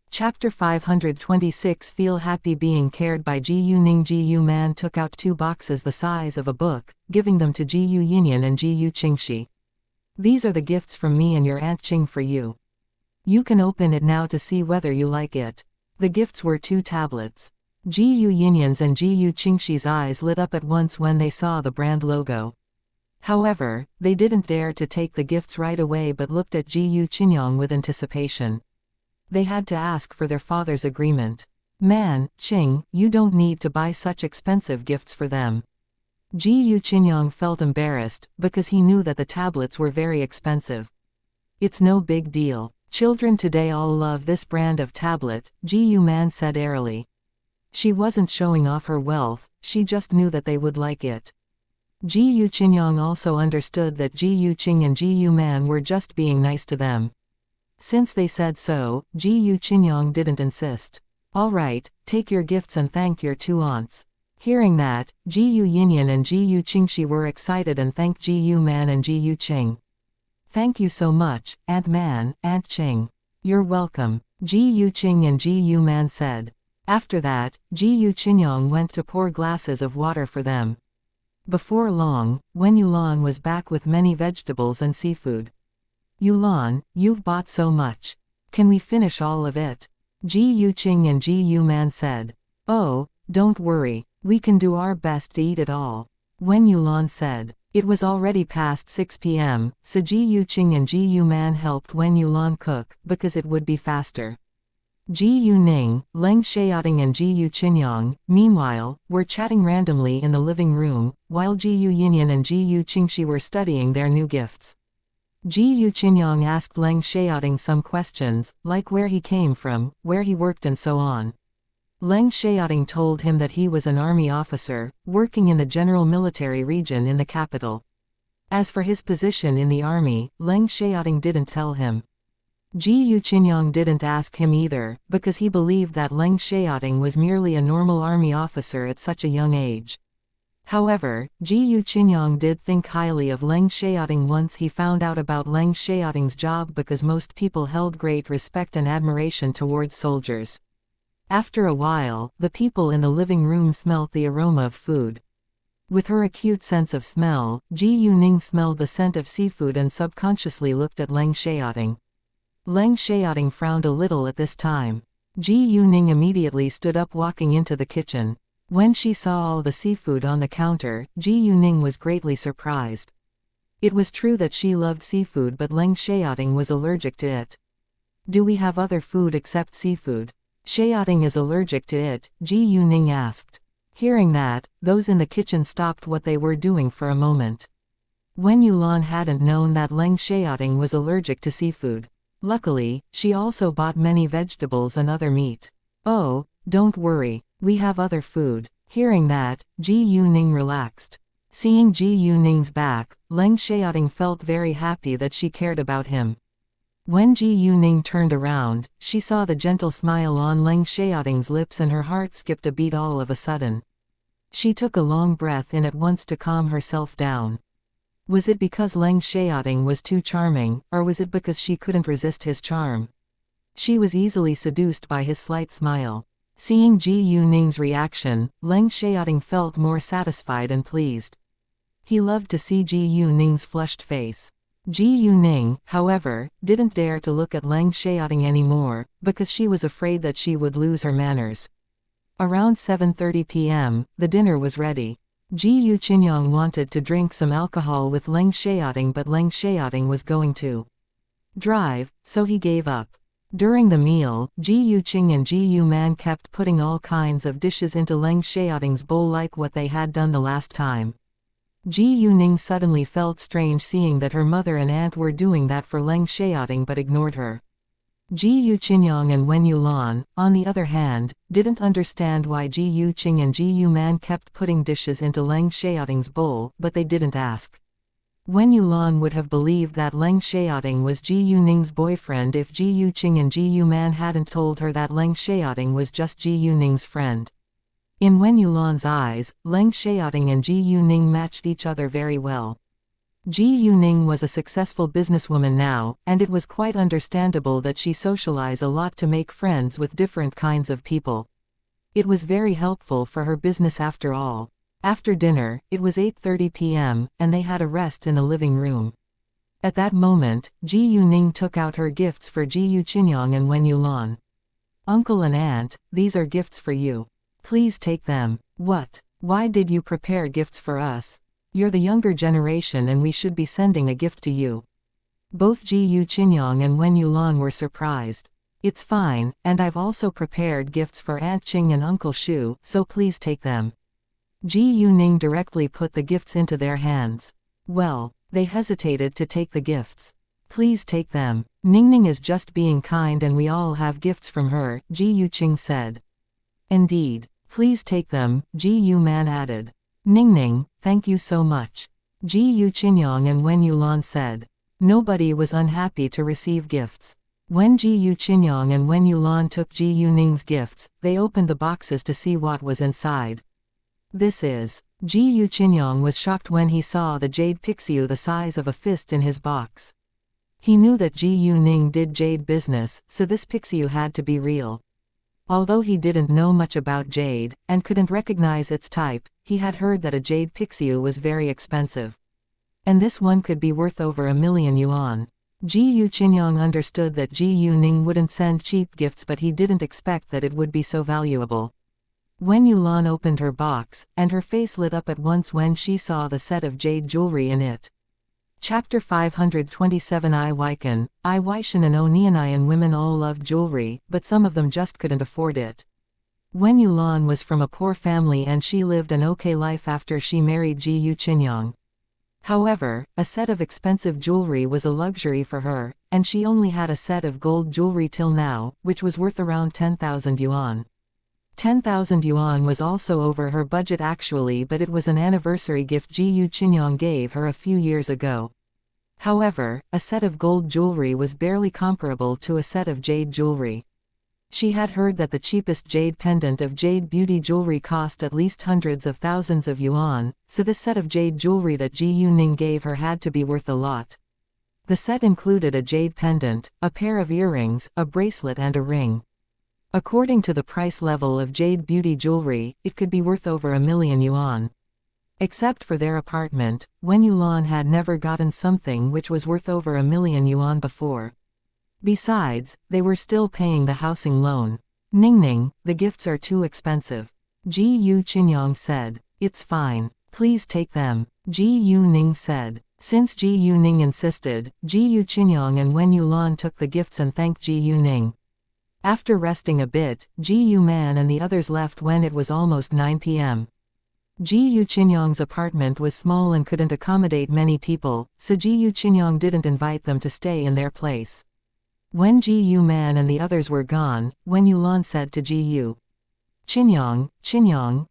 Chapter 526 Feel happy being cared by Ji-Yu Ning. Ji-Yu Man took out 2 boxes the size of a book, giving them to Ji-Yu Yinyan and Ji-Yu Qingxi. These are the gifts from me and your Aunt Qing for you. You can open it now to see whether you like it. The gifts were 2 tablets. Ji-Yu Yinyan's and Ji-Yu Qingxi's eyes lit up at once when they saw the brand logo. However, they didn't dare to take the gifts right away but looked at Ji-Yu Qinyang with anticipation. They had to ask for their father's agreement. Man, Qing, you don't need to buy such expensive gifts for them. Ji-Yu Qinyang felt embarrassed, because he knew that the tablets were very expensive. It's no big deal. Children today all love this brand of tablet, Ji-Yu Man said airily. She wasn't showing off her wealth, she just knew that they would like it. Ji-Yu Qinyang also understood that Ji-Yu Qing and Ji-Yu Man were just being nice to them. Since they said so, Ji-Yu Qinyang didn't insist. All right, take your gifts and thank your 2 aunts. Hearing that, Ji-Yu Yinyan and Ji-Yu Qingxi were excited and thanked Ji-Yu Man and Ji-Yu Qing. Thank you so much, Aunt Man, Aunt Qing. You're welcome, Ji-Yu Qing and Ji-Yu Man said. After that, Ji-Yu Qinyang went to pour glasses of water for them. Before long, Wen Yulan was back with many vegetables and seafood. Yulan, you've bought so much. Can we finish all of it? Ji-Yu Qing and Ji-Yu Man said. Oh, don't worry, we can do our best to eat it all. Wen Yulan said. It was already past 6 p.m., so Ji-Yu Qing and Ji-Yu Man helped Wen Yulan cook, because it would be faster. Ji-Yu Ning, Leng Xiaoting and Ji-Yu Qinyang, meanwhile, were chatting randomly in the living room, while Ji-Yu Yinyan and Ji-Yu Qingxi were studying their new gifts. Ji-Yu Qinyang asked Leng Xiaoting some questions, like where he came from, where he worked and so on. Leng Xiaoting told him that he was an army officer, working in the general military region in the capital. As for his position in the army, Leng Xiaoting didn't tell him. Ji-Yu Qinyang didn't ask him either, because he believed that Leng Xiaoting was merely a normal army officer at such a young age. However, Ji-Yu Qinyang did think highly of Leng Xiaoting once he found out about Leng Xiaoting's job, because most people held great respect and admiration towards soldiers. After a while, the people in the living room smelt the aroma of food. With her acute sense of smell, Ji-Yu Ning smelled the scent of seafood and subconsciously looked at Leng Xiaoting. Leng Xiaoting frowned a little at this time. Ji-Yu Ning immediately stood up, walking into the kitchen. When she saw all the seafood on the counter, Ji-Yu Ning was greatly surprised. It was true that she loved seafood, but Leng Xiaoting was allergic to it. Do we have other food except seafood? Xiaoting is allergic to it, Ji-Yu Ning asked. Hearing that, those in the kitchen stopped what they were doing for a moment. Wen Yulan hadn't known that Leng Xiaoting was allergic to seafood. Luckily, she also bought many vegetables and other meat. Oh, don't worry, we have other food. Hearing that, Ji-Yu Ning relaxed. Seeing Ji-Yu Ning's back, Leng Xiaoting felt very happy that she cared about him. When Ji-Yu Ning turned around, she saw the gentle smile on Leng Xiaoting's lips and her heart skipped a beat all of a sudden. She took a long breath in at once to calm herself down. Was it because Leng Xiaoting was too charming, or was it because she couldn't resist his charm? She was easily seduced by his slight smile. Seeing Ji-Yu Ning's reaction, Leng Xiaoting felt more satisfied and pleased. He loved to see Ji-Yu Ning's flushed face. Ji-Yu Ning, however, didn't dare to look at Leng Xiaoting anymore, because she was afraid that she would lose her manners. Around 7:30 p.m., the dinner was ready. Ji-Yu Qinyang wanted to drink some alcohol with Leng Xiaoting, but Leng Xiaoting was going to drive, so he gave up. During the meal, Ji-Yu Qing and Ji-Yu Man kept putting all kinds of dishes into Leng Xiaoting's bowl like what they had done the last time. Ji-Yu Ning suddenly felt strange seeing that her mother and aunt were doing that for Leng Xiaoting but ignored her. Ji-Yu Qinyang and Wen Yulan, on the other hand, didn't understand why Ji-Yu Qing and Ji-Yu Man kept putting dishes into Leng Xiaoting's bowl, but they didn't ask. Wen Yulan would have believed that Leng Xiaoting was Ji-Yu Ning's boyfriend if Ji-Yu Qing and Ji-Yu Man hadn't told her that Leng Xiaoting was just Ji-Yu Ning's friend. In Wen Yulan's eyes, Leng Xiaoting and Ji-Yu Ning matched each other very well. Ji Yuning was a successful businesswoman now, and it was quite understandable that she socialized a lot to make friends with different kinds of people. It was very helpful for her business after all. After dinner, it was 8:30 p.m., and they had a rest in the living room. At that moment, Ji Yuning took out her gifts for Ji Yuqinyang and Wen Yulan. "Uncle and aunt, these are gifts for you. Please take them." "What? Why did you prepare gifts for us? You're the younger generation and we should be sending a gift to you." Both Ji Yuqinyang and Wen Yulan were surprised. "It's fine, and I've also prepared gifts for Aunt Qing and Uncle Shu, so please take them." Ji Yuning directly put the gifts into their hands. Well, they hesitated to take the gifts. "Please take them. Ningning is just being kind and we all have gifts from her," Ji Yuqing said. "Indeed. Please take them," Ji Yuman added. "Ningning, thank you so much," Ji Yuqinyang and Wen Yulan said. Nobody was unhappy to receive gifts. When Ji Yuqinyang and Wen Yulan took Ji Yuning's gifts, they opened the boxes to see what was inside. "This is..." Ji Yuqinyang was shocked when he saw the jade pixiu the size of a fist in his box. He knew that Ji Yuning did jade business, so this pixiu had to be real. Although he didn't know much about jade, and couldn't recognize its type, he had heard that a jade pixiu was very expensive. And this one could be worth over 1,000,000 yuan. Ji Yuqinyang understood that Ji Yuning wouldn't send cheap gifts, but he didn't expect that it would be so valuable. Wen Yulan opened her box, and her face lit up at once when she saw the set of jade jewelry in it. Chapter 527. I Weiken, I Weishan and Onianayan women all loved jewelry, but some of them just couldn't afford it. Wen Yulan was from a poor family and she lived an okay life after she married Ji Yuqinyang. However, a set of expensive jewelry was a luxury for her, and she only had a set of gold jewelry till now, which was worth around 10,000 yuan. 10,000 yuan was also over her budget actually, but it was an anniversary gift Ji Yuqinyang gave her a few years ago. However, a set of gold jewelry was barely comparable to a set of jade jewelry. She had heard that the cheapest jade pendant of jade beauty jewelry cost at least hundreds of thousands of yuan, so this set of jade jewelry that Ji Yuning gave her had to be worth a lot. The set included a jade pendant, a pair of earrings, a bracelet and a ring. According to the price level of jade beauty jewelry, it could be worth over 1,000,000 yuan. Except for their apartment, Wen Yulan had never gotten something which was worth over 1,000,000 yuan before. Besides, they were still paying the housing loan. "Ningning, the gifts are too expensive," Ji Yuqinyang said. "It's fine. Please take them," Ji Yuning said. Since Ji Yuning insisted, Ji Yuqinyang and Wen Yulan took the gifts and thanked Ji Yuning. After resting a bit, Ji Yuman and the others left when it was almost 9 p.m. Ji Yuqinyang's apartment was small and couldn't accommodate many people, so Ji Yuqinyang didn't invite them to stay in their place. When Ji Yuman and the others were gone, Wen Yulan said to Ji Yuqinyang,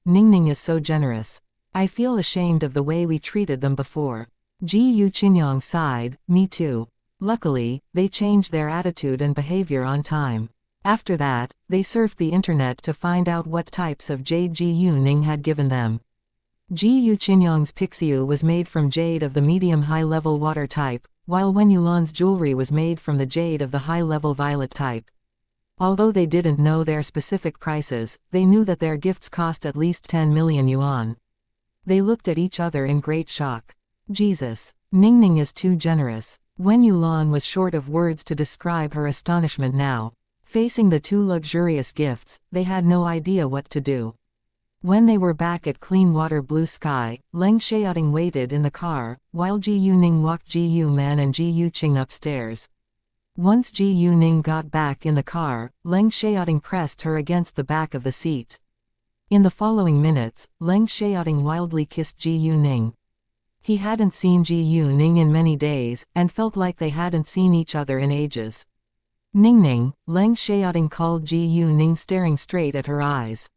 Ningning is so generous. I feel ashamed of the way we treated them before. Ji Yuqinyang sighed, me too. Luckily, they changed their attitude and behavior on time. After that, they surfed the internet to find out what types of jade Ji Yuning had given them. Ji Yuqinyang's pixiu was made from jade of the medium high-level water type, while Wen Yulan's jewelry was made from the jade of the high-level violet type. Although they didn't know their specific prices, they knew that their gifts cost at least 10,000,000 yuan. They looked at each other in great shock. Jesus, Ningning is too generous. Wen Yulan was short of words to describe her astonishment now. Facing the two luxurious gifts, they had no idea what to do. When they were back at Clean Water Blue Sky, Leng Xiaoting waited in the car, while Ji Yuning walked Ji Yuman and Ji Yuqing upstairs. Once Ji Yuning got back in the car, Leng Xiaoting pressed her against the back of the seat. In the following minutes, Leng Xiaoting wildly kissed Ji Yuning. He hadn't seen Ji Yuning in many days, and felt like they hadn't seen each other in ages. Ningning, Leng Xiaoting called Ji Yuning, staring straight at her eyes.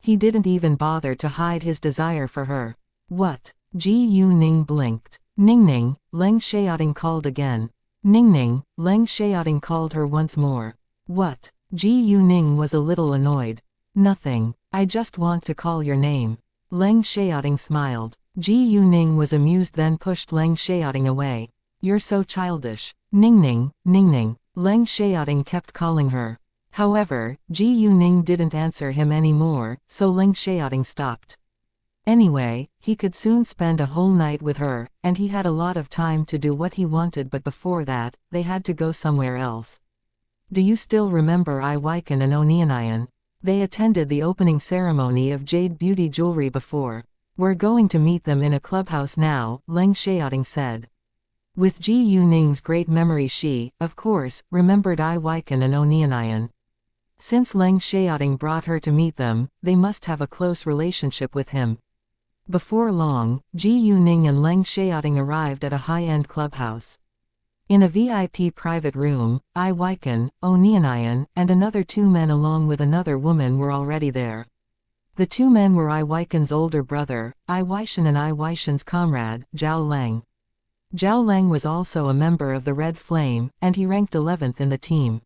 He didn't even bother to hide his desire for her. What? Ji Yuning blinked. Ningning, Leng Xiaoting called again. Ningning, Leng Xiaoting called her once more. What? Ji Yuning was a little annoyed. Nothing. I just want to call your name. Leng Xiaoting smiled. Ji Yuning was amused, then pushed Leng Xiaoting away. You're so childish. Ning Ning, Ning Ning. Leng Xiaoting kept calling her. However, Ji Yuning didn't answer him anymore, so Leng Xiaoting stopped. Anyway, he could soon spend a whole night with her, and he had a lot of time to do what he wanted, but before that, they had to go somewhere else. Do you still remember Ai Weikan and Onianayan? They attended the opening ceremony of Jade Beauty Jewelry before. We're going to meet them in a clubhouse now, Leng Xiaoting said. With Ji Yuning's great memory, she, of course, remembered Ai Weikan and Onianayan. Since Leng Xiaoting brought her to meet them, they must have a close relationship with him. Before long, Ji Yuning and Leng Xiaoting arrived at a high-end clubhouse. In a VIP private room, Ai Weikan, Onianayan, and another 2 men along with another woman were already there. The 2 men were Ai Weikan's older brother, Ai Weishan, and Ai Weishan's comrade, Zhao Lang. Zhao Lang was also a member of the Red Flame, and he ranked 11th in the team.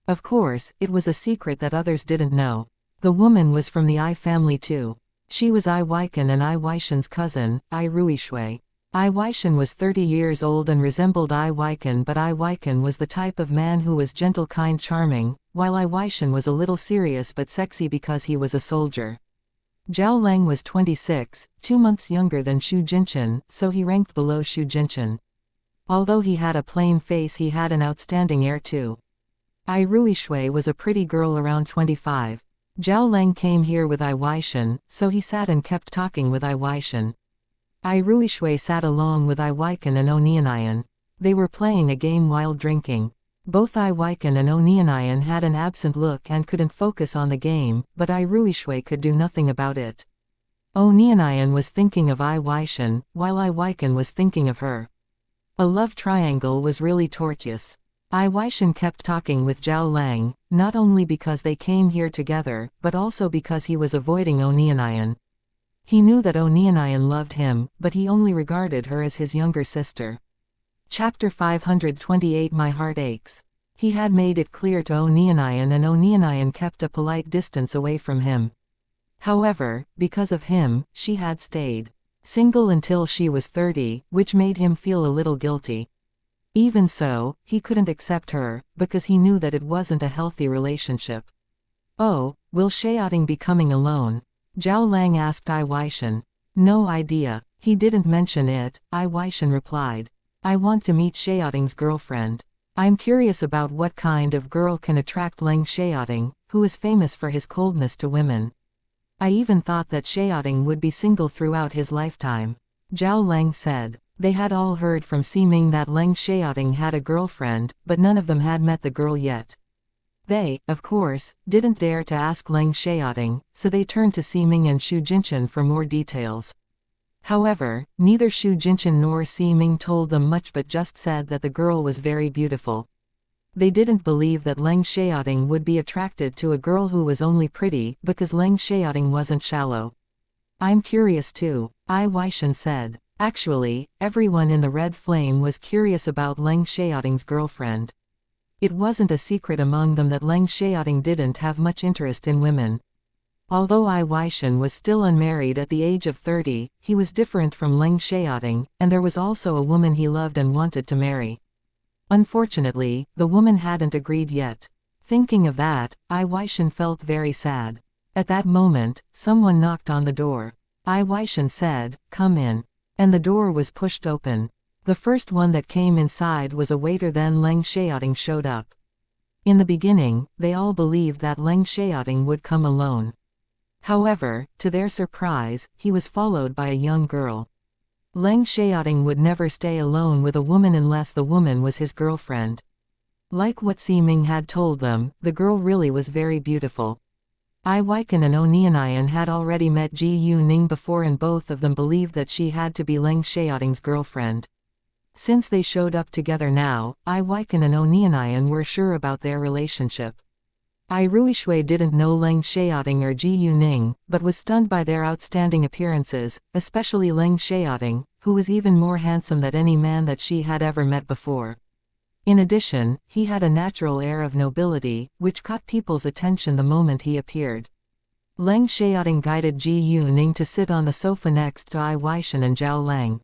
Of course, it was a secret that others didn't know. The woman was from the Ai family too. She was Ai Weikan and Ai Weishan's cousin, Ai Ruishui. Ai Weishan was 30 years old and resembled Ai Weikan, but Ai Weikan was the type of man who was gentle, kind, charming, while Ai Weishan was a little serious but sexy because he was a soldier. Zhao Lang was 26, 2 months younger than Xu Jinchen, so he ranked below Xu Jinchen. Although he had a plain face, he had an outstanding air too. Ai Ruishui was a pretty girl around 25. Zhao Lang came here with Ai Weishan, so he sat and kept talking with Ai Weishan. Ai Ruishui sat along with Ai Weikan and Onianayan. They were playing a game while drinking. Both Ai Weikan and Onianayan had an absent look and couldn't focus on the game, but Ai Ruishui could do nothing about it. Onianayan was thinking of Ai Weishan, while Ai Weikan was thinking of her. A love triangle was really tortuous. Ai Weishan kept talking with Zhao Lang, not only because they came here together, but also because he was avoiding Onianayan. He knew that Onianayan loved him, but he only regarded her as his younger sister. Chapter 528 My Heart Aches. He had made it clear to Onianayan, and Onianayan kept a polite distance away from him. However, because of him, she had stayed single until she was 30, which made him feel a little guilty. Even so, he couldn't accept her, because he knew that it wasn't a healthy relationship. Oh, will Xiaoting be coming alone? Zhao Lang asked Ai Weishan. No idea. He didn't mention it, Ai Weishan replied. I want to meet Xiaoting's girlfriend. I'm curious about what kind of girl can attract Leng Xiaoting, who is famous for his coldness to women. I even thought that Xiaoting would be single throughout his lifetime. Zhao Lang said. They had all heard from Ximing that Leng Xiaoting had a girlfriend, but none of them had met the girl yet. They, of course, didn't dare to ask Leng Xiaoting, so they turned to Ximing and Xu Jinchen for more details. However, neither Xu Jinchen nor Ximing told them much, but just said that the girl was very beautiful. They didn't believe that Leng Xiaoting would be attracted to a girl who was only pretty, because Leng Xiaoting wasn't shallow. I'm curious too, Ai Weishan said. Actually, everyone in the Red Flame was curious about Leng Xiaoting's girlfriend. It wasn't a secret among them that Leng Xiaoting didn't have much interest in women. Although Ai Weishan was still unmarried at the age of 30, he was different from Leng Xiaoting, and there was also a woman he loved and wanted to marry. Unfortunately, the woman hadn't agreed yet. Thinking of that, Ai Weishan felt very sad. At that moment, someone knocked on the door. Ai Weishan said, "Come in." And the door was pushed open. The first one that came inside was a waiter. Then Leng Xiaoting showed up. In the beginning, they all believed that Leng Xiaoting would come alone. However, to their surprise, he was followed by a young girl. Leng Xiaoting would never stay alone with a woman unless the woman was his girlfriend. Like what Ximing had told them, the girl really was very beautiful. Ai Weikan and Onianayan had already met Ji Yuning before, and both of them believed that she had to be Leng Xiaoting's girlfriend. Since they showed up together now, Ai Weikan and Onianayan were sure about their relationship. Ai Ruishui didn't know Leng Xiaoting or Ji Yuning, but was stunned by their outstanding appearances, especially Leng Xiaoting, who was even more handsome than any man that she had ever met before. In addition, he had a natural air of nobility, which caught people's attention the moment he appeared. Leng Xiaoting guided Ji Yuning to sit on the sofa next to Ai Weishan and Zhao Lang.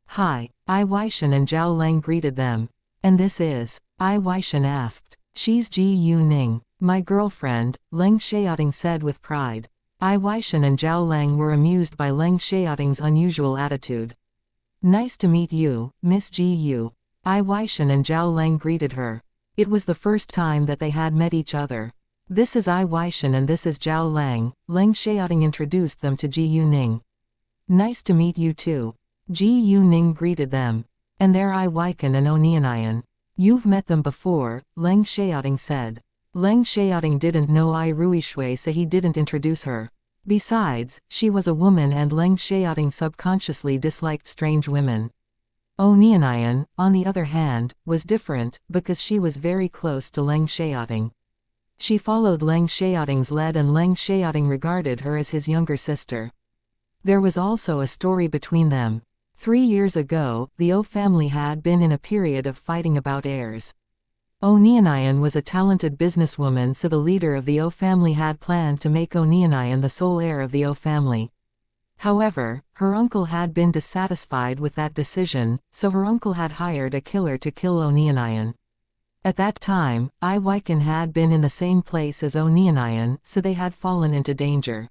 Hi, Ai Weishan and Zhao Lang greeted them. And this is? Ai Weishan asked. She's Ji Yuning, my girlfriend, Leng Xiaoting said with pride. Ai Weishan and Zhao Lang were amused by Leng Xiaoting's unusual attitude. Nice to meet you, Miss Ji Yu. Ai Weishan and Zhao Lang greeted her. It was the first time that they had met each other. This is Ai Weishan and this is Zhao Lang. Leng Xiaoting introduced them to Ji Yuning. Nice to meet you too. Ji Yuning greeted them. And they're Ai Weichen and Onianayan. You've met them before, Leng Xiaoting said. Leng Xiaoting didn't know Ai Ruishui, so he didn't introduce her. Besides, she was a woman and Leng Xiaoting subconsciously disliked strange women. Onianayan, on the other hand, was different, because she was very close to Leng Xiaoting. She followed Leng Xiaoting's lead and Leng Xiaoting regarded her as his younger sister. There was also a story between them. 3 years ago, the O family had been in a period of fighting about heirs. Onianayan was a talented businesswoman, so the leader of the O family had planned to make Onianayan the sole heir of the O family. However, her uncle had been dissatisfied with that decision, so her uncle had hired a killer to kill Onianayan. At that time, Ai Weichen had been in the same place as Onianayan, so they had fallen into danger.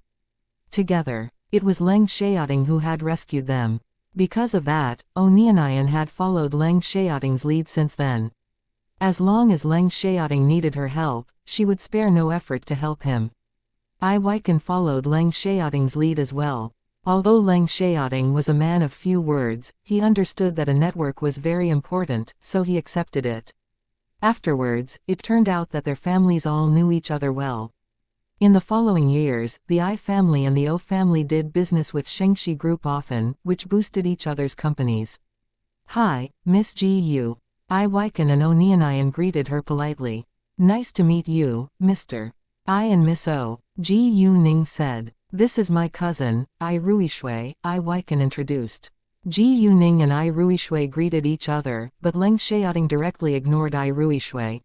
Together, it was Leng Xiaoting who had rescued them. Because of that, Onianayan had followed Leng Xiaoting's lead since then. As long as Leng Xiaoting needed her help, she would spare no effort to help him. Ai Weichen followed Leng Xiaoting's lead as well. Although Leng Xiaoting was a man of few words, he understood that a network was very important, so he accepted it. Afterwards, it turned out that their families all knew each other well. In the following years, the Ai family and the O family did business with xianxia group often, which boosted each other's companies. Hi, Miss Ji Yu. Ai Weichen and Onianayan greeted her politely. Nice to meet you, Mr. Ai and Miss O, Ji Yuning said. This is my cousin, Ai Ruishui, Ai Weichen introduced. Ji Yuning and Ai Ruishui greeted each other, but Leng Xiaoting directly ignored Ai Ruishui.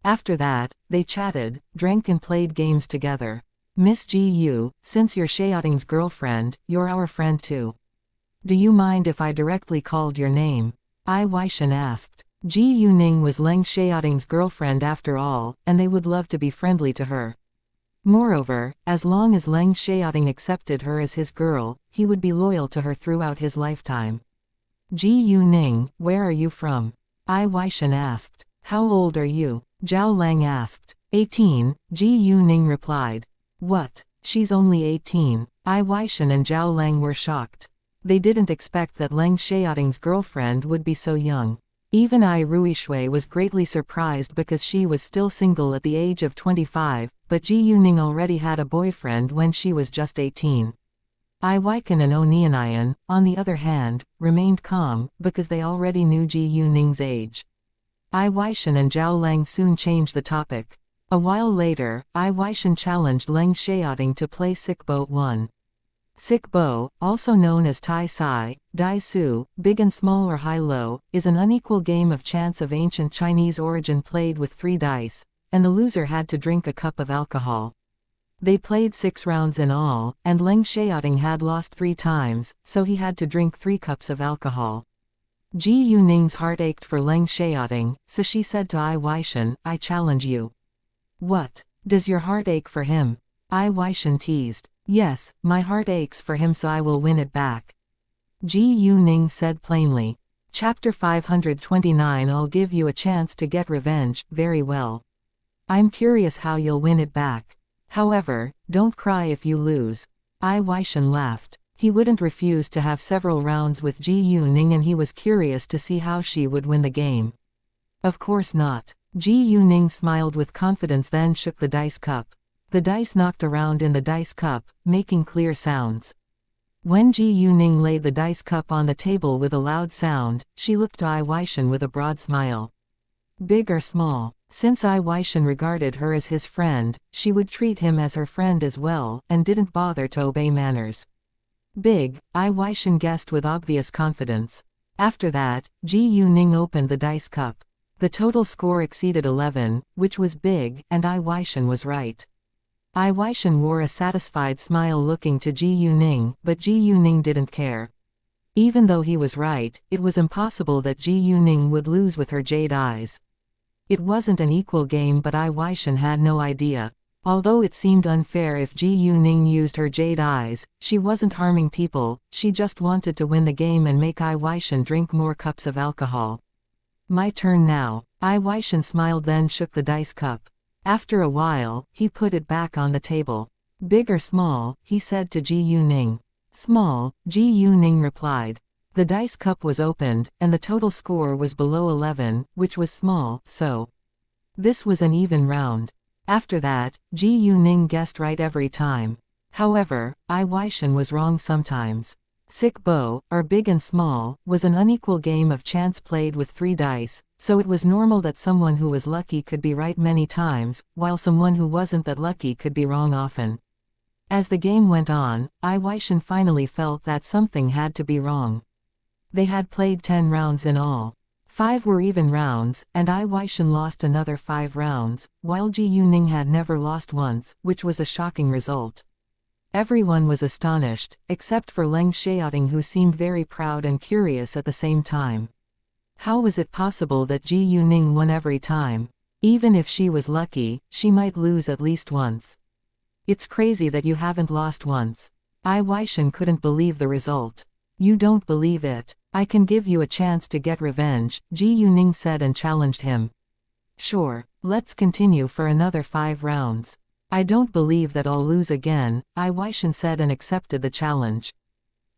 After that, they chatted, drank and played games together. Miss Ji Yu, since you're Xiaoting's girlfriend, you're our friend too. Do you mind if I directly called your name? Ai Weishan asked. Ji Yuning was Leng Xiaoting's girlfriend after all, and they would love to be friendly to her. Moreover, as long as Leng Xiaoting accepted her as his girl, he would be loyal to her throughout his lifetime. Ji Yuning, where are you from? Ai Weishan asked. How old are you? Zhao Lang asked. 18, Ji Yuning replied. What? She's only 18. Ai Weishan and Zhao Lang were shocked. They didn't expect that Leng Xiaoting's girlfriend would be so young. Even Ai Ruishui was greatly surprised because she was still single at the age of 25, but Ji Yuning already had a boyfriend when she was just 18. Ai Weichen and Onianayan, on the other hand, remained calm, because they already knew Ji Yuning's age. Ai Weishan and Zhao Lang soon changed the topic. A while later, Ai Weishan challenged Leng Xiaoting to play Sick Bo 1. Sick Bo, also known as Tai Sai, Dai Su, big and small or high-low, is an unequal game of chance of ancient Chinese origin played with 3 dice, and the loser had to drink a cup of alcohol. They played 6 rounds in all, and Leng Xiaoting had lost 3 times, so he had to drink 3 cups of alcohol. Ji Yuning's heart ached for Leng Xiaoting, so she said to Ai Weishan, I challenge you. What? Does your heart ache for him? Ai Weishan teased. Yes, my heart aches for him, so I will win it back. Ji Yuning said plainly. Chapter 529. I'll give you a chance to get revenge. Very well. I'm curious how you'll win it back. However, don't cry if you lose. Ai Weishan laughed. He wouldn't refuse to have several rounds with Ji Yuning, and he was curious to see how she would win the game. Of course not. Ji Yuning smiled with confidence, then shook the dice cup. The dice knocked around in the dice cup, making clear sounds. When Ji Yuning laid the dice cup on the table with a loud sound, she looked to Ai Weishan with a broad smile. Big or small? Since Ai Weishan regarded her as his friend, she would treat him as her friend as well, and didn't bother to obey manners. Big, Ai Weishan guessed with obvious confidence. After that, Ji Yuning opened the dice cup. The total score exceeded 11, which was big, and Ai Weishan was right. Ai Weishan wore a satisfied smile looking to Ji Yuning, but Ji Yuning didn't care. Even though he was right, it was impossible that Ji Yuning would lose with her jade eyes. It wasn't an equal game, but Ai Weishan had no idea. Although it seemed unfair if Ji Yuning used her jade eyes, she wasn't harming people, she just wanted to win the game and make Ai Weishan drink more cups of alcohol. My turn now. Ai Weishan smiled, then shook the dice cup. After a while, he put it back on the table. Big or small, he said to Ji Yuning. Small, Ji Yuning replied. The dice cup was opened, and the total score was below 11, which was small, so this was an even round. After that, Ji Yuning guessed right every time. However, Ai Weishan was wrong sometimes. Sick Bo, or big and small, was an unequal game of chance played with 3 dice, so it was normal that someone who was lucky could be right many times, while someone who wasn't that lucky could be wrong often. As the game went on, Ai Weishan finally felt that something had to be wrong. They had played 10 rounds in all. 5 were even rounds, and Ai Weishan lost another 5 rounds, while Ji Yuning had never lost once, which was a shocking result. Everyone was astonished, except for Leng Xiaoting, who seemed very proud and curious at the same time. How was it possible that Ji Yuning won every time? Even if she was lucky, she might lose at least once. It's crazy that you haven't lost once. Ai Weishan couldn't believe the result. You don't believe it? I can give you a chance to get revenge, Ji Yuning said and challenged him. Sure, let's continue for another 5 rounds. I don't believe that I'll lose again, Ai Weishan said and accepted the challenge.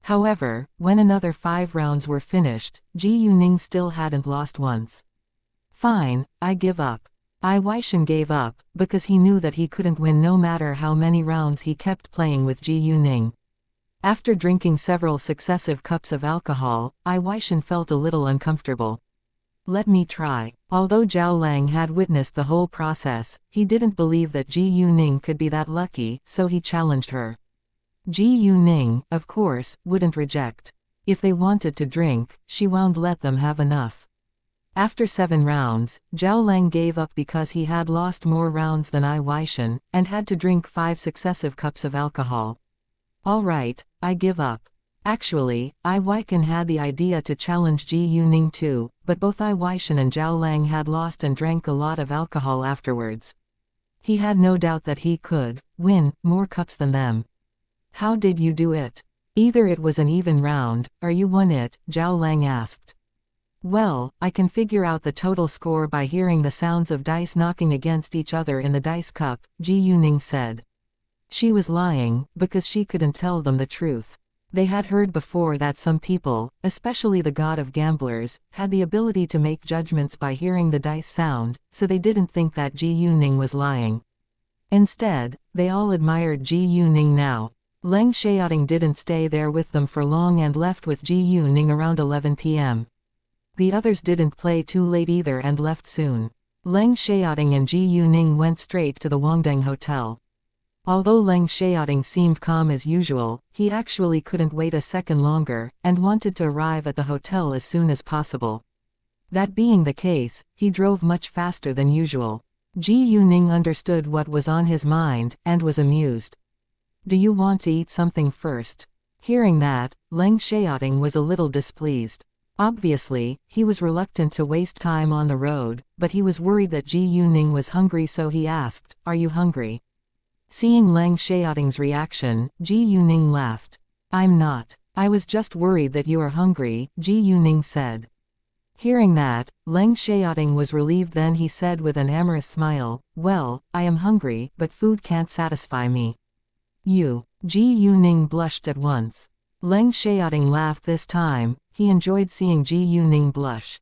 However, when another 5 rounds were finished, Ji Yuning still hadn't lost once. Fine, I give up. Ai Weishan gave up, because he knew that he couldn't win no matter how many rounds he kept playing with Ji Yuning. After drinking several successive cups of alcohol, Ai Weishan felt a little uncomfortable. Let me try. Although Zhao Lang had witnessed the whole process, he didn't believe that Ji Yuning could be that lucky, so he challenged her. Ji Yuning, of course, wouldn't reject. If they wanted to drink, she won't let them have enough. After 7 rounds, Zhao Lang gave up because he had lost more rounds than Ai Weishan, and had to drink 5 successive cups of alcohol. All right, I give up. Actually, Ai Weishan had the idea to challenge Ji Yuning too, but both Ai Weishan and Zhao Lang had lost and drank a lot of alcohol afterwards. He had no doubt that he could win more cups than them. How did you do it? Either it was an even round, or you won it, Zhao Lang asked. Well, I can figure out the total score by hearing the sounds of dice knocking against each other in the dice cup, Ji Yuning said. She was lying, because she couldn't tell them the truth. They had heard before that some people, especially the god of gamblers, had the ability to make judgments by hearing the dice sound, so they didn't think that Ji Yuning was lying. Instead, they all admired Ji Yuning now. Leng Xiaoting didn't stay there with them for long and left with Ji Yuning around 11 p.m. The others didn't play too late either and left soon. Leng Xiaoting and Ji Yuning went straight to the Wangdeng Hotel. Although Leng Xiaoting seemed calm as usual, he actually couldn't wait a second longer, and wanted to arrive at the hotel as soon as possible. That being the case, he drove much faster than usual. Ji Yuning understood what was on his mind, and was amused. Do you want to eat something first? Hearing that, Leng Xiaoting was a little displeased. Obviously, he was reluctant to waste time on the road, but he was worried that Ji Yuning was hungry, so he asked, "Are you hungry?" Seeing Leng Xiaoting's reaction, Ji Yuning laughed. I'm not. I was just worried that you are hungry, Ji Yuning said. Hearing that, Leng Xiaoting was relieved, then he said with an amorous smile, well, I am hungry, but food can't satisfy me. You. Ji Yuning blushed at once. Leng Xiaoting laughed this time. He enjoyed seeing Ji Yuning blush.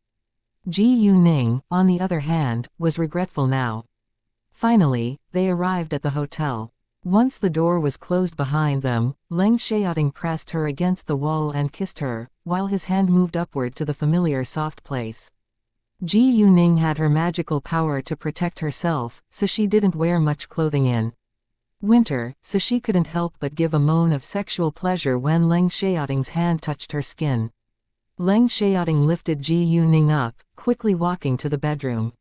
Ji Yuning, on the other hand, was regretful now. Finally, they arrived at the hotel. Once the door was closed behind them, Leng Xiaoting pressed her against the wall and kissed her, while his hand moved upward to the familiar soft place. Ji Yuning had her magical power to protect herself, so she didn't wear much clothing in winter, so she couldn't help but give a moan of sexual pleasure when Leng Xiaoting's hand touched her skin. Leng Xiaoting lifted Ji Yuning up, quickly walking to the bedroom.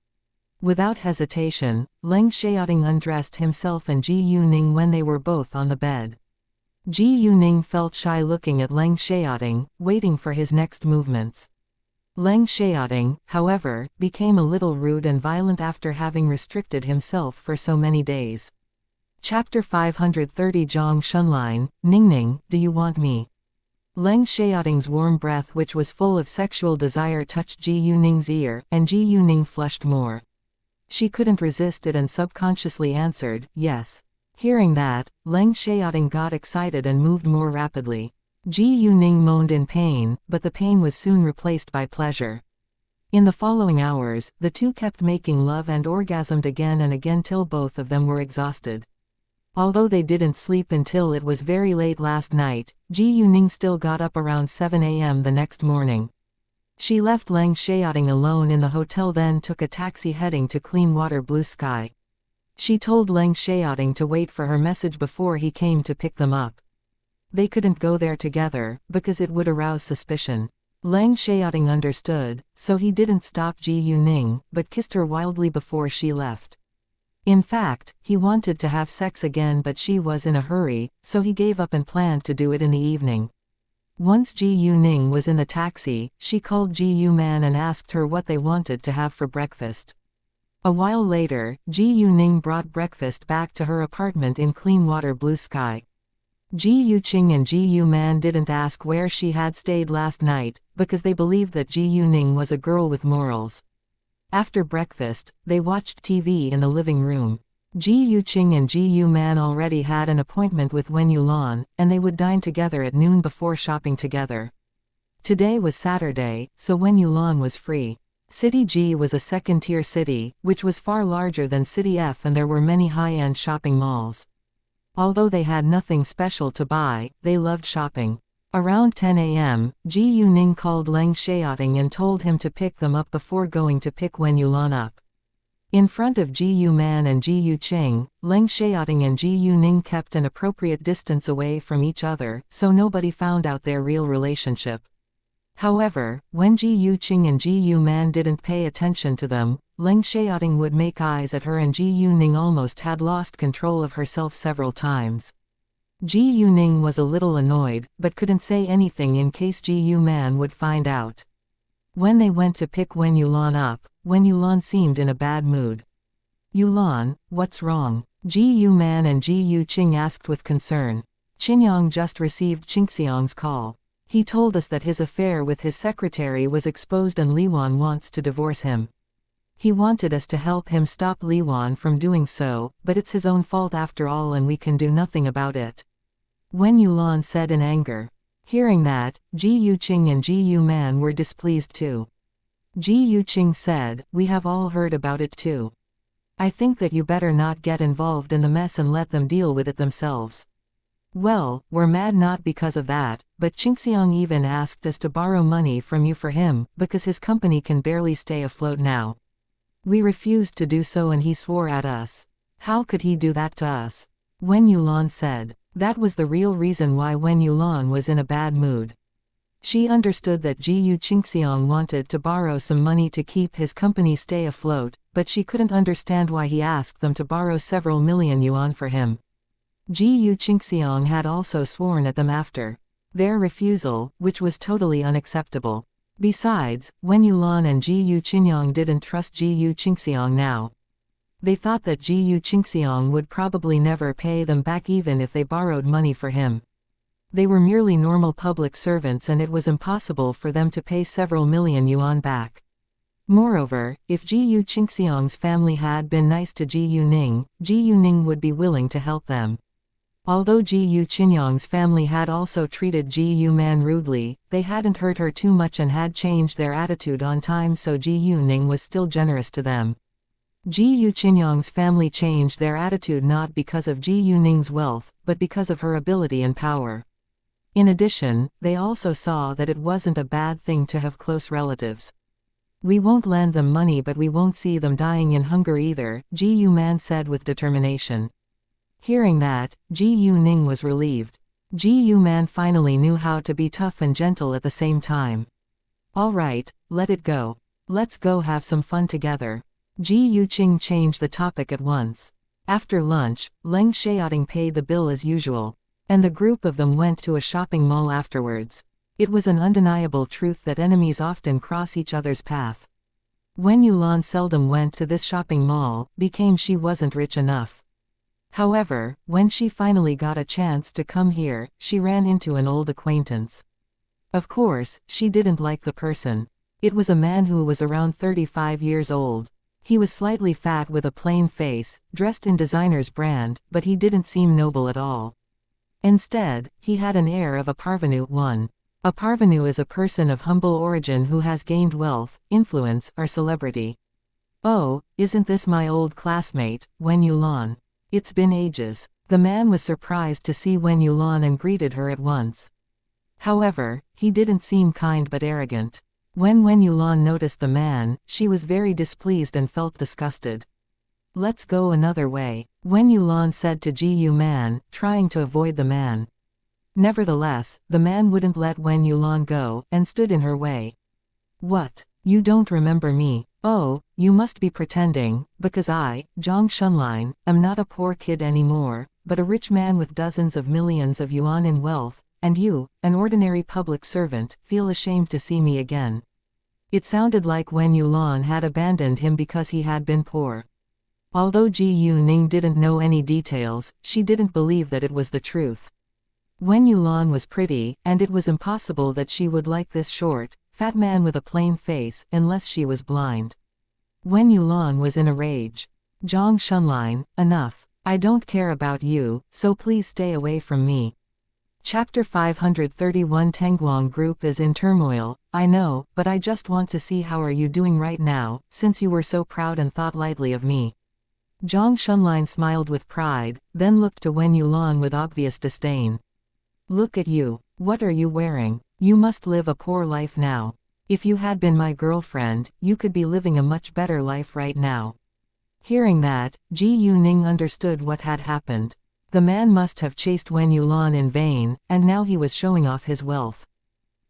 Without hesitation, Leng Xiaoting undressed himself and Ji Yuning when they were both on the bed. Ji Yuning felt shy looking at Leng Xiaoting, waiting for his next movements. Leng Xiaoting, however, became a little rude and violent after having restricted himself for so many days. Chapter 530 Zhang Shunline, Ningning, do you want me? Leng Xiaoting's warm breath, which was full of sexual desire, touched Ji Yuning's ear, and Ji Yuning flushed more. She couldn't resist it and subconsciously answered, yes. Hearing that, Leng Xiaoting got excited and moved more rapidly. Ji Yuning moaned in pain, but the pain was soon replaced by pleasure. In the following hours, the two kept making love and orgasmed again and again till both of them were exhausted. Although they didn't sleep until it was very late last night, Ji Yuning still got up around 7 a.m. the next morning. She left Leng Xiaoting alone in the hotel, then took a taxi heading to Clean Water Blue Sky. She told Leng Xiaoting to wait for her message before he came to pick them up. They couldn't go there together, because it would arouse suspicion. Leng Xiaoting understood, so he didn't stop Ji Yuning, but kissed her wildly before she left. In fact, he wanted to have sex again, but she was in a hurry, so he gave up and planned to do it in the evening. Once Ji Yuning was in the taxi, she called Ji Yuman and asked her what they wanted to have for breakfast. A while later, Ji Yuning brought breakfast back to her apartment in Clean Water Blue Sky. Ji Yuqing and Ji Yuman didn't ask where she had stayed last night, because they believed that Ji Yuning was a girl with morals. After breakfast, they watched TV in the living room. Ji Yuqing and Ji Yuman already had an appointment with Wen Yulan, and they would dine together at noon before shopping together. Today was Saturday, so Wen Yulan was free. City G was a second-tier city, which was far larger than City F, and there were many high-end shopping malls. Although they had nothing special to buy, they loved shopping. Around 10 a.m., Ji Yuning called Leng Xiaoting and told him to pick them up before going to pick Wen Yulan up. In front of Ji Yuman and Ji Yuqing, Leng Xiaoting and Ji Yuning kept an appropriate distance away from each other, so nobody found out their real relationship. However, when Ji Yuqing and Ji Yuman didn't pay attention to them, Leng Xiaoting would make eyes at her, and Ji Yuning almost had lost control of herself several times. Ji Yuning was a little annoyed, but couldn't say anything in case Ji Yuman would find out. When they went to pick Wen Yulan up, Wen Yulan seemed in a bad mood. Yulan, what's wrong? Ji Yuman and Ji Yuqing asked with concern. Qinyang just received Qingxiang's call. He told us that his affair with his secretary was exposed and Liwan wants to divorce him. He wanted us to help him stop Liwan from doing so, but it's his own fault after all and we can do nothing about it. Wen Yulan said in anger. Hearing that, Ji Yuqing and Ji Yuman were displeased too. Ji Yuqing said, we have all heard about it too. I think that you better not get involved in the mess and let them deal with it themselves. Well, we're mad not because of that, but Qingxiang even asked us to borrow money from you for him, because his company can barely stay afloat now. We refused to do so and he swore at us. How could he do that to us? Wen Yulan said. That was the real reason why Wen Yulan was in a bad mood. She understood that Ji Qingxiang wanted to borrow some money to keep his company stay afloat, but she couldn't understand why he asked them to borrow several million yuan for him. Ji Qingxiang had also sworn at them after their refusal, which was totally unacceptable. Besides, Wen Yulan and Ji Qingyang didn't trust Ji Qingxiang now. They thought that Ji Qingxiang would probably never pay them back even if they borrowed money for him. They were merely normal public servants and it was impossible for them to pay several million yuan back. Moreover, if Ji Qingxiang's family had been nice to Ji Yuning would be willing to help them. Although Ji Qingyang's family had also treated Ji Yuman rudely, they hadn't hurt her too much and had changed their attitude on time, so Ji Yuning was still generous to them. Ji Qingyang's family changed their attitude not because of Ji Yuning's wealth, but because of her ability and power. In addition, they also saw that it wasn't a bad thing to have close relatives. We won't lend them money, but we won't see them dying in hunger either, Ji Yuman said with determination. Hearing that, Ji Yuning was relieved. Ji Yuman finally knew how to be tough and gentle at the same time. All right, let it go. Let's go have some fun together. Ji Yuqing changed the topic at once. After lunch, Leng Xiaoting paid the bill as usual, and the group of them went to a shopping mall afterwards. It was an undeniable truth that enemies often cross each other's path. Wen Yulan seldom went to this shopping mall, because she wasn't rich enough. However, when she finally got a chance to come here, she ran into an old acquaintance. Of course, she didn't like the person. It was a man who was around 35 years old. He was slightly fat with a plain face, dressed in designer's brand, but he didn't seem noble at all. Instead, he had an air of a parvenu one. A parvenu is a person of humble origin who has gained wealth, influence, or celebrity. Oh, isn't this my old classmate, Wen Yulan? It's been ages. The man was surprised to see Wen Yulan and greeted her at once. However, he didn't seem kind but arrogant. When Wen Yulan noticed the man, she was very displeased and felt disgusted. Let's go another way, Wen Yulan said to Ji Yu Man, trying to avoid the man. Nevertheless, the man wouldn't let Wen Yulan go, and stood in her way. What? You don't remember me? Oh, you must be pretending, because I, Zhang Shunlin, am not a poor kid anymore, but a rich man with dozens of millions of yuan in wealth, and you, an ordinary public servant, feel ashamed to see me again. It sounded like Wen Yulan had abandoned him because he had been poor. Although Ji Yuning didn't know any details, she didn't believe that it was the truth. Wen Yulan was pretty, and it was impossible that she would like this short, fat man with a plain face, unless she was blind. Wen Yulan was in a rage. Zhang Shunlin, enough. I don't care about you, so please stay away from me. Chapter 531 Tengguang Group is in turmoil, I know, but I just want to see how are you doing right now, since you were so proud and thought lightly of me. Zhang Shunlin smiled with pride, then looked to Wen Yulan with obvious disdain. Look at you. What are you wearing? You must live a poor life now. If you had been my girlfriend, you could be living a much better life right now. Hearing that, Ji Yuning understood what had happened. The man must have chased Wen Yulan in vain, and now he was showing off his wealth.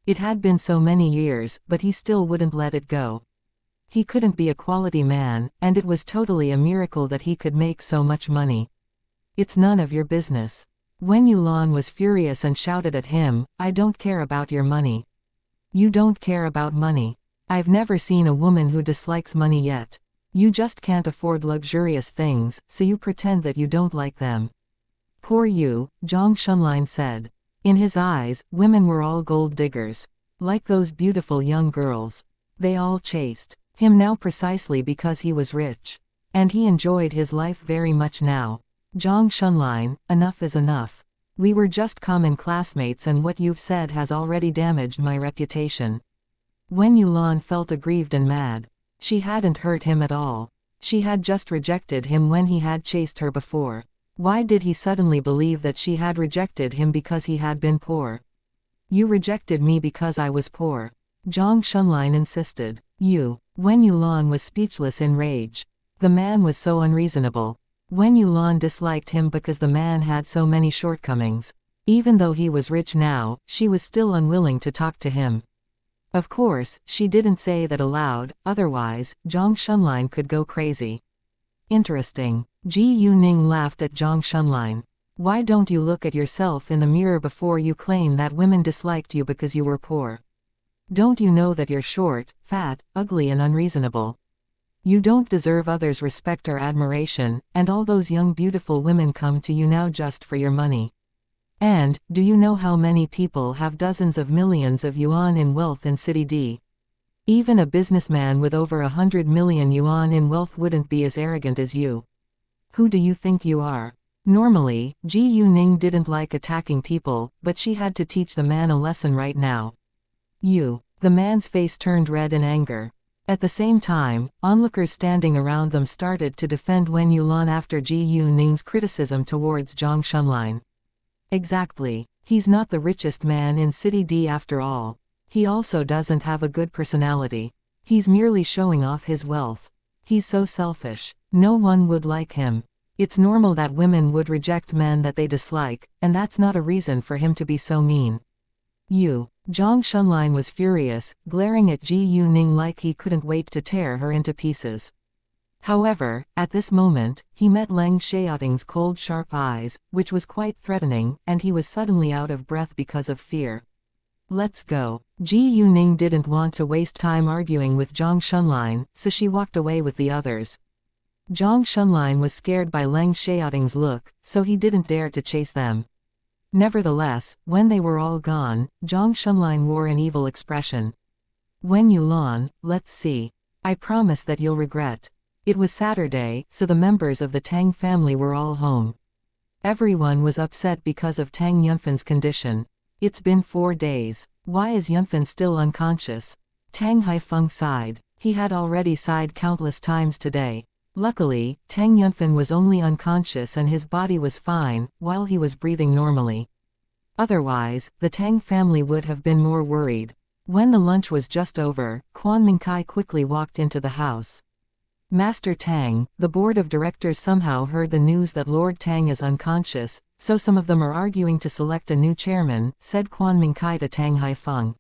It had been so many years, but he still wouldn't let it go. He couldn't be a quality man, and it was totally a miracle that he could make so much money. It's none of your business. Wen Yulan was furious and shouted at him, I don't care about your money. You don't care about money. I've never seen a woman who dislikes money yet. You just can't afford luxurious things, so you pretend that you don't like them. Poor you, Zhang Shunlin said. In his eyes, women were all gold diggers. Like those beautiful young girls. They all chased him now precisely because he was rich. And he enjoyed his life very much now. Zhang Shunlin, enough is enough. We were just common classmates and what you've said has already damaged my reputation. Wen Yulan felt aggrieved and mad. She hadn't hurt him at all. She had just rejected him when he had chased her before. Why did he suddenly believe that she had rejected him because he had been poor? You rejected me because I was poor. Zhang Shunlin insisted. You. Wen Yulan was speechless in rage. The man was so unreasonable. Wen Yulan disliked him because the man had so many shortcomings. Even though he was rich now, she was still unwilling to talk to him. Of course, she didn't say that aloud, otherwise, Zhang Shunlin could go crazy. Interesting. Ji Yuning laughed at Zhang Shunlin. Why don't you look at yourself in the mirror before you claim that women disliked you because you were poor? Don't you know that you're short, fat, ugly and unreasonable? You don't deserve others' respect or admiration, and all those young beautiful women come to you now just for your money. And, do you know how many people have dozens of millions of yuan in wealth in City D? Even a businessman with over 100 million yuan in wealth wouldn't be as arrogant as you. Who do you think you are? Normally, Ji Yuning didn't like attacking people, but she had to teach the man a lesson right now. You. The man's face turned red in anger. At the same time, onlookers standing around them started to defend Wen Yulan after Ji Yuning's criticism towards Zhang Shunlin. Exactly. He's not the richest man in City D after all. He also doesn't have a good personality. He's merely showing off his wealth. He's so selfish. No one would like him. It's normal that women would reject men that they dislike, and that's not a reason for him to be so mean. You. Zhang Shunlin was furious, glaring at Ji Yuning like he couldn't wait to tear her into pieces. However, at this moment, he met Leng Xiaoting's cold sharp eyes, which was quite threatening, and he was suddenly out of breath because of fear. Let's go. Ji Yuning didn't want to waste time arguing with Zhang Shunlin, so she walked away with the others. Zhang Shunlin was scared by Leng Xiaoting's look, so he didn't dare to chase them. Nevertheless, when they were all gone, Zhang Shunlin wore an evil expression. Wen Yulan, let's see. I promise that you'll regret. It was Saturday, so the members of the Tang family were all home. Everyone was upset because of Tang Yunfan's condition. It's been 4 days. Why is Yunfan still unconscious? Tang Haifeng sighed. He had already sighed countless times today. Luckily, Tang Yunfan was only unconscious and his body was fine, while he was breathing normally. Otherwise, the Tang family would have been more worried. When the lunch was just over, Quan Mingkai quickly walked into the house. Master Tang, the board of directors somehow heard the news that Lord Tang is unconscious, so some of them are arguing to select a new chairman, said Quan Mingkai to Tang Haifeng.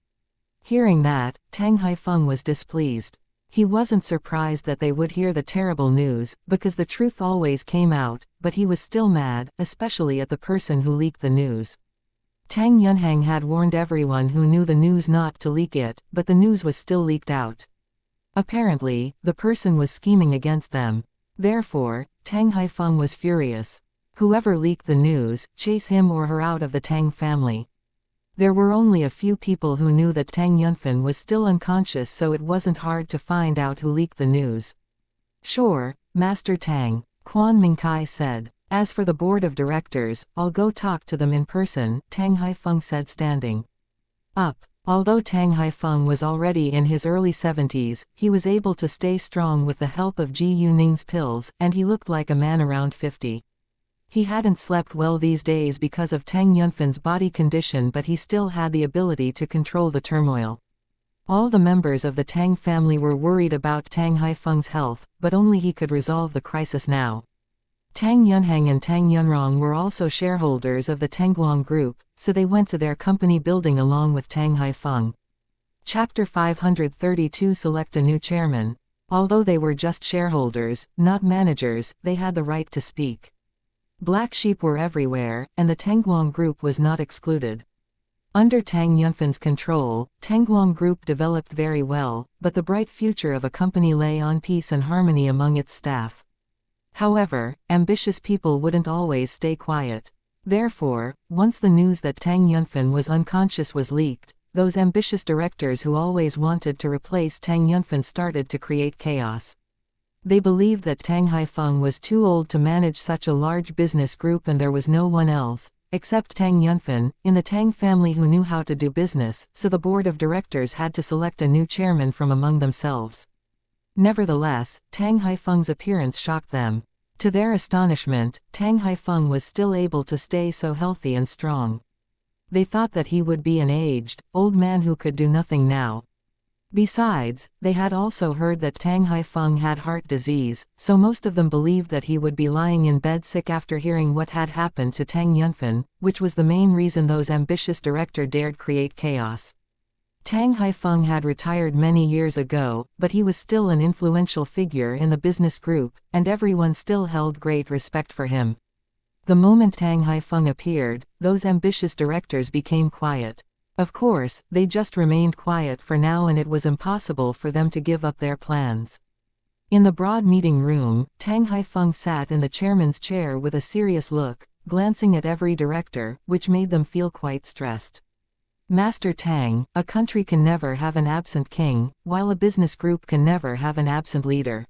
Hearing that, Tang Haifeng was displeased. He wasn't surprised that they would hear the terrible news, because the truth always came out, but he was still mad, especially at the person who leaked the news. Tang Yunhang had warned everyone who knew the news not to leak it, but the news was still leaked out. Apparently, the person was scheming against them. Therefore, Tang Haifeng was furious. Whoever leaked the news, chase him or her out of the Tang family. There were only a few people who knew that Tang Yunfan was still unconscious, so it wasn't hard to find out who leaked the news. Sure, Master Tang, Quan Mingkai said. As for the board of directors, I'll go talk to them in person, Tang Haifeng said, standing up. Although Tang Haifeng was already in his early 70s, he was able to stay strong with the help of Ji Yuning's pills, and he looked like a man around 50. He hadn't slept well these days because of Tang Yunfan's body condition, but he still had the ability to control the turmoil. All the members of the Tang family were worried about Tang Haifeng's health, but only he could resolve the crisis now. Tang Yunhang and Tang Yunrong were also shareholders of the Tangguang Group, so they went to their company building along with Tang Haifeng. Chapter 532 Select a new chairman. Although they were just shareholders, not managers, they had the right to speak. Black sheep were everywhere, and the Tangguang Group was not excluded. Under Tang Yunfan's control, Tangguang Group developed very well, but the bright future of a company lay on peace and harmony among its staff. However, ambitious people wouldn't always stay quiet. Therefore, once the news that Tang Yunfan was unconscious was leaked, those ambitious directors who always wanted to replace Tang Yunfan started to create chaos. They believed that Tang Haifeng was too old to manage such a large business group, and there was no one else, except Tang Yunfan, in the Tang family who knew how to do business, so the board of directors had to select a new chairman from among themselves. Nevertheless, Tang Haifeng's appearance shocked them. To their astonishment, Tang Haifeng was still able to stay so healthy and strong. They thought that he would be an aged, old man who could do nothing now. Besides, they had also heard that Tang Haifeng had heart disease, so most of them believed that he would be lying in bed sick after hearing what had happened to Tang Yunfan, which was the main reason those ambitious directors dared create chaos. Tang Haifeng had retired many years ago, but he was still an influential figure in the business group, and everyone still held great respect for him. The moment Tang Haifeng appeared, those ambitious directors became quiet. Of course, they just remained quiet for now, and it was impossible for them to give up their plans. In the broad meeting room, Tang Haifeng sat in the chairman's chair with a serious look, glancing at every director, which made them feel quite stressed. Master Tang, a country can never have an absent king, while a business group can never have an absent leader.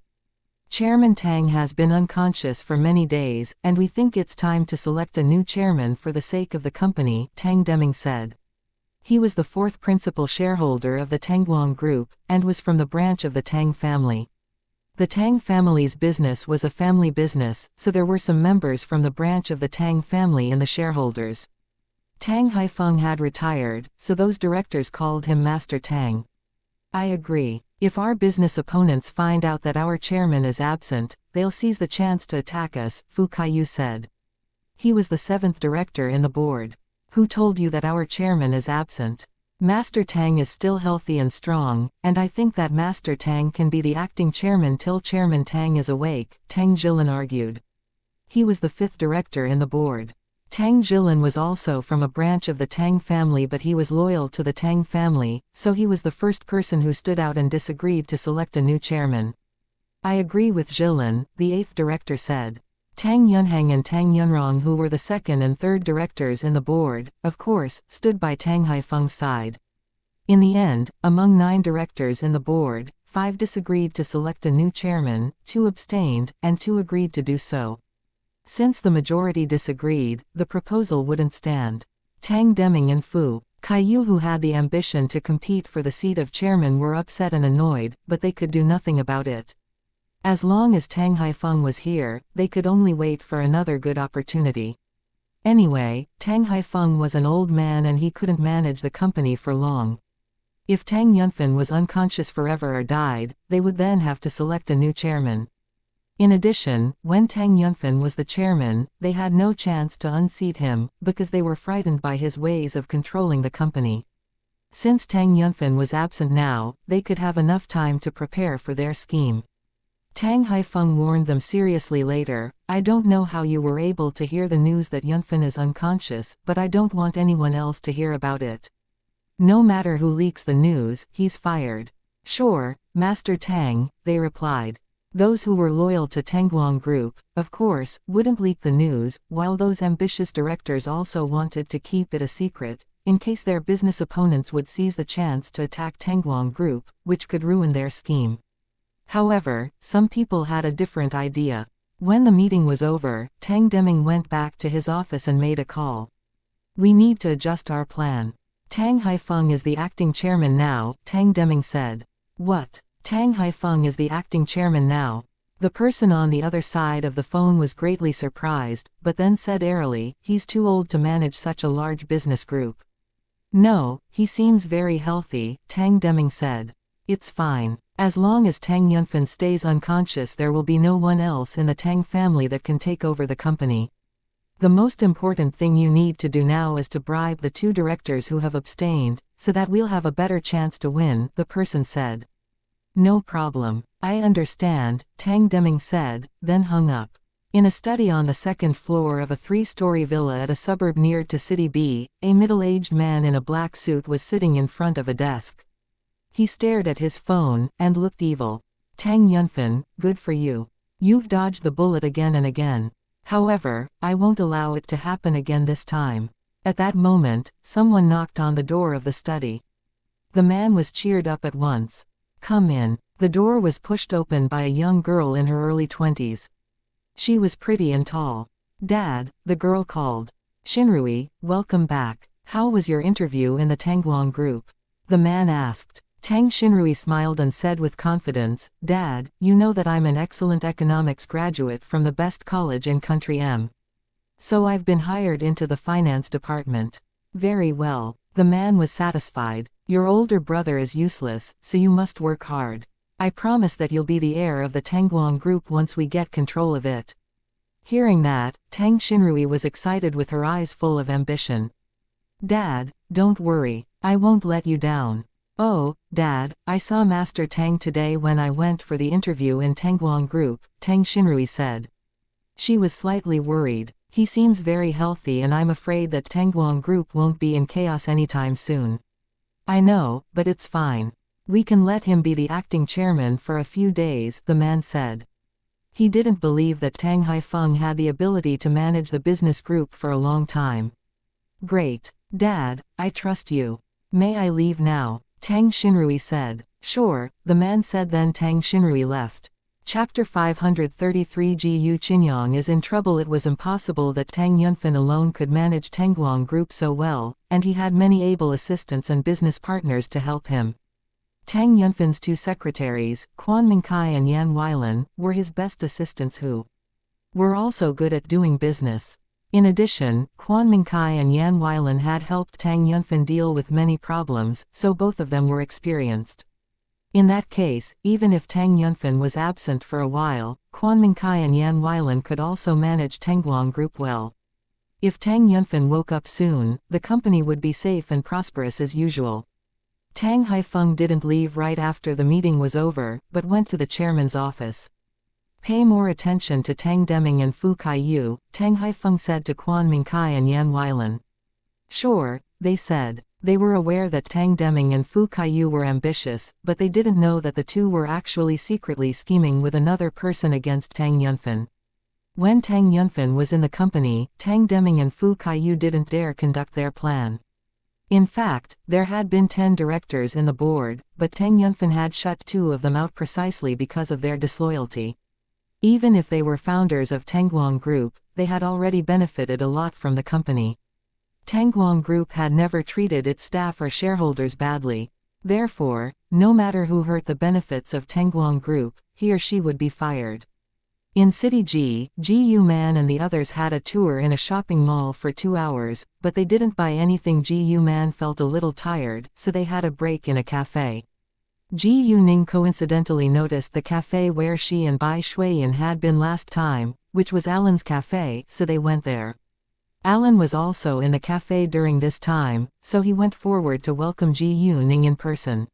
Chairman Tang has been unconscious for many days, and we think it's time to select a new chairman for the sake of the company, Tang Deming said. He was the fourth principal shareholder of the Tangguang Group, and was from the branch of the Tang family. The Tang family's business was a family business, so there were some members from the branch of the Tang family in the shareholders. Tang Haifeng had retired, so those directors called him Master Tang. I agree. If our business opponents find out that our chairman is absent, they'll seize the chance to attack us, Fu Kaiyu said. He was the seventh director in the board. Who told you that our chairman is absent? Master Tang is still healthy and strong, and I think that Master Tang can be the acting chairman till Chairman Tang is awake, Tang Jilin argued. He was the fifth director in the board. Tang Jilin was also from a branch of the Tang family, but he was loyal to the Tang family, so he was the first person who stood out and disagreed to select a new chairman. I agree with Jilin, the eighth director said. Tang Yunhang and Tang Yunrong, who were the second and third directors in the board, of course, stood by Tang Haifeng's side. In the end, among 9 directors in the board, 5 disagreed to select a new chairman, 2 abstained, and 2 agreed to do so. Since the majority disagreed, the proposal wouldn't stand. Tang Deming and Fu Kaiyu, who had the ambition to compete for the seat of chairman, were upset and annoyed, but they could do nothing about it. As long as Tang Haifeng was here, they could only wait for another good opportunity. Anyway, Tang Haifeng was an old man and he couldn't manage the company for long. If Tang Yunfen was unconscious forever or died, they would then have to select a new chairman. In addition, when Tang Yunfen was the chairman, they had no chance to unseat him, because they were frightened by his ways of controlling the company. Since Tang Yunfen was absent now, they could have enough time to prepare for their scheme. Tang Haifeng warned them seriously later, I don't know how you were able to hear the news that Yunfen is unconscious, but I don't want anyone else to hear about it. No matter who leaks the news, he's fired. Sure, Master Tang, they replied. Those who were loyal to Tangguang Group, of course, wouldn't leak the news, while those ambitious directors also wanted to keep it a secret, in case their business opponents would seize the chance to attack Tangguang Group, which could ruin their scheme. However, some people had a different idea. When the meeting was over, Tang Deming went back to his office and made a call. We need to adjust our plan. Tang Haifeng is the acting chairman now, Tang Deming said. What? Tang Haifeng is the acting chairman now. The person on the other side of the phone was greatly surprised, but then said airily, he's too old to manage such a large business group. No, he seems very healthy, Tang Deming said. It's fine. As long as Tang Yunfen stays unconscious, there will be no one else in the Tang family that can take over the company. The most important thing you need to do now is to bribe the 2 directors who have abstained, so that we'll have a better chance to win, the person said. No problem. I understand, Tang Deming said, then hung up. In a study on the 2nd floor of a 3-story villa at a suburb near to City B, a middle-aged man in a black suit was sitting in front of a desk. He stared at his phone, and looked evil. Tang Yunfen, good for you. You've dodged the bullet again and again. However, I won't allow it to happen again this time. At that moment, someone knocked on the door of the study. The man was cheered up at once. Come in. The door was pushed open by a young girl in her early 20s. She was pretty and tall. Dad, the girl called. Shinrui, welcome back. How was your interview in the Tangguang Group? The man asked. Tang Shinrui smiled and said with confidence, Dad, you know that I'm an excellent economics graduate from the best college in Country M. So I've been hired into the finance department. Very well. The man was satisfied. Your older brother is useless, so you must work hard. I promise that you'll be the heir of the Tangguang Group once we get control of it. Hearing that, Tang Shinrui was excited with her eyes full of ambition. Dad, don't worry. I won't let you down. Oh, Dad, I saw Master Tang today when I went for the interview in Tangguang Group, Tang Shinrui said. She was slightly worried. He seems very healthy and I'm afraid that Tangguang Group won't be in chaos anytime soon. I know, but it's fine. We can let him be the acting chairman for a few days, the man said. He didn't believe that Tang Haifeng had the ability to manage the business group for a long time. Great. Dad, I trust you. May I leave now? Tang Shinrui said. Sure, the man said. Then Tang Shinrui left. Chapter 533 Gu Qinyang is in trouble. It was impossible that Tang Yunfen alone could manage Tangguang Group so well, and he had many able assistants and business partners to help him. Tang Yunfen's 2 secretaries, Quan Mingkai and Yan Weilan, were his best assistants who were also good at doing business. In addition, Quan Mingkai and Yan Weilan had helped Tang Yunfen deal with many problems, so both of them were experienced. In that case, even if Tang Yunfen was absent for a while, Quan Mingkai and Yan Weilan could also manage Tangguang Group well. If Tang Yunfen woke up soon, the company would be safe and prosperous as usual. Tang Haifeng didn't leave right after the meeting was over, but went to the chairman's office. Pay more attention to Tang Deming and Fu Kaiyu, Tang Haifeng said to Quan Mingkai and Yan Weilan. Sure, they said. They were aware that Tang Deming and Fu Kaiyu were ambitious, but they didn't know that the two were actually secretly scheming with another person against Tang Yunfan. When Tang Yunfan was in the company, Tang Deming and Fu Kaiyu didn't dare conduct their plan. In fact, there had been 10 directors in the board, but Tang Yunfan had shut 2 of them out precisely because of their disloyalty. Even if they were founders of Tangguang Group, they had already benefited a lot from the company. Tangguang Group had never treated its staff or shareholders badly. Therefore, no matter who hurt the benefits of Tangguang Group, he or she would be fired. In City G, Gu Man and the others had a tour in a shopping mall for 2 hours, but they didn't buy anything. Gu Man felt a little tired, so they had a break in a cafe. Gu Ning coincidentally noticed the cafe where she and Bai Shuiyan had been last time, which was Alan's cafe, so they went there. Alan was also in the cafe during this time, so he went forward to welcome Gu Ning in person.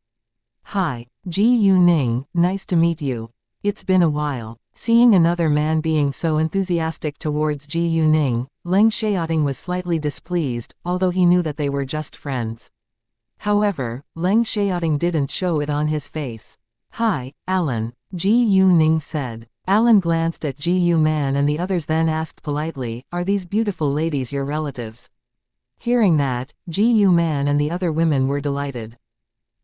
Hi, Gu Ning, nice to meet you. It's been a while. Seeing another man being so enthusiastic towards Gu Ning, Leng Xiaoting was slightly displeased, although he knew that they were just friends. However, Leng Xiaoting didn't show it on his face. Hi, Alan, Gu Ning said. Alan glanced at Gu Man and the others, then asked politely, are these beautiful ladies your relatives? Hearing that, Gu Man and the other women were delighted.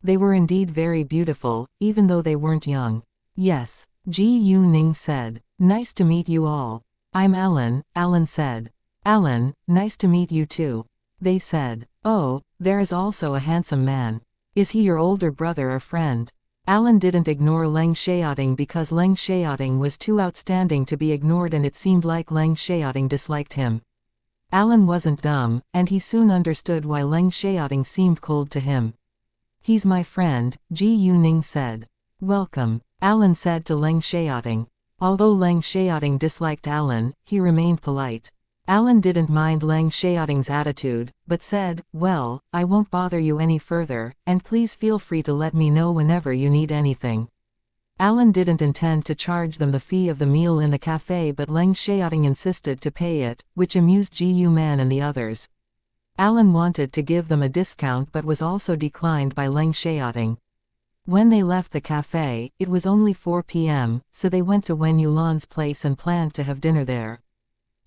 They were indeed very beautiful, even though they weren't young. Yes, Gu Ning said. Nice to meet you all. I'm Alan, Alan said. Alan, nice to meet you too. They said. Oh, there is also a handsome man. Is he your older brother or friend? Alan didn't ignore Leng Xiaoting because Leng Xiaoting was too outstanding to be ignored, and it seemed like Leng Xiaoting disliked him. Alan wasn't dumb, and he soon understood why Leng Xiaoting seemed cold to him. He's my friend, Gu Ning said. Welcome, Alan said to Leng Xiaoting. Although Leng Xiaoting disliked Alan, he remained polite. Alan didn't mind Leng Xiaoting's attitude, but said, well, I won't bother you any further, and please feel free to let me know whenever you need anything. Alan didn't intend to charge them the fee of the meal in the cafe, but Leng Xiaoting insisted to pay it, which amused Gu Man and the others. Alan wanted to give them a discount but was also declined by Leng Xiaoting. When they left the cafe, it was only 4 p.m., so they went to Wen Yulan's place and planned to have dinner there.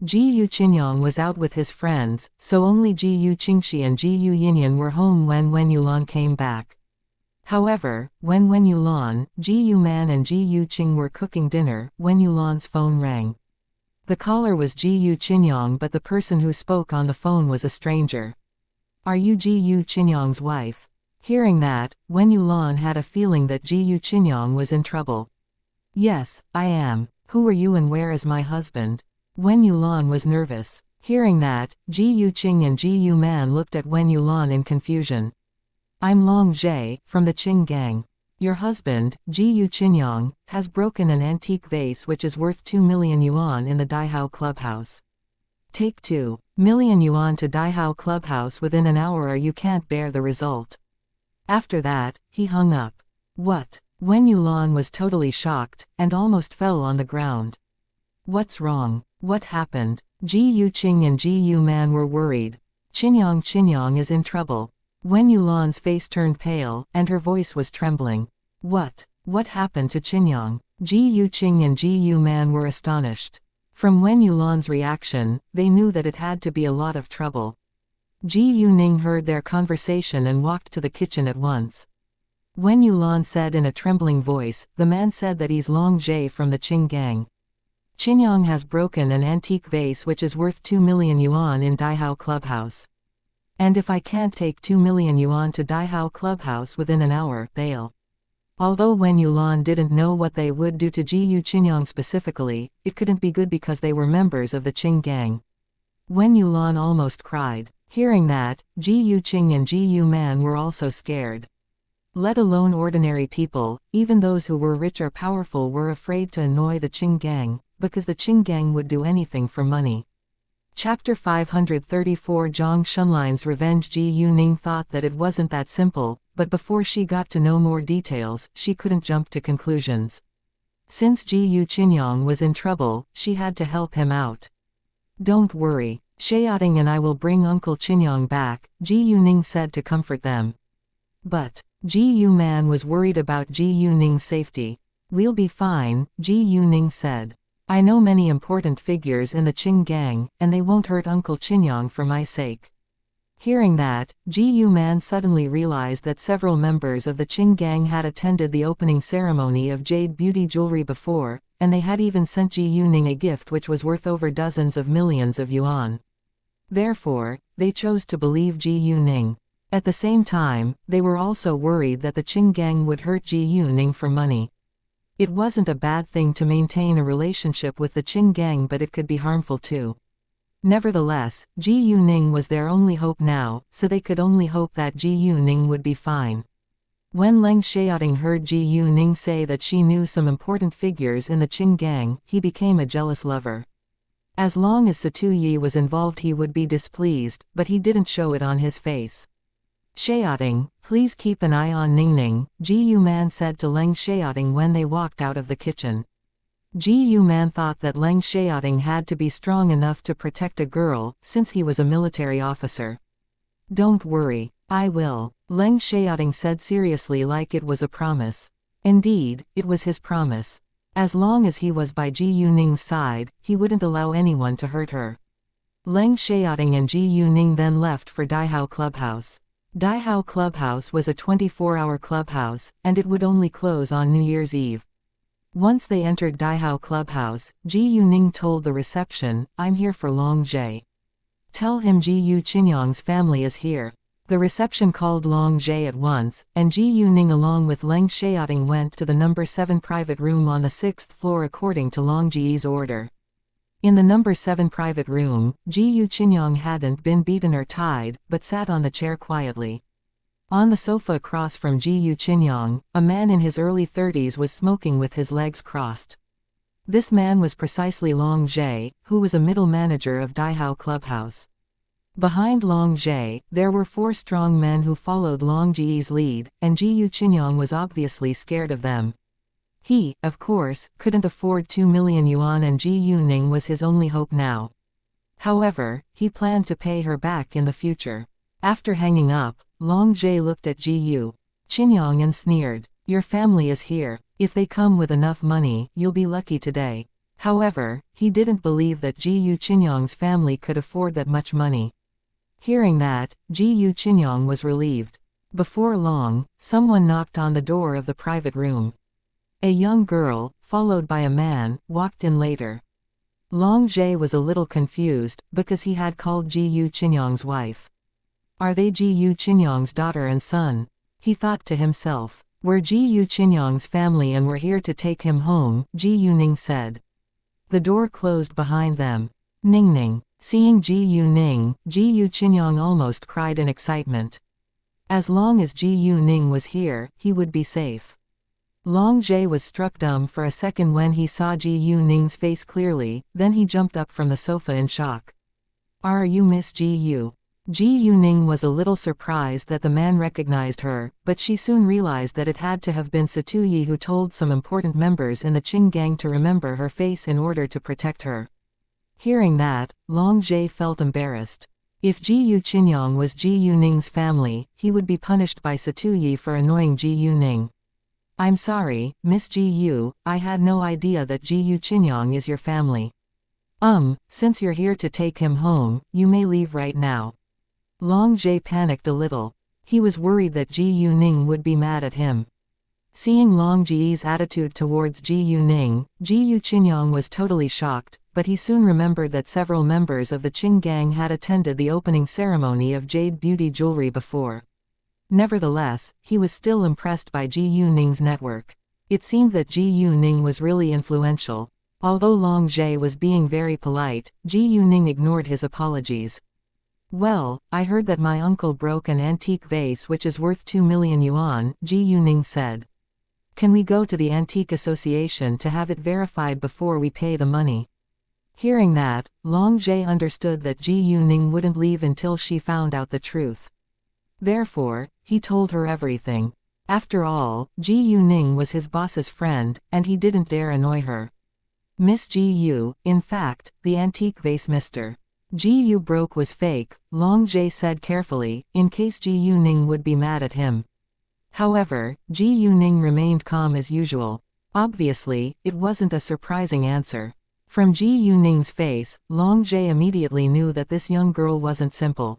Jiyu Qinyang was out with his friends, so only Jiyu Qingxi and Jiyu Yinyan were home when Wen Yulan came back. However, when Wen Yulan, Jiyu Man and Jiyu Qing were cooking dinner, Wen Yulan's phone rang. The caller was Jiyu Qinyang, but the person who spoke on the phone was a stranger. Are you Jiyu Qinyang's wife? Hearing that, Wen Yulan had a feeling that Jiyu Qinyang was in trouble. Yes, I am. Who are you and where is my husband? Wen Yulan was nervous. Hearing that, Jiyu Qing and Jiyu Man looked at Wen Yulan in confusion. I'm Long Zhe, from the Qing gang. Your husband, Jiyu Qinyang, has broken an antique vase which is worth 2 million yuan in the Daihao clubhouse. Take 2 million yuan to Daihao clubhouse within an hour or you can't bear the result. After that, he hung up. What? Wen Yulan was totally shocked, and almost fell on the ground. What's wrong? What happened? Jiyu Qing and Jiyu Man were worried. Qinyang is in trouble. Wen Yulan's face turned pale, and her voice was trembling. What? What happened to Qinyang? Jiyu Qing and Jiyu Man were astonished. From Wen Yulan's reaction, they knew that it had to be a lot of trouble. Jiyu Ning heard their conversation and walked to the kitchen at once. Wen Yulan said in a trembling voice, the man said that he's Long Zhe from the Qing gang. Qinyang has broken an antique vase which is worth 2 million yuan in Daihao clubhouse. And if I can't take 2 million yuan to Daihao clubhouse within an hour, they'll. Although Wen Yulan didn't know what they would do to Jiyu Qinyang specifically, it couldn't be good because they were members of the Qing gang. Wen Yulan almost cried. Hearing that, Jiyu Qing and Jiyu Man were also scared. Let alone ordinary people, even those who were rich or powerful were afraid to annoy the Qing gang, because the Qing gang would do anything for money. Chapter 534 Zhang Shunline's Revenge. Jiyu Ning thought that it wasn't that simple, but before she got to know more details, she couldn't jump to conclusions. Since Ji Qinyong was in trouble, she had to help him out. "Don't worry. Xiaoting and I will bring Uncle Qinyong back," Ji Yuning said to comfort them. But Ji Man was worried about Ji Yuning's safety. "We'll be fine," Ji Yuning said. "I know many important figures in the Qing gang, and they won't hurt Uncle Qinyong for my sake." Hearing that, Ji Man suddenly realized that several members of the Qing gang had attended the opening ceremony of jade beauty jewelry before, and they had even sent Ji Yuning a gift which was worth over dozens of millions of yuan. Therefore, they chose to believe Ji Yuning. At the same time, they were also worried that the Qing gang would hurt Ji Yuning for money. It wasn't a bad thing to maintain a relationship with the Qing gang, but it could be harmful too. Nevertheless, Ji Yuning was their only hope now, so they could only hope that Ji Yuning would be fine. When Leng Xiaoting heard Ji Yuning say that she knew some important figures in the Qing gang, he became a jealous lover. As long as Satu Yi was involved he would be displeased, but he didn't show it on his face. "Xiaoting, please keep an eye on Ningning," Ji Man said to Leng Xiaoting when they walked out of the kitchen. Ji Man thought that Leng Xiaoting had to be strong enough to protect a girl, since he was a military officer. "Don't worry, I will," Leng Xiaoting said seriously, like it was a promise. Indeed, it was his promise. As long as he was by Ji Yuning's side, he wouldn't allow anyone to hurt her. Leng Xiaoting and Ji Yuning then left for Daihao Clubhouse. Daihao Clubhouse was a 24-hour clubhouse, and it would only close on New Year's Eve. Once they entered Daihao Clubhouse, Ji Yuning told the reception, "I'm here for Long Jie. Tell him Ji Qinyong's family is here." The reception called Long Jie at once, and Ji Yuning along with Leng Xiaoting went to the number 7 private room on the 6th floor according to Long Jie's order. In the number 7 private room, Ji Qinyong hadn't been beaten or tied, but sat on the chair quietly. On the sofa across from Ji Qinyong, a man in his early 30s was smoking with his legs crossed. This man was precisely Long Jie, who was a middle manager of Daihao Clubhouse. Behind Long Jie, there were 4 strong men who followed Long Jie's lead, and Ji Qinyong was obviously scared of them. He, of course, couldn't afford 2 million yuan, and Ji Yuning was his only hope now. However, he planned to pay her back in the future. After hanging up, Long Jie looked at Ji Qinyong and sneered, "Your family is here. If they come with enough money, you'll be lucky today." However, he didn't believe that Ji Qinyong's family could afford that much money. Hearing that, Ji Qinyong was relieved. Before long, someone knocked on the door of the private room. A young girl, followed by a man, walked in later. Long Jie was a little confused, because he had called Ji Qinyong's wife. Are they Ji Qinyong's daughter and son? He thought to himself. We're Ji Qinyong's family and we're here to take him home, Ji Yuning said. The door closed behind them. Ningning. Seeing Ji Yuning, Ji Qinyong almost cried in excitement. As long as Ji Yuning was here, he would be safe. Long Jie was struck dumb for a second when he saw Ji Yuning's face clearly, then he jumped up from the sofa in shock. Are you Miss Ji Yu? Ji Yuning was a little surprised that the man recognized her, but she soon realized that it had to have been Satu Yi who told some important members in the Qing gang to remember her face in order to protect her. Hearing that, Long Jie felt embarrassed. If Ji Qinyong was Ji Yuning's family, he would be punished by Satu Yi for annoying Ji Yuning. I'm sorry, Miss Ji Yu, I had no idea that Ji Qinyong is your family. Since you're here to take him home, you may leave right now. Long Jie panicked a little. He was worried that Ji Yuning would be mad at him. Seeing Long Jie's attitude towards Ji Yuning, Ji Qinyong was totally shocked, but he soon remembered that several members of the Qing gang had attended the opening ceremony of jade beauty jewelry before. Nevertheless, he was still impressed by Ji Yuning's network. It seemed that Ji Yuning was really influential. Although Long Jie was being very polite, Ji Yuning ignored his apologies. Well, I heard that my uncle broke an antique vase which is worth 2 million yuan, Ji Yuning said. Can we go to the Antique Association to have it verified before we pay the money? Hearing that, Long Jie understood that Ji Yuning wouldn't leave until she found out the truth. Therefore, he told her everything. After all, Ji Yuning was his boss's friend, and he didn't dare annoy her. Miss Ji Yu, in fact, the antique vase Mr. Ji Yu broke was fake, Long Jie said carefully, in case Ji Yuning would be mad at him. However, Ji Yuning remained calm as usual. Obviously, it wasn't a surprising answer. From Ji Yuning's face, Long Jie immediately knew that this young girl wasn't simple.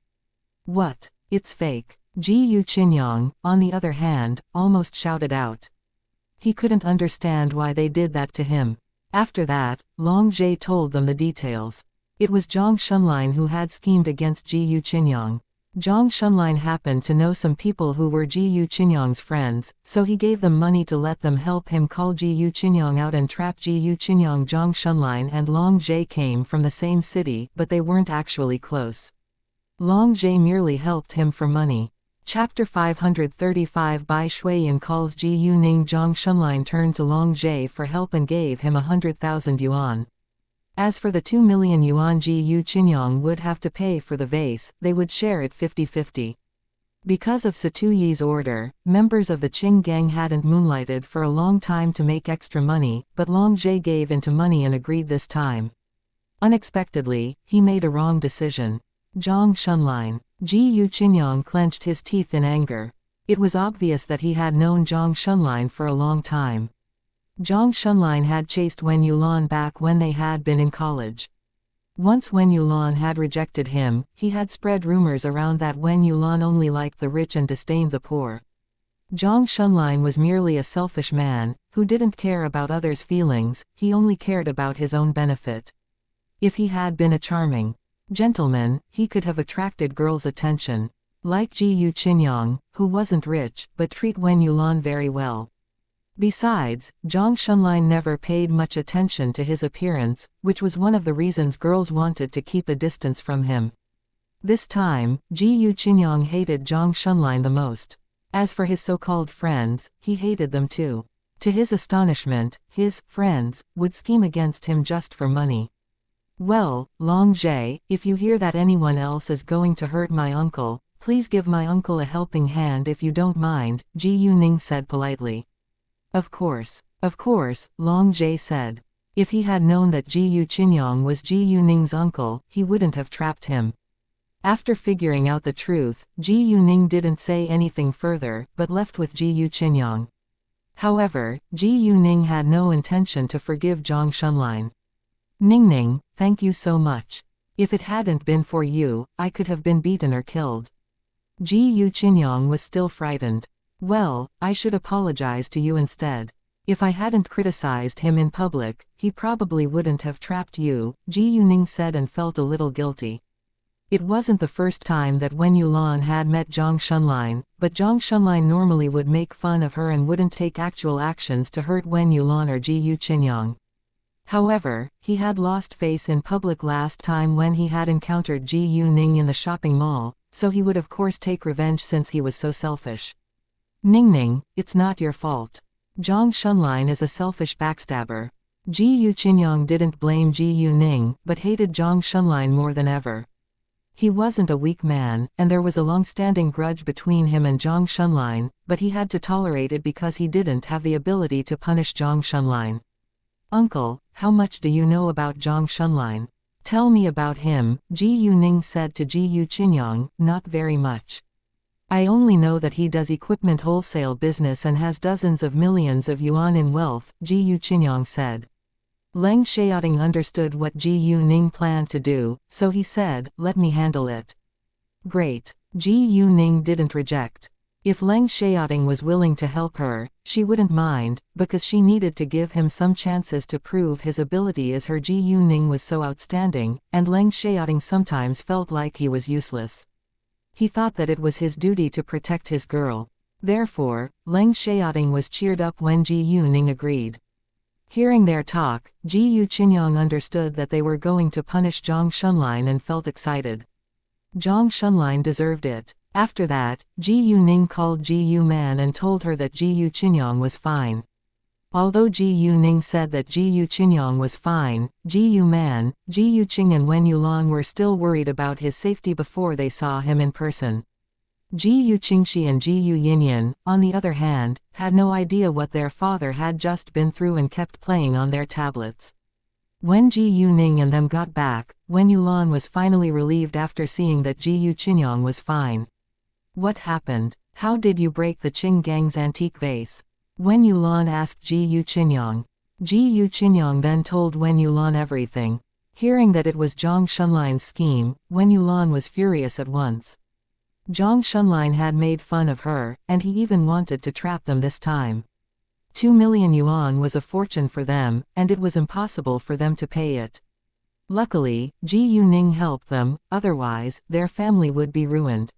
What? It's fake. Ji Yu Qinyang, on the other hand, almost shouted out. He couldn't understand why they did that to him. After that, Long Jie told them the details. It was Zhang Shunlin who had schemed against Ji Yu Qinyang. Zhang Shunlin happened to know some people who were Ji Yu Qinyang's friends, so he gave them money to let them help him call Ji Yu Qinyang out and trap Ji Yu Qinyang. Zhang Shunlin and Long Jie came from the same city, but they weren't actually close. Long Jie merely helped him for money. Chapter 535 Bai Shuiyan calls Ji Yuning. Zhang Shunlin turned to Long Jie for help and gave him 100,000 yuan. As for the 2 million yuan Ji Yu Qinyang would have to pay for the vase, they would share it 50-50. Because of Satuyi's order, members of the Qing gang hadn't moonlighted for a long time to make extra money, but Long Jie gave into money and agreed this time. Unexpectedly, he made a wrong decision. Zhang Shunlin. Ji Yu Qinyang clenched his teeth in anger. It was obvious that he had known Zhang Shunlin for a long time. Zhang Shunlin had chased Wen Yulan back when they had been in college. Once Wen Yulan had rejected him, he had spread rumors around that Wen Yulan only liked the rich and disdained the poor. Zhang Shunlin was merely a selfish man, who didn't care about others' feelings, he only cared about his own benefit. If he had been a charming gentleman, he could have attracted girls' attention. Like Ji Yu Qinyang, who wasn't rich, but treat Wen Yulan very well. Besides, Zhang Shunlin never paid much attention to his appearance, which was one of the reasons girls wanted to keep a distance from him. This time, Ji Yu Qinyang hated Zhang Shunlin the most. As for his so-called friends, he hated them too. To his astonishment, his friends would scheme against him just for money. Well, Long Jie, if you hear that anyone else is going to hurt my uncle, please give my uncle a helping hand if you don't mind, Ji Yuning said politely. Of course, Long Jie said. If he had known that Ji Yu Qinyang was Ji Yuning's uncle, he wouldn't have trapped him. After figuring out the truth, Ji Yuning didn't say anything further, but left with Ji Yu Qinyang. However, Ji Yuning had no intention to forgive Zhang Shunlin. Ningning, thank you so much. If it hadn't been for you, I could have been beaten or killed. Ji Yu Qinyang was still frightened. Well, I should apologize to you instead. If I hadn't criticized him in public, he probably wouldn't have trapped you, Ji Yuning said and felt a little guilty. It wasn't the first time that Wen Yulan had met Zhang Shunlin, but Zhang Shunlin normally would make fun of her and wouldn't take actual actions to hurt Wen Yulan or Ji Yu Qinyang. However, he had lost face in public last time when he had encountered Ji Yuning in the shopping mall, so he would of course take revenge since he was so selfish. Ningning, it's not your fault. Zhang Shunlin is a selfish backstabber. Ji Yu Qinyang didn't blame Ji Yuning, but hated Zhang Shunlin more than ever. He wasn't a weak man, and there was a long-standing grudge between him and Zhang Shunlin, but he had to tolerate it because he didn't have the ability to punish Zhang Shunlin. Uncle, how much do you know about Zhang Shunlin? Tell me about him, Ji Yuning said to Ji Yu Qinyang, not very much. I only know that he does equipment wholesale business and has dozens of millions of yuan in wealth, Ji Yu Qinyang said. Leng Xiaoting understood what Ji Yuning planned to do, so he said, let me handle it. Great. Ji Yuning didn't reject. If Leng Xiaoting was willing to help her, she wouldn't mind, because she needed to give him some chances to prove his ability as her Ji Yuning was so outstanding, and Leng Xiaoting sometimes felt like he was useless. He thought that it was his duty to protect his girl. Therefore, Leng Xiaoting was cheered up when Ji Yuning agreed. Hearing their talk, Ji Yu Qinyang understood that they were going to punish Zhang Shunlin and felt excited. Zhang Shunlin deserved it. After that, Ji Yuning called Ji Yu Man and told her that Ji Yu Qinyang was fine. Although Ji Yuning said that Ji Yu Qinyang was fine, Ji Yu Man, Ji Yu Qing and Wen Yulan were still worried about his safety before they saw him in person. Ji Qingxi and Ji Yinyan, on the other hand, had no idea what their father had just been through and kept playing on their tablets. When Ji Ning and them got back, Wen Yulan was finally relieved after seeing that Ji Qinyang was fine. What happened? How did you break the Qing gang's antique vase? Wen Yulan asked Ji Qinyang. Ji Qinyang then told Wen Yulan everything. Hearing that it was Zhang Shunline's scheme, Wen Yulan was furious at once. Zhang Shunline had made fun of her, and he even wanted to trap them this time. 2 million yuan was a fortune for them, and it was impossible for them to pay it. Luckily, Ji Ning helped them, otherwise, their family would be ruined.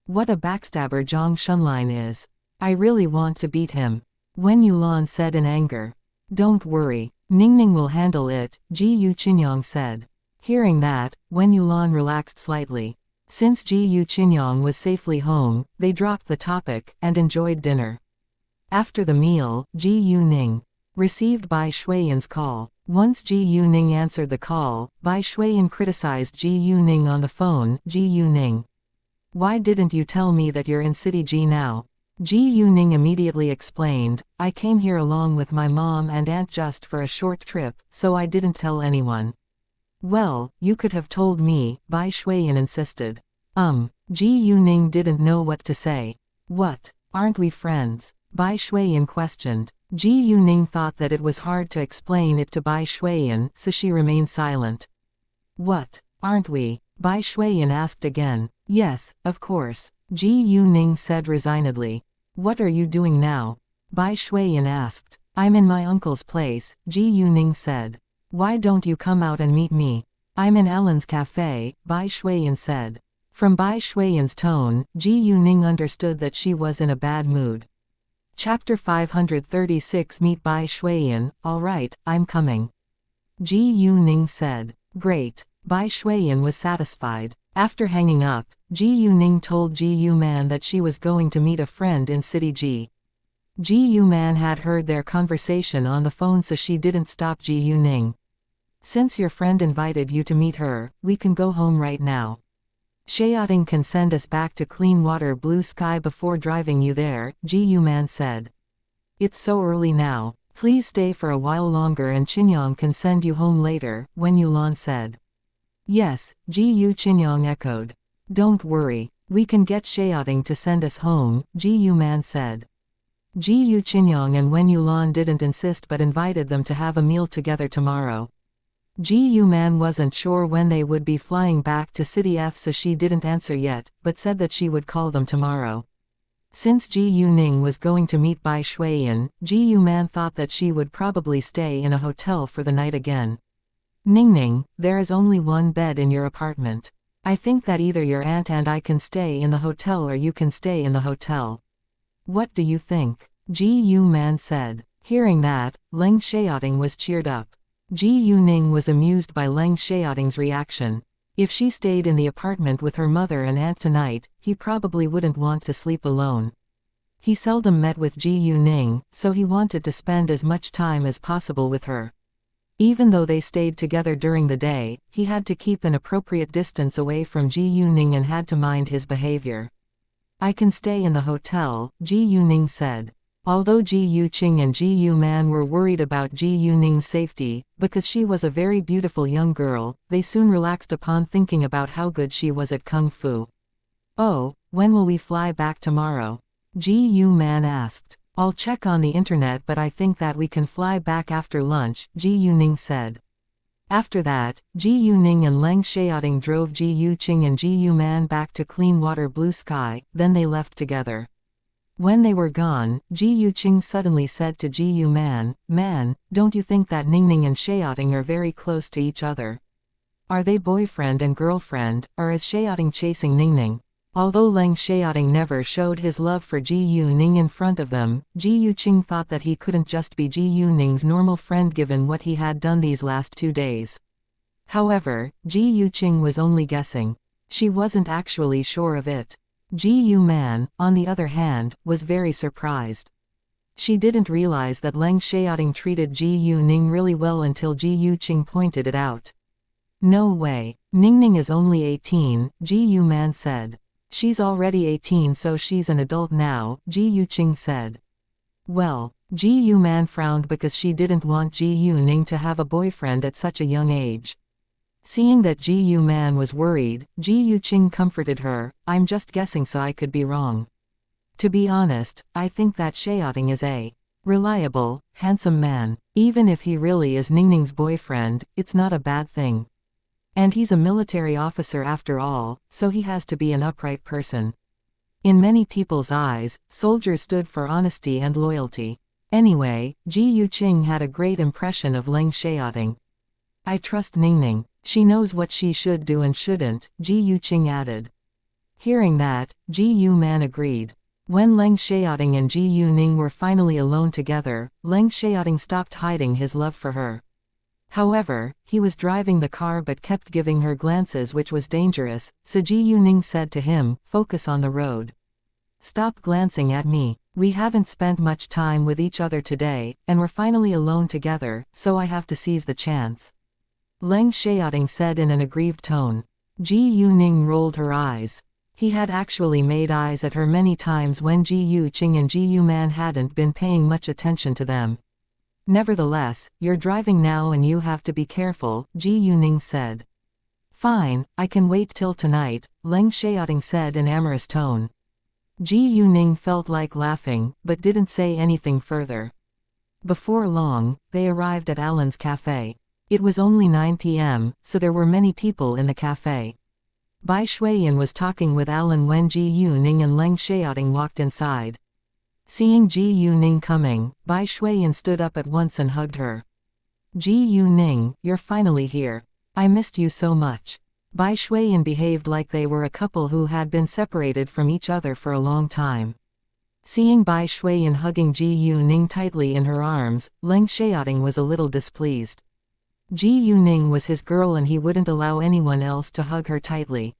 What a backstabber Zhang Shunline is. I really want to beat him. Wen Yulan said in anger. Don't worry, Ningning will handle it, Ji Qinyang said. Hearing that, Wen Yulan relaxed slightly. Since Ji Qinyang was safely home, they dropped the topic, and enjoyed dinner. After the meal, Ji Ning received Bai Shuiyan's call. Once Ji Ning answered the call, Bai Shuiyan criticized Ji Ning on the phone. Ji Ning, why didn't you tell me that you're in City G now? Ji Ning immediately explained, I came here along with my mom and aunt just for a short trip, so I didn't tell anyone. Well, you could have told me, Bai Shuiyan insisted. Ji Ning didn't know what to say. What? Aren't we friends? Bai Shuiyan questioned. Ji Ning thought that it was hard to explain it to Bai Shuiyan, so she remained silent. What? Aren't we? Bai Shuiyan asked again. Yes, of course. Ji Ning said resignedly. What are you doing now? Bai Shuiyan asked. I'm in my uncle's place, Ji Ning said. Why don't you come out and meet me? I'm in Alan's cafe, Bai Shuiyan said. From Bai Shuiyan's tone, Ji Ning understood that she was in a bad mood. Chapter 536 Meet Bai Shuiyan. Alright, I'm coming. Ji Ning said. Great. Bai Shuiyan was satisfied. After hanging up, Ji Ning told Ji Man that she was going to meet a friend in City G. Ji Man had heard their conversation on the phone, so she didn't stop Ji Ning. Since your friend invited you to meet her, we can go home right now. Xiaoting can send us back to clean water blue sky before driving you there, Ji Man said. It's so early now. Please stay for a while longer and Qinyang can send you home later, Wen Yulan said. Yes, Ji Qinyang echoed. Don't worry, we can get Xiaoting to send us home, Ji Man said. Ji Qinyang and Wen Yulan didn't insist but invited them to have a meal together tomorrow. Ji Man wasn't sure when they would be flying back to City F, so she didn't answer yet, but said that she would call them tomorrow. Since Ji Ning was going to meet Bai Shuiyan, Ji Man thought that she would probably stay in a hotel for the night again. Ningning, there is only one bed in your apartment. I think that either your aunt and I can stay in the hotel or you can stay in the hotel. What do you think? Ji Man said. Hearing that, Leng Xiaoting was cheered up. Ji Ning was amused by Leng Xiaoting's reaction. If she stayed in the apartment with her mother and aunt tonight, he probably wouldn't want to sleep alone. He seldom met with Ji Ning, so he wanted to spend as much time as possible with her. Even though they stayed together during the day, he had to keep an appropriate distance away from Ji Ning and had to mind his behavior. I can stay in the hotel, Ji Ning said. Although Ji Qing and Ji Man were worried about Ji Ning's safety, because she was a very beautiful young girl, they soon relaxed upon thinking about how good she was at kung fu. Oh, when will we fly back tomorrow? Ji Man asked. I'll check on the internet, but I think that we can fly back after lunch, Ji Ning said. After that, Ji Ning and Leng Xiaoting drove Ji Qing and Ji Man back to clean water blue sky, then they left together. When they were gone, Ji Qing suddenly said to Ji Man, Man, don't you think that Ningning and Xiaoting are very close to each other? Are they boyfriend and girlfriend, or is Xiaoting chasing Ningning? Although Leng Xiaoting never showed his love for Ji Ning in front of them, Ji Qing thought that he couldn't just be Ji Ning's normal friend given what he had done these last 2 days. However, Ji Qing was only guessing. She wasn't actually sure of it. Ji Man, on the other hand, was very surprised. She didn't realize that Leng Xiaoting treated Ji Ning really well until Ji Qing pointed it out. No way. Ningning is only 18, Ji Man said. She's already 18, so she's an adult now, Ji Yuqing said. Well, Ji Yu Man frowned because she didn't want Ji Yuning to have a boyfriend at such a young age. Seeing that Ji Yu Man was worried, Ji Yuqing comforted her, I'm just guessing so I could be wrong. To be honest, I think that Xiaoting is a reliable, handsome man. Even if he really is Ningning's boyfriend, it's not a bad thing. And he's a military officer after all, so he has to be an upright person. In many people's eyes, soldiers stood for honesty and loyalty. Anyway, Ji Yuqing had a great impression of Leng Xiaoting. I trust Ningning. She knows what she should do and shouldn't, Ji Yuqing added. Hearing that, Ji Yu Man agreed. When Leng Xiaoting and Ji Yuning were finally alone together, Leng Xiaoting stopped hiding his love for her. However, he was driving the car but kept giving her glances, which was dangerous, so Ji Yuning said to him, focus on the road. Stop glancing at me. We haven't spent much time with each other today, and we're finally alone together, so I have to seize the chance. Leng Xiaoting said in an aggrieved tone. Ji Yuning rolled her eyes. He had actually made eyes at her many times when Ji Yuqing and Ji Yu Man hadn't been paying much attention to them. Nevertheless, you're driving now and you have to be careful, Ji Yuning said. Fine, I can wait till tonight, Leng Xiaoting said in amorous tone. Ji Yuning felt like laughing, but didn't say anything further. Before long, they arrived at Alan's cafe. It was only 9 p.m., so there were many people in the cafe. Bai Shuiyan was talking with Alan when Ji Yuning and Leng Xiaoting walked inside. Seeing Ji Yuning coming, Bai Shuiyan stood up at once and hugged her. Ji Yuning, you're finally here. I missed you so much. Bai Shuiyan behaved like they were a couple who had been separated from each other for a long time. Seeing Bai Shuiyan hugging Ji Yuning tightly in her arms, Leng Xiaoting was a little displeased. Ji Yuning was his girl and he wouldn't allow anyone else to hug her tightly.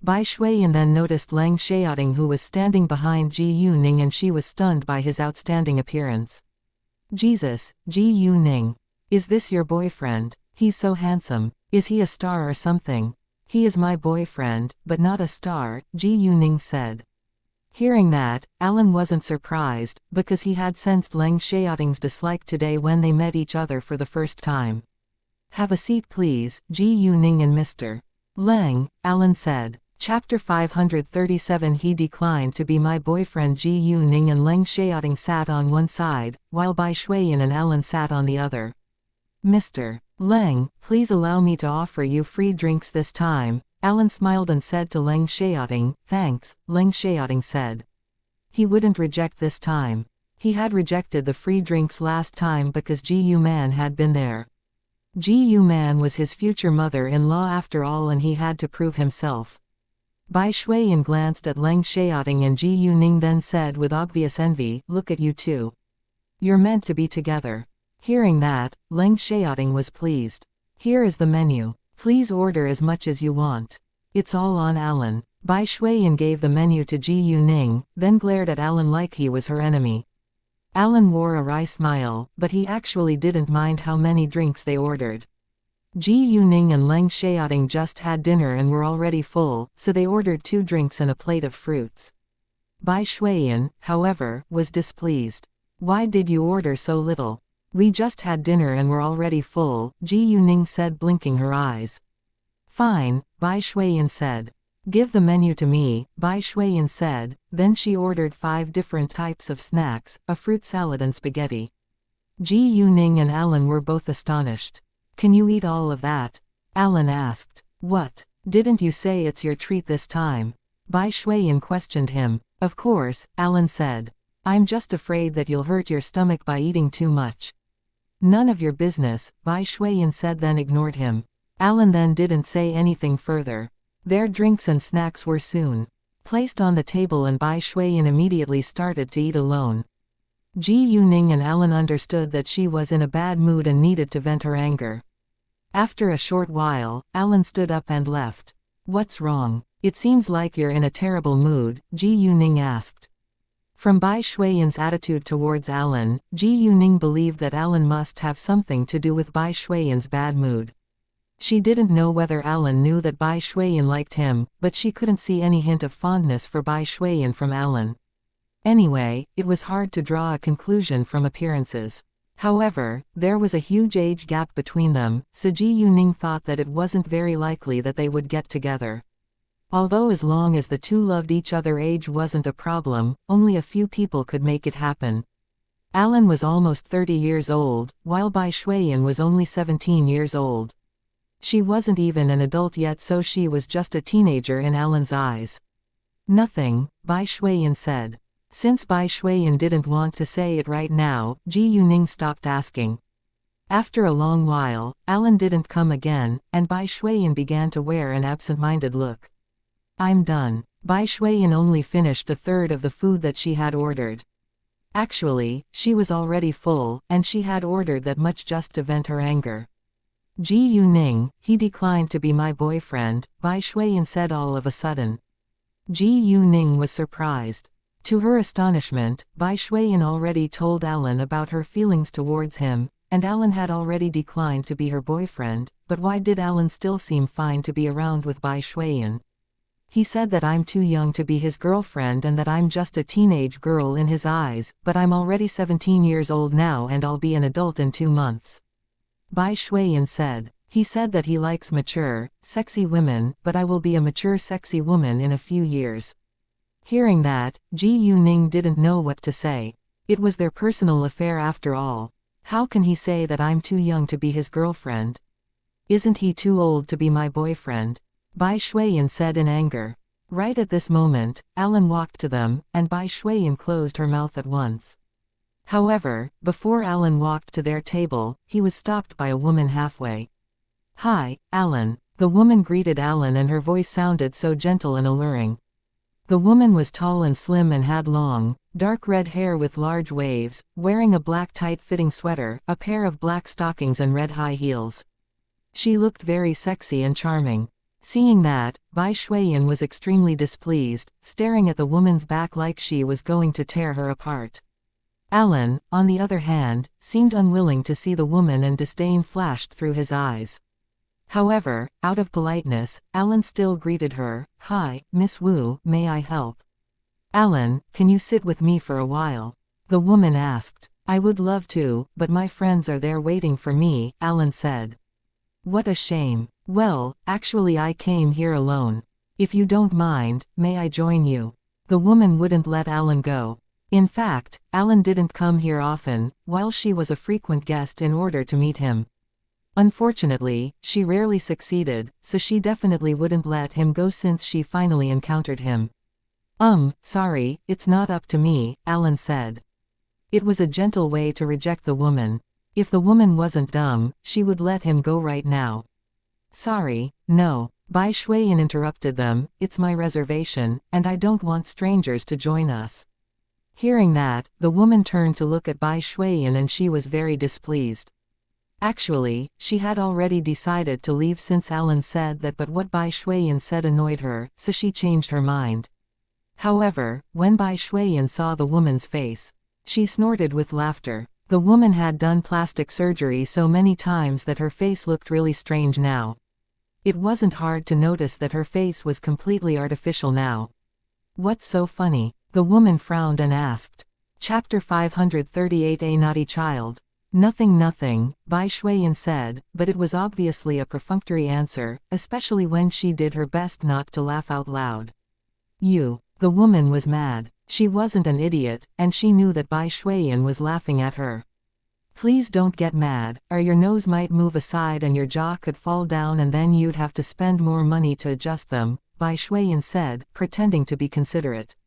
Bai Shuiyan then noticed Leng Xiaoting, who was standing behind Ji Yuning, and she was stunned by his outstanding appearance. Jesus, Ji Yuning. Is this your boyfriend? He's so handsome. Is he a star or something? He is my boyfriend, but not a star, Ji Yuning said. Hearing that, Alan wasn't surprised, because he had sensed Leng Xiaoting's dislike today when they met each other for the first time. Have a seat please, Ji Yuning and Mr. Leng, Alan said. Chapter 537. He declined to be my boyfriend. Ji Yuning and Leng Xiaoting sat on one side, while Bai Shuiyan and Alan sat on the other. Mr. Leng, please allow me to offer you free drinks this time, Alan smiled and said to Leng Xiaoting. Thanks, Leng Xiaoting said. He wouldn't reject this time. He had rejected the free drinks last time because Ji Yu Man had been there. Ji Yu Man was his future mother-in-law after all, and he had to prove himself. Bai Shuiyan glanced at Leng Xiaoting and Ji Yuning, then said with obvious envy, look at you two. You're meant to be together. Hearing that, Leng Xiaoting was pleased. Here is the menu. Please order as much as you want. It's all on Alan. Bai Shuiyan gave the menu to Ji Yuning, then glared at Alan like he was her enemy. Alan wore a wry smile, but he actually didn't mind how many drinks they ordered. Ji Yuning and Leng Xiaoting just had dinner and were already full, so they ordered 2 drinks and a plate of fruits. Bai Shuiyan, however, was displeased. Why did you order so little? We just had dinner and were already full, Ji Yuning said, blinking her eyes. Fine, Bai Shuiyan said. Give the menu to me, Bai Shuiyan said, then she ordered 5 different types of snacks, a fruit salad and spaghetti. Ji Yuning and Alan were both astonished. Can you eat all of that? Alan asked. What? Didn't you say it's your treat this time? Bai Shuiyan questioned him. Of course, Alan said. I'm just afraid that you'll hurt your stomach by eating too much. None of your business, Bai Shuiyan said, then ignored him. Alan then didn't say anything further. Their drinks and snacks were soon placed on the table and Bai Shuiyan immediately started to eat alone. Ji Yuning and Alan understood that she was in a bad mood and needed to vent her anger. After a short while, Alan stood up and left. What's wrong? It seems like you're in a terrible mood, Ji Yuning asked. From Bai Shuiyan's attitude towards Alan, Ji Yuning believed that Alan must have something to do with Bai Shuiyan's bad mood. She didn't know whether Alan knew that Bai Shuiyan liked him, but she couldn't see any hint of fondness for Bai Shuiyan from Alan. Anyway, it was hard to draw a conclusion from appearances. However, there was a huge age gap between them, so Ji Yuning thought that it wasn't very likely that they would get together. Although as long as the two loved each other, age wasn't a problem, only a few people could make it happen. Alan was almost 30 years old, while Bai Shuiyan was only 17 years old. She wasn't even an adult yet, so she was just a teenager in Alan's eyes. Nothing, Bai Shuiyan said. Since Bai Shuiyan didn't want to say it right now, Ji Yuning stopped asking. After a long while, Alan didn't come again, and Bai Shuiyan began to wear an absent-minded look. I'm done. Bai Shuiyan only finished a third of the food that she had ordered. Actually, she was already full, and she had ordered that much just to vent her anger. Ji Yuning, he declined to be my boyfriend, Bai Shuiyan said all of a sudden. Ji Yuning was surprised. To her astonishment, Bai Shuiyan already told Alan about her feelings towards him, and Alan had already declined to be her boyfriend, but why did Alan still seem fine to be around with Bai Shuiyan? He said that I'm too young to be his girlfriend and that I'm just a teenage girl in his eyes, but I'm already 17 years old now and I'll be an adult in 2 months. Bai Shuiyan said. He said that he likes mature, sexy women, but I will be a mature sexy woman in a few years. Hearing that, Ji Yuning didn't know what to say. It was their personal affair after all. How can he say that I'm too young to be his girlfriend? Isn't he too old to be my boyfriend? Bai Shuiyan said in anger. Right at this moment, Alan walked to them, and Bai Shuiyan closed her mouth at once. However, before Alan walked to their table, he was stopped by a woman halfway. Hi, Alan. The woman greeted Alan and her voice sounded so gentle and alluring. The woman was tall and slim and had long, dark red hair with large waves, wearing a black tight-fitting sweater, a pair of black stockings and red high heels. She looked very sexy and charming. Seeing that, Bai Shuiyan was extremely displeased, staring at the woman's back like she was going to tear her apart. Alan, on the other hand, seemed unwilling to see the woman and disdain flashed through his eyes. However, out of politeness, Alan still greeted her. Hi, Miss Wu, may I help? Alan, can you sit with me for a while? The woman asked. I would love to, but my friends are there waiting for me, Alan said. What a shame. Well, actually I came here alone. If you don't mind, may I join you? The woman wouldn't let Alan go. In fact, Alan didn't come here often, while she was a frequent guest in order to meet him. Unfortunately, she rarely succeeded, so she definitely wouldn't let him go since she finally encountered him. Sorry, it's not up to me, Alan said. It was a gentle way to reject the woman. If the woman wasn't dumb, she would let him go right now. Sorry, no. Bai Shuiyan interrupted them, it's my reservation, and I don't want strangers to join us. Hearing that, the woman turned to look at Bai Shuiyan and she was very displeased. Actually, she had already decided to leave since Alan said that, but what Bai Shuiyan said annoyed her, so she changed her mind. However, when Bai Shuiyan saw the woman's face, she snorted with laughter. The woman had done plastic surgery so many times that her face looked really strange now. It wasn't hard to notice that her face was completely artificial now. What's so funny? The woman frowned and asked. Chapter 538 A Naughty Child. Nothing, Bai Shuiyan said, but it was obviously a perfunctory answer, especially when she did her best not to laugh out loud. The woman was mad. She wasn't an idiot, and she knew that Bai Shuiyan was laughing at her. Please don't get mad, or your nose might move aside and your jaw could fall down and then you'd have to spend more money to adjust them, Bai Shuiyan said, pretending to be considerate.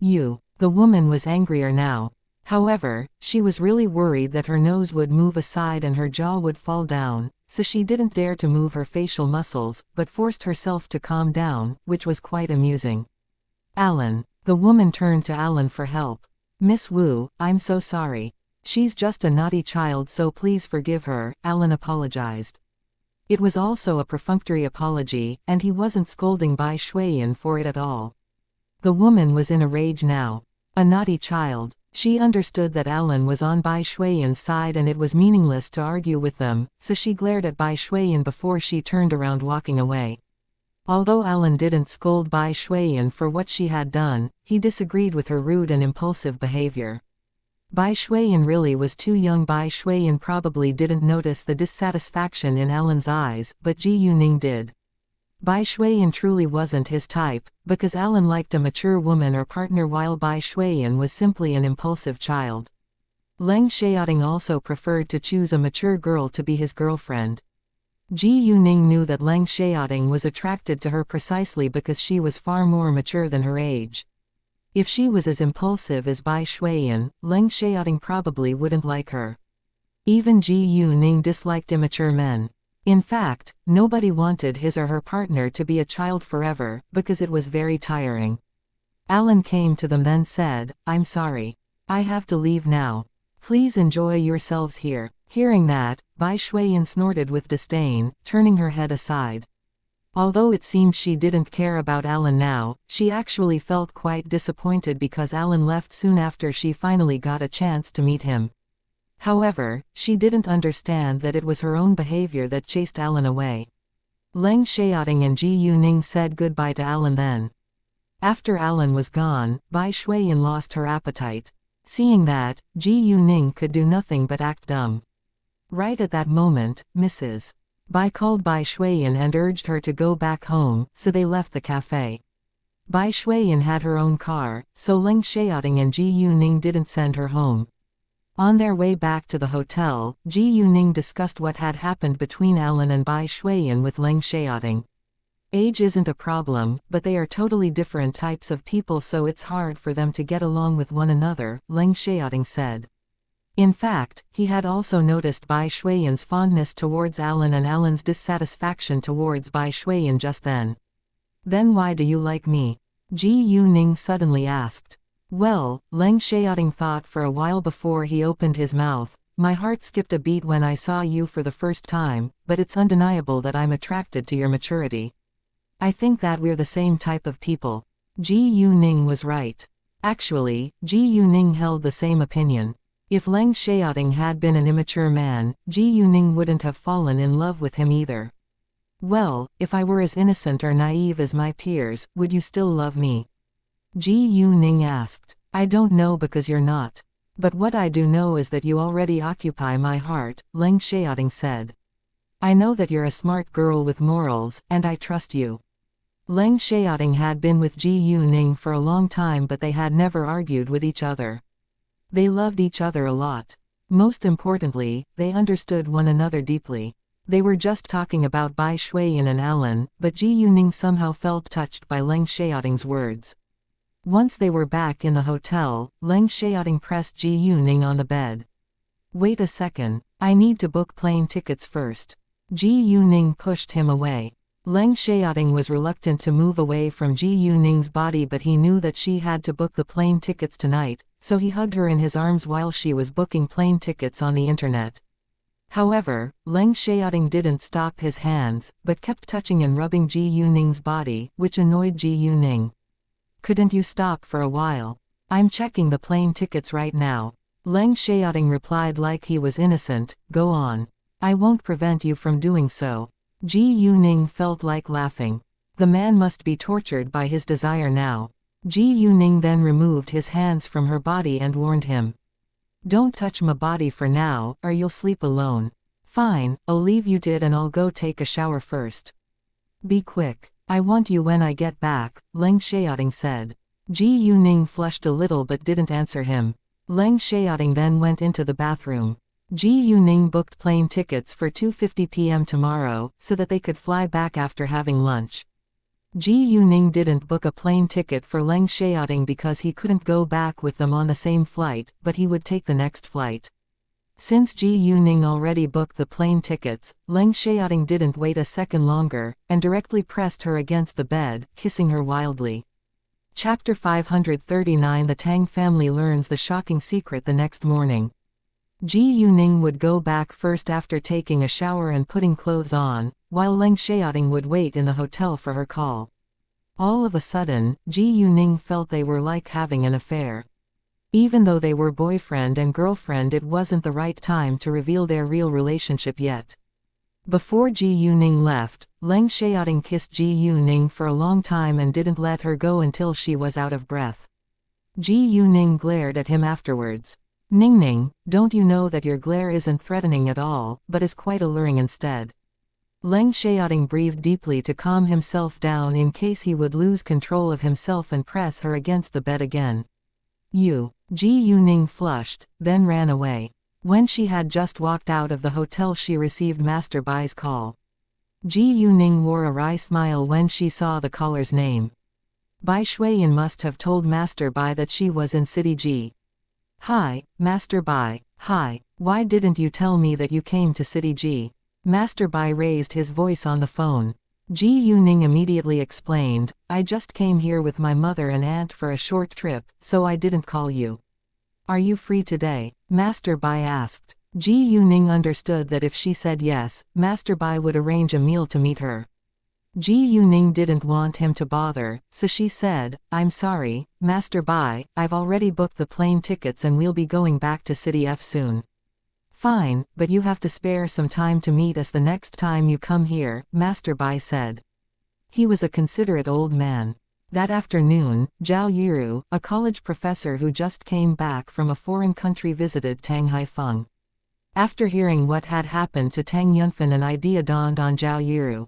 The woman was angrier now. However, she was really worried that her nose would move aside and her jaw would fall down, so she didn't dare to move her facial muscles, but forced herself to calm down, which was quite amusing. Alan. The woman turned to Alan for help. Miss Wu, I'm so sorry. She's just a naughty child, so please forgive her, Alan apologized. It was also a perfunctory apology, and he wasn't scolding Bai Shuiyan for it at all. The woman was in a rage now. A naughty child. She understood that Alan was on Bai Shuiyan's side and it was meaningless to argue with them, so she glared at Bai Shuiyan before she turned around walking away. Although Alan didn't scold Bai Shuiyan for what she had done, he disagreed with her rude and impulsive behavior. Bai Shuiyan really was too young. Bai Shuiyan probably didn't notice the dissatisfaction in Alan's eyes, but Ji Yuning did. Bai Shuiyan truly wasn't his type, because Alan liked a mature woman or partner while Bai Shuiyan was simply an impulsive child. Leng Xiaoting also preferred to choose a mature girl to be his girlfriend. Ji Yuning knew that Leng Xiaoting was attracted to her precisely because she was far more mature than her age. If she was as impulsive as Bai Shuiyan, Leng Xiaoting probably wouldn't like her. Even Ji Yuning disliked immature men. In fact, nobody wanted his or her partner to be a child forever, because it was very tiring. Alan came to them then said, "I'm sorry. I have to leave now. Please enjoy yourselves here." Hearing that, Bai Shuiyan snorted with disdain, turning her head aside. Although it seemed she didn't care about Alan now, she actually felt quite disappointed because Alan left soon after she finally got a chance to meet him. However, she didn't understand that it was her own behavior that chased Alan away. Leng Xiaoting and Ji Yuning said goodbye to Alan then. After Alan was gone, Bai Shuiyan lost her appetite. Seeing that, Ji Yuning could do nothing but act dumb. Right at that moment, Mrs. Bai called Bai Shuiyan and urged her to go back home, so they left the cafe. Bai Shuiyan had her own car, so Leng Xiaoting and Ji Yuning didn't send her home. On their way back to the hotel, Ji Yuning discussed what had happened between Alan and Bai Shuiyan with Leng Xiaoting. Age isn't a problem, but they are totally different types of people, so it's hard for them to get along with one another, Leng Xiaoting said. In fact, he had also noticed Bai Shuiyan's fondness towards Alan and Alan's dissatisfaction towards Bai Shuiyan just then. "Then why do you like me?" Ji Yuning suddenly asked. "Well," Leng Xiaoting thought for a while before he opened his mouth, "my heart skipped a beat when I saw you for the first time, but it's undeniable that I'm attracted to your maturity. I think that we're the same type of people." Ji Yuning was right. Actually, Ji Yuning held the same opinion. If Leng Xiaoting had been an immature man, Ji Yuning wouldn't have fallen in love with him either. "Well, if I were as innocent or naive as my peers, would you still love me?" Ji Yuning asked. "I don't know because you're not. But what I do know is that you already occupy my heart," Leng Xiaoting said. "I know that you're a smart girl with morals, and I trust you." Leng Xiaoting had been with Ji Yuning for a long time, but they had never argued with each other. They loved each other a lot. Most importantly, they understood one another deeply. They were just talking about Bai Shuiyan and Alan, but Ji Yuning somehow felt touched by Leng Xiaoting's words. Once they were back in the hotel, Leng Xiaoting pressed Ji Yuning on the bed. "Wait a second. I need to book plane tickets first." Ji Yuning pushed him away. Leng Xiaoting was reluctant to move away from Ji Yuning's body, but he knew that she had to book the plane tickets tonight, so he hugged her in his arms while she was booking plane tickets on the internet. However, Leng Xiaoting didn't stop his hands, but kept touching and rubbing Ji Yuning's body, which annoyed Ji Yuning. "Couldn't you stop for a while? I'm checking the plane tickets right now." Leng Xiaoting replied like he was innocent, "Go on. I won't prevent you from doing so." Ji Yuning felt like laughing. The man must be tortured by his desire now. Ji Yuning then removed his hands from her body and warned him. "Don't touch my body for now, or you'll sleep alone." "Fine, I'll leave you to it and I'll go take a shower first." "Be quick. I want you when I get back," Leng Xiaoting said. Ji Yuning flushed a little but didn't answer him. Leng Xiaoting then went into the bathroom. Ji Yuning booked plane tickets for 2:50 p.m. tomorrow, so that they could fly back after having lunch. Ji Yuning didn't book a plane ticket for Leng Xiaoting because he couldn't go back with them on the same flight, but he would take the next flight. Since Ji Yuning already booked the plane tickets, Leng Xiaoting didn't wait a second longer, and directly pressed her against the bed, kissing her wildly. Chapter 539. The Tang family learns the shocking secret the next morning. Ji Yuning would go back first after taking a shower and putting clothes on, while Leng Xiaoting would wait in the hotel for her call. All of a sudden, Ji Yuning felt they were like having an affair. Even though they were boyfriend and girlfriend, it wasn't the right time to reveal their real relationship yet. Before Ji Yuning left, Leng Xiaoting kissed Ji Yuning for a long time and didn't let her go until she was out of breath. Ji Yuning glared at him afterwards. Ningning, don't you know that your glare isn't threatening at all, but is quite alluring instead? Leng Xiaoting breathed deeply to calm himself down in case he would lose control of himself and press her against the bed again. Ji Yuning flushed, then ran away. When she had just walked out of the hotel, she received Master Bai's call. Ji Yuning wore a wry smile when she saw the caller's name. Bai Shuiyan must have told Master Bai that she was in City G. Hi, Master Bai. Hi, why didn't you tell me that you came to City G? Master Bai raised his voice on the phone. Ji Yuning immediately explained, I just came here with my mother and aunt for a short trip, so I didn't call you. Are you free today? Master Bai asked. Ji Yuning understood that if she said yes, Master Bai would arrange a meal to meet her. Ji Yuning didn't want him to bother, so she said, I'm sorry, Master Bai, I've already booked the plane tickets and we'll be going back to City F soon. Fine, but you have to spare some time to meet us the next time you come here, Master Bai said. He was a considerate old man. That afternoon, Zhao Yiru, a college professor who just came back from a foreign country, visited Tang Haifeng. After hearing what had happened to Tang Yunfen, an idea dawned on Zhao Yiru.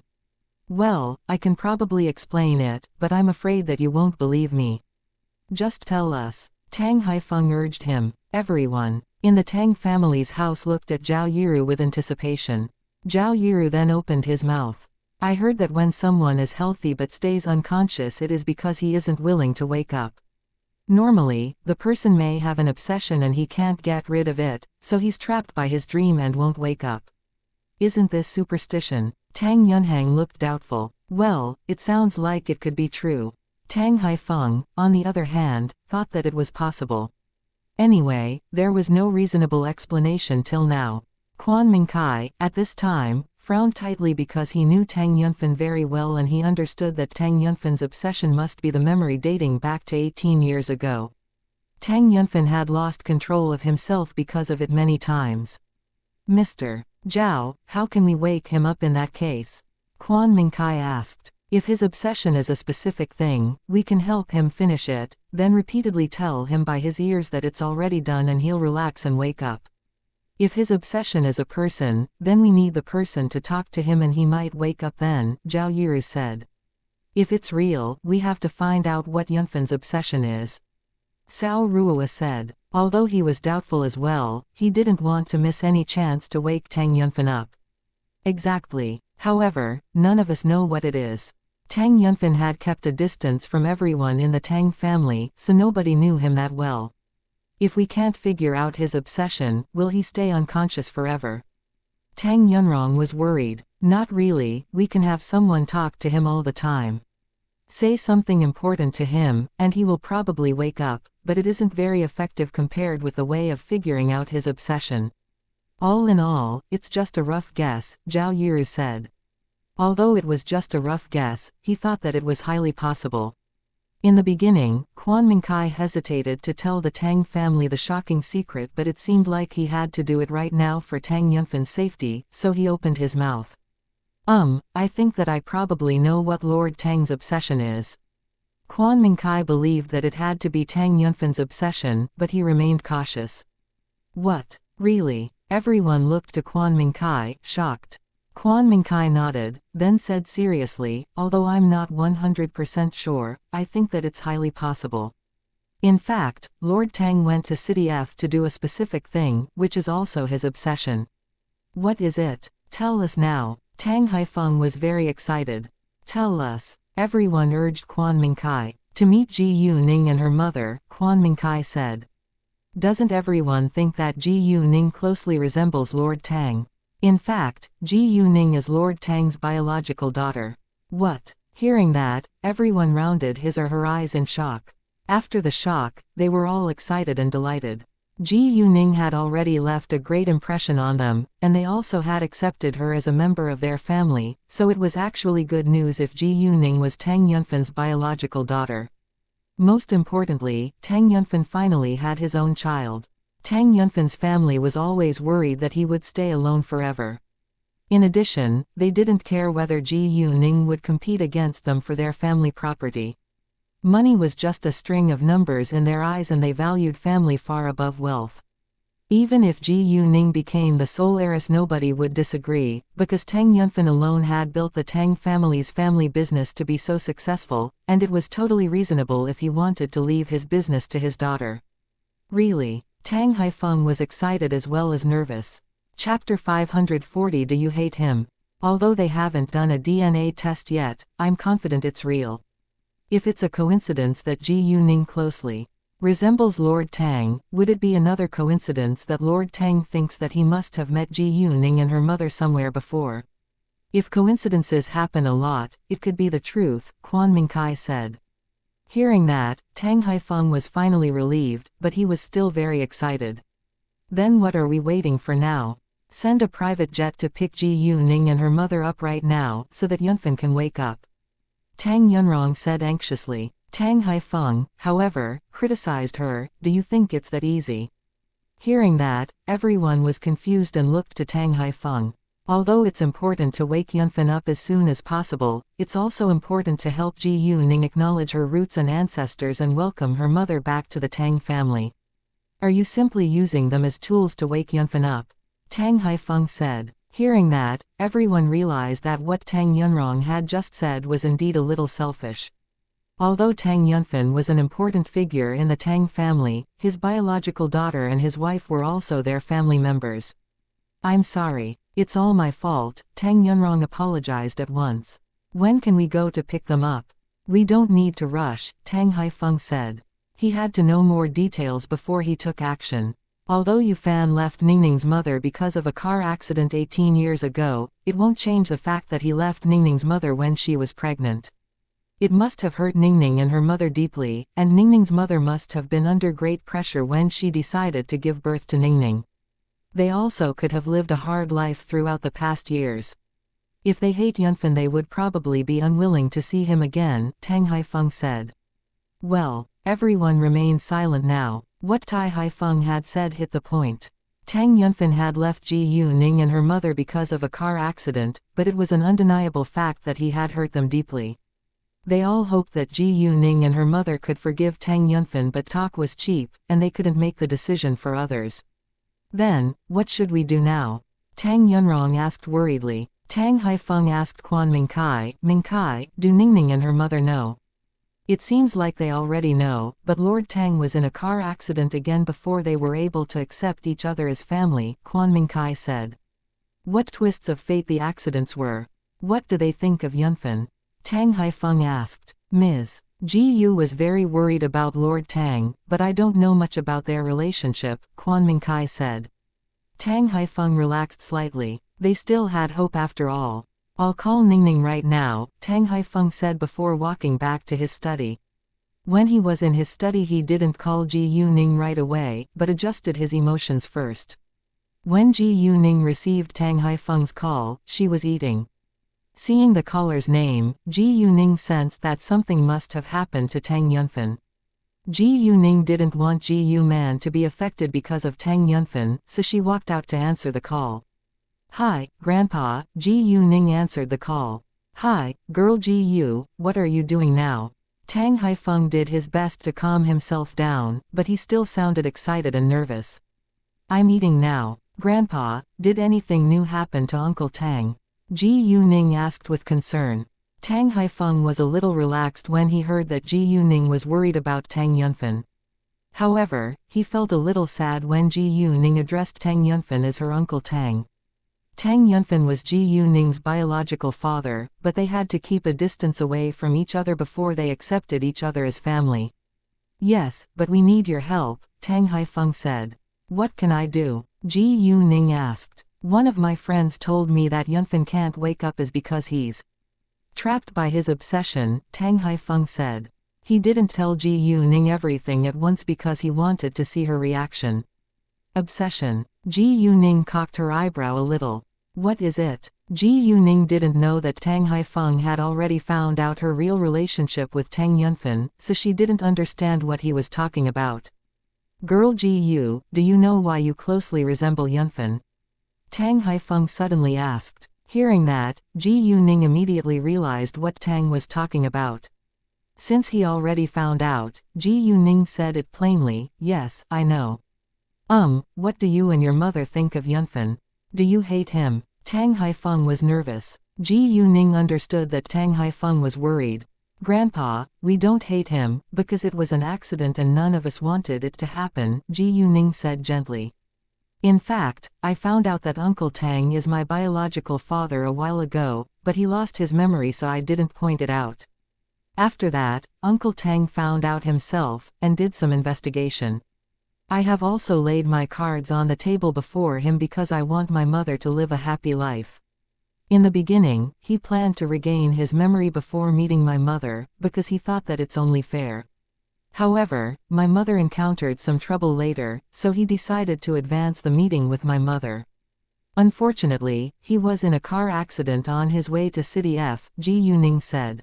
Well, I can probably explain it, but I'm afraid that you won't believe me. Just tell us. Tang Haifeng urged him. Everyone in the Tang family's house looked at Zhao Yiru with anticipation. Zhao Yiru then opened his mouth. I heard that when someone is healthy but stays unconscious, it is because he isn't willing to wake up. Normally, the person may have an obsession and he can't get rid of it, so he's trapped by his dream and won't wake up. Isn't this superstition? Tang Yunhang looked doubtful. Well, it sounds like it could be true. Tang Haifeng, on the other hand, thought that it was possible. Anyway, there was no reasonable explanation till now. Quan Mingkai, at this time, frowned tightly because he knew Tang Yunfen very well and he understood that Tang Yunfen's obsession must be the memory dating back to 18 years ago. Tang Yunfen had lost control of himself because of it many times. Mr. Zhao, how can we wake him up in that case? Quan Mingkai asked. If his obsession is a specific thing, we can help him finish it, then repeatedly tell him by his ears that it's already done and he'll relax and wake up. If his obsession is a person, then we need the person to talk to him and he might wake up then, Zhao Yiru said. If it's real, we have to find out what Yunfen's obsession is. Cao Ruoa said. Although he was doubtful as well, he didn't want to miss any chance to wake Tang Yunfen up. Exactly. However, none of us know what it is. Tang Yunfen had kept a distance from everyone in the Tang family, so nobody knew him that well. If we can't figure out his obsession, will he stay unconscious forever? Tang Yunrong was worried. Not really, we can have someone talk to him all the time. Say something important to him, and he will probably wake up, but it isn't very effective compared with the way of figuring out his obsession. All in all, it's just a rough guess, Zhao Yiru said. Although it was just a rough guess, he thought that it was highly possible. In the beginning, Quan Mingkai hesitated to tell the Tang family the shocking secret, but it seemed like he had to do it right now for Tang Yunfen's safety, so he opened his mouth. I think that I probably know what Lord Tang's obsession is. Quan Mingkai believed that it had to be Tang Yunfen's obsession, but he remained cautious. What? Really? Everyone looked to Quan Mingkai, shocked. Quan Mingkai nodded, then said seriously, although I'm not 100% sure, I think that it's highly possible. In fact, Lord Tang went to City F to do a specific thing, which is also his obsession. What is it? Tell us now. Tang Haifeng was very excited. Tell us. Everyone urged Quan Mingkai. To meet Ji Yuning and her mother, Quan Mingkai said. Doesn't everyone think that Ji Yuning closely resembles Lord Tang? In fact, Ji Yuning is Lord Tang's biological daughter. What? Hearing that, everyone rounded his or her eyes in shock. After the shock, they were all excited and delighted. Ji Yuning had already left a great impression on them, and they also had accepted her as a member of their family, so it was actually good news if Ji Yuning was Tang Yunfen's biological daughter. Most importantly, Tang Yunfan finally had his own child. Tang Yunfan's family was always worried that he would stay alone forever. In addition, they didn't care whether Ji Yuning would compete against them for their family property. Money was just a string of numbers in their eyes, and they valued family far above wealth. Even if Ji Yuning became the sole heiress, nobody would disagree, because Tang Yunfan alone had built the Tang family's family business to be so successful, and it was totally reasonable if he wanted to leave his business to his daughter. Really, Tang Haifeng was excited as well as nervous. Chapter 540. Do you hate him? Although they haven't done a DNA test yet, I'm confident it's real. If it's a coincidence that Ji Yuning closely resembles Lord Tang, would it be another coincidence that Lord Tang thinks that he must have met Ji Yuning and her mother somewhere before? If coincidences happen a lot, it could be the truth, Quan Mingkai said. Hearing that, Tang Haifeng was finally relieved, but he was still very excited. Then what are we waiting for now? Send a private jet to pick Ji Yuning and her mother up right now, so that Yunfan can wake up. Tang Yunrong said anxiously. Tang Haifeng, however, criticized her. Do you think it's that easy? Hearing that, everyone was confused and looked to Tang Haifeng. Although it's important to wake Yunfan up as soon as possible, it's also important to help Ji Yuning acknowledge her roots and ancestors and welcome her mother back to the Tang family. Are you simply using them as tools to wake Yunfan up? Tang Haifeng said. Hearing that, everyone realized that what Tang Yunrong had just said was indeed a little selfish. Although Tang Yunfan was an important figure in the Tang family, his biological daughter and his wife were also their family members. I'm sorry. It's all my fault, Tang Yunrong apologized at once. When can we go to pick them up? We don't need to rush, Tang Haifeng said. He had to know more details before he took action. Although Yufan left Ningning's mother because of a car accident 18 years ago, it won't change the fact that he left Ningning's mother when she was pregnant. It must have hurt Ningning and her mother deeply, and Ningning's mother must have been under great pressure when she decided to give birth to Ningning. They also could have lived a hard life throughout the past years. If they hate Yunfan, they would probably be unwilling to see him again, Tang Haifeng said. Well, everyone remained silent now. What Tai Haifeng had said hit the point. Tang Yunfan had left Ji Yuning and her mother because of a car accident, but it was an undeniable fact that he had hurt them deeply. They all hoped that Ji Yuning and her mother could forgive Tang Yunfan, but talk was cheap, and they couldn't make the decision for others. Then, what should we do now? Tang Yunrong asked worriedly. Tang Haifeng asked Quan Mingkai. Mingkai, do Ningning and her mother know? It seems like they already know, but Lord Tang was in a car accident again before they were able to accept each other as family, Quan Mingkai said. What twists of fate the accidents were. What do they think of Yunfan? Tang Haifeng asked. Ms. Ji Yu was very worried about Lord Tang, but I don't know much about their relationship, Quan Mingkai said. Tang Haifeng relaxed slightly. They still had hope after all. I'll call Ningning right now, Tang Haifeng said before walking back to his study. When he was in his study, he didn't call Ji Yuning right away, but adjusted his emotions first. When Ji Yuning received Tang Haifeng's call, she was eating. Seeing the caller's name, Ji Yuning sensed that something must have happened to Tang Yunfan. Ji Yuning didn't want Ji Yuman to be affected because of Tang Yunfan, so she walked out to answer the call. Hi, Grandpa, Ji Yuning answered the call. Hi, girl Ji Yu, what are you doing now? Tang Haifeng did his best to calm himself down, but he still sounded excited and nervous. I'm eating now. Grandpa, did anything new happen to Uncle Tang? Ji Yuning asked with concern. Tang Haifeng was a little relaxed when he heard that Ji Yuning was worried about Tang Yunfan. However, he felt a little sad when Ji Yuning addressed Tang Yunfan as her Uncle Tang. Tang Yunfan was Ji Yuning's biological father, but they had to keep a distance away from each other before they accepted each other as family. Yes, but we need your help, Tang Haifeng said. What can I do? Ji Yuning asked. One of my friends told me that Yunfan can't wake up is because he's trapped by his obsession, Tang Haifeng said. He didn't tell Ji Yuning everything at once because he wanted to see her reaction. Obsession. Ji Yuning cocked her eyebrow a little. What is it? Ji Yuning didn't know that Tang Haifeng had already found out her real relationship with Tang Yunfen, so she didn't understand what he was talking about. Girl Ji Yu, do you know why you closely resemble Yunfen? Tang Haifeng suddenly asked. Hearing that, Ji Yuning immediately realized what Tang was talking about. Since he already found out, Ji Yuning said it plainly, yes, I know. What do you and your mother think of Yunfen? Do you hate him? Tang Haifeng was nervous. Ji Yuning understood that Tang Haifeng was worried. Grandpa, we don't hate him, because it was an accident and none of us wanted it to happen, Ji Yuning said gently. In fact, I found out that Uncle Tang is my biological father a while ago, but he lost his memory so I didn't point it out. After that, Uncle Tang found out himself, and did some investigation. I have also laid my cards on the table before him because I want my mother to live a happy life. In the beginning, he planned to regain his memory before meeting my mother, because he thought that it's only fair. However, my mother encountered some trouble later, so he decided to advance the meeting with my mother. Unfortunately, he was in a car accident on his way to City F, Ji Yuning said.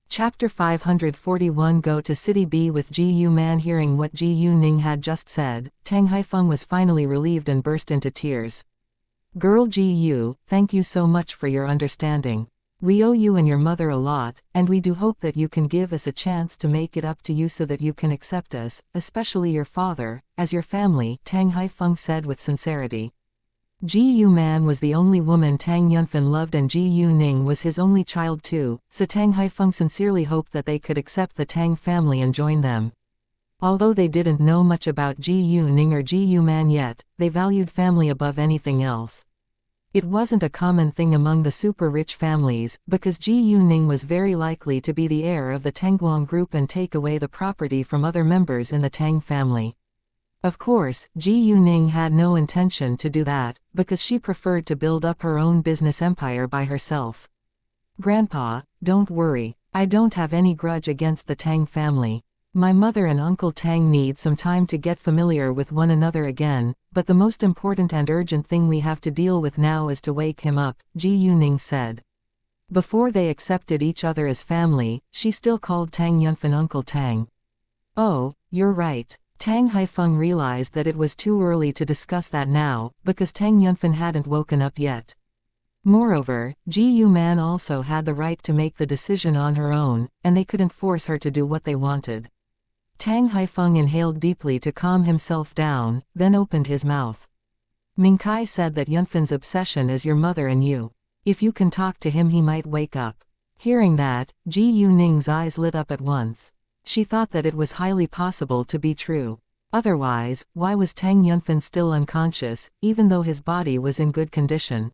Chapter 541 Go to City B with Ji Yu Man. Hearing what Ji Yuning had just said, Tang Haifeng was finally relieved and burst into tears. Girl Ji Yu, thank you so much for your understanding. We owe you and your mother a lot, and we do hope that you can give us a chance to make it up to you so that you can accept us, especially your father, as your family, Tang Haifeng said with sincerity. Ji Yu Man was the only woman Tang Yunfen loved and Ji Yuning was his only child too, so Tang Haifeng sincerely hoped that they could accept the Tang family and join them. Although they didn't know much about Ji Yuning or Ji Yu Man yet, they valued family above anything else. It wasn't a common thing among the super-rich families, because Ji Yuning was very likely to be the heir of the Tangguang group and take away the property from other members in the Tang family. Of course, Ji Yuning had no intention to do that, because she preferred to build up her own business empire by herself. Grandpa, don't worry, I don't have any grudge against the Tang family. My mother and Uncle Tang need some time to get familiar with one another again, but the most important and urgent thing we have to deal with now is to wake him up, Ji Yuning said. Before they accepted each other as family, she still called Tang Yunfen Uncle Tang. Oh, you're right. Tang Haifeng realized that it was too early to discuss that now, because Tang Yunfen hadn't woken up yet. Moreover, Ji Yu Man also had the right to make the decision on her own, and they couldn't force her to do what they wanted. Tang Haifeng inhaled deeply to calm himself down, then opened his mouth. Mingkai said that Yunfen's obsession is your mother and you. If you can talk to him he might wake up. Hearing that, Ji Yuning's eyes lit up at once. She thought that it was highly possible to be true. Otherwise, why was Tang Yunfen still unconscious, even though his body was in good condition?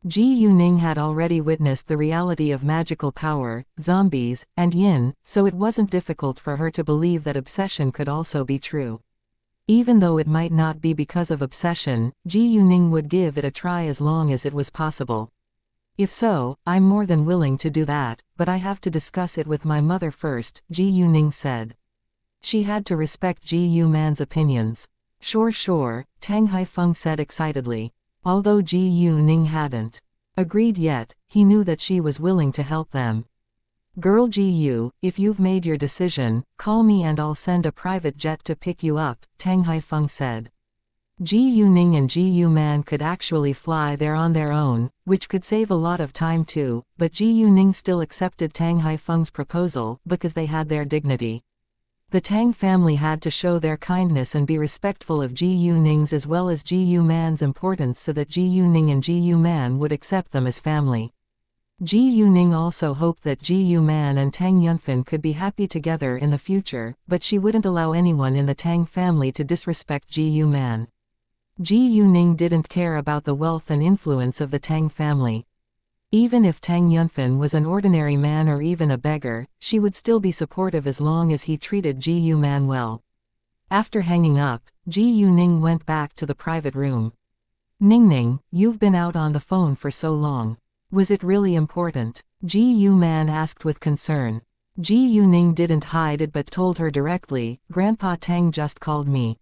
Ji Yuning had already witnessed the reality of magical power, zombies, and yin, so it wasn't difficult for her to believe that obsession could also be true. Even though it might not be because of obsession, Ji Yuning would give it a try as long as it was possible. If so, I'm more than willing to do that, but I have to discuss it with my mother first, Ji Yuning said. She had to respect Ji Yu Man's opinions. Sure, Tang Haifeng said excitedly. Although Ji Yuning hadn't agreed yet, he knew that she was willing to help them. Girl Ji Yu, if you've made your decision, call me and I'll send a private jet to pick you up, Tang Haifeng said. Ji Yuning and Ji Yu Man could actually fly there on their own, which could save a lot of time too, but Ji Yuning still accepted Tang Haifeng's proposal, because they had their dignity. The Tang family had to show their kindness and be respectful of Ji Yuning's as well as Ji Yu Man's importance so that Ji Yuning and Ji Yu Man would accept them as family. Ji Yuning also hoped that Ji Yu Man and Tang Yunfen could be happy together in the future, but she wouldn't allow anyone in the Tang family to disrespect Ji Yu Man. Ji Yuning didn't care about the wealth and influence of the Tang family. Even if Tang Yunfen was an ordinary man or even a beggar, she would still be supportive as long as he treated Ji Yu Man well. After hanging up, Ji Yuning went back to the private room. Ningning, you've been out on the phone for so long. Was it really important? Ji Yu Man asked with concern. Ji Yuning didn't hide it but told her directly, Grandpa Tang just called me.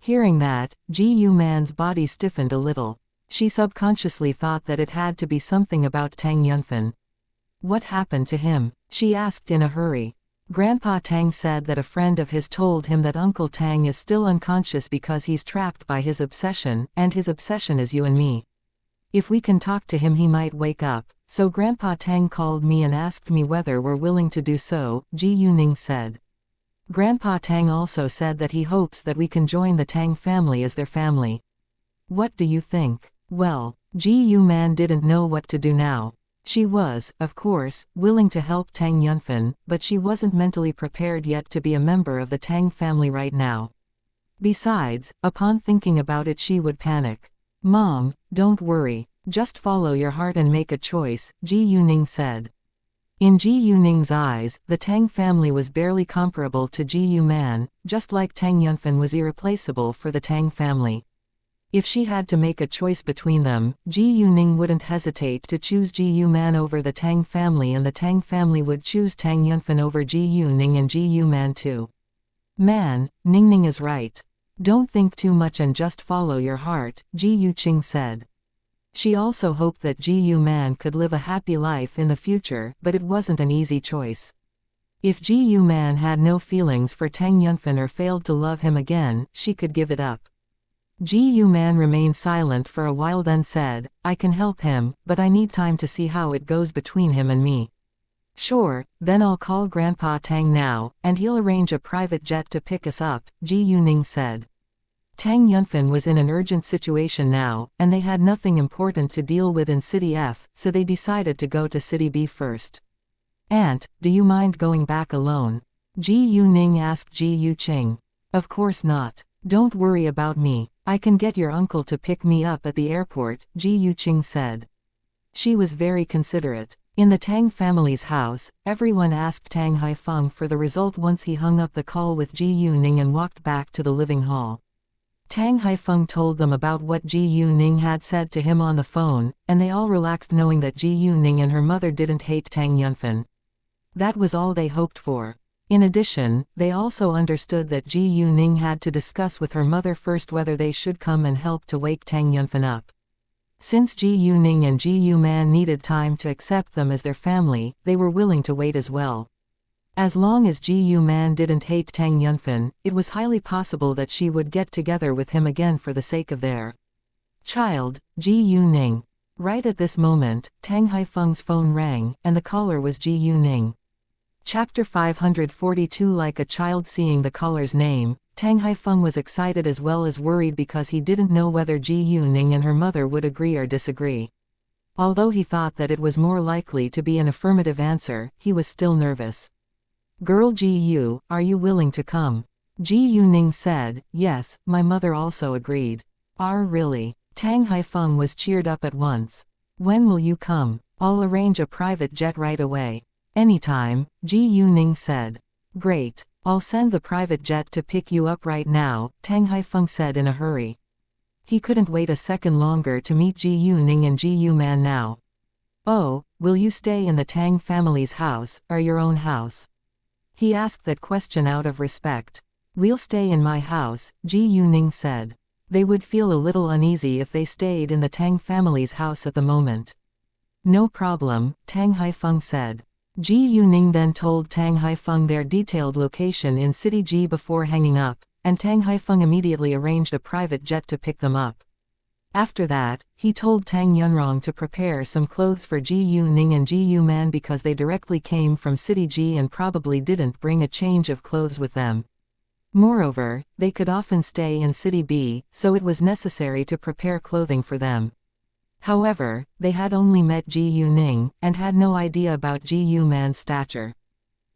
Hearing that, Ji Yu Man's body stiffened a little. She subconsciously thought that it had to be something about Tang Yunfan. What happened to him? She asked in a hurry. Grandpa Tang said that a friend of his told him that Uncle Tang is still unconscious because he's trapped by his obsession, and his obsession is you and me. If we can talk to him he might wake up, so Grandpa Tang called me and asked me whether we're willing to do so, Ji Yuning said. Grandpa Tang also said that he hopes that we can join the Tang family as their family. What do you think? Well, Ji Yuman didn't know what to do now. She was, of course, willing to help Tang Yunfan, but she wasn't mentally prepared yet to be a member of the Tang family right now. Besides, upon thinking about it she would panic. Mom, don't worry. Just follow your heart and make a choice, Ji Yuning said. In Ji Yuning's eyes, the Tang family was barely comparable to Ji Yuman, just like Tang Yunfan was irreplaceable for the Tang family. If she had to make a choice between them, Ji Yuning wouldn't hesitate to choose Ji Yuman over the Tang family, and the Tang family would choose Tang Yunfan over Ji Yuning and Ji Yuman too. Man, Ningning is right. Don't think too much and just follow your heart, Ji Yuqing said. She also hoped that Ji Yuman could live a happy life in the future, but it wasn't an easy choice. If Ji Yuman had no feelings for Tang Yunfan or failed to love him again, she could give it up. Ji Yuman remained silent for a while, then said, I can help him, but I need time to see how it goes between him and me. Sure, then I'll call Grandpa Tang now, and he'll arrange a private jet to pick us up, Ji Yuning said. Tang Yunfan was in an urgent situation now, and they had nothing important to deal with in City F, so they decided to go to City B first. Aunt, do you mind going back alone? Ji Yuning asked Ji Yuqing. Of course not. Don't worry about me. I can get your uncle to pick me up at the airport, Ji Yuqing said. She was very considerate. In the Tang family's house, everyone asked Tang Haifeng for the result once he hung up the call with Ji Yuning and walked back to the living hall. Tang Haifeng told them about what Ji Yuning had said to him on the phone, and they all relaxed knowing that Ji Yuning and her mother didn't hate Tang Yunfan. That was all they hoped for. In addition, they also understood that Ji Yuning had to discuss with her mother first whether they should come and help to wake Tang Yunfan up. Since Ji Yuning and Ji Yuman needed time to accept them as their family, they were willing to wait as well. As long as Ji Yuman didn't hate Tang Yunfan, it was highly possible that she would get together with him again for the sake of their child, Ji Yuning. Right at this moment, Tang Haifeng's phone rang, and the caller was Ji Yuning. Chapter 542. Like a child seeing the caller's name, Tang Haifeng was excited as well as worried because he didn't know whether Ji Yuning and her mother would agree or disagree. Although he thought that it was more likely to be an affirmative answer, he was still nervous. Girl Ji Yu, are you willing to come? Ji Yuning said, yes, my mother also agreed. Really? Tang Haifeng was cheered up at once. When will you come? I'll arrange a private jet right away. Anytime, Ji Yuning said. Great. I'll send the private jet to pick you up right now, Tang Haifeng said in a hurry. He couldn't wait a second longer to meet Ji Yuning and Ji Yuman now. Oh, will you stay in the Tang family's house, or your own house? He asked that question out of respect. We'll stay in my house, Ji Yuning said. They would feel a little uneasy if they stayed in the Tang family's house at the moment. No problem, Tang Haifeng said. Ji Yuning then told Tang Haifeng their detailed location in City G before hanging up, and Tang Haifeng immediately arranged a private jet to pick them up. After that, he told Tang Yunrong to prepare some clothes for Ji Yuning and Ji Yuman because they directly came from City G and probably didn't bring a change of clothes with them. Moreover, they could often stay in City B, so it was necessary to prepare clothing for them. However, they had only met Ji Yuning, and had no idea about Ji Yuman's stature.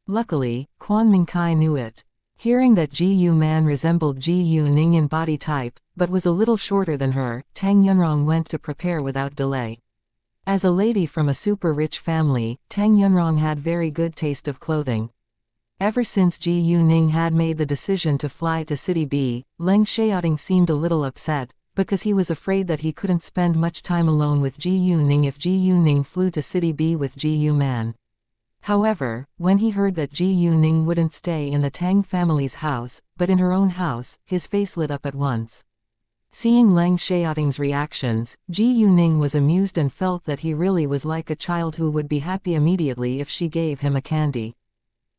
Luckily, Quan Mingkai knew it. Hearing that Ji Yuman resembled Ji Yuning in body type, but was a little shorter than her, Tang Yunrong went to prepare without delay. As a lady from a super-rich family, Tang Yunrong had very good taste of clothing. Ever since Ji Yuning had made the decision to fly to City B, Leng Xiaoting seemed a little upset, because he was afraid that he couldn't spend much time alone with Ji Yuning if Ji Yuning flew to City B with Ji Yuman. However, when he heard that Ji Yuning wouldn't stay in the Tang family's house, but in her own house, his face lit up at once. Seeing Leng Xiaoting's reactions, Ji Yuning was amused and felt that he really was like a child who would be happy immediately if she gave him a candy.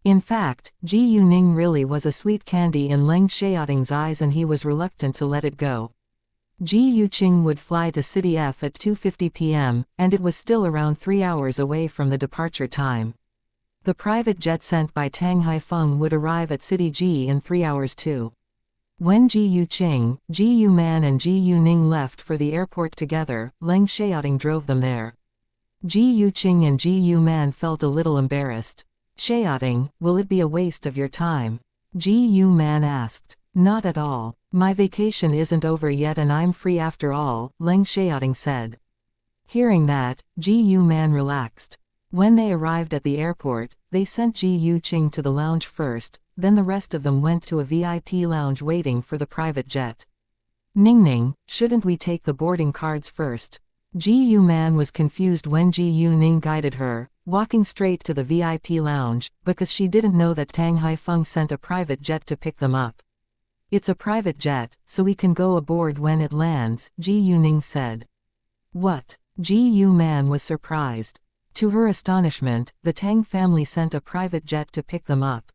In fact, Ji Yuning really was a sweet candy in Leng Xiaoting's eyes, and he was reluctant to let it go. Ji Yuqing would fly to City F at 2:50 p.m., and it was still around 3 hours away from the departure time. The private jet sent by Tang Haifeng would arrive at City G in 3 hours too. When Ji Yuqing, Ji Yuman and Ji Yuning left for the airport together, Leng Xiaoting drove them there. Ji Yuqing and Ji Yuman felt a little embarrassed. "Xiaoting, will it be a waste of your time?" Ji Yuman asked. "Not at all. My vacation isn't over yet and I'm free after all," Leng Xiaoting said. Hearing that, Ji Yuman relaxed. When they arrived at the airport, they sent Ji Yuqing to the lounge first, then the rest of them went to a VIP lounge waiting for the private jet. "Ningning, shouldn't we take the boarding cards first?" Ji Yuman was confused when Ji Yuning guided her, walking straight to the VIP lounge, because she didn't know that Tang Haifeng sent a private jet to pick them up. "It's a private jet, so we can go aboard when it lands," Ji Yuning said. "What?" Ji Yuman was surprised. To her astonishment, the Tang family sent a private jet to pick them up.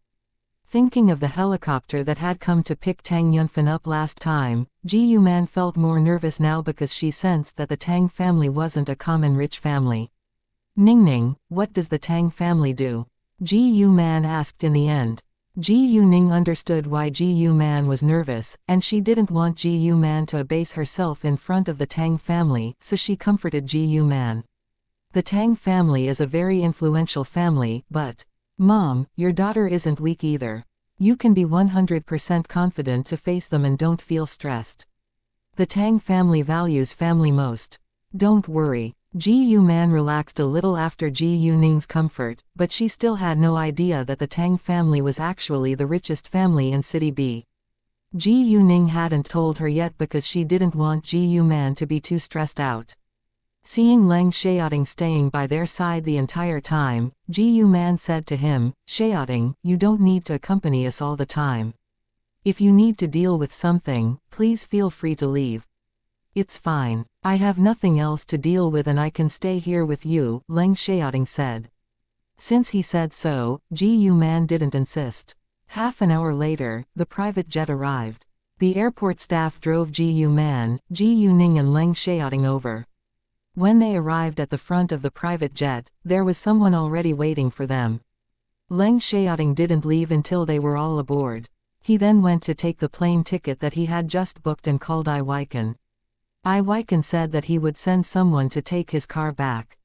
Thinking of the helicopter that had come to pick Tang Yunfan up last time, Ji Yuman felt more nervous now because she sensed that the Tang family wasn't a common rich family. "Ningning, what does the Tang family do?" Ji Yuman asked in the end. Ji Yuning understood why Ji Yuman was nervous, and she didn't want Ji Yuman to abase herself in front of the Tang family, so she comforted Ji Yuman. "The Tang family is a very influential family, but, Mom, your daughter isn't weak either. You can be 100% confident to face them and don't feel stressed. The Tang family values family most. Don't worry." Ji Yuman relaxed a little after Ji Yuning's comfort, but she still had no idea that the Tang family was actually the richest family in City B. Ji Yuning hadn't told her yet because she didn't want Ji Yuman to be too stressed out. Seeing Leng Xiaoting staying by their side the entire time, Ji Yuman said to him, "Xiaoting, you don't need to accompany us all the time. If you need to deal with something, please feel free to leave." "It's fine. I have nothing else to deal with and I can stay here with you," Leng Xiaoting said. Since he said so, Ji Yuman didn't insist. Half an hour later, the private jet arrived. The airport staff drove Ji Yuman, Ji Yuning and Leng Xiaoting over. When they arrived at the front of the private jet, there was someone already waiting for them. Leng Xiaoting didn't leave until they were all aboard. He then went to take the plane ticket that he had just booked and called Ai Weiken. Ai Weiken said that he would send someone to take his car back.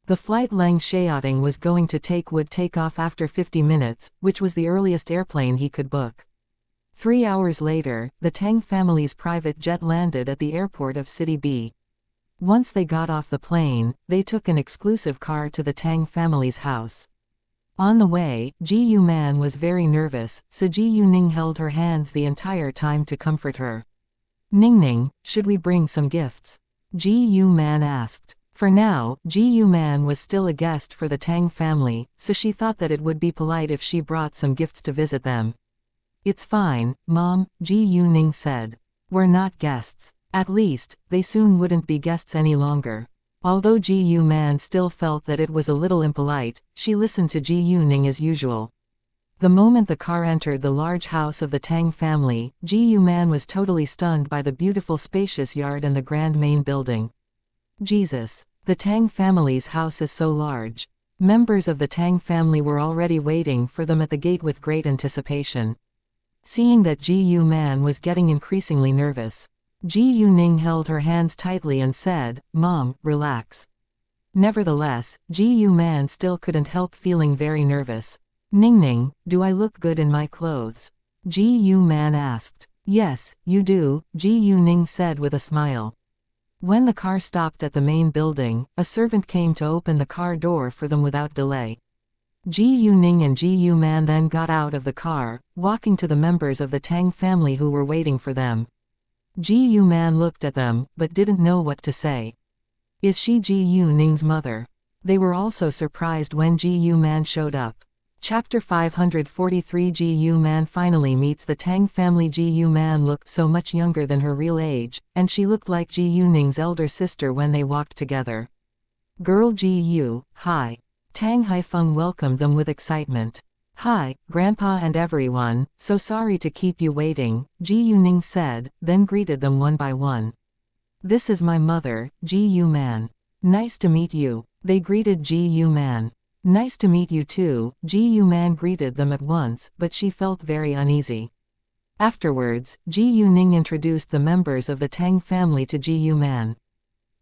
The flight Leng Xiaoting was going to take would take off after 50 minutes, which was the earliest airplane he could book. 3 hours later, the Tang family's private jet landed at the airport of City B. Once they got off the plane, they took an exclusive car to the Tang family's house. On the way, Ji Yuman was very nervous, so Ji Yuning held her hands the entire time to comfort her. "Ningning, should we bring some gifts?" Ji Yuman asked. For now, Ji Yuman was still a guest for the Tang family, so she thought that it would be polite if she brought some gifts to visit them. "It's fine, Mom," Ji Yuning said. "We're not guests. At least, they soon wouldn't be guests any longer." Although Ji Yuman still felt that it was a little impolite, she listened to Ji Yuning as usual. The moment the car entered the large house of the Tang family, Ji Yuman was totally stunned by the beautiful spacious yard and the grand main building. Jesus! The Tang family's house is so large. Members of the Tang family were already waiting for them at the gate with great anticipation. Seeing that Ji Yuman was getting increasingly nervous, Ji Yuning held her hands tightly and said, "Mom, relax." Nevertheless, Ji Yuman still couldn't help feeling very nervous. "Ningning, do I look good in my clothes?" Ji Yuman asked. "Yes, you do," Ji Yuning said with a smile. When the car stopped at the main building, a servant came to open the car door for them without delay. Ji Yuning and Ji Yuman then got out of the car, walking to the members of the Tang family who were waiting for them. Ji Yuman looked at them, but didn't know what to say. Is she Ji Yuning's mother? They were also surprised when Ji Yuman showed up. Chapter 543 Ji-yu Man finally meets the Tang family. Ji-yu Man looked so much younger than her real age, and she looked like Ji-yu Ning's elder sister when they walked together. Girl Ji-yu, hi. Tang Haifeng welcomed them with excitement. Hi, Grandpa and everyone, so sorry to keep you waiting, Ji-yu Ning said, then greeted them one by one. This is my mother, Ji-yu Man. Nice to meet you, they greeted Ji-yu Man. Nice to meet you too, Ji-yu Man greeted them at once, but she felt very uneasy. Afterwards, Ji-yu Ning introduced the members of the Tang family to Ji-yu Man.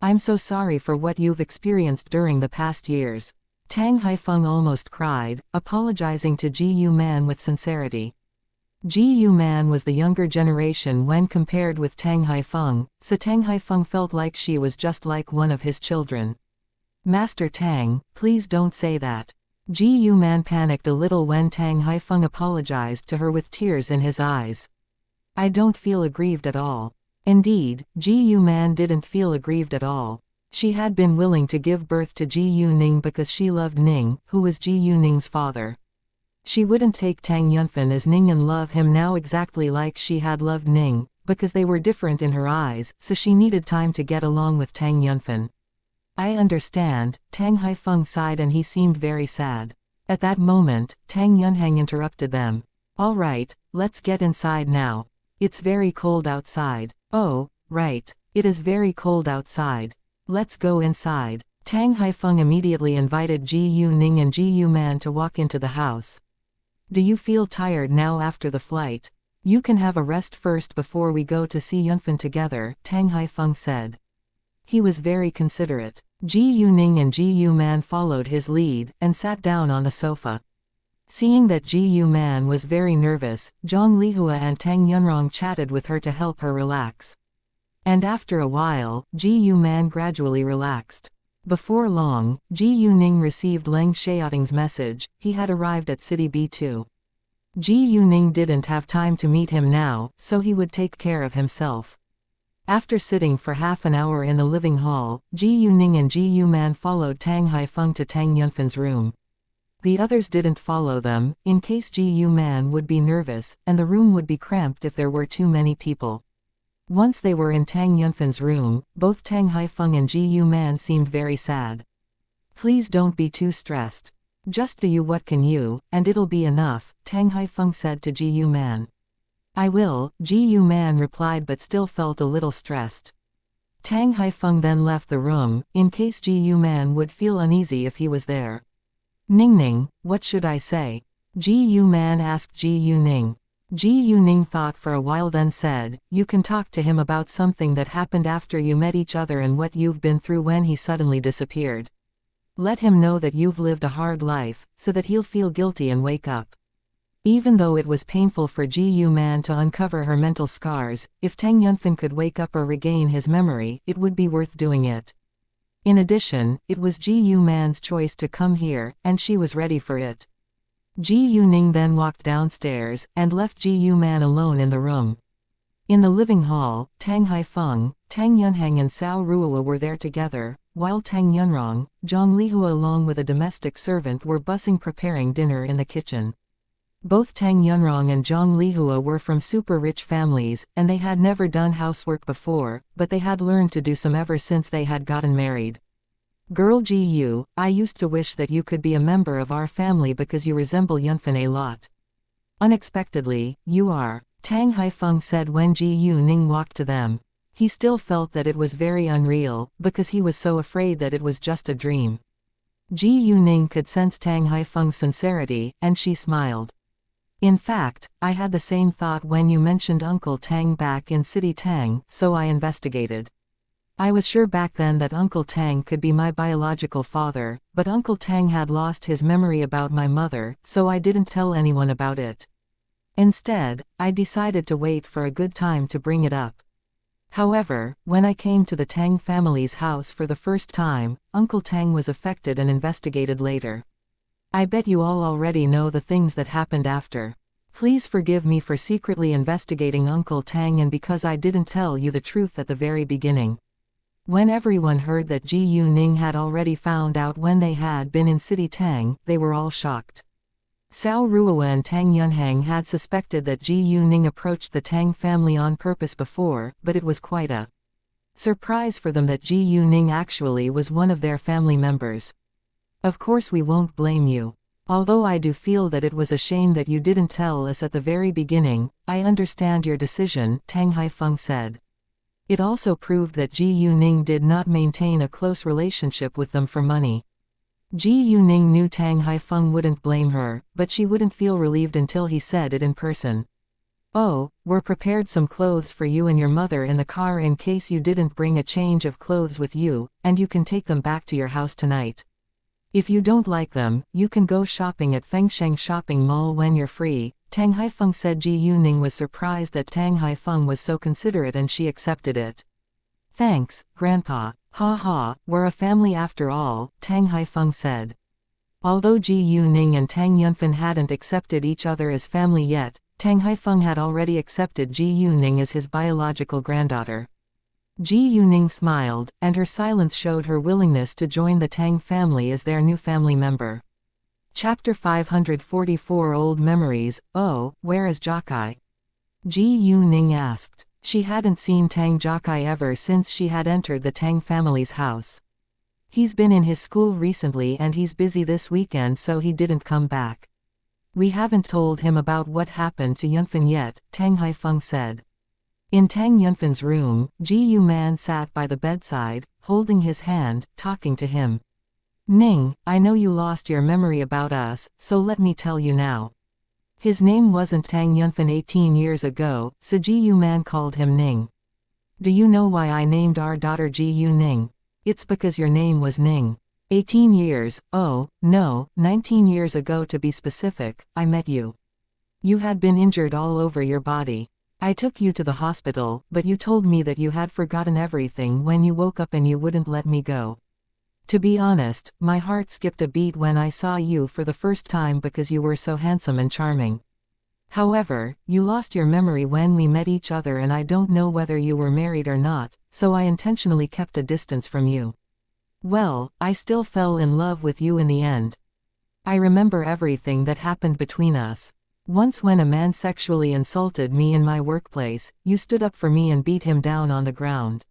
I'm so sorry for what you've experienced during the past years. Tang Haifeng almost cried, apologizing to Ji-yu Man with sincerity. Ji-yu Man was the younger generation when compared with Tang Haifeng, so Tang Haifeng felt like she was just like one of his children. Master Tang, please don't say that. Ji-yu Man panicked a little when Tang Haifeng apologized to her with tears in his eyes. I don't feel aggrieved at all. Indeed, Ji-yu Man didn't feel aggrieved at all. She had been willing to give birth to Ji-yu Ning because she loved Ning, who was Ji-yu Ning's father. She wouldn't take Tang Yunfen as Ning and love him now exactly like she had loved Ning, because they were different in her eyes, so she needed time to get along with Tang Yunfen. I understand, Tang Haifeng sighed and he seemed very sad. At that moment, Tang Yunheng interrupted them. All right, let's get inside now. It's very cold outside. Oh, right. It is very cold outside. Let's go inside. Tang Haifeng immediately invited Ji-yu Ning and Ji-yu Man to walk into the house. Do you feel tired now after the flight? You can have a rest first before we go to see Yunfen together, Tang Haifeng said. He was very considerate. Ji-yu Ning and Ji-yu Man followed his lead, and sat down on the sofa. Seeing that Ji-yu Man was very nervous, Zhang Lihua and Tang Yunrong chatted with her to help her relax. And after a while, Ji-yu Man gradually relaxed. Before long, Ji-yu Ning received Leng Xiaoting's message. He had arrived at City B2. Ji-yu Ning didn't have time to meet him now, so he would take care of himself. After sitting for half an hour in the living hall, Ji-yu Ning and Ji-yu Man followed Tang Haifeng to Tang Yunfen's room. The others didn't follow them, in case Ji-yu Man would be nervous, and the room would be cramped if there were too many people. Once they were in Tang Yunfen's room, both Tang Haifeng and Ji-yu Man seemed very sad. Please don't be too stressed. Just do you what can you, and it'll be enough, Tang Haifeng said to Ji-yu Man. I will, Ji-yu Man replied but still felt a little stressed. Tang Haifeng then left the room, in case Ji-yu Man would feel uneasy if he was there. Ning, what should I say? Ji-yu Man asked Ji-yu Ning. Ji-yu Ning thought for a while then said, you can talk to him about something that happened after you met each other and what you've been through when he suddenly disappeared. Let him know that you've lived a hard life, so that he'll feel guilty and wake up. Even though it was painful for Ji-yu Man to uncover her mental scars, if Tang Yunfen could wake up or regain his memory, it would be worth doing it. In addition, it was Ji-yu Man's choice to come here, and she was ready for it. Ji-yu Ning then walked downstairs, and left Ji-yu Man alone in the room. In the living hall, Tang Haifeng, Tang Yunheng and Cao Ruowa were there together, while Tang Yunrong, Zhang Lihua along with a domestic servant were busing preparing dinner in the kitchen. Both Tang Yunrong and Zhang Lihua were from super rich families, and they had never done housework before, but they had learned to do some ever since they had gotten married. Girl Ji-yu, I used to wish that you could be a member of our family because you resemble Yunfen a lot. Unexpectedly, you are, Tang Haifeng said when Ji-yu Ning walked to them. He still felt that it was very unreal, because he was so afraid that it was just a dream. Ji-yu Ning could sense Tang Haifeng's sincerity, and she smiled. In fact, I had the same thought when you mentioned Uncle Tang back in City Tang, so I investigated. I was sure back then that Uncle Tang could be my biological father, but Uncle Tang had lost his memory about my mother, so I didn't tell anyone about it. Instead, I decided to wait for a good time to bring it up. However, when I came to the Tang family's house for the first time, Uncle Tang was affected and investigated later. I bet you all already know the things that happened after. Please forgive me for secretly investigating Uncle Tang and because I didn't tell you the truth at the very beginning. When everyone heard that Ji-yu Ning had already found out when they had been in City Tang, they were all shocked. Cao Ruoa and Tang Yunhang had suspected that Ji Yuning approached the Tang family on purpose before, but it was quite a surprise for them that Ji Yuning actually was one of their family members. Of course we won't blame you. Although I do feel that it was a shame that you didn't tell us at the very beginning, I understand your decision, Tang Haifeng said. It also proved that Ji Yuning did not maintain a close relationship with them for money. Ji Yuning knew Tang Haifeng wouldn't blame her, but she wouldn't feel relieved until he said it in person. Oh, we're prepared some clothes for you and your mother in the car in case you didn't bring a change of clothes with you, and you can take them back to your house tonight. If you don't like them, you can go shopping at Fengsheng Shopping Mall when you're free, Tang Haifeng said. Ji Yuning was surprised that Tang Haifeng was so considerate and she accepted it. Thanks, Grandpa. Ha ha, we're a family after all, Tang Haifeng said. Although Ji Yuning and Tang Yunfen hadn't accepted each other as family yet, Tang Haifeng had already accepted Ji Yuning as his biological granddaughter. Ji Yuning smiled, and her silence showed her willingness to join the Tang family as their new family member. Chapter 544 Old Memories. Oh, where is Jokai? Ji Yuning asked. She hadn't seen Tang Jokai ever since she had entered the Tang family's house. He's been in his school recently and he's busy this weekend, so he didn't come back. We haven't told him about what happened to Yunfen yet, Tang Haifeng said. In Tang Yunfen's room, Ji Yuman sat by the bedside, holding his hand, talking to him. Ning, I know you lost your memory about us, so let me tell you now. His name wasn't Tang Yunfen 18 years ago, so Ji Yuman called him Ning. Do you know why I named our daughter Ji Yu Ning? It's because your name was Ning. 18 years, oh, no, 19 years ago to be specific, I met you. You had been injured all over your body. I took you to the hospital, but you told me that you had forgotten everything when you woke up and you wouldn't let me go. To be honest, my heart skipped a beat when I saw you for the first time because you were so handsome and charming. However, you lost your memory when we met each other and I don't know whether you were married or not, so I intentionally kept a distance from you. Well, I still fell in love with you in the end. I remember everything that happened between us. Once when a man sexually insulted me in my workplace, you stood up for me and beat him down on the ground.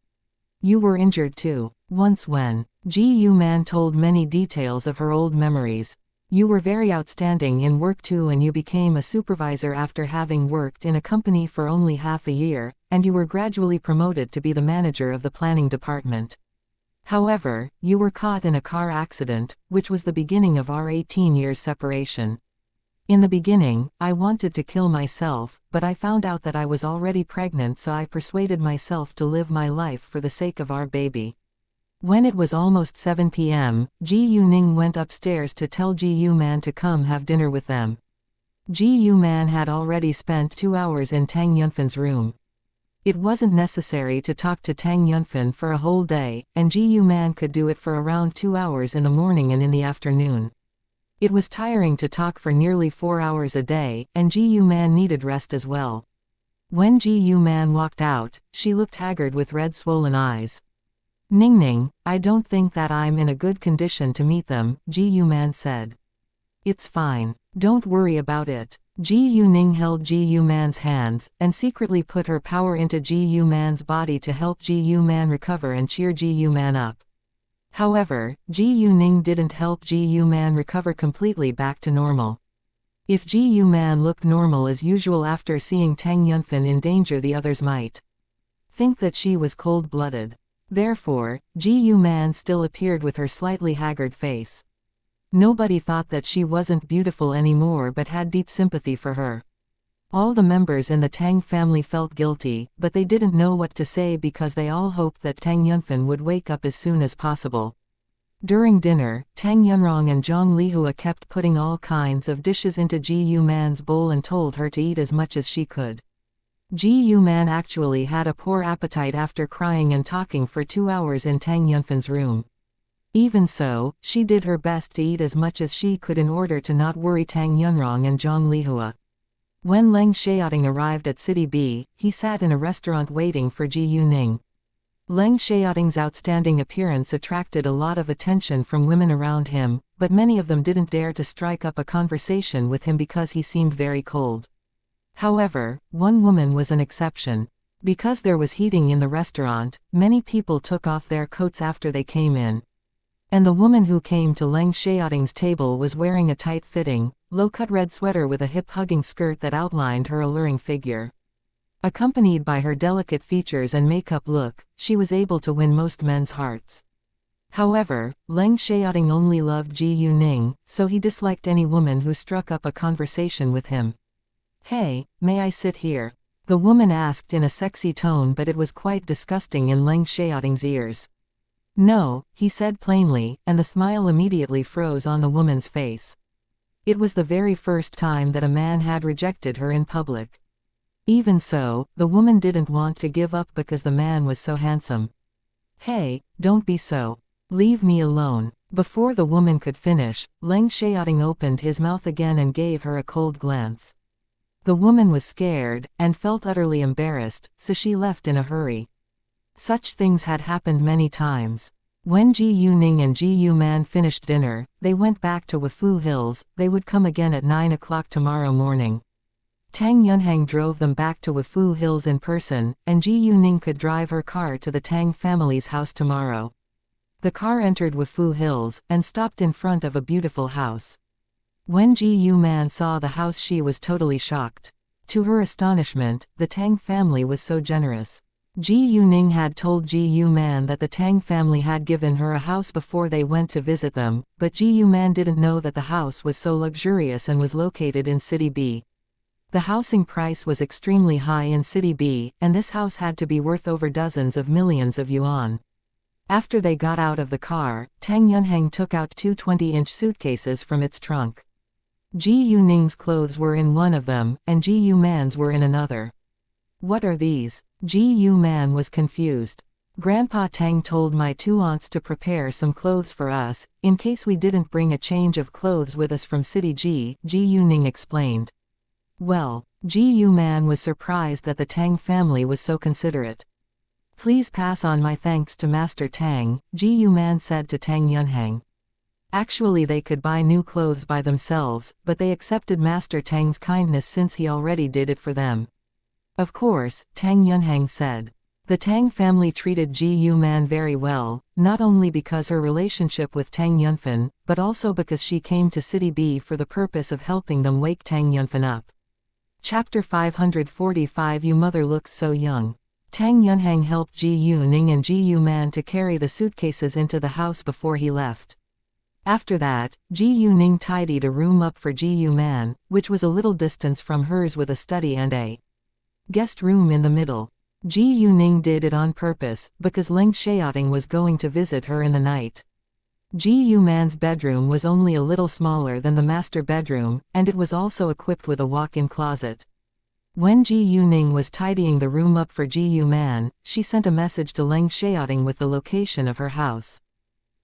You were injured too. Once when Ji Yuman told many details of her old memories. You were very outstanding in work too, and you became a supervisor after having worked in a company for only half a year, and you were gradually promoted to be the manager of the planning department. However, you were caught in a car accident, which was the beginning of our 18 years separation. In the beginning, I wanted to kill myself, but I found out that I was already pregnant, so I persuaded myself to live my life for the sake of our baby. When it was almost 7 p.m., Ji Yuning went upstairs to tell Ji Yuman to come have dinner with them. Ji Yuman had already spent 2 hours in Tang Yunfen's room. It wasn't necessary to talk to Tang Yunfen for a whole day, and Ji Yuman could do it for around 2 hours in the morning and in the afternoon. It was tiring to talk for nearly 4 hours a day, and Ji Yuman needed rest as well. When Ji Yuman walked out, she looked haggard with red swollen eyes. Ning, I don't think that I'm in a good condition to meet them, Ji Yuman said. It's fine. Don't worry about it. Ji Yuning held Ji Yuman's hands, and secretly put her power into Ji Yuman's body to help Ji Yuman recover and cheer Ji Yuman up. However, Ji Yuning didn't help Ji Yuman recover completely back to normal. If Ji Yuman looked normal as usual after seeing Tang Yunfen in danger, the others might think that she was cold-blooded. Therefore, Ji Yuman still appeared with her slightly haggard face. Nobody thought that she wasn't beautiful anymore but had deep sympathy for her. All the members in the Tang family felt guilty, but they didn't know what to say because they all hoped that Tang Yunfen would wake up as soon as possible. During dinner, Tang Yunrong and Zhang Lihua kept putting all kinds of dishes into Ji Yuman's bowl and told her to eat as much as she could. Ji Yuman actually had a poor appetite after crying and talking for 2 hours in Tang Yunfen's room. Even so, she did her best to eat as much as she could in order to not worry Tang Yunrong and Zhang Lihua. When Leng Xiaoting arrived at City B, he sat in a restaurant waiting for Ji Yuning. Leng Xiaoting's outstanding appearance attracted a lot of attention from women around him, but many of them didn't dare to strike up a conversation with him because he seemed very cold. However, one woman was an exception. Because there was heating in the restaurant, many people took off their coats after they came in. And the woman who came to Leng Xiaoting's table was wearing a tight-fitting, low-cut red sweater with a hip-hugging skirt that outlined her alluring figure. Accompanied by her delicate features and makeup look, she was able to win most men's hearts. However, Leng Xiaoting only loved Ji Yuning, so he disliked any woman who struck up a conversation with him. "Hey, may I sit here?" the woman asked in a sexy tone, but it was quite disgusting in Leng Xiaoting's ears. "No," he said plainly, and the smile immediately froze on the woman's face. It was the very first time that a man had rejected her in public. Even so, the woman didn't want to give up because the man was so handsome. "Hey, don't be so. Leave me alone." Before the woman could finish, Leng Xiaoting opened his mouth again and gave her a cold glance. The woman was scared, and felt utterly embarrassed, so she left in a hurry. Such things had happened many times. When Ji Yuning and Ji Yuman finished dinner, they went back to Wufu Hills. They would come again at 9 o'clock tomorrow morning. Tang Yunhang drove them back to Wufu Hills in person, and Ji Yuning could drive her car to the Tang family's house tomorrow. The car entered Wufu Hills, and stopped in front of a beautiful house. When Ji Yuman saw the house, she was totally shocked. To her astonishment, the Tang family was so generous. Ji Yuning had told Ji Yuman that the Tang family had given her a house before they went to visit them, but Ji Yuman didn't know that the house was so luxurious and was located in City B. The housing price was extremely high in City B, and this house had to be worth over dozens of millions of yuan. After they got out of the car, Tang Yunhang took out two 20-inch suitcases from its trunk. Ji Yuning's clothes were in one of them, and Ji Yuman's were in another. "What are these?" Ji Yuman was confused. "Grandpa Tang told my two aunts to prepare some clothes for us, in case we didn't bring a change of clothes with us from City Ji," Ji Yuning explained. Well, Ji Yuman was surprised that the Tang family was so considerate. "Please pass on my thanks to Master Tang," Ji Yuman said to Tang Yunhang. Actually, they could buy new clothes by themselves, but they accepted Master Tang's kindness since he already did it for them. "Of course," Tang Yunhang said. The Tang family treated Ji Yuman very well, not only because her relationship with Tang Yunfan, but also because she came to City B for the purpose of helping them wake Tang Yunfan up. Chapter 545. You mother looks so young. Tang Yunhang helped Ji Yuning and Ji Yuman to carry the suitcases into the house before he left. After that, Ji Yuning tidied a room up for Ji Yuman, which was a little distance from hers, with a study and a guest room in the middle. Ji Yuning did it on purpose, because Leng Xiaoting was going to visit her in the night. Ji Yuman's bedroom was only a little smaller than the master bedroom, and it was also equipped with a walk-in closet. When Ji Yuning was tidying the room up for Ji Yuman, she sent a message to Leng Xiaoting with the location of her house.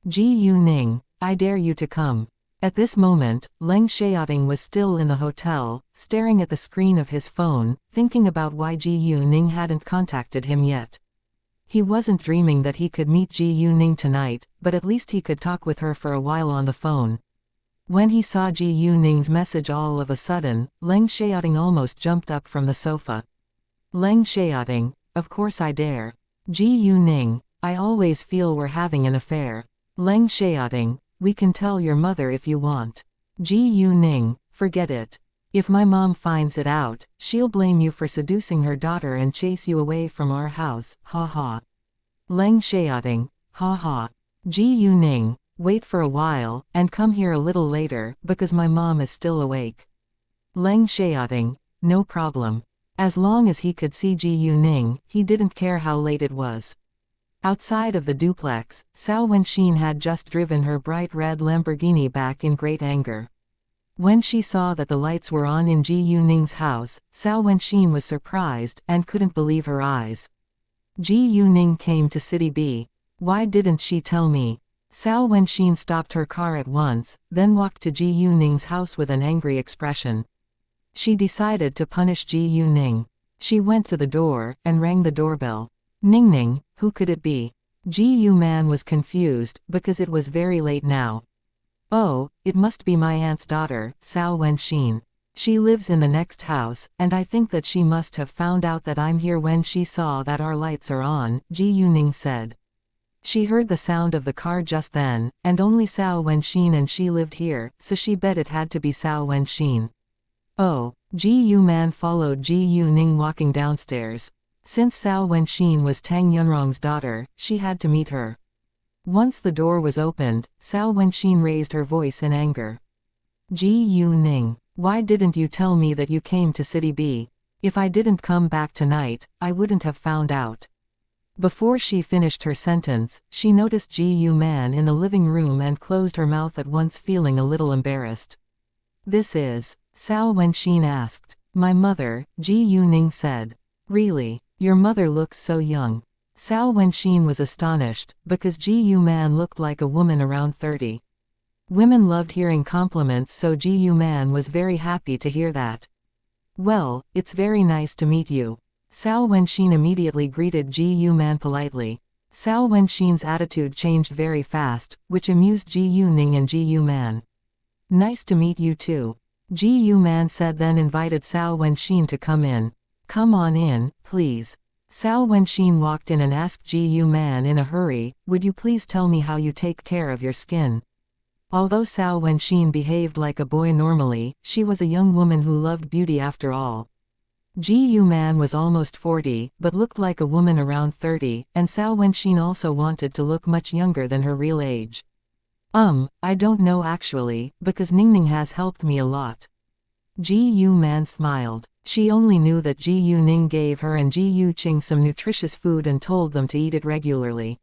"Ji Yuning, I dare you to come." At this moment, Leng Xiaoting was still in the hotel, staring at the screen of his phone, thinking about why Ji Yuning hadn't contacted him yet. He wasn't dreaming that he could meet Ji Yuning tonight, but at least he could talk with her for a while on the phone. When he saw Ji Yuning's message, all of a sudden, Leng Xiaoting almost jumped up from the sofa. "Leng Xiaoting, of course I dare." "Ji Yuning, I always feel we're having an affair." "Leng Xiaoting, we can tell your mother if you want." "Ji Yuning, forget it. If my mom finds it out, she'll blame you for seducing her daughter and chase you away from our house, ha ha." "Leng Xiaoting, ha ha." "Ji Yuning, wait for a while, and come here a little later, because my mom is still awake." "Leng Xiaoting, no problem." As long as he could see Ji Yuning, he didn't care how late it was. Outside of the duplex, Cao Wenxin had just driven her bright red Lamborghini back in great anger. When she saw that the lights were on in Ji Yuning's house, Cao Wenxin was surprised, and couldn't believe her eyes. Ji Yuning came to City B. Why didn't she tell me? Cao Wenxin stopped her car at once, then walked to Ji Yuning's house with an angry expression. She decided to punish Ji Yuning. She went to the door, and rang the doorbell. Ning, who could it be? Gu Man was confused, because it was very late now. Oh, it must be my aunt's daughter, Cao Wenxin. She lives in the next house, and I think that she must have found out that I'm here when she saw that our lights are on, Gu Ning said. She heard the sound of the car just then, and only Cao Wenxin and she lived here, so she bet it had to be Cao Wenxin. Oh, Gu Man followed Gu Ning walking downstairs. Since Cao Wenxin was Tang Yunrong's daughter, she had to meet her. Once the door was opened, Cao Wenxin raised her voice in anger. Gu Ning, why didn't you tell me that you came to City B? If I didn't come back tonight, I wouldn't have found out. Before she finished her sentence, she noticed Gu Man in the living room and closed her mouth at once, feeling a little embarrassed. This is? Cao Wenxin asked. My mother, Gu Ning said. Really? Your mother looks so young. Cao Wenxin was astonished, because Gu Man looked like a woman around 30. Women loved hearing compliments, so Gu Man was very happy to hear that. Well, it's very nice to meet you. Cao Wenxin immediately greeted Gu Man politely. Cao Wenxin's attitude changed very fast, which amused Gu Ning and Gu Man. Nice to meet you too. Gu Man said, then invited Cao Wenxin to come in. Come on in, please. Cao Wenxin walked in and asked Gu Man in a hurry, would you please tell me how you take care of your skin? Although Cao Wenxin behaved like a boy normally, she was a young woman who loved beauty after all. Gu Man was almost 40, but looked like a woman around 30, and Cao Wenxin also wanted to look much younger than her real age. I don't know actually, because Ning has helped me a lot. Gu Man smiled. She only knew that Gu Ning gave her and Gu Qing some nutritious food and told them to eat it regularly.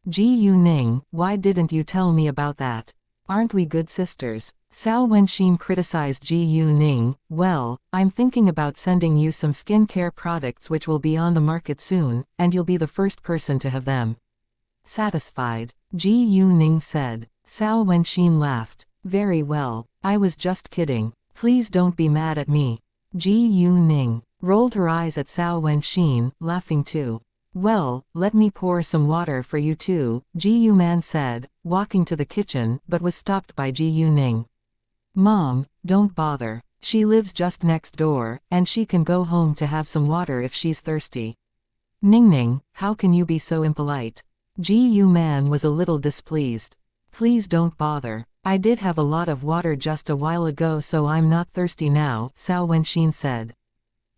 Gu Ning, why didn't you tell me about that? Aren't we good sisters? Cao Wenxin criticized Gu Ning. Well, I'm thinking about sending you some skincare products which will be on the market soon, and you'll be the first person to have them. Satisfied? Gu Ning said. Cao Wenxin laughed. Very well, I was just kidding. Please don't be mad at me. Gu Ning rolled her eyes at Cao Wenxin, laughing too. Well, let me pour some water for you too, Gu Man said, walking to the kitchen, but was stopped by Gu Ning. Mom, don't bother. She lives just next door, and she can go home to have some water if she's thirsty. Ning, how can you be so impolite? Gu Man was a little displeased. Please don't bother. I did have a lot of water just a while ago, so I'm not thirsty now, Cao Wenxin said.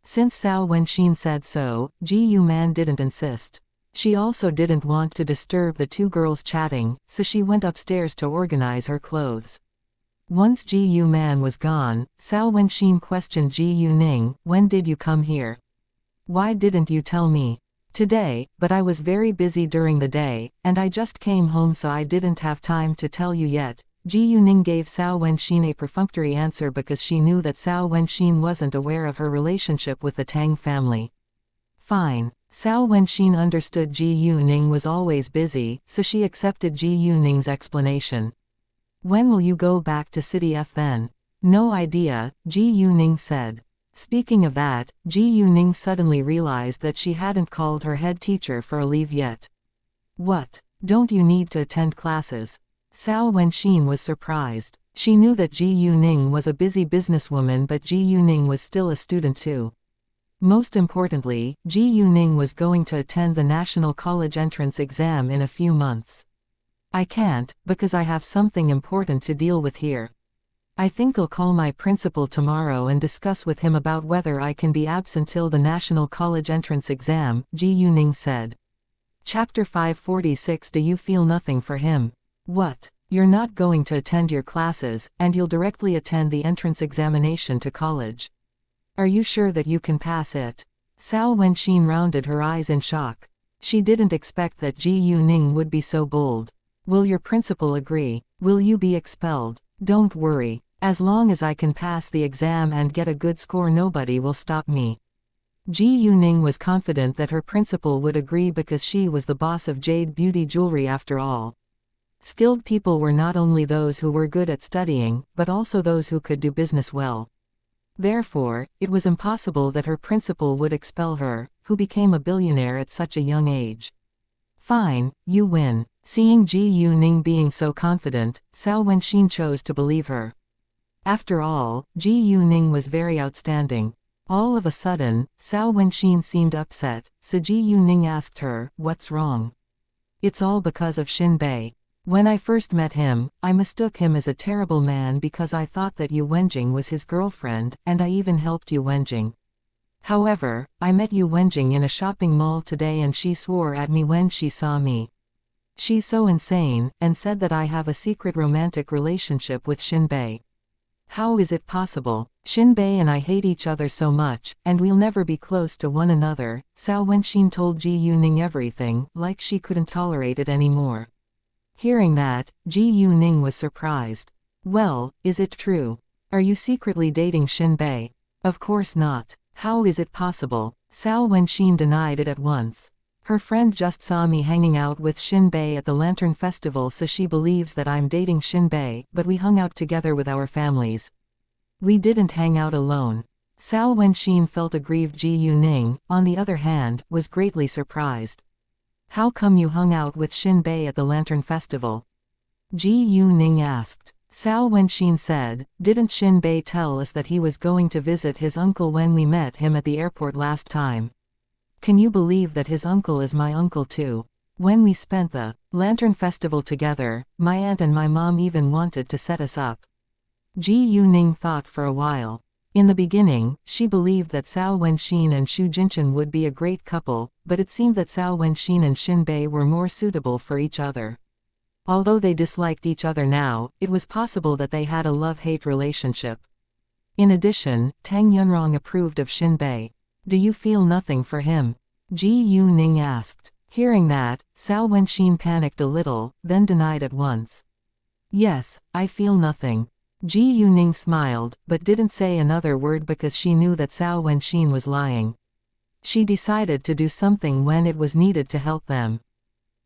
Since Cao Wenxin said so, Gu Man didn't insist. She also didn't want to disturb the two girls chatting, so she went upstairs to organize her clothes. Once Gu Man was gone, Cao Wenxin questioned Gu Ning, when did you come here? Why didn't you tell me? Today, but I was very busy during the day, and I just came home, so I didn't have time to tell you yet. Gu Ning gave Cao Wenxin a perfunctory answer because she knew that Cao Wenxin wasn't aware of her relationship with the Tang family. Fine. Cao Wenxin understood Gu Ning was always busy, so she accepted Gu Ning's explanation. When will you go back to City F then? No idea, Gu Ning said. Speaking of that, Gu Ning suddenly realized that she hadn't called her head teacher for a leave yet. What? Don't you need to attend classes? Cao Wenxin was surprised. She knew that Gu Ning was a busy businesswoman, but Gu Ning was still a student too. Most importantly, Gu Ning was going to attend the National College entrance exam in a few months. I can't, because I have something important to deal with here. I think I'll call my principal tomorrow and discuss with him about whether I can be absent till the National College entrance exam, Gu Ning said. Chapter 546. Do you feel nothing for him? What? You're not going to attend your classes, and you'll directly attend the entrance examination to college. Are you sure that you can pass it? Cao Wenxin rounded her eyes in shock. She didn't expect that Gu Ning would be so bold. Will your principal agree? Will you be expelled? Don't worry. As long as I can pass the exam and get a good score, nobody will stop me. Gu Ning was confident that her principal would agree because she was the boss of Jade Beauty Jewelry after all. Skilled people were not only those who were good at studying, but also those who could do business well. Therefore, it was impossible that her principal would expel her, who became a billionaire at such a young age. Fine, you win. Seeing Ji Yuning being so confident, Cao Wenxin chose to believe her. After all, Ji Yuning was very outstanding. All of a sudden, Cao Wenxin seemed upset, so Ji Yuning asked her, "What's wrong?" "It's all because of Xin Bei. When I first met him, I mistook him as a terrible man because I thought that Yu Wenjing was his girlfriend, and I even helped Yu Wenjing. However, I met Yu Wenjing in a shopping mall today and she swore at me when she saw me. She's so insane, and said that I have a secret romantic relationship with Xin Bei. How is it possible? Xin Bei and I hate each other so much, and we'll never be close to one another." Cao Wenxin told Ji Yuning everything, like she couldn't tolerate it anymore. Hearing that, Ji Yuning was surprised. "Well, is it true? Are you secretly dating Xin Bei?" "Of course not. How is it possible?" Cao Wenxin denied it at once. "Her friend just saw me hanging out with Xin Bei at the Lantern Festival, so she believes that I'm dating Xin Bei, but we hung out together with our families. We didn't hang out alone." Cao Wenxin felt aggrieved. Ji Yuning, on the other hand, was greatly surprised. "How come you hung out with Xin Bei at the Lantern Festival?" Ji Yuning asked. Cao Wenxin said, "Didn't Xin Bei tell us that he was going to visit his uncle when we met him at the airport last time? Can you believe that his uncle is my uncle too? When we spent the Lantern Festival together, my aunt and my mom even wanted to set us up." Ji Yuning thought for a while. In the beginning, she believed that Cao Wenxin and Xu Jinchen would be a great couple, but it seemed that Cao Wenxin and Xin Bei were more suitable for each other. Although they disliked each other now, it was possible that they had a love-hate relationship. In addition, Tang Yunrong approved of Xin Bei. "Do you feel nothing for him?" Ji Yuning asked. Hearing that, Cao Wenxin panicked a little, then denied at once. "Yes, I feel nothing." Ji Yuning smiled, but didn't say another word because she knew that Cao Wenxin was lying. She decided to do something when it was needed to help them.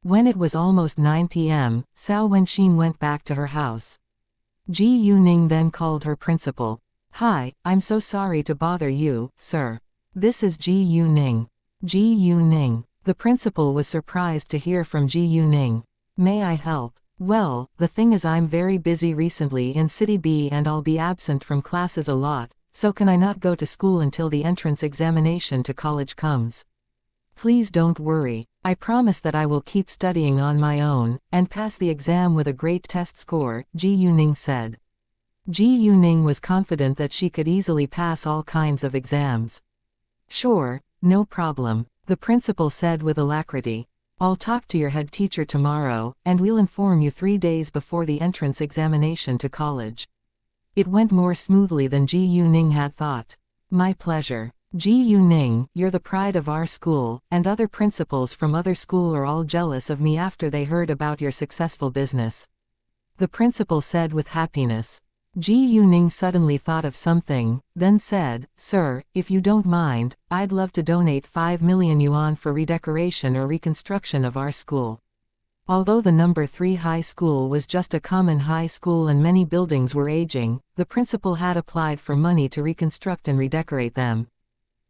When it was almost 9 p.m., Cao Wenxin went back to her house. Ji Yuning then called her principal. "Hi, I'm so sorry to bother you, sir. This is Ji Yuning." Ji Yuning. The principal was surprised to hear from Ji Yuning. "May I help?" "Well, the thing is I'm very busy recently in City B and I'll be absent from classes a lot, so can I not go to school until the entrance examination to college comes?" "Please don't worry. I promise that I will keep studying on my own, and pass the exam with a great test score," Ji Yuning said. Ji Yuning was confident that she could easily pass all kinds of exams. "Sure, no problem," the principal said with alacrity. "I'll talk to your head teacher tomorrow, and we'll inform you 3 days before the entrance examination to college." It went more smoothly than Ji Yuning had thought. "My pleasure. Ji Yuning, you're the pride of our school, and other principals from other school are all jealous of me after they heard about your successful business," the principal said with happiness. Ji Yuning suddenly thought of something, then said, "Sir, if you don't mind, I'd love to donate 5 million yuan for redecoration or reconstruction of our school." Although the number 3 high school was just a common high school and many buildings were aging, the principal had applied for money to reconstruct and redecorate them.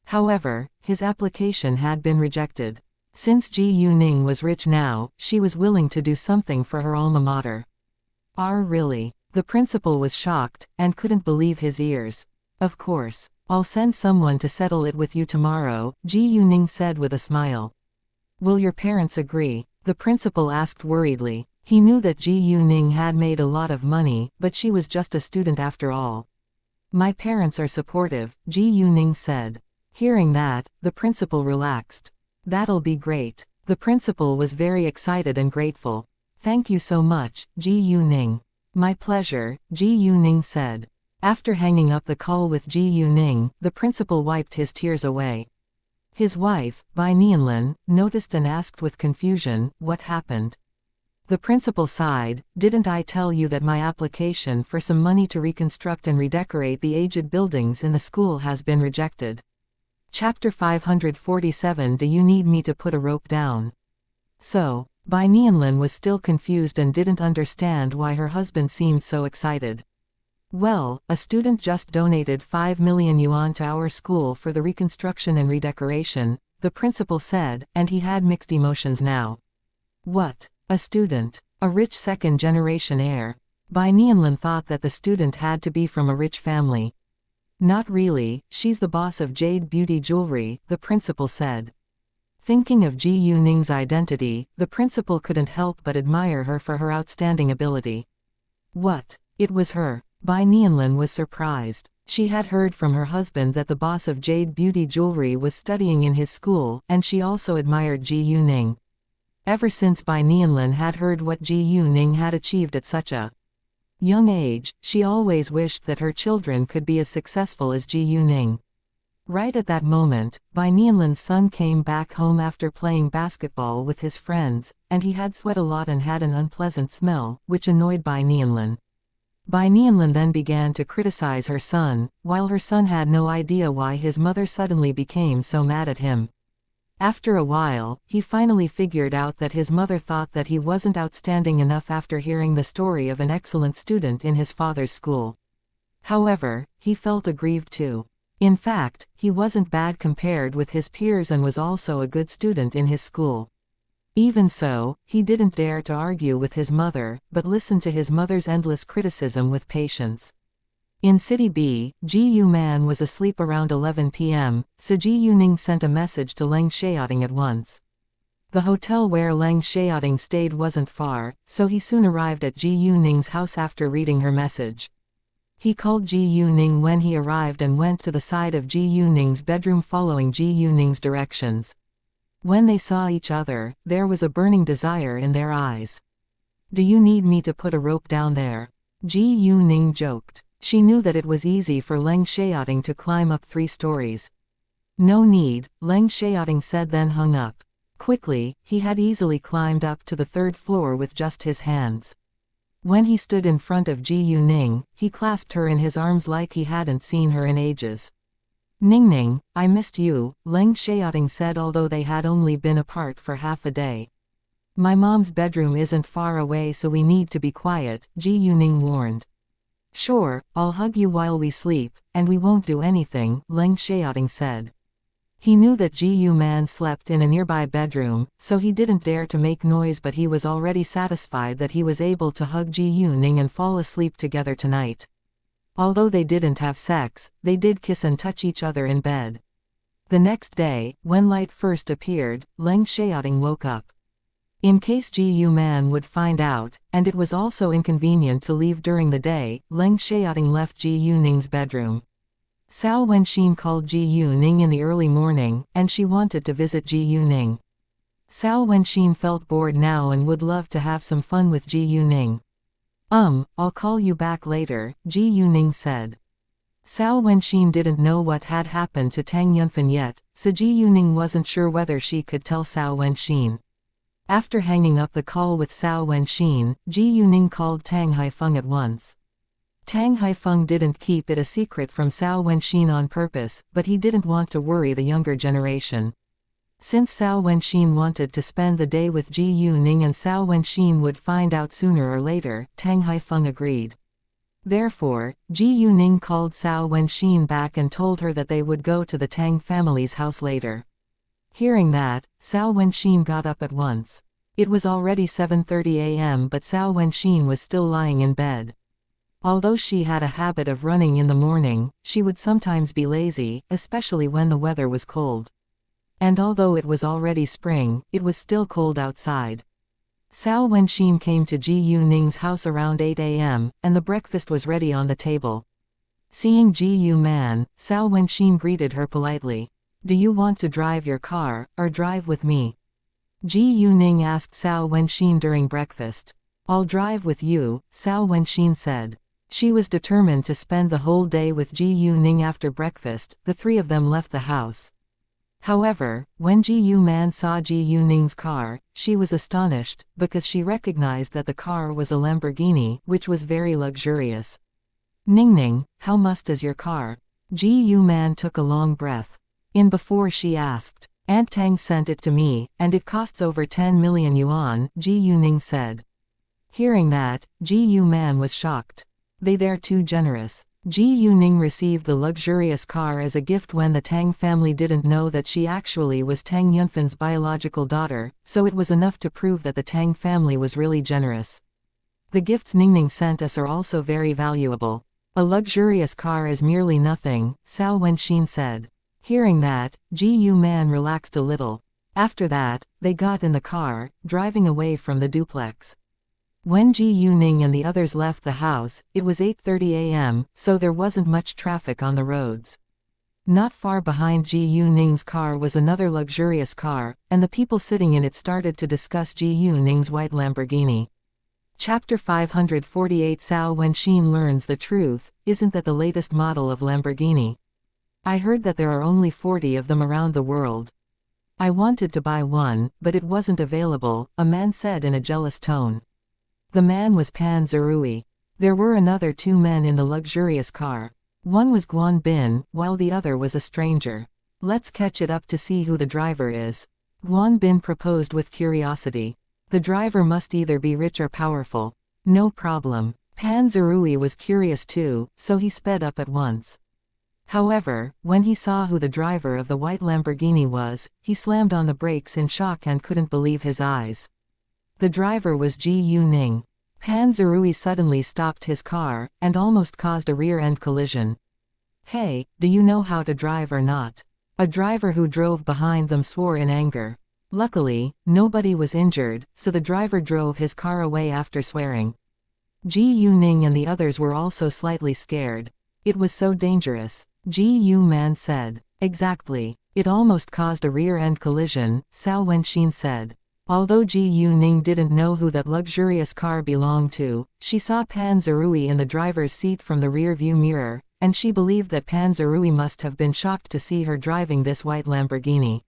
However, his application had been rejected. Since Ji Yuning was rich now, she was willing to do something for her alma mater. Really? The principal was shocked, and couldn't believe his ears. "Of course. I'll send someone to settle it with you tomorrow," Ji Yuning said with a smile. "Will your parents agree?" the principal asked worriedly. He knew that Ji Yuning had made a lot of money, but she was just a student after all. "My parents are supportive," Ji Yuning said. Hearing that, the principal relaxed. "That'll be great." The principal was very excited and grateful. "Thank you so much, Ji Yuning." "My pleasure," Ji Yuning said. After hanging up the call with Ji Yuning, the principal wiped his tears away. His wife, Bai Nianlin, noticed and asked with confusion, "What happened?" The principal sighed. "Didn't I tell you that my application for some money to reconstruct and redecorate the aged buildings in the school has been rejected?" Chapter 547. Do you need me to put a rope down? So, Bai Nianlin was still confused and didn't understand why her husband seemed so excited. Well, a student just donated 5 million yuan to our school for the reconstruction and redecoration, the principal said, and he had mixed emotions now. What? A student? A rich second-generation heir? Bai Nianlin thought that the student had to be from a rich family. Not really, she's the boss of Jade Beauty Jewelry, the principal said. Thinking of Ji Yuning's identity, the principal couldn't help but admire her for her outstanding ability. What? It was her. Bai Nianlin was surprised. She had heard from her husband that the boss of Jade Beauty Jewelry was studying in his school, and she also admired Ji Yuning. Ever since Bai Nianlin had heard what Ji Yuning had achieved at such a young age, she always wished that her children could be as successful as Ji Yuning. Right at that moment, Bai Nianlin's son came back home after playing basketball with his friends, and he had sweat a lot and had an unpleasant smell, which annoyed Bai Nianlin. Bai Nianlin then began to criticize her son, while her son had no idea why his mother suddenly became so mad at him. After a while, he finally figured out that his mother thought that he wasn't outstanding enough after hearing the story of an excellent student in his father's school. However, he felt aggrieved too. In fact, he wasn't bad compared with his peers and was also a good student in his school. Even so, he didn't dare to argue with his mother, but listened to his mother's endless criticism with patience. In City B, Ji Yu Man was asleep around 11 p.m., so Ji Yuning sent a message to Leng Xiaoting at once. The hotel where Leng Xiaoting stayed wasn't far, so he soon arrived at Ji Yuning's house after reading her message. He called Ji Yuning when he arrived and went to the side of Ji Yuning's bedroom following Ji Yuning's directions. When they saw each other, there was a burning desire in their eyes. "Do you need me to put a rope down there?" Ji Yuning joked. She knew that it was easy for Leng Xiaoting to climb up 3 stories. "No need," Leng Xiaoting said, then hung up. Quickly, he had easily climbed up to the 3rd floor with just his hands. When he stood in front of Ji Yuning, he clasped her in his arms like he hadn't seen her in ages. "Ningning, I missed you," Leng Xiaoting said, although they had only been apart for half a day. "My mom's bedroom isn't far away, so we need to be quiet," Ji Yuning warned. "Sure, I'll hug you while we sleep, and we won't do anything," Leng Xiaoting said. He knew that Ji Yu Man slept in a nearby bedroom, so he didn't dare to make noise, but he was already satisfied that he was able to hug Ji Yuning and fall asleep together tonight. Although they didn't have sex, they did kiss and touch each other in bed. The next day, when light first appeared, Leng Xiaoting woke up. In case Ji Yu Man would find out, and it was also inconvenient to leave during the day, Leng Xiaoting left Ji Yuning's bedroom. Cao Wenxin called Ji Yuning in the early morning, and she wanted to visit Ji Yuning. Cao Wenxin felt bored now and would love to have some fun with Ji Yuning. I'll call you back later," Ji Yuning said. Cao Wenxin didn't know what had happened to Tang Yunfan yet, so Ji Yuning wasn't sure whether she could tell Cao Wenxin. After hanging up the call with Cao Wenxin, Ji Yuning called Tang Haifeng at once. Tang Haifeng didn't keep it a secret from Cao Wenxin on purpose, but he didn't want to worry the younger generation. Since Cao Wenxin wanted to spend the day with Ji Yuning and Cao Wenxin would find out sooner or later, Tang Haifeng agreed. Therefore, Ji Yuning called Cao Wenxin back and told her that they would go to the Tang family's house later. Hearing that, Cao Wenxin got up at once. It was already 7:30 a.m., but Cao Wenxin was still lying in bed. Although she had a habit of running in the morning, she would sometimes be lazy, especially when the weather was cold. And although it was already spring, it was still cold outside. Cao Wenxin came to Ji Yuning's house around 8 a.m., and the breakfast was ready on the table. Seeing Ji Yu Man, Cao Wenxin greeted her politely. "Do you want to drive your car, or drive with me?" Ji Yuning asked Cao Wenxin during breakfast. "I'll drive with you," Cao Wenxin said. She was determined to spend the whole day with Ji Yuning. After breakfast, the 3 of them left the house. However, when Ji Yu Man saw Ji Yuning's car, she was astonished, because she recognized that the car was a Lamborghini, which was very luxurious. "Ningning, how much is your car?" Ji Yu Man took a long breath. Before she asked. "Aunt Tang sent it to me, and it costs over 10 million yuan, Ji Yuning said. Hearing that, Ji Yu Man was shocked. They're too generous. Ji Yuning received the luxurious car as a gift when the Tang family didn't know that she actually was Tang Yunfan's biological daughter, so it was enough to prove that the Tang family was really generous. The gifts Ningning sent us are also very valuable. A luxurious car is merely nothing, Cao Wenxin said. Hearing that, Ji Yu Man relaxed a little. After that, they got in the car, driving away from the duplex. When Ji Yuning and the others left the house, it was 8:30 a.m., so there wasn't much traffic on the roads. Not far behind Ji Yuning's car was another luxurious car, and the people sitting in it started to discuss Ji Yuning's white Lamborghini. Chapter 548 Cao Wenxin learns the truth. Isn't that the latest model of Lamborghini? I heard that there are only 40 of them around the world. I wanted to buy one, but it wasn't available, a man said in a jealous tone. The man was Pan Zerui. There were another 2 men in the luxurious car. One was Guan Bin, while the other was a stranger. Let's catch it up to see who the driver is. Guan Bin proposed with curiosity. The driver must either be rich or powerful. No problem. Pan Zerui was curious too, so he sped up at once. However, when he saw who the driver of the white Lamborghini was, he slammed on the brakes in shock and couldn't believe his eyes. The driver was Ji Yuning. Pan Zerui suddenly stopped his car, and almost caused a rear-end collision. Hey, do you know how to drive or not? A driver who drove behind them swore in anger. Luckily, nobody was injured, so the driver drove his car away after swearing. Ji Yuning and the others were also slightly scared. It was so dangerous. Ji Yu Man said. Exactly. It almost caused a rear-end collision, Cao Wenxin said. Although Ji Yuning didn't know who that luxurious car belonged to, she saw Pan Zerui in the driver's seat from the rear-view mirror, and she believed that Pan Zerui must have been shocked to see her driving this white Lamborghini.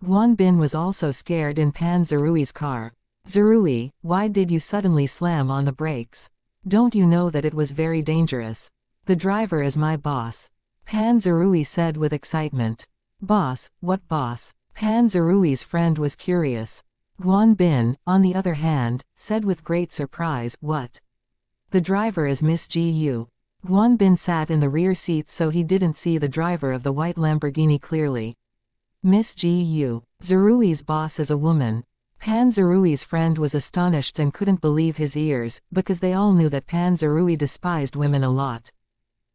Guan Bin was also scared in Pan Zerui's car. Zerui, why did you suddenly slam on the brakes? Don't you know that it was very dangerous? The driver is my boss. Pan Zerui said with excitement. Boss, what boss? Pan Zerui's friend was curious. Guan Bin, on the other hand, said with great surprise, what? The driver is Miss Ji Yu. Guan Bin sat in the rear seat so he didn't see the driver of the white Lamborghini clearly. Miss Ji Yu. Zerui's boss is a woman. Pan Zerui's friend was astonished and couldn't believe his ears, because they all knew that Pan Zerui despised women a lot.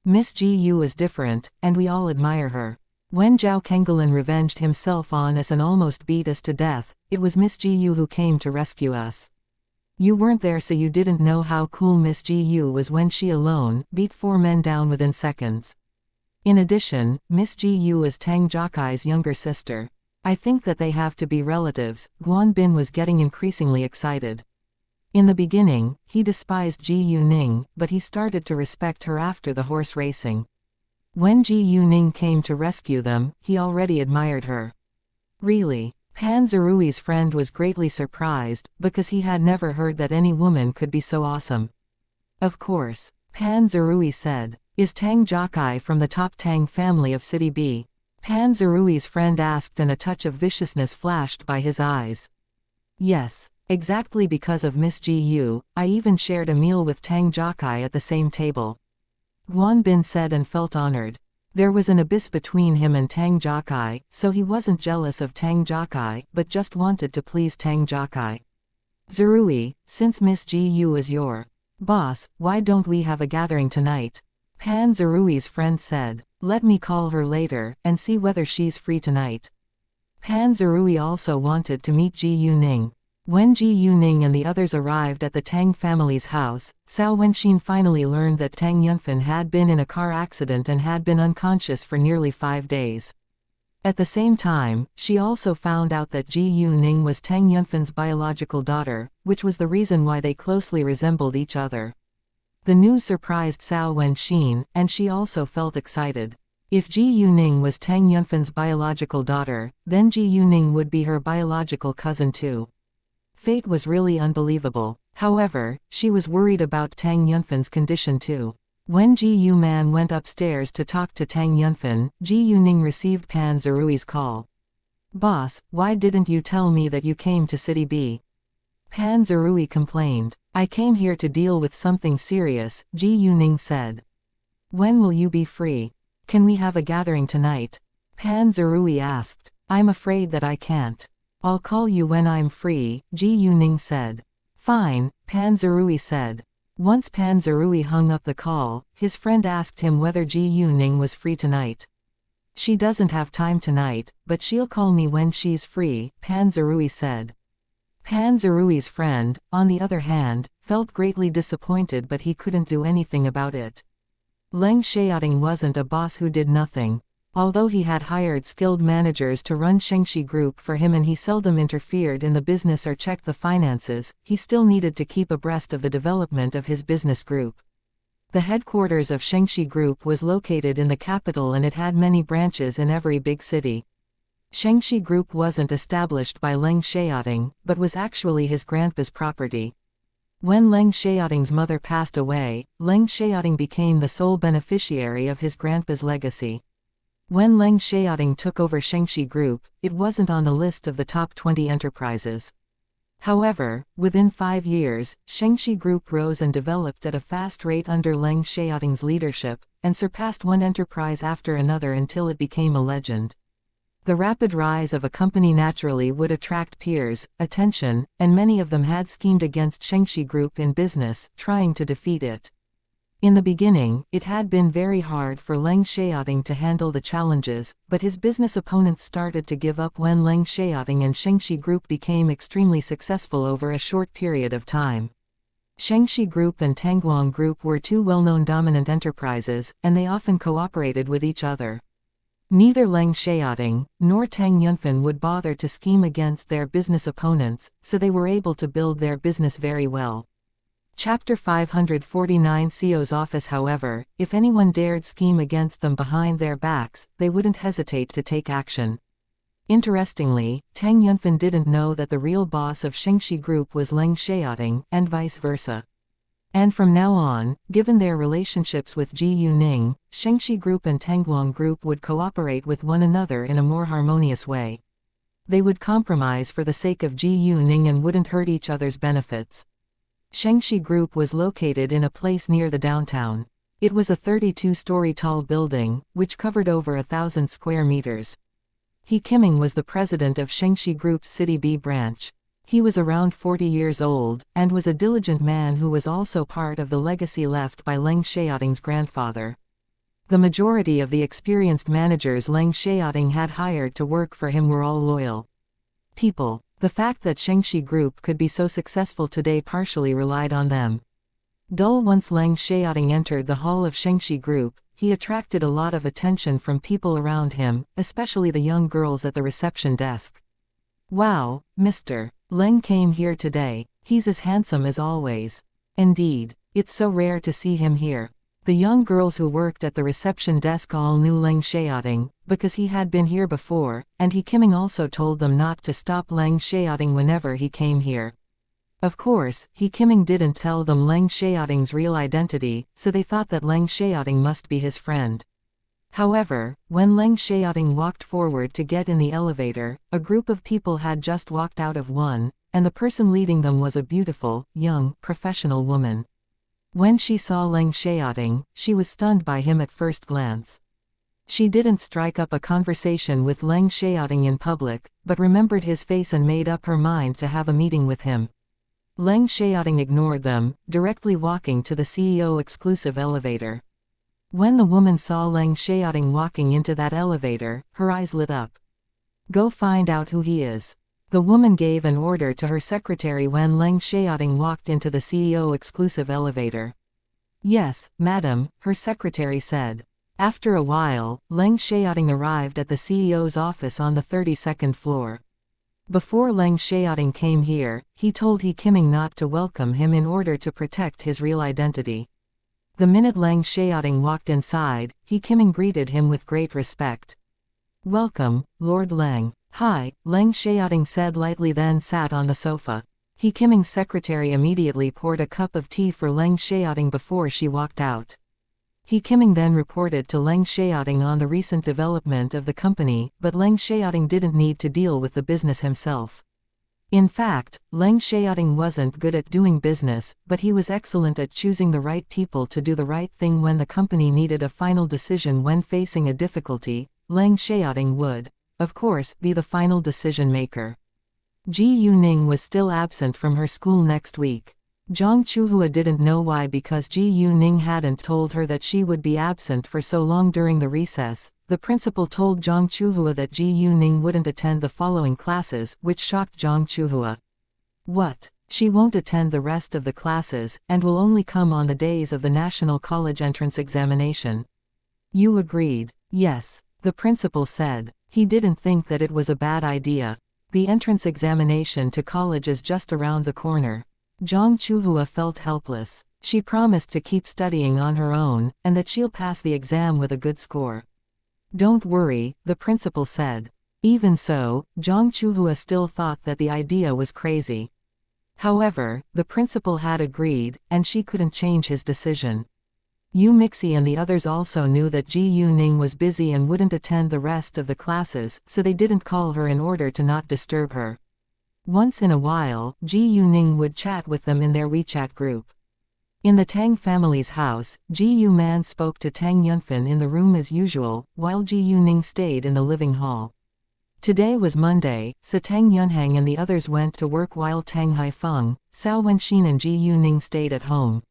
Miss Ji Yu is different, and we all admire her. When Zhao Kengalin revenged himself on us and almost beat us to death, it was Miss Ji Yu who came to rescue us. You weren't there, so you didn't know how cool Miss Ji Yu was when she alone beat 4 men down within seconds. In addition, Miss Ji Yu is Tang Jokai's younger sister. I think that they have to be relatives. Guan Bin was getting increasingly excited. In the beginning, he despised Ji Yuning, but he started to respect her after the horse racing. When Ji Yuning came to rescue them, he already admired her. Really? Pan Zerui's friend was greatly surprised, because he had never heard that any woman could be so awesome. Of course. Pan Zerui said. Is Tang Jokai from the top Tang family of City B? Pan Zerui's friend asked, and a touch of viciousness flashed by his eyes. Yes. Exactly, because of Miss Ji Yu, I even shared a meal with Tang Jokai at the same table. Guan Bin said and felt honored. There was an abyss between him and Tang Jokai, so he wasn't jealous of Tang Jokai, but just wanted to please Tang Jokai. Zerui, since Miss Ji Yu is your boss, why don't we have a gathering tonight? Pan Zerui's friend said. Let me call her later, and see whether she's free tonight. Pan Zerui also wanted to meet Ji Yuning. When Ji Yuning and the others arrived at the Tang family's house, Cao Wenxin finally learned that Tang Yunfan had been in a car accident and had been unconscious for nearly 5 days. At the same time, she also found out that Ji Yuning was Tang Yunfan's biological daughter, which was the reason why they closely resembled each other. The news surprised Cao Wenxin, and she also felt excited. If Ji Yuning was Tang Yunfan's biological daughter, then Ji Yuning would be her biological cousin too. Fate was really unbelievable. However, she was worried about Tang Yunfan's condition too. When Ji Yu Man went upstairs to talk to Tang Yunfan, Ji Yuning received Pan Zerui's call. Boss, why didn't you tell me that you came to City B? Pan Zerui complained. I came here to deal with something serious, Ji Yuning said. When will you be free? Can we have a gathering tonight? Pan Zerui asked. I'm afraid that I can't. I'll call you when I'm free, Ji Yuning said. Fine, Pan Zerui said. Once Pan Zerui hung up the call, his friend asked him whether Ji Yuning was free tonight. She doesn't have time tonight, but she'll call me when she's free, Pan Zerui said. Pan Zerui's friend, on the other hand, felt greatly disappointed, but he couldn't do anything about it. Leng Xiaoting wasn't a boss who did nothing. Although he had hired skilled managers to run Xianxia Group for him and he seldom interfered in the business or checked the finances, he still needed to keep abreast of the development of his business group. The headquarters of Xianxia Group was located in the capital and it had many branches in every big city. Xianxia Group wasn't established by Leng Xiaoting, but was actually his grandpa's property. When Leng Xiaoting's mother passed away, Leng Xiaoting became the sole beneficiary of his grandpa's legacy. When Leng Xiaoting took over Xianxia Group, it wasn't on the list of the top 20 enterprises. However, within 5 years, Xianxia Group rose and developed at a fast rate under Leng Xiaoting's leadership, and surpassed one enterprise after another until it became a legend. The rapid rise of a company naturally would attract peers, attention, and many of them had schemed against Xianxia Group in business, trying to defeat it. In the beginning, it had been very hard for Leng Xiaoting to handle the challenges, but his business opponents started to give up when Leng Xiaoting and Xianxia Group became extremely successful over a short period of time. Xianxia Group and Tangguang Group were two well-known dominant enterprises, and they often cooperated with each other. Neither Leng Xiaoting nor Tang Yunfan would bother to scheme against their business opponents, so they were able to build their business very well. Chapter 549 CEO's office. However, if anyone dared scheme against them behind their backs, they wouldn't hesitate to take action. Interestingly, Tang Yunfan didn't know that the real boss of Xianxia Group was Leng Xiaoting, and vice versa. And from now on, given their relationships with Ji Yuning, Xianxia Group and Tangguang Group would cooperate with one another in a more harmonious way. They would compromise for the sake of Ji Yuning and wouldn't hurt each other's benefits. Xianxia Group was located in a place near the downtown. It was a 32-story tall building, which covered over 1,000 square meters. He Qiming was the president of Xianxia Group's City B branch. He was around 40 years old, and was a diligent man who was also part of the legacy left by Leng Xiaoting's grandfather. The majority of the experienced managers Leng Xiaoting had hired to work for him were all loyal people. The fact that Xianxia Group could be so successful today partially relied on them. Once Leng Xiaoting entered the hall of Xianxia Group, he attracted a lot of attention from people around him, especially the young girls at the reception desk. Wow, Mr. Leng came here today. He's as handsome as always. Indeed, it's so rare to see him here. The young girls who worked at the reception desk all knew Leng Xiaoting, because he had been here before, and He Qiming also told them not to stop Leng Xiaoting whenever he came here. Of course, He Qiming didn't tell them Leng Xiaoting's real identity, so they thought that Leng Xiaoting must be his friend. However, when Leng Xiaoting walked forward to get in the elevator, a group of people had just walked out of one, and the person leading them was a beautiful, young, professional woman. When she saw Leng Xiaoting, she was stunned by him at first glance. She didn't strike up a conversation with Leng Xiaoting in public, but remembered his face and made up her mind to have a meeting with him. Leng Xiaoting ignored them, directly walking to the CEO exclusive elevator. When the woman saw Leng Xiaoting walking into that elevator, her eyes lit up. Go find out who he is. The woman gave an order to her secretary when Leng Xiaoting walked into the CEO exclusive elevator. Yes, madam, her secretary said. After a while, Leng Xiaoting arrived at the CEO's office on the 32nd floor. Before Leng Xiaoting came here, he told He Qiming not to welcome him in order to protect his real identity. The minute Leng Xiaoting walked inside, He Qiming greeted him with great respect. Welcome, Lord Leng. Hi, Leng Xiaoting said lightly, then sat on the sofa. He Qiming's secretary immediately poured a cup of tea for Leng Xiaoting before she walked out. He Qiming then reported to Leng Xiaoting on the recent development of the company, but Leng Xiaoting didn't need to deal with the business himself. In fact, Leng Xiaoting wasn't good at doing business, but he was excellent at choosing the right people to do the right thing when the company needed a final decision. When facing a difficulty, Leng Xiaoting would, of course, be the final decision maker. Ji Yuning was still absent from her school next week. Zhang Chuhua didn't know why, because Ji Yuning hadn't told her that she would be absent for so long during the recess. The principal told Zhang Chuhua that Ji Yuning wouldn't attend the following classes, which shocked Zhang Chuhua. What? She won't attend the rest of the classes, and will only come on the days of the National College Entrance Examination? You agreed? Yes, the principal said. He didn't think that it was a bad idea. The entrance examination to college is just around the corner. Zhang Chuhua felt helpless. She promised to keep studying on her own, and that she'll pass the exam with a good score. Don't worry, the principal said. Even so, Zhang Chuhua still thought that the idea was crazy. However, the principal had agreed, and she couldn't change his decision. Yu Mixi and the others also knew that Ji Yuning was busy and wouldn't attend the rest of the classes, so they didn't call her in order to not disturb her. Once in a while, Ji Yuning would chat with them in their WeChat group. In the Tang family's house, Ji Yuman spoke to Tang Yunfan in the room as usual, while Ji Yuning stayed in the living hall. Today was Monday, so Tang Yunhang and the others went to work while Tang Haifeng, Cao Wenxin and Ji Yuning stayed at home.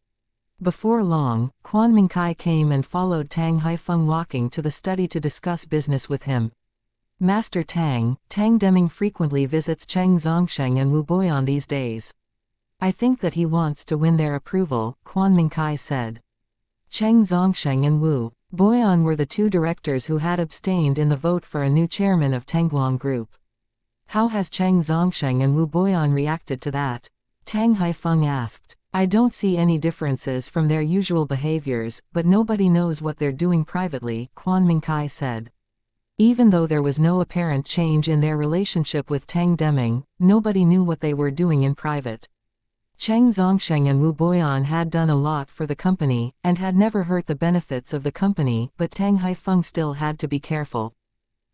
Before long, Quan Mingkai came and followed Tang Haifeng walking to the study to discuss business with him. Master Tang, Tang Deming frequently visits Cheng Zongsheng and Wu Boyan these days. I think that he wants to win their approval, Quan Mingkai said. Cheng Zongsheng and Wu Boyan were the two directors who had abstained in the vote for a new chairman of Tangguang Group. How has Cheng Zongsheng and Wu Boyan reacted to that? Tang Haifeng asked. I don't see any differences from their usual behaviors, but nobody knows what they're doing privately, Quan Mingkai said. Even though there was no apparent change in their relationship with Tang Deming, nobody knew what they were doing in private. Cheng Zongsheng and Wu Boyan had done a lot for the company, and had never hurt the benefits of the company, but Tang Haifeng still had to be careful.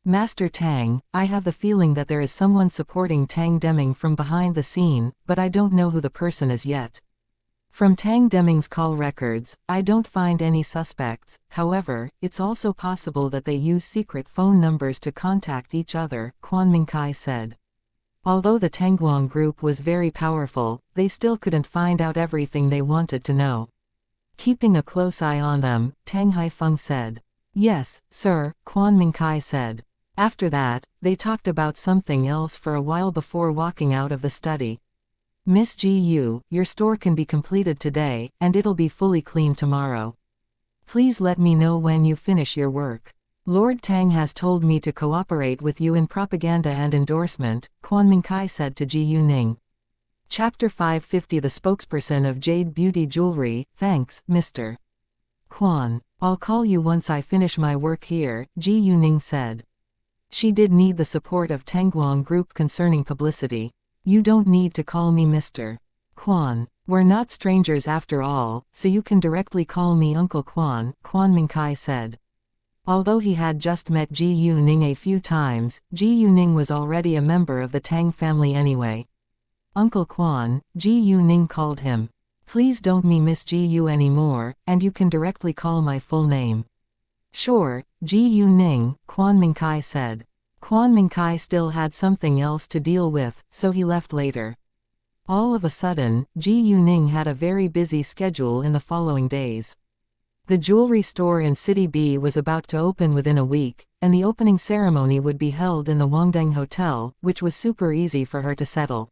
Master Tang, I have the feeling that there is someone supporting Tang Deming from behind the scene, but I don't know who the person is yet. From Tang Deming's call records, I don't find any suspects. However, it's also possible that they use secret phone numbers to contact each other, Quan Mingkai said. Although the Tangguang Group was very powerful, they still couldn't find out everything they wanted to know. Keeping a close eye on them, Tang Haifeng said. Yes, sir, Quan Mingkai said. After that, they talked about something else for a while before walking out of the study. Miss Ji Yu, your store can be completed today, and it'll be fully clean tomorrow. Please let me know when you finish your work. Lord Tang has told me to cooperate with you in propaganda and endorsement, Quan Mingkai said to Ji Yuning. Chapter 550. The spokesperson of Jade Beauty Jewelry. Thanks, Mr. Quan. I'll call you once I finish my work here, Ji Yuning said. She did need the support of Tangguang Group concerning publicity. You don't need to call me Mr. Quan. We're not strangers after all, so you can directly call me Uncle Quan, Quan Mingkai said. Although he had just met Ji Yuning a few times, Ji Yuning was already a member of the Tang family anyway. Uncle Quan, Ji Yuning called him. Please don't me Miss Ji Yu anymore, and you can directly call my full name. Sure, Ji Yuning, Quan Mingkai said. Quan Mingkai still had something else to deal with, so he left later. All of a sudden, Ji Yuning had a very busy schedule in the following days. The jewelry store in City B was about to open within a week, and the opening ceremony would be held in the Wangdeng Hotel, which was super easy for her to settle.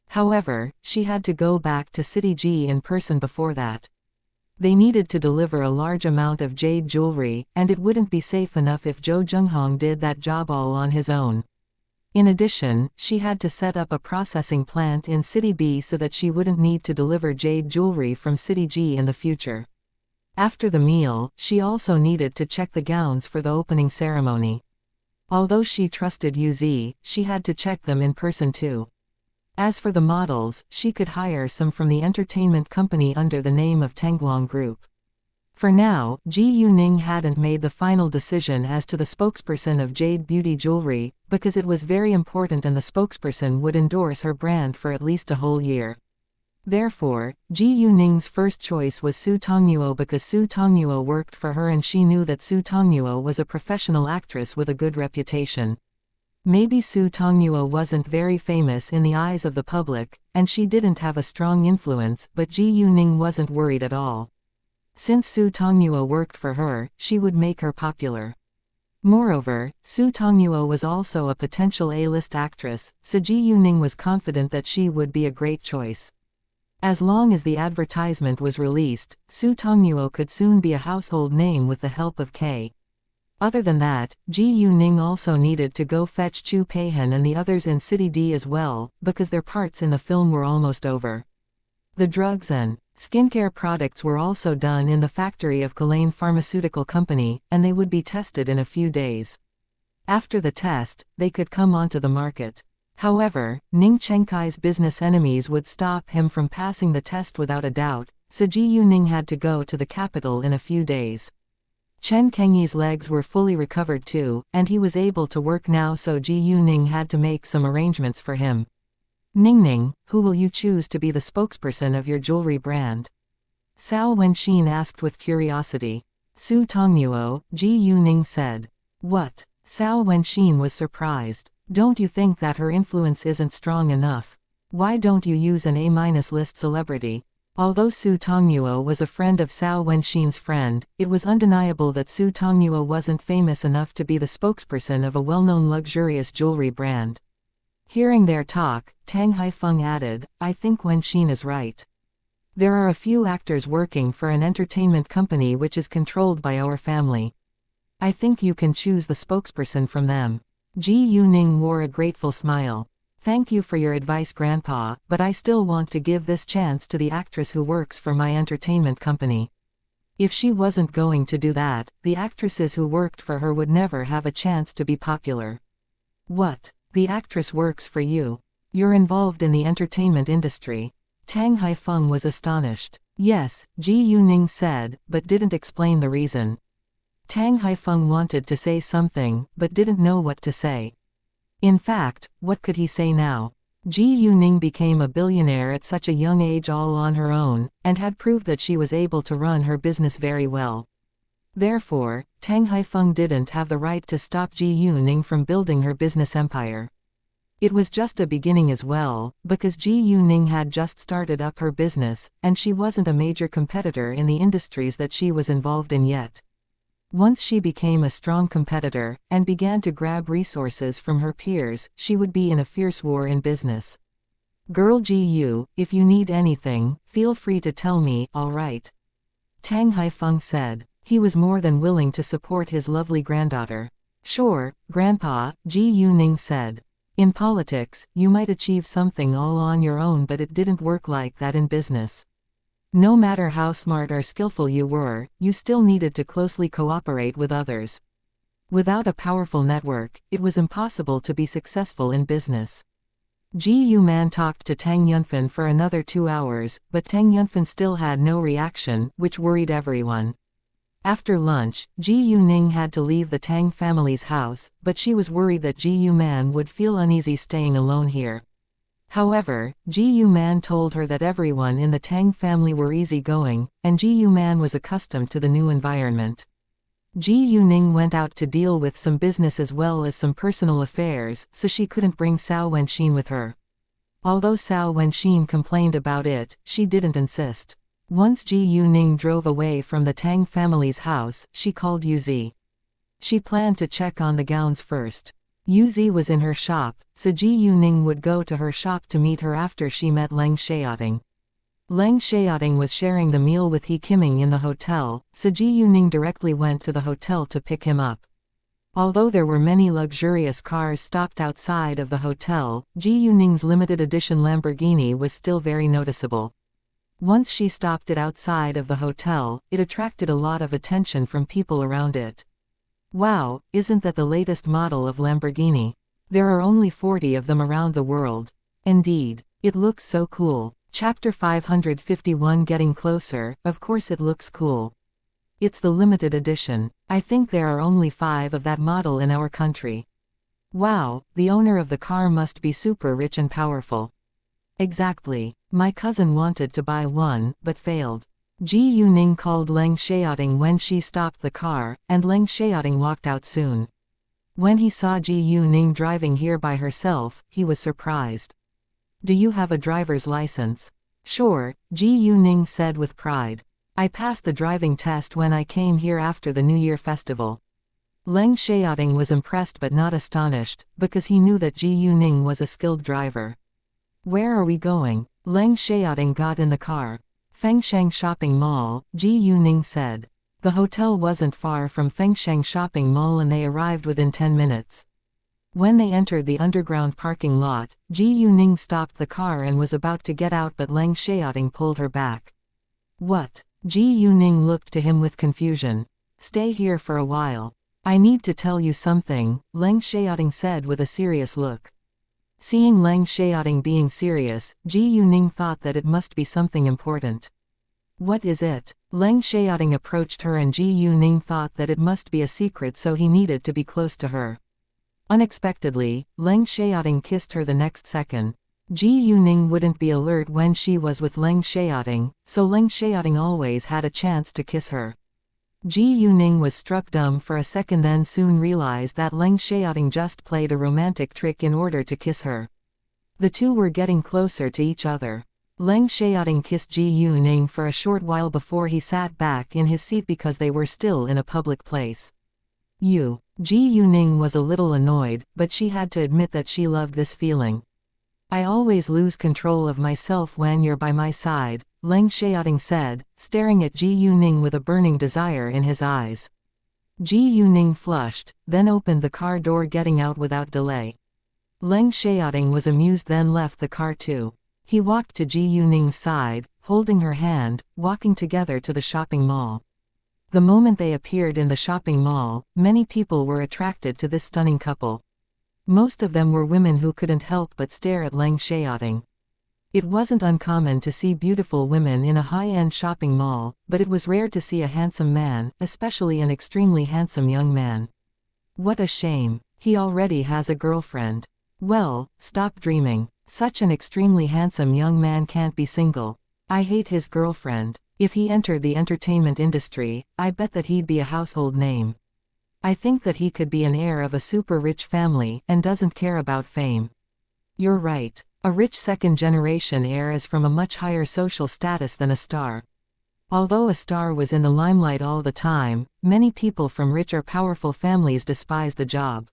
However, she had to go back to City G in person before that. They needed to deliver a large amount of jade jewelry, and it wouldn't be safe enough if Zhou Zhenghong did that job all on his own. In addition, she had to set up a processing plant in City B so that she wouldn't need to deliver jade jewelry from City G in the future. After the meal, she also needed to check the gowns for the opening ceremony. Although she trusted Yuzi, she had to check them in person too. As for the models, she could hire some from the entertainment company under the name of Tangguang Group. For now, Ji Yuning hadn't made the final decision as to the spokesperson of Jade Beauty Jewelry, because it was very important and the spokesperson would endorse her brand for at least a whole year. Therefore, Ji Yuning's first choice was Su Tongnuo because Su Tongnuo worked for her and she knew that Su Tongnuo was a professional actress with a good reputation. Maybe Su Tongnuo wasn't very famous in the eyes of the public, and she didn't have a strong influence, but Ji Yuning wasn't worried at all. Since Su Tongnuo worked for her, she would make her popular. Moreover, Su Tongnuo was also a potential A-list actress, so Ji Yuning was confident that she would be a great choice. As long as the advertisement was released, Su Tongnuo could soon be a household name with the help of K. Other than that, Ji Yuning also needed to go fetch Chu Peihan and the others in City D as well, because their parts in the film were almost over. The drugs and skincare products were also done in the factory of Kalane Pharmaceutical Company, and they would be tested in a few days. After the test, they could come onto the market. However, Ning Chenkai's business enemies would stop him from passing the test without a doubt, so Ji Yuning had to go to the capital in a few days. Chen Kengyi's legs were fully recovered too, and he was able to work now, so Ji Yuning had to make some arrangements for him. Ningning, who will you choose to be the spokesperson of your jewelry brand? Cao Wenxin asked with curiosity. Su Tongnuo, Ji Yuning said. What? Cao Wenxin was surprised. Don't you think that her influence isn't strong enough? Why don't you use an A-list celebrity? Although Su Tongnuo was a friend of Cao Wenxin's friend, it was undeniable that Su Tongnuo wasn't famous enough to be the spokesperson of a well-known luxurious jewelry brand. Hearing their talk, Tang Haifeng added, I think Wenxin is right. There are a few actors working for an entertainment company which is controlled by our family. I think you can choose the spokesperson from them. Ji Yuning wore a grateful smile. Thank you for your advice, Grandpa, but I still want to give this chance to the actress who works for my entertainment company. If she wasn't going to do that, the actresses who worked for her would never have a chance to be popular. What? The actress works for you? You're involved in the entertainment industry? Tang Haifeng was astonished. Yes, Ji Yuning said, but didn't explain the reason. Tang Haifeng wanted to say something, but didn't know what to say. In fact, what could he say now? Ji Yuning became a billionaire at such a young age all on her own, and had proved that she was able to run her business very well. Therefore, Tang Haifeng didn't have the right to stop Ji Yuning from building her business empire. It was just a beginning as well, because Ji Yuning had just started up her business, and she wasn't a major competitor in the industries that she was involved in yet. Once she became a strong competitor, and began to grab resources from her peers, she would be in a fierce war in business. Girl Ji Yu, if you need anything, feel free to tell me, alright? Tang Haifeng said. He was more than willing to support his lovely granddaughter. Sure, Grandpa, Ji Yuning said. In politics, you might achieve something all on your own, but it didn't work like that in business. No matter how smart or skillful you were, you still needed to closely cooperate with others. Without a powerful network, it was impossible to be successful in business. Ji Yuman talked to Tang Yunfen for another 2 hours, but Tang Yunfen still had no reaction, which worried everyone. After lunch, Ji Yuning had to leave the Tang family's house, but she was worried that Ji Yuman would feel uneasy staying alone here. However, Ji Yuman told her that everyone in the Tang family were easygoing, and Ji Yuman was accustomed to the new environment. Ji Yuning went out to deal with some business as well as some personal affairs, so she couldn't bring Cao Wenxin with her. Although Cao Wenxin complained about it, she didn't insist. Once Ji Yuning drove away from the Tang family's house, she called Yuzi. She planned to check on the gowns first. Yuzi was in her shop, so Ji Yuning would go to her shop to meet her after she met Leng Xiaoting. Leng Xiaoting was sharing the meal with He Qiming in the hotel, so Ji Yuning directly went to the hotel to pick him up. Although there were many luxurious cars stopped outside of the hotel, Ji Yuning's limited edition Lamborghini was still very noticeable. Once she stopped it outside of the hotel, it attracted a lot of attention from people around it. Wow, isn't that the latest model of Lamborghini? There are only 40 of them around the world. Indeed. It looks so cool. Chapter 551 Getting Closer, of course it looks cool. It's the limited edition. I think there are only 5 of that model in our country. Wow, the owner of the car must be super rich and powerful. Exactly. My cousin wanted to buy one, but failed. Ji Yuning called Leng Xiaoting when she stopped the car, and Leng Xiaoting walked out soon. When he saw Ji Yuning driving here by herself, he was surprised. Do you have a driver's license? Sure, Ji Yuning said with pride. I passed the driving test when I came here after the New Year festival. Leng Xiaoting was impressed but not astonished, because he knew that Ji Yuning was a skilled driver. Where are we going? Leng Xiaoting got in the car. Fengsheng Shopping Mall, Ji Yuning said. The hotel wasn't far from Fengsheng Shopping Mall and they arrived within 10 minutes. When they entered the underground parking lot, Ji Yuning stopped the car and was about to get out but Leng Xiaoting pulled her back. What? Ji Yuning looked to him with confusion. Stay here for a while. I need to tell you something, Leng Xiaoting said with a serious look. Seeing Leng Xiaoting being serious, Ji Yuning thought that it must be something important. What is it? Leng Xiaoting approached her and Ji Yuning thought that it must be a secret so he needed to be close to her. Unexpectedly, Leng Xiaoting kissed her the next second. Ji Yuning wouldn't be alert when she was with Leng Xiaoting, so Leng Xiaoting always had a chance to kiss her. Ji Yuning was struck dumb for a second then soon realized that Leng Xiaoting just played a romantic trick in order to kiss her. The two were getting closer to each other. Leng Xiaoting kissed Ji Yuning for a short while before he sat back in his seat because they were still in a public place. Ji Yuning was a little annoyed, but she had to admit that she loved this feeling. I always lose control of myself when you're by my side, Leng Xiaoting said, staring at Ji Yuning with a burning desire in his eyes. Ji Yuning flushed, then opened the car door getting out without delay. Leng Xiaoting was amused then left the car too. He walked to Ji Yuning's side, holding her hand, walking together to the shopping mall. The moment they appeared in the shopping mall, many people were attracted to this stunning couple. Most of them were women who couldn't help but stare at Leng Xiaoting. It wasn't uncommon to see beautiful women in a high-end shopping mall, but it was rare to see a handsome man, especially an extremely handsome young man. What a shame. He already has a girlfriend. Well, stop dreaming. Such an extremely handsome young man can't be single. I hate his girlfriend. If he entered the entertainment industry, I bet that he'd be a household name. I think that he could be an heir of a super rich family and doesn't care about fame. You're right. A rich second-generation heir is from a much higher social status than a star. Although a star was in the limelight all the time, many people from rich or powerful families despise the job.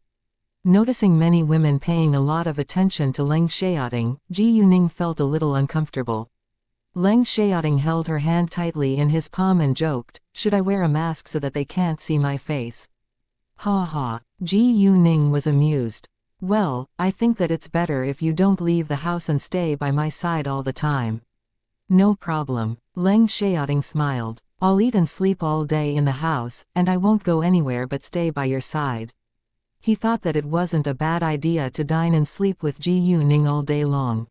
Noticing many women paying a lot of attention to Leng Xiaoting, Ji Yuning felt a little uncomfortable. Leng Xiaoting held her hand tightly in his palm and joked, "Should I wear a mask so that they can't see my face?" Ha ha. Ji Yuning was amused. Well, I think that it's better if you don't leave the house and stay by my side all the time. No problem. Leng Xiaoting smiled. I'll eat and sleep all day in the house, and I won't go anywhere but stay by your side. He thought that it wasn't a bad idea to dine and sleep with Ji Yuning all day long.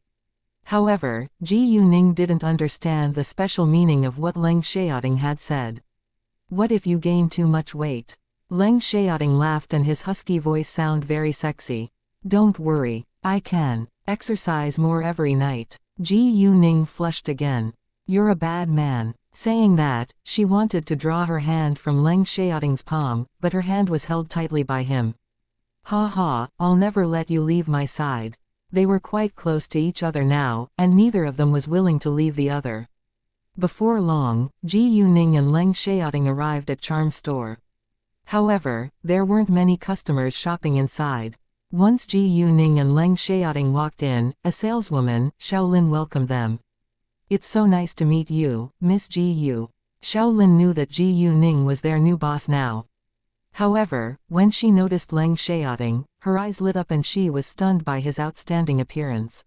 However, Ji Yuning didn't understand the special meaning of what Leng Xiaoting had said. What if you gain too much weight? Leng Xiaoting laughed and his husky voice sounded very sexy. Don't worry, I can exercise more every night. Ji Yuning flushed again. You're a bad man. Saying that, she wanted to draw her hand from Leng Xiaoting's palm, but her hand was held tightly by him. Ha ha, I'll never let you leave my side. They were quite close to each other now, and neither of them was willing to leave the other. Before long, Ji Yuning and Leng Xiaoting arrived at Charm's store. However, there weren't many customers shopping inside. Once Ji Yuning and Leng Xiaoting walked in, a saleswoman, Xiaolin, welcomed them. It's so nice to meet you, Miss Ji Yu. Xiaolin knew that Ji Yuning was their new boss now. However, when she noticed Leng Xiaoting, her eyes lit up and she was stunned by his outstanding appearance.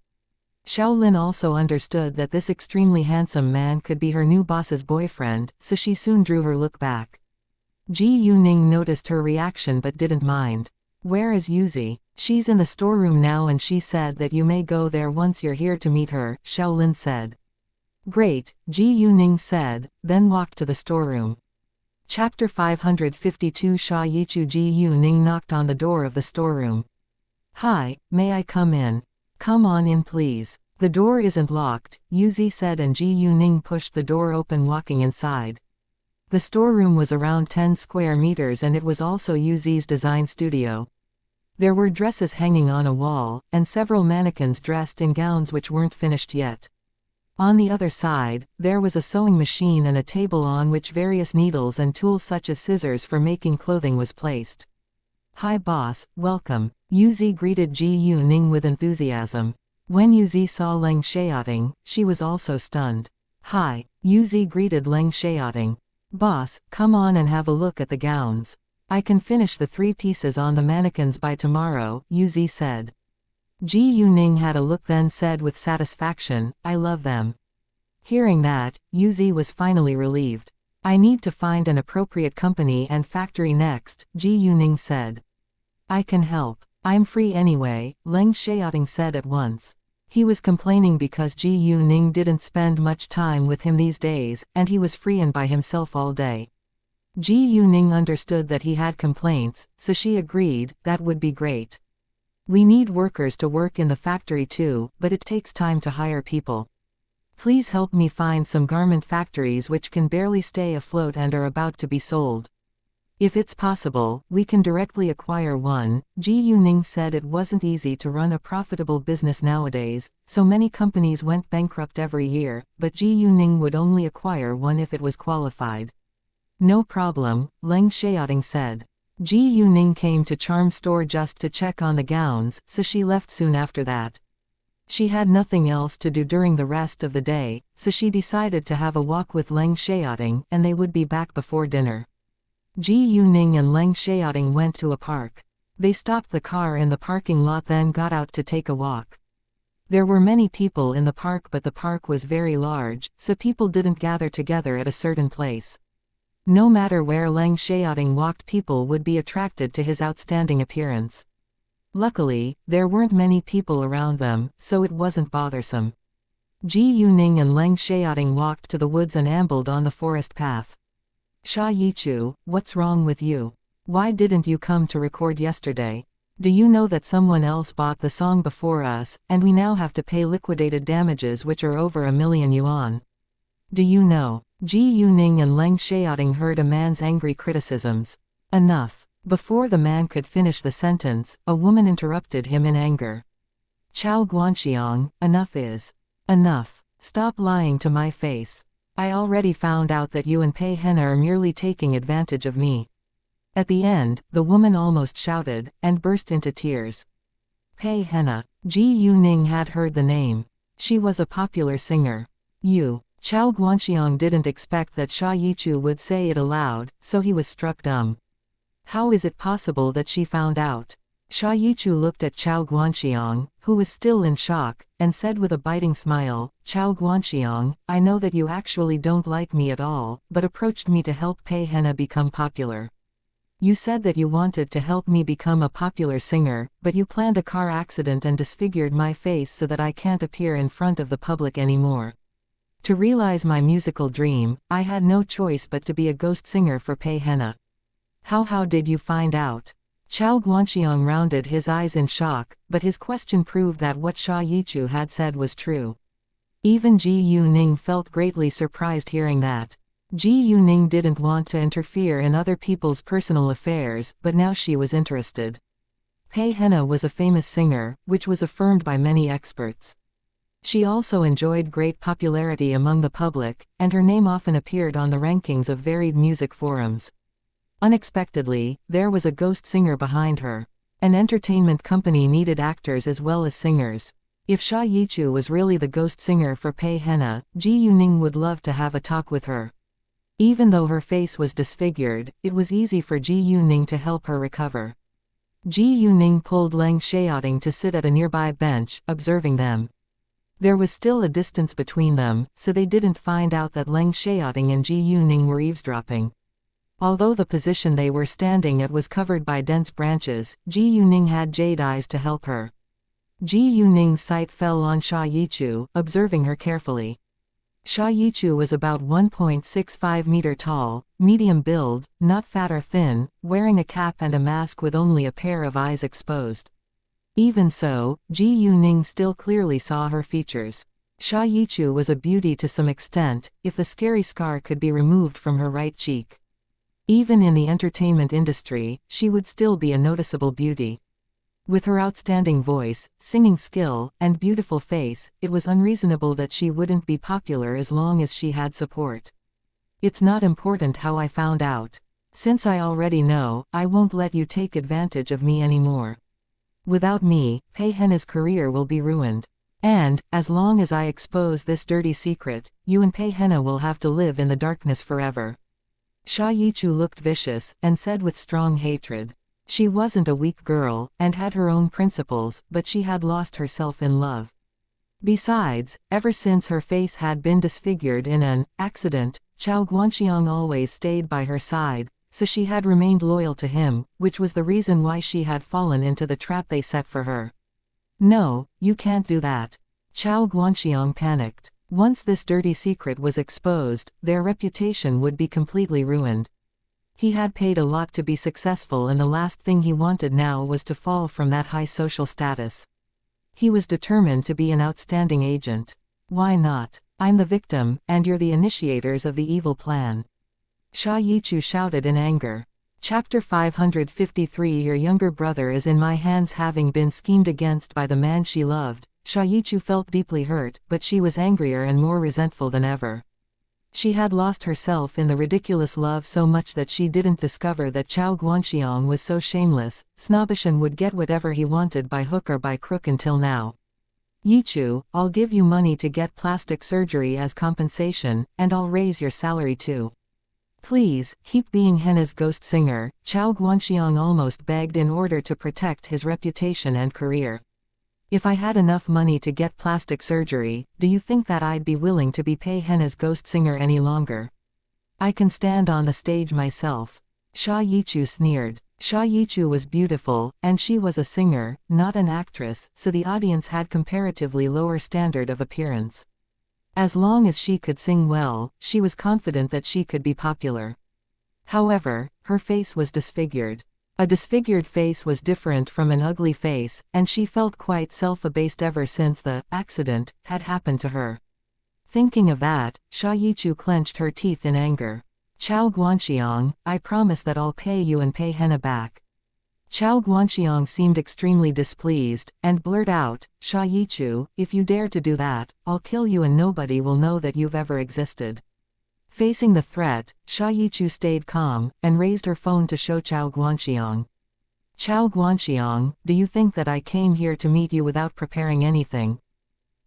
Xiaolin also understood that this extremely handsome man could be her new boss's boyfriend, so she soon drew her look back. Ji Yuning noticed her reaction but didn't mind. Where is Yuzi? She's in the storeroom now and she said that you may go there once you're here to meet her, Xiaolin said. Great, Ji Yuning said, then walked to the storeroom. Chapter 552 Sha Yichu Ji Yuning knocked on the door of the storeroom. Hi, may I come in? Come on in please. The door isn't locked, Yuzi said, and Ji Yuning pushed the door open, walking inside. The storeroom was around 10 square meters and it was also Yuzi's design studio. There were dresses hanging on a wall, and several mannequins dressed in gowns which weren't finished yet. On the other side, there was a sewing machine and a table on which various needles and tools such as scissors for making clothing was placed. Hi boss, welcome. Yuzi greeted Ji Yuning with enthusiasm. When Yuzi saw Leng Xiaoting, she was also stunned. Hi, Yuzi greeted Leng Xiaoting. Boss, come on and have a look at the gowns. I can finish the 3 pieces on the mannequins by tomorrow, Yuzi said. Ji Yuning had a look, then said with satisfaction, I love them. Hearing that, Yuzi was finally relieved. I need to find an appropriate company and factory next, Ji Yuning said. I can help. I'm free anyway, Leng Xiaoting said at once. He was complaining because Ji Yuning didn't spend much time with him these days, and he was free and by himself all day. Ji Yuning understood that he had complaints, so she agreed, that would be great. We need workers to work in the factory too, but it takes time to hire people. Please help me find some garment factories which can barely stay afloat and are about to be sold. If it's possible, we can directly acquire one. Ji Yuning said it wasn't easy to run a profitable business nowadays, so many companies went bankrupt every year, but Ji Yuning would only acquire one if it was qualified. No problem, Leng Xiaoting said. Ji Yuning came to Charm's store just to check on the gowns, so she left soon after that. She had nothing else to do during the rest of the day, so she decided to have a walk with Leng Xiaoting, and they would be back before dinner. Ji Yuning and Leng Xiaoting went to a park. They stopped the car in the parking lot, then got out to take a walk. There were many people in the park, but the park was very large, so people didn't gather together at a certain place. No matter where Leng Xiaoting walked, people would be attracted to his outstanding appearance. Luckily, there weren't many people around them, so it wasn't bothersome. Ji Yuning and Leng Xiaoting walked to the woods and ambled on the forest path. Sha Yichu, what's wrong with you? Why didn't you come to record yesterday? Do you know that someone else bought the song before us, and we now have to pay liquidated damages which are over 1,000,000 yuan? Do you know? Ji Yuning and Leng Xiaoting heard a man's angry criticisms. Enough. Before the man could finish the sentence, a woman interrupted him in anger. Chao Guanxiang, enough is enough. Stop lying to my face. I already found out that you and Pei Henna are merely taking advantage of me. At the end, the woman almost shouted, and burst into tears. Pei Henna. Ji Yuning had heard the name. She was a popular singer. Chao Guanxiang didn't expect that Sha Yichu would say it aloud, so he was struck dumb. How is it possible that she found out? Sha Yichu looked at Chao Guanxiang, who was still in shock, and said with a biting smile, Chao Guanxiang, I know that you actually don't like me at all, but approached me to help Pei Henna become popular. You said that you wanted to help me become a popular singer, but you planned a car accident and disfigured my face so that I can't appear in front of the public anymore. To realize my musical dream, I had no choice but to be a ghost singer for Pei Henna. How did you find out? Chao Guanxiang rounded his eyes in shock, but his question proved that what Sha Yichu had said was true. Even Ji Yuning felt greatly surprised hearing that. Ji Yuning didn't want to interfere in other people's personal affairs, but now she was interested. Pei Henna was a famous singer, which was affirmed by many experts. She also enjoyed great popularity among the public, and her name often appeared on the rankings of varied music forums. Unexpectedly, there was a ghost singer behind her. An entertainment company needed actors as well as singers. If Sha Yichu was really the ghost singer for Pei Henna, Ji Yuning would love to have a talk with her. Even though her face was disfigured, it was easy for Ji Yuning to help her recover. Ji Yuning pulled Leng Xiaoting to sit at a nearby bench, observing them. There was still a distance between them, so they didn't find out that Leng Xiaoting and Ji Yuning were eavesdropping. Although the position they were standing at was covered by dense branches, Ji Yuning had jade eyes to help her. Ji Yuning's sight fell on Sha Yichu, observing her carefully. Sha Yichu was about 1.65 meter tall, medium build, not fat or thin, wearing a cap and a mask with only a pair of eyes exposed. Even so, Ji Yuning still clearly saw her features. Sha Yichu was a beauty to some extent, if the scary scar could be removed from her right cheek. Even in the entertainment industry, she would still be a noticeable beauty. With her outstanding voice, singing skill, and beautiful face, it was unreasonable that she wouldn't be popular as long as she had support. It's not important how I found out. Since I already know, I won't let you take advantage of me anymore. Without me, Pei Henna's career will be ruined. And, as long as I expose this dirty secret, you and Pei Henna will have to live in the darkness forever. Sha Yichu looked vicious, and said with strong hatred. She wasn't a weak girl, and had her own principles, but she had lost herself in love. Besides, ever since her face had been disfigured in an accident, Chao Guanxiang always stayed by her side, so she had remained loyal to him, which was the reason why she had fallen into the trap they set for her. No, you can't do that. Chao Guanxiang panicked. Once this dirty secret was exposed, their reputation would be completely ruined. He had paid a lot to be successful, and the last thing he wanted now was to fall from that high social status. He was determined to be an outstanding agent. Why not? I'm the victim, and you're the initiators of the evil plan. Sha Yichu shouted in anger. Chapter 553. Your younger brother is in my hands. Having been schemed against by the man she loved, Sha Yichu felt deeply hurt, but she was angrier and more resentful than ever. She had lost herself in the ridiculous love so much that she didn't discover that Chao Guanxiang was so shameless, snobbish, and would get whatever he wanted by hook or by crook until now. Yichu, I'll give you money to get plastic surgery as compensation, and I'll raise your salary too. Please, keep being Henna's ghost singer, Chao Guanxiang almost begged in order to protect his reputation and career. If I had enough money to get plastic surgery, do you think that I'd be willing to be Pei Henna's ghost singer any longer? I can stand on the stage myself. Sha Yichu sneered. Sha Yichu was beautiful, and she was a singer, not an actress, so the audience had comparatively lower standard of appearance. As long as she could sing well, she was confident that she could be popular. However, her face was disfigured. A disfigured face was different from an ugly face, and she felt quite self-abased ever since the accident had happened to her. Thinking of that, Sha Yichu clenched her teeth in anger. Chao Guanxiang, I promise that I'll pay you and Pei Henna back. Chao Guanxiang seemed extremely displeased, and blurted out, Sha Yichu, if you dare to do that, I'll kill you and nobody will know that you've ever existed. Facing the threat, Sha Yichu stayed calm, and raised her phone to show Chao Guanxiang. Chao Guanxiang, do you think that I came here to meet you without preparing anything?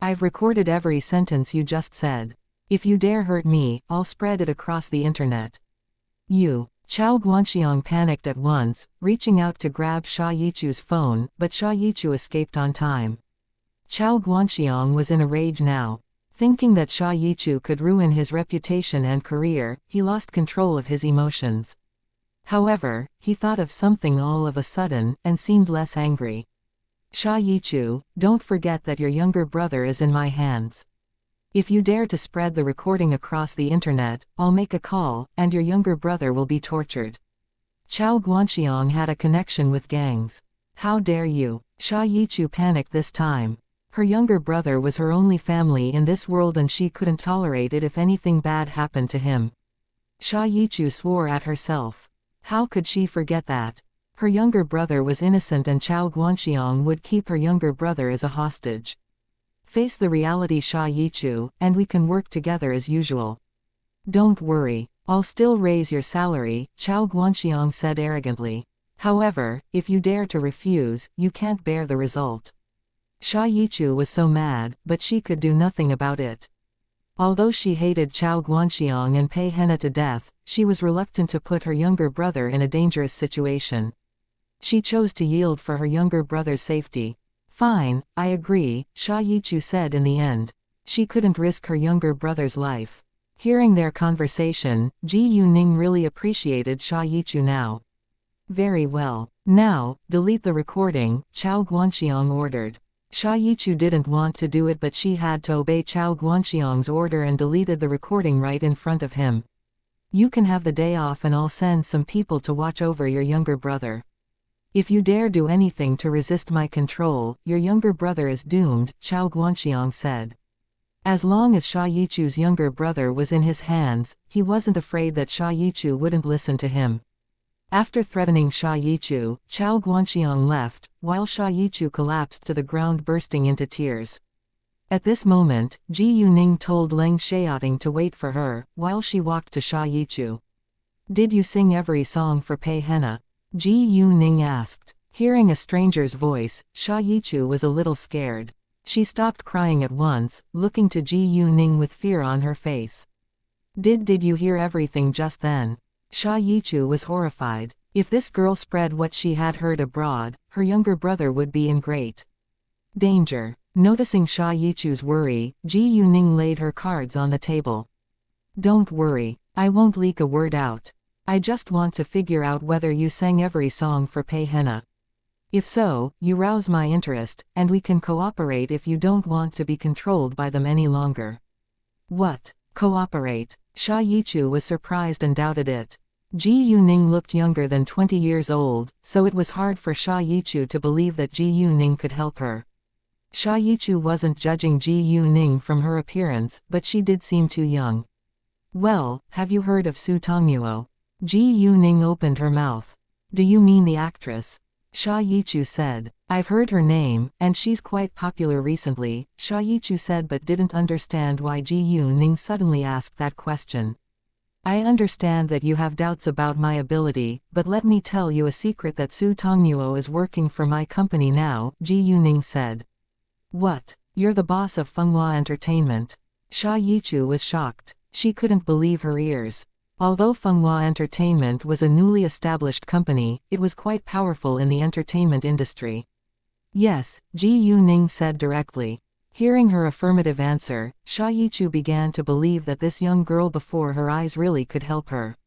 I've recorded every sentence you just said. If you dare hurt me, I'll spread it across the internet. You. Chao Guanxiang panicked at once, reaching out to grab Sha Yichu's phone, but Sha Yichu escaped on time. Chao Guanxiang was in a rage now. Thinking that Sha Yichu could ruin his reputation and career, he lost control of his emotions. However, he thought of something all of a sudden, and seemed less angry. Sha Yichu, don't forget that your younger brother is in my hands. If you dare to spread the recording across the internet, I'll make a call, and your younger brother will be tortured. Chao Guanxiang had a connection with gangs. How dare you? Sha Yichu panicked this time. Her younger brother was her only family in this world, and she couldn't tolerate it if anything bad happened to him. Sha Yichu swore at herself. How could she forget that? Her younger brother was innocent, and Chao Guanxiang would keep her younger brother as a hostage. Face the reality, Sha Yichu, and we can work together as usual. Don't worry, I'll still raise your salary, Chao Guanxiang said arrogantly. However, if you dare to refuse, you can't bear the result. Sha Yichu was so mad, but she could do nothing about it. Although she hated Chao Guanxiang and Pei Henna to death, she was reluctant to put her younger brother in a dangerous situation. She chose to yield for her younger brother's safety. Fine, I agree, Sha Yichu said in the end. She couldn't risk her younger brother's life. Hearing their conversation, Ji Yuning really appreciated Sha Yichu now. Very well. Now, delete the recording, Chao Guanxiang ordered. Sha Yichu didn't want to do it, but she had to obey Chao Guanxiang's order and deleted the recording right in front of him. You can have the day off and I'll send some people to watch over your younger brother. If you dare do anything to resist my control, your younger brother is doomed, Chao Guanxiang said. As long as Sha Yichu's younger brother was in his hands, he wasn't afraid that Sha Yichu wouldn't listen to him. After threatening Sha Yichu, Chao Guanxiang left, while Sha Yichu collapsed to the ground bursting into tears. At this moment, Ji Yuning told Leng Xiaoting to wait for her, while she walked to Sha Yichu. Did you sing every song for Pei Henna? Ji Yuning asked. Hearing a stranger's voice, Sha Yichu was a little scared. She stopped crying at once, looking to Ji Yuning with fear on her face. Did you hear everything just then? Sha Yichu was horrified. If this girl spread what she had heard abroad, her younger brother would be in great danger. Noticing Sha Yichu's worry, Ji Yuning laid her cards on the table. Don't worry, I won't leak a word out. I just want to figure out whether you sang every song for Pei Henna. If so, you rouse my interest, and we can cooperate if you don't want to be controlled by them any longer. What? Cooperate? Sha Yichu was surprised and doubted it. Ji Yuning looked younger than 20 years old, so it was hard for Sha Yichu to believe that Ji Yuning could help her. Sha Yichu wasn't judging Ji Yuning from her appearance, but she did seem too young. Well, have you heard of Su Tongnuo? Ji Yuning opened her mouth. Do you mean the actress? Sha Yichu said. I've heard her name, and she's quite popular recently, Sha Yichu said, but didn't understand why Ji Yuning suddenly asked that question. I understand that you have doubts about my ability, but let me tell you a secret that Su Tongnuo is working for my company now, Ji Yuning said. What? You're the boss of Fenghua Entertainment? Sha Yichu was shocked. She couldn't believe her ears. Although Fenghua Entertainment was a newly established company, it was quite powerful in the entertainment industry. Yes, Ji Yuning said directly. Hearing her affirmative answer, Sha Yichu began to believe that this young girl before her eyes really could help her.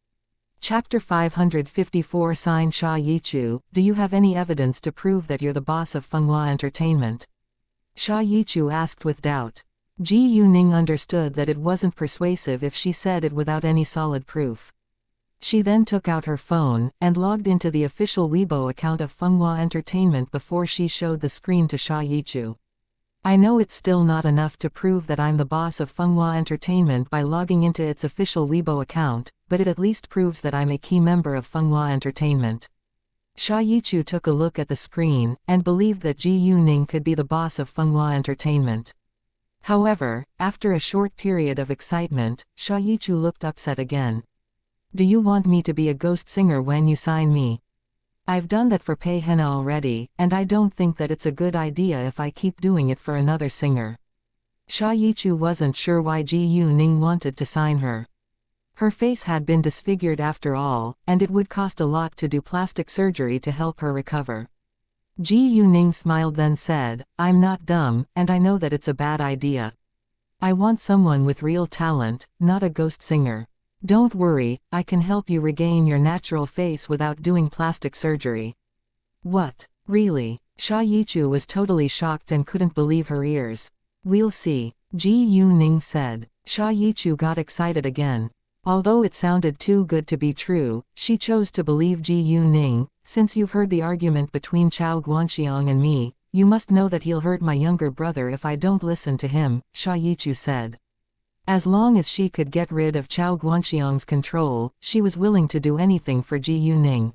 Chapter 554 Sign Sha Yichu, do you have any evidence to prove that you're the boss of Fenghua Entertainment? Sha Yichu asked with doubt. Ji Yuning understood that it wasn't persuasive if she said it without any solid proof. She then took out her phone, and logged into the official Weibo account of Fenghua Entertainment before she showed the screen to Sha Yichu. I know it's still not enough to prove that I'm the boss of Fenghua Entertainment by logging into its official Weibo account, but it at least proves that I'm a key member of Fenghua Entertainment. Sha Yichu took a look at the screen, and believed that Ji Yuning could be the boss of Fenghua Entertainment. However, after a short period of excitement, Sha Yichu looked upset again. Do you want me to be a ghost singer when you sign me? I've done that for Pei Henna already, and I don't think that it's a good idea if I keep doing it for another singer. Sha Yichu wasn't sure why Ji Yuning wanted to sign her. Her face had been disfigured after all, and it would cost a lot to do plastic surgery to help her recover. Ji Yuning smiled then said, I'm not dumb, and I know that it's a bad idea. I want someone with real talent, not a ghost singer. Don't worry, I can help you regain your natural face without doing plastic surgery. What? Really? Sha Yichu was totally shocked and couldn't believe her ears. We'll see, Ji Yuning said. Sha Yichu got excited again. Although it sounded too good to be true, she chose to believe Ji Yuning. Since you've heard the argument between Chao Guanxiang and me, you must know that he'll hurt my younger brother if I don't listen to him, Sha Yichu said. As long as she could get rid of Chao Guanxiang's control, she was willing to do anything for Ji Yuning.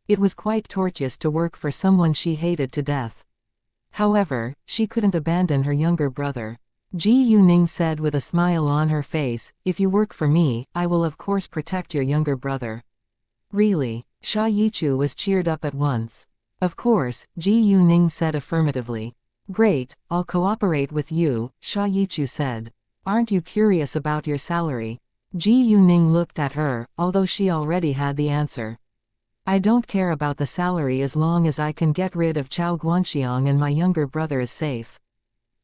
It was quite torturous to work for someone she hated to death. However, she couldn't abandon her younger brother. Ji Yuning said with a smile on her face, if you work for me, I will of course protect your younger brother. Really? Sha Yichu was cheered up at once. Of course, Ji Yuning said affirmatively. Great, I'll cooperate with you, Sha Yichu said. Aren't you curious about your salary? Ji Yuning looked at her, although she already had the answer. I don't care about the salary as long as I can get rid of Chao Guanxiang and my younger brother is safe.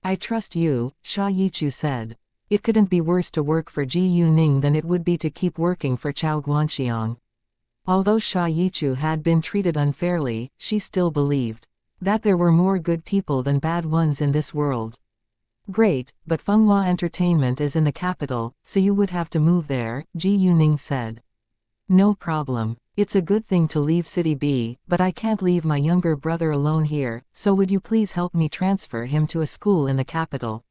I trust you, Sha Yichu said. It couldn't be worse to work for Ji Yuning than it would be to keep working for Chao Guanxiang. Although Sha Yichu had been treated unfairly, she still believed. That there were more good people than bad ones in this world. Great, but Fenghua Entertainment is in the capital, so you would have to move there, Ji Yuning said. No problem. It's a good thing to leave City B, but I can't leave my younger brother alone here, so would you please help me transfer him to a school in the capital?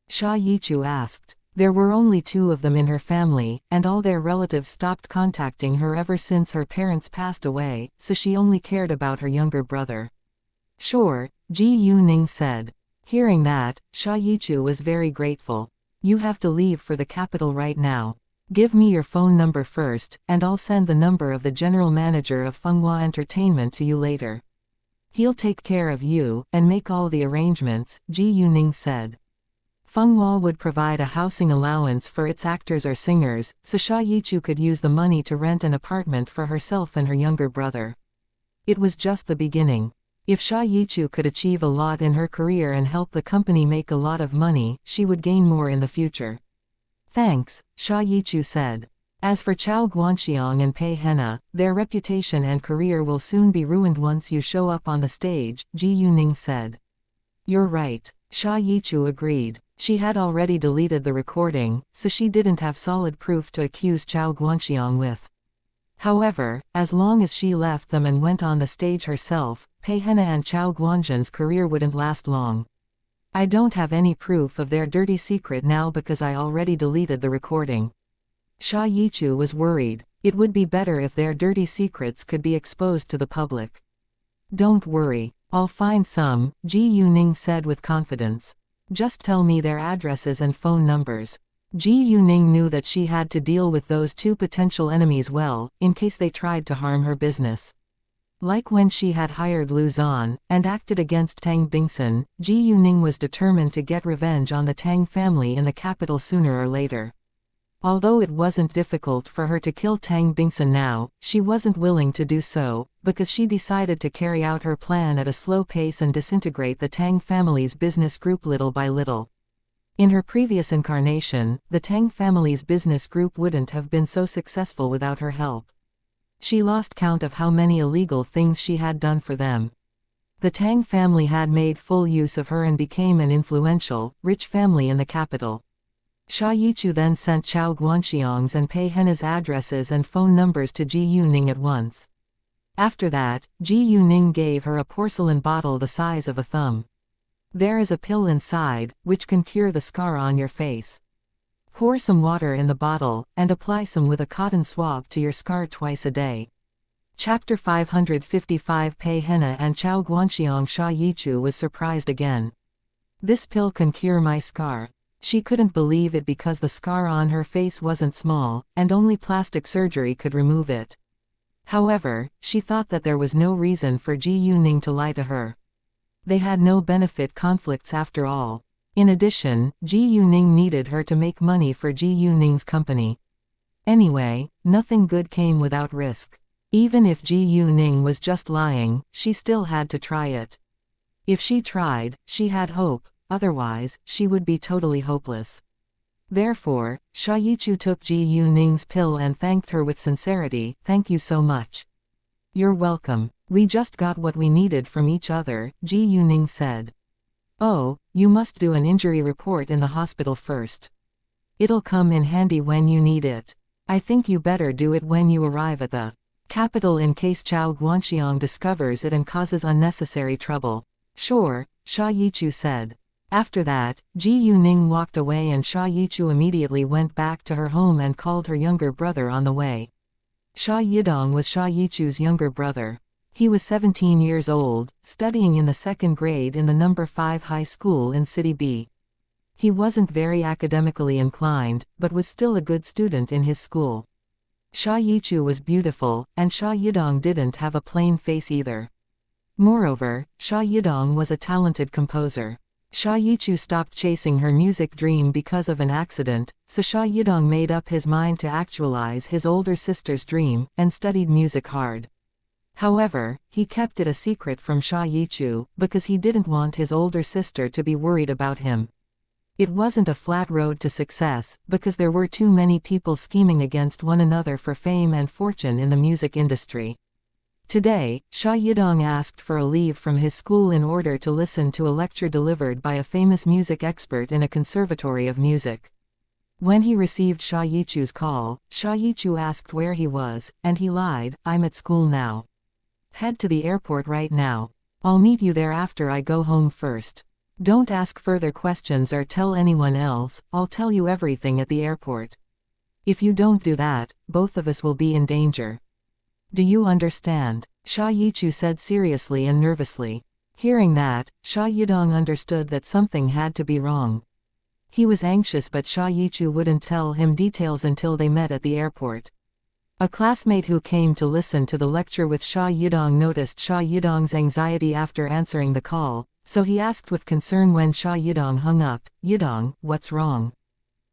Sha Yichu asked. There were only 2 of them in her family, and all their relatives stopped contacting her ever since her parents passed away, so she only cared about her younger brother. Sure, Ji Yuning said. Hearing that, Sha Yichu was very grateful. You have to leave for the capital right now. Give me your phone number first, and I'll send the number of the general manager of Fenghua Entertainment to you later. He'll take care of you, and make all the arrangements, Ji Yuning said. Fenghua would provide a housing allowance for its actors or singers, so Sha Yichu could use the money to rent an apartment for herself and her younger brother. It was just the beginning. If Sha Yichu could achieve a lot in her career and help the company make a lot of money, she would gain more in the future. Thanks, Sha Yichu said. As for Chao Guanxiang and Pei Hena, their reputation and career will soon be ruined once you show up on the stage, Ji Yuning said. You're right, Sha Yichu agreed. She had already deleted the recording, so she didn't have solid proof to accuse Chao Guanxiang with. However, as long as she left them and went on the stage herself, Pei Hena and Chao Guanzhen's career wouldn't last long. I don't have any proof of their dirty secret now because I already deleted the recording. Sha Yichu was worried. It would be better if their dirty secrets could be exposed to the public. Don't worry, I'll find some, Ji Yuning said with confidence. Just tell me their addresses and phone numbers. Ji Yuning knew that she had to deal with those 2 potential enemies well, in case they tried to harm her business. Like when she had hired Lu Zan, and acted against Tang Bingsun, Ji Yuning was determined to get revenge on the Tang family in the capital sooner or later. Although it wasn't difficult for her to kill Tang Bingsun now, she wasn't willing to do so, because she decided to carry out her plan at a slow pace and disintegrate the Tang family's business group little by little. In her previous incarnation, the Tang family's business group wouldn't have been so successful without her help. She lost count of how many illegal things she had done for them. The Tang family had made full use of her and became an influential, rich family in the capital. Sha Yichu then sent Chao Guanxiang's and Pei Hena's addresses and phone numbers to Ji Yuning at once. After that, Ji Yuning gave her a porcelain bottle the size of a thumb. There is a pill inside, which can cure the scar on your face. Pour some water in the bottle, and apply some with a cotton swab to your scar twice a day. Chapter 555 Pei Hena and Chao Guanxiang. Sha Yichu was surprised again. This pill can cure my scar. She couldn't believe it because the scar on her face wasn't small, and only plastic surgery could remove it. However, she thought that there was no reason for Ji Yuning to lie to her. They had no benefit conflicts after all. In addition, Ji Yuning needed her to make money for Ji Yuning's company. Anyway, nothing good came without risk. Even if Ji Yuning was just lying, she still had to try it. If she tried, she had hope, otherwise, she would be totally hopeless. Therefore, Sha Yichu took Ji Yuning's pill and thanked her with sincerity. Thank you so much. You're welcome. We just got what we needed from each other, Ji Yuning said. Oh, you must do an injury report in the hospital first. It'll come in handy when you need it. I think you better do it when you arrive at the capital in case Chao Guanxiang discovers it and causes unnecessary trouble. Sure, Sha Yichu said. After that, Ji Yuning walked away and Sha Yichu immediately went back to her home and called her younger brother on the way. Sha Yidong was Sha Yichu's younger brother. He was 17 years old, studying in the 2nd grade in the No. 5 high school in City B. He wasn't very academically inclined, but was still a good student in his school. Sha Yichu was beautiful, and Sha Yidong didn't have a plain face either. Moreover, Sha Yidong was a talented composer. Sha Yichu stopped chasing her music dream because of an accident, so Sha Yidong made up his mind to actualize his older sister's dream, and studied music hard. However, he kept it a secret from Sha Yichu, because he didn't want his older sister to be worried about him. It wasn't a flat road to success, because there were too many people scheming against one another for fame and fortune in the music industry. Today, Sha Yidong asked for a leave from his school in order to listen to a lecture delivered by a famous music expert in a conservatory of music. When he received Sha Yichu's call, Sha Yichu asked where he was, and he lied, "I'm at school now. Head to the airport right now. I'll meet you there after I go home first. Don't ask further questions or tell anyone else, I'll tell you everything at the airport. If you don't do that, both of us will be in danger. Do you understand?" Sha Yichu said seriously and nervously. Hearing that, Sha Yidong understood that something had to be wrong. He was anxious, but Sha Yichu wouldn't tell him details until they met at the airport. A classmate who came to listen to the lecture with Sha Yidong noticed Sha Yidong's anxiety after answering the call, so he asked with concern when Sha Yidong hung up, "Yidong, what's wrong?"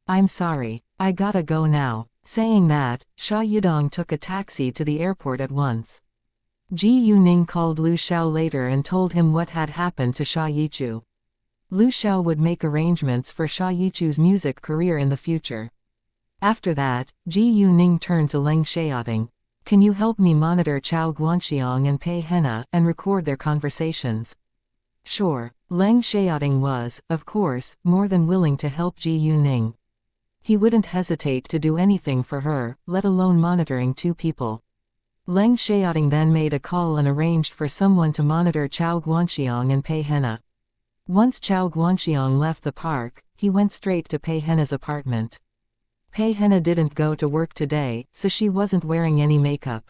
"I'm sorry, I gotta go now." Saying that, Sha Yidong took a taxi to the airport at once. Ji Yuning called Lu Xiao later and told him what had happened to Sha Yichu. Lu Xiao would make arrangements for Sha Yichu's music career in the future. After that, Ji Yuning turned to Leng Xiaoting. "Can you help me monitor Chao Guanxiang and Pei Henna and record their conversations?" Sure. Leng Xiaoting was, of course, more than willing to help Ji Yuning. He wouldn't hesitate to do anything for her, let alone monitoring two people. Leng Xiaoting then made a call and arranged for someone to monitor Chao Guanxiang and Pei Henna. Once Chao Guanxiang left the park, he went straight to Pei Henna's apartment. Pei Henna didn't go to work today, so she wasn't wearing any makeup.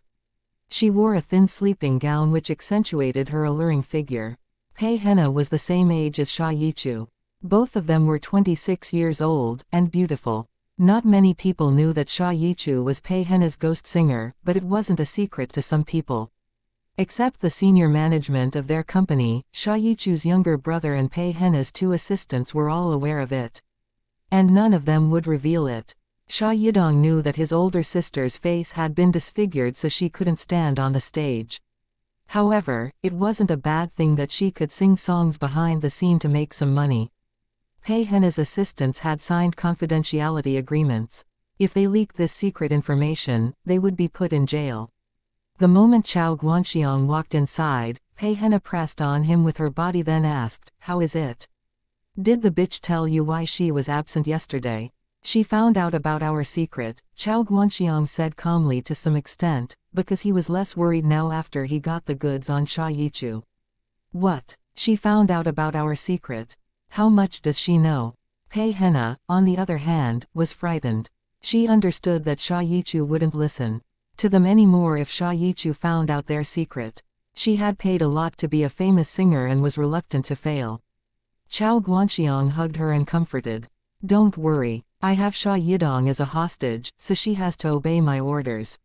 She wore a thin sleeping gown which accentuated her alluring figure. Pei Henna was the same age as Sha Yichu. Both of them were 26 years old, and beautiful. Not many people knew that Sha Yichu was Pei Henna's ghost singer, but it wasn't a secret to some people. Except the senior management of their company, Sha Yichu's younger brother and Pei Henna's two assistants were all aware of it. And none of them would reveal it. Sha Yidong knew that his older sister's face had been disfigured so she couldn't stand on the stage. However, it wasn't a bad thing that she could sing songs behind the scene to make some money. Pei Henna's assistants had signed confidentiality agreements. If they leaked this secret information, they would be put in jail. The moment Chao Guanxiang walked inside, Pei Henna pressed on him with her body, then asked, "How is it? Did the bitch tell you why she was absent yesterday?" "She found out about our secret," Chao Guanxiang said calmly, to some extent, because he was less worried now after he got the goods on Sha Yichu. "What? She found out about our secret? How much does she know?" Pei Henna, on the other hand, was frightened. She understood that Sha Yichu wouldn't listen to them anymore if Sha Yichu found out their secret. She had paid a lot to be a famous singer and was reluctant to fail. Chao Guanxiang hugged her and comforted. "Don't worry, I have Sha Yidong as a hostage, so she has to obey my orders.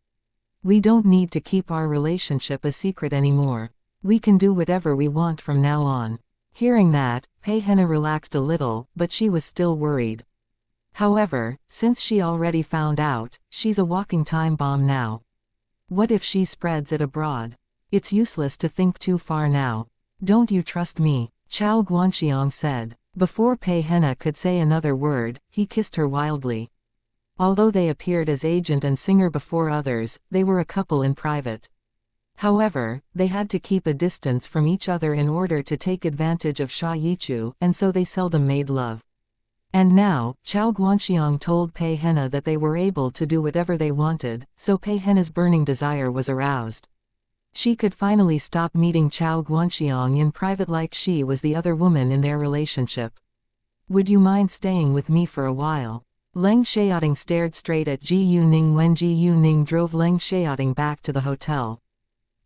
We don't need to keep our relationship a secret anymore. We can do whatever we want from now on." Hearing that, Pei Henna relaxed a little, but she was still worried. However, since she already found out, she's a walking time bomb now. What if she spreads it abroad? It's useless to think too far now. "Don't you trust me?" Chao Guanxiang said. Before Pei Henna could say another word, he kissed her wildly. Although they appeared as agent and singer before others, they were a couple in private. However, they had to keep a distance from each other in order to take advantage of Sha Yichu, and so they seldom made love. And now, Chao Guanxiang told Pei Henna that they were able to do whatever they wanted, so Pei Henna's burning desire was aroused. She could finally stop meeting Chao Guanxiang in private like she was the other woman in their relationship. "Would you mind staying with me for a while?" Leng Xiaoting stared straight at Ji Yuning when Ji Yuning drove Leng Xiaoting back to the hotel.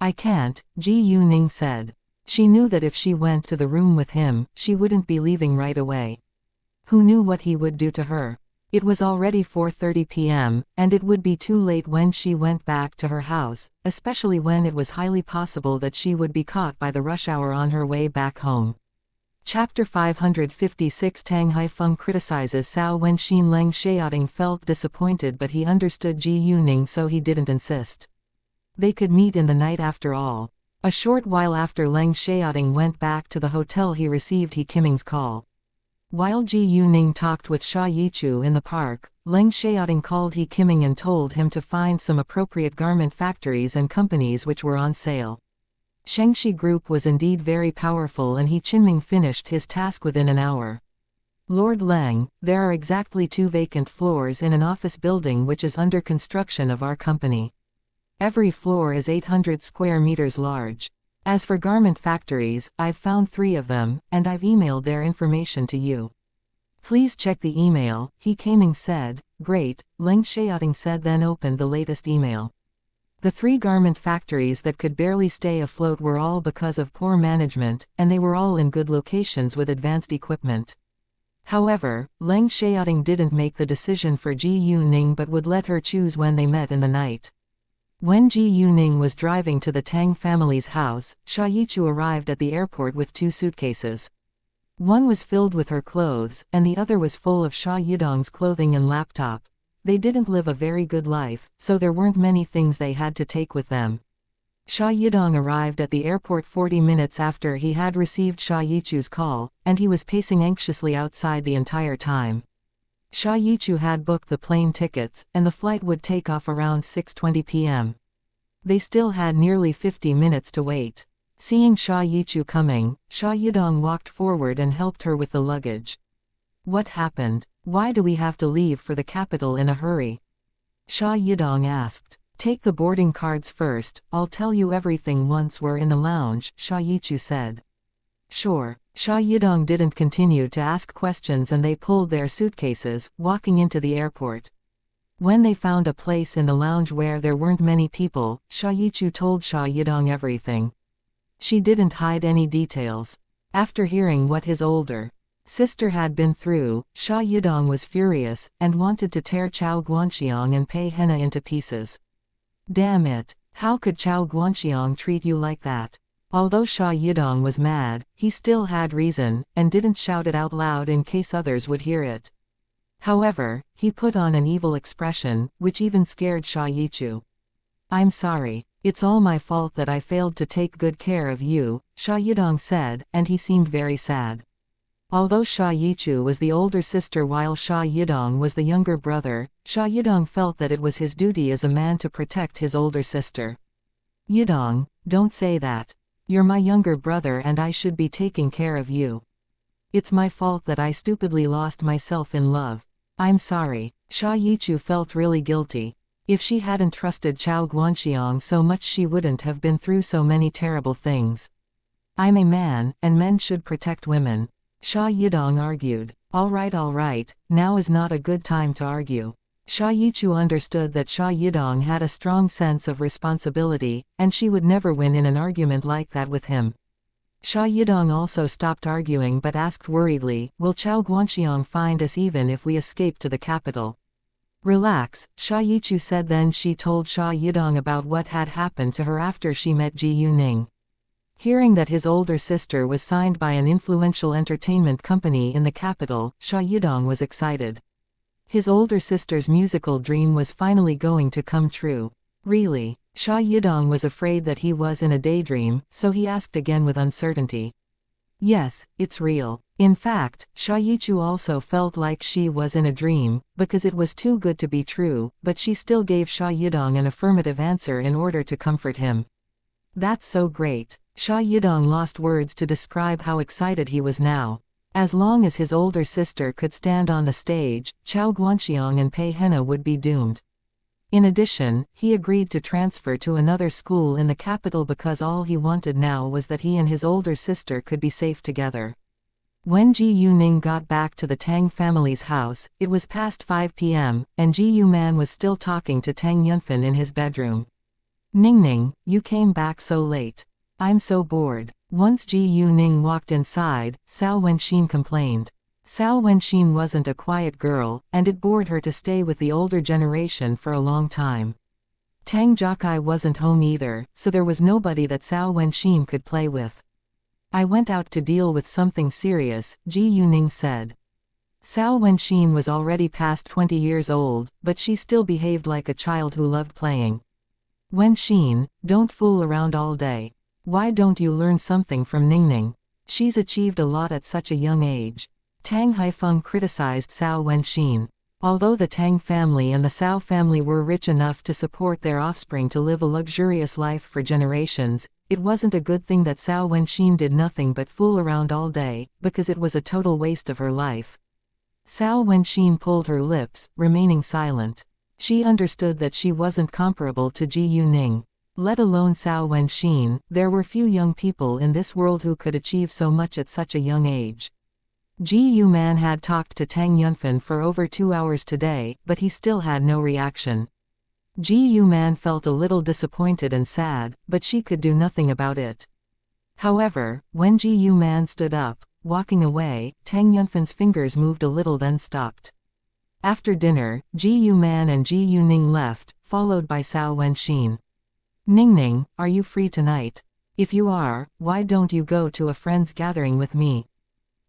"I can't," Ji Yuning said. She knew that if she went to the room with him, she wouldn't be leaving right away. Who knew what he would do to her? It was already 4:30 p.m., and it would be too late when she went back to her house, especially when it was highly possible that she would be caught by the rush hour on her way back home. Chapter 556 Tang Haifeng criticizes Cao Wenxin. Leng Xiaoting felt disappointed, but he understood Ji Yuning, so he didn't insist. They could meet in the night after all. A short while after Leng Xiaoting went back to the hotel, he received He Qiming's call. While Ji Yuning talked with Sha Yichu in the park, Leng Xiaoting called He Qiming and told him to find some appropriate garment factories and companies which were on sale. Xianxia group was indeed very powerful and He Qiming finished his task within an hour. Lord Leng, there are exactly 2 vacant floors in an office building which is under construction of our company. Every floor is 800 square meters large. As for garment factories, I've found 3 of them, and I've emailed their information to you. Please check the email, He Qiming said. Great, Leng Xiaoting said, then opened the latest email. The 3 garment factories that could barely stay afloat were all because of poor management, and they were all in good locations with advanced equipment. However, Leng Xiaoting didn't make the decision for Ji Yuning but would let her choose when they met in the night. When Ji Yuning was driving to the Tang family's house, Sha Yichu arrived at the airport with 2 suitcases. One was filled with her clothes, and the other was full of Sha Yidong's clothing and laptop. They didn't live a very good life, so there weren't many things they had to take with them. Sha Yidong arrived at the airport 40 minutes after he had received Sha Yichu's call, and he was pacing anxiously outside the entire time. Sha Yichu had booked the plane tickets, and the flight would take off around 6:20 p.m. They still had nearly 50 minutes to wait. Seeing Sha Yichu coming, Sha Yidong walked forward and helped her with the luggage. What happened? Why do we have to leave for the capital in a hurry? Sha Yidong asked. Take the boarding cards first, I'll tell you everything once we're in the lounge, Sha Yichu said. Sure. Sha Yidong didn't continue to ask questions and they pulled their suitcases, walking into the airport. When they found a place in the lounge where there weren't many people, Sha Yichu told Sha Yidong everything. She didn't hide any details. After hearing what his older sister had been through, Sha Yidong was furious, and wanted to tear Chao Guanxiang and Pei Henna into pieces. Damn it, how could Chao Guanxiang treat you like that? Although Sha Yidong was mad, he still had reason, and didn't shout it out loud in case others would hear it. However, he put on an evil expression, which even scared Sha Yichu. I'm sorry, it's all my fault that I failed to take good care of you, Sha Yidong said, and he seemed very sad. Although Sha Yichu was the older sister while Sha Yidong was the younger brother, Sha Yidong felt that it was his duty as a man to protect his older sister. Yidong, don't say that. You're my younger brother and I should be taking care of you. It's my fault that I stupidly lost myself in love. I'm sorry. Sha Yichu felt really guilty. If she hadn't trusted Chao Guanxiang so much she wouldn't have been through so many terrible things. I'm a man, and men should protect women. Sha Yidong argued. All right, now is not a good time to argue. Sha Yichu understood that Sha Yidong had a strong sense of responsibility, and she would never win in an argument like that with him. Sha Yidong also stopped arguing but asked worriedly, will Chao Guanxiang find us even if we escape to the capital? Relax, Sha Yichu said. Then she told Sha Yidong about what had happened to her after she met Ji Yuning. Hearing that his older sister was signed by an influential entertainment company in the capital, Sha Yidong was excited. His older sister's musical dream was finally going to come true. Really? Sha Yidong was afraid that he was in a daydream, so he asked again with uncertainty. Yes, it's real. In fact, Sha Yichu also felt like she was in a dream, because it was too good to be true, but she still gave Sha Yidong an affirmative answer in order to comfort him. That's so great. Sha Yidong lost words to describe how excited he was now. As long as his older sister could stand on the stage, Chao Guanxiang and Pei Henna would be doomed. In addition, he agreed to transfer to another school in the capital because all he wanted now was that he and his older sister could be safe together. When Ji Yuning got back to the Tang family's house, it was past 5 p.m., and Ji Yuman was still talking to Tang Yunfan in his bedroom. Ningning, you came back so late. I'm so bored. Once Ji Yuning walked inside, Cao Wenxin complained. Cao Wenxin wasn't a quiet girl, and it bored her to stay with the older generation for a long time. Tang Jokai wasn't home either, so there was nobody that Cao Wenxin could play with. I went out to deal with something serious, Ji Yuning said. Cao Wenxin was already past 20 years old, but she still behaved like a child who loved playing. Wenxin, don't fool around all day. Why don't you learn something from Ningning? She's achieved a lot at such a young age. Tang Haifeng criticized Cao Wenxin. Although the Tang family and the Cao family were rich enough to support their offspring to live a luxurious life for generations, it wasn't a good thing that Cao Wenxin did nothing but fool around all day, because it was a total waste of her life. Cao Wenxin pulled her lips, remaining silent. She understood that she wasn't comparable to Ji Yuning. Let alone Cao Wenxin, there were few young people in this world who could achieve so much at such a young age. Ji Yuman had talked to Tang Yunfen for over 2 hours today, but he still had no reaction. Ji Yuman felt a little disappointed and sad, but she could do nothing about it. However, when Ji Yuman stood up, walking away, Tang Yunfen's fingers moved a little then stopped. After dinner, Ji Yuman and Ji Yuning left, followed by Cao Wenxin. Ningning, are you free tonight? If you are, why don't you go to a friend's gathering with me?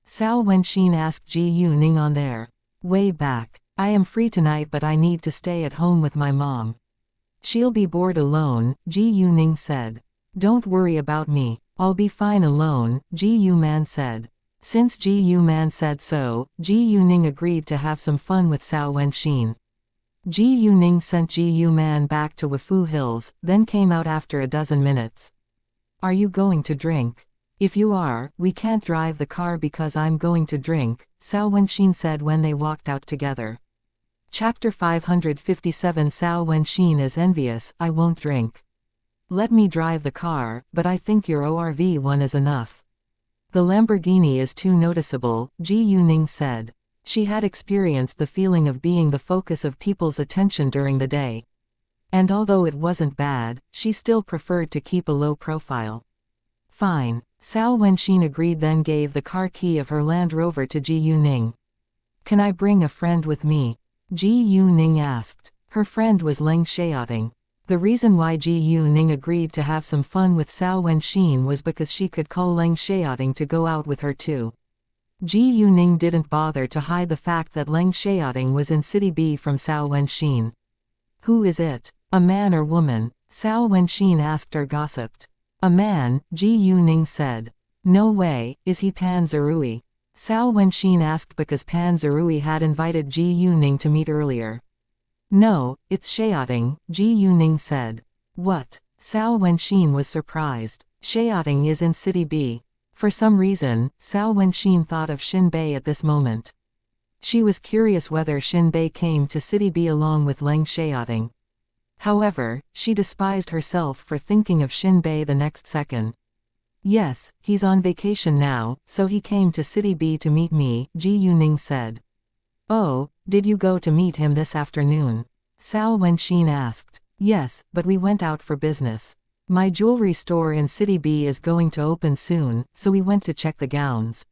Cao Wenxin asked Ji Yuning on their way back. I am free tonight but I need to stay at home with my mom. She'll be bored alone, Ji Yuning said. Don't worry about me. I'll be fine alone, Ji Yuman said. Since Ji Yuman said so, Ji Yuning agreed to have some fun with Cao Wenxin. Ji Yuning sent Ji Yuman back to Wufu Hills, then came out after a dozen minutes. Are you going to drink? If you are, we can't drive the car because I'm going to drink, Cao Wenxin said when they walked out together. Chapter 557 Cao Wenxin is envious, I won't drink. Let me drive the car, but I think your ORV one is enough. The Lamborghini is too noticeable, Ji Yuning said. She had experienced the feeling of being the focus of people's attention during the day. And although it wasn't bad, she still preferred to keep a low profile. Fine. Cao Wenxin agreed then gave the car key of her Land Rover to Ji Yuning. Can I bring a friend with me? Ji Yuning asked. Her friend was Leng Xiaoting. The reason why Ji Yuning agreed to have some fun with Cao Wenxin was because she could call Leng Xiaoting to go out with her too. Ji Yuning didn't bother to hide the fact that Leng Xiaoting was in City B from Cao Wenxin. Who is it? A man or woman? Cao Wenxin asked or gossiped. A man, Ji Yuning said. No way, is he Pan Zerui? Cao Wenxin asked because Pan Zerui had invited Ji Yuning to meet earlier. No, it's Xiaoting, Ji Yuning said. What? Cao Wenxin was surprised. Xiaoting is in City B. For some reason, Cao Wenxin thought of Xin Bei at this moment. She was curious whether Xin Bei came to City B along with Leng Xiaoting. However, she despised herself for thinking of Xin Bei the next second. Yes, he's on vacation now, so he came to City B to meet me, Ji Yuning said. Oh, did you go to meet him this afternoon? Cao Wenxin asked. Yes, but we went out for business. My jewelry store in City B is going to open soon, so we went to check the gowns.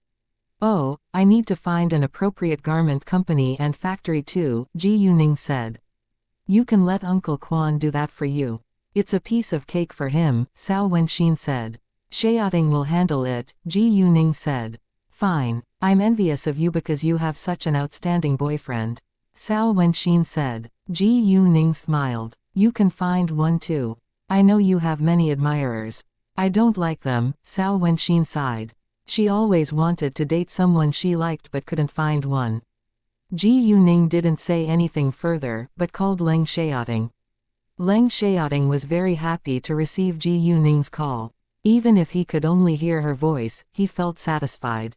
Oh, I need to find an appropriate garment company and factory too, Ji Yuning said. You can let Uncle Quan do that for you. It's a piece of cake for him, Cao Wenxin said. Xiaoting will handle it, Ji Yuning said. Fine. I'm envious of you because you have such an outstanding boyfriend. Cao Wenxin said. Ji Yuning smiled. You can find one too. I know you have many admirers. I don't like them, Cao Wenxin sighed. She always wanted to date someone she liked but couldn't find one. Ji Yuning didn't say anything further, but called Leng Xiaoting. Leng Xiaoting was very happy to receive Ji Yuning's call. Even if he could only hear her voice, he felt satisfied.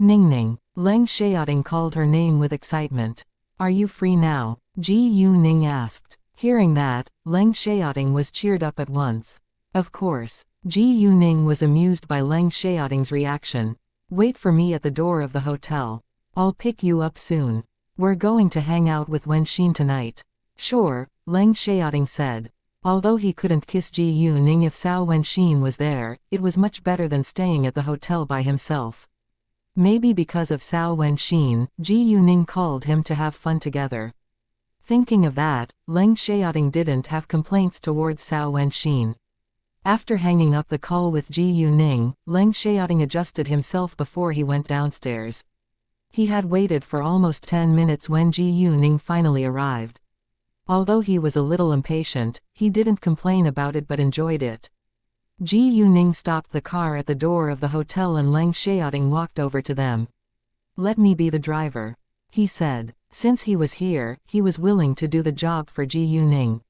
Ningning. Leng Xiaoting called her name with excitement. Are you free now? Ji Yuning asked. Hearing that, Leng Xiaoting was cheered up at once. Of course. Ji Yuning was amused by Leng Xiaoting's reaction. Wait for me at the door of the hotel. I'll pick you up soon. We're going to hang out with Wenxin tonight. Sure, Leng Xiaoting said. Although he couldn't kiss Ji Yuning if Cao Wenxin was there, it was much better than staying at the hotel by himself. Maybe because of Cao Wenxin, Ji Yuning called him to have fun together. Thinking of that, Leng Xiaoting didn't have complaints towards Cao Wenxin. After hanging up the call with Ji Yuning, Leng Xiaoting adjusted himself before he went downstairs. He had waited for almost 10 minutes when Ji Yuning finally arrived. Although he was a little impatient, he didn't complain about it but enjoyed it. Ji Yuning stopped the car at the door of the hotel and Leng Xiaoting walked over to them. "Let me be the driver," he said. Since he was here, he was willing to do the job for Ji Yuning.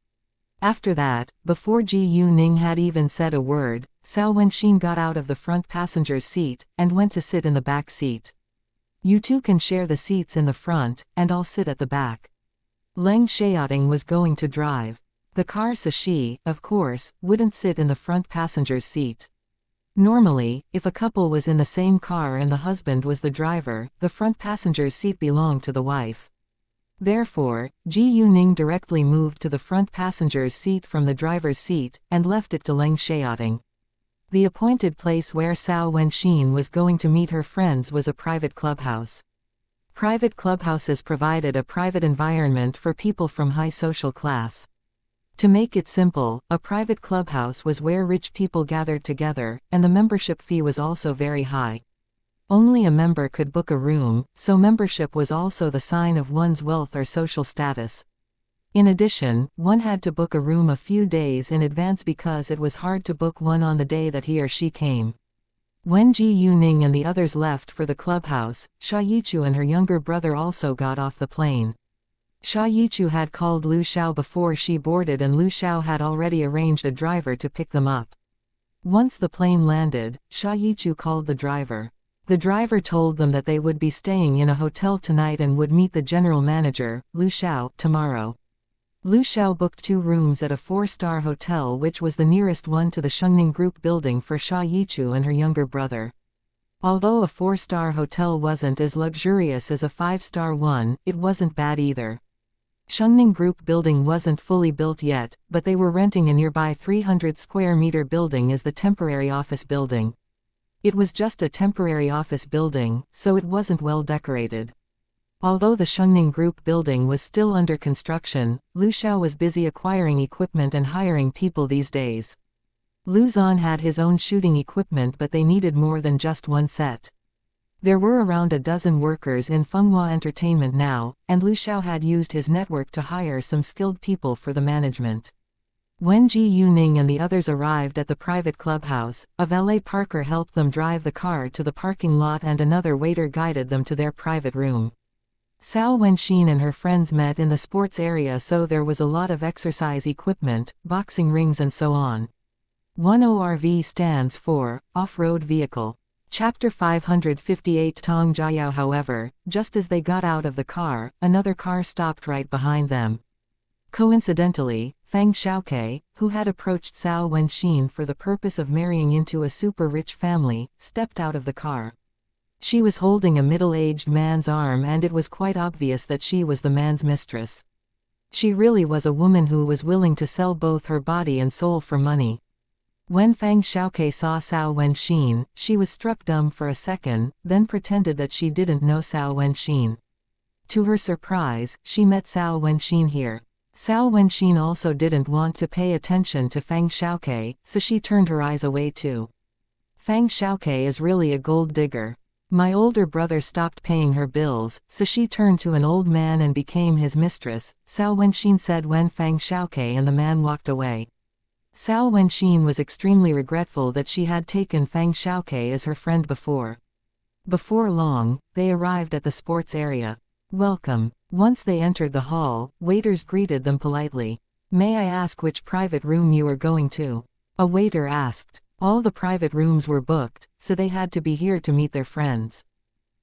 After that, before Ji Yuning had even said a word, Cao Wenxin got out of the front passenger's seat, and went to sit in the back seat. "You two can share the seats in the front, and I'll sit at the back." Leng Xiaoting was going to drive. The car, so she, of course, wouldn't sit in the front passenger's seat. Normally, if a couple was in the same car and the husband was the driver, the front passenger's seat belonged to the wife. Therefore, Ji Yuning directly moved to the front passenger's seat from the driver's seat, and left it to Leng Xiaoting. The appointed place where Cao Wenxin was going to meet her friends was a private clubhouse. Private clubhouses provided a private environment for people from high social class. To make it simple, a private clubhouse was where rich people gathered together, and the membership fee was also very high. Only a member could book a room, so membership was also the sign of one's wealth or social status. In addition, one had to book a room a few days in advance because it was hard to book one on the day that he or she came. When Ji Yuning and the others left for the clubhouse, Xia Yichu and her younger brother also got off the plane. Xia Yichu had called Lu Xiao before she boarded, and Lu Xiao had already arranged a driver to pick them up. Once the plane landed, Xia Yichu called the driver. The driver told them that they would be staying in a hotel tonight and would meet the general manager, Lu Xiao, tomorrow. Lu Xiao booked 2 rooms at a 4-star hotel, which was the nearest one to the Shengning Group building for Xia Yichu and her younger brother. Although a 4-star hotel wasn't as luxurious as a 5-star one, it wasn't bad either. Shengning Group building wasn't fully built yet, but they were renting a nearby 300 square meter building as the temporary office building. It was just a temporary office building, so it wasn't well decorated. Although the Shengning Group building was still under construction, Lu Xiao was busy acquiring equipment and hiring people these days. Lu Zan had his own shooting equipment, but they needed more than just one set. There were around a dozen workers in Fenghua Entertainment now, and Lu Xiao had used his network to hire some skilled people for the management. When Ji Yuning and the others arrived at the private clubhouse, a valet parker helped them drive the car to the parking lot and another waiter guided them to their private room. Cao Wenxin and her friends met in the sports area, so there was a lot of exercise equipment, boxing rings and so on. 1ORV stands for off-road vehicle. Chapter 558 Tong Jiayao. However, just as they got out of the car, another car stopped right behind them. Coincidentally, Fang Xiaoke, who had approached Cao Wenxin for the purpose of marrying into a super-rich family, stepped out of the car. She was holding a middle-aged man's arm, and it was quite obvious that she was the man's mistress. She really was a woman who was willing to sell both her body and soul for money. When Fang Xiaoke saw Cao Wenxin, she was struck dumb for a second, then pretended that she didn't know Cao Wenxin. To her surprise, she met Cao Wenxin here. Cao Wenxin also didn't want to pay attention to Fang Xiaoke, so she turned her eyes away too. Fang Xiaoke is really a gold digger. My older brother stopped paying her bills, so she turned to an old man and became his mistress, Cao Wenxin said when Fang Xiaoke and the man walked away. Cao Wenxin was extremely regretful that she had taken Fang Xiaoke as her friend before. Before long, they arrived at the sports area. Welcome. Once they entered the hall, waiters greeted them politely. May I ask which private room you are going to? A waiter asked. All the private rooms were booked, so they had to be here to meet their friends.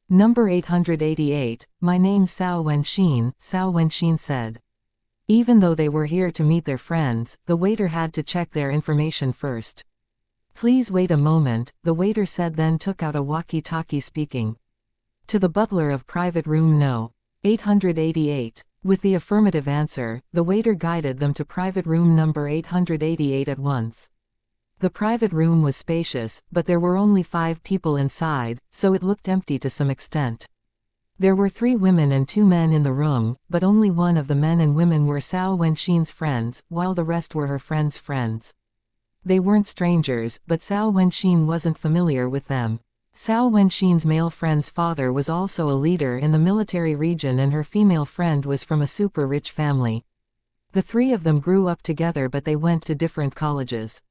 Number 888, my name's Cao Wenxin, Cao Wenxin said. Even though they were here to meet their friends, the waiter had to check their information first. Please wait a moment, the waiter said, then took out a walkie-talkie speaking. To the butler of private room No. 888. With the affirmative answer, the waiter guided them to private room number 888 at once. The private room was spacious, but there were only 5 people inside, so it looked empty to some extent. There were 3 women and 2 men in the room, but only one of the men and women were Cao Wenxin's friends, while the rest were her friends' friends. They weren't strangers, but Cao Wenxin wasn't familiar with them. Cao Wenxin's male friend's father was also a leader in the military region, and her female friend was from a super-rich family. The 3 of them grew up together, but they went to different colleges.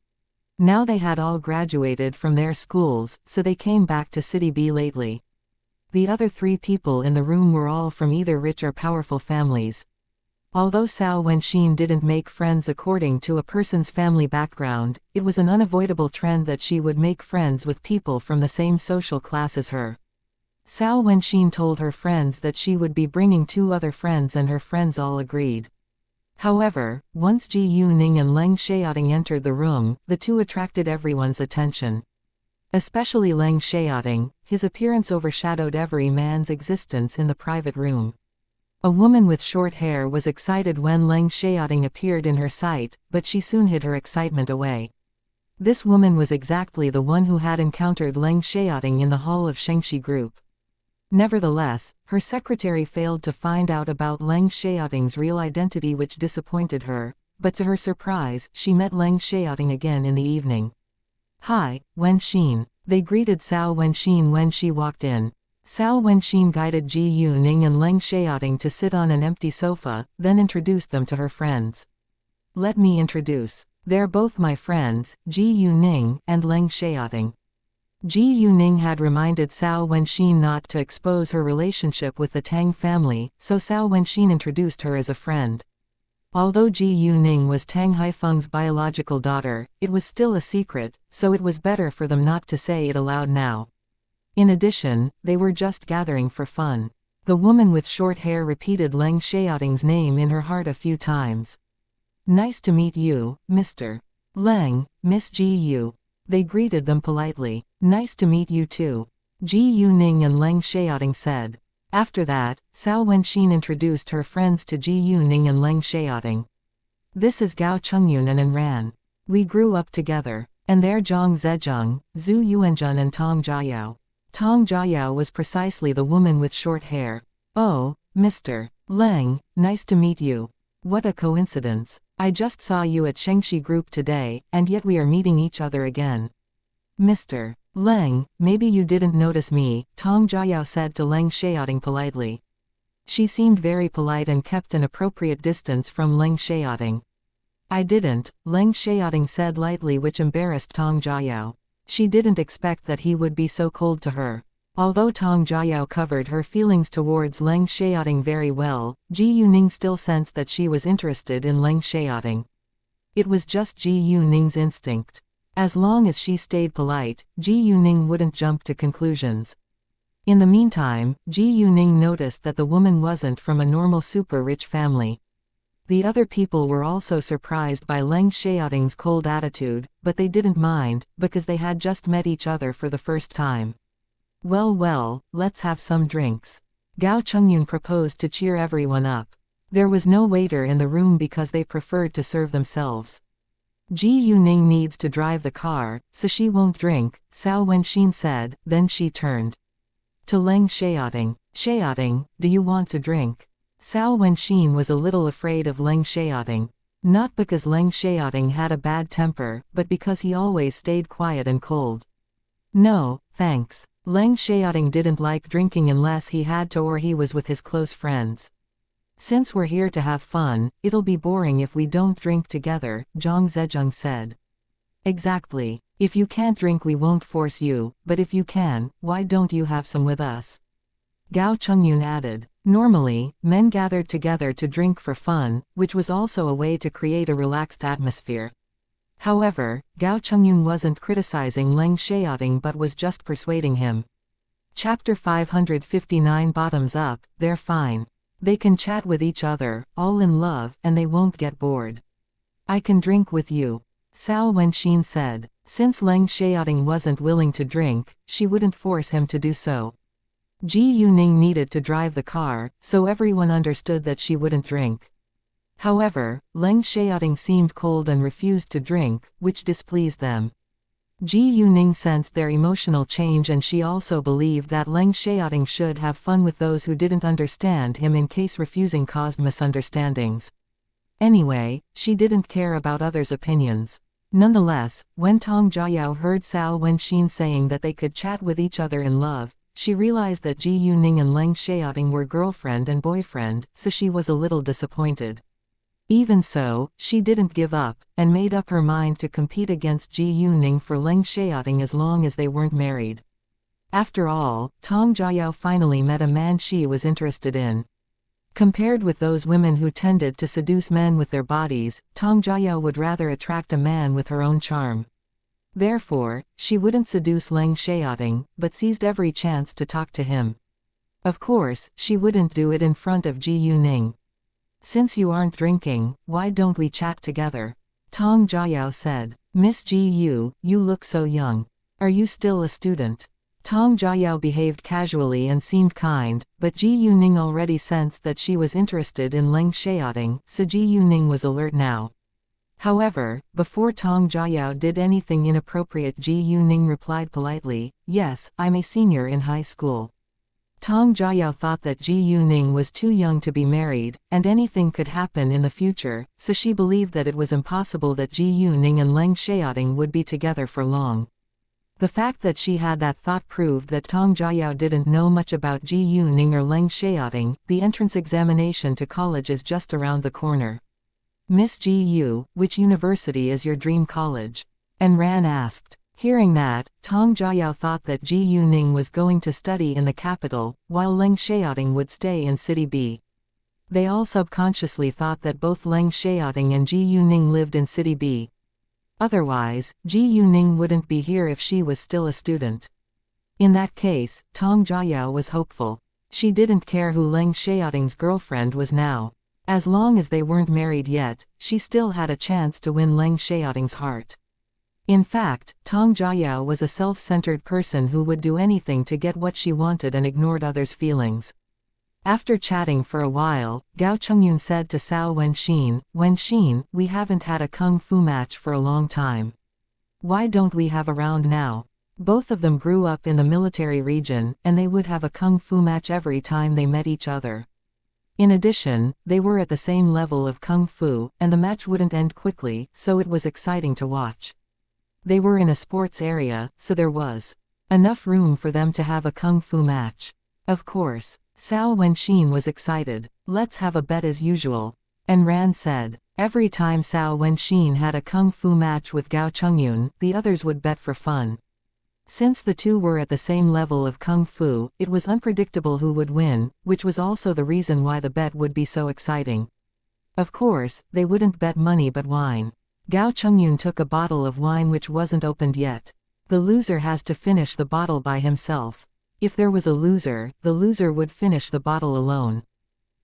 Now they had all graduated from their schools, so they came back to City B lately. The other 3 people in the room were all from either rich or powerful families. Although Cao Wenxin didn't make friends according to a person's family background, it was an unavoidable trend that she would make friends with people from the same social class as her. Cao Wenxin told her friends that she would be bringing 2 other friends, and her friends all agreed. However, once Ji Yuning and Leng Xiaoting entered the room, the 2 attracted everyone's attention. Especially Leng Xiaoting, his appearance overshadowed every man's existence in the private room. A woman with short hair was excited when Leng Xiaoting appeared in her sight, but she soon hid her excitement away. This woman was exactly the one who had encountered Leng Xiaoting in the hall of Xianxia group. Nevertheless, her secretary failed to find out about Leng Xiaoting's real identity, which disappointed her, but to her surprise, she met Leng Xiaoting again in the evening. "Hi, Wenxin." They greeted Cao Wenxin when she walked in. Cao Wenxin guided Ji Yuning and Leng Xiaoting to sit on an empty sofa, then introduced them to her friends. "Let me introduce. They're both my friends, Ji Yuning and Leng Xiaoting." Ji Yuning had reminded Cao Wenxin not to expose her relationship with the Tang family, so Cao Wenxin introduced her as a friend. Although Ji Yuning was Tang Haifeng's biological daughter, it was still a secret, so it was better for them not to say it aloud now. In addition, they were just gathering for fun. The woman with short hair repeated Leng Xiaoting's name in her heart a few times. "Nice to meet you, Mr. Leng, Miss Ji Yu." They greeted them politely. "Nice to meet you too," Ji Yuning and Leng Xiaoting said. After that, Cao Wenxin introduced her friends to Ji Yuning and Leng Xiaoting. "This is Gao Chengyun and Ran. We grew up together. And they're Zhang Zezheng, Zhu Yuanzhen and Tong Jiayao." Tong Jiayao was precisely the woman with short hair. "Oh, Mr. Leng, nice to meet you. What a coincidence. I just saw you at Xianxia Group today, and yet we are meeting each other again." "Mr. Leng, maybe you didn't notice me," Tong Jiayao said to Leng Xiaoting politely. She seemed very polite and kept an appropriate distance from Leng Xiaoting. "I didn't," Leng Xiaoting said lightly, which embarrassed Tong Jiayao. She didn't expect that he would be so cold to her. Although Tong Jiayao covered her feelings towards Leng Xiaoting very well, Ji Yuning still sensed that she was interested in Leng Xiaoting. It was just Ji Yuning's instinct. As long as she stayed polite, Ji Yuning wouldn't jump to conclusions. In the meantime, Ji Yuning noticed that the woman wasn't from a normal super-rich family. The other people were also surprised by Leng Xiaoting's cold attitude, but they didn't mind, because they had just met each other for the first time. Well, let's have some drinks." Gao Chengyun proposed to cheer everyone up. There was no waiter in the room because they preferred to serve themselves. "Ji Yuning needs to drive the car, so she won't drink," Cao Wenxin said, then she turned to Leng Xiaoting. "Xiaoting, do you want to drink?" Cao Wenxin was a little afraid of Leng Xiaoting. Not because Leng Xiaoting had a bad temper, but because he always stayed quiet and cold. "No, thanks." Leng Xiaoting didn't like drinking unless he had to or he was with his close friends. "Since we're here to have fun, it'll be boring if we don't drink together," Zhang Zezheng said. "Exactly. If you can't drink we won't force you, but if you can, why don't you have some with us?" Gao Chengyun added. Normally, men gathered together to drink for fun, which was also a way to create a relaxed atmosphere. However, Gao Chengyun wasn't criticizing Leng Xiaoting but was just persuading him. Chapter 559 Bottoms up, they're fine. They can chat with each other, all in love, and they won't get bored. "I can drink with you," Cao Wenxin said. Since Leng Xiaoting wasn't willing to drink, she wouldn't force him to do so. Ji Yuning needed to drive the car, so everyone understood that she wouldn't drink. However, Leng Xiaoting seemed cold and refused to drink, which displeased them. Ji Yuning sensed their emotional change and she also believed that Leng Xiaoting should have fun with those who didn't understand him in case refusing caused misunderstandings. Anyway, she didn't care about others' opinions. Nonetheless, when Tong Jiayao heard Cao Wenxin saying that they could chat with each other in love, she realized that Ji Yuning and Leng Xiaoting were girlfriend and boyfriend, so she was a little disappointed. Even so, she didn't give up, and made up her mind to compete against Ji Yuning for Leng Xiaoting as long as they weren't married. After all, Tong Jiayao finally met a man she was interested in. Compared with those women who tended to seduce men with their bodies, Tong Jiayao would rather attract a man with her own charm. Therefore, she wouldn't seduce Leng Xiaoting, but seized every chance to talk to him. Of course, she wouldn't do it in front of Ji Yuning. "Since you aren't drinking, why don't we chat together?" Tong Jiayao said. "Miss Ji Yu, you look so young. Are you still a student?" Tong Jiayao behaved casually and seemed kind, but Ji Yuning already sensed that she was interested in Leng Xiaoting, so Ji Yuning was alert now. However, before Tong Jiayao did anything inappropriate, Ji Yuning replied politely, "Yes, I'm a senior in high school." Tong Jiayao thought that Ji Yuning was too young to be married, and anything could happen in the future, so she believed that it was impossible that Ji Yuning and Leng Xiaoting would be together for long. The fact that she had that thought proved that Tong Jiayao didn't know much about Ji Yuning or Leng Xiaoting. The entrance examination to college is just around the corner. "Miss Ji Yu, which university is your dream college?" And Ran asked. Hearing that, Tong Jiayao thought that Ji Yuning was going to study in the capital, while Leng Xiaoting would stay in City B. They all subconsciously thought that both Leng Xiaoting and Ji Yuning lived in City B. Otherwise, Ji Yuning wouldn't be here if she was still a student. In that case, Tong Jiayao was hopeful. She didn't care who Leng Xiaoting's girlfriend was now. As long as they weren't married yet, she still had a chance to win Leng Xiaoting's heart. In fact, Tong Jiayao was a self-centered person who would do anything to get what she wanted and ignored others' feelings. After chatting for a while, Gao Chengyun said to Cao Wenxin, "Wenxin, we haven't had a kung fu match for a long time. Why don't we have a round now?" Both of them grew up in the military region, and they would have a kung fu match every time they met each other. In addition, they were at the same level of kung fu, and the match wouldn't end quickly, so it was exciting to watch. They were in a sports area, so there was enough room for them to have a kung fu match. Of course, Cao Wenxin was excited. "Let's have a bet as usual." And Ran said. Every time Cao Wenxin had a kung fu match with Gao Chengyun, the others would bet for fun. Since the two were at the same level of kung fu, it was unpredictable who would win, which was also the reason why the bet would be so exciting. Of course, they wouldn't bet money but wine. Gao Chengyun took a bottle of wine which wasn't opened yet. The loser has to finish the bottle by himself. If there was a loser, the loser would finish the bottle alone.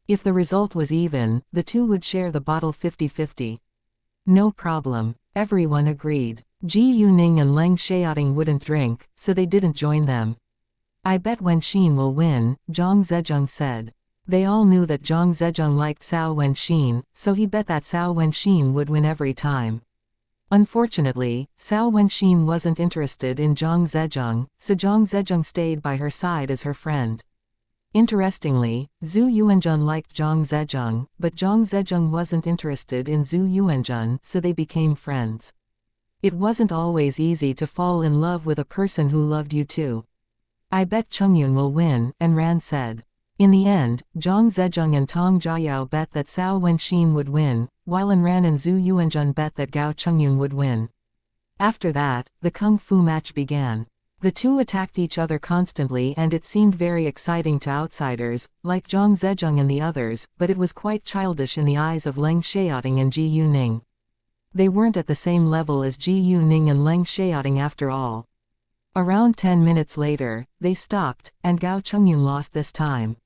If the result was even, the two would share the bottle 50-50. No problem. Everyone agreed. Ji Yuning and Leng Xiaoting wouldn't drink, so they didn't join them. "I bet Wenxin will win," Zhang Zhejiang said. They all knew that Zhang Zhejiang liked Cao Wenxin, so he bet that Cao Wenxin would win every time. Unfortunately, Cao Wenxin wasn't interested in Zhang Zhejiang, so Zhang Zhejiang stayed by her side as her friend. Interestingly, Zhu Yuanzhen liked Zhang Zhejiang, but Zhang Zhejiang wasn't interested in Zhu Yuanzhen, so they became friends. It wasn't always easy to fall in love with a person who loved you too. "I bet Chengyun will win," and Ran said. In the end, Zhang Zhejiang and Tong Jiayao bet that Cao Wenxin would win, while Ran and Zhu Yuanzhen bet that Gao Chengyun would win. After that, the kung fu match began. The two attacked each other constantly and it seemed very exciting to outsiders, like Zhang Zhejiang and the others, but it was quite childish in the eyes of Leng Xiaoting and Ji Yuning. They weren't at the same level as Ji Yuning and Leng Xiaoting after all. Around 10 minutes later, they stopped, and Gao Chengyun lost this time.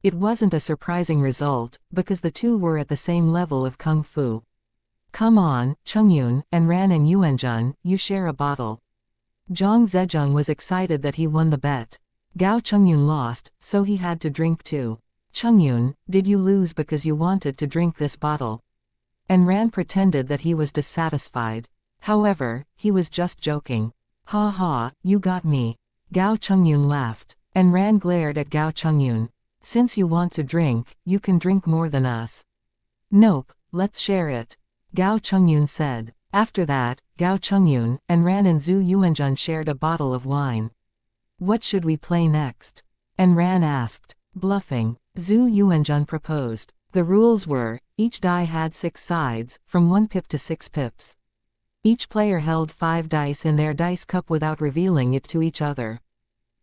It wasn't a surprising result, because the two were at the same level of kung fu. "Come on, Chengyun, and Ran and Yuanzhen, you share a bottle." Zhang Zhejiang was excited that he won the bet. Gao Chengyun lost, so he had to drink too. "Chengyun, did you lose because you wanted to drink this bottle?" And Ran pretended that he was dissatisfied. However, he was just joking. "Ha ha, you got me." Gao Chengyun laughed. And Ran glared at Gao Chengyun. "Since you want to drink, you can drink more than us." "Nope, let's share it," Gao Chengyun said. After that, Gao Chengyun, and Ran and Zhu Yuanzhen shared a bottle of wine. "What should we play next?" And Ran asked. "Bluffing," Zhu Yuanzhen proposed. The rules were, each die had 6 sides, from 1 pip to 6 pips. Each player held 5 dice in their dice cup without revealing it to each other.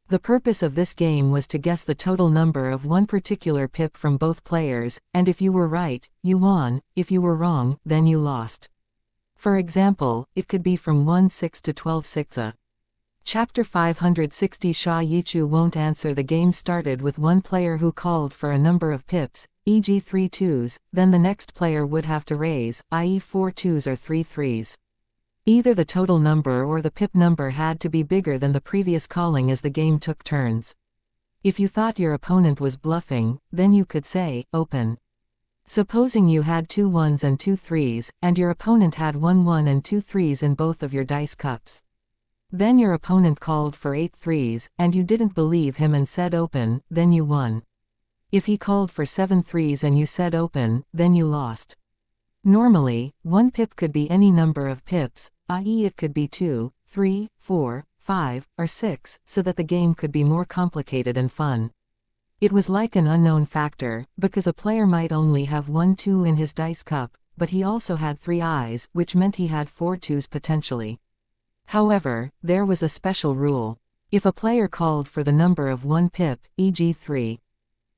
The purpose of this game was to guess the total number of one particular pip from both players, and if you were right, you won, if you were wrong, then you lost. For example, it could be from 1/6 to 12/6. Chapter 560 Sha Yichu won't answer. The game started with one player who called for a number of pips, e.g. 3 2s, then the next player would have to raise, i.e. 4 2s or 3 3s. Either the total number or the pip number had to be bigger than the previous calling as the game took turns. If you thought your opponent was bluffing, then you could say, open. Supposing you had 2 1s and 2 3s, and your opponent had 1 1 and 2 3s in both of your dice cups. Then your opponent called for 8 3s, and you didn't believe him and said open, then you won. If he called for 7 3s and you said open, then you lost. Normally, one pip could be any number of pips, i.e. it could be 2, 3, 4, 5, or 6, so that the game could be more complicated and fun. It was like an unknown factor, because a player might only have 1 2 in his dice cup, but he also had 3 eyes, which meant he had 4 2s potentially. However, there was a special rule. If a player called for the number of 1 pip, e.g. 3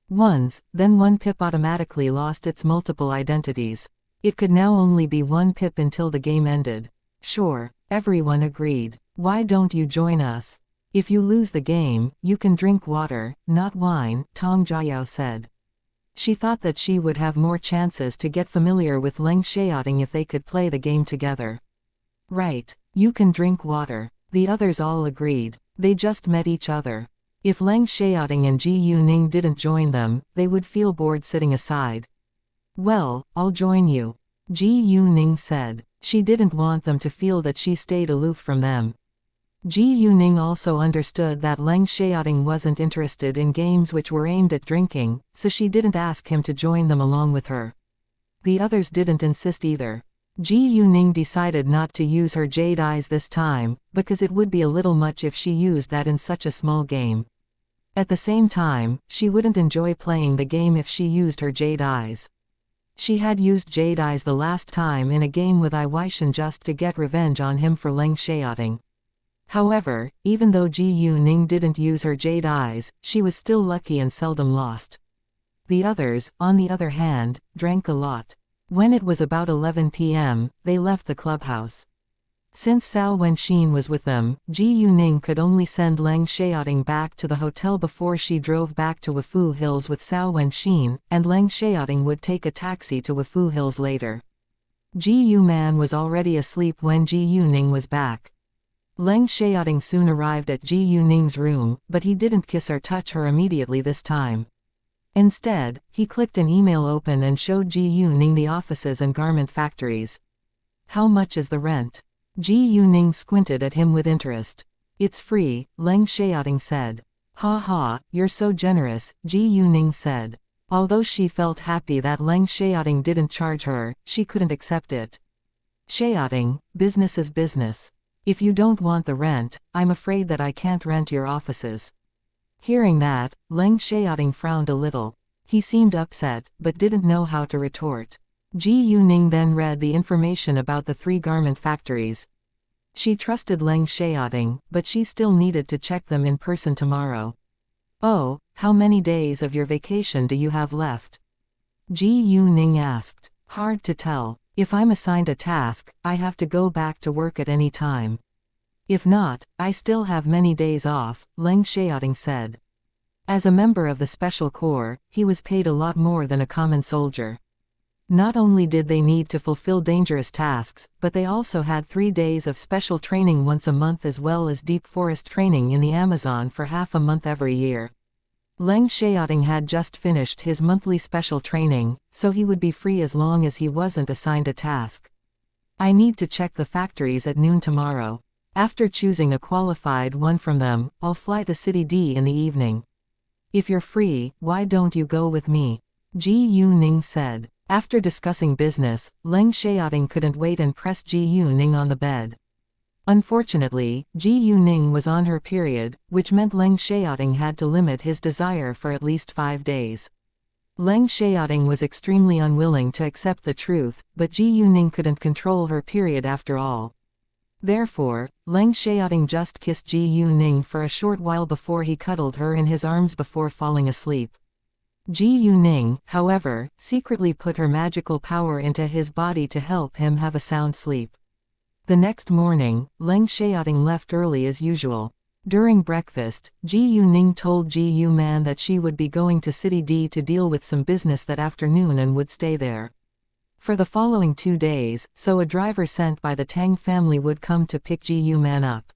1s, then 1 pip automatically lost its multiple identities. It could now only be 1 pip until the game ended. Sure, everyone agreed. Why don't you join us? If you lose the game, you can drink water, not wine, Tong Jiayao said. She thought that she would have more chances to get familiar with Leng Xiaoting if they could play the game together. Right, you can drink water. The others all agreed. They just met each other. If Leng Xiaoting and Ji Yuning didn't join them, they would feel bored sitting aside. Well, I'll join you, Ji Yuning said. She didn't want them to feel that she stayed aloof from them. Ji Yuning also understood that Leng Xiaoting wasn't interested in games which were aimed at drinking, so she didn't ask him to join them along with her. The others didn't insist either. Ji Yuning decided not to use her jade eyes this time, because it would be a little much if she used that in such a small game. At the same time, she wouldn't enjoy playing the game if she used her jade eyes. She had used jade eyes the last time in a game with Iwaishan just to get revenge on him for Leng Xiaoting. However, even though Ji Yuning didn't use her jade eyes, she was still lucky and seldom lost. The others, on the other hand, drank a lot. When it was about 11 p.m., they left the clubhouse. Since Cao Wenxin was with them, Ji Yuning could only send Leng Xiaoting back to the hotel before she drove back to Wufu Hills with Cao Wenxin, and Leng Xiaoting would take a taxi to Wufu Hills later. Ji Yuman was already asleep when Ji Yuning was back. Leng Xiaoting soon arrived at Ji Yuning's room, but he didn't kiss or touch her immediately this time. Instead, he clicked an email open and showed Ji Yuning the offices and garment factories. How much is the rent? Ji Yuning squinted at him with interest. It's free, Leng Xiaoting said. Ha ha, you're so generous, Ji Yuning said. Although she felt happy that Leng Xiaoting didn't charge her, she couldn't accept it. Xiaoting, business is business. If you don't want the rent, I'm afraid that I can't rent your offices. Hearing that, Leng Xiaoting frowned a little. He seemed upset, but didn't know how to retort. Ji Yuning then read the information about the 3 garment factories. She trusted Leng Xiaoting, but she still needed to check them in person tomorrow. Oh, how many days of your vacation do you have left? Ji Yuning asked. Hard to tell. If I'm assigned a task, I have to go back to work at any time. If not, I still have many days off, Leng Xiaoting said. As a member of the Special Corps, he was paid a lot more than a common soldier. Not only did they need to fulfill dangerous tasks, but they also had 3 days of special training once a month as well as deep forest training in the Amazon for half a month every year. Leng Xiaoting had just finished his monthly special training, so he would be free as long as he wasn't assigned a task. I need to check the factories at noon tomorrow. After choosing a qualified one from them, I'll fly to City D in the evening. If you're free, why don't you go with me? Ji Yuning said. After discussing business, Leng Xiaoting couldn't wait and pressed Ji Yuning on the bed. Unfortunately, Ji Yuning was on her period, which meant Leng Xiaoting had to limit his desire for at least 5 days. Leng Xiaoting was extremely unwilling to accept the truth, but Ji Yuning couldn't control her period after all. Therefore, Leng Xiaoting just kissed Ji Yuning for a short while before he cuddled her in his arms before falling asleep. Ji Yuning, however, secretly put her magical power into his body to help him have a sound sleep. The next morning, Leng Xiaoting left early as usual. During breakfast, Ji Yuning told Ji Yuman that she would be going to City D to deal with some business that afternoon and would stay there for the following 2 days, so a driver sent by the Tang family would come to pick Ji Yuman up.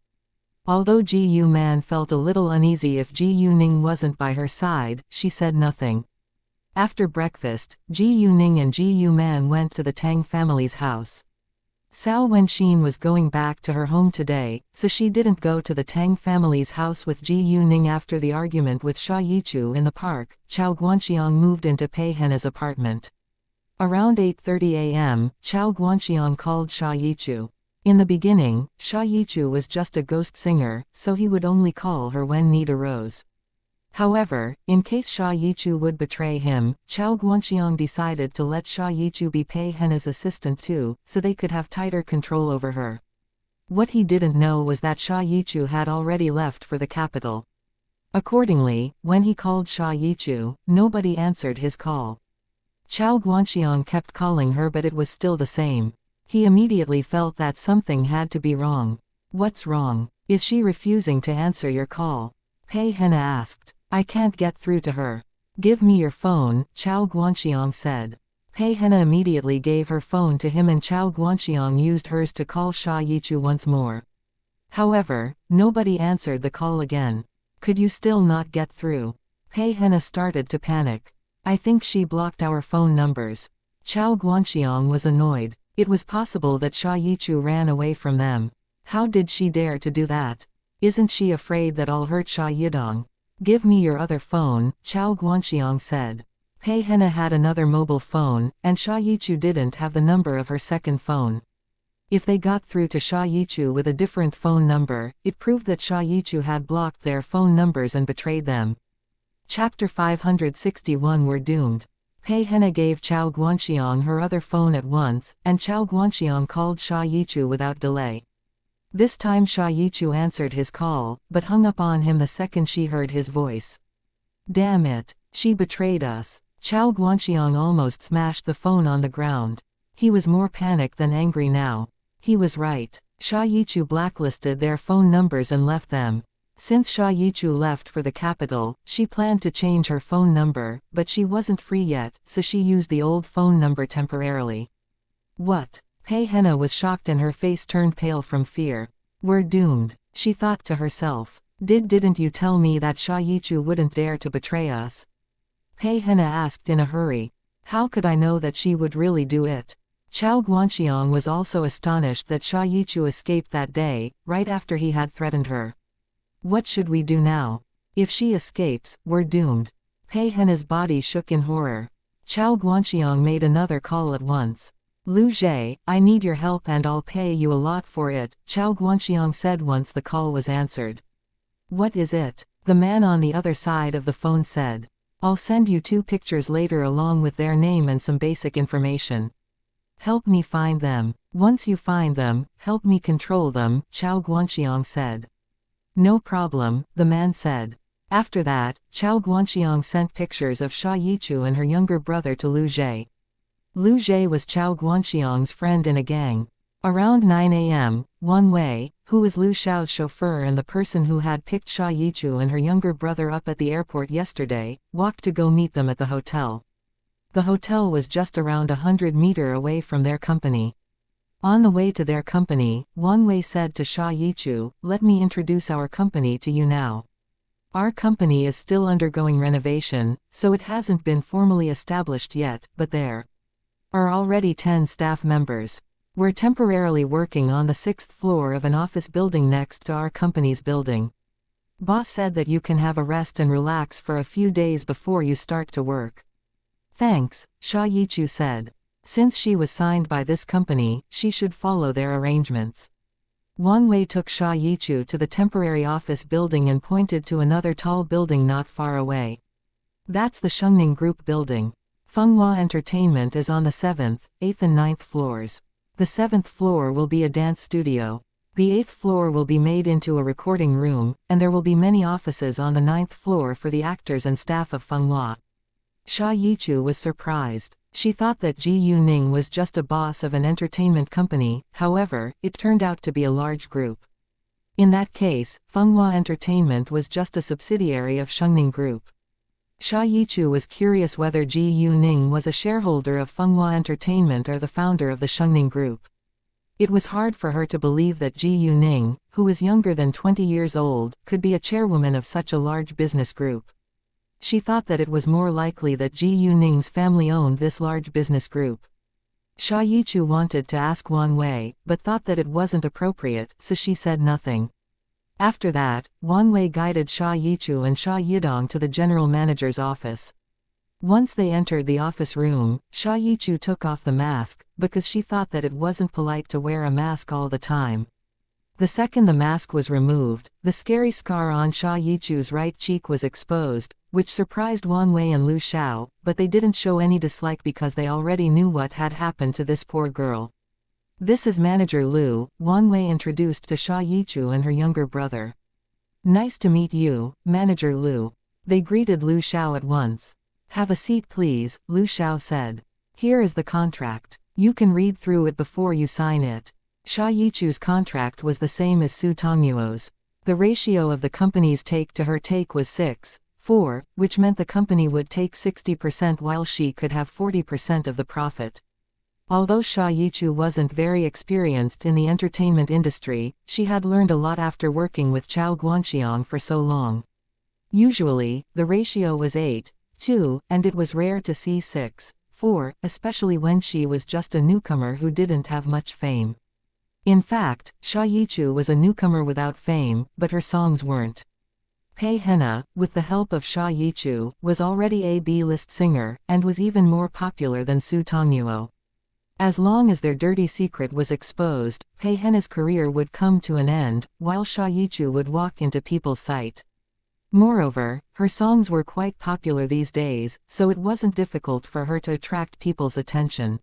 Although Ji Yuman felt a little uneasy if Ji Yuning wasn't by her side, she said nothing. After breakfast, Ji Yuning and Ji Yuman went to the Tang family's house. Cao Wenxin was going back to her home today, so she didn't go to the Tang family's house with Ji Yuning after the argument with Xia Yichu in the park. Chao Guanxiang moved into Pei Henna's apartment. Around 8:30 a.m., Chao Guanxiang called Xia Yichu. In the beginning, Xia Yichu was just a ghost singer, so he would only call her when need arose. However, in case Xia Yichu would betray him, Chao Guanxiang decided to let Xia Yichu be Pei Henna's assistant too, so they could have tighter control over her. What he didn't know was that Xia Yichu had already left for the capital. Accordingly, when he called Xia Yichu, nobody answered his call. Chao Guanxiang kept calling her but it was still the same. He immediately felt that something had to be wrong. What's wrong? Is she refusing to answer your call? Pei Henna asked. I can't get through to her. Give me your phone, Chao Guanxiang said. Pei Henna immediately gave her phone to him and Chao Guanxiang used hers to call Xia Yichu once more. However, nobody answered the call again. Could you still not get through? Pei Henna started to panic. I think she blocked our phone numbers. Chao Guanxiang was annoyed. It was possible that Xia Yichu ran away from them. How did she dare to do that? Isn't she afraid that I'll hurt Xia Yidong? Give me your other phone, Chao Guanxiang said. Pei Henna had another mobile phone, and Xia Yichu didn't have the number of her second phone. If they got through to Xia Yichu with a different phone number, it proved that Xia Yichu had blocked their phone numbers and betrayed them. Chapter 561 We're doomed. Pei Henna gave Chao Guanxiang her other phone at once, and Chao Guanxiang called Xia Yichu without delay. This time Xia Yichu answered his call, but hung up on him the second she heard his voice. Damn it, she betrayed us. Chao Guanxiang almost smashed the phone on the ground. He was more panicked than angry now. He was right. Xia Yichu blacklisted their phone numbers and left them. Since Xia Yichu left for the capital, she planned to change her phone number, but she wasn't free yet, so she used the old phone number temporarily. What? Pei Henna was shocked and her face turned pale from fear. We're doomed, she thought to herself. Didn't you tell me that Xia Yichu wouldn't dare to betray us? Pei Henna asked in a hurry. How could I know that she would really do it? Chao Guanxiang was also astonished that Xia Yichu escaped that day, right after he had threatened her. What should we do now? If she escapes, we're doomed. Pei Henna's body shook in horror. Chao Guanxiang made another call at once. Lu Zhe, I need your help and I'll pay you a lot for it, Chao Guanxiang said once the call was answered. What is it? The man on the other side of the phone said. I'll send you 2 pictures later along with their name and some basic information. Help me find them. Once you find them, help me control them, Chao Guanxiang said. No problem, the man said. After that, Chao Guanxiang sent pictures of Xia Yichu and her younger brother to Lu Zhe. Lu Zhe was Chao Guanxiang's friend in a gang. Around 9 a.m., Wan Wei, who was Lu Xiao's chauffeur and the person who had picked Xia Yichu and her younger brother up at the airport yesterday, walked to go meet them at the hotel. The hotel was just around 100 meters away from their company. On the way to their company, Wan Wei said to Xia Yichu, let me introduce our company to you now. Our company is still undergoing renovation, so it hasn't been formally established yet, but there are already 10 staff members. We're temporarily working on the 6th floor of an office building next to our company's building. Boss said that you can have a rest and relax for a few days before you start to work. Thanks, Xia Yichu said. Since she was signed by this company, she should follow their arrangements. Wan Wei took Xia Yichu to the temporary office building and pointed to another tall building not far away. That's the Shengning Group building. Fenghua Entertainment is on the 7th, 8th and 9th floors. The 7th floor will be a dance studio. The 8th floor will be made into a recording room, and there will be many offices on the 9th floor for the actors and staff of Fenghua. Xia Yichu was surprised. She thought that Ji Yuning was just a boss of an entertainment company, however, it turned out to be a large group. In that case, Fenghua Entertainment was just a subsidiary of Shengning Group. Xia Yichu was curious whether Ji Yuning was a shareholder of Fenghua Entertainment or the founder of the Shengning Group. It was hard for her to believe that Ji Yuning, who was younger than 20 years old, could be a chairwoman of such a large business group. She thought that it was more likely that Ji Yuning's family owned this large business group. Xia Yichu wanted to ask Wan Wei, but thought that it wasn't appropriate, so she said nothing. After that, Wan Wei guided Xia Yichu and Xia Yidong to the general manager's office. Once they entered the office room, Xia Yichu took off the mask, because she thought that it wasn't polite to wear a mask all the time. The second the mask was removed, the scary scar on Xia Yichu's right cheek was exposed, which surprised Wan Wei and Lu Xiao, but they didn't show any dislike because they already knew what had happened to this poor girl. "This is Manager Lu," Wan Wei introduced to Xia Yichu and her younger brother. "Nice to meet you, Manager Lu." They greeted Lu Xiao at once. "Have a seat please," Lu Xiao said. "Here is the contract. You can read through it before you sign it." Xia Yichu's contract was the same as Su Tongyuo's. The ratio of the company's take to her take was 6:4, which meant the company would take 60% while she could have 40% of the profit. Although Xia Yichu wasn't very experienced in the entertainment industry, she had learned a lot after working with Chao Guanxiang for so long. Usually, the ratio was 8:2, and it was rare to see 6:4, especially when she was just a newcomer who didn't have much fame. In fact, Xia Yichu was a newcomer without fame, but her songs weren't. Pei Hena, with the help of Xia Yichu, was already a B-list singer, and was even more popular than Su Tongyuo. As long as their dirty secret was exposed, Pei Hena's career would come to an end, while Xia Yichu would walk into people's sight. Moreover, her songs were quite popular these days, so it wasn't difficult for her to attract people's attention.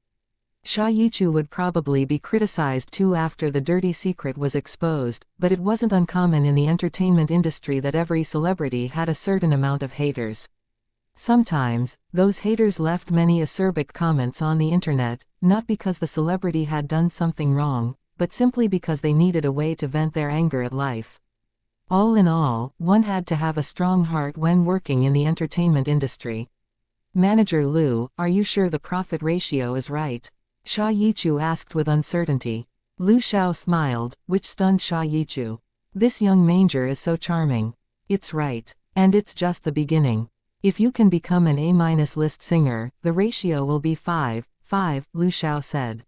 Xia Yichu would probably be criticized too after the dirty secret was exposed, but it wasn't uncommon in the entertainment industry that every celebrity had a certain amount of haters. Sometimes, those haters left many acerbic comments on the internet, not because the celebrity had done something wrong, but simply because they needed a way to vent their anger at life. All in all, one had to have a strong heart when working in the entertainment industry. "Manager Lu, are you sure the profit ratio is right?" Xia Yichu asked with uncertainty. Lu Xiao smiled, which stunned Xia Yichu. "This young manger is so charming. It's right. And it's just the beginning. If you can become an A-list singer, the ratio will be 5:5, Lu Xiao said.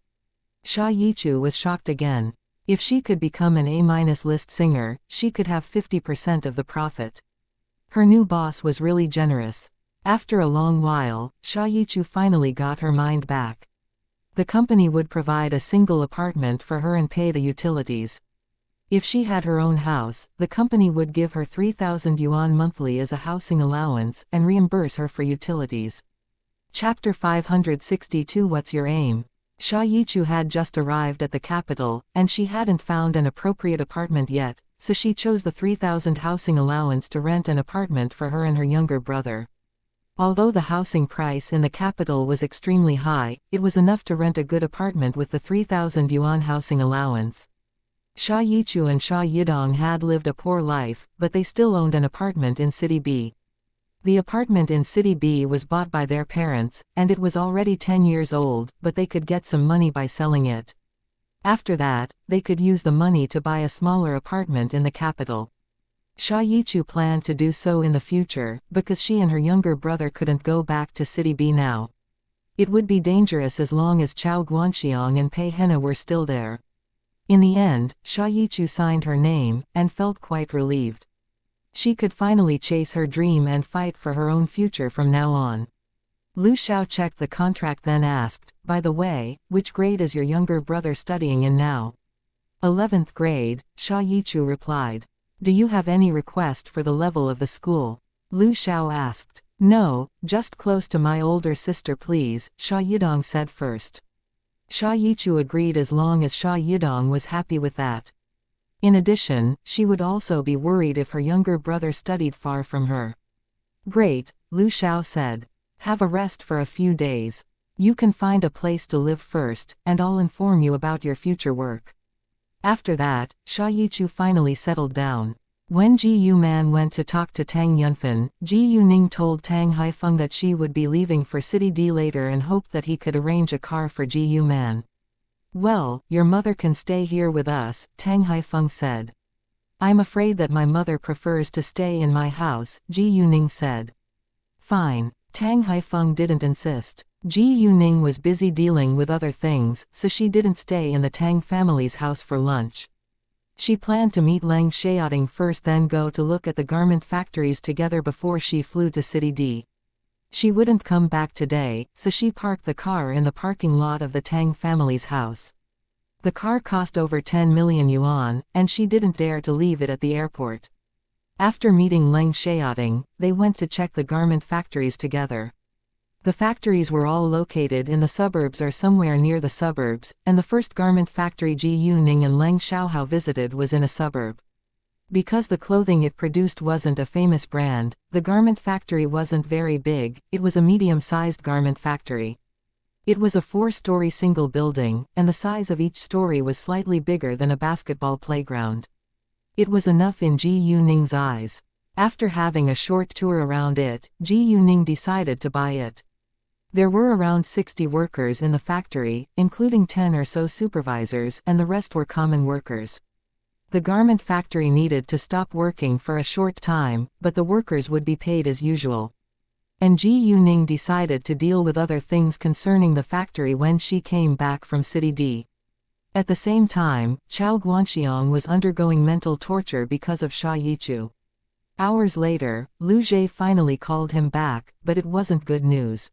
Xia Yichu was shocked again. If she could become an A-list singer, she could have 50% of the profit. Her new boss was really generous. After a long while, Xia Yichu finally got her mind back. The company would provide a single apartment for her and pay the utilities. If she had her own house, the company would give her 3,000 yuan monthly as a housing allowance and reimburse her for utilities. Chapter 562 What's your aim? Xia Yichu had just arrived at the capital, and she hadn't found an appropriate apartment yet, so she chose the 3,000 housing allowance to rent an apartment for her and her younger brother. Although the housing price in the capital was extremely high, it was enough to rent a good apartment with the 3,000 yuan housing allowance. Xia Yichu and Xia Yidong had lived a poor life, but they still owned an apartment in City B. The apartment in City B was bought by their parents, and it was already 10 years old, but they could get some money by selling it. After that, they could use the money to buy a smaller apartment in the capital. Xia Yichu planned to do so in the future, because she and her younger brother couldn't go back to City B now. It would be dangerous as long as Chao Guanxiang and Pei Hena were still there. In the end, Xia Yichu signed her name, and felt quite relieved. She could finally chase her dream and fight for her own future from now on. Lu Xiao checked the contract then asked, "By the way, which grade is your younger brother studying in now?" 11th grade, Xia Yichu replied. "Do you have any request for the level of the school?" Lu Xiao asked. "No, just close to my older sister please," Xia Yidong said first. Xia Yichu agreed as long as Xia Yidong was happy with that. In addition, she would also be worried if her younger brother studied far from her. Great, Lu Xiao said. Have a rest for a few days. You can find a place to live first, and I'll inform you about your future work. After that, Sha Yichu finally settled down. When Ji Yu Man went to talk to Tang Yunfan, Ji Yuning told Tang Haifeng that she would be leaving for City D later and hoped that he could arrange a car for Ji Yu Man. Well, your mother can stay here with us, Tang Haifeng said. I'm afraid that my mother prefers to stay in my house, Ji Yuning said. Fine. Tang Haifeng didn't insist. Ji Yuning was busy dealing with other things, so she didn't stay in the Tang family's house for lunch. She planned to meet Leng Xiaoting first, then go to look at the garment factories together before she flew to City D. She wouldn't come back today, so she parked the car in the parking lot of the Tang family's house. The car cost over 10 million yuan, and she didn't dare to leave it at the airport. After meeting Leng Xiaoting, they went to check the garment factories together. The factories were all located in the suburbs or somewhere near the suburbs, and the first garment factory Ji Yuning and Leng Xiaohao visited was in a suburb. Because the clothing it produced wasn't a famous brand, the garment factory wasn't very big, it was a medium-sized garment factory. It was a 4-story single building, and the size of each story was slightly bigger than a basketball playground. It was enough in Ji Yuning's eyes. After having a short tour around it, Ji Yuning decided to buy it. There were around 60 workers in the factory, including 10 or so supervisors, and the rest were common workers. The garment factory needed to stop working for a short time, but the workers would be paid as usual. And Ji Yuning decided to deal with other things concerning the factory when she came back from City D. At the same time, Chao Guanxiang was undergoing mental torture because of Sha Yichu. Hours later, Lu Zhe finally called him back, but it wasn't good news.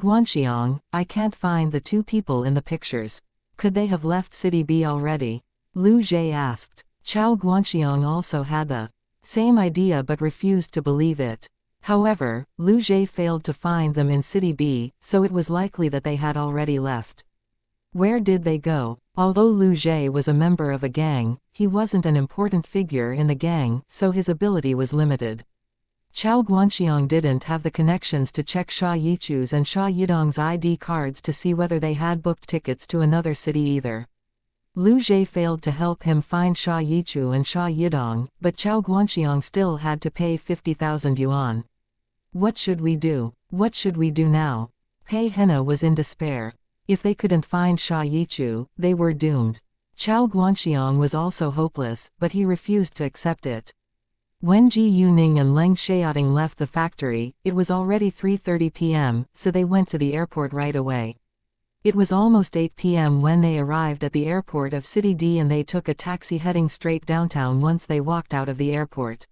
Guanxiang, I can't find the 2 people in the pictures. Could they have left City B already? Lu Zhe asked. Chao Guanxiang also had the same idea but refused to believe it. However, Lu Zhe failed to find them in City B, so it was likely that they had already left. Where did they go? Although Lu Zhe was a member of a gang, he wasn't an important figure in the gang, so his ability was limited. Chao Guanxiang didn't have the connections to check Sha Yichu's and Sha Yidong's ID cards to see whether they had booked tickets to another city either. Lu Zhe failed to help him find Sha Yichu and Sha Yidong, but Chao Guanxiang still had to pay 50,000 yuan. What should we do? What should we do now? Pei Hena was in despair. If they couldn't find Sha Yichu, they were doomed. Chao Guanxiang was also hopeless, but he refused to accept it. When Ji Yuning and Leng Xiaoting left the factory, it was already 3:30 p.m., so they went to the airport right away. It was almost 8 p.m. when they arrived at the airport of City D and they took a taxi heading straight downtown once they walked out of the airport.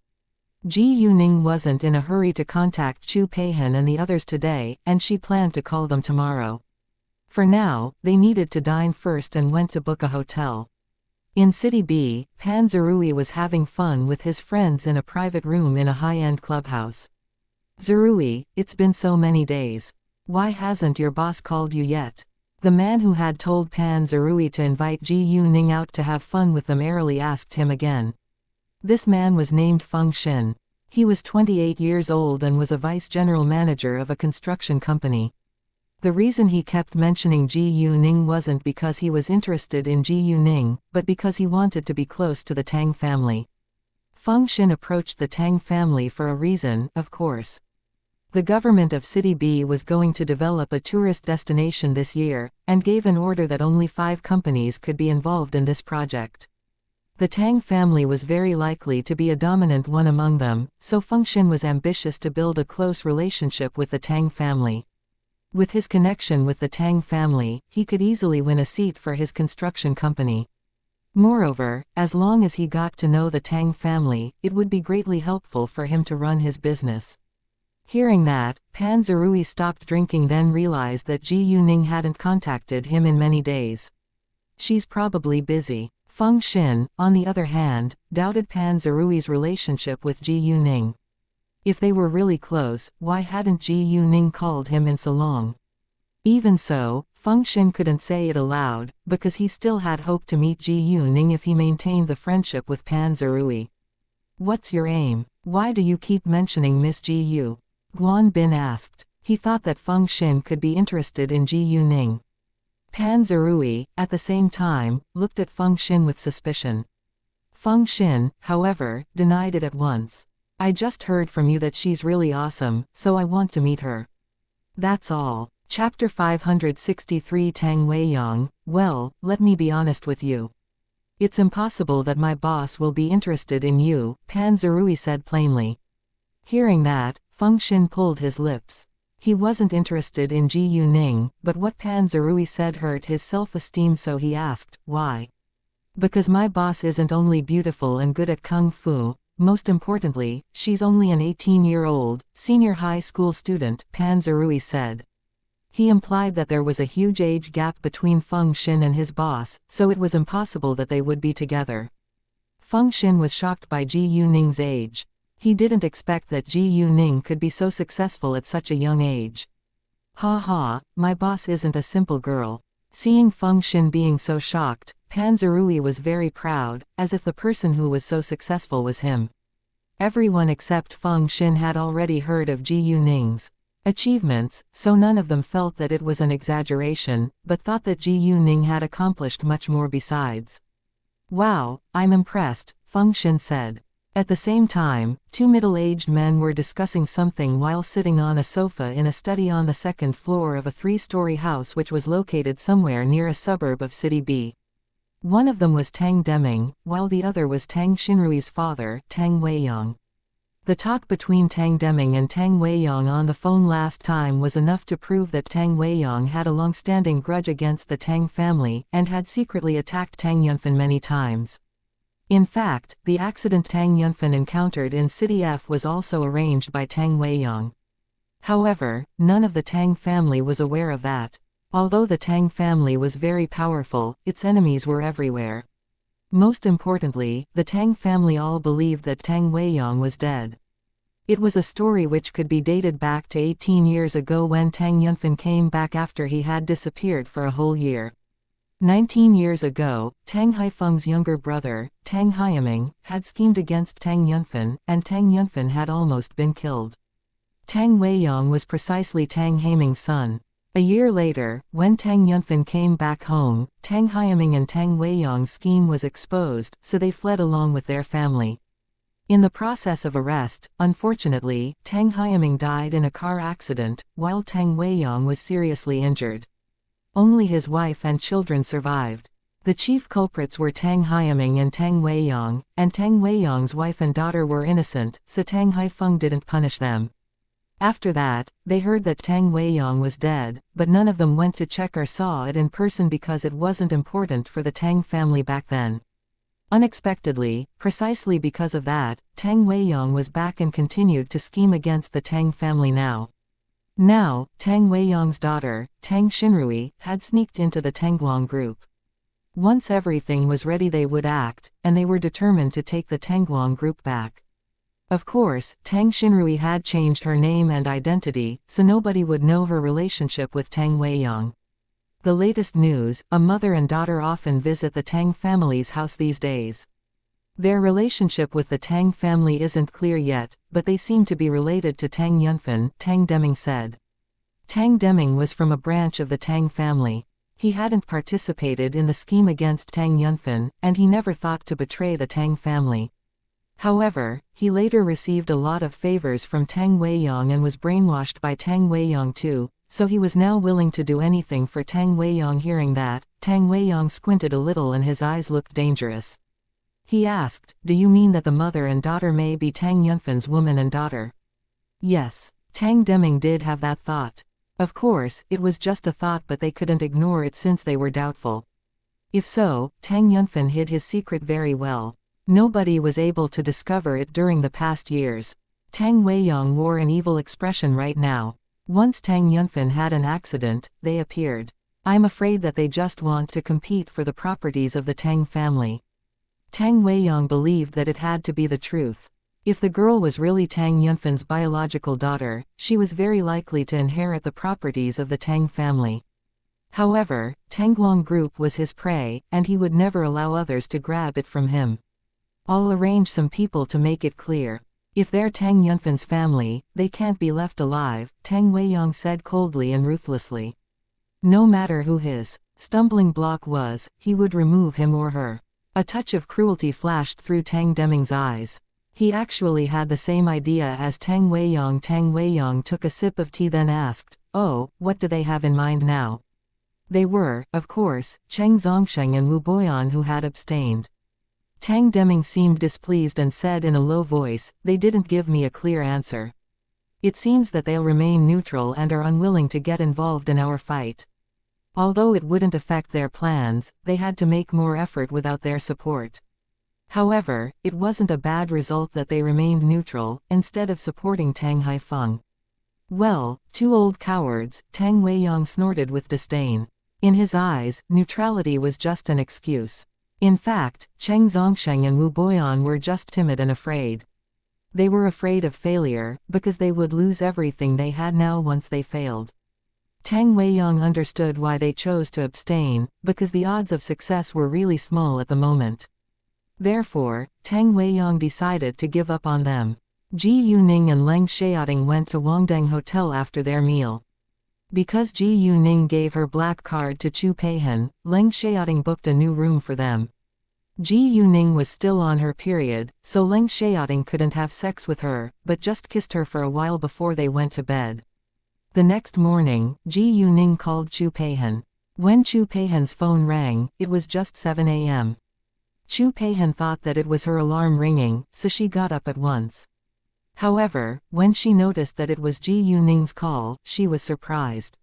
Ji Yuning wasn't in a hurry to contact Chu Peihen and the others today, and she planned to call them tomorrow. For now, they needed to dine first and went to book a hotel. In City B, Pan Zerui was having fun with his friends in a private room in a high-end clubhouse. Zerui, it's been so many days. Why hasn't your boss called you yet? The man who had told Pan Zerui to invite Ji Yuning out to have fun with them airily asked him again. This man was named Feng Xin. He was 28 years old and was a vice general manager of a construction company. The reason he kept mentioning Ji Yuning wasn't because he was interested in Ji Yuning, but because he wanted to be close to the Tang family. Feng Xin approached the Tang family for a reason, of course. The government of City B was going to develop a tourist destination this year, and gave an order that only 5 companies could be involved in this project. The Tang family was very likely to be a dominant one among them, so Feng Xin was ambitious to build a close relationship with the Tang family. With his connection with the Tang family, he could easily win a seat for his construction company. Moreover, as long as he got to know the Tang family, it would be greatly helpful for him to run his business. Hearing that, Pan Zerui stopped drinking, then realized that Ji Yuning hadn't contacted him in many days. She's probably busy. Feng Xin, on the other hand, doubted Pan Zerui's relationship with Ji Yuning. If they were really close, why hadn't Ji Yuning called him in so long? Even so, Feng Xin couldn't say it aloud, because he still had hope to meet Ji Yuning if he maintained the friendship with Pan Zerui. What's your aim? Why do you keep mentioning Miss Ji Yu? Guan Bin asked. He thought that Feng Xin could be interested in Ji Yuning. Pan Zerui, at the same time, looked at Feng Xin with suspicion. Feng Xin, however, denied it at once. I just heard from you that she's really awesome, so I want to meet her. That's all. Chapter 563 Tang Weiyang. Well, let me be honest with you. It's impossible that my boss will be interested in you, Pan Zerui said plainly. Hearing that, Feng Xin pulled his lips. He wasn't interested in Ji Yuning, but what Pan Zerui said hurt his self-esteem, so he asked, why? Because my boss isn't only beautiful and good at kung fu, most importantly, she's only an 18-year-old, senior high school student, Pan Zerui said. He implied that there was a huge age gap between Feng Xin and his boss, so it was impossible that they would be together. Feng Xin was shocked by Ji Yuning's age. He didn't expect that Ji Yuning could be so successful at such a young age. Ha ha, my boss isn't a simple girl. Seeing Feng Xin being so shocked, Pan Zerui was very proud, as if the person who was so successful was him. Everyone except Feng Xin had already heard of Ji Yuning's achievements, so none of them felt that it was an exaggeration, but thought that Ji Yuning had accomplished much more besides. Wow, I'm impressed, Feng Xin said. At the same time, two middle-aged men were discussing something while sitting on a sofa in a study on the second floor of a three-story house which was located somewhere near a suburb of City B. One of them was Tang Deming, while the other was Tang Xinrui's father, Tang Weiyang. The talk between Tang Deming and Tang Weiyang on the phone last time was enough to prove that Tang Weiyang had a long-standing grudge against the Tang family, and had secretly attacked Tang Yunfen many times. In fact, the accident Tang Yunfen encountered in City F was also arranged by Tang Weiyang. However, none of the Tang family was aware of that. Although the Tang family was very powerful, its enemies were everywhere. Most importantly, the Tang family all believed that Tang Weiyang was dead. It was a story which could be dated back to 18 years ago when Tang Yunfen came back after he had disappeared for a whole year. 19 years ago, Tang Haifeng's younger brother, Tang Haiming, had schemed against Tang Yunfen, and Tang Yunfen had almost been killed. Tang Weiyang was precisely Tang Haiming's son. A year later, when Tang Yunfen came back home, Tang Haiming and Tang Weiyang's scheme was exposed, so they fled along with their family. In the process of arrest, unfortunately, Tang Haiming died in a car accident, while Tang Weiyang was seriously injured. Only his wife and children survived. The chief culprits were Tang Haiming and Tang Weiyang, and Tang Weiyang's wife and daughter were innocent, so Tang Haifeng didn't punish them. After that, they heard that Tang Weiyang was dead, but none of them went to check or saw it in person because it wasn't important for the Tang family back then. Unexpectedly, precisely because of that, Tang Weiyang was back and continued to scheme against the Tang family now. Now, Tang Weiyang's daughter, Tang Xinrui, had sneaked into the Tangguang group. Once everything was ready they would act, and they were determined to take the Tangguang group back. Of course, Tang Xinrui had changed her name and identity, so nobody would know her relationship with Tang Weiyang. The latest news, a mother and daughter often visit the Tang family's house these days. Their relationship with the Tang family isn't clear yet, but they seem to be related to Tang Yunfen, Tang Deming said. Tang Deming was from a branch of the Tang family. He hadn't participated in the scheme against Tang Yunfen, and he never thought to betray the Tang family. However, he later received a lot of favors from Tang Weiyang and was brainwashed by Tang Weiyang too, so he was now willing to do anything for Tang Weiyang. Hearing that, Tang Weiyang squinted a little and his eyes looked dangerous. He asked, "Do you mean that the mother and daughter may be Tang Yunfen's woman and daughter?" Yes. Tang Deming did have that thought. Of course, it was just a thought, but they couldn't ignore it since they were doubtful. If so, Tang Yunfen hid his secret very well. Nobody was able to discover it during the past years. Tang Weiyang wore an evil expression right now. Once Tang Yunfen had an accident, they appeared. I'm afraid that they just want to compete for the properties of the Tang family. Tang Weiyang believed that it had to be the truth. If the girl was really Tang Yunfen's biological daughter, she was very likely to inherit the properties of the Tang family. However, Tangguang Group was his prey, and he would never allow others to grab it from him. I'll arrange some people to make it clear. If they're Tang Yunfan's family, they can't be left alive, Tang Weiyang said coldly and ruthlessly. No matter who his stumbling block was, he would remove him or her. A touch of cruelty flashed through Tang Deming's eyes. He actually had the same idea as Tang Weiyang. Tang Weiyang took a sip of tea then asked, "Oh, what do they have in mind now?" They were, of course, Cheng Zongsheng and Wu Boyan who had abstained. Tang Deming seemed displeased and said in a low voice, "They didn't give me a clear answer. It seems that they'll remain neutral and are unwilling to get involved in our fight. Although it wouldn't affect their plans, they had to make more effort without their support." However, it wasn't a bad result that they remained neutral, instead of supporting Tang Haifeng. Well, two old cowards, Tang Weiyang snorted with disdain. In his eyes, neutrality was just an excuse. In fact, Cheng Zongsheng and Wu Boyan were just timid and afraid. They were afraid of failure, because they would lose everything they had now once they failed. Tang Weiyang understood why they chose to abstain, because the odds of success were really small at the moment. Therefore, Tang Weiyang decided to give up on them. Ji Yuning and Leng Xiaoting went to Wangdang Hotel after their meal. Because Ji Yuning gave her black card to Chu Peihan, Leng Xiaoting booked a new room for them. Ji Yuning was still on her period, so Leng Xiaoting couldn't have sex with her, but just kissed her for a while before they went to bed. The next morning, Ji Yuning called Chu Peihan. When Chu Peihan's phone rang, it was just 7 a.m. Chu Peihan thought that it was her alarm ringing, so she got up at once. However, when she noticed that it was Ji Yuning's call, she was surprised.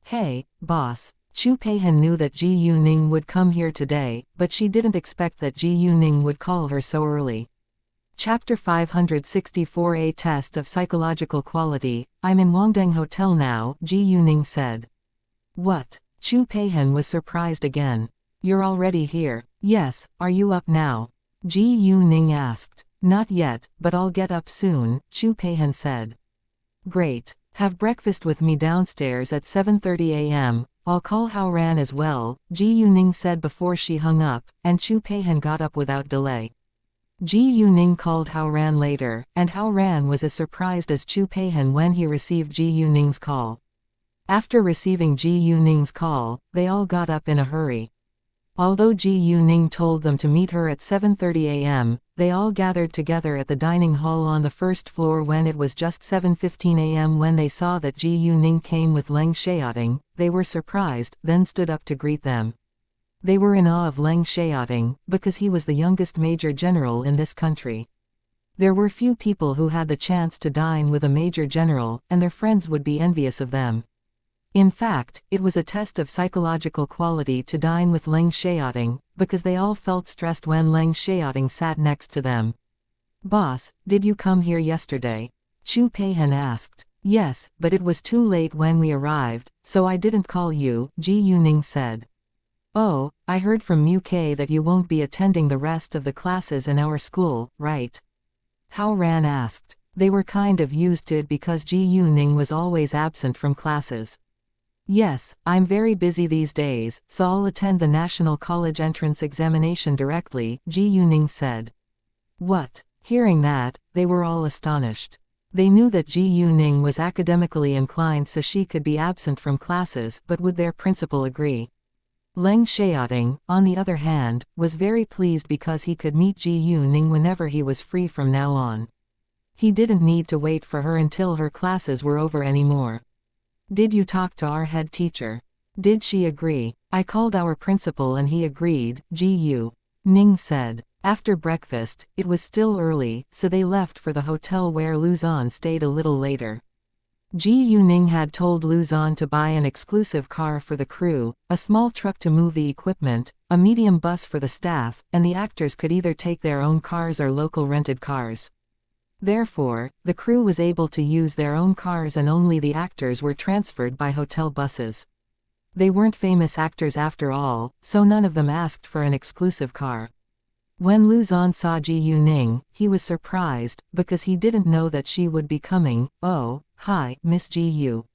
"Hey, boss." Chu Peihan knew that Ji Yuning would come here today, but she didn't expect that Ji Yuning would call her so early. Chapter 564 A Test of Psychological Quality. "I'm in Wangdang Hotel now," Ji Yuning said. "What?" Chu Peihan was surprised again. "You're already here?" "Yes, are you up now?" Ji Yuning asked. "Not yet, but I'll get up soon," Chu Peihan said. "Great. Have breakfast with me downstairs at 7:30 a.m. I'll call Hao Ran as well," Ji Yuning said before she hung up, and Chu Peihan got up without delay. Ji Yuning called Hao Ran later, and Hao Ran was as surprised as Chu Peihan when he received Ji Yuning's call. After receiving Ji Yuning's call, they all got up in a hurry. Although Ji Yuning told them to meet her at 7:30 a.m., they all gathered together at the dining hall on the first floor when it was just 7:15 a.m. When they saw that Ji Yuning came with Leng Xiaoting, they were surprised, then stood up to greet them. They were in awe of Leng Xiaoting, because he was the youngest major general in this country. There were few people who had the chance to dine with a major general, and their friends would be envious of them. In fact, it was a test of psychological quality to dine with Leng Xiaoting, because they all felt stressed when Leng Xiaoting sat next to them. "Boss, did you come here yesterday?" Chu Peihan asked. "Yes, but it was too late when we arrived, so I didn't call you," Ji Yuning said. "Oh, I heard from UK that you won't be attending the rest of the classes in our school, right?" Hao Ran asked. They were kind of used to it because Ji Yuning was always absent from classes. "Yes, I'm very busy these days, so I'll attend the National College Entrance Examination directly," Ji Yuning said. "What?" Hearing that, they were all astonished. They knew that Ji Yuning was academically inclined so she could be absent from classes, but would their principal agree? Leng Xiaoting, on the other hand, was very pleased because he could meet Ji Yuning whenever he was free from now on. He didn't need to wait for her until her classes were over anymore. "Did you talk to our head teacher? Did she agree?" "I called our principal and he agreed," Ji Yuning said. After breakfast, it was still early, so they left for the hotel where Luzon stayed a little later. Ji Yuning had told Luzon to buy an exclusive car for the crew, a small truck to move the equipment, a medium bus for the staff, and the actors could either take their own cars or local rented cars. Therefore, the crew was able to use their own cars and only the actors were transferred by hotel buses. They weren't famous actors after all, so none of them asked for an exclusive car. When Luzon saw Ji Yuning, he was surprised, because he didn't know that she would be coming. "Oh, hi, Miss Ji Yu."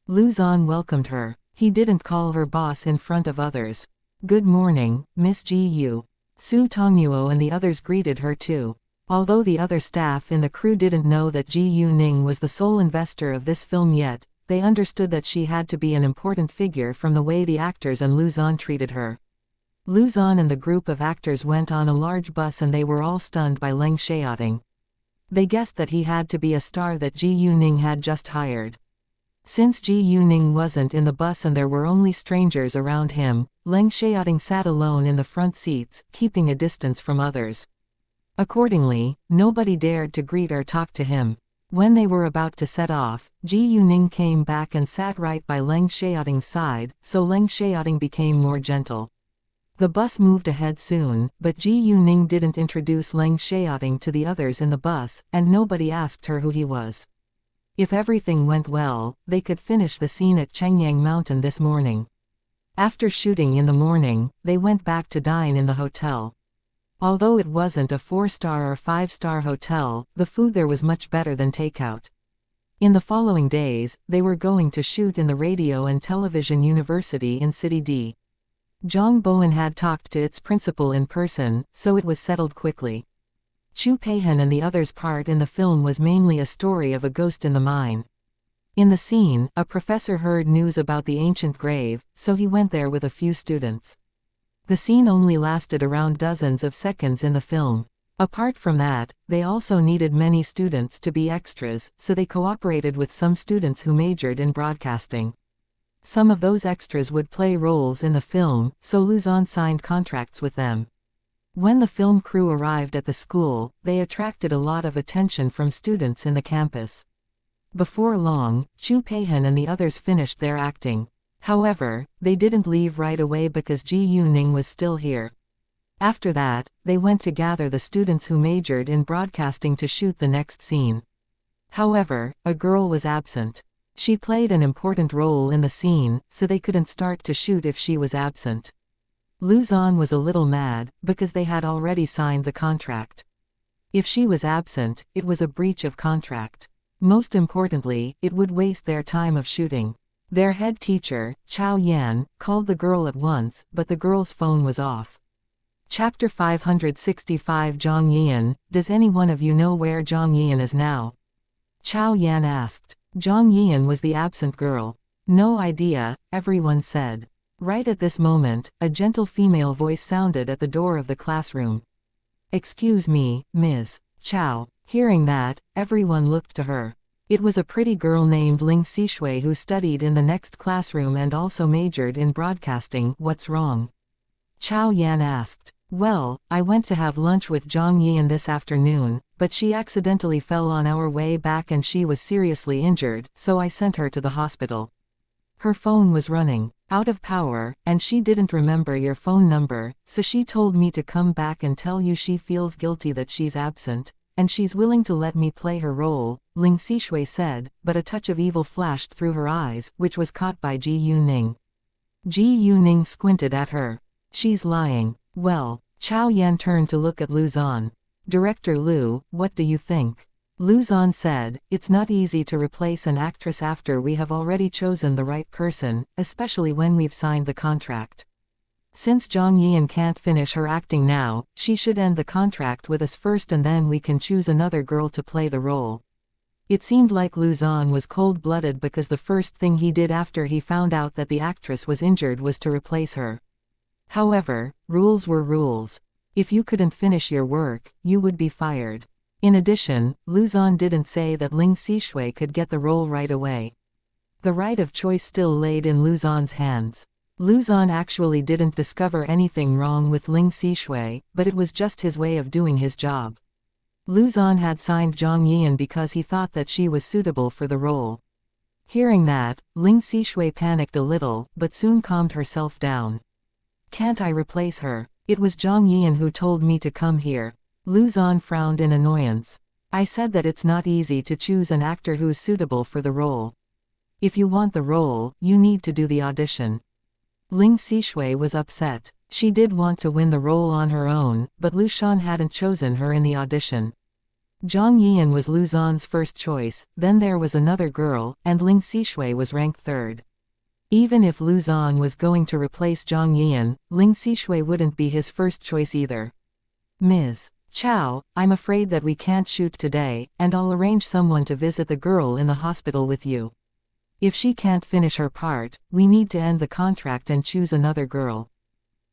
Luzon welcomed her. He didn't call her boss in front of others. "Good morning, Miss Gu." Su Tongnuo and the others greeted her too. Although the other staff in the crew didn't know that Ji Yuning was the sole investor of this film yet, they understood that she had to be an important figure from the way the actors and Lu Zhan treated her. Lu Zhan and the group of actors went on a large bus and they were all stunned by Leng Xiaoting. They guessed that he had to be a star that Ji Yuning had just hired. Since Ji Yuning wasn't in the bus and there were only strangers around him, Leng Xiaoting sat alone in the front seats, keeping a distance from others. Accordingly, nobody dared to greet or talk to him. When they were about to set off, Ji Yuning came back and sat right by Leng Xiaoting's side, so Leng Xiaoting became more gentle. The bus moved ahead soon, but Ji Yuning didn't introduce Leng Xiaoting to the others in the bus, and nobody asked her who he was. If everything went well, they could finish the scene at Chengyang Mountain this morning. After shooting in the morning, they went back to dine in the hotel. Although it wasn't a 4-star or 5-star hotel, the food there was much better than takeout. In the following days, they were going to shoot in the Radio and Television University in City D. Zhang Bowen had talked to its principal in person, so it was settled quickly. Chu Peihan and the others' part in the film was mainly a story of a ghost in the mine. In the scene, a professor heard news about the ancient grave, so he went there with a few students. The scene only lasted around dozens of seconds in the film. Apart from that, they also needed many students to be extras, so they cooperated with some students who majored in broadcasting. Some of those extras would play roles in the film, so Lu Zhan signed contracts with them. When the film crew arrived at the school, they attracted a lot of attention from students in the campus. Before long, Chu Peihan and the others finished their acting. However, they didn't leave right away because Ji Yuning was still here. After that, they went to gather the students who majored in broadcasting to shoot the next scene. However, a girl was absent. She played an important role in the scene, so they couldn't start to shoot if she was absent. Lu Zhan was a little mad, because they had already signed the contract. If she was absent, it was a breach of contract. Most importantly, it would waste their time of shooting. Their head teacher, Chao Yan, called the girl at once, but the girl's phone was off. Chapter 565 Zhang Yian, does any one of you know where Zhang Yian is now? Chao Yan asked. Zhang Yian was the absent girl. No idea, everyone said. Right at this moment, a gentle female voice sounded at the door of the classroom. Excuse me, Ms. Chao. Hearing that, everyone looked to her. It was a pretty girl named Ling Xishui who studied in the next classroom and also majored in broadcasting. What's wrong? Chao Yan asked. Well, I went to have lunch with Zhang Yian this afternoon, but she accidentally fell on our way back and she was seriously injured, so I sent her to the hospital. Her phone was running out of power, and she didn't remember your phone number, so she told me to come back and tell you she feels guilty that she's absent, and she's willing to let me play her role, Ling Xishui said, but a touch of evil flashed through her eyes, which was caught by Ji Yuning. Ji Yuning squinted at her. She's lying. Well, Chao Yan turned to look at Lu Zhan. Director Lu, what do you think? Lu Zhan said, it's not easy to replace an actress after we have already chosen the right person, especially when we've signed the contract. Since Zhang Yian can't finish her acting now, she should end the contract with us first and then we can choose another girl to play the role. It seemed like Lu Zhan was cold-blooded because the first thing he did after he found out that the actress was injured was to replace her. However, rules were rules. If you couldn't finish your work, you would be fired. In addition, Lu Zhan didn't say that Ling Xishui could get the role right away. The right of choice still laid in Lu Zhan's hands. Lu Zhan actually didn't discover anything wrong with Ling Xishui, but it was just his way of doing his job. Lu Zhan had signed Zhang Yian because he thought that she was suitable for the role. Hearing that, Ling Xishui panicked a little, but soon calmed herself down. Can't I replace her? It was Zhang Yian who told me to come here. Lu Zhan frowned in annoyance. I said that it's not easy to choose an actor who's suitable for the role. If you want the role, you need to do the audition. Ling Xishui was upset. She did want to win the role on her own, but Lu Shan hadn't chosen her in the audition. Zhang Yian was Lu Zhan's first choice, then there was another girl, and Ling Xishui was ranked third. Even if Lu Zan was going to replace Zhang Yian, Ling Xishui wouldn't be his first choice either. Ms. Chow, I'm afraid that we can't shoot today, and I'll arrange someone to visit the girl in the hospital with you. If she can't finish her part, we need to end the contract and choose another girl.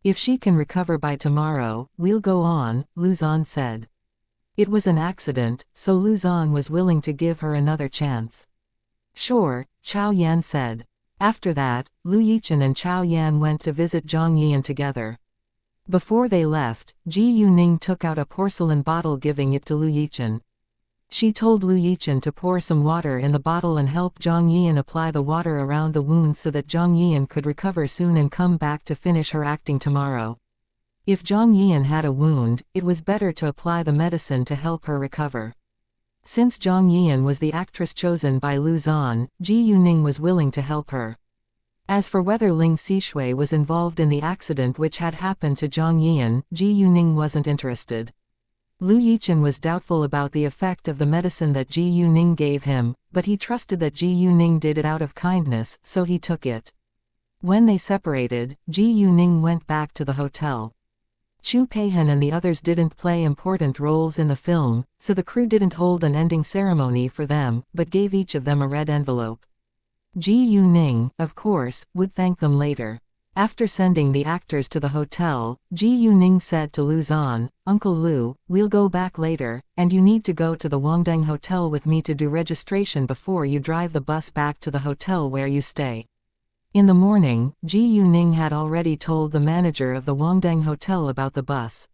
If she can recover by tomorrow, we'll go on, Lu Zan said. It was an accident, so Lu Zan was willing to give her another chance. Sure, Chao Yan said. After that, Lu Yichen and Chao Yan went to visit Zhang Yian together. Before they left, Ji Yuning took out a porcelain bottle, giving it to Lu Yichen. She told Lu Yichen to pour some water in the bottle and help Zhang Yian apply the water around the wound so that Zhang Yian could recover soon and come back to finish her acting tomorrow. If Zhang Yian had a wound, it was better to apply the medicine to help her recover. Since Zhang Yian was the actress chosen by Lu Zan, Ji Yuning was willing to help her. As for whether Ling Xishui was involved in the accident which had happened to Zhang Yian, Ji Yuning wasn't interested. Lu Yichen was doubtful about the effect of the medicine that Ji Yuning gave him, but he trusted that Ji Yuning did it out of kindness, so he took it. When they separated, Ji Yuning went back to the hotel. Chu Peihan and the others didn't play important roles in the film, so the crew didn't hold an ending ceremony for them, but gave each of them a red envelope. Ji Yuning, of course, would thank them later. After sending the actors to the hotel, Ji Yuning said to Lu Zan, "Uncle Lu, we'll go back later, and you need to go to the Wangdang Hotel with me to do registration before you drive the bus back to the hotel where you stay." In the morning, Ji Yuning had already told the manager of the Wangdang Hotel about the bus.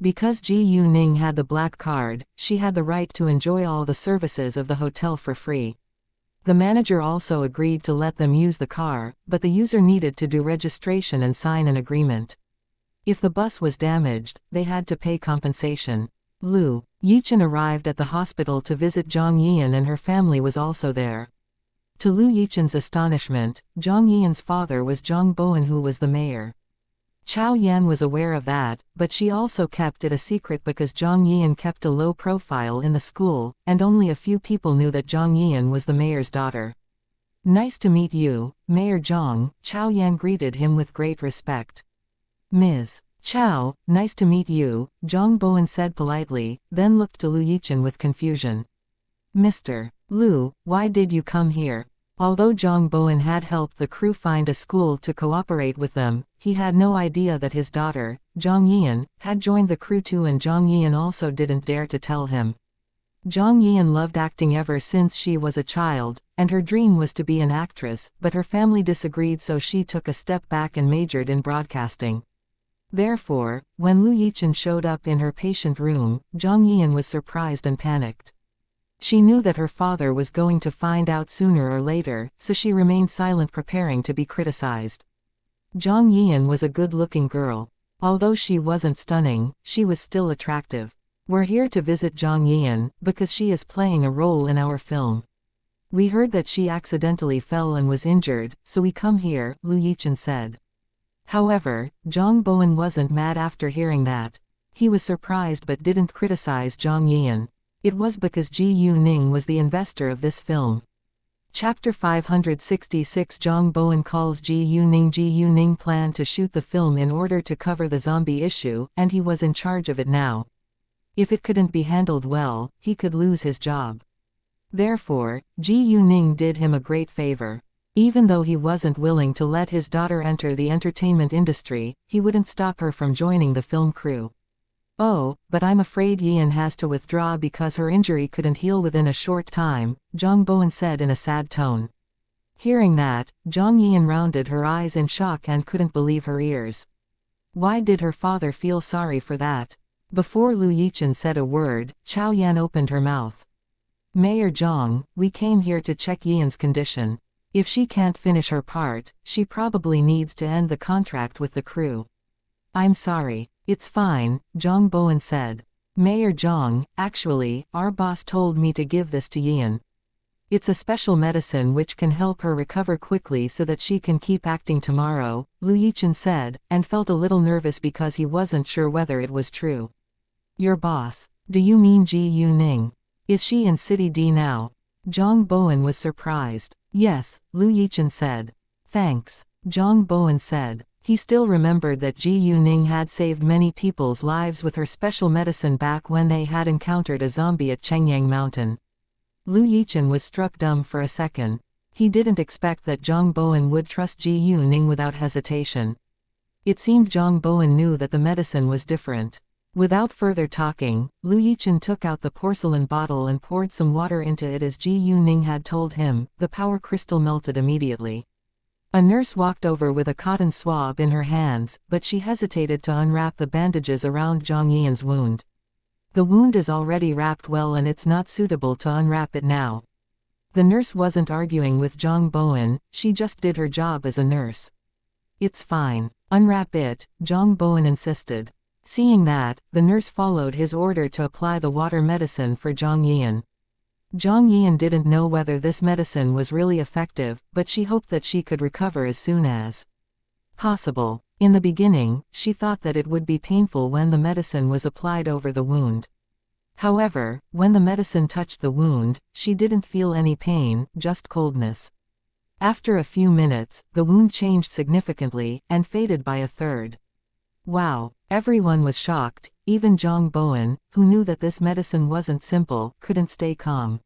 Because Ji Yuning had the black card, she had the right to enjoy all the services of the hotel for free. The manager also agreed to let them use the car, but the user needed to do registration and sign an agreement. If the bus was damaged, they had to pay compensation. Lu Yichen arrived at the hospital to visit Zhang Yian, and her family was also there. To Lu Yichen's astonishment, Zhang Yian's father was Zhang Bowen, who was the mayor. Chao Yan was aware of that, but she also kept it a secret because Zhang Yian kept a low profile in the school, and only a few people knew that Zhang Yian was the mayor's daughter. "Nice to meet you, Mayor Zhang," Chao Yan greeted him with great respect. "Ms. Chao, nice to meet you," Zhang Bowen said politely, then looked to Lu Yichen with confusion. "Mr. Lu, why did you come here?" Although Zhang Bowen had helped the crew find a school to cooperate with them, he had no idea that his daughter, Zhang Yian, had joined the crew too, and Zhang Yian also didn't dare to tell him. Zhang Yian loved acting ever since she was a child, and her dream was to be an actress, but her family disagreed, so she took a step back and majored in broadcasting. Therefore, when Lu Yichen showed up in her patient room, Zhang Yian was surprised and panicked. She knew that her father was going to find out sooner or later, so she remained silent, preparing to be criticized. Zhang Yian was a good-looking girl. Although she wasn't stunning, she was still attractive. "We're here to visit Zhang Yian, because she is playing a role in our film. We heard that she accidentally fell and was injured, so we come here," Lu Yichen said. However, Zhang Bowen wasn't mad after hearing that. He was surprised but didn't criticize Zhang Yian. It was because Ji Yuning was the investor of this film. Chapter 566 Zhang Bowen calls Ji Yuning. Ji Yuning planned to shoot the film in order to cover the zombie issue, and he was in charge of it now. If it couldn't be handled well, he could lose his job. Therefore, Ji Yuning did him a great favor. Even though he wasn't willing to let his daughter enter the entertainment industry, he wouldn't stop her from joining the film crew. "Oh, but I'm afraid Yian has to withdraw because her injury couldn't heal within a short time," Zhang Bowen said in a sad tone. Hearing that, Zhang Yian rounded her eyes in shock and couldn't believe her ears. Why did her father feel sorry for that? Before Lu Yichen said a word, Chao Yan opened her mouth. "Mayor Zhang, we came here to check Yian's condition. If she can't finish her part, she probably needs to end the contract with the crew." "I'm sorry. It's fine," Zhang Bowen said. "Mayor Zhang, actually, our boss told me to give this to Yian. It's a special medicine which can help her recover quickly so that she can keep acting tomorrow," Lu Yichen said, and felt a little nervous because he wasn't sure whether it was true. "Your boss? Do you mean Ji Yuning? Is she in City D now?" Zhang Bowen was surprised. "Yes," Lu Yichen said. Thanks, Zhang Bowen said. He still remembered that Ji Yuning had saved many people's lives with her special medicine back when they had encountered a zombie at Chengyang Mountain. Lu Yichen was struck dumb for a second. He didn't expect that Zhang Bowen would trust Ji Yuning without hesitation. It seemed Zhang Bowen knew that the medicine was different. Without further talking, Lu Yichen took out the porcelain bottle and poured some water into it as Ji Yuning had told him. The power crystal melted immediately. A nurse walked over with a cotton swab in her hands, but she hesitated to unwrap the bandages around Zhang Yian's wound. The wound is already wrapped well and it's not suitable to unwrap it now. The nurse wasn't arguing with Zhang Bowen, she just did her job as a nurse. It's fine. Unwrap it, Zhang Bowen insisted. Seeing that, the nurse followed his order to apply the water medicine for Zhang Yian. Zhang Yian didn't know whether this medicine was really effective, but she hoped that she could recover as soon as possible. In the beginning, she thought that it would be painful when the medicine was applied over the wound. However, when the medicine touched the wound, she didn't feel any pain, just coldness. After a few minutes, the wound changed significantly, and faded by a third. Wow! Everyone was shocked, even Zhang Bowen, who knew that this medicine wasn't simple, couldn't stay calm.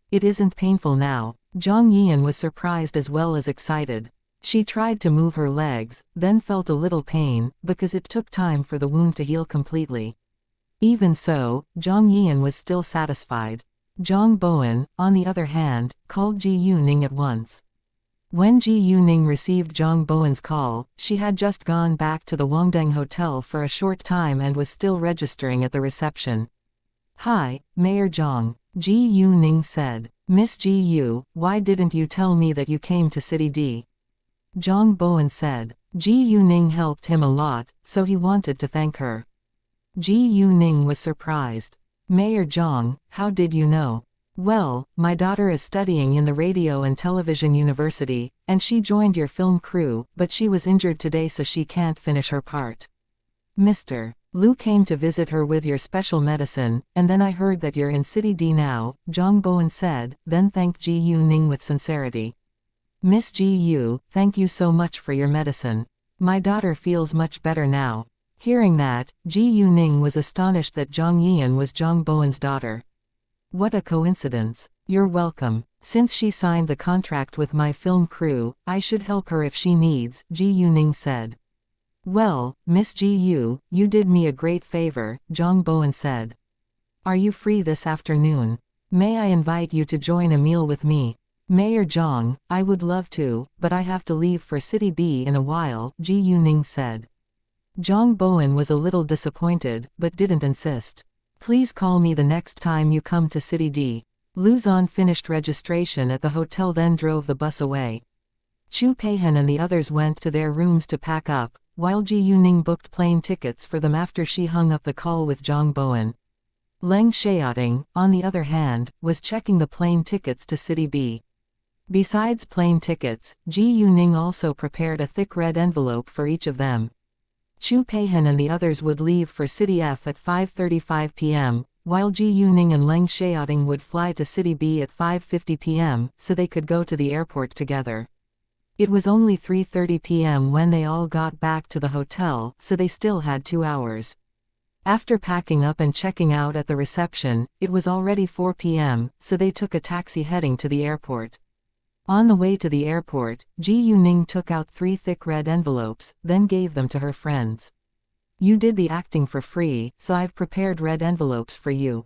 It isn't painful now. Zhang Yian was surprised as well as excited. She tried to move her legs, then felt a little pain, because it took time for the wound to heal completely. Even so, Zhang Yian was still satisfied. Zhang Bowen, on the other hand, called Ji Yuning at once. When Ji Yuning received Zhang Bowen's call, she had just gone back to the Wangdeng Hotel for a short time and was still registering at the reception. Hi, Mayor Zhang, Ji Yuning said. Miss Ji Yu, why didn't you tell me that you came to City D? Zhang Bowen said. Ji Yuning helped him a lot, so he wanted to thank her. Ji Yuning was surprised. Mayor Zhang, how did you know? Well, my daughter is studying in the Radio and Television University, and she joined your film crew, but she was injured today so she can't finish her part. Mr. Lu came to visit her with your special medicine, and then I heard that you're in City D now, Zhang Bowen said, then thanked Ji Yuning with sincerity. Miss Ji Yu, thank you so much for your medicine. My daughter feels much better now. Hearing that, Ji Yuning was astonished that Zhang Yian was Zhang Bowen's daughter. What a coincidence. You're welcome. Since she signed the contract with my film crew, I should help her if she needs, Ji Yuning said. Well, Miss Ji Yu, you did me a great favor, Zhang Bowen said. Are you free this afternoon? May I invite you to join a meal with me? Mayor Zhang, I would love to, but I have to leave for City B in a while, Ji Yuning said. Zhang Bowen was a little disappointed, but didn't insist. Please call me the next time you come to City D. Luzon finished registration at the hotel then drove the bus away. Chu Peihan and the others went to their rooms to pack up, while Ji Yuning booked plane tickets for them after she hung up the call with Zhang Bowen. Leng Xiaoting, on the other hand, was checking the plane tickets to City B. Besides plane tickets, Ji Yuning also prepared a thick red envelope for each of them. Chu Peihan and the others would leave for City F at 5:35 p.m., while Ji Yuning and Leng Xiaoting would fly to City B at 5:50 p.m., so they could go to the airport together. It was only 3:30 p.m. when they all got back to the hotel, so they still had 2 hours. After packing up and checking out at the reception, it was already 4 p.m., so they took a taxi heading to the airport. On the way to the airport, Ji Yuning took out 3 thick red envelopes, then gave them to her friends. You did the acting for free, so I've prepared red envelopes for you.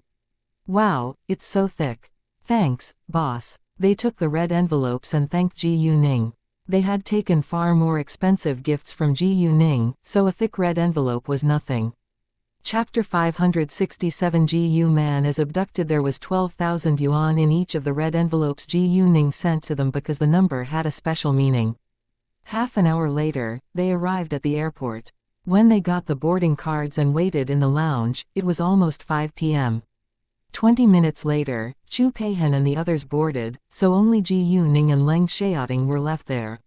Wow, it's so thick. Thanks, boss. They took the red envelopes and thanked Ji Yuning. They had taken far more expensive gifts from Ji Yuning, so a thick red envelope was nothing. Chapter 567 Ji Yu Man is abducted. There was 12,000 yuan in each of the red envelopes Ji Yuning sent to them because the number had a special meaning. Half an hour later, they arrived at the airport. When they got the boarding cards and waited in the lounge, it was almost 5 p.m. 20 minutes later, Chu Peihan and the others boarded, so only Ji Yuning and Leng Xiaoting were left there.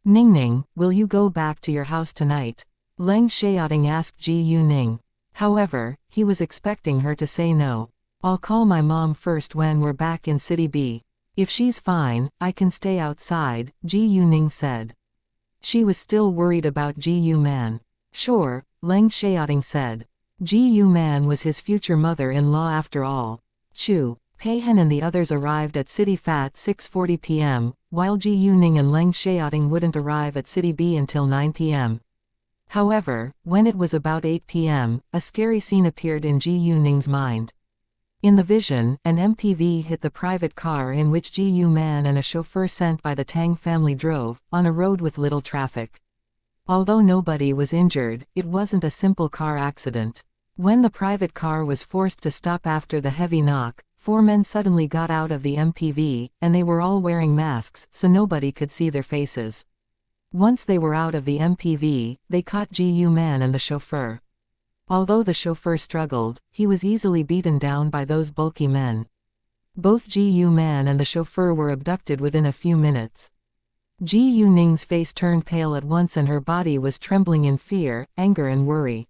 Ningning, will you go back to your house tonight? Leng Xiaoting asked Ji Yuning. However, he was expecting her to say no. I'll call my mom first when we're back in City B. If she's fine, I can stay outside, Ji Yuning said. She was still worried about Ji Man. Sure, Leng Xiaoting said. Ji Man was his future mother-in-law after all. Chu, Peihen and the others arrived at City F at 6:40 p.m., while Ji Yuning and Leng Xiaoting wouldn't arrive at City B until 9 p.m. However, when it was about 8 p.m., a scary scene appeared in Ji Yuning's mind. In the vision, an MPV hit the private car in which Ji Man and a chauffeur sent by the Tang family drove, on a road with little traffic. Although nobody was injured, it wasn't a simple car accident. When the private car was forced to stop after the heavy knock, 4 men suddenly got out of the MPV, and they were all wearing masks, so nobody could see their faces. Once they were out of the MPV, they caught Ji Man and the chauffeur. Although the chauffeur struggled, he was easily beaten down by those bulky men. Both Ji Man and the chauffeur were abducted within a few minutes. Ji Yuning's face turned pale at once and her body was trembling in fear, anger and worry.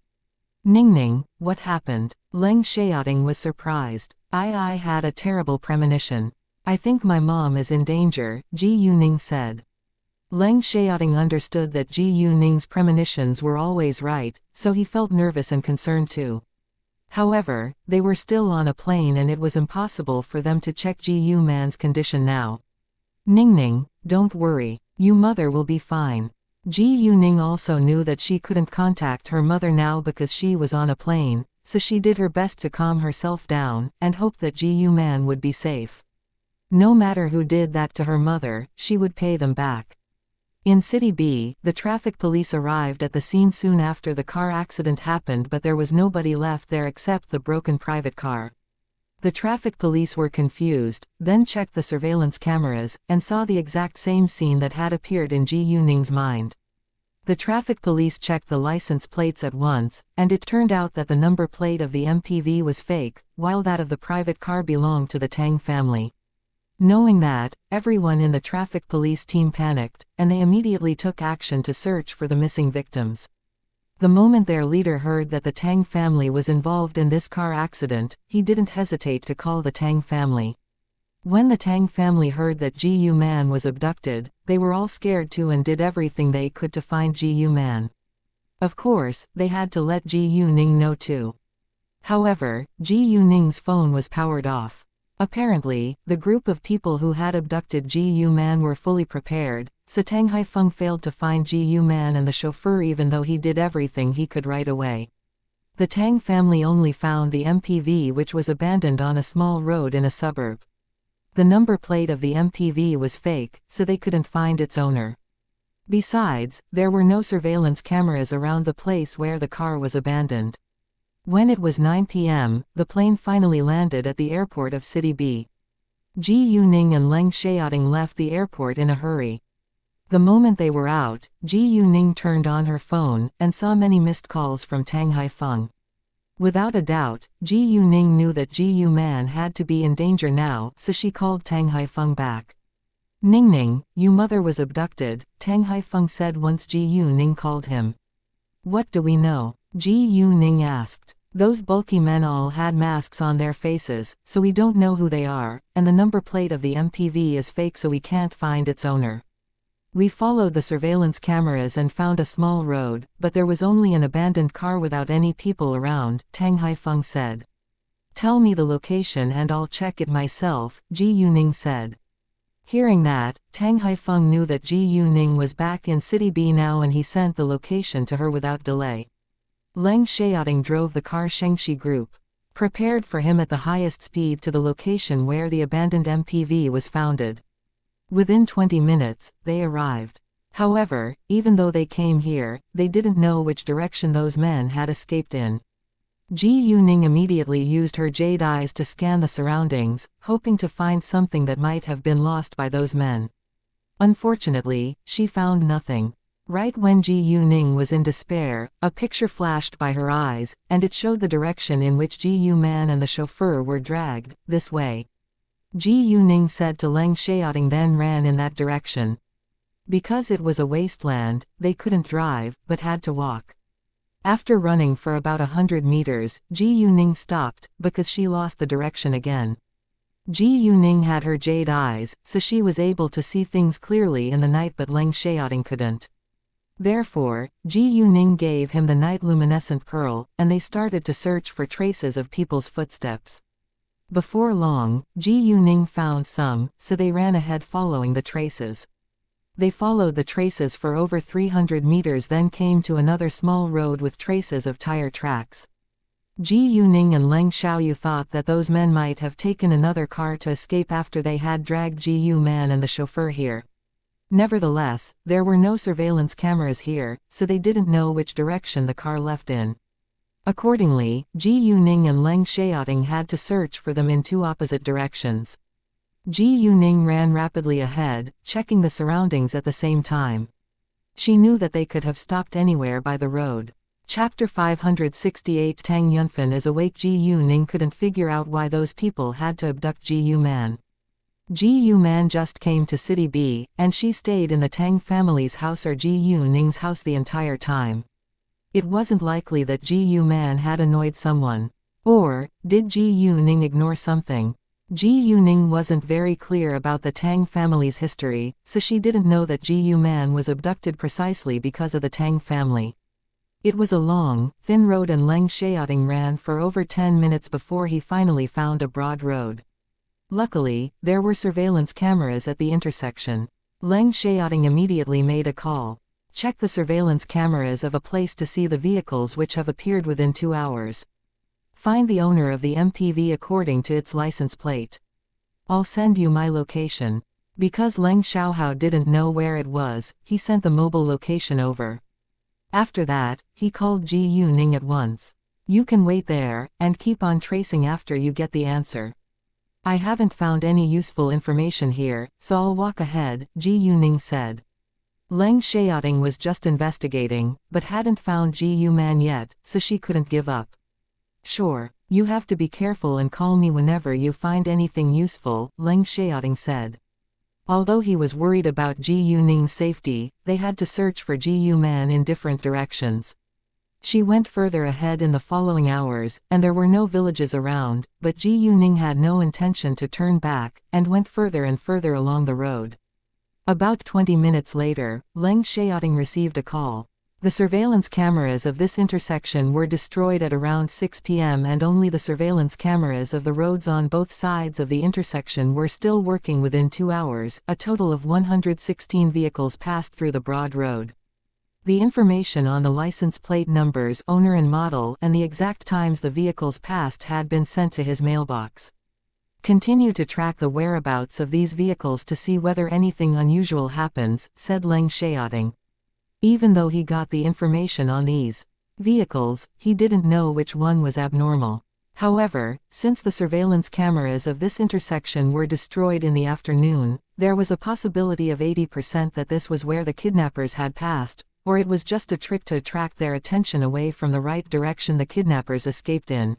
Ningning, what happened? Leng Xiaoting was surprised. I had a terrible premonition. I think my mom is in danger, Ji Yuning said. Leng Xiaoting understood that Ji Yuning's premonitions were always right, so he felt nervous and concerned too. However, they were still on a plane and it was impossible for them to check Ji Man's condition now. Ningning, don't worry, your mother will be fine. Ji Yuning also knew that she couldn't contact her mother now because she was on a plane, so she did her best to calm herself down, and hoped that Ji Man would be safe. No matter who did that to her mother, she would pay them back. In City B, the traffic police arrived at the scene soon after the car accident happened, but there was nobody left there except the broken private car. The traffic police were confused, then checked the surveillance cameras, and saw the exact same scene that had appeared in Ji Yuning's mind. The traffic police checked the license plates at once, and it turned out that the number plate of the MPV was fake, while that of the private car belonged to the Tang family. Knowing that, everyone in the traffic police team panicked, and they immediately took action to search for the missing victims. The moment their leader heard that the Tang family was involved in this car accident, he didn't hesitate to call the Tang family. When the Tang family heard that Ji Man was abducted, they were all scared too and did everything they could to find Ji Man. Of course, they had to let Ji Yuning know too. However, Ji Yuning's phone was powered off. Apparently, the group of people who had abducted Ji Man were fully prepared, so Tang Haifeng failed to find Ji Man and the chauffeur even though he did everything he could right away. The Tang family only found the MPV, which was abandoned on a small road in a suburb. The number plate of the MPV was fake, so they couldn't find its owner. Besides, there were no surveillance cameras around the place where the car was abandoned. When it was 9 p.m., the plane finally landed at the airport of City B. Ji Yuning and Leng Xiaoting left the airport in a hurry. The moment they were out, Ji Yuning turned on her phone, and saw many missed calls from Tang Haifeng. Without a doubt, Ji Yuning knew that Ji Man had to be in danger now, so she called Tang Haifeng back. Ningning, your mother was abducted, Tang Haifeng said once Ji Yuning called him. What do we know? Ji Yuning asked. Those bulky men all had masks on their faces, so we don't know who they are, and the number plate of the MPV is fake, so we can't find its owner. We followed the surveillance cameras and found a small road, but there was only an abandoned car without any people around, Tang Haifeng said. Tell me the location and I'll check it myself, Ji Yuning said. Hearing that, Tang Haifeng knew that Ji Yuning was back in City B now and he sent the location to her without delay. Leng Xiaoting drove the car Xianxia group, prepared for him at the highest speed to the location where the abandoned MPV was founded. Within 20 minutes, they arrived. However, even though they came here, they didn't know which direction those men had escaped in. Ji Yuning immediately used her jade eyes to scan the surroundings, hoping to find something that might have been lost by those men. Unfortunately, she found nothing. Right when Ji Yuning was in despair, a picture flashed by her eyes, and it showed the direction in which Ji Man and the chauffeur were dragged, this way. Ji Yuning said to Leng Xiaoting, then ran in that direction. Because it was a wasteland, they couldn't drive, but had to walk. After running for about 100 meters, Ji Yuning stopped, because she lost the direction again. Ji Yuning had her jade eyes, so she was able to see things clearly in the night, but Leng Xiaoting couldn't. Therefore, Ji Yuning gave him the night luminescent pearl, and they started to search for traces of people's footsteps. Before long, Ji Yuning found some, so they ran ahead following the traces. They followed the traces for over 300 meters, then came to another small road with traces of tire tracks. Ji Yuning and Leng Xiaoyu thought that those men might have taken another car to escape after they had dragged Ji Yu Man and the chauffeur here. Nevertheless, there were no surveillance cameras here, so they didn't know which direction the car left in. Accordingly, Ji Yuning and Leng Xiaoting had to search for them in two opposite directions. Ji Yuning ran rapidly ahead, checking the surroundings at the same time. She knew that they could have stopped anywhere by the road. Chapter 568 Tang Yunfan is awake. Ji Yuning couldn't figure out why those people had to abduct Ji Yu Man. Ji Yu Man just came to City B, and she stayed in the Tang family's house or Ji Yuning's house the entire time. It wasn't likely that Ji Yu Man had annoyed someone. Or, did Ji Yuning ignore something? Ji Yuning wasn't very clear about the Tang family's history, so she didn't know that Ji Yu Man was abducted precisely because of the Tang family. It was a long, thin road, and Leng Xiaoting ran for over 10 minutes before he finally found a broad road. Luckily, there were surveillance cameras at the intersection. Leng Xiaoting immediately made a call. Check the surveillance cameras of a place to see the vehicles which have appeared within 2 hours. Find the owner of the MPV according to its license plate. I'll send you my location. Because Leng Xiaohao didn't know where it was, he sent the mobile location over. After that, he called Ji Yuning at once. You can wait there, and keep on tracing after you get the answer. I haven't found any useful information here, so I'll walk ahead, Ji Yuning said. Leng Xiaoting was just investigating, but hadn't found Ji Yu Man yet, so she couldn't give up. Sure, you have to be careful and call me whenever you find anything useful, Leng Xiaoting said. Although he was worried about Ji Yuning's safety, they had to search for Ji Yu Man in different directions. She went further ahead in the following hours, and there were no villages around, but Ji Yuning had no intention to turn back, and went further and further along the road. About 20 minutes later, Leng Xiaoting received a call. The surveillance cameras of this intersection were destroyed at around 6 p.m. and only the surveillance cameras of the roads on both sides of the intersection were still working within 2 hours. A total of 116 vehicles passed through the broad road. The information on the license plate numbers, owner and model, and the exact times the vehicles passed had been sent to his mailbox. Continue to track the whereabouts of these vehicles to see whether anything unusual happens, said Leng Xiaoting. Even though he got the information on these vehicles, he didn't know which one was abnormal. However, since the surveillance cameras of this intersection were destroyed in the afternoon, there was a possibility of 80% that this was where the kidnappers had passed, or it was just a trick to attract their attention away from the right direction the kidnappers escaped in.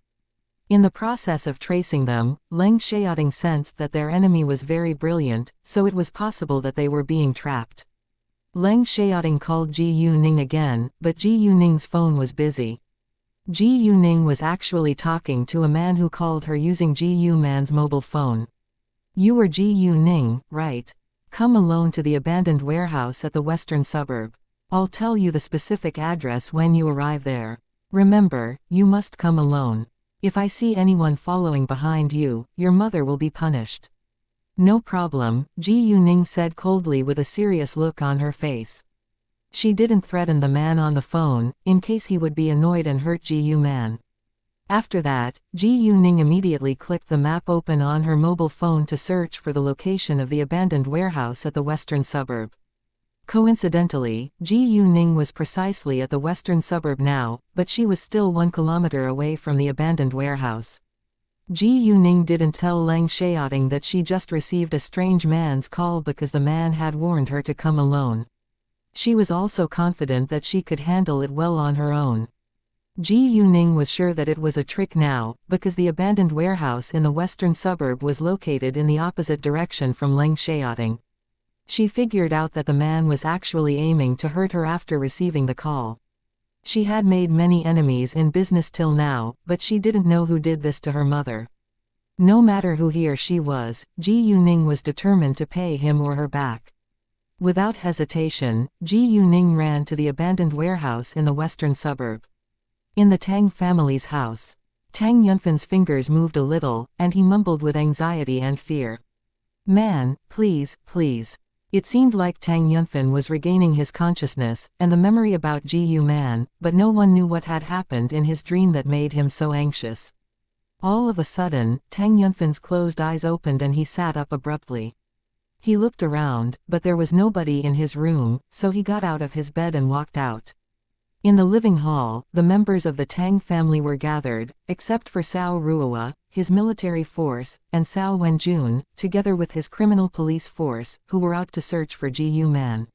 In the process of tracing them, Leng Xiaoting sensed that their enemy was very brilliant, so it was possible that they were being trapped. Leng Xiaoting called Ji Yuning again, but Ji Yuning's phone was busy. Ji Yuning was actually talking to a man who called her using Ji Yu Man's mobile phone. You are Ji Yuning, right? Come alone to the abandoned warehouse at the western suburb. I'll tell you the specific address when you arrive there. Remember, you must come alone. If I see anyone following behind you, your mother will be punished. No problem, Ji Yuning said coldly with a serious look on her face. She didn't threaten the man on the phone, in case he would be annoyed and hurt Ji Yu Man. After that, Ji Yuning immediately clicked the map open on her mobile phone to search for the location of the abandoned warehouse at the western suburb. Coincidentally, Ji Yuning was precisely at the western suburb now, but she was still 1 kilometer away from the abandoned warehouse. Ji Yuning didn't tell Leng Xiaoting that she just received a strange man's call because the man had warned her to come alone. She was also confident that she could handle it well on her own. Ji Yuning was sure that it was a trick now, because the abandoned warehouse in the western suburb was located in the opposite direction from Leng Xiaoting. She figured out that the man was actually aiming to hurt her after receiving the call. She had made many enemies in business till now, but she didn't know who did this to her mother. No matter who he or she was, Ji Yuning was determined to pay him or her back. Without hesitation, Ji Yuning ran to the abandoned warehouse in the western suburb. In the Tang family's house. Tang Yunfan's fingers moved a little, and he mumbled with anxiety and fear. "Man, please, please." It seemed like Tang Yunfan was regaining his consciousness, and the memory about Ji Yu Man, but no one knew what had happened in his dream that made him so anxious. All of a sudden, Tang Yunfan's closed eyes opened and he sat up abruptly. He looked around, but there was nobody in his room, so he got out of his bed and walked out. In the living hall, the members of the Tang family were gathered, except for Cao Ruowa, his military force, and Cao Wenjun, together with his criminal police force, who were out to search for Ji Yu Man.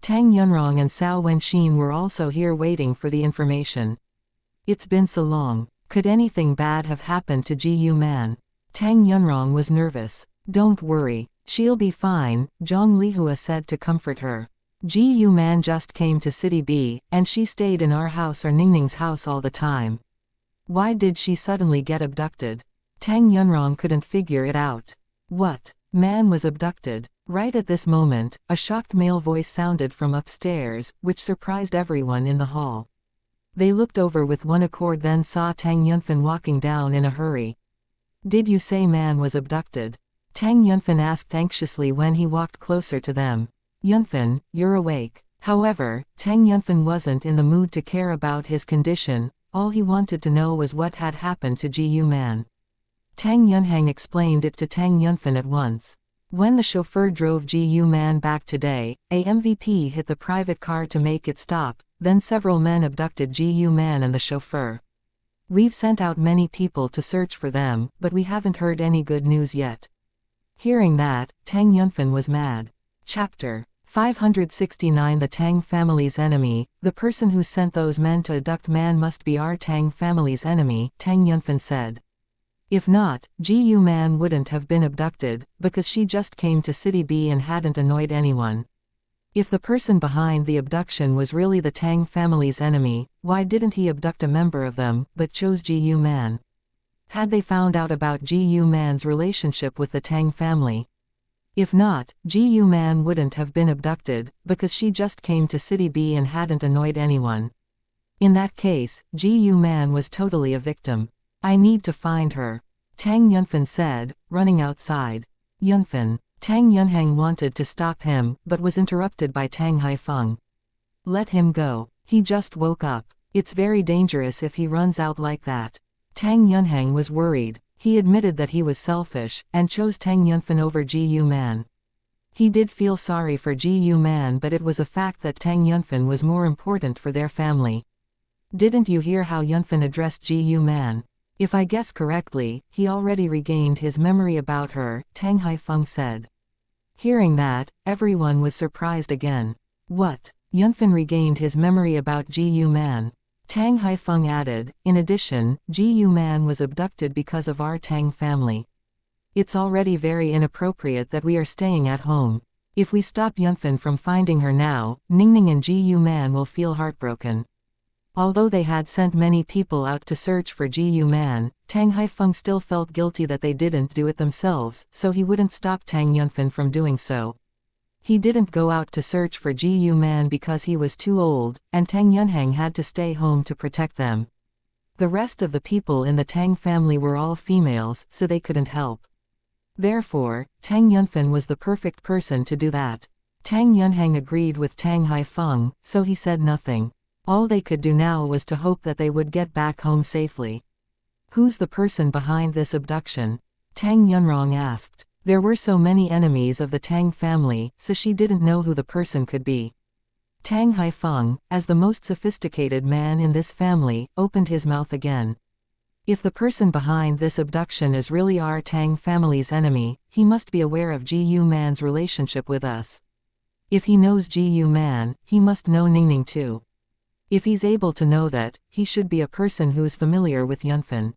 Tang Yunrong and Cao Wenxin were also here waiting for the information. It's been so long. Could anything bad have happened to Ji Yu Man? Tang Yunrong was nervous. "Don't worry. She'll be fine," Zhang Lihua said to comfort her. "Ji Yu Man just came to City B, and she stayed in our house or Ningning's house all the time. Why did she suddenly get abducted?" Tang Yunrong couldn't figure it out. What? Man was abducted? Right at this moment, a shocked male voice sounded from upstairs, which surprised everyone in the hall. They looked over with one accord, then saw Tang Yunfan walking down in a hurry. "Did you say man was abducted?" Tang Yunfan asked anxiously when he walked closer to them. "Yunfan, you're awake." However, Tang Yunfan wasn't in the mood to care about his condition. All he wanted to know was what had happened to Ji Yu Man. Tang Yunhang explained it to Tang Yunfan at once. When the chauffeur drove Ji Yu Man back today, a MVP hit the private car to make it stop, then several men abducted Ji Yu Man and the chauffeur. We've sent out many people to search for them, but we haven't heard any good news yet. Hearing that, Tang Yunfan was mad. Chapter 569 The Tang family's enemy. The person who sent those men to abduct man must be our Tang family's enemy, Tang Yunfan said. If not, Ji Yu Man wouldn't have been abducted, because she just came to City B and hadn't annoyed anyone. If the person behind the abduction was really the Tang family's enemy, why didn't he abduct a member of them, but chose Ji Yu Man? Had they found out about Ji Yu Man's relationship with the Tang family? If not, Ji Yu Man wouldn't have been abducted, because she just came to City B and hadn't annoyed anyone. In that case, Ji Yu Man was totally a victim. "I need to find her," Tang Yunfan said, running outside. "Yunfan." Tang Yunhang wanted to stop him, but was interrupted by Tang Haifeng. "Let him go. He just woke up. It's very dangerous if he runs out like that." Tang Yunhang was worried. He admitted that he was selfish, and chose Tang Yunfan over Ji Yu Man. He did feel sorry for Ji Yu Man, but it was a fact that Tang Yunfan was more important for their family. "Didn't you hear how Yunfan addressed Ji Yu Man? If I guess correctly, he already regained his memory about her," Tang Haifeng said. Hearing that, everyone was surprised again. "What? Yunfan regained his memory about Ji Yu Man?" Tang Haifeng added, "In addition, Ji Yu Man was abducted because of our Tang family. It's already very inappropriate that we are staying at home. If we stop Yunfan from finding her now, Ningning and Ji Yu Man will feel heartbroken." Although they had sent many people out to search for Ji Yu Man, Tang Haifeng still felt guilty that they didn't do it themselves, so he wouldn't stop Tang Yunfan from doing so. He didn't go out to search for Ji Yu Man because he was too old, and Tang Yunhang had to stay home to protect them. The rest of the people in the Tang family were all females, so they couldn't help. Therefore, Tang Yunfan was the perfect person to do that. Tang Yunhang agreed with Tang Haifeng, so he said nothing. All they could do now was to hope that they would get back home safely. "Who's the person behind this abduction?" Tang Yunrong asked. There were so many enemies of the Tang family, so she didn't know who the person could be. Tang Haifeng, as the most sophisticated man in this family, opened his mouth again. "If the person behind this abduction is really our Tang family's enemy, he must be aware of Ji Yu Man's relationship with us. If he knows Ji Yu Man, he must know Ningning too. If he's able to know that, he should be a person who's familiar with Yunfan.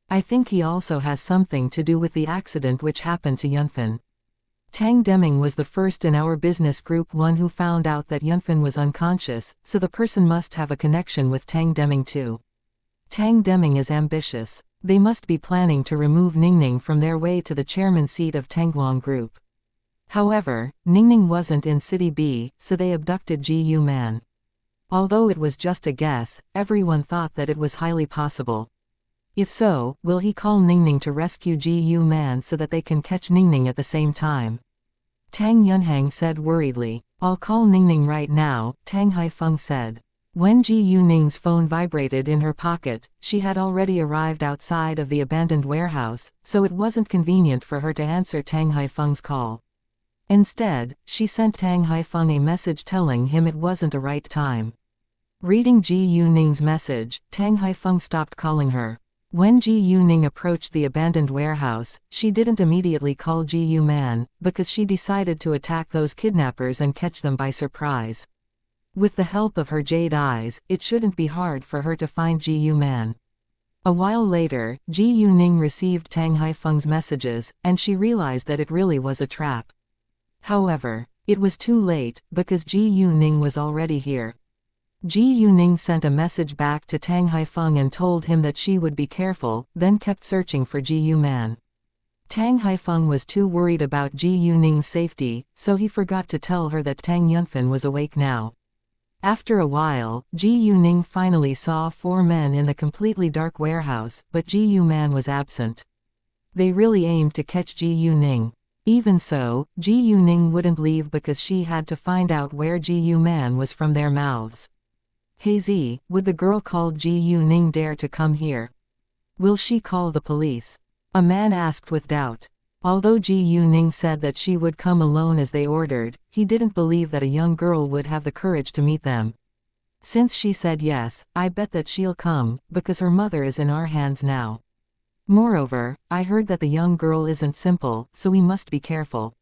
I think he also has something to do with the accident which happened to Yunfan." Tang Deming was the first in our business group one who found out that Yunfan was unconscious, so the person must have a connection with Tang Deming too. Tang Deming is ambitious. They must be planning to remove Ningning from their way to the chairman seat of Tangguang Group. However, Ningning wasn't in City B, so they abducted Ji Man. Although it was just a guess, everyone thought that it was highly possible. If so, will he call Ningning to rescue Ji Man so that they can catch Ningning at the same time? Tang Yunhang said worriedly. I'll call Ningning right now, Tang Haifeng said. When Ji Ning's phone vibrated in her pocket, she had already arrived outside of the abandoned warehouse, so it wasn't convenient for her to answer Tang Haifeng's call. Instead, she sent Tang Haifeng a message telling him it wasn't a right time. Reading Ji Ning's message, Tang Haifeng stopped calling her. When Ji Ning approached the abandoned warehouse, she didn't immediately call Ji Man, because she decided to attack those kidnappers and catch them by surprise. With the help of her jade eyes, it shouldn't be hard for her to find Ji Man. A while later, Ji Ning received Tang Haifeng's messages, and she realized that it really was a trap. However, it was too late, because Ji Ning was already here. Ji Ning sent a message back to Tang Haifeng and told him that she would be careful, then kept searching for Ji Man. Tang Haifeng was too worried about Ji Ning's safety, so he forgot to tell her that Tang Yunfen was awake now. After a while, Ji Ning finally saw 4 men in the completely dark warehouse, but Ji Man was absent. They really aimed to catch Ji Ning. Even so, Ji Ning wouldn't leave because she had to find out where Ji Man was from their mouths. Hey Z, would the girl called Ji Ning dare to come here? Will she call the police? A man asked with doubt. Although Ji Ning said that she would come alone as they ordered, he didn't believe that a young girl would have the courage to meet them. Since she said yes, I bet that she'll come, because her mother is in our hands now. Moreover, I heard that the young girl isn't simple, so we must be careful.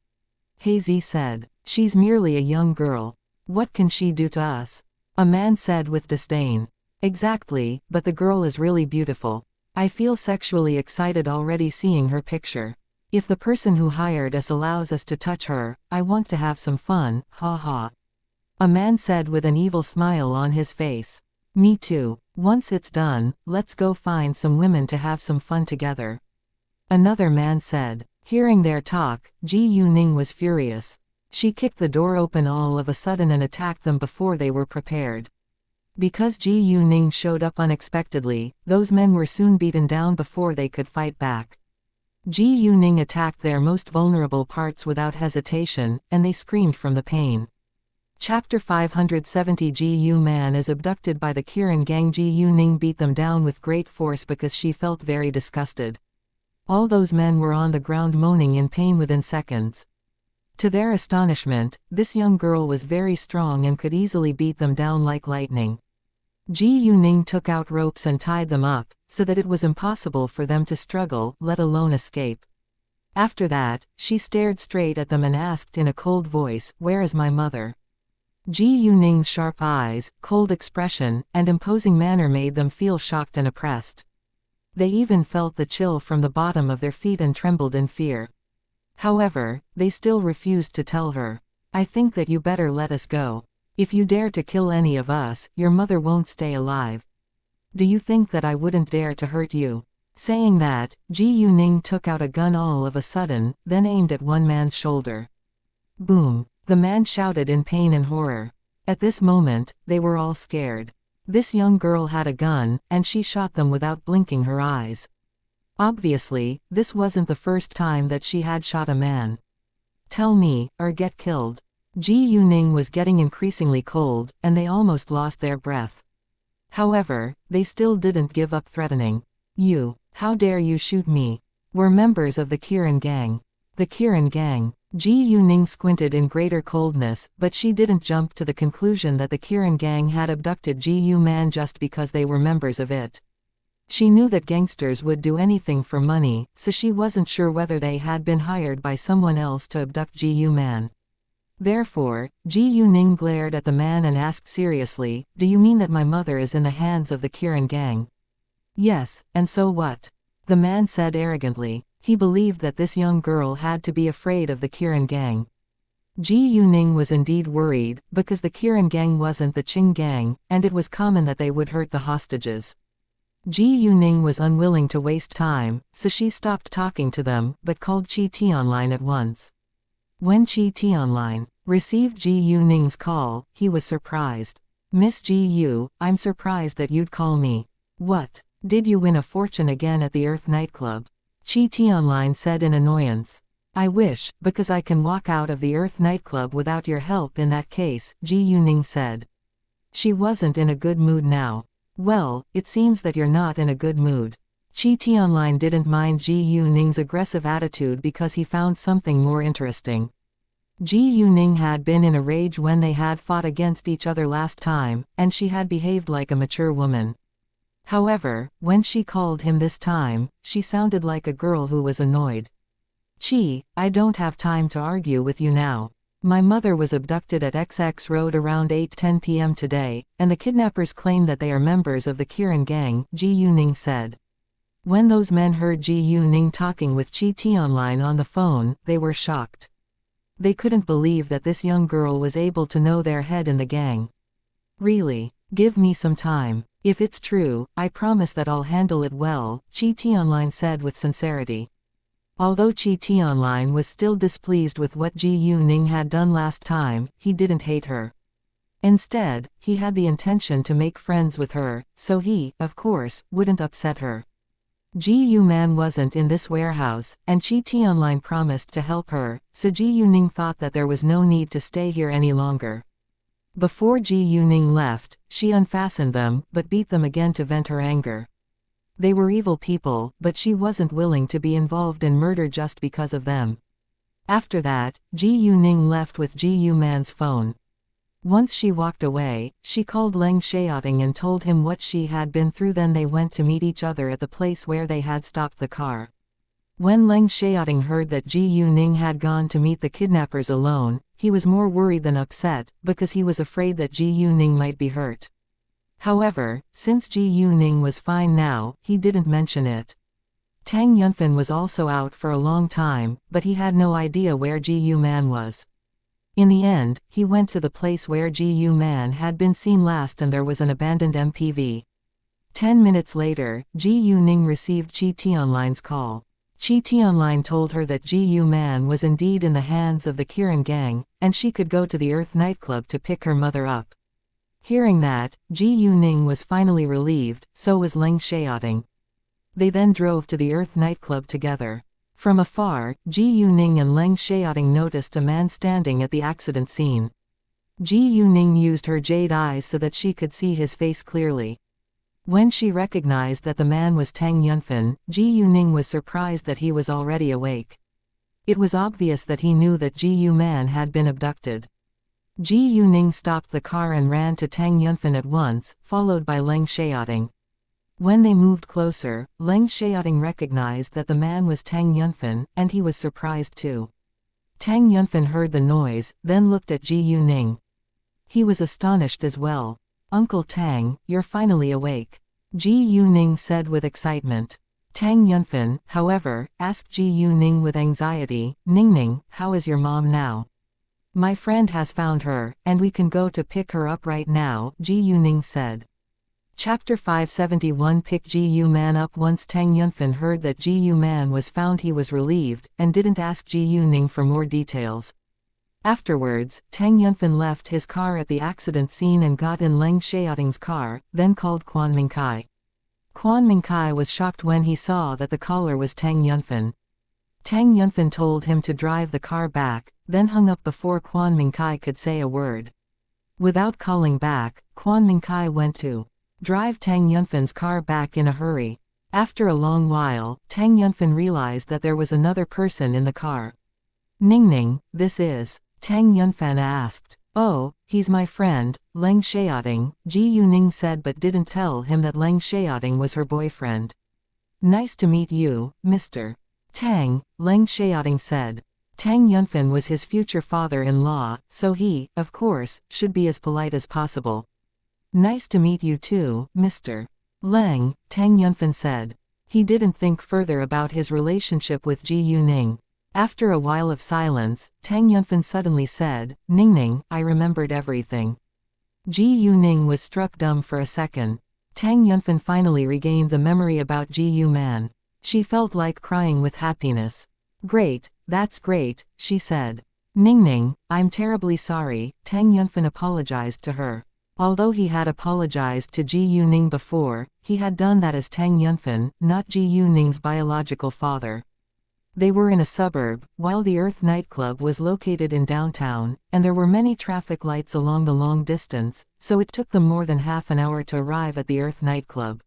Hey Z said. She's merely a young girl. What can she do to us? A man said with disdain. Exactly, but the girl is really beautiful. I feel sexually excited already seeing her picture. If the person who hired us allows us to touch her, I want to have some fun, ha ha. A man said with an evil smile on his face. Me too. Once it's done, let's go find some women to have some fun together. Another man said. Hearing their talk, Ji Ning was furious. She kicked the door open all of a sudden and attacked them before they were prepared. Because Ji Ning showed up unexpectedly, those men were soon beaten down before they could fight back. Ji Ning attacked their most vulnerable parts without hesitation, and they screamed from the pain. Chapter 570 Ji Man is abducted by the Kirin gang. Ji Ning beat them down with great force because she felt very disgusted. All those men were on the ground moaning in pain within seconds. To their astonishment, this young girl was very strong and could easily beat them down like lightning. Ji Ning took out ropes and tied them up, so that it was impossible for them to struggle, let alone escape. After that, she stared straight at them and asked in a cold voice, "Where is my mother?" Ji Ning's sharp eyes, cold expression, and imposing manner made them feel shocked and oppressed. They even felt the chill from the bottom of their feet and trembled in fear. However, they still refused to tell her. I think that you better let us go. If you dare to kill any of us, your mother won't stay alive. Do you think that I wouldn't dare to hurt you? Saying that, Ji Ning took out a gun all of a sudden, then aimed at one man's shoulder. Boom! The man shouted in pain and horror. At this moment, they were all scared. This young girl had a gun, and she shot them without blinking her eyes. Obviously, this wasn't the first time that she had shot a man. Tell me, or get killed. Ji Ning was getting increasingly cold, and they almost lost their breath. However, they still didn't give up threatening. You, how dare you shoot me? We're members of the Kirin gang. The Kirin gang. Ji Ning squinted in greater coldness, but she didn't jump to the conclusion that the Kirin gang had abducted Ji Man just because they were members of it. She knew that gangsters would do anything for money, so she wasn't sure whether they had been hired by someone else to abduct Ji Man. Therefore, Ji Ning glared at the man and asked seriously, "Do you mean that my mother is in the hands of the Kirin gang?" "Yes, and so what?" the man said arrogantly. He believed that this young girl had to be afraid of the Kirin gang. Ji Ning was indeed worried, because the Kirin gang wasn't the Qing gang, and it was common that they would hurt the hostages. Ji Ning was unwilling to waste time, so she stopped talking to them, but called Qi Tianlin at once. When Qi Tianlin received Ji Yuning's call, he was surprised. "Miss Ji Yu, I'm surprised that you'd call me. What? Did you win a fortune again at the Earth nightclub?" Qi Tianlin said in annoyance. "I wish, because I can walk out of the Earth nightclub without your help in that case," Ji Yuning said. She wasn't in a good mood now. "Well, it seems that you're not in a good mood." Qi Tianlin didn't mind Ji Yuning's aggressive attitude because he found something more interesting. Ji Yuning had been in a rage when they had fought against each other last time, and she had behaved like a mature woman. However, when she called him this time, she sounded like a girl who was annoyed. "Qi, I don't have time to argue with you now. My mother was abducted at XX Road around 8:10 p.m. today, and the kidnappers claim that they are members of the Kiran gang," Ji Yuning said. When those men heard Ji Yuning talking with Qi Tianlin on the phone, they were shocked. They couldn't believe that this young girl was able to know their head in the gang. "Really? Give me some time. If it's true, I promise that I'll handle it well," Qi Tianlin said with sincerity. Although Qi Tianlin was still displeased with what Ji Yuning had done last time, he didn't hate her. Instead, he had the intention to make friends with her, so he, of course, wouldn't upset her. Ji Yuman wasn't in this warehouse, and Qi Tianlin promised to help her, so Ji Yuning thought that there was no need to stay here any longer. Before Ji Yuning left, she unfastened them, but beat them again to vent her anger. They were evil people, but she wasn't willing to be involved in murder just because of them. After that, Ji Yuning left with Ji Yuman's phone. Once she walked away, she called Leng Xiaoting and told him what she had been through. Then they went to meet each other at the place where they had stopped the car. When Leng Xiaoting heard that Ji Yuning had gone to meet the kidnappers alone, he was more worried than upset, because he was afraid that Ji Yuning might be hurt. However, since Ji Yuning was fine now, he didn't mention it. Tang Yunfan was also out for a long time, but he had no idea where Ji Yuman was. In the end, he went to the place where Ji Yuman had been seen last, and there was an abandoned MPV. 10 minutes later, Ji Yuning received Qi Tianlin's call. Qi Tianlin told her that Ji Yuman was indeed in the hands of the Kiran gang, and she could go to the Earth nightclub to pick her mother up. Hearing that, Ji Yuning was finally relieved, so was Leng Xiaoting. They then drove to the Earth nightclub together. From afar, Ji Yuning and Leng Xiaoting noticed a man standing at the accident scene. Ji Yuning used her jade eyes so that she could see his face clearly. When she recognized that the man was Tang Yunfan, Ji Yuning was surprised that he was already awake. It was obvious that he knew that Ji Yuman had been abducted. Ji Yuning stopped the car and ran to Tang Yunfan at once, followed by Leng Xiaoting. When they moved closer, Leng Xiaoting recognized that the man was Tang Yunfan, and he was surprised too. Tang Yunfan heard the noise, then looked at Ji Yuning. He was astonished as well. "Uncle Tang, you're finally awake," Ji Yuning said with excitement. Tang Yunfan, however, asked Ji Yuning with anxiety, "Ningning, how is your mom now?" "My friend has found her, and we can go to pick her up right now," Ji Yuning said. Chapter 571 Pick Ji Yuman up. Once Tang Yunfan heard that Ji Yuman was found, he was relieved, and didn't ask Ji Yuning for more details. Afterwards, Tang Yunfan left his car at the accident scene and got in Leng Xiaoting's car, then called Quan Mingkai. Quan Mingkai was shocked when he saw that the caller was Tang Yunfan. Tang Yunfan told him to drive the car back, then hung up before Quan Mingkai could say a word. Without calling back, Quan Mingkai went to drive Tang Yunfan's car back in a hurry. After a long while, Tang Yunfan realized that there was another person in the car. "Ningning, this is?" Tang Yunfan asked. "Oh, he's my friend, Leng Xiaoting," Ji Yuning said, but didn't tell him that Leng Xiaoting was her boyfriend. "Nice to meet you, Mr. Tang," Leng Xiaoting said. Tang Yunfan was his future father-in-law, so he, of course, should be as polite as possible. "Nice to meet you too, Mr. Leng," Tang Yunfan said. He didn't think further about his relationship with Ji Yuning. After a while of silence, Tang Yunfan suddenly said, "Ningning, I remembered everything." Ji Yuning was struck dumb for a second. Tang Yunfan finally regained the memory about Ji Yuman. She felt like crying with happiness. "Great, that's great," she said. Ning Ning, I'm terribly sorry, Tang Yunfan apologized to her. Although he had apologized to Ji Yuning before, he had done that as Tang Yunfan, not Ji Yuning's biological father. They were in a suburb, while the Earth nightclub was located in downtown, and there were many traffic lights along the long distance, so it took them more than half an hour to arrive at the Earth nightclub.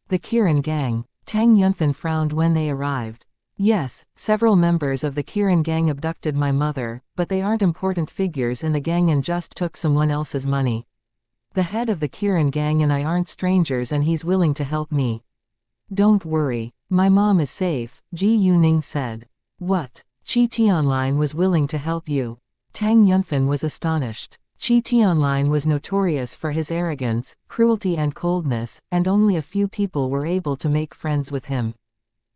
The Kirin gang. Tang Yunfan frowned when they arrived. Yes, several members of the Kirin gang abducted my mother, but they aren't important figures in the gang and just took someone else's money. The head of the Kirin gang and I aren't strangers and he's willing to help me. Don't worry. My mom is safe, Ji Yuning said. What? Qi Tianlin was willing to help you. Tang Yunfan was astonished. Qi Tianlin was notorious for his arrogance, cruelty and coldness, and only a few people were able to make friends with him.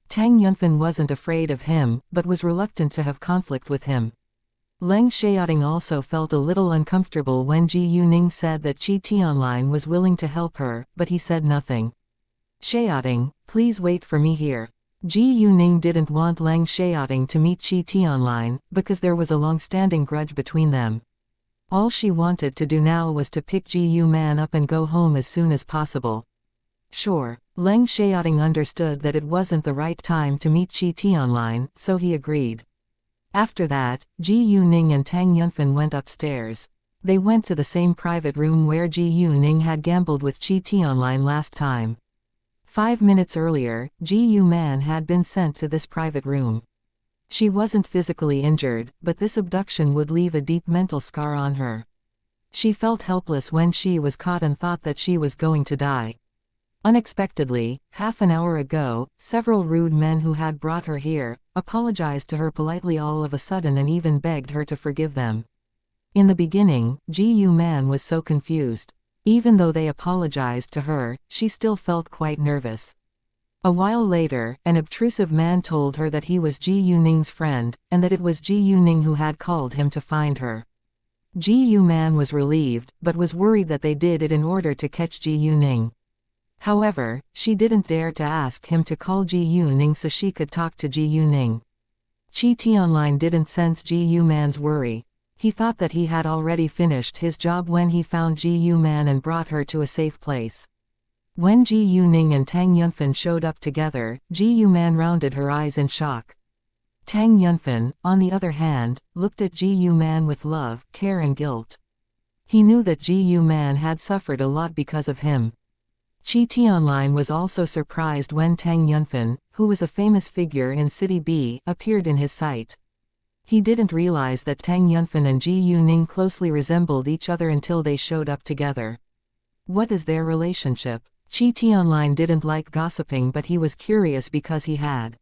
Tang Yunfan wasn't afraid of him, but was reluctant to have conflict with him. Leng Xiaoting also felt a little uncomfortable when Ji Yuning said that Qi Tianlin was willing to help her, but he said nothing. Xiaoting, please wait for me here. Ji Yuning didn't want Leng Xiaoting to meet Qi Tianlin, because there was a long-standing grudge between them. All she wanted to do now was to pick Ji Yuman up and go home as soon as possible. Sure, Leng Xiaoting understood that it wasn't the right time to meet Qi Tianlin, so he agreed. After that, Ji Yuning and Tang Yunfan went upstairs. They went to the same private room where Ji Yuning had gambled with Qi Tianlin last time. 5 minutes earlier, Ji Yuman had been sent to this private room. She wasn't physically injured, but this abduction would leave a deep mental scar on her. She felt helpless when she was caught and thought that she was going to die. Unexpectedly, half an hour ago, several rude men who had brought her here apologized to her politely all of a sudden and even begged her to forgive them. In the beginning, Ji Yuman was so confused. Even though they apologized to her, she still felt quite nervous. A while later, an obtrusive man told her that he was Ji Yuning's friend, and that it was Ji Yuning who had called him to find her. Ji Yuman was relieved, but was worried that they did it in order to catch Ji Yuning. However, she didn't dare to ask him to call Ji Yuning so she could talk to Ji Yuning. Qi Tianlin didn't sense Ji Yuman's worry. He thought that he had already finished his job when he found Ji Yuman and brought her to a safe place. When Ji Yuning and Tang Yunfan showed up together, Ji Yuman rounded her eyes in shock. Tang Yunfan, on the other hand, looked at Ji Yuman with love, care and guilt. He knew that Ji Yuman had suffered a lot because of him. Qi Tianlin was also surprised when Tang Yunfan, who was a famous figure in City B, appeared in his sight. He didn't realize that Tang Yunfan and Ji Yuning closely resembled each other until they showed up together. What is their relationship? Qi Tianlin didn't like gossiping, but he was curious because he had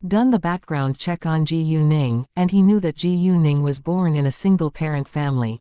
done the background check on Ji Yuning, and he knew that Ji Yuning was born in a single-parent family.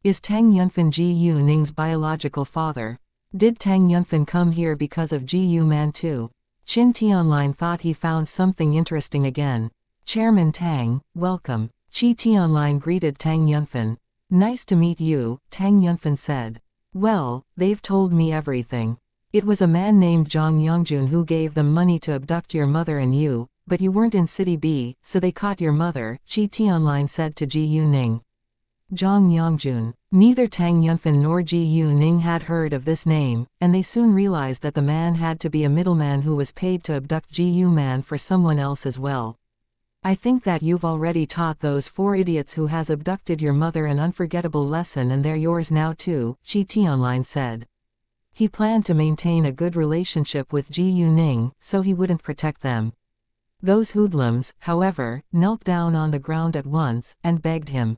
Is Tang Yunfan Ji Yuning's biological father? Did Tang Yunfan come here because of Ji Yuman too? Qin Tianlin thought he found something interesting again. Chairman Tang, welcome. Qi Tianlin greeted Tang Yunfan. Nice to meet you, Tang Yunfan said. Well, they've told me everything. It was a man named Zhang Yangjun who gave them money to abduct your mother and you, but you weren't in City B, so they caught your mother, Qi Tianlin said to Ji Yuning. Zhang Yangjun. Neither Tang Yunfan nor Ji Yuning had heard of this name, and they soon realized that the man had to be a middleman who was paid to abduct Ji Yuman for someone else as well. I think that you've already taught those 4 idiots who has abducted your mother an unforgettable lesson and they're yours now too, Qi Tianlin said. He planned to maintain a good relationship with Ji Yuning, so he wouldn't protect them. Those hoodlums, however, knelt down on the ground at once, and begged him.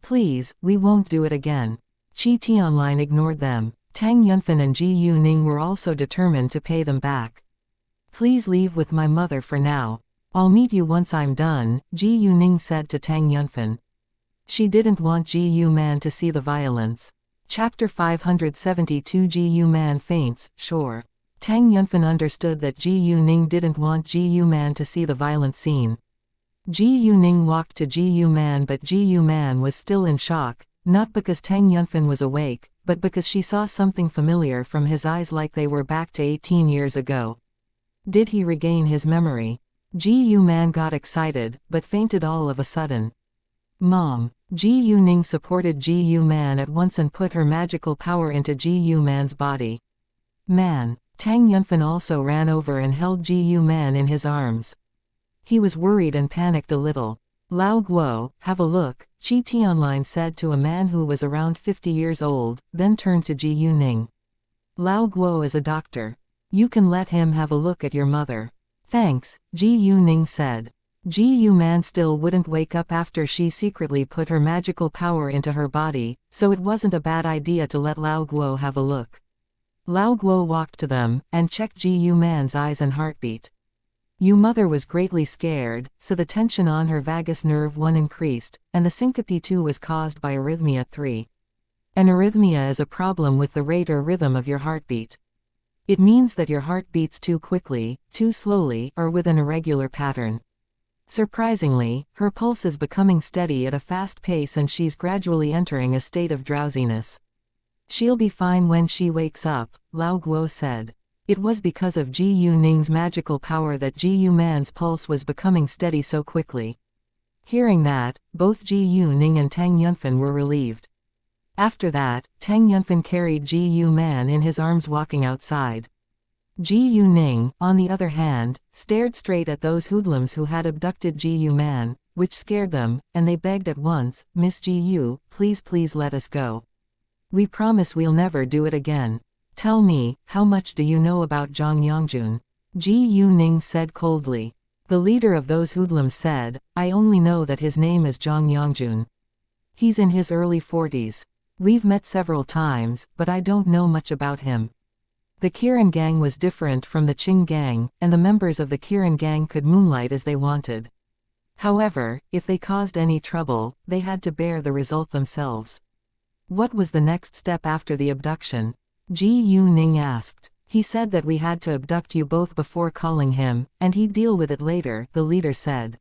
Please, we won't do it again. Qi Tianlin ignored them. Tang Yunfan and Ji Yuning were also determined to pay them back. Please leave with my mother for now. I'll meet you once I'm done, Ji Yuning said to Tang Yunfan. She didn't want Ji Yuman to see the violence. Chapter 572 Ji Yuman faints, sure. Tang Yunfan understood that Ji Yuning didn't want Ji Yuman to see the violent scene. Ji Yuning walked to Ji Yuman, but Ji Yuman was still in shock, not because Tang Yunfan was awake, but because she saw something familiar from his eyes, like they were back to 18 years ago. Did he regain his memory? Ji Yuman got excited, but fainted all of a sudden. Mom. Ji Yuning supported Ji Yu Man at once and put her magical power into Ji Yu Man's body. Man. Tang Yunfan also ran over and held Ji Yu Man in his arms. He was worried and panicked a little. Lao Guo, have a look, Qi Tianlin said to a man who was around 50 years old, then turned to Ji Yuning. Lao Guo is a doctor. You can let him have a look at your mother. Thanks, Ji Yuning said. Ji Yu Man still wouldn't wake up after she secretly put her magical power into her body, so it wasn't a bad idea to let Lao Guo have a look. Lao Guo walked to them, and checked Ji Yu Man's eyes and heartbeat. Yu mother was greatly scared, so the tension on her vagus nerve 1 increased, and the syncope 2 was caused by arrhythmia 3. An arrhythmia is a problem with the rate or rhythm of your heartbeat. It means that your heart beats too quickly, too slowly, or with an irregular pattern. Surprisingly, her pulse is becoming steady at a fast pace and she's gradually entering a state of drowsiness. She'll be fine when she wakes up, Lao Guo said. It was because of Ji Yuning's magical power that Ji Yu Man's pulse was becoming steady so quickly. Hearing that, both Ji Yuning and Tang Yunfan were relieved. After that, Tang Yunfan carried Ji Yu Man in his arms walking outside. Ji Yuning, on the other hand, stared straight at those hoodlums who had abducted Ji Yu Man, which scared them, and they begged at once, Miss Ji Yu, please let us go. We promise we'll never do it again. Tell me, how much do you know about Zhang Yangjun? Ji Yuning said coldly. The leader of those hoodlums said, I only know that his name is Zhang Yangjun. He's in his early 40s. We've met several times, but I don't know much about him. The Kirin gang was different from the Qing gang, and the members of the Kirin gang could moonlight as they wanted. However, if they caused any trouble, they had to bear the result themselves. What was the next step after the abduction? Ji Yuning asked. He said that we had to abduct you both before calling him, and he'd deal with it later, the leader said.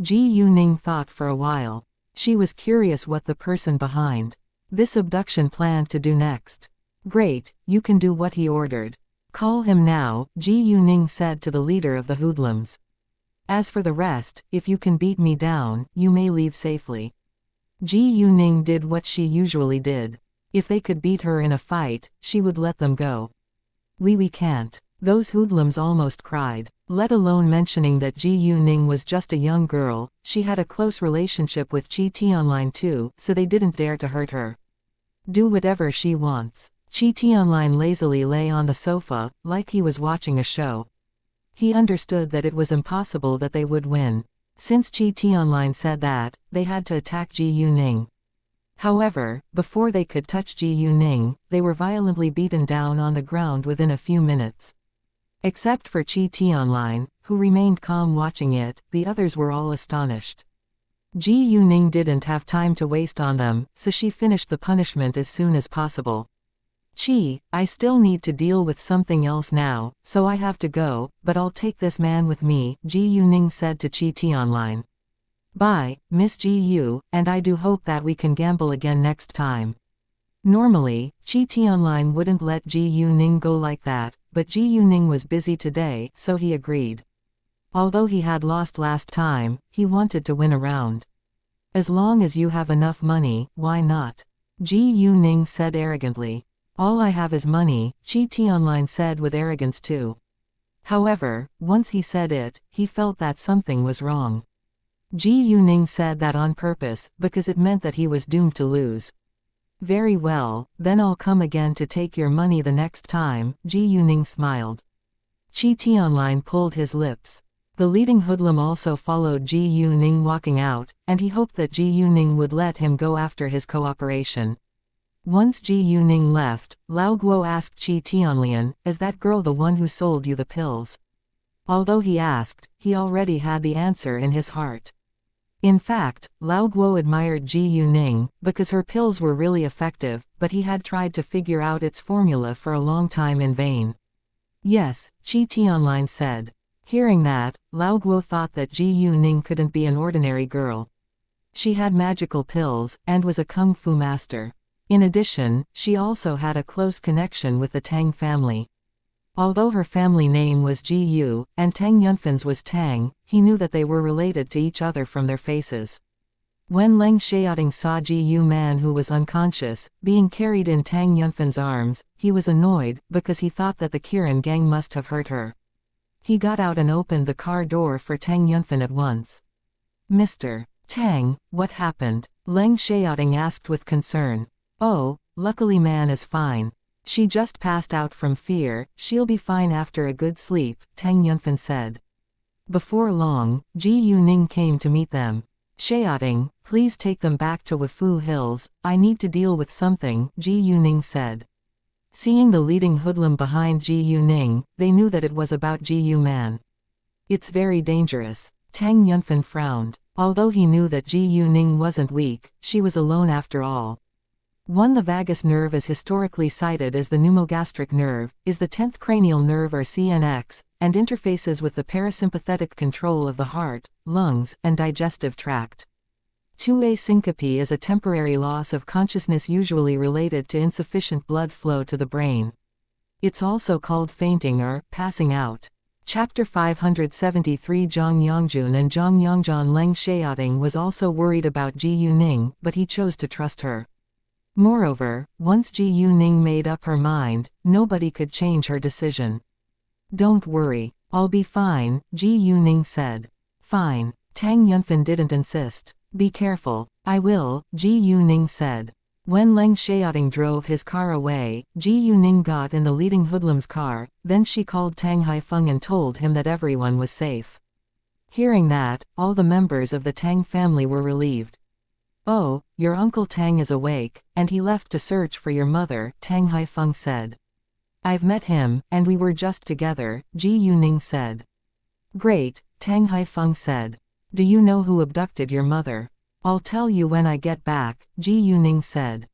Ji Yuning thought for a while. She was curious what the person behind this abduction planned to do next. Great, you can do what he ordered. Call him now, Ji Yuning said to the leader of the hoodlums. As for the rest, if you can beat me down, you may leave safely. Ji Yuning did what she usually did. If they could beat her in a fight, she would let them go. We can't. Those hoodlums almost cried. Let alone mentioning that Ji Yuning was just a young girl, she had a close relationship with Qi Tianlin too, so they didn't dare to hurt her. Do whatever she wants. Qi Tianlin lazily lay on the sofa, like he was watching a show. He understood that it was impossible that they would win. Since Qi Tianlin said that, they had to attack Ji Yuning. However, before they could touch Ji Yuning, they were violently beaten down on the ground within a few minutes. Except for Qi Tianlin, who remained calm watching it, the others were all astonished. Ji Yuning didn't have time to waste on them, so she finished the punishment as soon as possible. Qi, I still need to deal with something else now, so I have to go, but I'll take this man with me, Ji Yuning said to Qi Tianlin. Bye, Miss Ji Yu, and I do hope that we can gamble again next time. Normally, Qi Tianlin wouldn't let Ji Yuning go like that, but Ji Yuning was busy today, so he agreed. Although he had lost last time, he wanted to win a round. As long as you have enough money, why not? Ji Yuning said arrogantly. All I have is money, Qi Tianlin said with arrogance too. However, once he said it, he felt that something was wrong. Ji Yuning said that on purpose, because it meant that he was doomed to lose. Very well, then I'll come again to take your money the next time, Ji Yuning smiled. Qi Tianlin pulled his lips. The leading hoodlum also followed Ji Yuning walking out, and he hoped that Ji Yuning would let him go after his cooperation. Once Ji Yuning left, Lao Guo asked Qi Tianlin, is that girl the one who sold you the pills? Although he asked, he already had the answer in his heart. In fact, Lao Guo admired Ji Yuning, because her pills were really effective, but he had tried to figure out its formula for a long time in vain. Yes, Qi Tianlin said. Hearing that, Lao Guo thought that Ji Yuning couldn't be an ordinary girl. She had magical pills, and was a kung fu master. In addition, she also had a close connection with the Tang family. Although her family name was Ji Yu, and Tang Yunfan's was Tang, he knew that they were related to each other from their faces. When Leng Xiaoting saw Ji Yu man who was unconscious, being carried in Tang Yunfan's arms, he was annoyed, because he thought that the Kiran gang must have hurt her. He got out and opened the car door for Tang Yunfan at once. Mr. Tang, what happened? Leng Xiaoting asked with concern. Oh, luckily man is fine. She just passed out from fear, she'll be fine after a good sleep, Tang Yunfan said. Before long, Ji Yuning came to meet them. Xiaoting, please take them back to Wufu Hills, I need to deal with something, Ji Yuning said. Seeing the leading hoodlum behind Ji Yuning, they knew that it was about Ji Yu man. It's very dangerous. Tang Yunfan frowned. Although he knew that Ji Yuning wasn't weak, she was alone after all. 1. The vagus nerve is historically cited as the pneumogastric nerve, is the 10th cranial nerve or CNX, and interfaces with the parasympathetic control of the heart, lungs, and digestive tract. 2. Syncope is a temporary loss of consciousness usually related to insufficient blood flow to the brain. It's also called fainting or passing out. Chapter 573. Zhang Yongjun and Zhang Yongzhan. Leng Xiaoting was also worried about Ji Yuning, but he chose to trust her. Moreover, once Ji Yuning made up her mind, nobody could change her decision. Don't worry, I'll be fine, Ji Yuning said. Fine. Tang Yunfan didn't insist. Be careful. I will, Ji Yuning said. When Leng Xiaoting drove his car away, Ji Yuning got in the leading hoodlum's car, then she called Tang Haifeng and told him that everyone was safe. Hearing that, all the members of the Tang family were relieved. Oh, your Uncle Tang is awake, and he left to search for your mother, Tang Haifeng said. I've met him, and we were just together, Ji Yuning said. Great, Tang Haifeng said. Do you know who abducted your mother? I'll tell you when I get back, Ji Yuning said.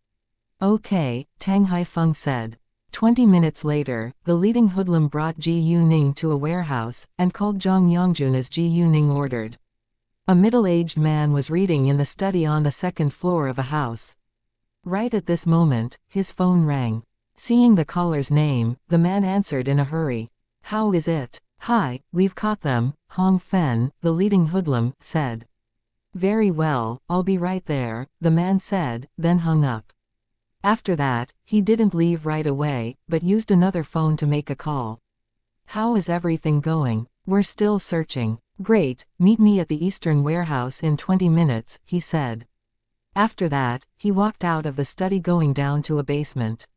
Okay, Tang Haifeng said. 20 minutes later, the leading hoodlum brought Ji Yuning to a warehouse, and called Zhang Yongjun as Ji Yuning ordered. A middle-aged man was reading in the study on the second floor of a house. Right at this moment, his phone rang. Seeing the caller's name, the man answered in a hurry. How is it? Hi, we've caught them, Hong Fen, the leading hoodlum, said. Very well, I'll be right there, the man said, then hung up. After that, he didn't leave right away, but used another phone to make a call. How is everything going? We're still searching. Great, meet me at the eastern warehouse in 20 minutes, he said. After that, he walked out of the study going down to a basement.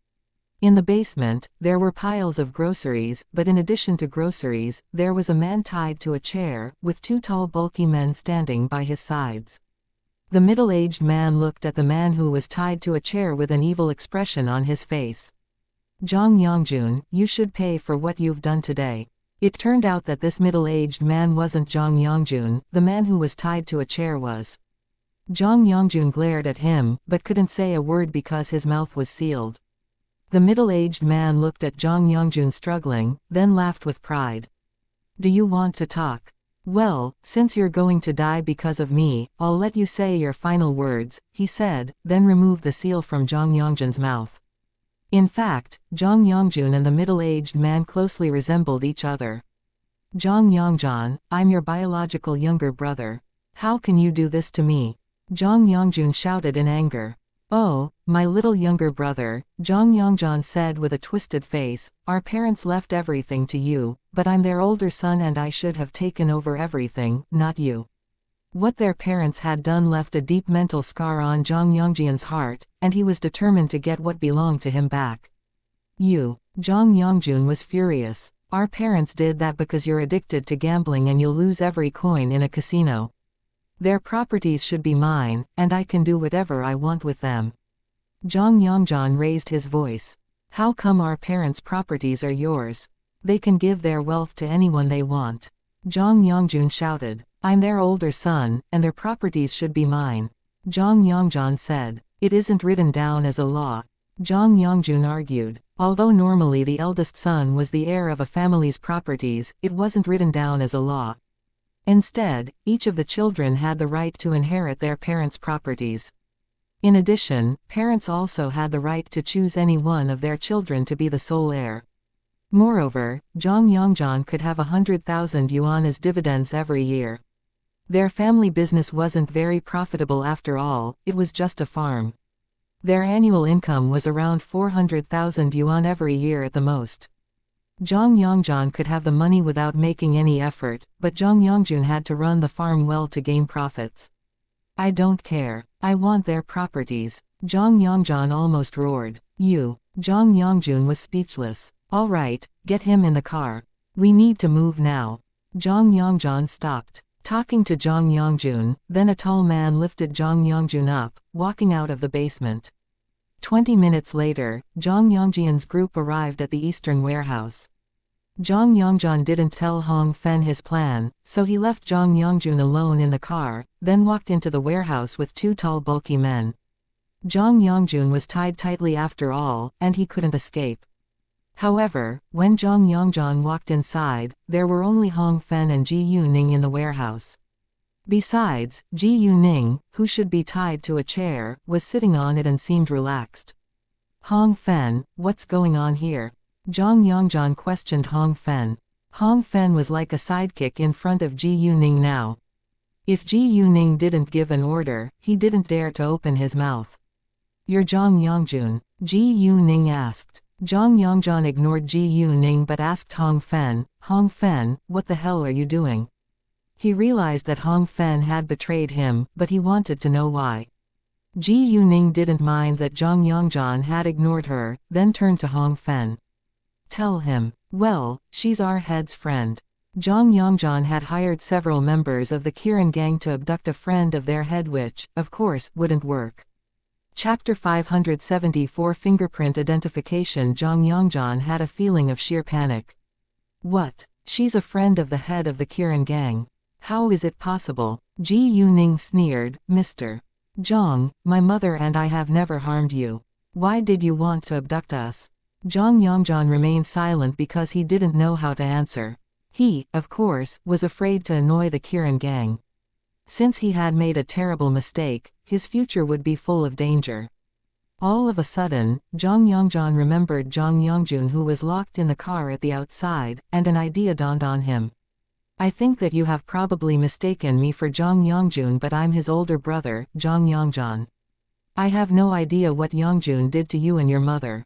In the basement, there were piles of groceries, but in addition to groceries, there was a man tied to a chair, with 2 tall bulky men standing by his sides. The middle-aged man looked at the man who was tied to a chair with an evil expression on his face. Zhang Yongjun, you should pay for what you've done today. It turned out that this middle-aged man wasn't Zhang Yongjun, the man who was tied to a chair was. Zhang Yongjun glared at him, but couldn't say a word because his mouth was sealed. The middle-aged man looked at Zhang Yongjun struggling, then laughed with pride. Do you want to talk? Well, since you're going to die because of me, I'll let you say your final words, he said, then removed the seal from Zhang Yongjun's mouth. In fact, Zhang Yongjun and the middle-aged man closely resembled each other. Zhang Yongjun, I'm your biological younger brother. How can you do this to me? Zhang Yongjun shouted in anger. Oh, my little younger brother, Zhang Yongjun said with a twisted face, our parents left everything to you, but I'm their older son and I should have taken over everything, not you. What their parents had done left a deep mental scar on Zhang Yongjun's heart, and he was determined to get what belonged to him back. You. Zhang Yongjun was furious. Our parents did that because you're addicted to gambling and you'll lose every coin in a casino. Their properties should be mine, and I can do whatever I want with them. Zhang Yongjun raised his voice. How come our parents' properties are yours? They can give their wealth to anyone they want. Zhang Yongjun shouted. I'm their older son, and their properties should be mine. Zhang Yongjun said. It isn't written down as a law. Zhang Yongjun argued. Although normally the eldest son was the heir of a family's properties, it wasn't written down as a law. Instead, each of the children had the right to inherit their parents' properties. In addition, parents also had the right to choose any one of their children to be the sole heir. Moreover, Zhang Yongjun could have 100,000 yuan as dividends every year. Their family business wasn't very profitable after all, it was just a farm. Their annual income was around 400,000 yuan every year at the most. Zhang Yongzhan could have the money without making any effort, but Zhang Yongjun had to run the farm well to gain profits. I don't care. I want their properties. Zhang Yongzhan almost roared. You. Zhang Yongjun was speechless. All right, get him in the car. We need to move now. Zhang Yongzhan stopped talking to Zhang Yongjun, then a tall man lifted Zhang Yongjun up, walking out of the basement. 20 minutes later, Zhang Yongjian's group arrived at the eastern warehouse. Zhang Yongzhan didn't tell Hong Fen his plan, so he left Zhang Yongjun alone in the car, then walked into the warehouse with two tall bulky men. Zhang Yongjun was tied tightly after all, and he couldn't escape. However, when Zhang Yongzhan walked inside, there were only Hong Fen and Ji Yuning in the warehouse. Besides, Ji Yuning, who should be tied to a chair, was sitting on it and seemed relaxed. Hong Fen, what's going on here? Zhang Yongzhan questioned Hong Fen. Hong Fen was like a sidekick in front of Ji Yuning now. If Ji Yuning didn't give an order, he didn't dare to open his mouth. You're Zhang Yongjun? Ji Yuning asked. Zhang Yongzhan ignored Ji Yuning but asked Hong Fen, Hong Fen, what the hell are you doing? He realized that Hong Fen had betrayed him, but he wanted to know why. Ji Yuning didn't mind that Zhang Yongzhan had ignored her, then turned to Hong Fen. Tell him. Well, she's our head's friend. Zhang Yongzhan had hired several members of the Kiran gang to abduct a friend of their head which, of course, wouldn't work. Chapter 574 Fingerprint Identification. Zhang Yongzhan had a feeling of sheer panic. What? She's a friend of the head of the Kiran gang. How is it possible? Ji Yuning sneered, Mr. Zhang, my mother and I have never harmed you. Why did you want to abduct us? Zhang Yongzhan remained silent because he didn't know how to answer. He, of course, was afraid to annoy the Kiran gang. Since he had made a terrible mistake, his future would be full of danger. All of a sudden, Zhang Yongzhan remembered Zhang Yongjun who was locked in the car at the outside, and an idea dawned on him. I think that you have probably mistaken me for Zhang Yongjun, but I'm his older brother, Zhang Yongzhan. I have no idea what Yongjun did to you and your mother.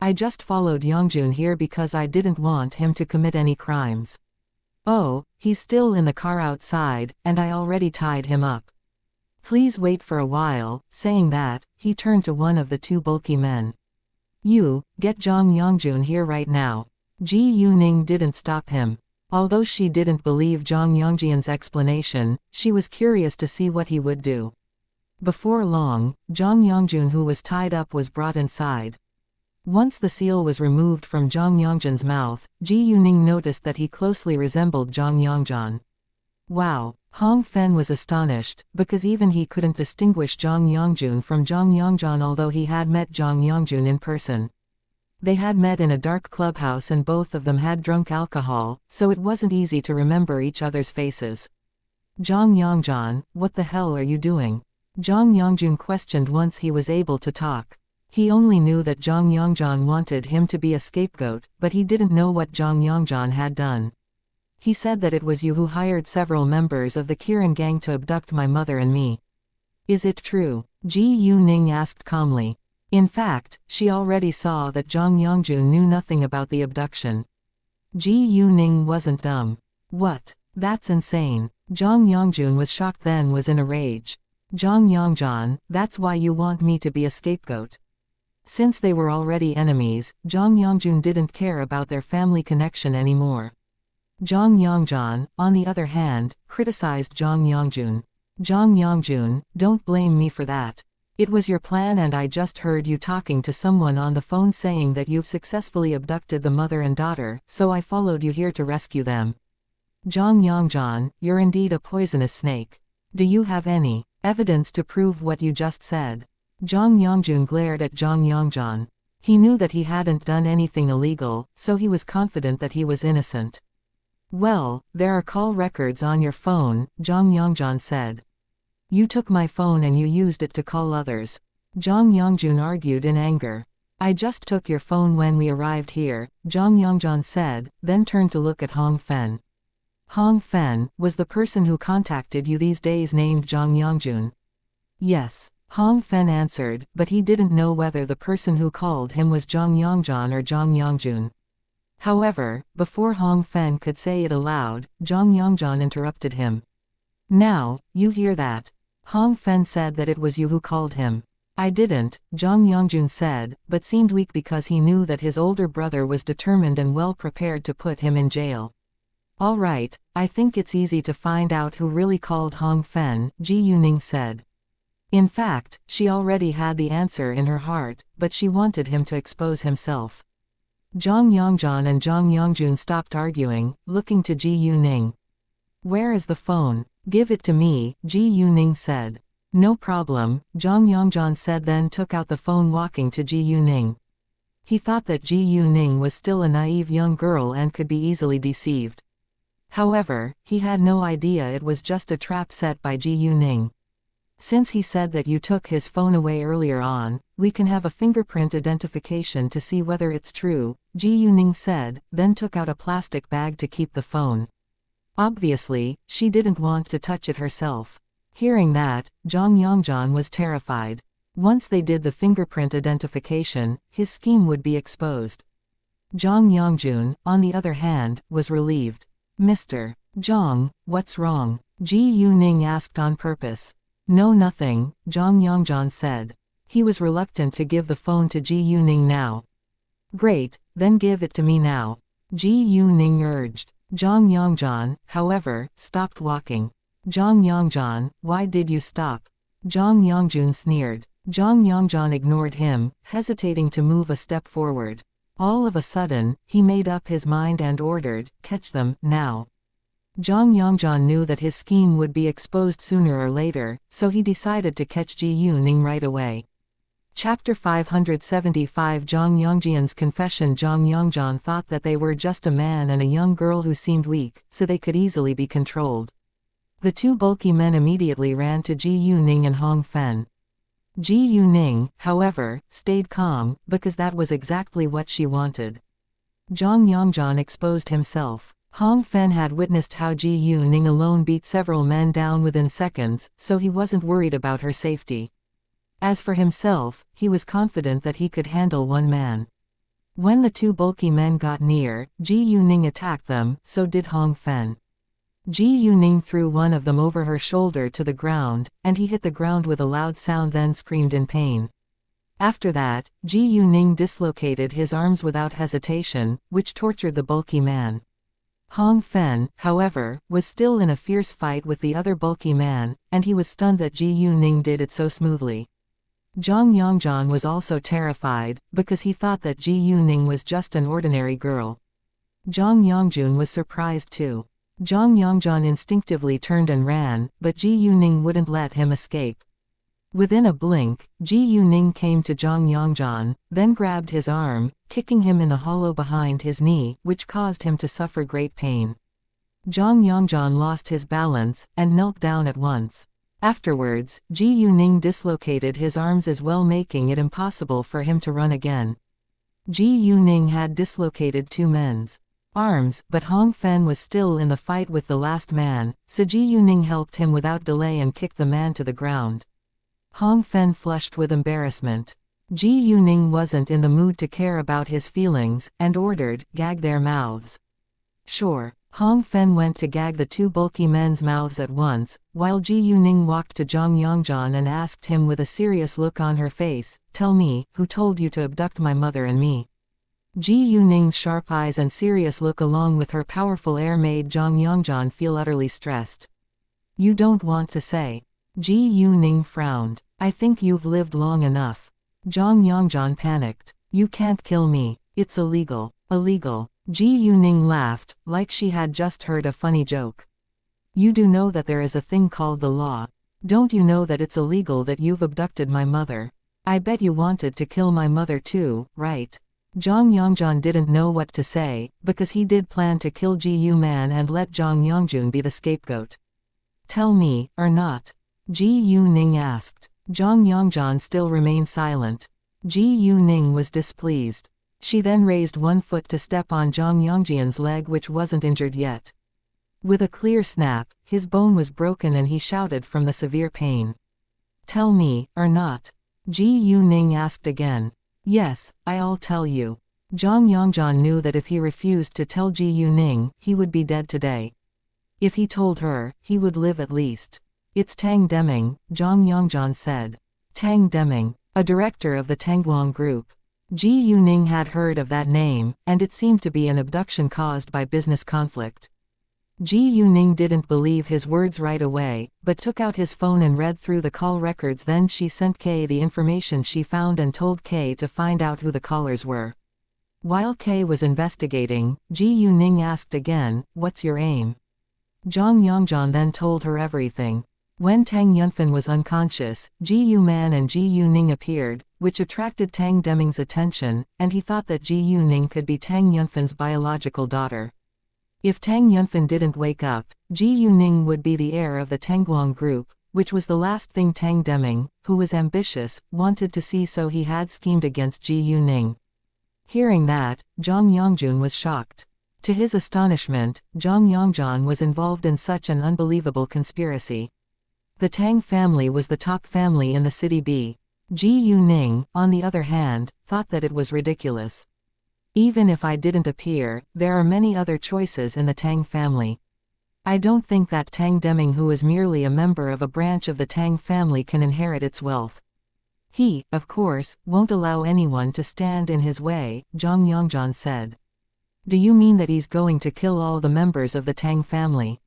I just followed Yongjun here because I didn't want him to commit any crimes. Oh, he's still in the car outside, and I already tied him up. Please wait for a while. Saying that, he turned to one of the two bulky men. You, get Zhang Yongjun here right now. Ji Yuning didn't stop him. Although she didn't believe Zhang Yongjian's explanation, she was curious to see what he would do. Before long, Zhang Yongjun who was tied up was brought inside. Once the seal was removed from Zhang Yongjian's mouth, Ji Yuning noticed that he closely resembled Zhang Yongzhan. Wow! Hong Fen was astonished, because even he couldn't distinguish Zhang Yongjun from Zhang Yongzhan although he had met Zhang Yongjun in person. They had met in a dark clubhouse and both of them had drunk alcohol, so it wasn't easy to remember each other's faces. Zhang Yongzhan, what the hell are you doing? Zhang Yongjun questioned once he was able to talk. He only knew that Zhang Yongzhan wanted him to be a scapegoat, but he didn't know what Zhang Yongzhan had done. He said that it was you who hired several members of the Kiran gang to abduct my mother and me. Is it true? Ji Yuning asked calmly. In fact, she already saw that Zhang Yongjun knew nothing about the abduction. Ji Yuning wasn't dumb. What? That's insane. Zhang Yongjun was shocked then was in a rage. Zhang Yongzhan, that's why you want me to be a scapegoat. Since they were already enemies, Zhang Yongjun didn't care about their family connection anymore. Zhang Yongzhan, on the other hand, criticized Zhang Yongjun. Zhang Yongjun, don't blame me for that. It was your plan and I just heard you talking to someone on the phone saying that you've successfully abducted the mother and daughter, so I followed you here to rescue them. Zhang Yongzhan, you're indeed a poisonous snake. Do you have any evidence to prove what you just said? Zhang Yongjun glared at Zhang Yongzhan. He knew that he hadn't done anything illegal, so he was confident that he was innocent. Well, there are call records on your phone, Zhang Yongzhan said. You took my phone and you used it to call others. Zhang Yongjun argued in anger. I just took your phone when we arrived here, Zhang Yongzhan said, then turned to look at Hong Fen. Hong Fen, was the person who contacted you these days named Zhang Yangjun? Yes, Hong Fen answered, but he didn't know whether the person who called him was Zhang Yangjian or Zhang Yangjun. However, before Hong Fen could say it aloud, Zhang Yangjian interrupted him. Now, you hear that? Hong Fen said that it was you who called him. I didn't, Zhang Yangjun said, but seemed weak because he knew that his older brother was determined and well prepared to put him in jail. All right, I think it's easy to find out who really called Hong Fen, Ji Yuning said. In fact, she already had the answer in her heart, but she wanted him to expose himself. Zhang Yangjian and Zhang Yangjun stopped arguing, looking to Ji Yuning. Where is the phone? Give it to me, Ji Yuning said. No problem, Zhang Yangjian said, then took out the phone, walking to Ji Yuning. He thought that Ji Yuning was still a naive young girl and could be easily deceived. However, he had no idea it was just a trap set by Ji Yuning. Since he said that you took his phone away earlier on, we can have a fingerprint identification to see whether it's true, Ji Yuning said, then took out a plastic bag to keep the phone. Obviously, she didn't want to touch it herself. Hearing that, Zhang Yangjian was terrified. Once they did the fingerprint identification, his scheme would be exposed. Zhang Yangjun, on the other hand, was relieved. Mr. Zhang, what's wrong? Ji Yuning asked on purpose. No, nothing, Zhang Yangjian said. He was reluctant to give the phone to Ji Yuning now. Great, then give it to me now, Ji Yuning urged. Zhang Yangjian, however, stopped walking. Zhang Yangjian, why did you stop? Zhang Yangjun sneered. Zhang Yangjian ignored him, hesitating to move a step forward. All of a sudden, he made up his mind and ordered, catch them, now. Zhang Yangjian knew that his scheme would be exposed sooner or later, so he decided to catch Ji Yuning right away. Chapter 575 Zhang Yangjian's confession. Zhang Yangjian thought that they were just a man and a young girl who seemed weak, so they could easily be controlled. The two bulky men immediately ran to Ji Yuning and Hong Fen. Ji Yuning, however, stayed calm, because that was exactly what she wanted. Zhang Yangjian exposed himself. Hong Fen had witnessed how Ji Yuning alone beat several men down within seconds, so he wasn't worried about her safety. As for himself, he was confident that he could handle one man. When the two bulky men got near, Ji Yuning attacked them, so did Hong Fen. Ji Yuning threw one of them over her shoulder to the ground, and he hit the ground with a loud sound, then screamed in pain. After that, Ji Yuning dislocated his arms without hesitation, which tortured the bulky man. Hong Fen, however, was still in a fierce fight with the other bulky man, and he was stunned that Ji Yuning did it so smoothly. Zhang Yangjian was also terrified, because he thought that Ji Yuning was just an ordinary girl. Zhang Yangjun was surprised too. Zhang Yangjian instinctively turned and ran, but Ji Yuning wouldn't let him escape. Within a blink, Ji Yuning came to Zhang Yangjian, then grabbed his arm, kicking him in the hollow behind his knee, which caused him to suffer great pain. Zhang Yangjian lost his balance, and knelt down at once. Afterwards, Ji Yuning dislocated his arms as well, making it impossible for him to run again. Ji Yuning had dislocated two men's arms, but Hong Fen was still in the fight with the last man, so Ji Yuning helped him without delay and kicked the man to the ground. Hong Fen flushed with embarrassment. Ji Yuning wasn't in the mood to care about his feelings, and ordered, "Gag their mouths." Sure. Hong Fen went to gag the two bulky men's mouths at once, while Ji Yuning walked to Zhang Yangjian and asked him with a serious look on her face, "Tell me, who told you to abduct my mother and me?" Ji Yuning's sharp eyes and serious look along with her powerful air made Zhang Yangjian feel utterly stressed. "You don't want to say?" Ji Yuning frowned. "I think you've lived long enough." Zhang Yangjian panicked. "You can't kill me. It's illegal." "Illegal?" Ji Yuning laughed, like she had just heard a funny joke. "You do know that there is a thing called the law. Don't you know that it's illegal that you've abducted my mother? I bet you wanted to kill my mother too, right?" Zhang Yangjian didn't know what to say, because he did plan to kill Ji Yuman and let Zhang Yangjun be the scapegoat. "Tell me, or not?" Ji Yuning asked. Zhang Yangjian still remained silent. Ji Yuning was displeased. She then raised one foot to step on Zhang Yangjian's leg, which wasn't injured yet. With a clear snap, his bone was broken and he shouted from the severe pain. Tell me, or not? Ji Yuning asked again. Yes, I'll tell you. Zhang Yongzhan knew that if he refused to tell Ji Yuning, he would be dead today. If he told her, he would live at least. It's Tang Deming, Zhang Yongzhan said. Tang Deming, a director of the Tangguang group. Ji Yuning had heard of that name, and it seemed to be an abduction caused by business conflict. Ji Yuning didn't believe his words right away, but took out his phone and read through the call records. Then she sent Kay the information she found and told Kay to find out who the callers were. While Kay was investigating, Ji Yuning asked again, "What's your aim?" Zhang Yongzhan then told her everything. When Tang Yunfan was unconscious, Ji Yuman and Ji Yuning appeared, which attracted Tang Deming's attention, and he thought that Ji Yuning could be Tang Yunfan's biological daughter. If Tang Yunfan didn't wake up, Ji Yuning would be the heir of the Tangguang group, which was the last thing Tang Deming, who was ambitious, wanted to see, so he had schemed against Ji Yuning. Hearing that, Zhang Yongjun was shocked. To his astonishment, Zhang Yongzhan was involved in such an unbelievable conspiracy. The Tang family was the top family in the city B. Ji Yuning, on the other hand, thought that it was ridiculous. Even if I didn't appear, there are many other choices in the Tang family. I don't think that Tang Deming, who is merely a member of a branch of the Tang family, can inherit its wealth. He, of course, won't allow anyone to stand in his way, Zhang Yongzhan said. Do you mean that he's going to kill all the members of the Tang family?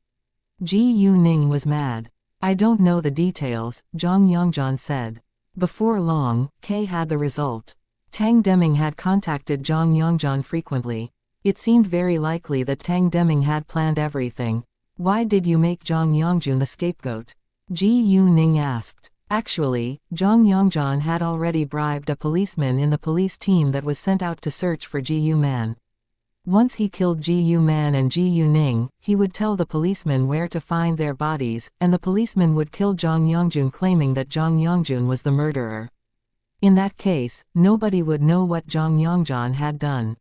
Ji Yuning was mad. I don't know the details, Zhang Yongzhan said. Before long, Kay had the result. Tang Deming had contacted Zhang Yongzhan frequently. It seemed very likely that Tang Deming had planned everything. Why did you make Zhang Yongjun the scapegoat? Ji Yuning asked. Actually, Zhang Yongzhan had already bribed a policeman in the police team that was sent out to search for Ji Yuman. Once he killed Ji Yuman and Ji Yuning, he would tell the policeman where to find their bodies, and the policeman would kill Zhang Yongjun, claiming that Zhang Yongjun was the murderer. In that case, nobody would know what Zhang Yongzhan had done.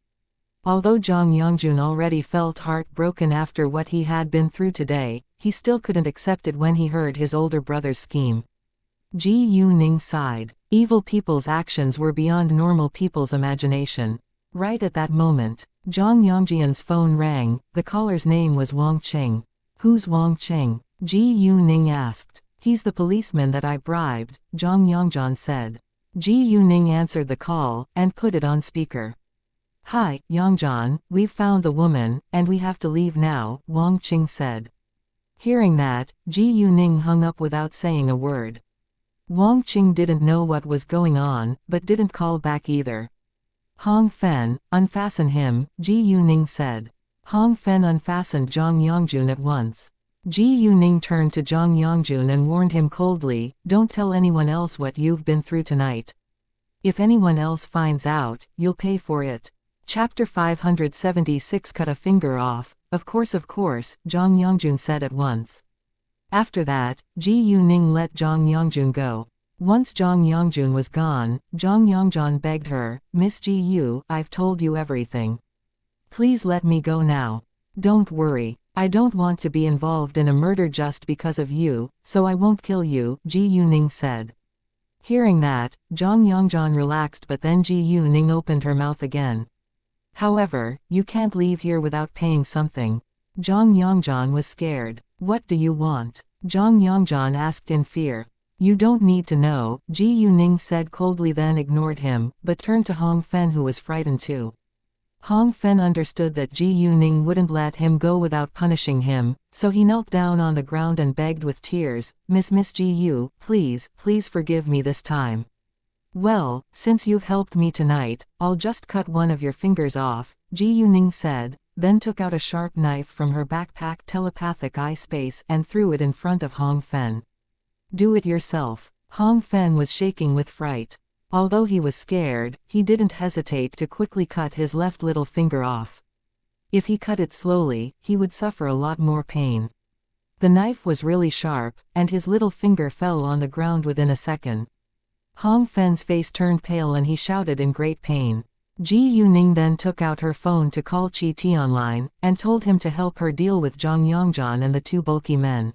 Although Zhang Yongjun already felt heartbroken after what he had been through today, he still couldn't accept it when he heard his older brother's scheme. Ji Yuning sighed. Evil people's actions were beyond normal people's imagination. Right at that moment, Zhang Yongjian's phone rang. The caller's name was Wang Qing. Who's Wang Qing? Ji Yuning asked. He's the policeman that I bribed, Zhang Yongzhan said. Ji Yuning answered the call, and put it on speaker. Hi, Yongzhan, we've found the woman, and we have to leave now, Wang Qing said. Hearing that, Ji Yuning hung up without saying a word. Wang Qing didn't know what was going on, but didn't call back either. Hong Fen, unfasten him, Ji Yuning said. Hong Fen unfastened Zhang Yongjun at once. Ji Yuning turned to Zhang Yongjun and warned him coldly, don't tell anyone else what you've been through tonight. If anyone else finds out, you'll pay for it. Chapter 576. Cut a finger off. Of course, Zhang Yongjun said at once. After that, Ji Yuning let Zhang Yongjun go. Once Zhang Yongjun was gone, Zhang Yongzhan begged her, Miss Ji Yu, I've told you everything. Please let me go now. Don't worry, I don't want to be involved in a murder just because of you, so I won't kill you, Ji Yuning said. Hearing that, Zhang Yongzhan relaxed, but then Ji Yuning opened her mouth again. However, you can't leave here without paying something. Zhang Yongzhan was scared. What do you want? Zhang Yongzhan asked in fear. You don't need to know, Ji Yuning said coldly, then ignored him, but turned to Hong Fen, who was frightened too. Hong Fen understood that Ji Yuning wouldn't let him go without punishing him, so he knelt down on the ground and begged with tears, Miss Ji Yu, please forgive me this time. Well, since you've helped me tonight, I'll just cut one of your fingers off, Ji Yuning said, then took out a sharp knife from her backpack telepathic eye space and threw it in front of Hong Fen. Do it yourself. Hong Fen was shaking with fright. Although he was scared, he didn't hesitate to quickly cut his left little finger off. If he cut it slowly, he would suffer a lot more pain. The knife was really sharp, and his little finger fell on the ground within a second. Hong Fen's face turned pale and he shouted in great pain. Ji Yuning then took out her phone to call Qi Tianlin, and told him to help her deal with Zhang Yongzhan and the two bulky men.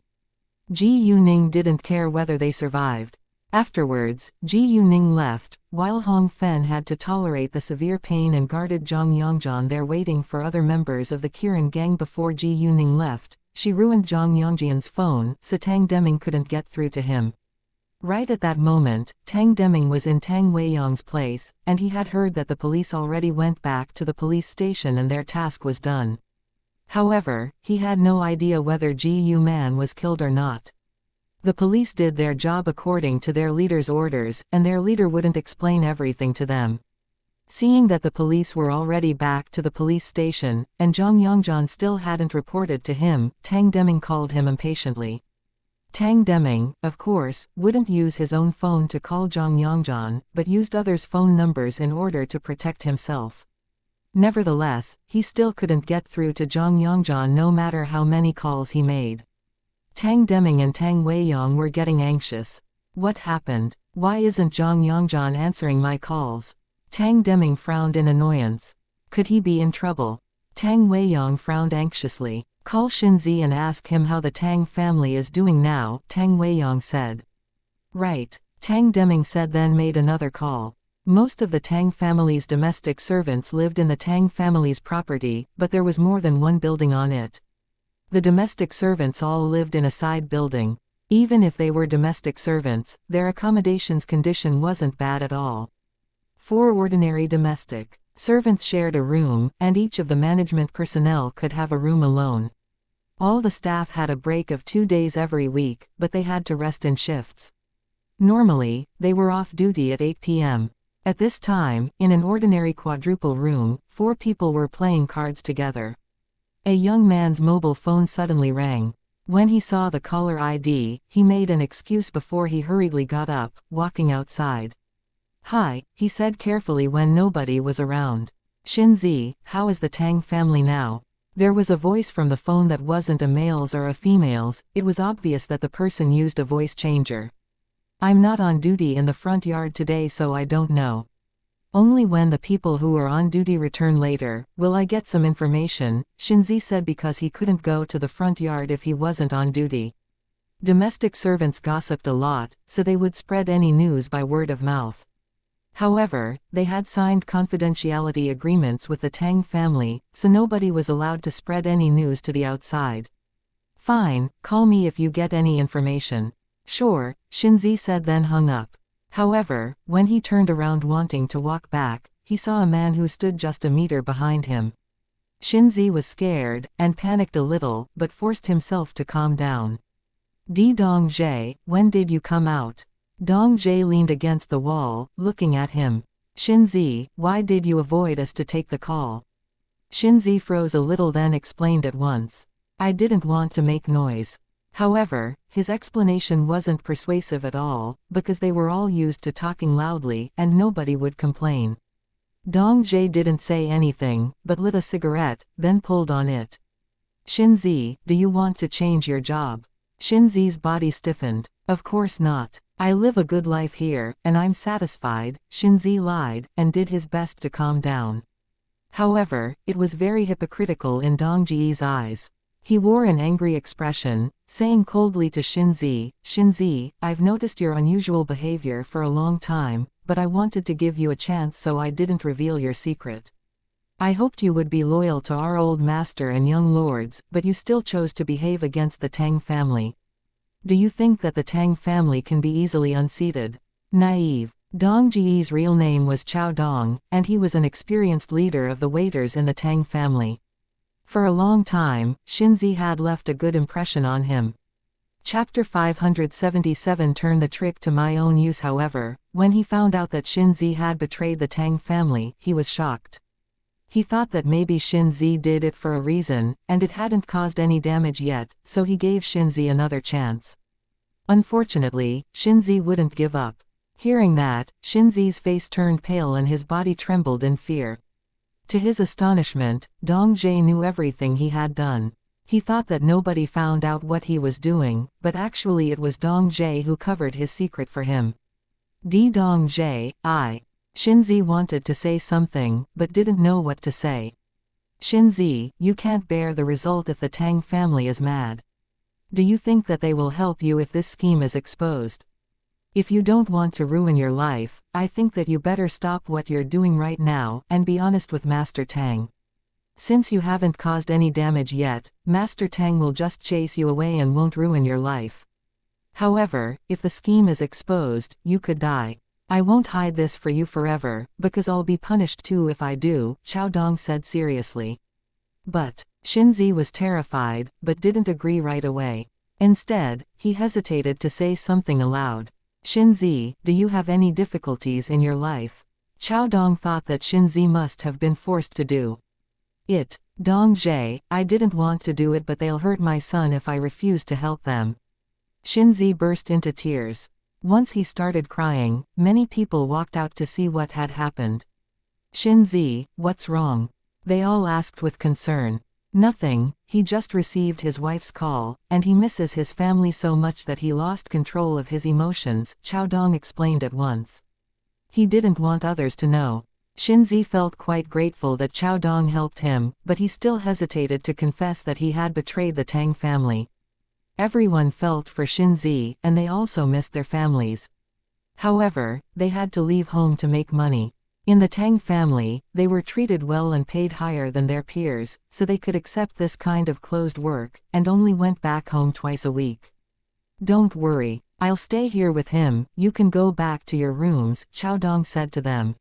Ji Yuning didn't care whether they survived. Afterwards, Ji Yuning left, while Hong Fen had to tolerate the severe pain and guarded Zhang Yongzhan there waiting for other members of the Kirin gang. Before Ji Yuning left, she ruined Zhang Yongzhan's phone, so Tang Deming couldn't get through to him. Right at that moment, Tang Deming was in Tang Weiyang's place, and he had heard that the police already went back to the police station and their task was done. However, he had no idea whether Ji Yu Man was killed or not. The police did their job according to their leader's orders, and their leader wouldn't explain everything to them. Seeing that the police were already back to the police station, and Zhang Yongzhan still hadn't reported to him, Tang Deming called him impatiently. Tang Deming, of course, wouldn't use his own phone to call Zhang Yongzhan, but used others' phone numbers in order to protect himself. Nevertheless, he still couldn't get through to Zhang Yongzhan no matter how many calls he made. Tang Deming and Tang Weiyang were getting anxious. What happened? Why isn't Zhang Yongzhan answering my calls? Tang Deming frowned in annoyance. Could he be in trouble? Tang Weiyang frowned anxiously. Call Xinzi and ask him how the Tang family is doing now, Tang Weiyang said. Right. Tang Deming said, then made another call. Most of the Tang family's domestic servants lived in the Tang family's property, but there was more than one building on it. The domestic servants all lived in a side building. Even if they were domestic servants, their accommodations condition wasn't bad at all. 4 ordinary domestic servants shared a room, and each of the management personnel could have a room alone. All the staff had a break of 2 days every week, but they had to rest in shifts. Normally, they were off duty at 8 p.m. At this time, in an ordinary quadruple room, 4 people were playing cards together. A young man's mobile phone suddenly rang. When he saw the caller ID, he made an excuse before he hurriedly got up, walking outside. Hi, he said carefully when nobody was around. Xinzi, how is the Tang family now? There was a voice from the phone that wasn't a male's or a female's. It was obvious that the person used a voice changer. I'm not on duty in the front yard today, so I don't know. Only when the people who are on duty return later, will I get some information, Xinzi said, because he couldn't go to the front yard if he wasn't on duty. Domestic servants gossiped a lot, so they would spread any news by word of mouth. However, they had signed confidentiality agreements with the Tang family, so nobody was allowed to spread any news to the outside. Fine, call me if you get any information. Sure, Xinzi said, then hung up. However, when he turned around wanting to walk back, he saw a man who stood just a meter behind him. Xinzi was scared, and panicked a little, but forced himself to calm down. Di Dongzhe, when did you come out? Dongzhe leaned against the wall, looking at him. Xinzi, why did you avoid us to take the call? Xinzi froze a little, then explained at once. I didn't want to make noise. However, his explanation wasn't persuasive at all, because they were all used to talking loudly, and nobody would complain. Dongzhe didn't say anything, but lit a cigarette, then pulled on it. Xinzi, do you want to change your job? Xinzi's body stiffened. Of course not. I live a good life here, and I'm satisfied, Xinzi lied, and did his best to calm down. However, it was very hypocritical in Dongzhi's eyes. He wore an angry expression, saying coldly to Xinzi, Xinzi, I've noticed your unusual behavior for a long time, but I wanted to give you a chance, so I didn't reveal your secret. I hoped you would be loyal to our old master and young lords, but you still chose to behave against the Tang family. Do you think that the Tang family can be easily unseated? Naive. Dongzhi's real name was Chao Dong, and he was an experienced leader of the waiters in the Tang family. For a long time, Xinzi had left a good impression on him. Chapter 577 Turn the trick to my own use. However, when he found out that Xinzi had betrayed the Tang family, he was shocked. He thought that maybe Xinzi did it for a reason, and it hadn't caused any damage yet, so he gave Xinzi another chance. Unfortunately, Xinzi wouldn't give up. Hearing that, Xinzi's face turned pale and his body trembled in fear. To his astonishment, Dongzhe knew everything he had done. He thought that nobody found out what he was doing, but actually it was Dongzhe who covered his secret for him. Di Dongzhe, I. Xianxia wanted to say something, but didn't know what to say. Xianxia, you can't bear the result if the Tang family is mad. Do you think that they will help you if this scheme is exposed? If you don't want to ruin your life, I think that you better stop what you're doing right now, and be honest with Master Tang. Since you haven't caused any damage yet, Master Tang will just chase you away and won't ruin your life. However, if the scheme is exposed, you could die. I won't hide this for you forever, because I'll be punished too if I do, Xiao Dong said seriously. But Xianxia was terrified, but didn't agree right away. Instead, he hesitated to say something aloud. Xianxia, do you have any difficulties in your life? Xiao Dong thought that Xianxia must have been forced to do it. Dong Zhe, I didn't want to do it, but they'll hurt my son if I refuse to help them. Xianxia burst into tears. Once he started crying, many people walked out to see what had happened. Xianxia, what's wrong? They all asked with concern. Nothing, he just received his wife's call, and he misses his family so much that he lost control of his emotions, Xiao Dong explained at once. He didn't want others to know. Xianxia felt quite grateful that Xiao Dong helped him, but he still hesitated to confess that he had betrayed the Tang family. Everyone felt for Xianxia, and they also missed their families. However, they had to leave home to make money. In the Tang family, they were treated well and paid higher than their peers, so they could accept this kind of closed work, and only went back home twice a week. Don't worry, I'll stay here with him, you can go back to your rooms, Xiao Dong said to them.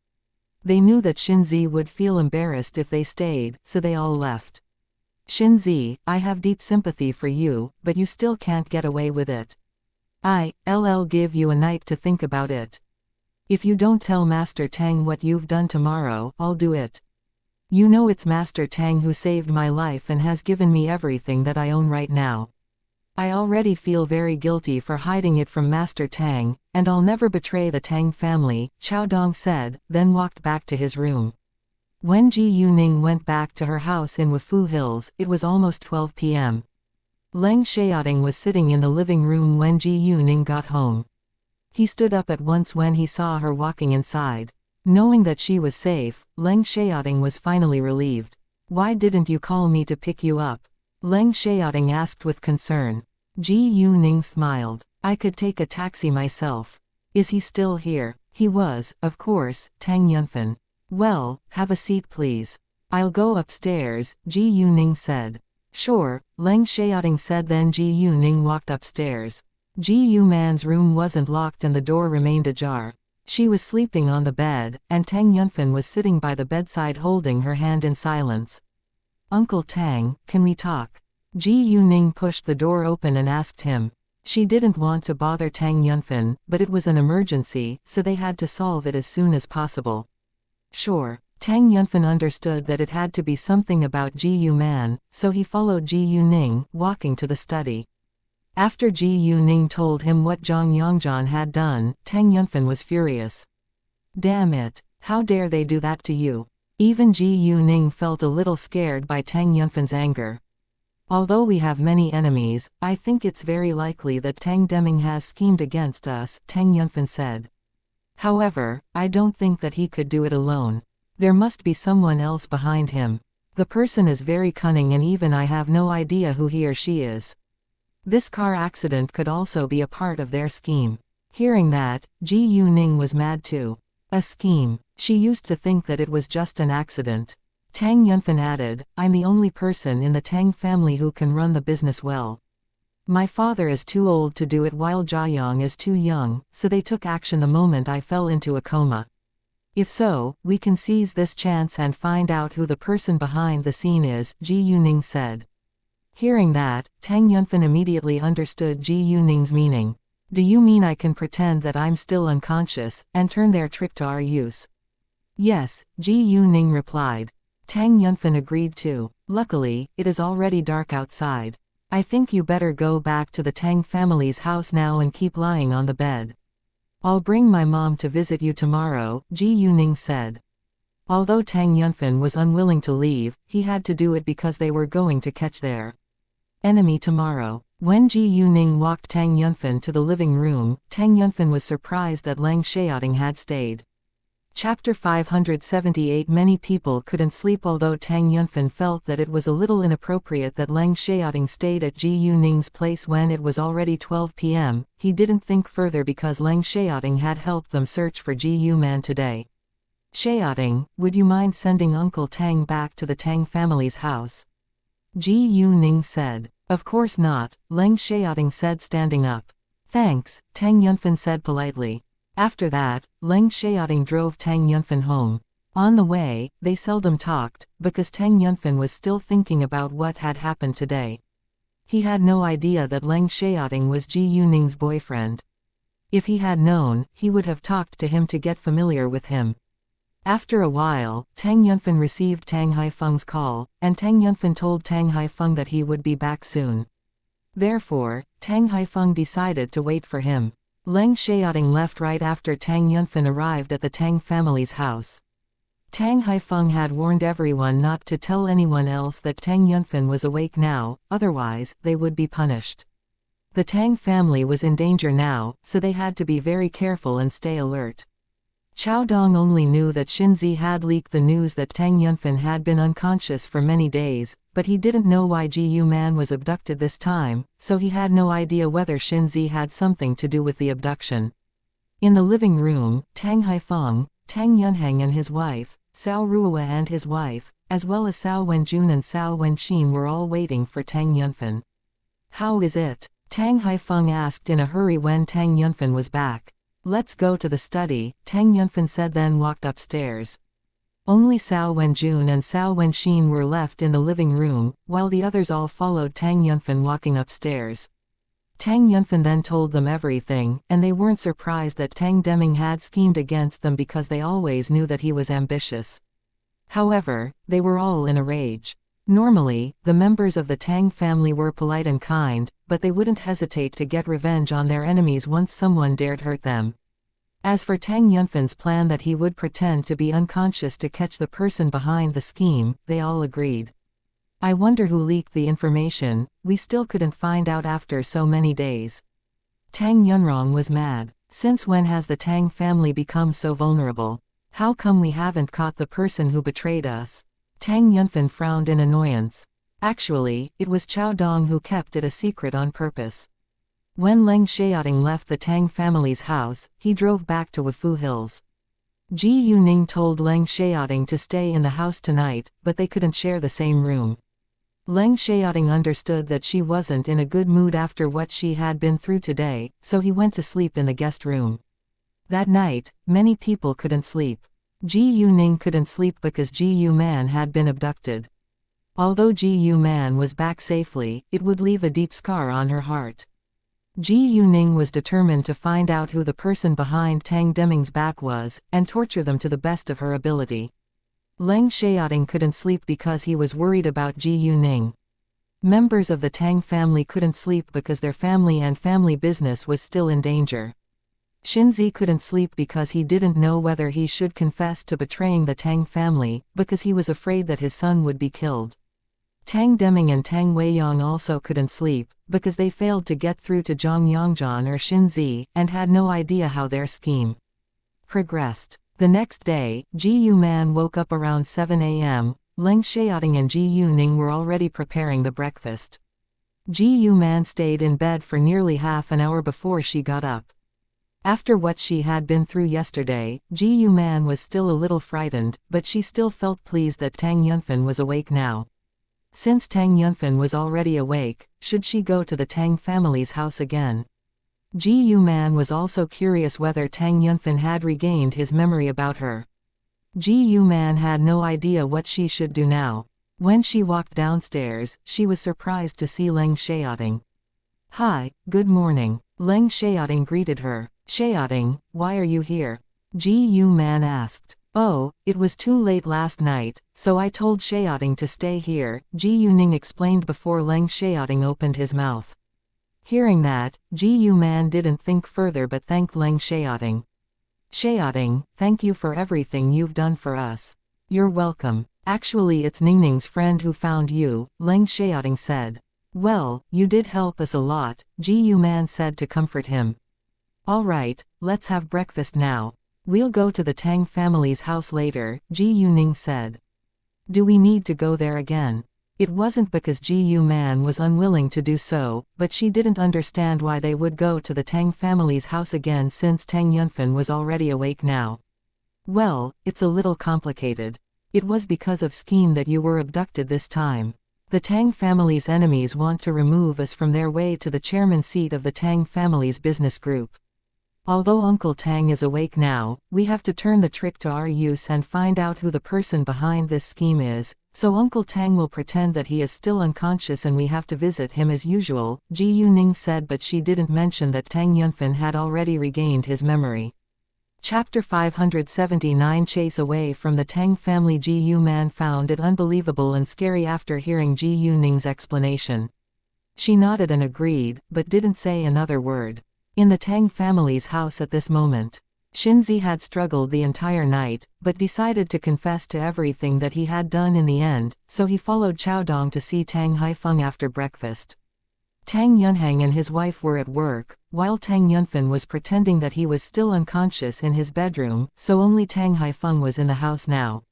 They knew that Xianxia would feel embarrassed if they stayed, so they all left. Xianxia, I have deep sympathy for you, but you still can't get away with it. I'll give you a night to think about it. If you don't tell Master Tang what you've done tomorrow, I'll do it. You know it's Master Tang who saved my life and has given me everything that I own right now. I already feel very guilty for hiding it from Master Tang, and I'll never betray the Tang family, Xiao Dong said, then walked back to his room. When Ji Yuning went back to her house in Wufu Hills, it was almost 12 p.m. Leng Xiaoting was sitting in the living room when Ji Yuning got home. He stood up at once when he saw her walking inside. Knowing that she was safe, Leng Xiaoting was finally relieved. Why didn't you call me to pick you up? Leng Xiaoting asked with concern. Ji Yuning smiled. I could take a taxi myself. Is he still here? He was, of course, Tang Yunfan. Well, have a seat please. I'll go upstairs, Ji Yuning said. Sure, Leng Xiaoting said. Then Ji Yuning walked upstairs. Ji Yuman's room wasn't locked and the door remained ajar. She was sleeping on the bed, and Tang Yunfan was sitting by the bedside holding her hand in silence. Uncle Tang, can we talk? Ji Yuning pushed the door open and asked him. She didn't want to bother Tang Yunfan, but it was an emergency, so they had to solve it as soon as possible. Sure. Tang Yunfan understood that it had to be something about Ji Yuman, so he followed Ji Yuning, walking to the study. After Ji Yuning told him what Zhang Yongzhan had done, Tang Yunfan was furious. Damn it, how dare they do that to you? Even Ji Yuning felt a little scared by Tang Yunfan's anger. Although we have many enemies, I think it's very likely that Tang Deming has schemed against us, Tang Yunfan said. However, I don't think that he could do it alone. There must be someone else behind him. The person is very cunning and even I have no idea who he or she is. This car accident could also be a part of their scheme. Hearing that, Ji Yuning was mad too. A scheme. She used to think that it was just an accident. Tang Yunfan added, I'm the only person in the Tang family who can run the business well. My father is too old to do it while Jiayang is too young, so they took action the moment I fell into a coma. If so, we can seize this chance and find out who the person behind the scene is, Ji Yuning said. Hearing that, Tang Yunfan immediately understood Ji Yuning's meaning. Do you mean I can pretend that I'm still unconscious, and turn their trick to our use? Yes, Ji Yuning replied. Tang Yunfan agreed too. Luckily, it is already dark outside. I think you better go back to the Tang family's house now and keep lying on the bed. I'll bring my mom to visit you tomorrow, Ji Yuning said. Although Tang Yunfan was unwilling to leave, he had to do it because they were going to catch their enemy tomorrow. When Ji Yuning walked Tang Yunfan to the living room, Tang Yunfan was surprised that Leng Xiaoting had stayed. Chapter 578. Many people couldn't sleep. Although Tang Yunfan felt that it was a little inappropriate that Leng Xiaoting stayed at Ji Yuning's place when it was already 12 p.m., he didn't think further because Leng Xiaoting had helped them search for Ji Yuman today. Xiaoting, would you mind sending Uncle Tang back to the Tang family's house? Ji Yuning said. Of course not, Leng Xiaoting said, standing up. Thanks, Tang Yunfan said politely. After that, Leng Xiaoting drove Tang Yunfan home. On the way, they seldom talked, because Tang Yunfan was still thinking about what had happened today. He had no idea that Leng Xiaoting was Ji Yuning's boyfriend. If he had known, he would have talked to him to get familiar with him. After a while, Tang Yunfan received Tang Haifeng's call, and Tang Yunfan told Tang Haifeng that he would be back soon. Therefore, Tang Haifeng decided to wait for him. Leng Xiaoting left right after Tang Yunfan arrived at the Tang family's house. Tang Haifeng had warned everyone not to tell anyone else that Tang Yunfan was awake now, otherwise, they would be punished. The Tang family was in danger now, so they had to be very careful and stay alert. Chao Dong only knew that Xinzi had leaked the news that Tang Yunfan had been unconscious for many days, but he didn't know why Ji Yuman was abducted this time, so he had no idea whether Xinzi had something to do with the abduction. In the living room, Tang Haifeng, Tang Yunhang and his wife, Cao Ruowa and his wife, as well as Cao Wenjun and Cao Wenqin were all waiting for Tang Yunfan. How is it? Tang Haifeng asked in a hurry when Tang Yunfan was back. Let's go to the study, Tang Yunfan said, then walked upstairs. Only Cao Wenjun and Cao Wenqin were left in the living room, while the others all followed Tang Yunfan walking upstairs. Tang Yunfan then told them everything, and they weren't surprised that Tang Deming had schemed against them because they always knew that he was ambitious. However, they were all in a rage. Normally, the members of the Tang family were polite and kind, but they wouldn't hesitate to get revenge on their enemies once someone dared hurt them. As for Tang Yunfan's plan that he would pretend to be unconscious to catch the person behind the scheme, they all agreed. I wonder who leaked the information, we still couldn't find out after so many days. Tang Yunrong was mad. Since when has the Tang family become so vulnerable? How come we haven't caught the person who betrayed us? Tang Yunfan frowned in annoyance. Actually, it was Chao Dong who kept it a secret on purpose. When Leng Xiaoting left the Tang family's house, he drove back to Wufu Hills. Ji Yuning told Leng Xiaoting to stay in the house tonight, but they couldn't share the same room. Leng Xiaoting understood that she wasn't in a good mood after what she had been through today, so he went to sleep in the guest room. That night, many people couldn't sleep. Ji Yuning couldn't sleep because Ji Yuman had been abducted. Although Ji Yuman was back safely, it would leave a deep scar on her heart. Ji Yuning was determined to find out who the person behind Tang Deming's back was, and torture them to the best of her ability. Leng Xiaoting couldn't sleep because he was worried about Ji Yuning. Members of the Tang family couldn't sleep because their family and family business was still in danger. Xinzi couldn't sleep because he didn't know whether he should confess to betraying the Tang family, because he was afraid that his son would be killed. Tang Deming and Tang Weiyang also couldn't sleep, because they failed to get through to Zhang Yongzhan or Xinzi, and had no idea how their scheme progressed. The next day, Ji Yuman woke up around 7 a.m., Leng Xiaoting and Ji Yuning were already preparing the breakfast. Ji Yuman stayed in bed for nearly half an hour before she got up. After what she had been through yesterday, Ji Yuman was still a little frightened, but she still felt pleased that Tang Yunfan was awake now. Since Tang Yunfan was already awake, should she go to the Tang family's house again? Ji Yuman was also curious whether Tang Yunfan had regained his memory about her. Ji Yuman had no idea what she should do now. When she walked downstairs, she was surprised to see Leng Xiaoting. Hi, good morning. Leng Xiaoting greeted her. Xiaoting, why are you here? Ji Yuman asked. Oh, it was too late last night, so I told Xiaoting to stay here, Ji Yuning explained before Leng Xiaoting opened his mouth. Hearing that, Ji Yuman didn't think further but thanked Leng Xiaoting. Xiaoting, thank you for everything you've done for us. You're welcome. Actually it's Ningning's friend who found you, Leng Xiaoting said. Well, you did help us a lot, Ji Yuman said to comfort him. All right, let's have breakfast now. We'll go to the Tang family's house later, Ji Yuning said. Do we need to go there again? It wasn't because Ji Yu Man was unwilling to do so, but she didn't understand why they would go to the Tang family's house again since Tang Yunfan was already awake now. Well, it's a little complicated. It was because of scheme that you were abducted this time. The Tang family's enemies want to remove us from their way to the chairman seat of the Tang family's business group. Although Uncle Tang is awake now, we have to turn the trick to our use and find out who the person behind this scheme is, so Uncle Tang will pretend that he is still unconscious and we have to visit him as usual, Ji Yuning said, but she didn't mention that Tang Yunfan had already regained his memory. Chapter 579 Chase away from the Tang family. Ji Yu Man found it unbelievable and scary after hearing Ji Yuning's explanation. She nodded and agreed, but didn't say another word. In the Tang family's house at this moment, Xinzi had struggled the entire night, but decided to confess to everything that he had done in the end, so he followed Chaodong to see Tang Haifeng after breakfast. Tang Yunhang and his wife were at work, while Tang Yunfan was pretending that he was still unconscious in his bedroom, so only Tang Haifeng was in the house now.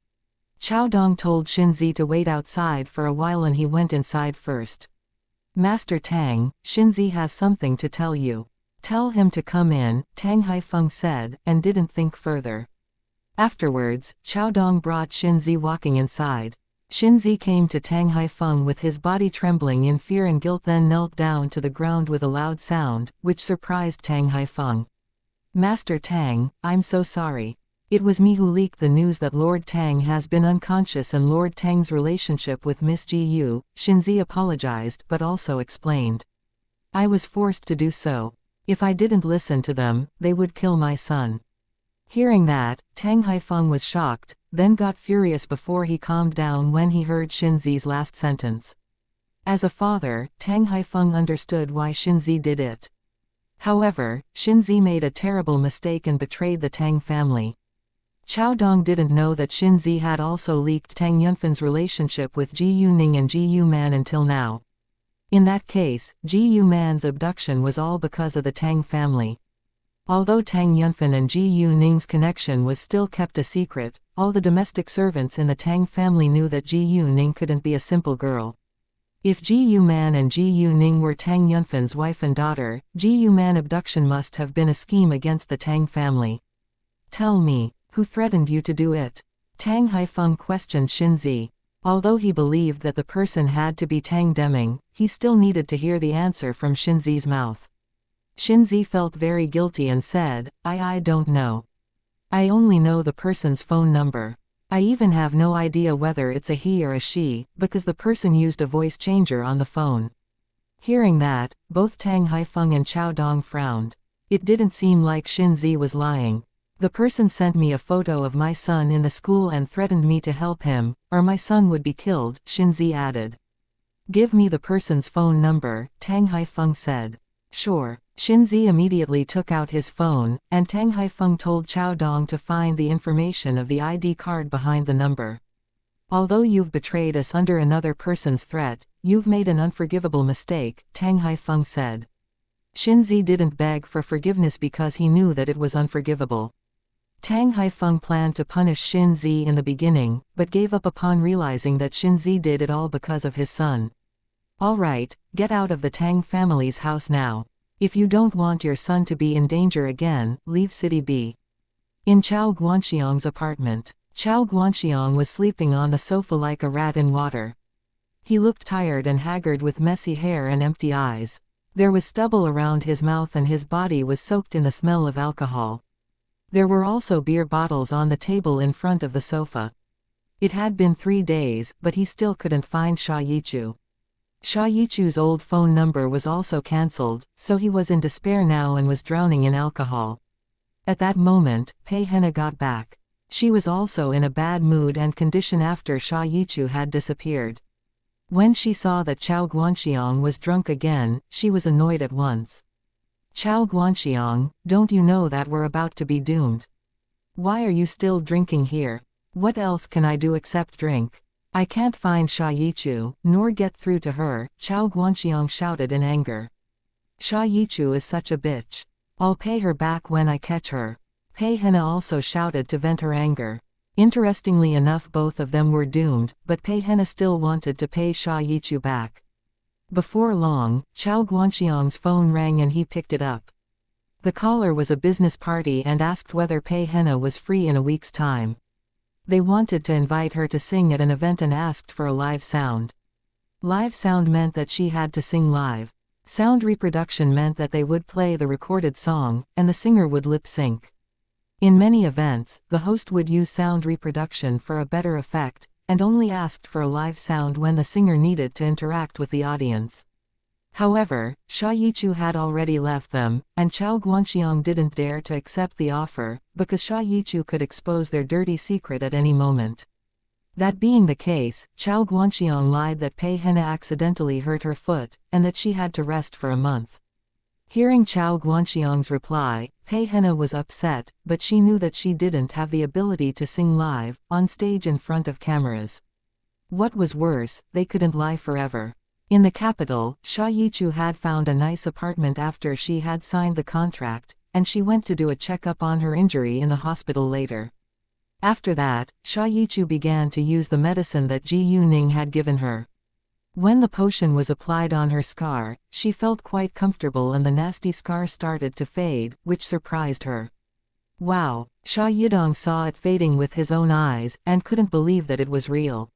Chaodong told Xinzi to wait outside for a while and he went inside first. Master Tang, Xinzi has something to tell you. Tell him to come in, Tang Haifeng said, and didn't think further. Afterwards, Chaodong brought Xinzi walking inside. Xinzi came to Tang Haifeng with his body trembling in fear and guilt, then knelt down to the ground with a loud sound, which surprised Tang Haifeng. Master Tang, I'm so sorry. It was me who leaked the news that Lord Tang has been unconscious and Lord Tang's relationship with Miss Ji Yu, Xinzi apologized but also explained. I was forced to do so. If I didn't listen to them, they would kill my son. Hearing that, Tang Haifeng was shocked, then got furious before he calmed down when he heard Xinzi's last sentence. As a father, Tang Haifeng understood why Xinzi did it. However, Xinzi made a terrible mistake and betrayed the Tang family. Chaodong didn't know that Xinzi had also leaked Tang Yunfan's relationship with Ji Yuning and Ji Yu Man until now. In that case, Ji Yu Man's abduction was all because of the Tang family. Although Tang Yunfan and Ji Yuning's connection was still kept a secret, all the domestic servants in the Tang family knew that Ji Yuning couldn't be a simple girl. If Ji Yu Man and Ji Yuning were Tang Yunfan's wife and daughter, Ji Yu Man abduction must have been a scheme against the Tang family. Tell me, who threatened you to do it? Tang Haifeng questioned Xinzi. Although he believed that the person had to be Tang Deming, he still needed to hear the answer from Xinzi's mouth. Xinzi felt very guilty and said, I don't know. I only know the person's phone number. I even have no idea whether it's a he or a she, because the person used a voice changer on the phone. Hearing that, both Tang Haifeng and Chaodong frowned. It didn't seem like Xinzi was lying. The person sent me a photo of my son in the school and threatened me to help him, or my son would be killed, Xinzi added. Give me the person's phone number, Tang Haifeng said. Sure. Xinzi immediately took out his phone, and Tang Haifeng told Chaodong to find the information of the ID card behind the number. Although you've betrayed us under another person's threat, you've made an unforgivable mistake, Tang Haifeng said. Xinzi didn't beg for forgiveness because he knew that it was unforgivable. Tang Haifeng planned to punish Xinzi in the beginning, but gave up upon realizing that Xinzi did it all because of his son. All right, get out of the Tang family's house now. If you don't want your son to be in danger again, leave City B. In Chao Guanxiang's apartment, Chao Guanxiang was sleeping on the sofa like a rat in water. He looked tired and haggard with messy hair and empty eyes. There was stubble around his mouth and his body was soaked in the smell of alcohol. There were also beer bottles on the table in front of the sofa. It had been 3 days, but he still couldn't find Sha Yichu. Sha Yichu's old phone number was also cancelled, so he was in despair now and was drowning in alcohol. At that moment, Pei Hena got back. She was also in a bad mood and condition after Sha Yichu had disappeared. When she saw that Chao Guanxiang was drunk again, she was annoyed at once. Chao Guanxiang, don't you know that we're about to be doomed? Why are you still drinking here? What else can I do except drink? I can't find Sha Yichu, nor get through to her, Chao Guanxiang shouted in anger. Sha Yichu is such a bitch. I'll pay her back when I catch her. Pei Henne also shouted to vent her anger. Interestingly enough, both of them were doomed, but Pei Henne still wanted to pay Xia Yichu back. Before long, Chao Guanxiang's phone rang and he picked it up. The caller was a business party and asked whether Pei Henne was free in a week's time. They wanted to invite her to sing at an event and asked for a live sound. Live sound meant that she had to sing live. Sound reproduction meant that they would play the recorded song, and the singer would lip sync. In many events, the host would use sound reproduction for a better effect, and only asked for a live sound when the singer needed to interact with the audience. However, Xia Yichu had already left them, and Chao Guanxiang didn't dare to accept the offer, because Xia Yichu could expose their dirty secret at any moment. That being the case, Chao Guanxiang lied that Pei Henne accidentally hurt her foot, and that she had to rest for a month. Hearing Chao Guanxiang's reply, Pei Henne was upset, but she knew that she didn't have the ability to sing live, on stage in front of cameras. What was worse, they couldn't lie forever. In the capital, Xia Yichu had found a nice apartment after she had signed the contract, and she went to do a checkup on her injury in the hospital later. After that, Xia Yichu began to use the medicine that Ji Yuning had given her. When the potion was applied on her scar, she felt quite comfortable and the nasty scar started to fade, which surprised her. Wow! Xia Yidong saw it fading with his own eyes, and couldn't believe that it was real.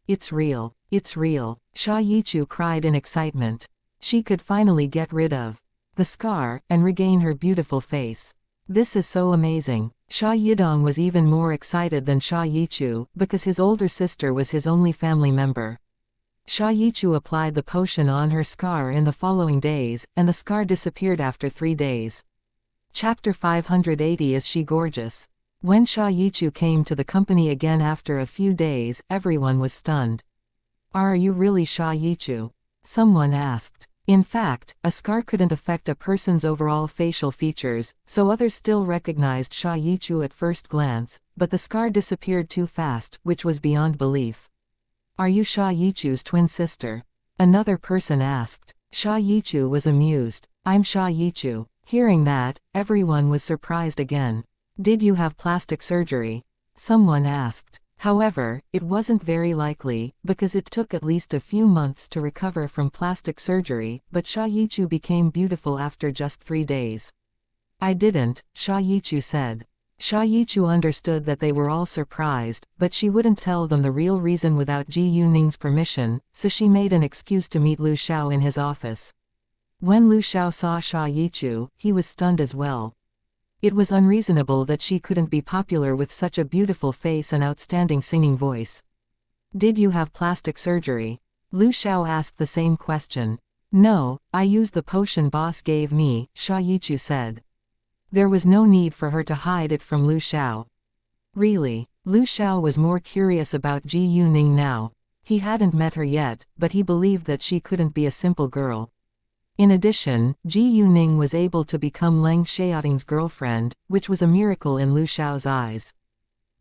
It's real! It's real! Xia Yichu cried in excitement. She could finally get rid of the scar, and regain her beautiful face. This is so amazing. Xia Yidong was even more excited than Xia Yichu, because his older sister was his only family member. Xia Yichu applied the potion on her scar in the following days, and the scar disappeared after 3 days. Chapter 580. Is she gorgeous? When Xia Yichu came to the company again after a few days, everyone was stunned. Are you really Xia Yichu? Someone asked. In fact, a scar couldn't affect a person's overall facial features, so others still recognized Xia Yichu at first glance, but the scar disappeared too fast, which was beyond belief. Are you Xia Yichu's twin sister? Another person asked. Xia Yichu was amused. I'm Xia Yichu. Hearing that, everyone was surprised again. Did you have plastic surgery? Someone asked. However, it wasn't very likely, because it took at least a few months to recover from plastic surgery, but Xia Yichu became beautiful after just 3 days. I didn't, Xia Yichu said. Xia Yichu understood that they were all surprised, but she wouldn't tell them the real reason without Ji Yuning's permission, so she made an excuse to meet Lu Xiao in his office. When Lu Xiao saw Xia Yichu, he was stunned as well. It was unreasonable that she couldn't be popular with such a beautiful face and outstanding singing voice. Did you have plastic surgery? Lu Xiao asked the same question. No, I used the potion boss gave me, Xia Yichu said. There was no need for her to hide it from Lu Xiao. Really? Lu Xiao was more curious about Ji Yuning now. He hadn't met her yet, but he believed that she couldn't be a simple girl. In addition, Ji Yuning was able to become Leng Xiaoting's girlfriend, which was a miracle in Lu Xiao's eyes.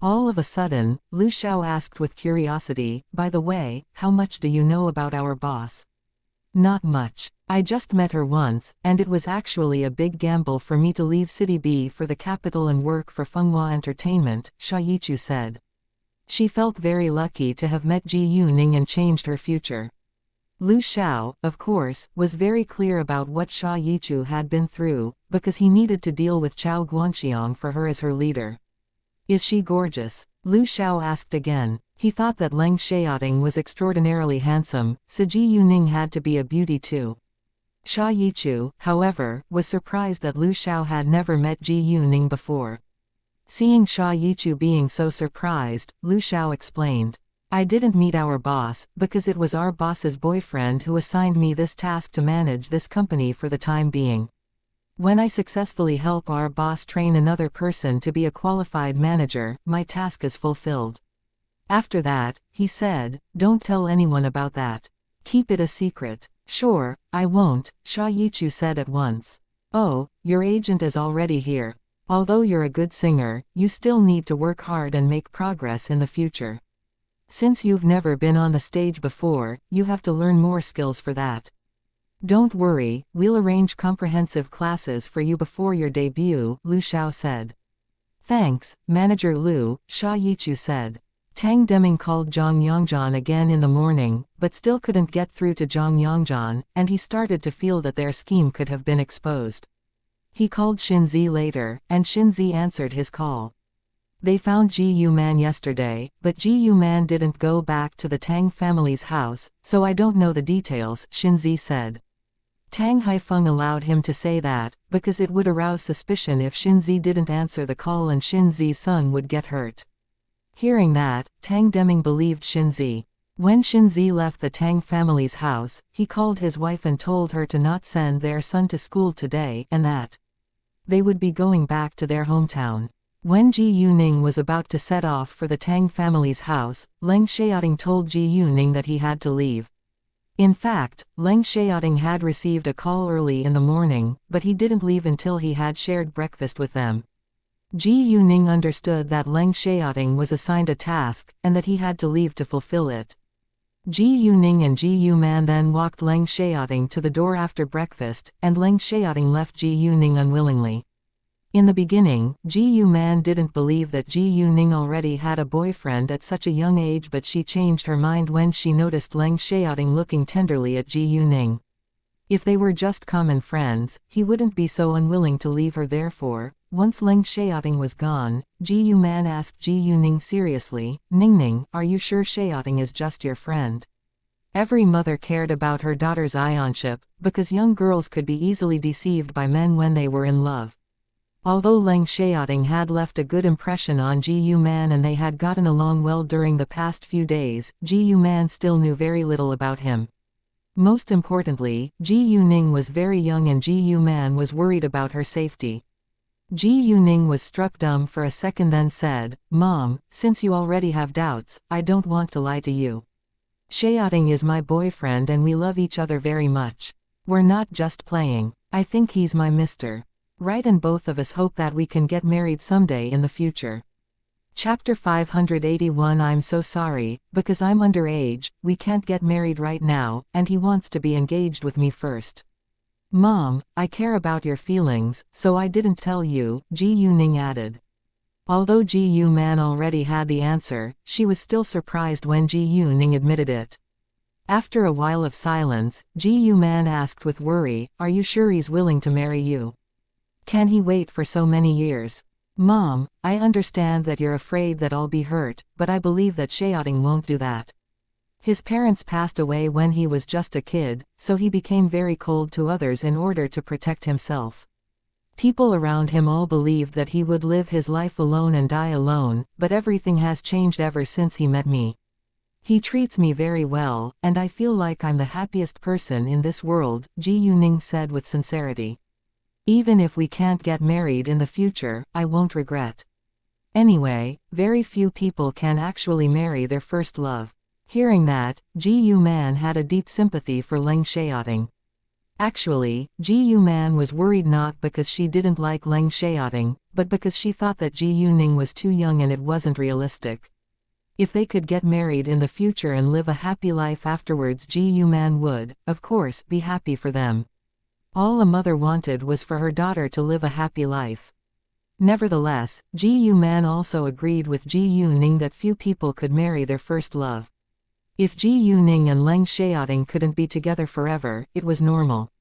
All of a sudden, Lu Xiao asked with curiosity, by the way, how much do you know about our boss? Not much. I just met her once, and it was actually a big gamble for me to leave City B for the capital and work for Fenghua Entertainment, Xia Yichu said. She felt very lucky to have met Ji Yuning and changed her future. Lu Xiao, of course, was very clear about what Xia Yichu had been through, because he needed to deal with Chao Guanxiang for her as her leader. Is she gorgeous? Lu Xiao asked again. He thought that Leng Xiaoting was extraordinarily handsome, so Ji Yuning had to be a beauty too. Xia Yichu, however, was surprised that Lu Xiao had never met Ji Yuning before. Seeing Xia Yichu being so surprised, Lu Xiao explained. I didn't meet our boss, because it was our boss's boyfriend who assigned me this task to manage this company for the time being. When I successfully help our boss train another person to be a qualified manager, my task is fulfilled. After that, he said, don't tell anyone about that. Keep it a secret. Sure, I won't, Xia Yichu said at once. Oh, your agent is already here. Although you're a good singer, you still need to work hard and make progress in the future. Since you've never been on the stage before, you have to learn more skills for that. Don't worry, we'll arrange comprehensive classes for you before your debut, Lu Xiao said. Thanks, Manager Liu, Sha Yichu said. Tang Deming called Zhang Yongzhan again in the morning, but still couldn't get through to Zhang Yongzhan, and he started to feel that their scheme could have been exposed. He called Xinzi later, and Xinzi answered his call. They found Ji Yuman yesterday, but Ji Yuman didn't go back to the Tang family's house, so I don't know the details, Xinzi said. Tang Haifeng allowed him to say that, because it would arouse suspicion if Xinzi didn't answer the call and Xinzi's son would get hurt. Hearing that, Tang Deming believed Xinzi. When Xinzi left the Tang family's house, he called his wife and told her to not send their son to school today and that they would be going back to their hometown. When Ji Yuning was about to set off for the Tang family's house, Leng Xiaoting told Ji Yuning that he had to leave. In fact, Leng Xiaoting had received a call early in the morning, but he didn't leave until he had shared breakfast with them. Ji Yuning understood that Leng Xiaoting was assigned a task, and that he had to leave to fulfill it. Ji Yuning and Ji Yuman then walked Leng Xiaoting to the door after breakfast, and Leng Xiaoting left Ji Yuning unwillingly. In the beginning, Ji Yuman didn't believe that Ji Yuning already had a boyfriend at such a young age, but she changed her mind when she noticed Leng Xiaoting looking tenderly at Ji Yuning. If they were just common friends, he wouldn't be so unwilling to leave her. Therefore, once Leng Xiaoting was gone, Ji Yuman asked Ji Yuning seriously, "Ningning, are you sure Xiaoting is just your friend?" Every mother cared about her daughter's ionship, because young girls could be easily deceived by men when they were in love. Although Leng Xiaoting had left a good impression on Ji Yuman and they had gotten along well during the past few days, Ji Yuman still knew very little about him. Most importantly, Ji Yuning was very young and Ji Yuman was worried about her safety. Ji Yuning was struck dumb for a second, then said, "Mom, since you already have doubts, I don't want to lie to you. Xiaoting is my boyfriend and we love each other very much. We're not just playing. I think he's my Mr. Right, and both of us hope that we can get married someday in the future." Chapter 581. I'm so sorry, because I'm underage, we can't get married right now, and he wants to be engaged with me first. Mom, I care about your feelings, so I didn't tell you, Ji Yuning added. Although Ji Yuman already had the answer, she was still surprised when Ji Yuning admitted it. After a while of silence, Ji Yuman asked with worry, "Are you sure he's willing to marry you? Can he wait for so many years?" "Mom, I understand that you're afraid that I'll be hurt, but I believe that Xiaoting won't do that. His parents passed away when he was just a kid, so he became very cold to others in order to protect himself. People around him all believed that he would live his life alone and die alone, but everything has changed ever since he met me. He treats me very well, and I feel like I'm the happiest person in this world," Ji Yuning said with sincerity. "Even if we can't get married in the future, I won't regret. Anyway, very few people can actually marry their first love." Hearing that, Ji Yuman had a deep sympathy for Leng Xiaoting. Actually, Ji Yuman was worried not because she didn't like Leng Xiaoting, but because she thought that Ji Yuning was too young and it wasn't realistic. If they could get married in the future and live a happy life afterwards, Ji Yuman would, of course, be happy for them. All a mother wanted was for her daughter to live a happy life. Nevertheless, Ji Yuman also agreed with Ji Yuning that few people could marry their first love. If Ji Yuning and Leng Xiaoting couldn't be together forever, it was normal.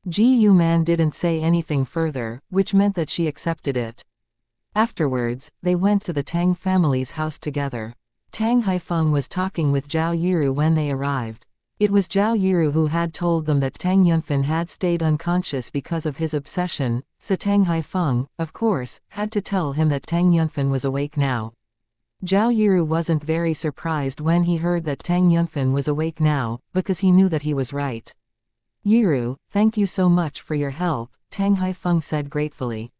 Ji Yuman didn't say anything further, which meant that she accepted it. Afterwards, they went to the Tang family's house together. Tang Haifeng was talking with Zhao Yiru when they arrived. It was Zhao Yiru who had told them that Tang Yunfen had stayed unconscious because of his obsession, so Tang Haifeng, of course, had to tell him that Tang Yunfen was awake now. Zhao Yiru wasn't very surprised when he heard that Tang Yunfen was awake now, because he knew that he was right. "Yiru, thank you so much for your help," Tang Haifeng said gratefully.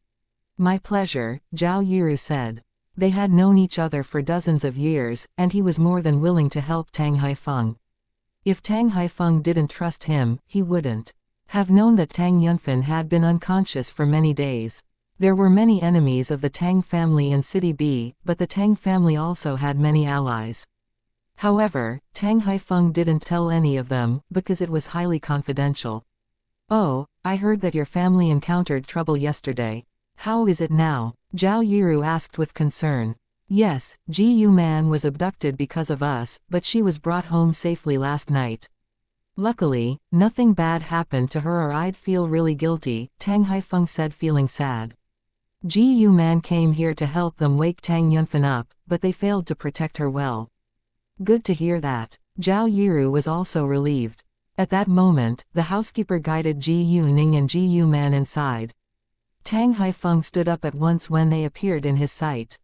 "My pleasure," Zhao Yiru said. They had known each other for dozens of years, and he was more than willing to help Tang Haifeng. If Tang Haifeng didn't trust him, he wouldn't have known that Tang Yunfen had been unconscious for many days. There were many enemies of the Tang family in City B, but the Tang family also had many allies. However, Tang Haifeng didn't tell any of them, because it was highly confidential. "Oh, I heard that your family encountered trouble yesterday. How is it now? Zhao Yiru asked with concern. Yes, Ji Yu Man was abducted because of us, but she was brought home safely last night. Luckily, nothing bad happened to her or I'd feel really guilty, Tang Haifeng said, feeling sad. Ji Yu Man came here to help them wake Tang Yunfen up, but they failed to protect her well. Good to hear that. Zhao Yiru was also relieved. At that moment, the housekeeper guided Ji Yuning and Ji Yu Man inside. Tang Haifeng stood up at once when they appeared in his sight.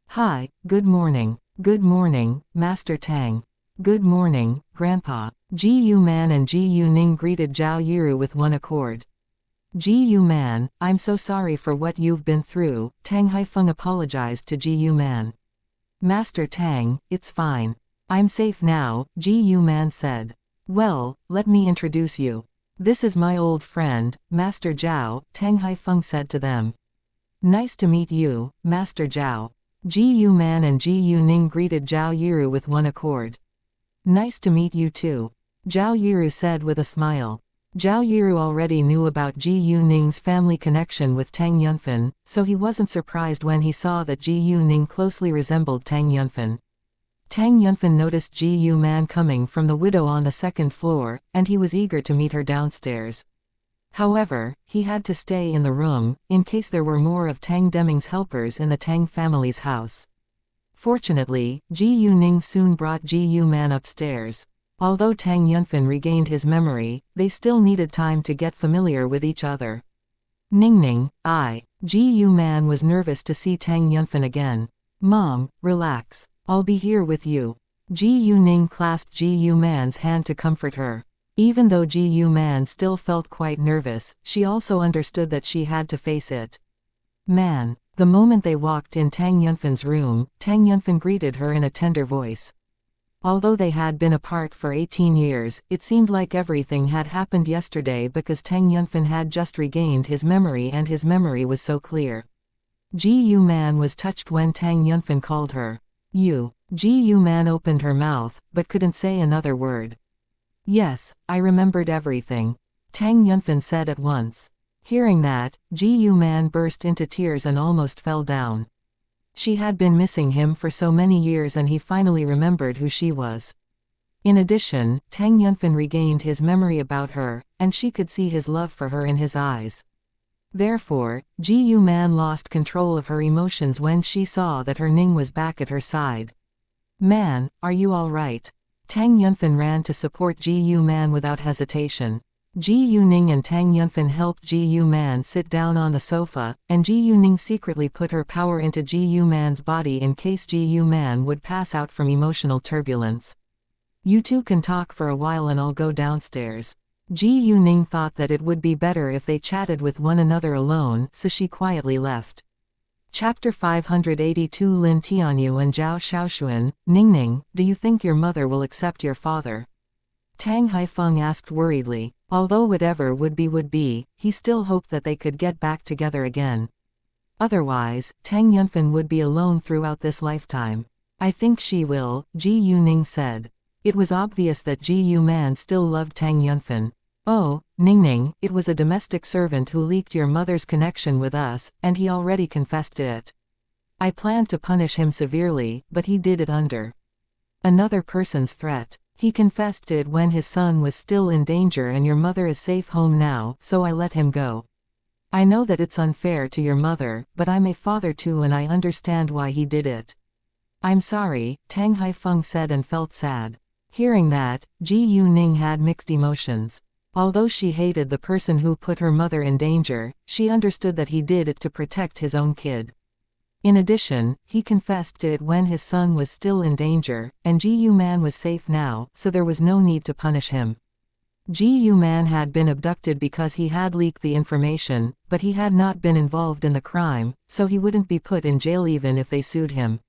Hi, good morning. Good morning, Master Tang. Good morning, Grandpa. Ji Yu Man and Ji Yuning greeted Zhao Yiru with one accord. Ji Yu Man, I'm so sorry for what you've been through, Tang Haifeng apologized to Ji Yu Man. Master Tang, it's fine. I'm safe now, Ji Yu Man said. Well, let me introduce you. This is my old friend, Master Zhao, Tang Haifeng said to them. Nice to meet you, Master Zhao. Ji Yu Man and Ji Yuning greeted Zhao Yiru with one accord. Nice to meet you too, Zhao Yiru said with a smile. Zhao Yiru already knew about Ji Yuning's family connection with Tang Yunfen, so he wasn't surprised when he saw that Ji Yuning closely resembled Tang Yunfen. Tang Yunfen noticed Ji Yu Man coming from the widow on the second floor, and he was eager to meet her downstairs. However, he had to stay in the room, in case there were more of Tang Deming's helpers in the Tang family's house. Fortunately, Ji Yuning soon brought Ji Yu Man upstairs. Although Tang Yunfen regained his memory, they still needed time to get familiar with each other. Ningning, Ji Yu Man was nervous to see Tang Yunfen again. Mom, relax. I'll be here with you. Ji Yuning clasped Ji Yu Man's hand to comfort her. Even though Ji Yu Man still felt quite nervous, she also understood that she had to face it. Man. The moment they walked in Tang Yunfen's room, Tang Yunfen greeted her in a tender voice. Although they had been apart for 18 years, it seemed like everything had happened yesterday because Tang Yunfen had just regained his memory and his memory was so clear. Ji Yu Man was touched when Tang Yunfen called her. You. Ji Yu Man opened her mouth, but couldn't say another word. Yes, I remembered everything, Tang Yunfen said at once. Hearing that, Ji Yu Man burst into tears and almost fell down. She had been missing him for so many years and he finally remembered who she was. In addition, Tang Yunfen regained his memory about her, and she could see his love for her in his eyes. Therefore, Ji Yu Man lost control of her emotions when she saw that her Ning was back at her side. Man, are you alright? Tang Yunfen ran to support Ji Yu Man without hesitation. Ji Yuning and Tang Yunfen helped Ji Yu Man sit down on the sofa, and Ji Yuning secretly put her power into Ji Yu Man's body in case Ji Yu Man would pass out from emotional turbulence. You two can talk for a while and I'll go downstairs. Ji Yuning thought that it would be better if they chatted with one another alone, so she quietly left. Chapter 582 Lin Tianyu and Zhao Xiaoshuan, Ningning, do you think your mother will accept your father? Tang Haifeng asked worriedly. Although whatever would be, he still hoped that they could get back together again. Otherwise, Tang Yunfen would be alone throughout this lifetime. I think she will, Ji Yuning said. It was obvious that Ji Yu Man still loved Tang Yunfen. Oh, Ningning, it was a domestic servant who leaked your mother's connection with us, and he already confessed to it. I planned to punish him severely, but he did it under another person's threat. He confessed to it when his son was still in danger and your mother is safe home now, so I let him go. I know that it's unfair to your mother, but I'm a father too and I understand why he did it. I'm sorry, Tang Haifeng said and felt sad. Hearing that, Ji Yuning had mixed emotions. Although she hated the person who put her mother in danger, she understood that he did it to protect his own kid. In addition, he confessed to it when his son was still in danger, and Ji Yu Man was safe now, so there was no need to punish him. Ji Yu Man had been abducted because he had leaked the information, but he had not been involved in the crime, so he wouldn't be put in jail even if they sued him.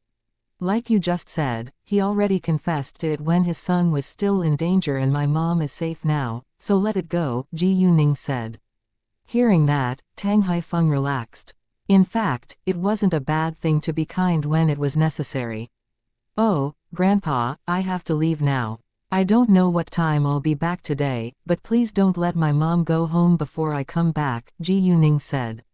Like you just said, he already confessed to it when his son was still in danger and my mom is safe now, so let it go, Ji Yuning said. Hearing that, Tang Haifeng relaxed. In fact, it wasn't a bad thing to be kind when it was necessary. Oh, Grandpa, I have to leave now. I don't know what time I'll be back today, but please don't let my mom go home before I come back, Ji Yuning said.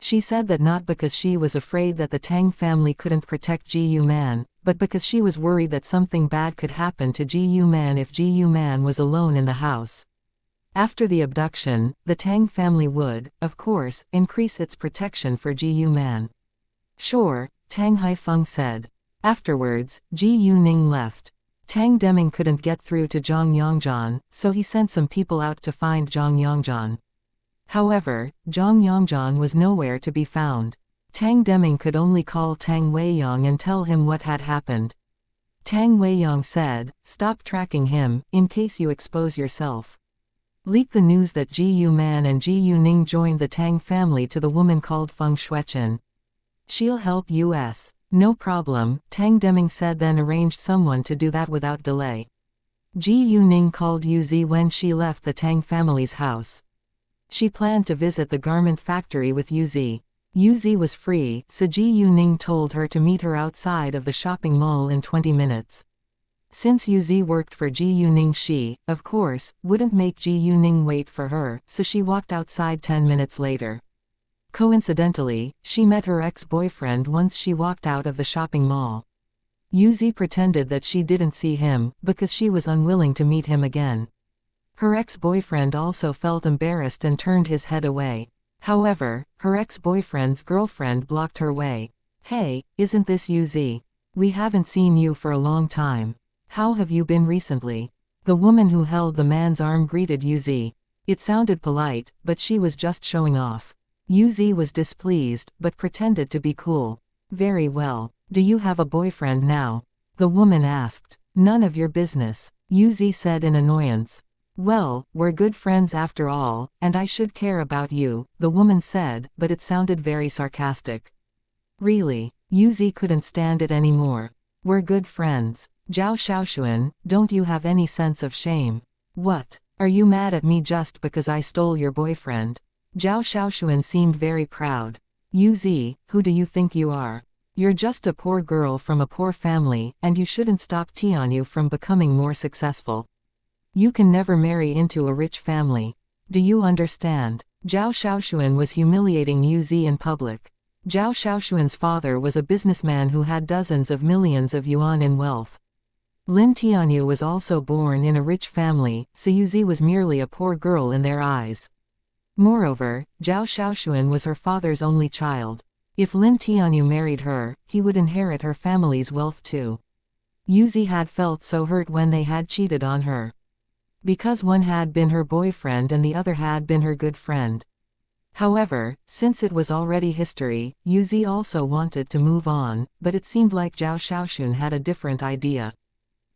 She said that not because she was afraid that the Tang family couldn't protect Ji Man, but because she was worried that something bad could happen to Ji Man if Ji Man was alone in the house. After the abduction, the Tang family would, of course, increase its protection for Ji Man. Sure, Tang Haifeng said. Afterwards, Ji Ning left. Tang Deming couldn't get through to Zhang Yongzhan, so he sent some people out to find Zhang Yongzhan. However, Zhang Yongzhan was nowhere to be found. Tang Deming could only call Tang Weiyang and tell him what had happened. Tang Weiyang said, "Stop tracking him, in case you expose yourself. Leak the news that Ji Man and Ji Ning joined the Tang family to the woman called Feng Shuechen. She'll help us." "No problem," Tang Deming said, then arranged someone to do that without delay. Ji Ning called Yuzi when she left the Tang family's house. She planned to visit the garment factory with Yuzi. Yuzi was free, so Ji Ning told her to meet her outside of the shopping mall in 20 minutes. Since Yuzi worked for Ji Ning, she, of course, wouldn't make Ji Ning wait for her, so she walked outside 10 minutes later. Coincidentally, she met her ex-boyfriend once she walked out of the shopping mall. Yuzi pretended that she didn't see him, because she was unwilling to meet him again. Her ex-boyfriend also felt embarrassed and turned his head away. However, her ex-boyfriend's girlfriend blocked her way. "Hey, isn't this Yuzi? We haven't seen you for a long time. How have you been recently?" The woman who held the man's arm greeted Yuzi. It sounded polite, but she was just showing off. Yuzi was displeased, but pretended to be cool. "Very well. Do you have a boyfriend now?" the woman asked. "None of your business," Yuzi said in annoyance. "Well, we're good friends after all, and I should care about you," the woman said, but it sounded very sarcastic. "Really?" Yuzi couldn't stand it anymore. "We're good friends. Zhao Xiaoxuan, don't you have any sense of shame? What? Are you mad at me just because I stole your boyfriend?" Zhao Xiaoxuan seemed very proud. "Yuzi, who do you think you are? You're just a poor girl from a poor family, and you shouldn't stop Tianyu from becoming more successful. You can never marry into a rich family. Do you understand?" Zhao Xiaoxuan was humiliating Yuzi in public. Zhao Xiaoxuan's father was a businessman who had dozens of millions of yuan in wealth. Lin Tianyu was also born in a rich family, so Yuzi was merely a poor girl in their eyes. Moreover, Zhao Xiaoxuan was her father's only child. If Lin Tianyu married her, he would inherit her family's wealth too. Yuzi had felt so hurt when they had cheated on her. Because one had been her boyfriend and the other had been her good friend. However, since it was already history, Yuzi also wanted to move on, but it seemed like Zhao Xiaoxuan had a different idea.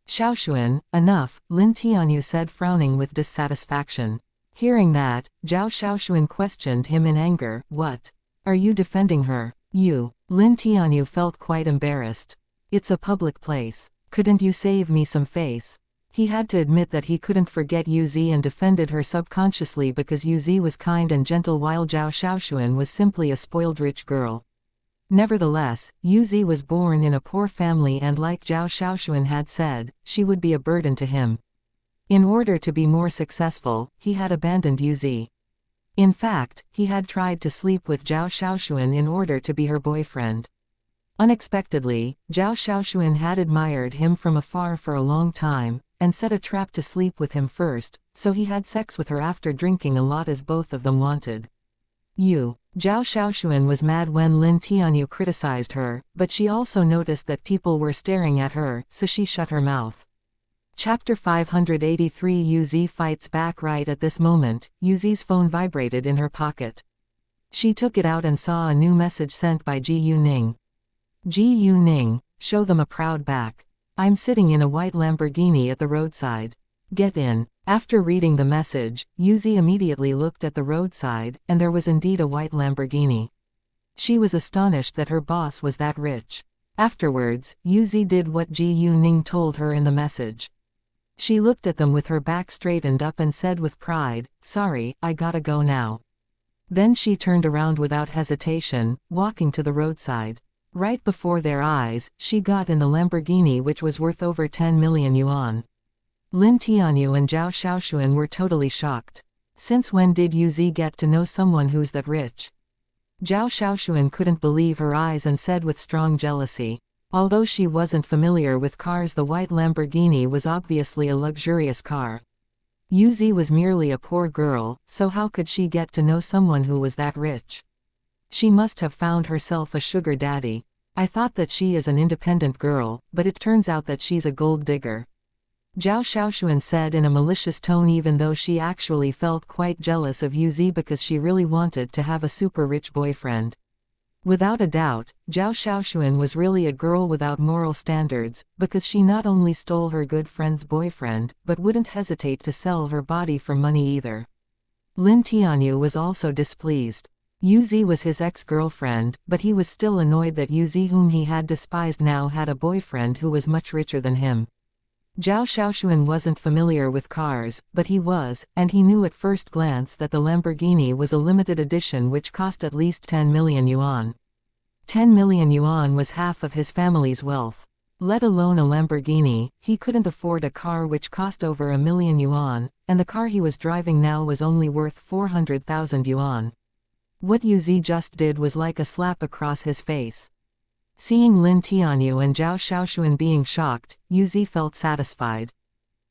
"Xiaoxuan, enough," Lin Tianyu said, frowning with dissatisfaction. Hearing that, Zhao Xiaoxuan questioned him in anger. "What? Are you defending her? You?" Lin Tianyu felt quite embarrassed. "It's a public place. Couldn't you save me some face?" He had to admit that he couldn't forget Yuzi and defended her subconsciously because Yuzi was kind and gentle while Zhao Xiaoxuan was simply a spoiled rich girl. Nevertheless, Yuzi was born in a poor family and like Zhao Xiaoxuan had said, she would be a burden to him. In order to be more successful, he had abandoned Yuzi. In fact, he had tried to sleep with Zhao Xiaoxuan in order to be her boyfriend. Unexpectedly, Zhao Xiaoxuan had admired him from afar for a long time, and set a trap to sleep with him first, so he had sex with her after drinking a lot as both of them wanted. Zhao Xiaoxuan was mad when Lin Tianyu criticized her, but she also noticed that people were staring at her, so she shut her mouth. Chapter 583 Yuzi fights back. Right at this moment, Yuzi's phone vibrated in her pocket. She took it out and saw a new message sent by Ji Ning. "Ji Ning, show them a proud back. I'm sitting in a white Lamborghini at the roadside. Get in." After reading the message, Yuzi immediately looked at the roadside, and there was indeed a white Lamborghini. She was astonished that her boss was that rich. Afterwards, Yuzi did what Ji Ning told her in the message. She looked at them with her back straightened up and said with pride, "Sorry, I gotta go now." Then she turned around without hesitation, walking to the roadside. Right before their eyes, she got in the Lamborghini, which was worth over 10 million yuan. Lin Tianyu and Zhao Xiaoxuan were totally shocked. Since when did Yuzi get to know someone who's that rich? Zhao Xiaoshuan couldn't believe her eyes and said with strong jealousy. Although she wasn't familiar with cars, the white Lamborghini was obviously a luxurious car. Yuzi was merely a poor girl, so how could she get to know someone who was that rich? She must have found herself a sugar daddy. I thought that she is an independent girl, but it turns out that she's a gold digger. Zhao Xiaoshuan said in a malicious tone, even though she actually felt quite jealous of Yuzi because she really wanted to have a super rich boyfriend. Without a doubt, Zhao Xiaoshuan was really a girl without moral standards, because she not only stole her good friend's boyfriend, but wouldn't hesitate to sell her body for money either. Lin Tianyu was also displeased. Yuzi was his ex-girlfriend, but he was still annoyed that Yuzi, whom he had despised, now had a boyfriend who was much richer than him. Zhao Xiaoshuan wasn't familiar with cars, but he was, and he knew at first glance that the Lamborghini was a limited edition which cost at least 10 million yuan. 10 million yuan was half of his family's wealth. Let alone a Lamborghini, he couldn't afford a car which cost over 1 million yuan, and the car he was driving now was only worth 400,000 yuan. What Yuzi just did was like a slap across his face. Seeing Lin Tianyu and Zhao Xiaoshuan being shocked, Yuzi felt satisfied.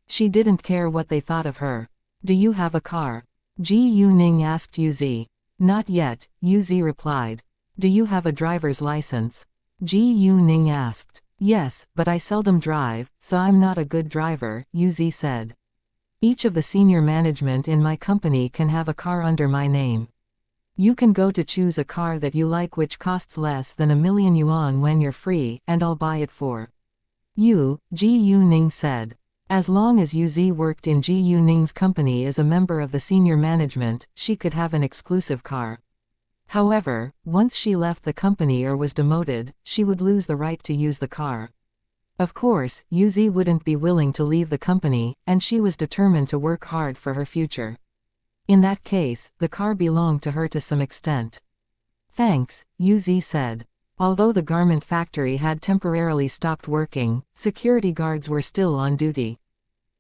She didn't care what they thought of her. Do you have a car? Ji Yuning asked Yuzi. Not yet, Yuzi replied. Do you have a driver's license? Ji Yuning asked. Yes, but I seldom drive, so I'm not a good driver, Yuzi said. Each of the senior management in my company can have a car under my name. You can go to choose a car that you like which costs less than 1 million yuan when you're free, and I'll buy it for you, Ji Yuning said. As long as Yuzi worked in Ji Yuning's company as a member of the senior management, she could have an exclusive car. However, once she left the company or was demoted, she would lose the right to use the car. Of course, Yuzi wouldn't be willing to leave the company, and she was determined to work hard for her future. In that case, the car belonged to her to some extent. Thanks, Yuzi said. Although the garment factory had temporarily stopped working, security guards were still on duty.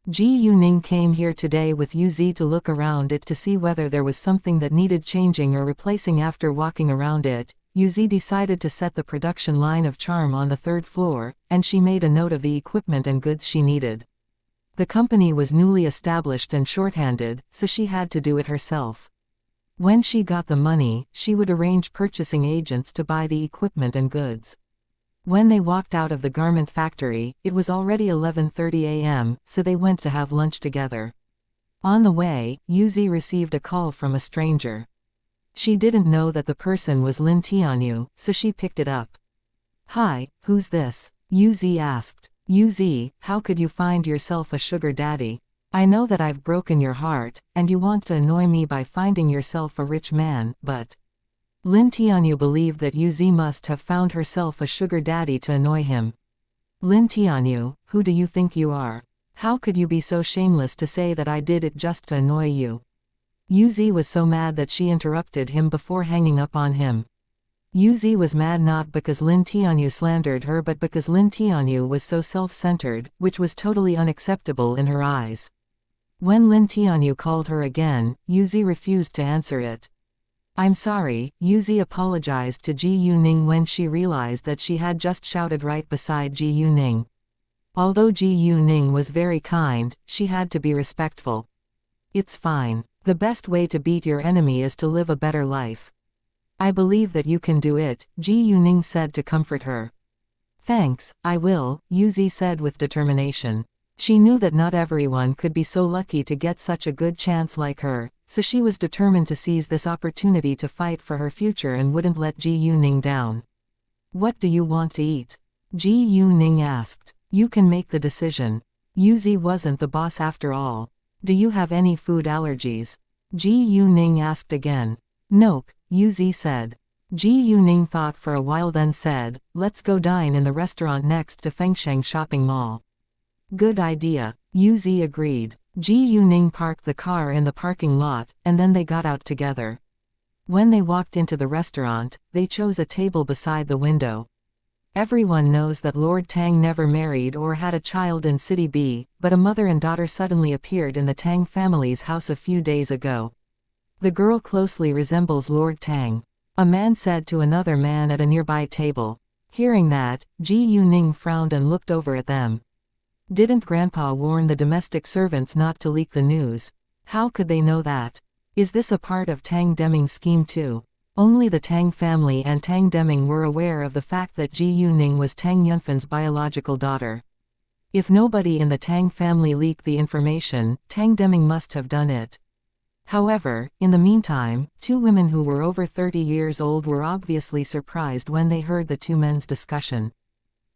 Ji Yuning came here today with Yuzi to look around it to see whether there was something that needed changing or replacing. After walking around it, Yuzi decided to set the production line of charm on the 3rd floor, and she made a note of the equipment and goods she needed. The company was newly established and shorthanded, so she had to do it herself. When she got the money, she would arrange purchasing agents to buy the equipment and goods. When they walked out of the garment factory, it was already 11:30 a.m., so they went to have lunch together. On the way, Yuzi received a call from a stranger. She didn't know that the person was Lin Tianyu, so she picked it up. Hi, who's this? Yuzi asked. Yuzi, how could you find yourself a sugar daddy? I know that I've broken your heart, and you want to annoy me by finding yourself a rich man, but... Lin Tianyu believed that Yuzi must have found herself a sugar daddy to annoy him. Lin Tianyu, who do you think you are? How could you be so shameless to say that I did it just to annoy you? Yuzi was so mad that she interrupted him before hanging up on him. Yuzi was mad not because Lin Tianyu slandered her but because Lin Tianyu was so self-centered, which was totally unacceptable in her eyes. When Lin Tianyu called her again, Yuzi refused to answer it. I'm sorry, Yuzi apologized to Ji Yuning when she realized that she had just shouted right beside Ji Yuning. Although Ji Yuning was very kind, she had to be respectful. It's fine. The best way to beat your enemy is to live a better life. I believe that you can do it, Ji Yuning said to comfort her. Thanks, I will, Yuzi said with determination. She knew that not everyone could be so lucky to get such a good chance like her, so she was determined to seize this opportunity to fight for her future and wouldn't let Ji Yuning down. What do you want to eat? Ji Yuning asked. You can make the decision. Yuzi wasn't the boss after all. Do you have any food allergies? Ji Yuning asked again. Nope, Yuzi said. Ji Yuning thought for a while then said, let's go dine in the restaurant next to Fengsheng shopping mall. Good idea, Yuzi agreed. Ji Yuning parked the car in the parking lot, and then they got out together. When they walked into the restaurant, they chose a table beside the window. Everyone knows that Lord Tang never married or had a child in City B, but a mother and daughter suddenly appeared in the Tang family's house a few days ago. The girl closely resembles Lord Tang. a man said to another man at a nearby table. Hearing that, Ji Yuning frowned and looked over at them. Didn't Grandpa warn the domestic servants not to leak the news? How could they know that? Is this a part of Tang Deming's scheme too? Only the Tang family and Tang Deming were aware of the fact that Ji Yuning was Tang Yunfan's biological daughter. If nobody in the Tang family leaked the information, Tang Deming must have done it. However, in the meantime, two women who were over 30 years old were obviously surprised when they heard the two men's discussion.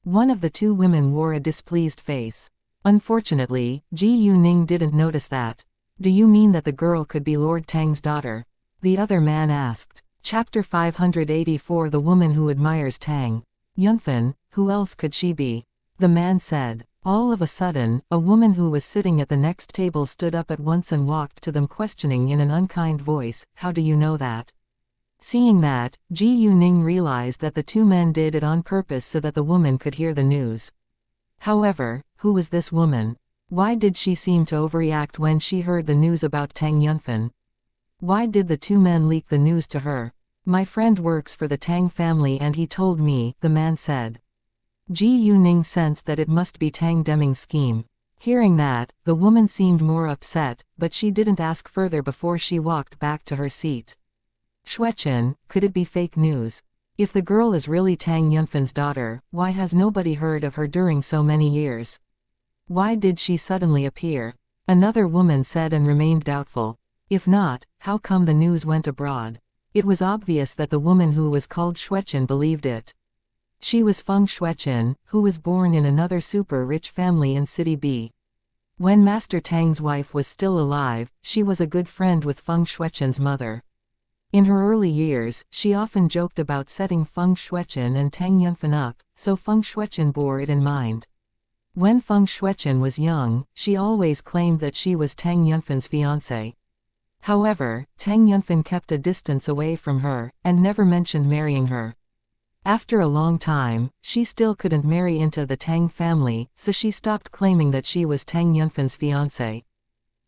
One of the two women wore a displeased face. Unfortunately, Ji Yuning didn't notice that. Do you mean that the girl could be Lord Tang's daughter? The other man asked. Chapter 584 The Woman Who Admires Tang. Yunfan, who else could she be? The man said. All of a sudden, a woman who was sitting at the next table stood up at once and walked to them questioning in an unkind voice, how do you know that? Seeing that, Ji Yuning realized that the two men did it on purpose so that the woman could hear the news. However, who was this woman? Why did she seem to overreact when she heard the news about Tang Yunfan? Why did the two men leak the news to her? My friend works for the Tang family and he told me, the man said. Ji Yuning sensed that it must be Tang Deming's scheme. Hearing that, the woman seemed more upset, but she didn't ask further before she walked back to her seat. Xueqin, could it be fake news? If the girl is really Tang Yunfan's daughter, why has nobody heard of her during so many years? Why did she suddenly appear? Another woman said and remained doubtful. If not, how come the news went abroad? It was obvious that the woman who was called Xueqin believed it. She was Feng Xueqin, who was born in another super-rich family in City B. When Master Tang's wife was still alive, she was a good friend with Feng Xueqin's mother. In her early years, she often joked about setting Feng Xueqin and Tang Yunfan up, so Feng Xueqin bore it in mind. When Feng Xueqin was young, she always claimed that she was Tang Yunfan's fiancé. However, Tang Yunfan kept a distance away from her, and never mentioned marrying her. After a long time, she still couldn't marry into the Tang family, so she stopped claiming that she was Tang Yunfan's fiancé.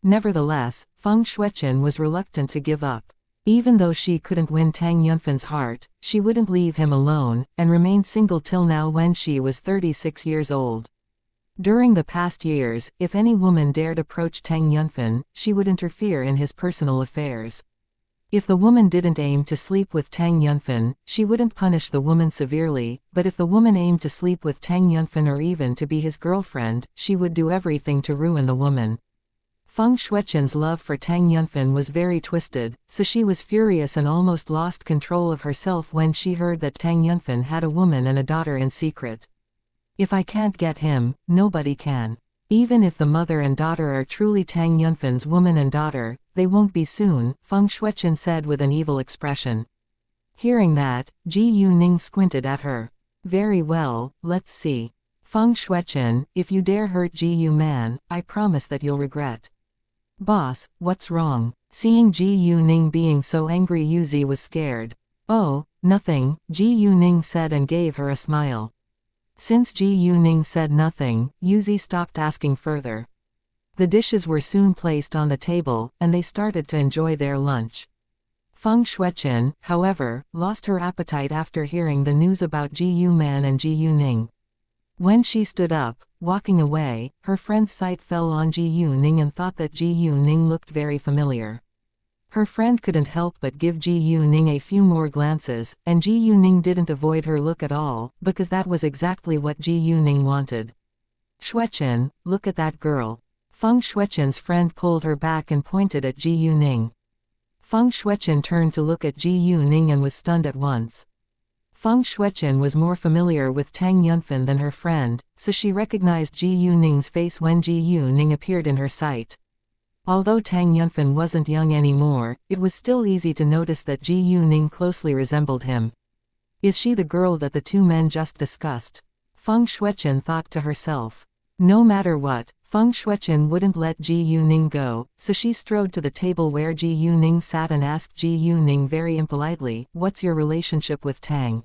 Nevertheless, Feng Xueqin was reluctant to give up. Even though she couldn't win Tang Yunfan's heart, she wouldn't leave him alone, and remained single till now when she was 36 years old. During the past years, if any woman dared approach Tang Yunfan, she would interfere in his personal affairs. If the woman didn't aim to sleep with Tang Yunfan, she wouldn't punish the woman severely, but if the woman aimed to sleep with Tang Yunfan or even to be his girlfriend, she would do everything to ruin the woman. Feng Xueqin's love for Tang Yunfan was very twisted, so she was furious and almost lost control of herself when she heard that Tang Yunfan had a woman and a daughter in secret. If I can't get him, nobody can. Even if the mother and daughter are truly Tang Yunfan's woman and daughter, they won't be soon, Feng Xueqin said with an evil expression. Hearing that, Ji Yuning squinted at her. Very well, let's see. Feng Xueqin, if you dare hurt Ji Yu man, I promise that you'll regret. Boss, what's wrong? Seeing Ji Yuning being so angry, Yuzi was scared. Oh, nothing, Ji Yuning said and gave her a smile. Since Ji Yuning said nothing, Yuzi stopped asking further. The dishes were soon placed on the table, and they started to enjoy their lunch. Feng Xueqin, however, lost her appetite after hearing the news about Ji Yu man and Ji Yuning. When she stood up, walking away, her friend's sight fell on Ji Yuning and thought that Ji Yuning looked very familiar. Her friend couldn't help but give Ji Yuning a few more glances, and Ji Yuning didn't avoid her look at all, because that was exactly what Ji Yuning wanted. Xueqin, look at that girl. Feng Xueqin's friend pulled her back and pointed at Ji Yuning. Feng Xueqin turned to look at Ji Yuning and was stunned at once. Feng Xueqin was more familiar with Tang Yunfan than her friend, so she recognized Ji Yuning's face when Ji Yuning appeared in her sight. Although Tang Yunfan wasn't young anymore, it was still easy to notice that Ji Yuning closely resembled him. Is she the girl that the two men just discussed? Feng Xueqin thought to herself. No matter what, Feng Xueqin wouldn't let Ji Yuning go, so she strode to the table where Ji Yuning sat and asked Ji Yuning very impolitely, what's your relationship with Tang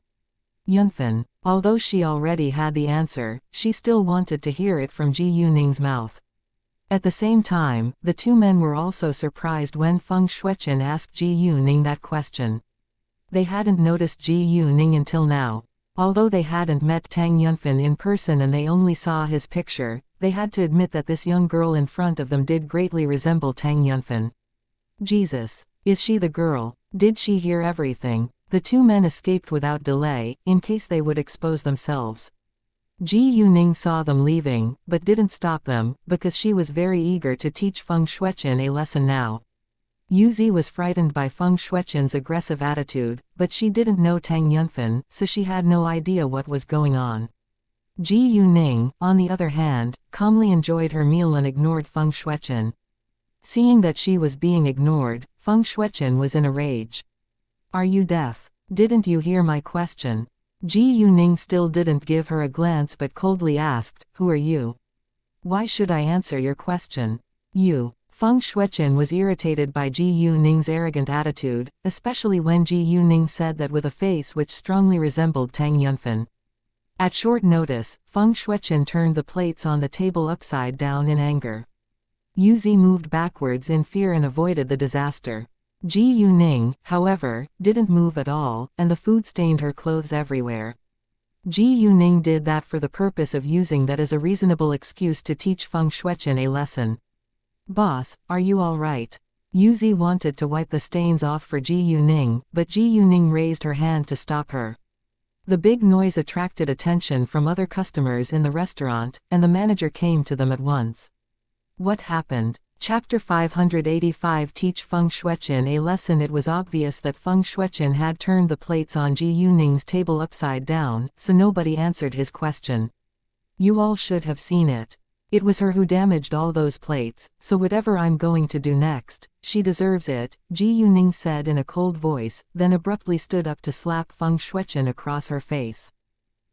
Yunfan? Although she already had the answer, she still wanted to hear it from Ji Yuning's mouth. At the same time, the two men were also surprised when Feng Xueqin asked Ji Yuning that question. They hadn't noticed Ji Yuning until now. Although they hadn't met Tang Yunfan in person and they only saw his picture, they had to admit that this young girl in front of them did greatly resemble Tang Yunfan. Jesus. Is she the girl? Did she hear everything? The two men escaped without delay, in case they would expose themselves. Ji Yuning saw them leaving, but didn't stop them, because she was very eager to teach Feng Shueqin a lesson now. Yuzi was frightened by Feng Shueqin's aggressive attitude, but she didn't know Tang Yunfan, so she had no idea what was going on. Ji Yuning, on the other hand, calmly enjoyed her meal and ignored Feng Shueqin. Seeing that she was being ignored, Feng Shueqin was in a rage. Are you deaf? Didn't you hear my question? Ji Yuning still didn't give her a glance but coldly asked, who are you? Why should I answer your question? You. Feng Shueqin was irritated by Ji Yuning's arrogant attitude, especially when Ji Yuning said that with a face which strongly resembled Tang Yunfan. At short notice, Feng Shueqin turned the plates on the table upside down in anger. Yuzi moved backwards in fear and avoided the disaster. Ji Yuning, however, didn't move at all, and the food stained her clothes everywhere. Ji Yuning did that for the purpose of using that as a reasonable excuse to teach Feng Shueqin a lesson. Boss, are you all right? Yuzi wanted to wipe the stains off for Ji Yuning, but Ji Yuning raised her hand to stop her. The big noise attracted attention from other customers in the restaurant, and the manager came to them at once. What happened? Chapter 585 Teach Feng Shueqin a lesson. It was obvious that Feng Shueqin had turned the plates on Ji Yuning's table upside down, so nobody answered his question. You all should have seen it. It was her who damaged all those plates, so whatever I'm going to do next, she deserves it, Ji Yuning said in a cold voice, then abruptly stood up to slap Feng Shueqin across her face.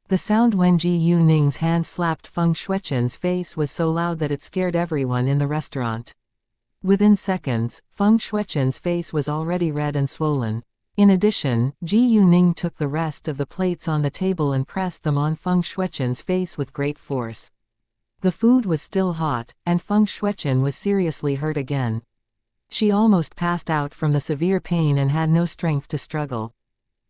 The sound when Ji Yuning's hand slapped Feng Shueqin's face was so loud that it scared everyone in the restaurant. Within seconds, Feng Shueqin's face was already red and swollen. In addition, Ji Yuning took the rest of the plates on the table and pressed them on Feng Shueqin's face with great force. The food was still hot, and Feng Shueqin was seriously hurt again. She almost passed out from the severe pain and had no strength to struggle.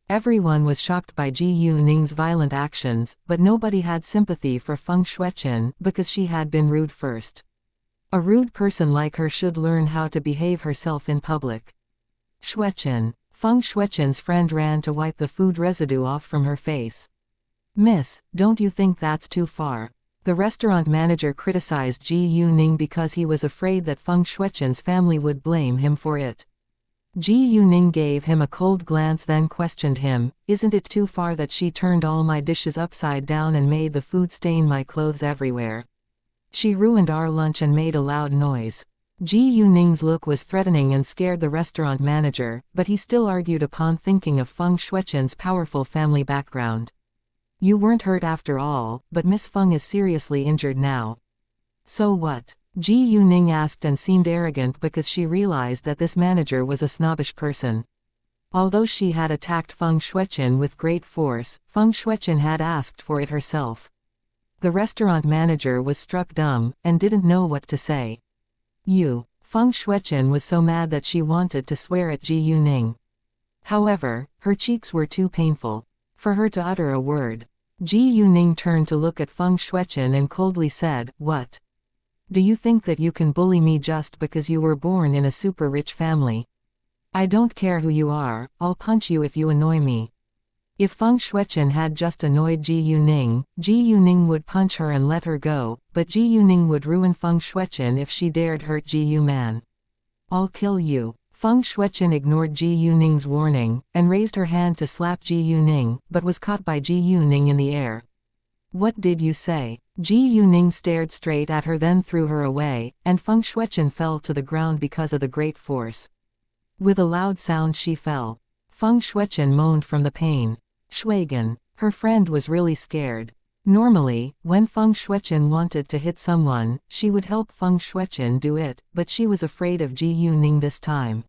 Everyone was shocked by Ji Yuning's violent actions, but nobody had sympathy for Feng Shueqin because she had been rude first. A rude person like her should learn how to behave herself in public. Shueqin. Feng Shueqin's friend ran to wipe the food residue off from her face. Miss, don't you think that's too far? The restaurant manager criticized Ji Yuning because he was afraid that Feng Shueqin's family would blame him for it. Ji Yuning gave him a cold glance then questioned him, isn't it too far that she turned all my dishes upside down and made the food stain my clothes everywhere? She ruined our lunch and made a loud noise. Ji Yuning's look was threatening and scared the restaurant manager, but he still argued upon thinking of Feng Shueqin's powerful family background. You weren't hurt after all, but Miss Feng is seriously injured now. So what? Ji Yuning asked and seemed arrogant because she realized that this manager was a snobbish person. Although she had attacked Feng Shueqin with great force, Feng Shueqin had asked for it herself. The restaurant manager was struck dumb, and didn't know what to say. Feng Shueqin was so mad that she wanted to swear at Ji Yuning. However, her cheeks were too painful for her to utter a word. Ji Yuning turned to look at Feng Shueqin and coldly said, what? Do you think that you can bully me just because you were born in a super rich family? I don't care who you are, I'll punch you if you annoy me. If Feng Shueqin had just annoyed Ji Yuning would punch her and let her go, but Ji Yuning would ruin Feng Shueqin if she dared hurt Ji Yuman. I'll kill you. Feng Shueqin ignored Ji Yuning's warning, and raised her hand to slap Ji Yuning, but was caught by Ji Yuning in the air. What did you say? Ji Yuning stared straight at her then threw her away, and Feng Shueqin fell to the ground because of the great force. With a loud sound she fell. Feng Shueqin moaned from the pain. Shuigan. Her friend was really scared. Normally, when Feng Shueqin wanted to hit someone, she would help Feng Shueqin do it, but she was afraid of Ji Yuning this time.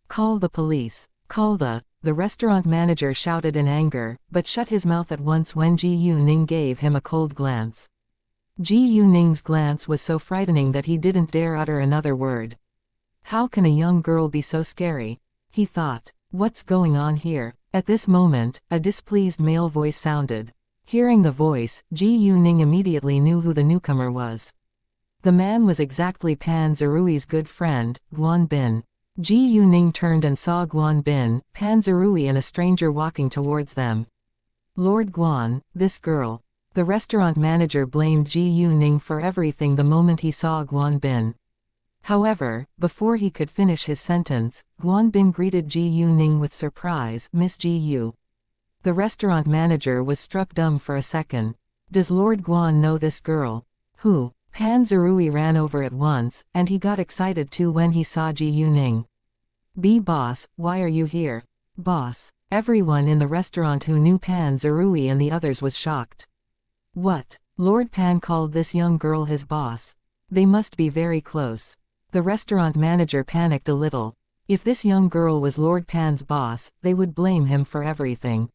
Call the police. Call the restaurant manager shouted in anger, but shut his mouth at once when Ji Yuning gave him a cold glance. Ji Yuning's glance was so frightening that he didn't dare utter another word. How can a young girl be so scary? He thought. What's going on here? At this moment, a displeased male voice sounded. Hearing the voice, Ji Yuning immediately knew who the newcomer was. The man was exactly Pan Zerui's good friend, Guan Bin. Ji Yuning turned and saw Guan Bin, Pan Zerui and a stranger walking towards them. Lord Guan, this girl. The restaurant manager blamed Ji Yuning for everything the moment he saw Guan Bin. However, before he could finish his sentence, Guan Bin greeted Ji Yuning with surprise, Miss Ji Yu. The restaurant manager was struck dumb for a second. Does Lord Guan know this girl? Who? Pan Zerui ran over at once, and he got excited too when he saw Ji Yuning. Boss, why are you here? Boss. Everyone in the restaurant who knew Pan Zerui and the others was shocked. What? Lord Pan called this young girl his boss. They must be very close. The restaurant manager panicked a little. If this young girl was Lord Pan's boss, they would blame him for everything.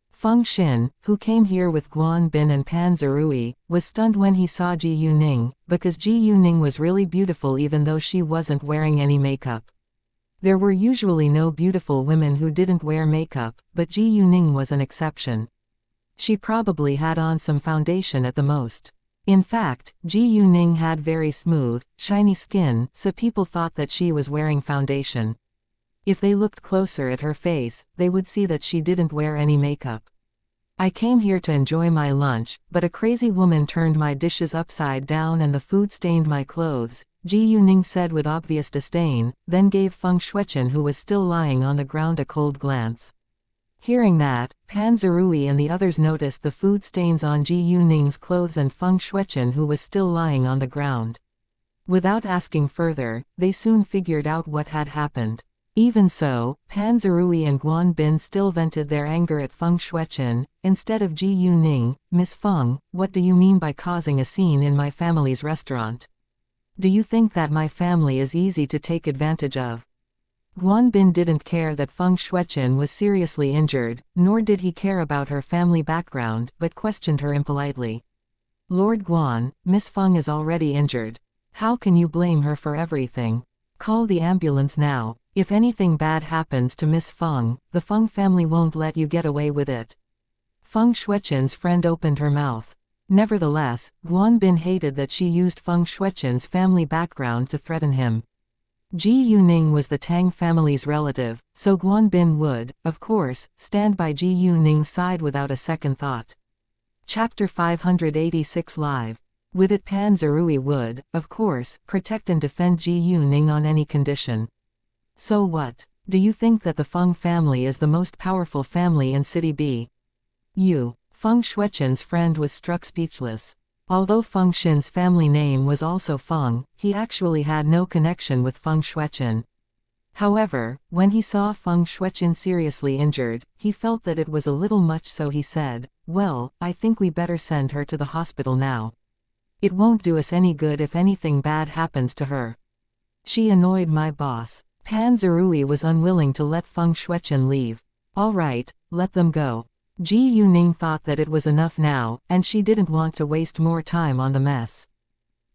Feng Xin, who came here with Guan Bin and Pan Zerui, was stunned when he saw Ji Yuning, because Ji Yuning was really beautiful even though she wasn't wearing any makeup. There were usually no beautiful women who didn't wear makeup, but Ji Yuning was an exception. She probably had on some foundation at the most. In fact, Ji Yuning had very smooth, shiny skin, so people thought that she was wearing foundation. If they looked closer at her face, they would see that she didn't wear any makeup. I came here to enjoy my lunch, but a crazy woman turned my dishes upside down and the food stained my clothes, Ji Yuning said with obvious disdain, then gave Feng Shuichen, who was still lying on the ground, a cold glance. Hearing that, Pan Zerui and the others noticed the food stains on Ji Yuning's clothes and Feng Shuichen, who was still lying on the ground. Without asking further, they soon figured out what had happened. Even so, Pan Zerui and Guan Bin still vented their anger at Feng Shuichen. Instead of Ji Yuning, Miss Feng, what do you mean by causing a scene in my family's restaurant? Do you think that my family is easy to take advantage of? Guan Bin didn't care that Feng Shuichen was seriously injured, nor did he care about her family background, but questioned her impolitely. Lord Guan, Miss Feng is already injured. How can you blame her for everything? Call the ambulance now. If anything bad happens to Miss Feng, the Feng family won't let you get away with it. Feng Shuichen's friend opened her mouth. Nevertheless, Guan Bin hated that she used Feng Shuichen's family background to threaten him. Ji Yuning was the Tang family's relative, so Guan Bin would, of course, stand by Ji Yuning's side without a second thought. Chapter 586 Live. With it, Pan Zerui would, of course, protect and defend Ji Yuning on any condition. So what? Do you think that the Feng family is the most powerful family in City B? Feng Shuichen's friend was struck speechless. Although Feng Xin's family name was also Feng, he actually had no connection with Feng Shuichen. However, when he saw Feng Shuichen seriously injured, he felt that it was a little much, so he said, "Well, I think we better send her to the hospital now. It won't do us any good if anything bad happens to her. She annoyed my boss." Pan Zerui was unwilling to let Feng Shuichen leave. All right, let them go. Ji Yuning thought that it was enough now, and she didn't want to waste more time on the mess.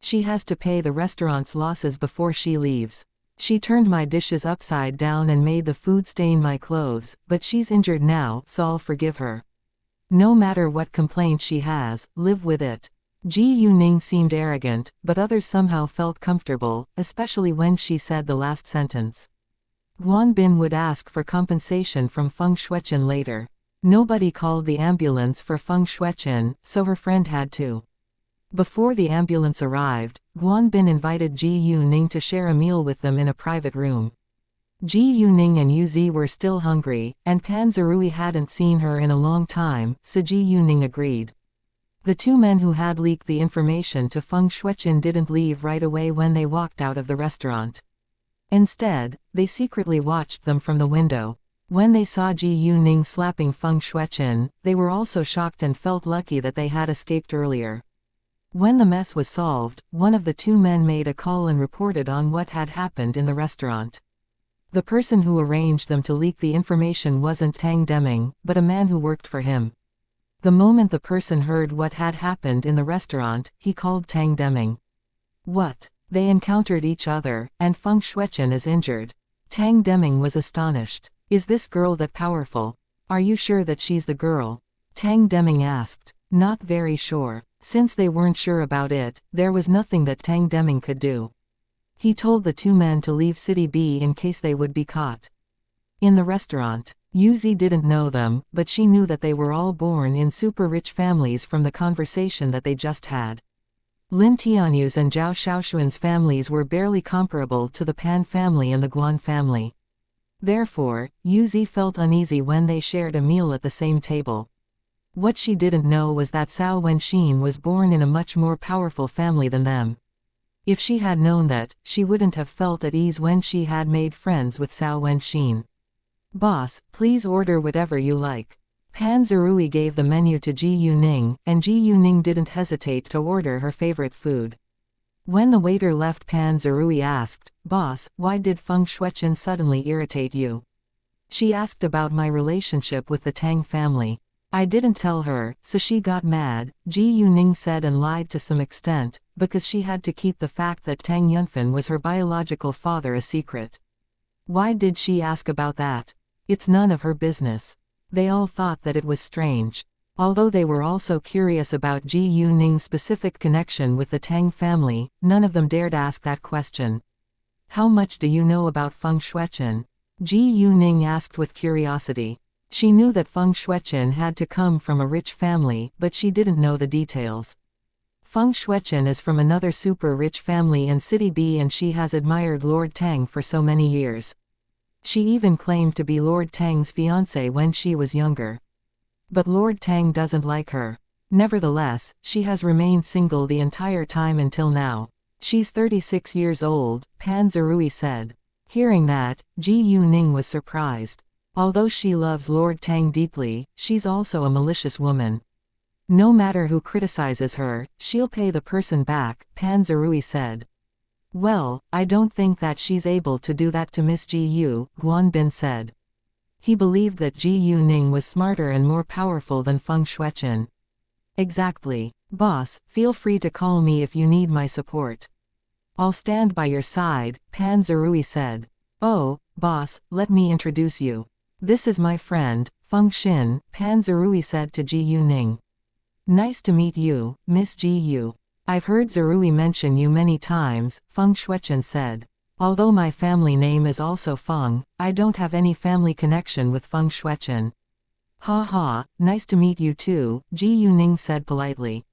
She has to pay the restaurant's losses before she leaves. She turned my dishes upside down and made the food stain my clothes, but she's injured now, so I'll forgive her. No matter what complaint she has, live with it. Ji Yuning seemed arrogant, but others somehow felt comfortable, especially when she said the last sentence. Guan Bin would ask for compensation from Feng Shuichen later. Nobody called the ambulance for Feng Shuichen, so her friend had to. Before the ambulance arrived, Guan Bin invited Ji Yuning to share a meal with them in a private room. Ji Yuning and Yuzi were still hungry, and Pan Zerui hadn't seen her in a long time, so Ji Yuning agreed. The two men who had leaked the information to Feng Shuichen didn't leave right away when they walked out of the restaurant. Instead, they secretly watched them from the window. When they saw Ji Yuning slapping Feng Shuichen, they were also shocked and felt lucky that they had escaped earlier. When the mess was solved, one of the two men made a call and reported on what had happened in the restaurant. The person who arranged them to leak the information wasn't Tang Deming, but a man who worked for him. The moment the person heard what had happened in the restaurant, he called Tang Deming. What? They encountered each other, and Feng Shuichen is injured. Tang Deming was astonished. Is this girl that powerful? Are you sure that she's the girl? Tang Deming asked. Not very sure. Since they weren't sure about it, there was nothing that Tang Deming could do. He told the two men to leave City B in case they would be caught. In the restaurant, Yuzi didn't know them, but she knew that they were all born in super-rich families from the conversation that they just had. Lin Tianyu's and Zhao Shaoxuan's families were barely comparable to the Pan family and the Guan family. Therefore, Yuzi felt uneasy when they shared a meal at the same table. What she didn't know was that Cao Wenxin was born in a much more powerful family than them. If she had known that, she wouldn't have felt at ease when she had made friends with Cao Wenxin. Boss, please order whatever you like. Pan Zerui gave the menu to Ji Yuning, and Ji Yuning didn't hesitate to order her favorite food. When the waiter left, Pan Zerui asked, Boss, why did Feng Shueqin suddenly irritate you? She asked about my relationship with the Tang family. I didn't tell her, so she got mad, Ji Yuning said, and lied to some extent, because she had to keep the fact that Tang Yunfan was her biological father a secret. Why did she ask about that? It's none of her business. They all thought that it was strange. Although they were also curious about Ji Yuning's specific connection with the Tang family, none of them dared ask that question. How much do you know about Feng Shueqin? Ji Yuning asked with curiosity. She knew that Feng Shueqin had to come from a rich family, but she didn't know the details. Feng Shueqin is from another super-rich family in City B, and she has admired Lord Tang for so many years. She even claimed to be Lord Tang's fiancé when she was younger. But Lord Tang doesn't like her. Nevertheless, she has remained single the entire time until now. She's 36 years old, Pan Zerui said. Hearing that, Ji Yuning was surprised. Although she loves Lord Tang deeply, she's also a malicious woman. No matter who criticizes her, she'll pay the person back, Pan Zerui said. Well, I don't think that she's able to do that to Miss Ji Yu, Guan Bin said. He believed that Ji Yuning was smarter and more powerful than Feng Shueqin. Exactly. Boss, feel free to call me if you need my support. I'll stand by your side, Pan Zerui said. Oh, boss, let me introduce you. This is my friend, Feng Xin, Pan Zerui said to Ji Yuning. Nice to meet you, Miss Ji Yu. I've heard Zerui mention you many times, Feng Shueqin said. Although my family name is also Feng, I don't have any family connection with Feng Shueqin. Ha ha, nice to meet you too, Ji Yuning said politely.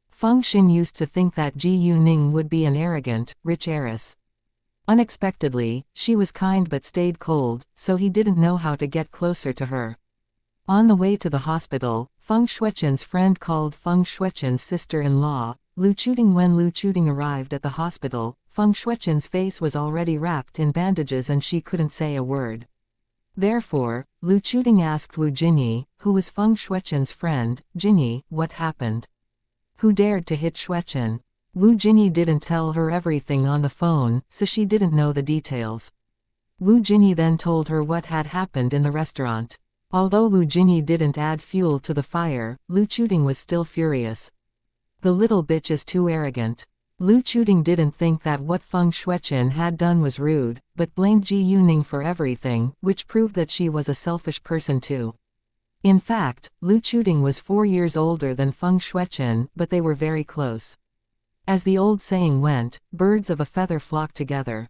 Feng Xin used to think that Ji Yuning would be an arrogant, rich heiress. Unexpectedly, she was kind but stayed cold, so he didn't know how to get closer to her. On the way to the hospital, Feng Shueqin's friend called Feng Shueqin's sister-in-law, Lu Chuting. When Lu Chuting arrived at the hospital, Feng Shueqin's face was already wrapped in bandages and she couldn't say a word. Therefore, Lu Chuting asked Wu Jinyi, who was Feng Shueqin's friend, Jinyi, what happened? Who dared to hit Shueqin? Wu Jinyi didn't tell her everything on the phone, so she didn't know the details. Wu Jinyi then told her what had happened in the restaurant. Although Wu Jinyi didn't add fuel to the fire, Lu Chuting was still furious. The little bitch is too arrogant. Lu Chuting didn't think that what Feng Shueqin had done was rude, but blamed Ji Yuning for everything, which proved that she was a selfish person too. In fact, Lu Chuting was 4 years older than Feng Shueqin, but they were very close. As the old saying went, birds of a feather flock together.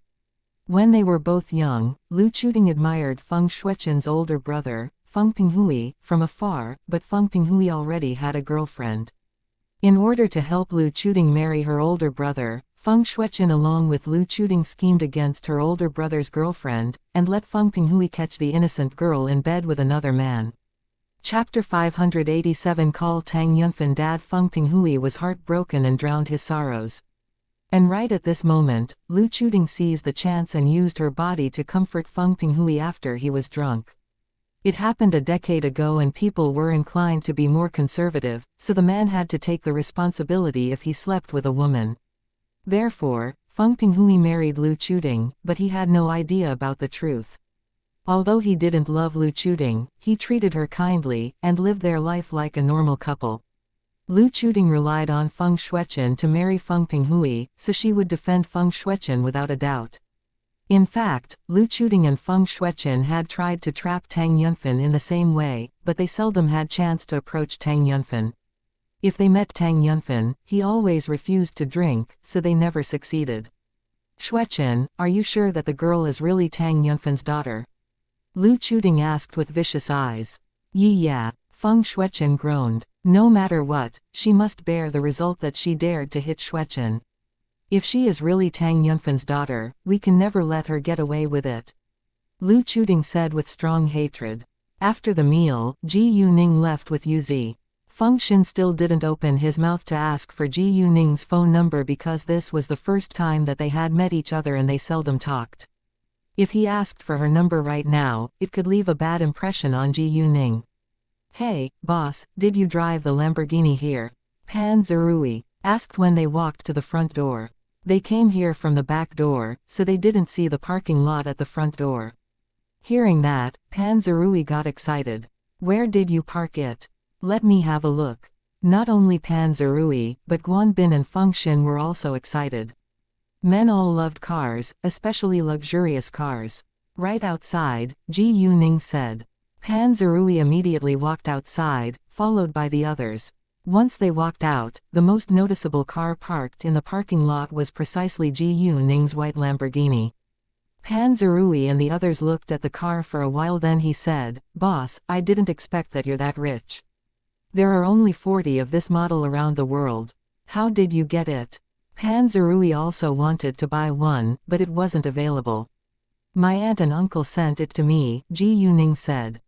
When they were both young, Lu Chuting admired Feng Shueqin's older brother, Feng Pinghui, from afar, but Feng Pinghui already had a girlfriend. In order to help Lu Chuting marry her older brother, Feng Shueqin along with Lu Chuting schemed against her older brother's girlfriend, and let Feng Pinghui catch the innocent girl in bed with another man. Chapter 587. Call Tang Yunfan. Dad Feng Pinghui was heartbroken and drowned his sorrows. And right at this moment, Lu Chuting seized the chance and used her body to comfort Feng Pinghui after he was drunk. It happened a decade ago and people were inclined to be more conservative, so the man had to take the responsibility if he slept with a woman. Therefore, Feng Pinghui married Lu Chuting, but he had no idea about the truth. Although he didn't love Lu Chuting, he treated her kindly, and lived their life like a normal couple. Lu Chuting relied on Feng Shueqin to marry Feng Pinghui, so she would defend Feng Shueqin without a doubt. In fact, Lu Chuting and Feng Shueqin had tried to trap Tang Yunfan in the same way, but they seldom had chance to approach Tang Yunfan. If they met Tang Yunfan, he always refused to drink, so they never succeeded. Shueqin, are you sure that the girl is really Tang Yunfan's daughter? Lu Chuting asked with vicious eyes. Yeah. Feng Shueqin groaned. No matter what, she must bear the result that she dared to hit Shueqin. If she is really Tang Yunfan's daughter, we can never let her get away with it. Lu Chuting said with strong hatred. After the meal, Ji Yuning left with Yuzi. Feng Xin still didn't open his mouth to ask for Ji Yuning's phone number because this was the first time that they had met each other and they seldom talked. If he asked for her number right now, it could leave a bad impression on Ji Yuning. Hey, boss, did you drive the Lamborghini here? Pan Zerui asked when they walked to the front door. They came here from the back door, so they didn't see the parking lot at the front door. Hearing that, Pan Zerui got excited. Where did you park it? Let me have a look. Not only Pan Zerui, but Guanbin and Feng Xin were also excited. Men all loved cars, especially luxurious cars. Right outside, Ji Yuning said. Pan Zerui immediately walked outside, followed by the others. Once they walked out, the most noticeable car parked in the parking lot was precisely Ji Yuning's white Lamborghini. Pan Zerui and the others looked at the car for a while, then he said, "Boss, I didn't expect that you're that rich. There are only 40 of this model around the world. How did you get it?" Pan Zerui also wanted to buy one, but it wasn't available. "My aunt and uncle sent it to me," Ji Yuning said.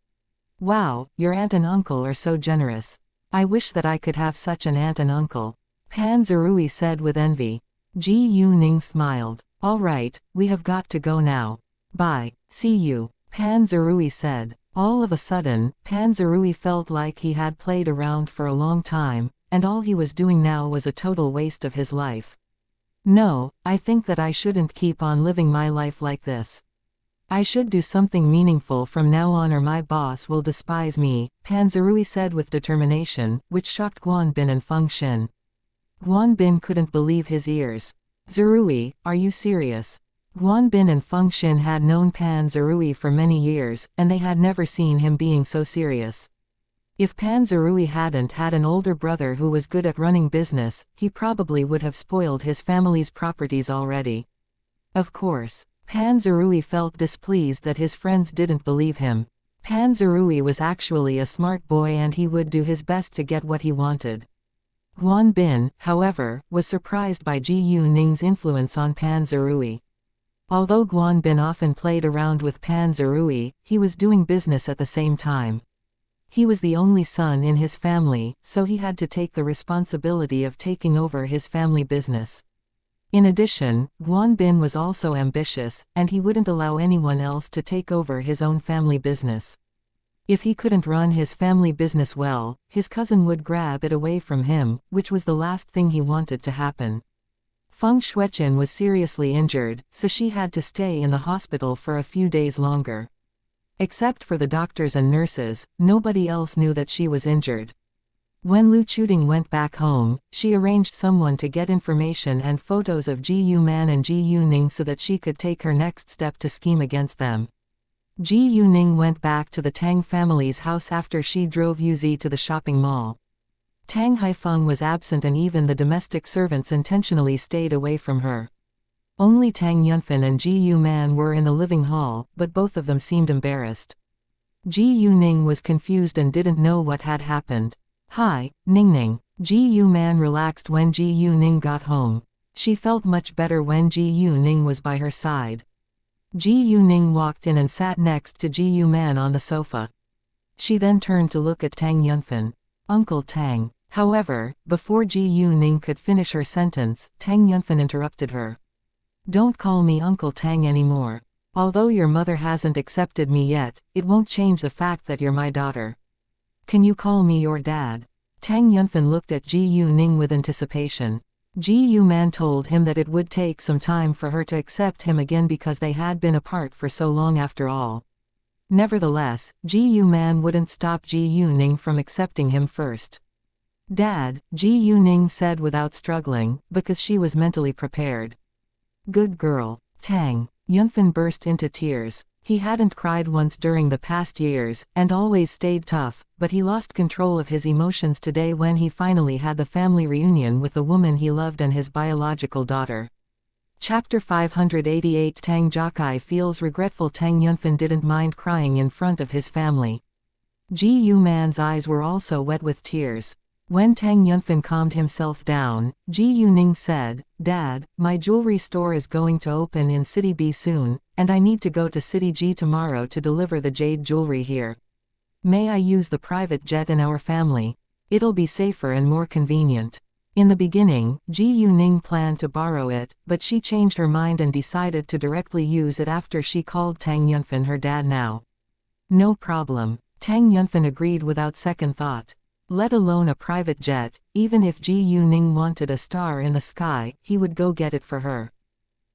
"Wow, your aunt and uncle are so generous. I wish that I could have such an aunt and uncle," Pan Zerui said with envy. Ji Yuning smiled. "All right, we have got to go now. Bye, see you," Pan Zerui said. All of a sudden, Pan Zerui felt like he had played around for a long time, and all he was doing now was a total waste of his life. "No, I think that I shouldn't keep on living my life like this. I should do something meaningful from now on or my boss will despise me," Pan Zerui said with determination, which shocked Guanbin and Feng Xin. Guanbin couldn't believe his ears. "Zerui, are you serious?" Guanbin and Feng Xin had known Pan Zerui for many years, and they had never seen him being so serious. If Pan Zerui hadn't had an older brother who was good at running business, he probably would have spoiled his family's properties already. Of course, Pan Zerui felt displeased that his friends didn't believe him. Pan Zerui was actually a smart boy and he would do his best to get what he wanted. Guanbin, however, was surprised by Ji Yuning's influence on Pan Zerui. Although Guanbin often played around with Pan Zerui, he was doing business at the same time. He was the only son in his family, so he had to take the responsibility of taking over his family business. In addition, Guanbin was also ambitious, and he wouldn't allow anyone else to take over his own family business. If he couldn't run his family business well, his cousin would grab it away from him, which was the last thing he wanted to happen. Feng Shueqin was seriously injured, so she had to stay in the hospital for a few days longer. Except for the doctors and nurses, nobody else knew that she was injured. When Lu Chuting went back home, she arranged someone to get information and photos of Ji Yuman and Ji Yuning so that she could take her next step to scheme against them. Ji Yuning went back to the Tang family's house after she drove Yuzi to the shopping mall. Tang Haifeng was absent and even the domestic servants intentionally stayed away from her. Only Tang Yunfan and Ji Yuman were in the living hall, but both of them seemed embarrassed. Ji Yuning was confused and didn't know what had happened. "Hi, Ningning." Ji Yuman relaxed when Ji Yuning got home. She felt much better when Ji Yuning was by her side. Ji Yuning walked in and sat next to Ji Yuman on the sofa. She then turned to look at Tang Yunfan. "Uncle Tang." However, before Ji Yuning could finish her sentence, Tang Yunfan interrupted her. "Don't call me Uncle Tang anymore. Although your mother hasn't accepted me yet, it won't change the fact that you're my daughter. Can you call me your dad?" Tang Yunfan looked at Ji Yuning with anticipation. Ji Yuman told him that it would take some time for her to accept him again because they had been apart for so long after all. Nevertheless, Ji Yuman wouldn't stop Ji Yuning from accepting him first. "Dad," Ji Yuning said without struggling, because she was mentally prepared. "Good girl, Tang." Yunfin burst into tears. He hadn't cried once during the past years, and always stayed tough, but he lost control of his emotions today when he finally had the family reunion with the woman he loved and his biological daughter. Chapter 588 Tang Jokai feels regretful. Tang Yunfin didn't mind crying in front of his family. Ji Yu Man's eyes were also wet with tears. When Tang Yunfin calmed himself down, Ji Yuning said, "Dad, my jewelry store is going to open in City B soon, and I need to go to City G tomorrow to deliver the jade jewelry here. May I use the private jet in our family? It'll be safer and more convenient." In the beginning, Ji Yuning planned to borrow it, but she changed her mind and decided to directly use it after she called Tang Yunfin her dad now. No problem. Tang Yunfin agreed without second thought. Let alone a private jet, even if Ji Yuning wanted a star in the sky, he would go get it for her.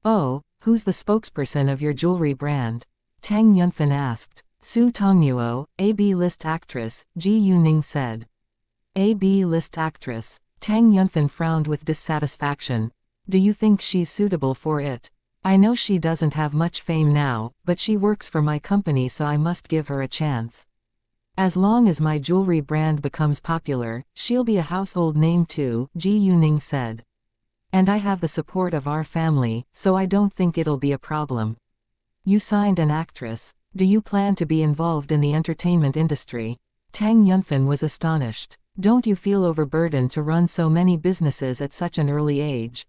"Oh, who's the spokesperson of your jewelry brand?" Tang Yunfin asked. "Su Tongnuo, a B-list actress," Ji Yuning said. "A B-list actress?" Tang Yunfin frowned with dissatisfaction. "Do you think she's suitable for it? I know she doesn't have much fame now, but she works for my company, so I must give her a chance. As long as my jewelry brand becomes popular, she'll be a household name too," Ji Yuning said. "And I have the support of our family, so I don't think it'll be a problem." "You signed an actress. Do you plan to be involved in the entertainment industry?" Tang Yunfin was astonished. "Don't you feel overburdened to run so many businesses at such an early age?"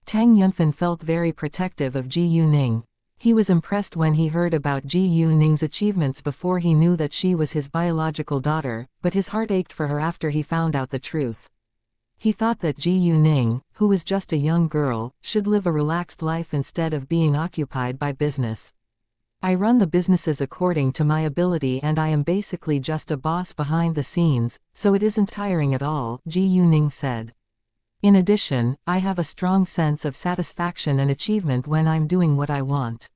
Tang Yunfin felt very protective of Ji Yuning. He was impressed when he heard about Ji Yuning's achievements before he knew that she was his biological daughter, but his heart ached for her after he found out the truth. He thought that Ji Yuning, who was just a young girl, should live a relaxed life instead of being occupied by business. "I run the businesses according to my ability and I am basically just a boss behind the scenes, so it isn't tiring at all," Ji Yuning said. "In addition, I have a strong sense of satisfaction and achievement when I'm doing what I want.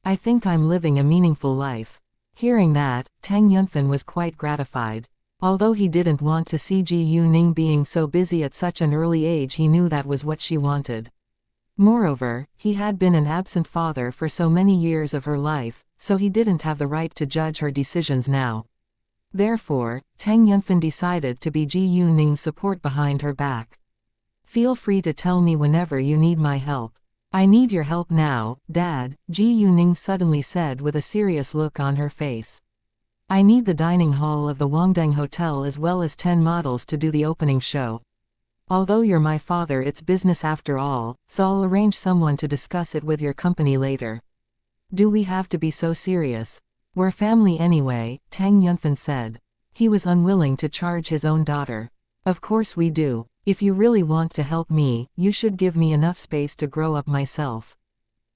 I think I'm living a meaningful life." Hearing that, Tang Yunfin was quite gratified. Although he didn't want to see Ji Yuning being so busy at such an early age, he knew that was what she wanted. Moreover, he had been an absent father for so many years of her life, so he didn't have the right to judge her decisions now. Therefore, Tang Yunfin decided to be Ji Yuning's support behind her back. "Feel free to tell me whenever you need my help." "I need your help now, Dad," Ji Yuning suddenly said with a serious look on her face. "I need the dining hall of the Wangdang Hotel as well as 10 models to do the opening show. Although you're my father, it's business after all, so I'll arrange someone to discuss it with your company later." "Do we have to be so serious? We're family anyway," Tang Yunfin said. He was unwilling to charge his own daughter. "Of course we do. If you really want to help me, you should give me enough space to grow up myself.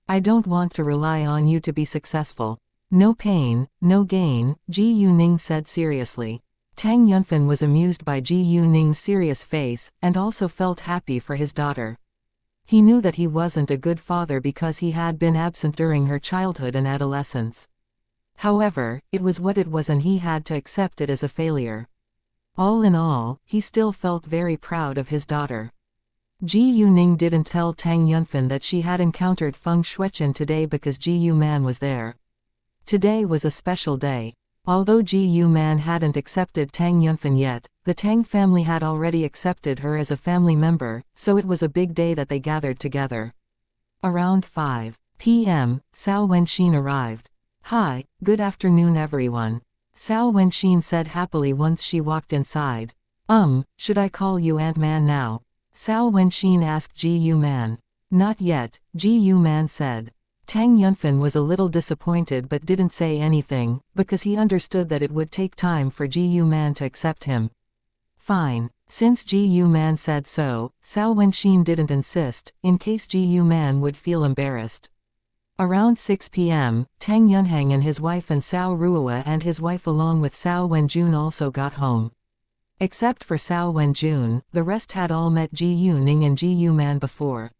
I don't want to rely on you to be successful." "No pain, no gain," Ji Yuning said seriously. Tang Yunfin was amused by Ji Yuning's serious face, and also felt happy for his daughter. He knew that he wasn't a good father because he had been absent during her childhood and adolescence. However, it was what it was and he had to accept it as a failure. All in all, he still felt very proud of his daughter. Ji Yuning didn't tell Tang Yunfin that she had encountered Feng Shuichen today because Ji Yu Man was there. Today was a special day. Although Ji Yu Man hadn't accepted Tang Yunfin yet, the Tang family had already accepted her as a family member, so it was a big day that they gathered together. Around 5 p.m., Cao Wenxin arrived. "Hi, good afternoon everyone," Cao Wenxin said happily once she walked inside. Should I call you Ant-Man now?" Cao Wenxin asked Ji Yu Man. "Not yet," Ji Yu Man said. Tang Yunfin was a little disappointed but didn't say anything, because he understood that it would take time for Ji Yu Man to accept him. Fine. Since Ji Yu Man said so, Cao Wenxin didn't insist, in case Ji Yu Man would feel embarrassed. Around 6 p.m., Tang Yunhang and his wife and Cao Ruoa and his wife along with Cao Wenjun also got home. Except for Cao Wenjun, the rest had all met Ji Yuning and Ji Yu Man before.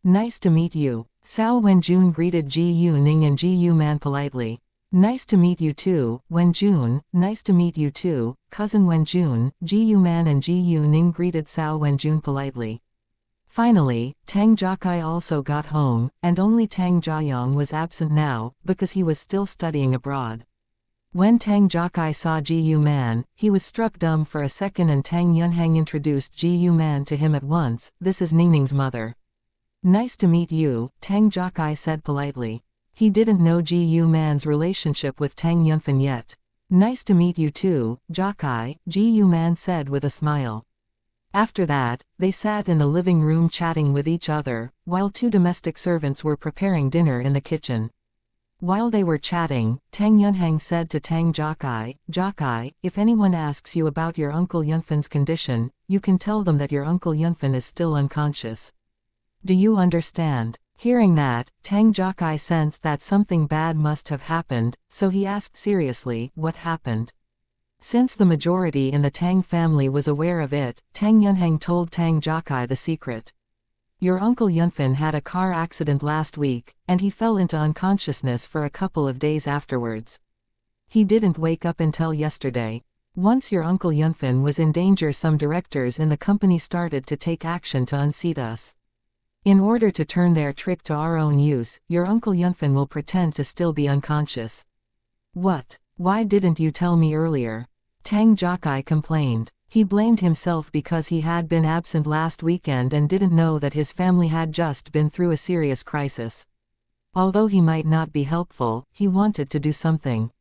"Nice to meet you." Cao Wenjun greeted Ji Yuning and Ji Yu Man politely. "Nice to meet you too, Wenjun." "Nice to meet you too, cousin Wenjun." Ji Yu Man and Ji Yuning greeted Cao Wenjun politely. Finally, Tang Jiakai also got home, and only Tang Jiayong was absent now, because he was still studying abroad. When Tang Jiakai saw Ji Yu Man, he was struck dumb for a second, and Tang Yunhang introduced Ji Yu Man to him at once. "This is Ningning's mother." "Nice to meet you," Tang Jiakai said politely. He didn't know Ji Yu Man's relationship with Tang Yunfan yet. "Nice to meet you too, Jiakai," Ji Yu Man said with a smile. After that, they sat in the living room chatting with each other, while two domestic servants were preparing dinner in the kitchen. While they were chatting, Tang Yunhang said to Tang Jiakai, "Jiakai, if anyone asks you about your uncle Yunfan's condition, you can tell them that your uncle Yunfan is still unconscious. Do you understand?" Hearing that, Tang Jiakai sensed that something bad must have happened, so he asked seriously, "What happened?" Since the majority in the Tang family was aware of it, Tang Yunhang told Tang Jiakai the secret. "Your uncle Yunfan had a car accident last week, and he fell into unconsciousness for a couple of days afterwards. He didn't wake up until yesterday. Once your uncle Yunfan was in danger, some directors in the company started to take action to unseat us. In order to turn their trick to our own use, your uncle Yunfan will pretend to still be unconscious." "What? Why didn't you tell me earlier?" Tang Jiakai complained. He blamed himself because he had been absent last weekend and didn't know that his family had just been through a serious crisis. Although he might not be helpful, he wanted to do something.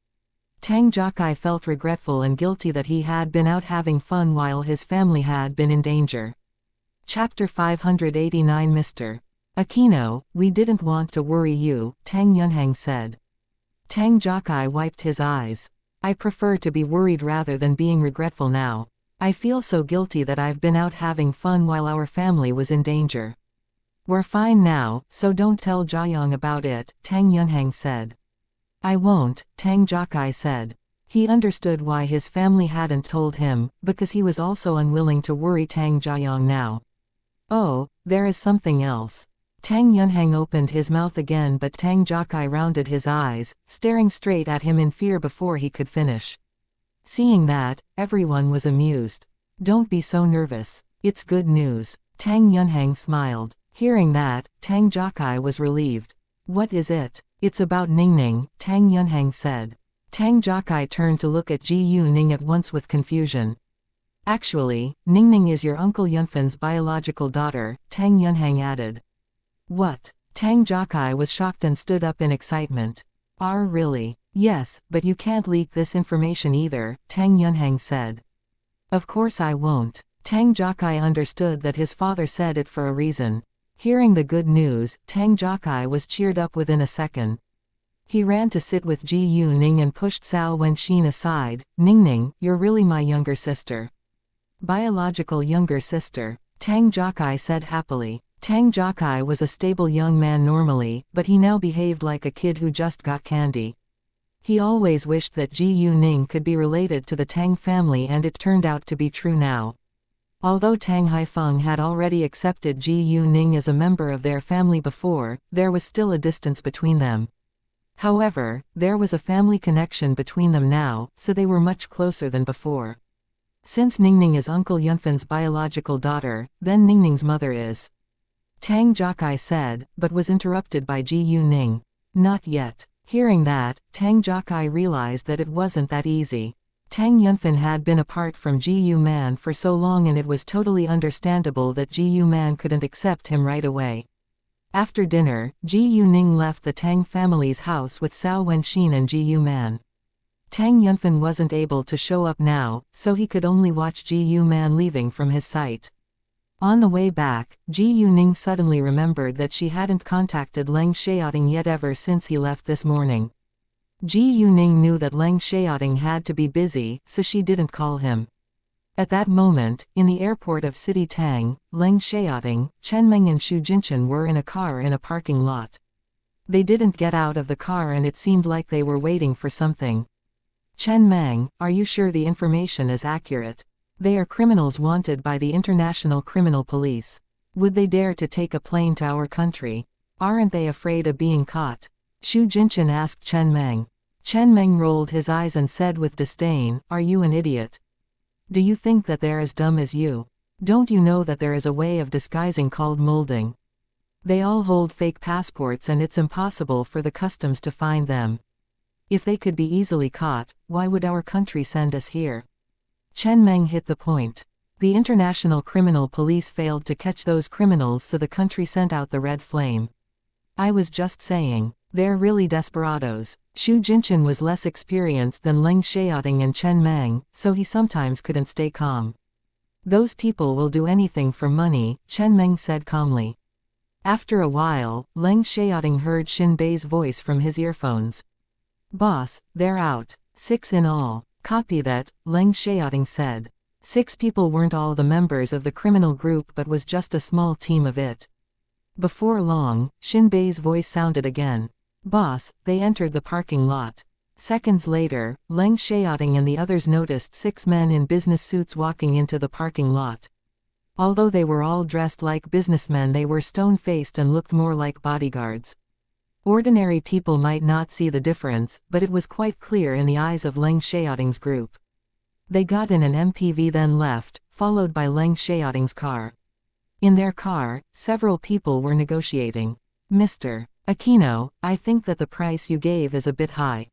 Tang Jiakai felt regretful and guilty that he had been out having fun while his family had been in danger. Chapter 589. Mr. Aquino, we didn't want to worry you, Tang Yunhang said. Tang Jiakai wiped his eyes. "I prefer to be worried rather than being regretful now. I feel so guilty that I've been out having fun while our family was in danger." "We're fine now, so don't tell Jiayong about it," Tang Yunhang said. "I won't," Tang Jiakai said. He understood why his family hadn't told him, because he was also unwilling to worry Tang Jiayong now. "Oh, there is something else." Tang Yunhang opened his mouth again, but Tang Jiakai rounded his eyes, staring straight at him in fear before he could finish. Seeing that, everyone was amused. "Don't be so nervous. It's good news." Tang Yunhang smiled. Hearing that, Tang Jiakai was relieved. "What is it?" "It's about Ningning," Tang Yunhang said. Tang Jiakai turned to look at Ji Yuning at once with confusion. "Actually, Ningning is your uncle Yunfan's biological daughter," Tang Yunhang added. "What?" Tang Jiakai was shocked and stood up in excitement. Really?" "Yes, but you can't leak this information either," Tang Yunhang said. "Of course I won't." Tang Jiakai understood that his father said it for a reason. Hearing the good news, Tang Jiakai was cheered up within a second. He ran to sit with Ji Yuning and pushed Cao Wenxin aside. "Ningning, you're really my younger sister." "Biological younger sister," Tang Jiakai said happily. Tang Jiakai was a stable young man normally, but he now behaved like a kid who just got candy. He always wished that Ji Yuning could be related to the Tang family, and it turned out to be true now. Although Tang Haifeng had already accepted Ji Yuning as a member of their family before, there was still a distance between them. However, there was a family connection between them now, so they were much closer than before. Since Ningning is Uncle Yunfan's biological daughter, then Ningning's mother is. Tang Jiakai said, but was interrupted by Ji Yuning. "Not yet." Hearing that, Tang Jiakai realized that it wasn't that easy. Tang Yunfan had been apart from Ji Yu Man for so long, and it was totally understandable that Ji Yu Man couldn't accept him right away. After dinner, Ji Yuning left the Tang family's house with Cao Wenxin and Ji Yu Man. Tang Yunfan wasn't able to show up now, so he could only watch Ji Yu Man leaving from his sight. On the way back, Ji Yuning suddenly remembered that she hadn't contacted Leng Xiaoting yet ever since he left this morning. Ji Yuning knew that Leng Xiaoting had to be busy, so she didn't call him. At that moment, in the airport of City Tang, Leng Xiaoting, Chen Meng and Xu Jinchen were in a car in a parking lot. They didn't get out of the car, and it seemed like they were waiting for something. "Chen Meng, are you sure the information is accurate? They are criminals wanted by the International Criminal Police. Would they dare to take a plane to our country? Aren't they afraid of being caught?" Xu Jinchen asked Chen Meng. Chen Meng rolled his eyes and said with disdain, "Are you an idiot? Do you think that they're as dumb as you? Don't you know that there is a way of disguising called molding? They all hold fake passports and it's impossible for the customs to find them. If they could be easily caught, why would our country send us here? Chen Meng hit the point. The International Criminal Police failed to catch those criminals, so the country sent out the red flame. I was just saying, they're really desperados. Xu Jinchen was less experienced than Leng Xiaoting and Chen Meng, so he sometimes couldn't stay calm. Those people will do anything for money, Chen Meng said calmly. After a while, Leng Xiaoting heard Xin Bei's voice from his earphones. Boss, they're out. 6 in all. Copy that, Leng Xiaoting said. 6 people weren't all the members of the criminal group but was just a small team of it. Before long, Xin Bei's voice sounded again. Boss, they entered the parking lot. Seconds later, Leng Xiaoting and the others noticed 6 men in business suits walking into the parking lot. Although they were all dressed like businessmen, they were stone-faced and looked more like bodyguards. Ordinary people might not see the difference, but it was quite clear in the eyes of Leng Xiaoting's group. They got in an MPV then left, followed by Leng Xiaoting's car. In their car, several people were negotiating. Mr. Aquino, I think that the price you gave is a bit high.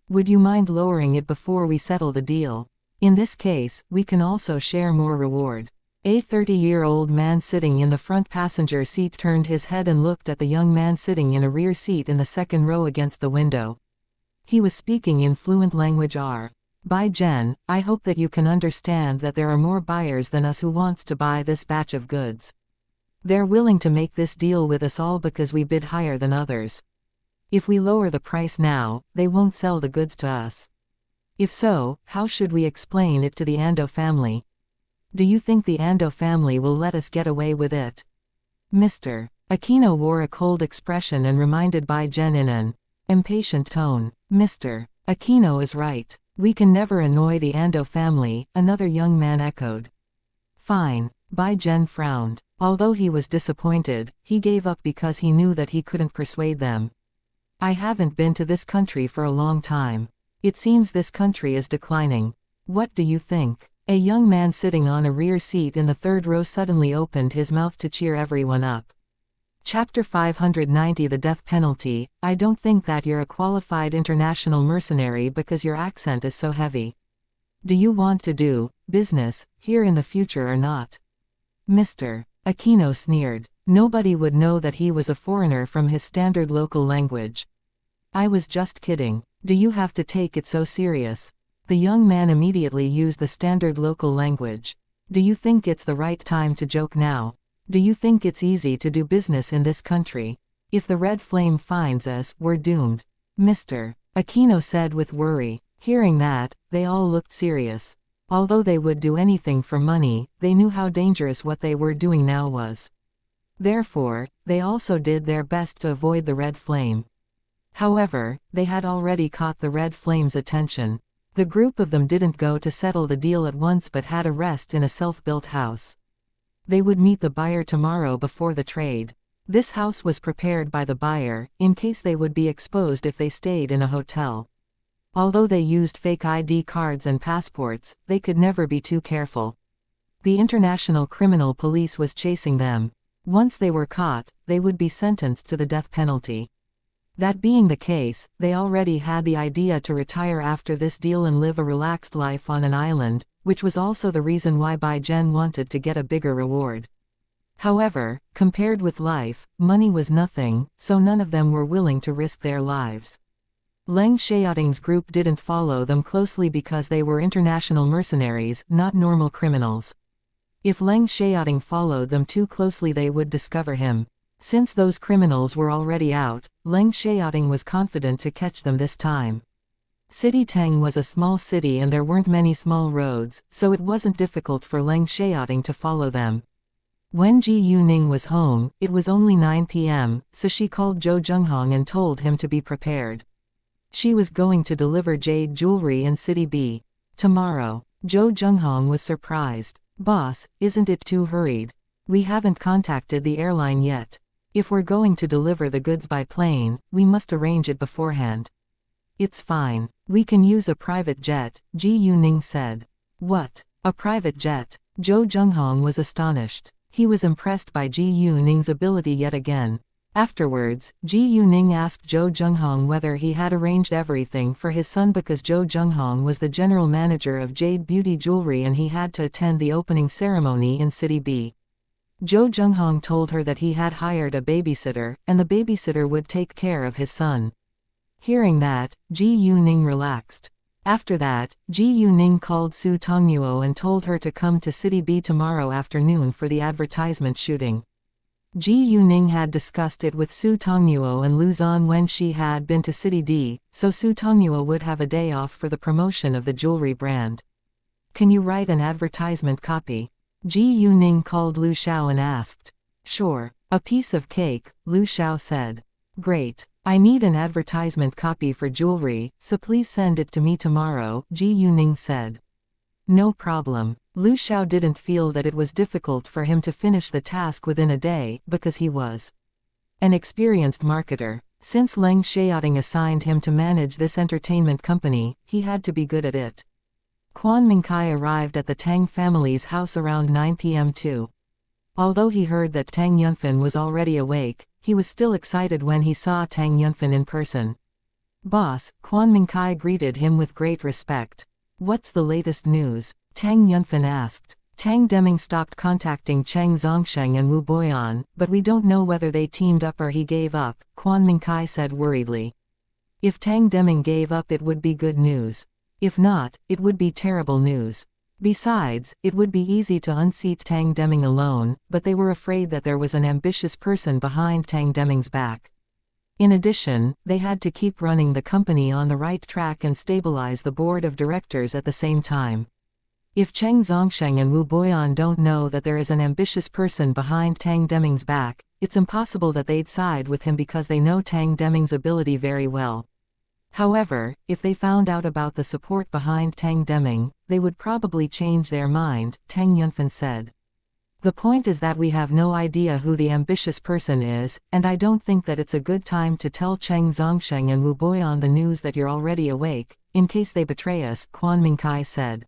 Would you mind lowering it before we settle the deal? In this case, we can also share more reward. A 30-year-old man sitting in the front passenger seat turned his head and looked at the young man sitting in a rear seat in the second row against the window. He was speaking in fluent language R. Bai Zhen, I hope that you can understand that there are more buyers than us who wants to buy this batch of goods. They're willing to make this deal with us all because we bid higher than others. If we lower the price now, they won't sell the goods to us. If so, how should we explain it to the Ando family? Do you think the Ando family will let us get away with it? Mr. Aquino wore a cold expression and reminded Bai Zhen in an impatient tone. Mr. Aquino is right. We can never annoy the Ando family, another young man echoed. Fine. Bai Zhen frowned. Although he was disappointed, he gave up because he knew that he couldn't persuade them. I haven't been to this country for a long time. It seems this country is declining. What do you think? A young man sitting on a rear seat in the third row suddenly opened his mouth to cheer everyone up. Chapter 590 The Death Penalty. I don't think that you're a qualified international mercenary because your accent is so heavy. Do you want to do business here in the future or not? Mr. Aquino sneered. Nobody would know that he was a foreigner from his standard local language. I was just kidding. Do you have to take it so serious? The young man immediately used the standard local language. Do you think it's the right time to joke now? Do you think it's easy to do business in this country? If the red flame finds us, we're doomed. Mr. Aquino said with worry. Hearing that, they all looked serious. Although they would do anything for money, they knew how dangerous what they were doing now was. Therefore, they also did their best to avoid the red flame. However, they had already caught the red flame's attention. The group of them didn't go to settle the deal at once but had a rest in a self-built house. They would meet the buyer tomorrow before the trade. This house was prepared by the buyer, in case they would be exposed if they stayed in a hotel. Although they used fake ID cards and passports, they could never be too careful. The International Criminal Police was chasing them. Once they were caught, they would be sentenced to the death penalty. That being the case, they already had the idea to retire after this deal and live a relaxed life on an island, which was also the reason why Bai Zhen wanted to get a bigger reward. However, compared with life, money was nothing, so none of them were willing to risk their lives. Leng Xiaoting's group didn't follow them closely because they were international mercenaries, not normal criminals. If Leng Xiaoting followed them too closely they would discover him. Since those criminals were already out, Leng Xiaoting was confident to catch them this time. City Tang was a small city and there weren't many small roads, so it wasn't difficult for Leng Xiaoting to follow them. When Ji Yuning was home, it was only 9 p.m., so she called Zhou Zhenghong and told him to be prepared. She was going to deliver jade jewelry in City B. Tomorrow. Zhou Zhenghong was surprised. Boss, isn't it too hurried? We haven't contacted the airline yet. If we're going to deliver the goods by plane, we must arrange it beforehand. It's fine. We can use a private jet, Ji Yuning said. What? A private jet? Zhou Zhenghong was astonished. He was impressed by Ji Yuning's ability yet again. Afterwards, Ji Yuning asked Zhou Zhenghong whether he had arranged everything for his son because Zhou Zhenghong was the general manager of Jade Beauty Jewelry and he had to attend the opening ceremony in City B. Zhou Zhenghong told her that he had hired a babysitter, and the babysitter would take care of his son. Hearing that, Ji Yuning relaxed. After that, Ji Yuning called Su Tongnuo and told her to come to City B tomorrow afternoon for the advertisement shooting. Ji Yuning had discussed it with Su Tongnuo and Lu Zan when she had been to City D, so Su Tongnuo would have a day off for the promotion of the jewelry brand. "Can you write an advertisement copy?" Ji Yuning called Lu Xiao and asked. "Sure." "A piece of cake," Lu Xiao said. "Great. I need an advertisement copy for jewelry, so please send it to me tomorrow," Ji Yuning said. "No problem." Lu Xiao didn't feel that it was difficult for him to finish the task within a day, because he was an experienced marketer. Since Leng Xiaoting assigned him to manage this entertainment company, he had to be good at it. Quan Mingkai arrived at the Tang family's house around 9 p.m. too. Although he heard that Tang Yunfan was already awake, he was still excited when he saw Tang Yunfan in person. "Boss," Quan Mingkai greeted him with great respect. "What's the latest news?" Tang Yunfan asked. "Tang Deming stopped contacting Cheng Zongsheng and Wu Boyan, but we don't know whether they teamed up or he gave up," Quan Mingkai said worriedly. "If Tang Deming gave up, it would be good news. If not, it would be terrible news. Besides, it would be easy to unseat Tang Deming alone, but they were afraid that there was an ambitious person behind Tang Deming's back. In addition, they had to keep running the company on the right track and stabilize the board of directors at the same time. If Cheng Zongsheng and Wu Boyan don't know that there is an ambitious person behind Tang Deming's back, it's impossible that they'd side with him because they know Tang Deming's ability very well. However, if they found out about the support behind Tang Deming, they would probably change their mind," Tang Yunfan said. "The point is that we have no idea who the ambitious person is, and I don't think that it's a good time to tell Cheng Zongsheng and Wu Boyan the news that you're already awake, in case they betray us," Quan Mingkai said.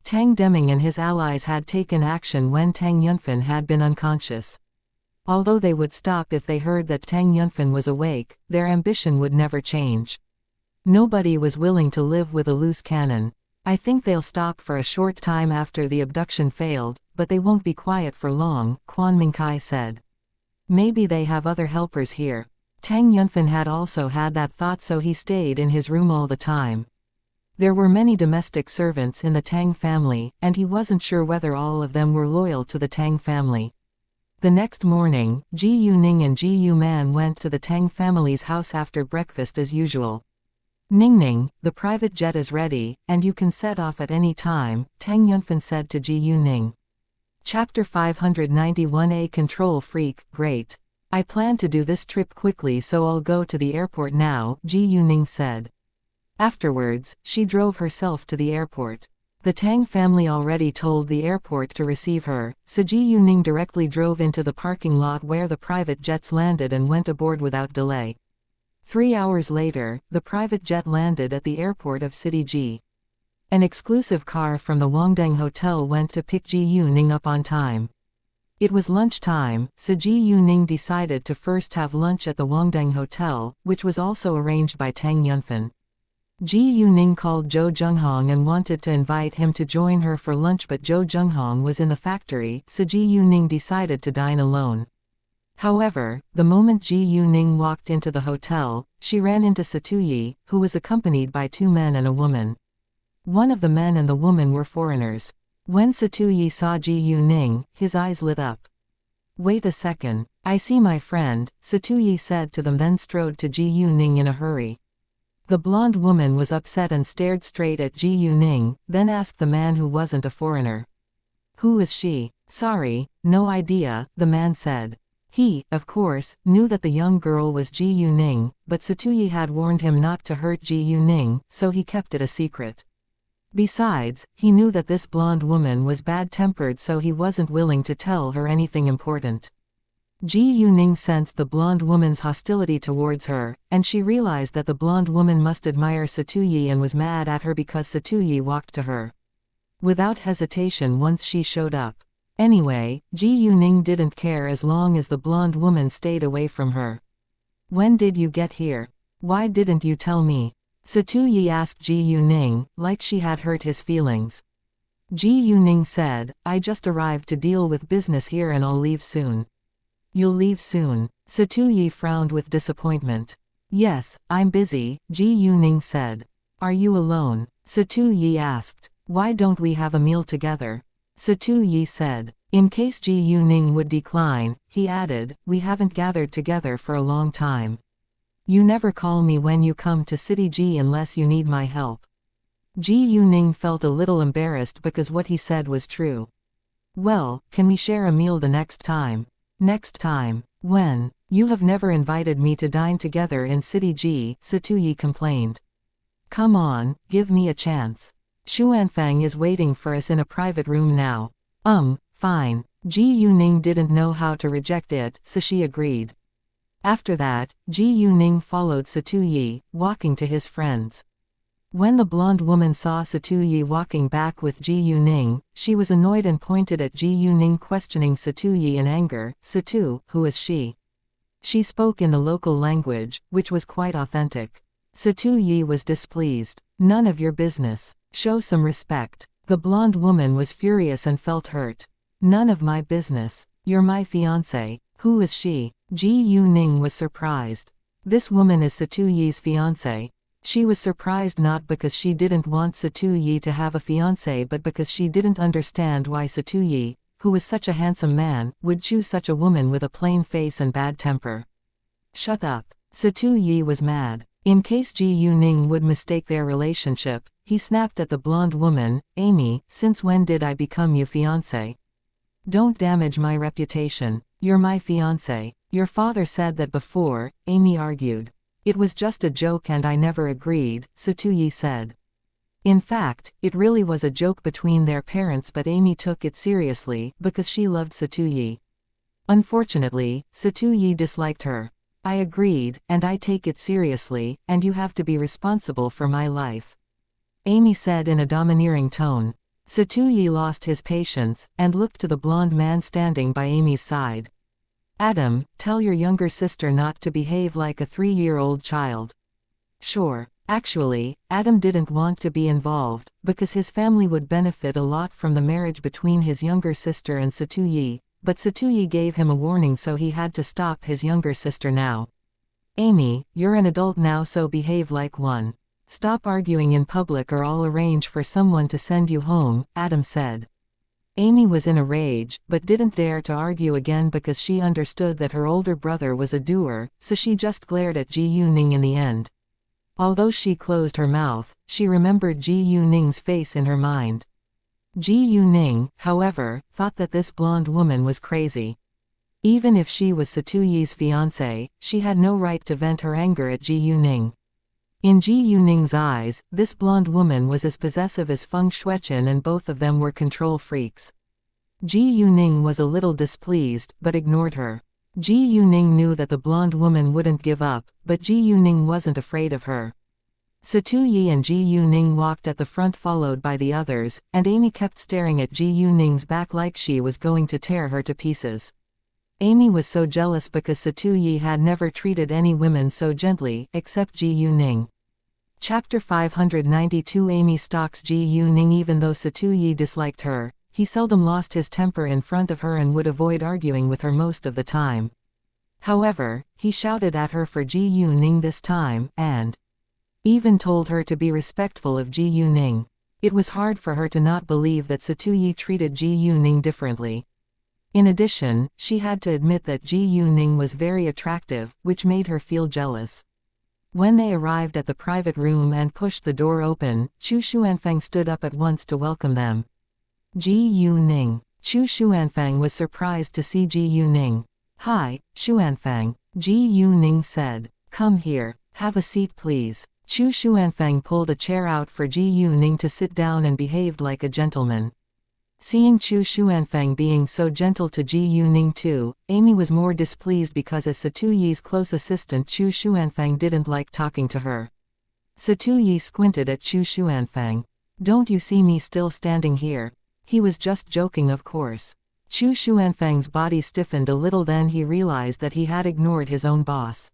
Tang Deming and his allies had taken action when Tang Yunfan had been unconscious. Although they would stop if they heard that Tang Yunfan was awake, their ambition would never change. Nobody was willing to live with a loose cannon. "I think they'll stop for a short time after the abduction failed, but they won't be quiet for long," Quan Mingkai said. "Maybe they have other helpers here." Tang Yunfan had also had that thought, so he stayed in his room all the time. There were many domestic servants in the Tang family, and he wasn't sure whether all of them were loyal to the Tang family. The next morning, Ji Yuning and Ji Yuman went to the Tang family's house after breakfast as usual. "Ningning, the private jet is ready, and you can set off at any time," Tang Yunfan said to Ji Yuning. Chapter 591. A control freak, great. "I plan to do this trip quickly, so I'll go to the airport now," Ji Yuning said. Afterwards, she drove herself to the airport. The Tang family already told the airport to receive her, so Ji Yuning directly drove into the parking lot where the private jets landed and went aboard without delay. 3 hours later, the private jet landed at the airport of City G. An exclusive car from the Wangdang Hotel went to pick Ji Yuning up on time. It was lunchtime, so Ji Yuning decided to first have lunch at the Wangdang Hotel, which was also arranged by Tang Yunfan. Ji Yuning called Zhou Zhenghong and wanted to invite him to join her for lunch, but Zhou Zhenghong was in the factory, so Ji Yuning decided to dine alone. However, the moment Ji Yuning walked into the hotel, she ran into Satuyi, who was accompanied by 2 men and a woman. One of the men and the woman were foreigners. When Satuyi saw Ji Yuning, his eyes lit up. "Wait a second, I see my friend," Satuyi said to them, then strode to Ji Yuning in a hurry. The blonde woman was upset and stared straight at Ji Yuning, then asked the man who wasn't a foreigner. "Who is she?" "Sorry, no idea," the man said. He, of course, knew that the young girl was Ji Yuning, but Satuyi had warned him not to hurt Ji Yuning, so he kept it a secret. Besides, he knew that this blonde woman was bad-tempered, so he wasn't willing to tell her anything important. Ji Yuning sensed the blonde woman's hostility towards her, and she realized that the blonde woman must admire Satuyi and was mad at her because Satuyi walked to her. without hesitation once she showed up. Anyway, Ji Yuning didn't care as long as the blonde woman stayed away from her. When did you get here? Why didn't you tell me? Satuyi asked Ji Yuning, like she had hurt his feelings. Ji Yuning said, I just arrived to deal with business here and I'll leave soon. You'll leave soon? Satuyi frowned with disappointment. Yes, I'm busy, Ji Yuning said. Are you alone? Satuyi asked. Why don't we have a meal together? Satuyi said. In case Ji Yuning would decline, he added, we haven't gathered together for a long time. You never call me when you come to City Ji unless you need my help. Ji Yuning felt a little embarrassed because what he said was true. Well, can we share a meal the next time? Next time? When? You have never invited me to dine together in City Ji, Satuyi complained. Come on, give me a chance. Xuanfang is waiting for us in a private room now. Fine. Ji Yuning didn't know how to reject it, so she agreed. After that, Ji Yuning followed Satuyi, walking to his friends. When the blonde woman saw Satuyi walking back with Ji Yuning, she was annoyed and pointed at Ji Yuning, questioning Satuyi in anger. Satu, who is she? She spoke in the local language, which was quite authentic. Satuyi was displeased. None of your business. Show some respect. The blonde woman was furious and felt hurt. None of my business. You're my fiancé. Who is she? Ji Yuning was surprised. This woman is Satuyi's fiancé. She was surprised not because she didn't want Satuyi to have a fiancé but because she didn't understand why Satuyi, who was such a handsome man, would choose such a woman with a plain face and bad temper. Shut up. Satuyi was mad. In case Ji Yuning would mistake their relationship, he snapped at the blonde woman, Amy, since when did I become your fiancé? Don't damage my reputation. You're my fiancé. Your father said that before, Amy argued. It was just a joke and I never agreed, Satuyi said. In fact, it really was a joke between their parents but Amy took it seriously, because she loved Satuyi. Unfortunately, Satuyi disliked her. I agreed, and I take it seriously, and you have to be responsible for my life. Amy said in a domineering tone. Satuyi lost his patience, and looked to the blonde man standing by Amy's side. Adam, tell your younger sister not to behave like a 3-year-old child. Sure. Actually, Adam didn't want to be involved, because his family would benefit a lot from the marriage between his younger sister and Satuyi, but Satuyi gave him a warning so he had to stop his younger sister now. Amy, you're an adult now so behave like one. Stop arguing in public or I'll arrange for someone to send you home, Adam said. Amy was in a rage, but didn't dare to argue again because she understood that her older brother was a doer, so she just glared at Ji Yuning in the end. Although she closed her mouth, she remembered Ji Yuning's face in her mind. Ji Yuning, however, thought that this blonde woman was crazy. Even if she was Satuyi's fiancé, she had no right to vent her anger at Ji Yuning. In Ji Yuning's eyes, this blonde woman was as possessive as Feng Shuichen and both of them were control freaks. Ji Yuning was a little displeased, but ignored her. Ji Yuning knew that the blonde woman wouldn't give up, but Ji Yuning wasn't afraid of her. Satuyi and Ji Yuning walked at the front followed by the others, and Amy kept staring at Ji Yuning's back like she was going to tear her to pieces. Amy was so jealous because Satuyi had never treated any women so gently, except Ji Yuning. Chapter 592 Amy stalks Ji Yuning. Even though Satuyi disliked her, he seldom lost his temper in front of her and would avoid arguing with her most of the time. However, he shouted at her for Ji Yuning this time, and even told her to be respectful of Ji Yuning. It was hard for her to not believe that Satuyi treated Ji Yuning differently. In addition, she had to admit that Ji Yuning was very attractive, which made her feel jealous. When they arrived at the private room and pushed the door open, Chu Xuanfang stood up at once to welcome them. Ji Yuning. Chu Xuanfang was surprised to see Ji Yuning. Hi, Xuanfang, Ji Yuning said. Come here, have a seat please. Chu Xuanfang pulled a chair out for Ji Yuning to sit down and behaved like a gentleman. Seeing Chu Xuanfang being so gentle to Ji Yuning too, Amy was more displeased because as Satuyi's close assistant Chu Xuanfang didn't like talking to her. Satuyi squinted at Chu Xuanfang. Don't you see me still standing here? He was just joking, of course. Chu Xuanfang's body stiffened a little, then he realized that he had ignored his own boss.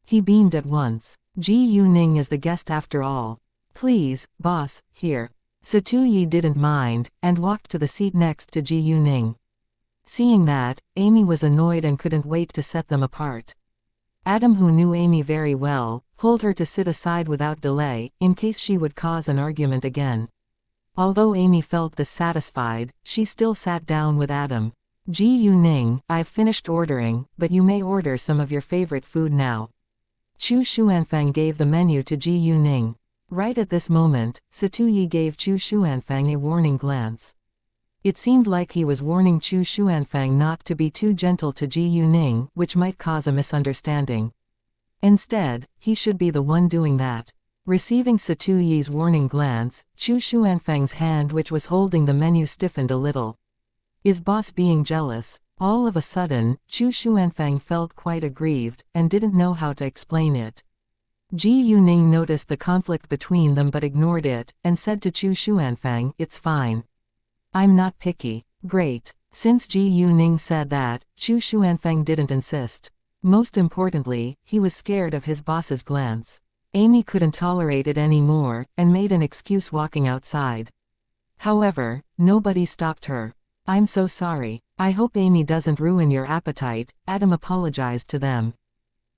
He beamed at once. Ji Yuning is the guest after all. Please, boss, here. Satuyi didn't mind, and walked to the seat next to Ji Yuning. Seeing that, Amy was annoyed and couldn't wait to set them apart. Adam, who knew Amy very well, pulled her to sit aside without delay, in case she would cause an argument again. Although Amy felt dissatisfied, she still sat down with Adam. Ji Yuning, I've finished ordering, but you may order some of your favorite food now. Chu Xuanfang gave the menu to Ji Yuning. Right at this moment, Satuyi gave Chu Xuanfang a warning glance. It seemed like he was warning Chu Xuanfang not to be too gentle to Ji Yuning, which might cause a misunderstanding. Instead, he should be the one doing that. Receiving Satuyi's warning glance, Chu Xuanfang's hand, which was holding the menu, stiffened a little. Is boss being jealous? All of a sudden, Chu Xuanfang felt quite aggrieved, and didn't know how to explain it. Ji Yuning noticed the conflict between them but ignored it, and said to Chu Xuanfang, "It's fine. I'm not picky." Great. Since Ji Yuning said that, Chu Xuanfang didn't insist. Most importantly, he was scared of his boss's glance. Amy couldn't tolerate it anymore, and made an excuse, walking outside. However, nobody stopped her. I'm so sorry. I hope Amy doesn't ruin your appetite, Adam apologized to them.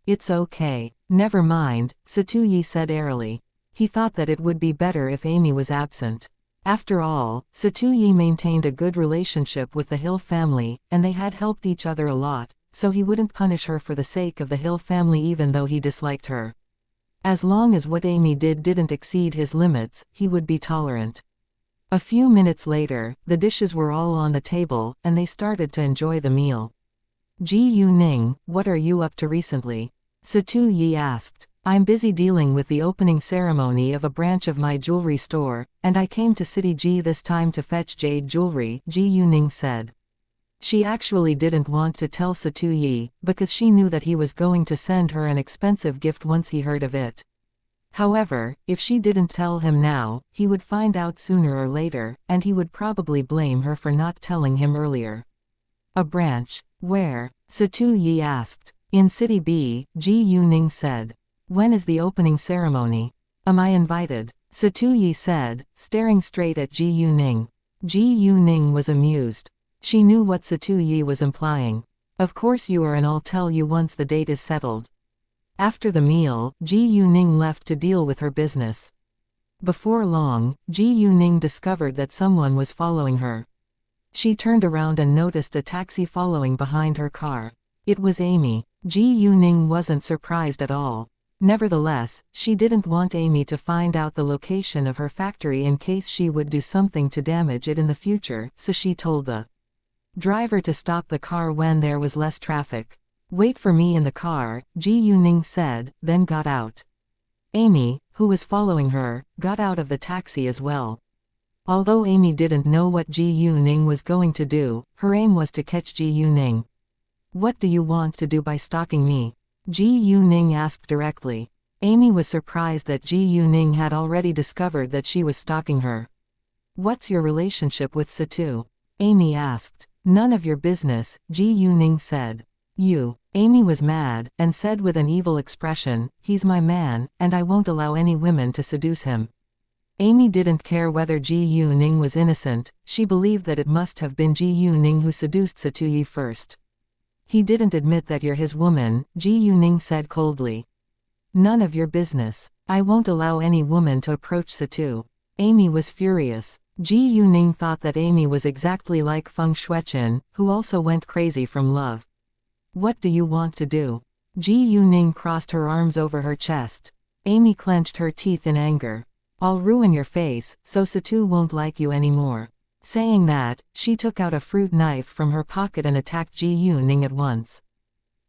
It's okay. Never mind, Satuyi said airily. He thought that it would be better if Amy was absent. After all, Satuyi maintained a good relationship with the Hill family, and they had helped each other a lot, so he wouldn't punish her for the sake of the Hill family even though he disliked her. As long as what Amy did didn't exceed his limits, he would be tolerant. A few minutes later, the dishes were all on the table, and they started to enjoy the meal. Ji Yuning, what are you up to recently? Satuyi asked. I'm busy dealing with the opening ceremony of a branch of my jewelry store, and I came to City G this time to fetch jade jewelry, Ji Yuning said. She actually didn't want to tell Satuyi, because she knew that he was going to send her an expensive gift once he heard of it. However, if she didn't tell him now, he would find out sooner or later, and he would probably blame her for not telling him earlier. A branch? Where? Satuyi asked. In City B, Ji Yuning said. When is the opening ceremony? Am I invited? Satuyi said, staring straight at Ji Yuning. Ji Yuning was amused. She knew what Satuyi was implying. Of course you are, and I'll tell you once the date is settled. After the meal, Ji Yuning left to deal with her business. Before long, Ji Yuning discovered that someone was following her. She turned around and noticed a taxi following behind her car. It was Amy. Ji Yuning wasn't surprised at all. Nevertheless, she didn't want Amy to find out the location of her factory in case she would do something to damage it in the future, so she told the driver to stop the car when there was less traffic. Wait for me in the car, Ji Yuning said, then got out. Amy, who was following her, got out of the taxi as well. Although Amy didn't know what Ji Yuning was going to do, her aim was to catch Ji Yuning. What do you want to do by stalking me? Ji Yuning asked directly. Amy was surprised that Ji Yuning had already discovered that she was stalking her. What's your relationship with Satu? Amy asked. None of your business, Ji Yuning said. You. Amy was mad, and said with an evil expression, he's my man, and I won't allow any women to seduce him. Amy didn't care whether Ji Yuning was innocent, she believed that it must have been Ji Yuning who seduced Satuyi first. He didn't admit that you're his woman, Ji Yuning said coldly. None of your business. I won't allow any woman to approach Satu. Amy was furious. Ji Yuning thought that Amy was exactly like Feng Shueqin, who also went crazy from love. What do you want to do? Ji Yuning crossed her arms over her chest. Amy clenched her teeth in anger. I'll ruin your face, so Satu won't like you anymore. Saying that, she took out a fruit knife from her pocket and attacked Ji Yuning at once.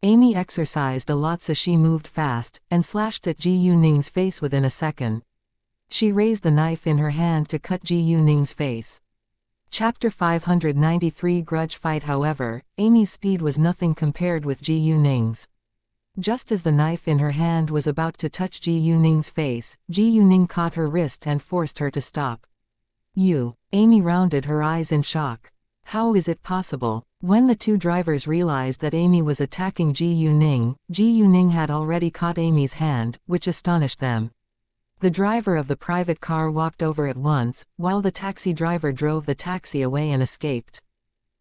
Amy exercised a lot, so she moved fast, and slashed at Ji Yuning's face within a second. She raised the knife in her hand to cut Ji Yuning's face. Chapter 593 Grudge Fight. However, Amy's speed was nothing compared with Ji Yuning's. Just as the knife in her hand was about to touch Ji Yuning's face, Ji Yuning caught her wrist and forced her to stop. You. Amy rounded her eyes in shock. How is it possible? When the two drivers realized that Amy was attacking Ji Yuning had already caught Amy's hand, which astonished them. The driver of the private car walked over at once, while the taxi driver drove the taxi away and escaped.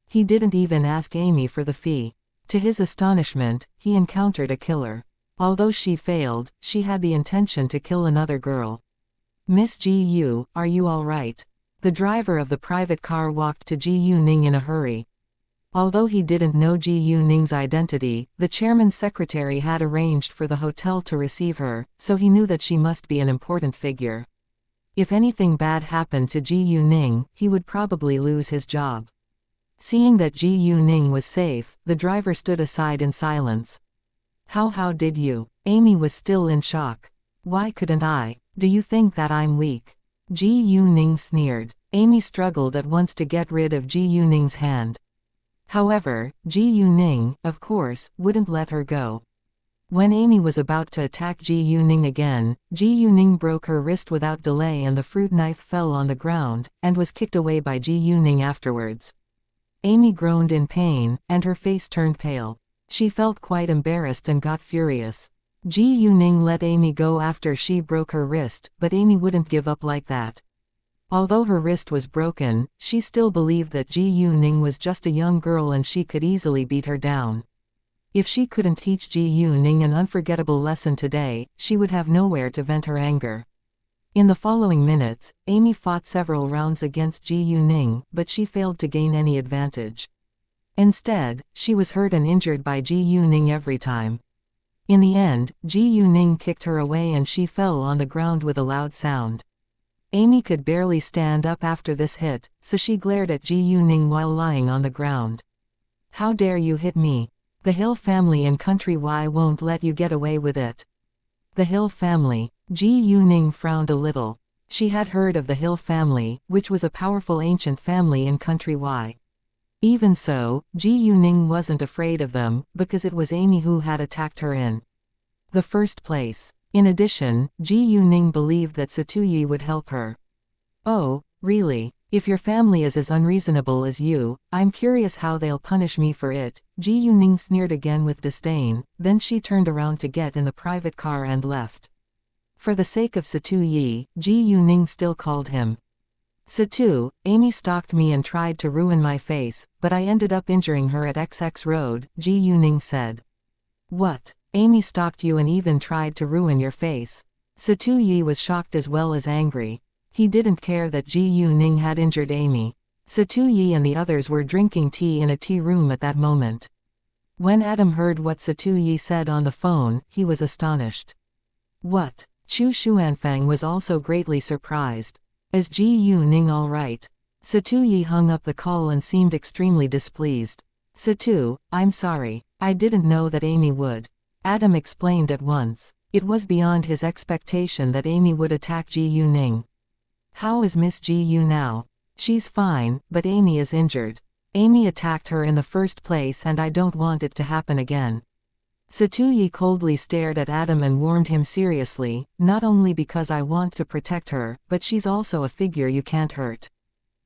He didn't even ask Amy for the fee. To his astonishment, he encountered a killer. Although she failed, she had the intention to kill another girl. Miss Ji Yu, are you all right? The driver of the private car walked to Ji Yuning in a hurry. Although he didn't know Ji Yuning's identity, the chairman's secretary had arranged for the hotel to receive her, so he knew that she must be an important figure. If anything bad happened to Ji Yuning, he would probably lose his job. Seeing that Ji Yuning was safe, the driver stood aside in silence. How did you? Amy was still in shock. Why couldn't I? Do you think that I'm weak? Ji Yuning sneered. Amy struggled at once to get rid of Ji Yuning's hand. However, Ji Yuning, of course, wouldn't let her go. When Amy was about to attack Ji Yuning again, Ji Yuning broke her wrist without delay and the fruit knife fell on the ground, and was kicked away by Ji Yuning afterwards. Amy groaned in pain, and her face turned pale. She felt quite embarrassed and got furious. Ji Yuning let Amy go after she broke her wrist, but Amy wouldn't give up like that. Although her wrist was broken, she still believed that Ji Yuning was just a young girl and she could easily beat her down. If she couldn't teach Ji Yuning an unforgettable lesson today, she would have nowhere to vent her anger. In the following minutes, Amy fought several rounds against Ji Yuning, but she failed to gain any advantage. Instead, she was hurt and injured by Ji Yuning every time. In the end, Ji Yuning kicked her away and she fell on the ground with a loud sound. Amy could barely stand up after this hit, so she glared at Ji Yuning while lying on the ground. How dare you hit me? The Hill family in Country Y won't let you get away with it. The Hill family. Ji Yuning frowned a little. She had heard of the Hill family, which was a powerful ancient family in Country Y. Even so, Ji Yuning wasn't afraid of them, because it was Amy who had attacked her in the first place. In addition, Ji Yuning believed that Satuyi would help her. Oh, really? If your family is as unreasonable as you, I'm curious how they'll punish me for it. Ji Yuning sneered again with disdain, then she turned around to get in the private car and left. For the sake of Satuyi, Ji Yuning still called him Satu. Amy stalked me and tried to ruin my face, but I ended up injuring her at XX Road, Ji Yuning said. What? Amy stalked you and even tried to ruin your face? Satuyi was shocked as well as angry. He didn't care that Ji Yuning had injured Amy. Satuyi and the others were drinking tea in a tea room at that moment. When Adam heard what Satuyi said on the phone, he was astonished. What? Chu Xuanfang was also greatly surprised. Is Ji Yuning all right? Satuyi hung up the call and seemed extremely displeased. Satu, I'm sorry. I didn't know that Amy would. Adam explained at once. It was beyond his expectation that Amy would attack Ji Yuning. How is Miss Ji Yu now? She's fine, but Amy is injured. Amy attacked her in the first place and I don't want it to happen again. Satuyi coldly stared at Adam and warned him seriously, not only because I want to protect her, but she's also a figure you can't hurt.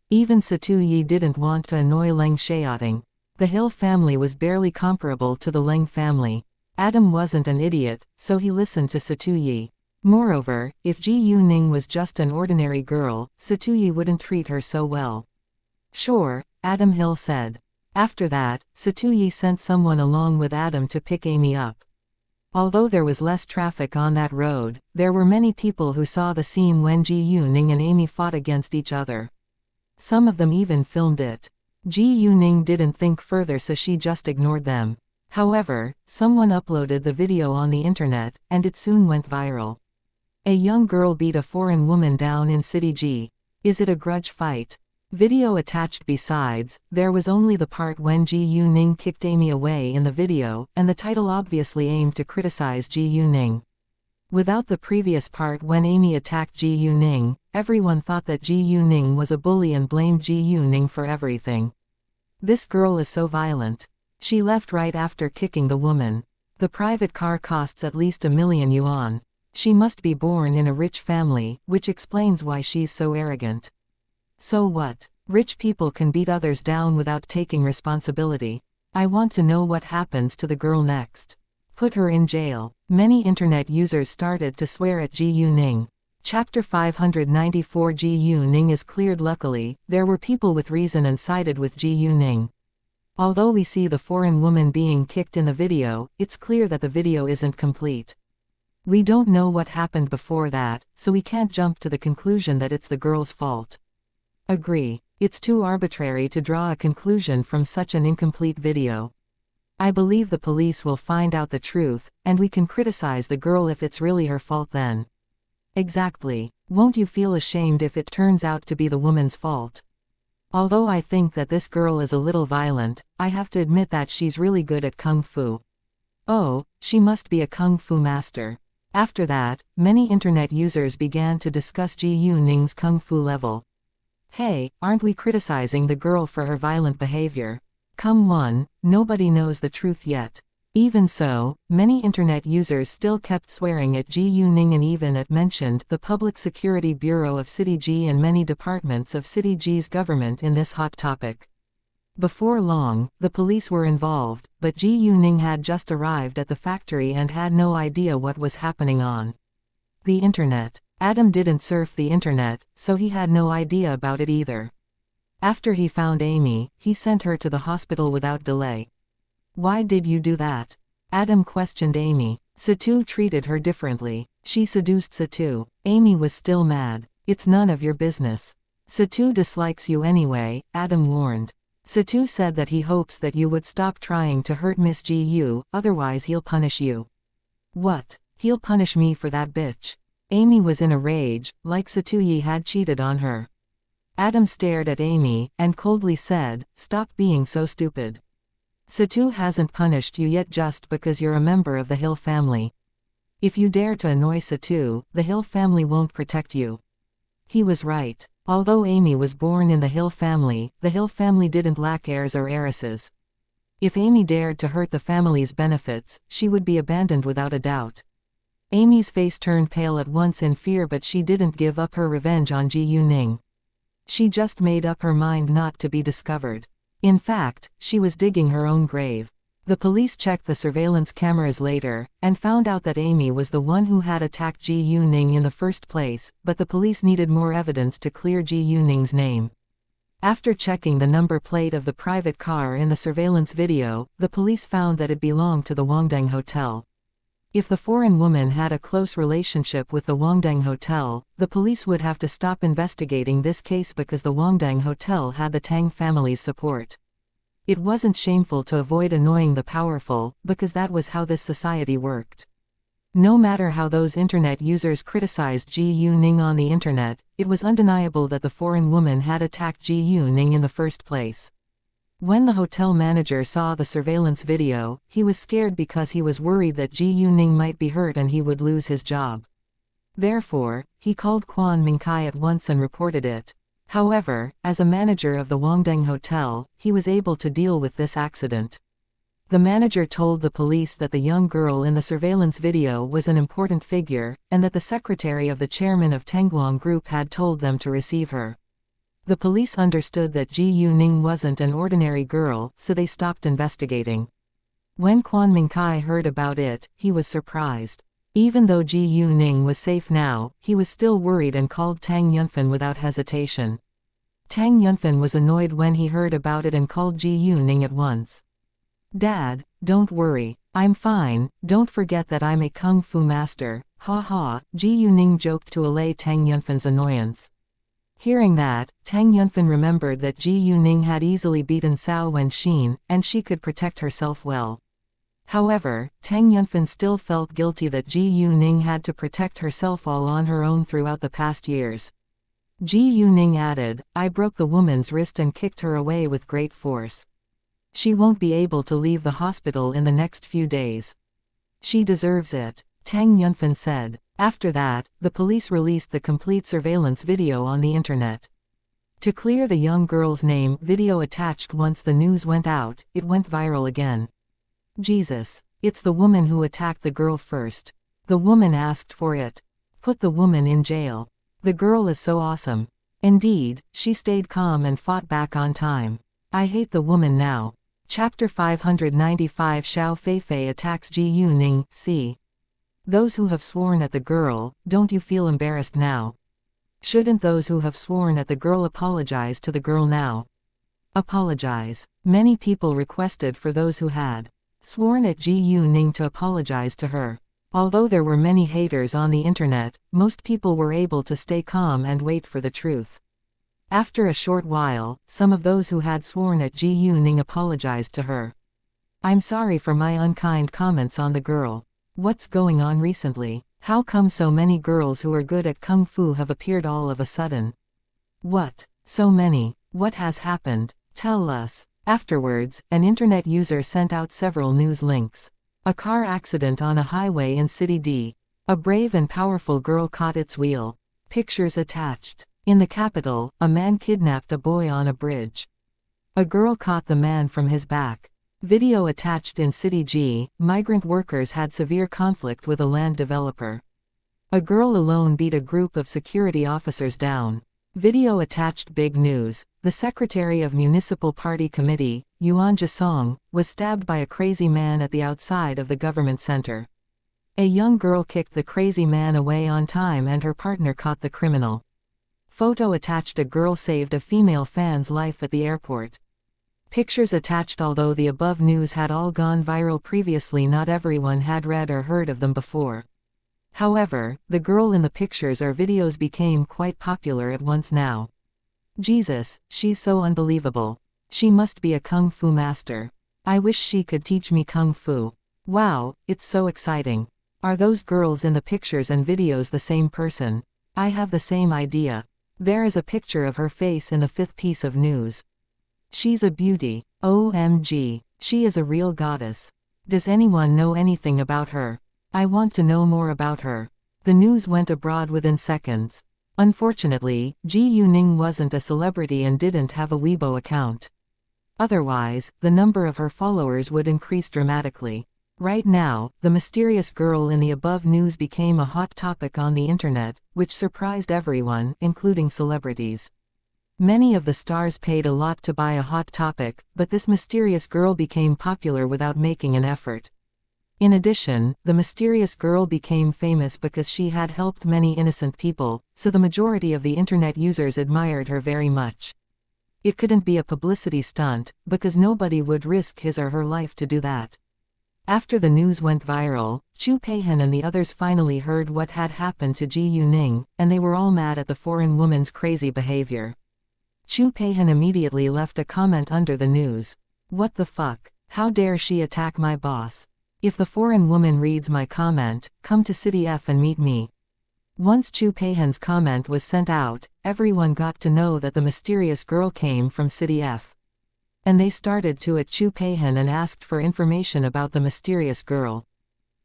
Even Satuyi didn't want to annoy Leng Xiaoting. The Hill family was barely comparable to the Leng family. Adam wasn't an idiot, so he listened to Satuyi. Moreover, if Ji Yuning was just an ordinary girl, Satuyi wouldn't treat her so well. Sure, Adam Hill said. After that, Satuyi sent someone along with Adam to pick Amy up. Although there was less traffic on that road, there were many people who saw the scene when Ji Yuning and Amy fought against each other. Some of them even filmed it. Ji Yuning didn't think further, so she just ignored them. However, someone uploaded the video on the internet, and it soon went viral. A young girl beat a foreign woman down in City G. Is it a grudge fight? Video attached. Besides, there was only the part when Ji Yuning kicked Amy away in the video, and the title obviously aimed to criticize Ji Yuning. Without the previous part when Amy attacked Ji Yuning, everyone thought that Ji Yuning was a bully and blamed Ji Yuning for everything. This girl is so violent. She left right after kicking the woman. The private car costs at least 1,000,000 yuan. She must be born in a rich family, which explains why she's so arrogant. So what? Rich people can beat others down without taking responsibility. I want to know what happens to the girl next. Put her in jail. Many internet users started to swear at Ji Yuning. Chapter 594 Ji Yuning is cleared. Luckily, there were people with reason and sided with Ji Yuning. Although we see the foreign woman being kicked in the video, it's clear that the video isn't complete. We don't know what happened before that, so we can't jump to the conclusion that it's the girl's fault. Agree. It's too arbitrary to draw a conclusion from such an incomplete video. I believe the police will find out the truth, and we can criticize the girl if it's really her fault then. Exactly. Won't you feel ashamed if it turns out to be the woman's fault? Although I think that this girl is a little violent, I have to admit that she's really good at kung fu. Oh, she must be a kung fu master. After that, many internet users began to discuss Ji Yuning's kung fu level. Hey, aren't we criticizing the girl for her violent behavior? Come on, nobody knows the truth yet. Even so, many internet users still kept swearing at Ji Yuning and even mentioned the Public Security Bureau of City G and many departments of City G's government in this hot topic. Before long, the police were involved, but Ji Yuning had just arrived at the factory and had no idea what was happening on the internet. Adam didn't surf the internet, so he had no idea about it either. After he found Amy, he sent her to the hospital without delay. Why did you do that? Adam questioned Amy. Satu treated her differently. She seduced Satu. Amy was still mad. It's none of your business. Satu dislikes you anyway, Adam warned. Satu said that he hopes that you would stop trying to hurt Miss Ji Yu, otherwise he'll punish you. What? He'll punish me for that bitch? Amy was in a rage, like Satu had cheated on her. Adam stared at Amy, and coldly said, "Stop being so stupid. Satu hasn't punished you yet just because you're a member of the Hill family. If you dare to annoy Satu, the Hill family won't protect you." He was right. Although Amy was born in the Hill family didn't lack heirs or heiresses. If Amy dared to hurt the family's benefits, she would be abandoned without a doubt. Amy's face turned pale at once in fear, but she didn't give up her revenge on Ji Yuning. She just made up her mind not to be discovered. In fact, she was digging her own grave. The police checked the surveillance cameras later, and found out that Amy was the one who had attacked Ji Yuning in the first place, but the police needed more evidence to clear Ji Yuning's name. After checking the number plate of the private car in the surveillance video, the police found that it belonged to the Wangdang Hotel. If the foreign woman had a close relationship with the Wangdang Hotel, the police would have to stop investigating this case because the Wangdang Hotel had the Tang family's support. It wasn't shameful to avoid annoying the powerful, because that was how this society worked. No matter how those internet users criticized Ji Yuning on the internet, it was undeniable that the foreign woman had attacked Ji Yuning in the first place. When the hotel manager saw the surveillance video, he was scared because he was worried that Ji Yuning might be hurt and he would lose his job. Therefore, he called Quan Mingkai at once and reported it. However, as a manager of the Wangdang Hotel, he was able to deal with this accident. The manager told the police that the young girl in the surveillance video was an important figure, and that the secretary of the chairman of Tengguang Group had told them to receive her. The police understood that Ji Yuning wasn't an ordinary girl, so they stopped investigating. When Quan Mingkai heard about it, he was surprised. Even though Ji Yuning was safe now, he was still worried and called Tang Yunfan without hesitation. Tang Yunfan was annoyed when he heard about it and called Ji Yuning at once. "Dad, don't worry. I'm fine, don't forget that I'm a kung fu master, ha ha," Ji Yuning joked to allay Tang Yunfan's annoyance. Hearing that, Tang Yunfan remembered that Ji Yuning had easily beaten Cao Wenxin, and she could protect herself well. However, Tang Yunfan still felt guilty that Ji Yuning had to protect herself all on her own throughout the past years. Ji Yuning added, "I broke the woman's wrist and kicked her away with great force. She won't be able to leave the hospital in the next few days. She deserves it," Tang Yunfan said. After that, the police released the complete surveillance video on the internet. To clear the young girl's name, video attached once the news went out, it went viral again. Jesus, it's the woman who attacked the girl first. The woman asked for it. Put the woman in jail. The girl is so awesome. Indeed, she stayed calm and fought back on time. I hate the woman now. Chapter 595 Xiao Feifei attacks Ji Yuning, c. Those who have sworn at the girl, don't you feel embarrassed now? Shouldn't those who have sworn at the girl apologize to the girl now? Apologize. Many people requested for those who had sworn at Ji Yuning to apologize to her. Although there were many haters on the internet, most people were able to stay calm and wait for the truth. After a short while, some of those who had sworn at Ji Yuning apologized to her. I'm sorry for my unkind comments on the girl. What's going on recently? How come so many girls who are good at kung fu have appeared all of a sudden? What? So many? What has happened? Tell us. Afterwards, an internet user sent out several news links. A car accident on a highway in City D. A brave and powerful girl caught its wheel. Pictures attached. In the capital, a man kidnapped a boy on a bridge. A girl caught the man from his back. Video attached in City G. Migrant workers had severe conflict with a land developer. A girl alone beat a group of security officers down. Video attached. Big news. The secretary of Municipal Party Committee, Yuan Jisong, was stabbed by a crazy man at the outside of the government center. A young girl kicked the crazy man away on time and her partner caught the criminal. Photo attached. A girl saved a female fan's life at the airport. Pictures attached. Although the above news had all gone viral previously, not everyone had read or heard of them before. However, the girl in the pictures or videos became quite popular at once now. Jesus, she's so unbelievable. She must be a kung fu master. I wish she could teach me kung fu. Wow, it's so exciting. Are those girls in the pictures and videos the same person? I have the same idea. There is a picture of her face in the fifth piece of news. She's a beauty. OMG. She is a real goddess. Does anyone know anything about her? I want to know more about her. The news went abroad within seconds. Unfortunately, Ji Yuning wasn't a celebrity and didn't have a Weibo account. Otherwise, the number of her followers would increase dramatically. Right now, the mysterious girl in the above news became a hot topic on the internet, which surprised everyone, including celebrities. Many of the stars paid a lot to buy a hot topic, but this mysterious girl became popular without making an effort. In addition, the mysterious girl became famous because she had helped many innocent people, so the majority of the internet users admired her very much. It couldn't be a publicity stunt, because nobody would risk his or her life to do that. After the news went viral, Chu Peihan and the others finally heard what had happened to Ji Yuning, and they were all mad at the foreign woman's crazy behavior. Chu Peihan immediately left a comment under the news. What the fuck? How dare she attack my boss? If the foreign woman reads my comment, come to City F and meet me. Once Chu Peihan's comment was sent out, everyone got to know that the mysterious girl came from City F. And they started to at Chu Peihan and asked for information about the mysterious girl.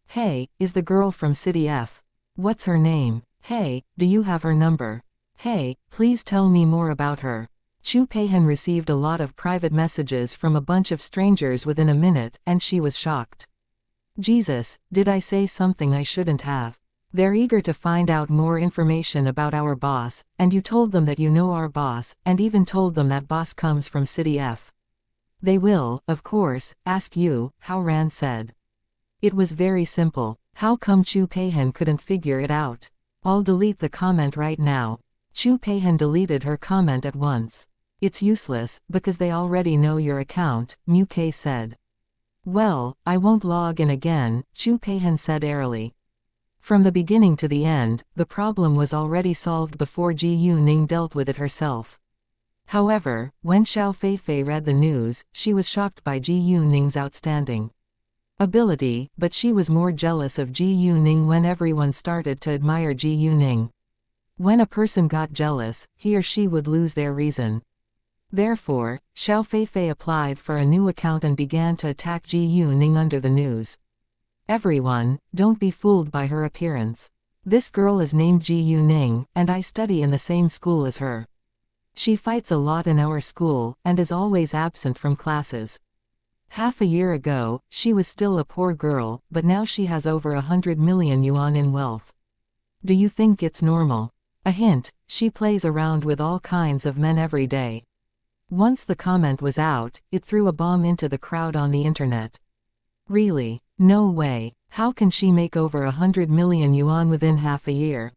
Hey, is the girl from City F? What's her name? Hey, do you have her number? Hey, please tell me more about her. Chu Peihan received a lot of private messages from a bunch of strangers within a minute, and she was shocked. Jesus, did I say something I shouldn't have? They're eager to find out more information about our boss, and you told them that you know our boss, and even told them that boss comes from City F. They will, of course, ask you, how Rand said. It was very simple. How come Chu Peihan couldn't figure it out? I'll delete the comment right now. Chu Peihan deleted her comment at once. It's useless, because they already know your account, Mu K said. Well, I won't log in again, Chu Peihan said airily. From the beginning to the end, the problem was already solved before Ji Yuning dealt with it herself. However, when Xiao Feifei read the news, she was shocked by Ji Yuning's outstanding ability, but she was more jealous of Ji Yuning when everyone started to admire Ji Yuning. When a person got jealous, he or she would lose their reason. Therefore, Xiao Feifei applied for a new account and began to attack Ji Yuning under the news. Everyone, don't be fooled by her appearance. This girl is named Ji Yuning, and I study in the same school as her. She fights a lot in our school, and is always absent from classes. Half a year ago, she was still a poor girl, but now she has over 100 million yuan in wealth. Do you think it's normal? A hint, she plays around with all kinds of men every day. Once the comment was out, it threw a bomb into the crowd on the internet. Really? No way. How can she make over 100 million yuan within half a year?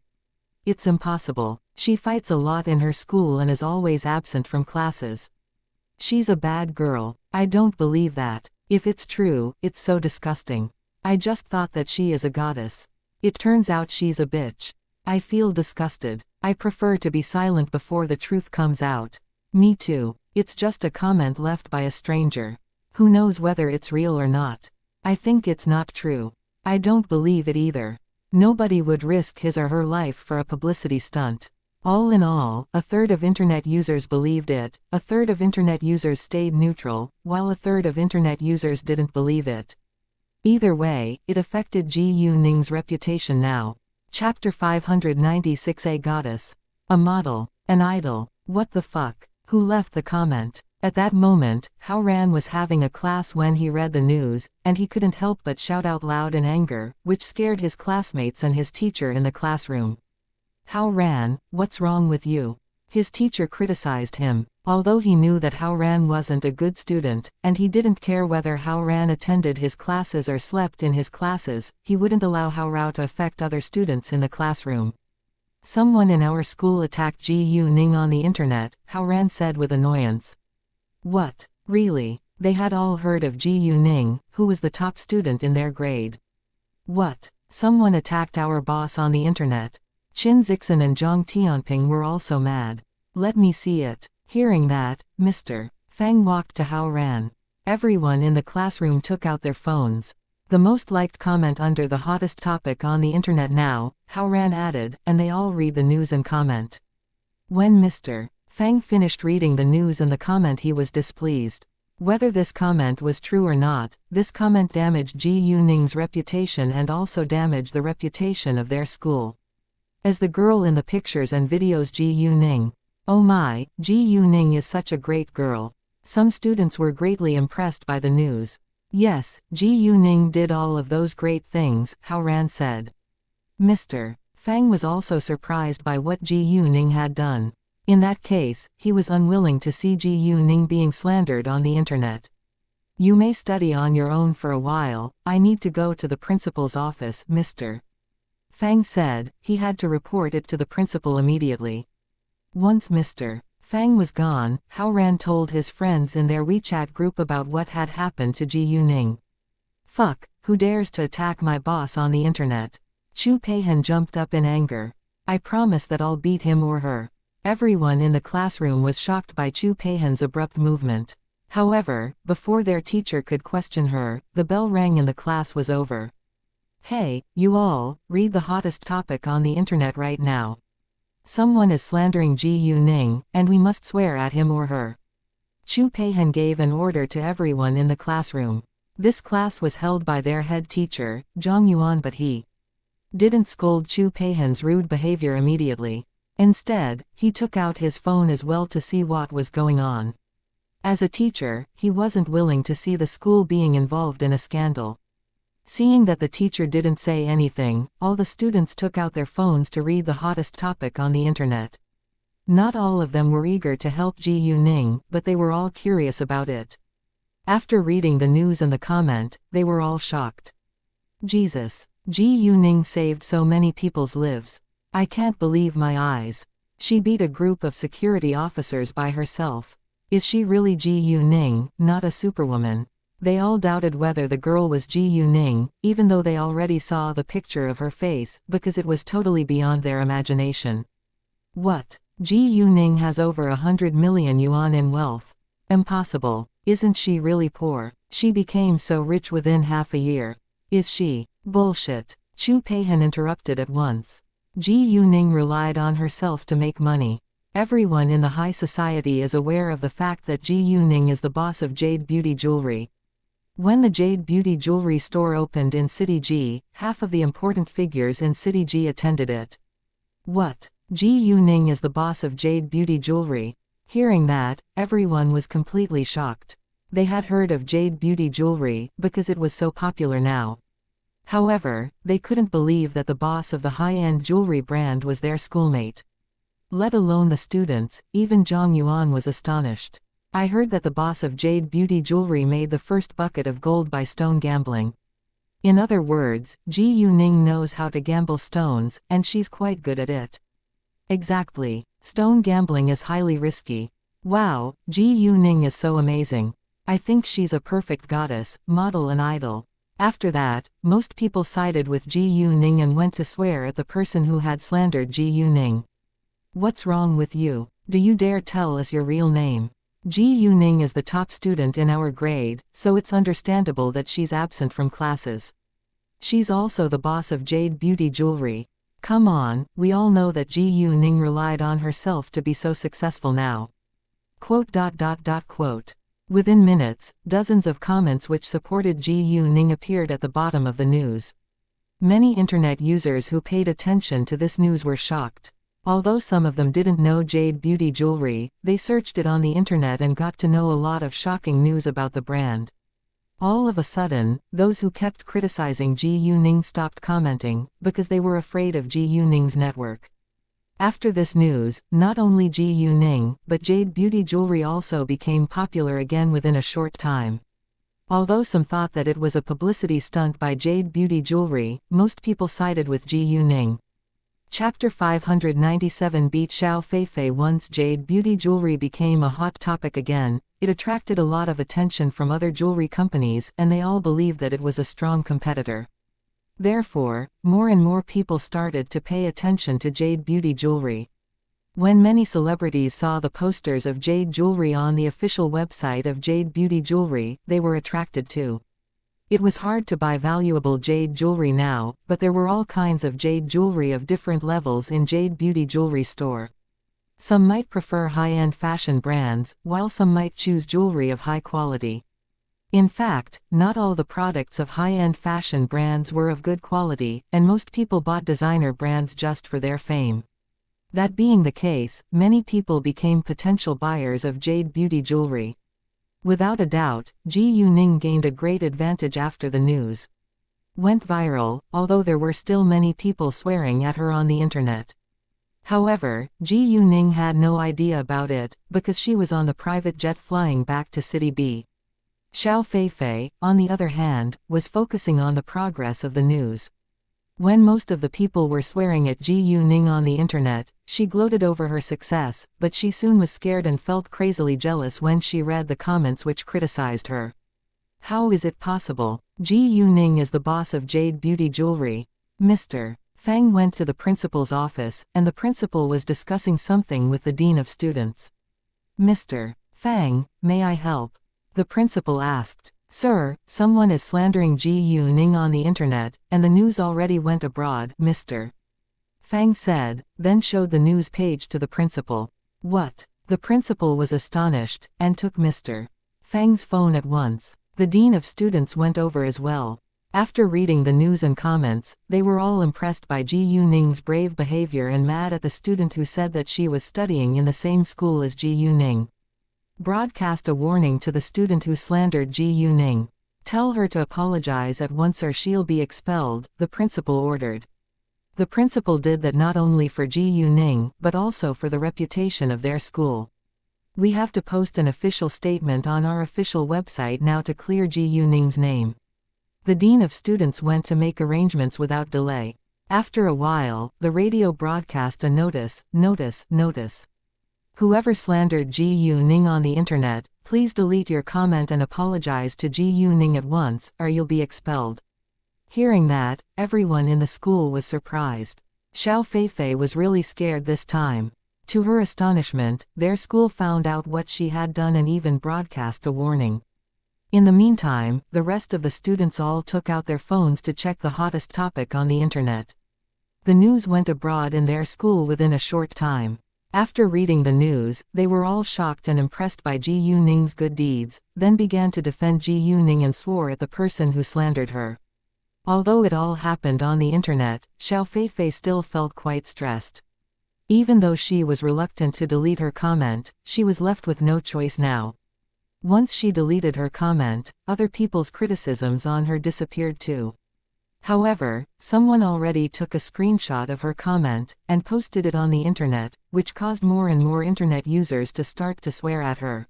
It's impossible. She fights a lot in her school and is always absent from classes. She's a bad girl. I don't believe that. If it's true, it's so disgusting. I just thought that she is a goddess. It turns out she's a bitch. I feel disgusted. I prefer to be silent before the truth comes out. Me too. It's just a comment left by a stranger. Who knows whether it's real or not? I think it's not true. I don't believe it either. Nobody would risk his or her life for a publicity stunt. All in all, a third of internet users believed it, a third of internet users stayed neutral, while a third of internet users didn't believe it. Either way, it affected Ji Yuning's reputation now. Chapter 596. A goddess. A model. An idol. What the fuck? Who left the comment? At that moment, Hao Ran was having a class when he read the news, and he couldn't help but shout out loud in anger, which scared his classmates and his teacher in the classroom. Hao Ran, what's wrong with you? His teacher criticized him. Although he knew that Hao Ran wasn't a good student, and he didn't care whether Hao Ran attended his classes or slept in his classes, he wouldn't allow Hao Rao to affect other students in the classroom. Someone in our school attacked Ji Yuning on the internet, Hao Ran said with annoyance. What? Really? They had all heard of Ji Yuning, who was the top student in their grade. What? Someone attacked our boss on the internet. Qin Zixin and Zhang Tianping were also mad. Let me see it. Hearing that, Mr. Fang walked to Hao Ran. Everyone in the classroom took out their phones. The most liked comment under the hottest topic on the internet now, Hao Ran added, and they all read the news and comment. When Mr. Fang finished reading the news and the comment, he was displeased. Whether this comment was true or not, this comment damaged Ji Yuning's reputation and also damaged the reputation of their school. As the girl in the pictures and videos Ji Yuning. Oh my, Ji Yuning is such a great girl. Some students were greatly impressed by the news. Yes, Ji Yuning did all of those great things, Hao Ran said. Mr. Fang was also surprised by what Ji Yuning had done. In that case, he was unwilling to see Ji Yuning being slandered on the internet. You may study on your own for a while. I need to go to the principal's office, Mr. Fang said. He had to report it to the principal immediately. Once Mr. Fang was gone, Hao Ran told his friends in their WeChat group about what had happened to Ji Yuning. Fuck, who dares to attack my boss on the internet? Chu Peihan jumped up in anger. I promise that I'll beat him or her. Everyone in the classroom was shocked by Chu Peihan's abrupt movement. However, before their teacher could question her, the bell rang and the class was over. Hey, you all, read the hottest topic on the internet right now. Someone is slandering Ji Yuning, and we must swear at him or her. Chu Peihan gave an order to everyone in the classroom. This class was held by their head teacher, Zhang Yuan, but he didn't scold Chu Peihan's rude behavior immediately. Instead, he took out his phone as well to see what was going on. As a teacher, he wasn't willing to see the school being involved in a scandal. Seeing that the teacher didn't say anything, all the students took out their phones to read the hottest topic on the internet. Not all of them were eager to help Ji Yuning, but they were all curious about it. After reading the news and the comment, they were all shocked. Jesus. Ji Yuning saved so many people's lives. I can't believe my eyes. She beat a group of security officers by herself. Is she really Ji Yuning, not a superwoman? They all doubted whether the girl was Ji Yuning, even though they already saw the picture of her face, because it was totally beyond their imagination. What? Ji Yuning has over 100 million yuan in wealth. Impossible. Isn't she really poor? She became so rich within half a year. Is she? Bullshit. Chu Peihan interrupted at once. Ji Yuning relied on herself to make money. Everyone in the high society is aware of the fact that Ji Yuning is the boss of Jade Beauty Jewelry. When the Jade Beauty Jewelry store opened in City G, half of the important figures in City G attended it. What? Ji Yuning is the boss of Jade Beauty Jewelry. Hearing that, everyone was completely shocked. They had heard of Jade Beauty Jewelry, because it was so popular now. However, they couldn't believe that the boss of the high-end jewelry brand was their schoolmate. Let alone the students, even Zhang Yuan was astonished. I heard that the boss of Jade Beauty Jewelry made the first bucket of gold by stone gambling. In other words, Ji Yuning knows how to gamble stones, and she's quite good at it. Exactly. Stone gambling is highly risky. Wow, Ji Yuning is so amazing. I think she's a perfect goddess, model and idol. After that, most people sided with Ji Yuning and went to swear at the person who had slandered Ji Yuning. What's wrong with you? Do you dare tell us your real name? Ji Yuning is the top student in our grade, so it's understandable that she's absent from classes. She's also the boss of Jade Beauty Jewelry. Come on, we all know that Ji Yuning relied on herself to be so successful now. Quote. Within minutes, dozens of comments which supported Ji Yuning appeared at the bottom of the news. Many internet users who paid attention to this news were shocked. Although some of them didn't know Jade Beauty Jewelry, they searched it on the internet and got to know a lot of shocking news about the brand. All of a sudden, those who kept criticizing Ji Yuning stopped commenting, because they were afraid of Ji Yuning's network. After this news, not only Ji Yuning, but Jade Beauty Jewelry also became popular again within a short time. Although some thought that it was a publicity stunt by Jade Beauty Jewelry, most people sided with Ji Yuning. Chapter 597 Beat Xiao Feifei. Once Jade Beauty Jewelry became a hot topic again, it attracted a lot of attention from other jewelry companies, and they all believed that it was a strong competitor. Therefore, more and more people started to pay attention to Jade Beauty Jewelry. When many celebrities saw the posters of Jade Jewelry on the official website of Jade Beauty Jewelry, they were attracted too. It was hard to buy valuable jade jewelry now, but there were all kinds of jade jewelry of different levels in Jade Beauty Jewelry store. Some might prefer high-end fashion brands, while some might choose jewelry of high quality. In fact, not all the products of high-end fashion brands were of good quality, and most people bought designer brands just for their fame. That being the case, many people became potential buyers of Jade Beauty Jewelry. Without a doubt, Ji Yuning gained a great advantage after the news went viral, although there were still many people swearing at her on the internet. However, Ji Yuning had no idea about it, because she was on the private jet flying back to City B. Xiao Feifei, on the other hand, was focusing on the progress of the news. When most of the people were swearing at Ji Yuning on the internet, she gloated over her success, but she soon was scared and felt crazily jealous when she read the comments which criticized her. How is it possible? Ji Yuning is the boss of Jade Beauty Jewelry. Mr. Fang went to the principal's office, and the principal was discussing something with the dean of students. Mr. Fang, may I help? The principal asked. Sir, someone is slandering Ji Yuning on the internet, and the news already went abroad, Mr. Fang said, then showed the news page to the principal. What? The principal was astonished, and took Mr. Fang's phone at once. The dean of students went over as well. After reading the news and comments, they were all impressed by Ji Yuning's brave behavior and mad at the student who said that she was studying in the same school as Ji Yuning. Broadcast a warning to the student who slandered Ji Yuning. Tell her to apologize at once or she'll be expelled, the principal ordered. The principal did that not only for Ji Yuning, but also for the reputation of their school. We have to post an official statement on our official website now to clear Ji Yuning's name. The dean of students went to make arrangements without delay. After a while, the radio broadcast a notice. Whoever slandered Ji Yuning on the internet, please delete your comment and apologize to Ji Yuning at once, or you'll be expelled. Hearing that, everyone in the school was surprised. Xiao Feifei was really scared this time. To her astonishment, their school found out what she had done and even broadcast a warning. In the meantime, the rest of the students all took out their phones to check the hottest topic on the internet. The news went abroad in their school within a short time. After reading the news, they were all shocked and impressed by Ji Yuning's good deeds, then began to defend Ji Yuning and swore at the person who slandered her. Although it all happened on the internet, Xiao Feifei still felt quite stressed. Even though she was reluctant to delete her comment, she was left with no choice now. Once she deleted her comment, other people's criticisms on her disappeared too. However, someone already took a screenshot of her comment and posted it on the internet, which caused more and more internet users to start to swear at her.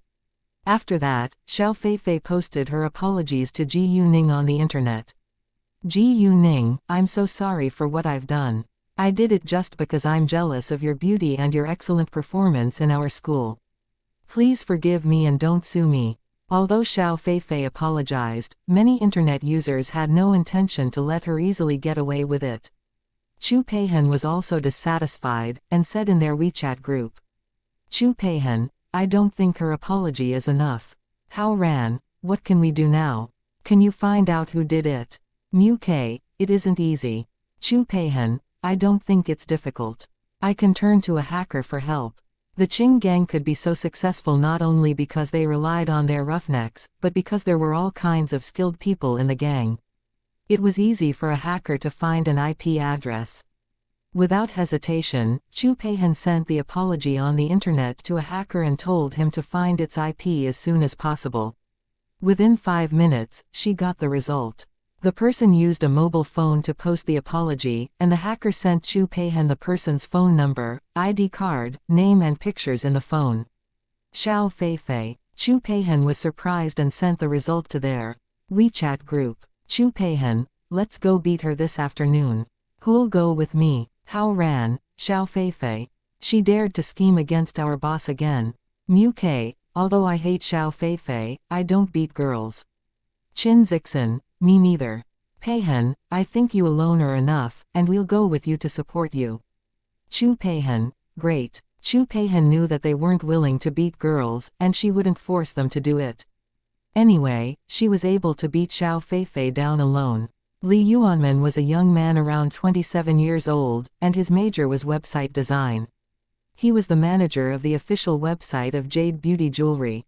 After that, Xiao Feifei posted her apologies to Ji Yuning on the internet. Ji Yuning, I'm so sorry for what I've done. I did it just because I'm jealous of your beauty and your excellent performance in our school. Please forgive me and don't sue me. Although Xiao Feifei apologized, many internet users had no intention to let her easily get away with it. Chu Peihan was also dissatisfied, and said in their WeChat group, Chu Peihan, I don't think her apology is enough. Hao Ran, what can we do now? Can you find out who did it? Mu K, it isn't easy. Chu Peihan, I don't think it's difficult. I can turn to a hacker for help. The Qing gang could be so successful not only because they relied on their roughnecks, but because there were all kinds of skilled people in the gang. It was easy for a hacker to find an IP address. Without hesitation, Chu Peihan sent the apology on the internet to a hacker and told him to find its IP as soon as possible. Within 5 minutes, she got the result. The person used a mobile phone to post the apology, and the hacker sent Chu Peihan the person's phone number, ID card, name and pictures in the phone. Xiao Feifei. Chu Peihan was surprised and sent the result to their WeChat group. Chu Peihan, let's go beat her this afternoon. Who'll go with me? Hao Ran, Xiao Feifei. She dared to scheme against our boss again. Mu K, although I hate Xiao Feifei, I don't beat girls. Qin Zixin, me neither. Peihan, I think you alone are enough, and we'll go with you to support you. Chu Peihan, great. Chu Peihan knew that they weren't willing to beat girls, and she wouldn't force them to do it. Anyway, she was able to beat Xiao Feifei down alone. Li Yuanmen was a young man around 27 years old, and his major was website design. He was the manager of the official website of Jade Beauty Jewelry.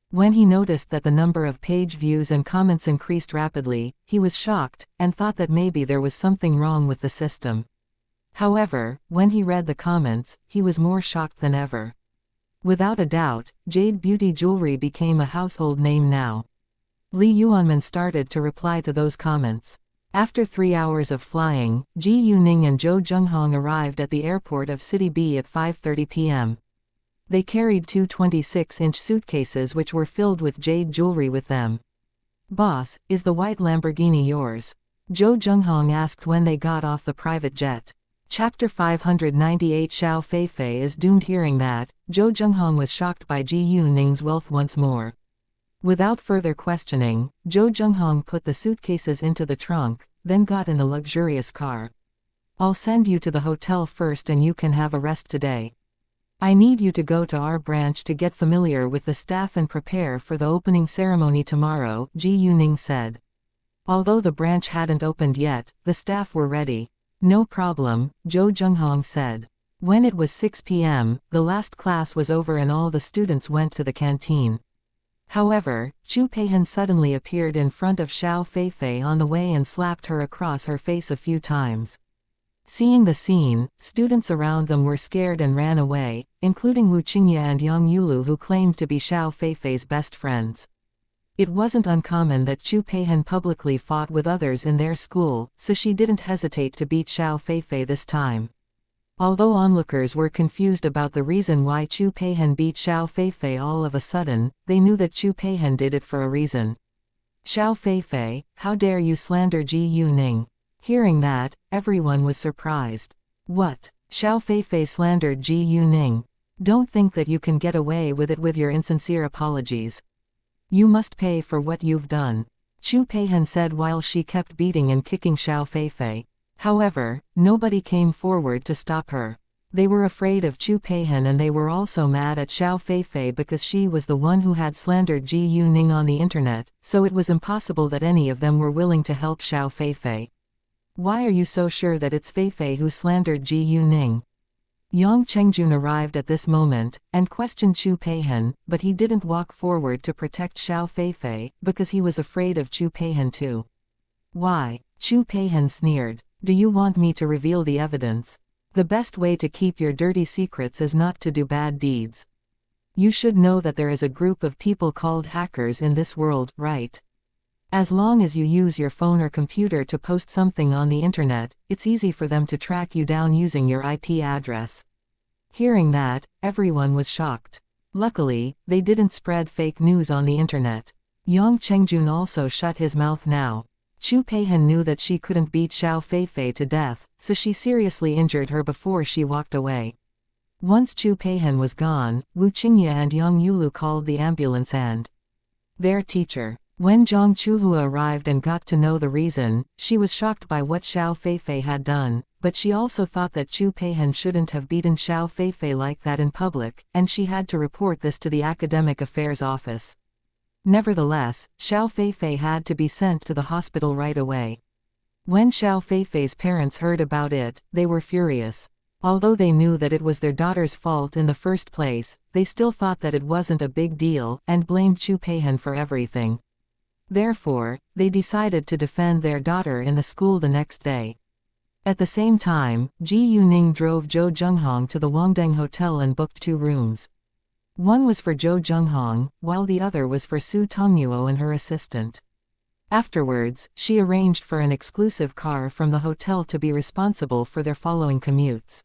When he noticed that the number of page views and comments increased rapidly, he was shocked, and thought that maybe there was something wrong with the system. However, when he read the comments, he was more shocked than ever. Without a doubt, Jade Beauty Jewelry became a household name now. Li Yuanmen started to reply to those comments. After 3 hours of flying, Ji Yuning and Zhou Zhenghong arrived at the airport of City B at 5:30 p.m. They carried 2 26-inch suitcases which were filled with jade jewelry with them. Boss, is the white Lamborghini yours? Zhou Zhenghong asked when they got off the private jet. Chapter 598 Xiao Feifei is doomed. Hearing that, Zhou Zhenghong was shocked by Ji Yuning's wealth once more. Without further questioning, Zhou Zhenghong put the suitcases into the trunk, then got in the luxurious car. I'll send you to the hotel first and you can have a rest today. I need you to go to our branch to get familiar with the staff and prepare for the opening ceremony tomorrow, Ji Yuning said. Although the branch hadn't opened yet, the staff were ready. No problem, Zhou Zhenghong said. When it was 6 p.m., the last class was over and all the students went to the canteen. However, Chu Peihan suddenly appeared in front of Xiao Feifei on the way and slapped her across her face a few times. Seeing the scene, students around them were scared and ran away, including Wu Qingye and Yang Yulu, who claimed to be Xiao Feifei's best friends. It wasn't uncommon that Chu Peihan publicly fought with others in their school, so she didn't hesitate to beat Xiao Feifei this time. Although onlookers were confused about the reason why Chu Peihan beat Xiao Feifei all of a sudden, they knew that Chu Peihan did it for a reason. Xiao Feifei, how dare you slander Ji Yuning? Hearing that, everyone was surprised. What? Xiao Feifei slandered Ji Yuning? Don't think that you can get away with it with your insincere apologies. You must pay for what you've done, Chu Peihan said while she kept beating and kicking Xiao Feifei. However, nobody came forward to stop her. They were afraid of Chu Peihan and they were also mad at Xiao Feifei because she was the one who had slandered Ji Yuning on the internet, so it was impossible that any of them were willing to help Xiao Feifei. Why are you so sure that it's Feifei who slandered Ji Yuning? Yang Chengjun arrived at this moment, and questioned Chu Peihan, but he didn't walk forward to protect Xiao Feifei, because he was afraid of Chu Peihan too. Why? Chu Peihan sneered. Do you want me to reveal the evidence? The best way to keep your dirty secrets is not to do bad deeds. You should know that there is a group of people called hackers in this world, right? As long as you use your phone or computer to post something on the internet, it's easy for them to track you down using your IP address. Hearing that, everyone was shocked. Luckily, they didn't spread fake news on the internet. Yang Chengjun also shut his mouth now. Chu Peihan knew that she couldn't beat Xiao Feifei to death, so she seriously injured her before she walked away. Once Chu Peihan was gone, Wu Qingye and Yang Yulu called the ambulance and their teacher. When Zhang Chuhua arrived and got to know the reason, she was shocked by what Xiao Feifei had done, but she also thought that Chu Peihan shouldn't have beaten Xiao Feifei like that in public, and she had to report this to the Academic Affairs Office. Nevertheless, Xiao Feifei had to be sent to the hospital right away. When Xiao Feifei's parents heard about it, they were furious. Although they knew that it was their daughter's fault in the first place, they still thought that it wasn't a big deal, and blamed Chu Peihan for everything. Therefore, they decided to defend their daughter in the school the next day. At the same time, Ji Yuning drove Zhou Zhenghong to the Wangdeng Hotel and booked 2 rooms. One was for Zhou Zhenghong, while the other was for Su Tongnuo and her assistant. Afterwards, she arranged for an exclusive car from the hotel to be responsible for their following commutes.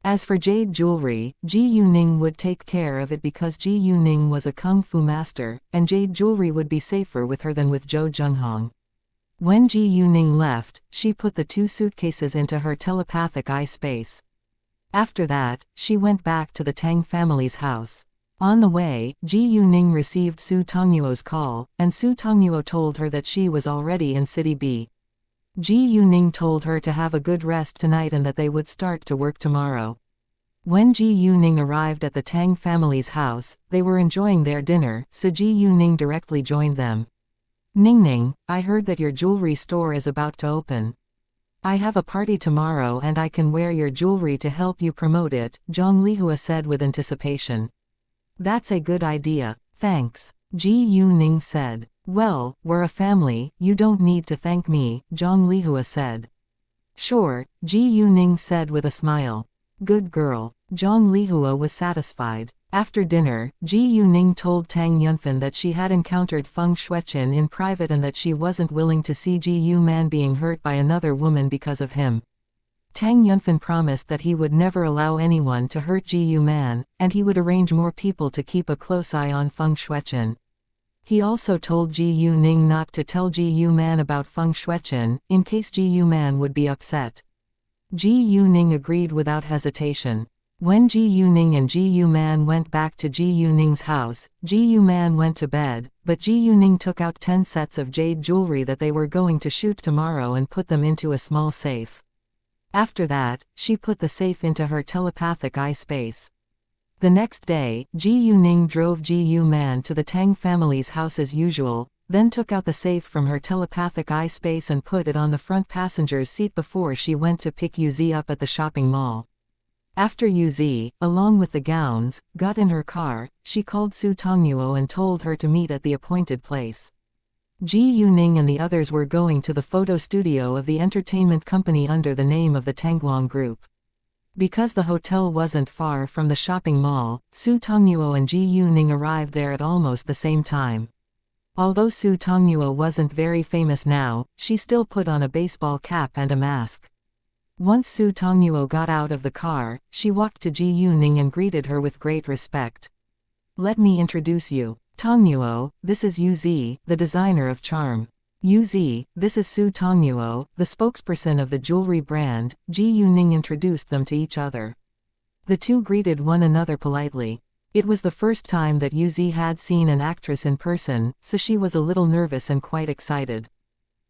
As for jade jewelry, Ji Yuning would take care of it because Ji Yuning was a kung fu master, and jade jewelry would be safer with her than with Zhou Zhenghong. When Ji Yuning left, she put the 2 suitcases into her telepathic eye space. After that, she went back to the Tang family's house. On the way, Ji Yuning received Su Tongnuo's call, and Su Tongnuo told her that she was already in City B. Ji Yuning told her to have a good rest tonight and that they would start to work tomorrow. When Ji Yuning arrived at the Tang family's house, they were enjoying their dinner, so Ji Yuning directly joined them. "Ningning, I heard that your jewelry store is about to open. I have a party tomorrow and I can wear your jewelry to help you promote it," Zhang Lihua said with anticipation. "That's a good idea, thanks," Ji Yuning said. "Well, we're a family, you don't need to thank me," Zhang Lihua said. "Sure," Ji Yuning said with a smile. "Good girl." Zhang Lihua was satisfied. After dinner, Ji Yuning told Tang Yunfan that she had encountered Feng Shueqin in private and that she wasn't willing to see Ji Yu Man being hurt by another woman because of him. Tang Yunfan promised that he would never allow anyone to hurt Ji Yu Man, and he would arrange more people to keep a close eye on Feng Shueqin. He also told Ji Yuning not to tell Ji Yu Man about Feng Shueqin, in case Ji Yu Man would be upset. Ji Yuning agreed without hesitation. When Ji Yuning and Ji Yu Man went back to Ji Yuning's house, Ji Yu Man went to bed, but Ji Yuning took out 10 sets of jade jewelry that they were going to shoot tomorrow and put them into a small safe. After that, she put the safe into her telepathic eye space. The next day, Ji Yuning drove Ji Yu Man to the Tang family's house as usual, then took out the safe from her telepathic eye space and put it on the front passenger's seat before she went to pick Yuzi up at the shopping mall. After Yuzi, along with the gowns, got in her car, she called Su Tongnuo and told her to meet at the appointed place. Ji Yuning and the others were going to the photo studio of the entertainment company under the name of the Tangguang Group. Because the hotel wasn't far from the shopping mall, Su Tongnuo and Ji Yuning arrived there at almost the same time. Although Su Tongnuo wasn't very famous now, she still put on a baseball cap and a mask. Once Su Tongnuo got out of the car, she walked to Ji Yuning and greeted her with great respect. "Let me introduce you. Tongnuo, this is Yu Zi, the designer of charm. Yu Zi, this is Su Tongnuo, the spokesperson of the jewelry brand." Ji Yuning introduced them to each other. The two greeted one another politely. It was the first time that Yu Zi had seen an actress in person, so she was a little nervous and quite excited.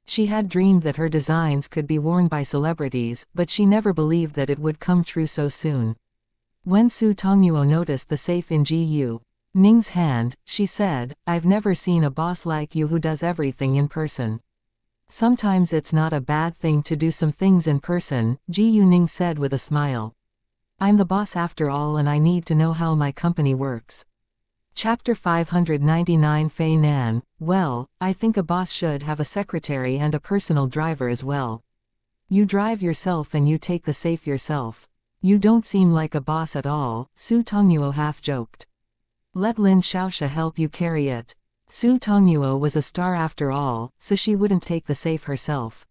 She had dreamed that her designs could be worn by celebrities, but she never believed that it would come true so soon. When Su Tongnuo noticed the safe in Ji Yu Ning's hand, she said, "I've never seen a boss like you who does everything in person." "Sometimes it's not a bad thing to do some things in person," Ji Yuning said with a smile. "I'm the boss after all and I need to know how my company works." Chapter 599 Fei Nan. "Well, I think a boss should have a secretary and a personal driver as well. You drive yourself and you take the safe yourself. You don't seem like a boss at all," Su Tongnuo half joked. "Let Lin Xiaoxia help you carry it." Su Tongnuo was a star after all, so she wouldn't take the safe herself.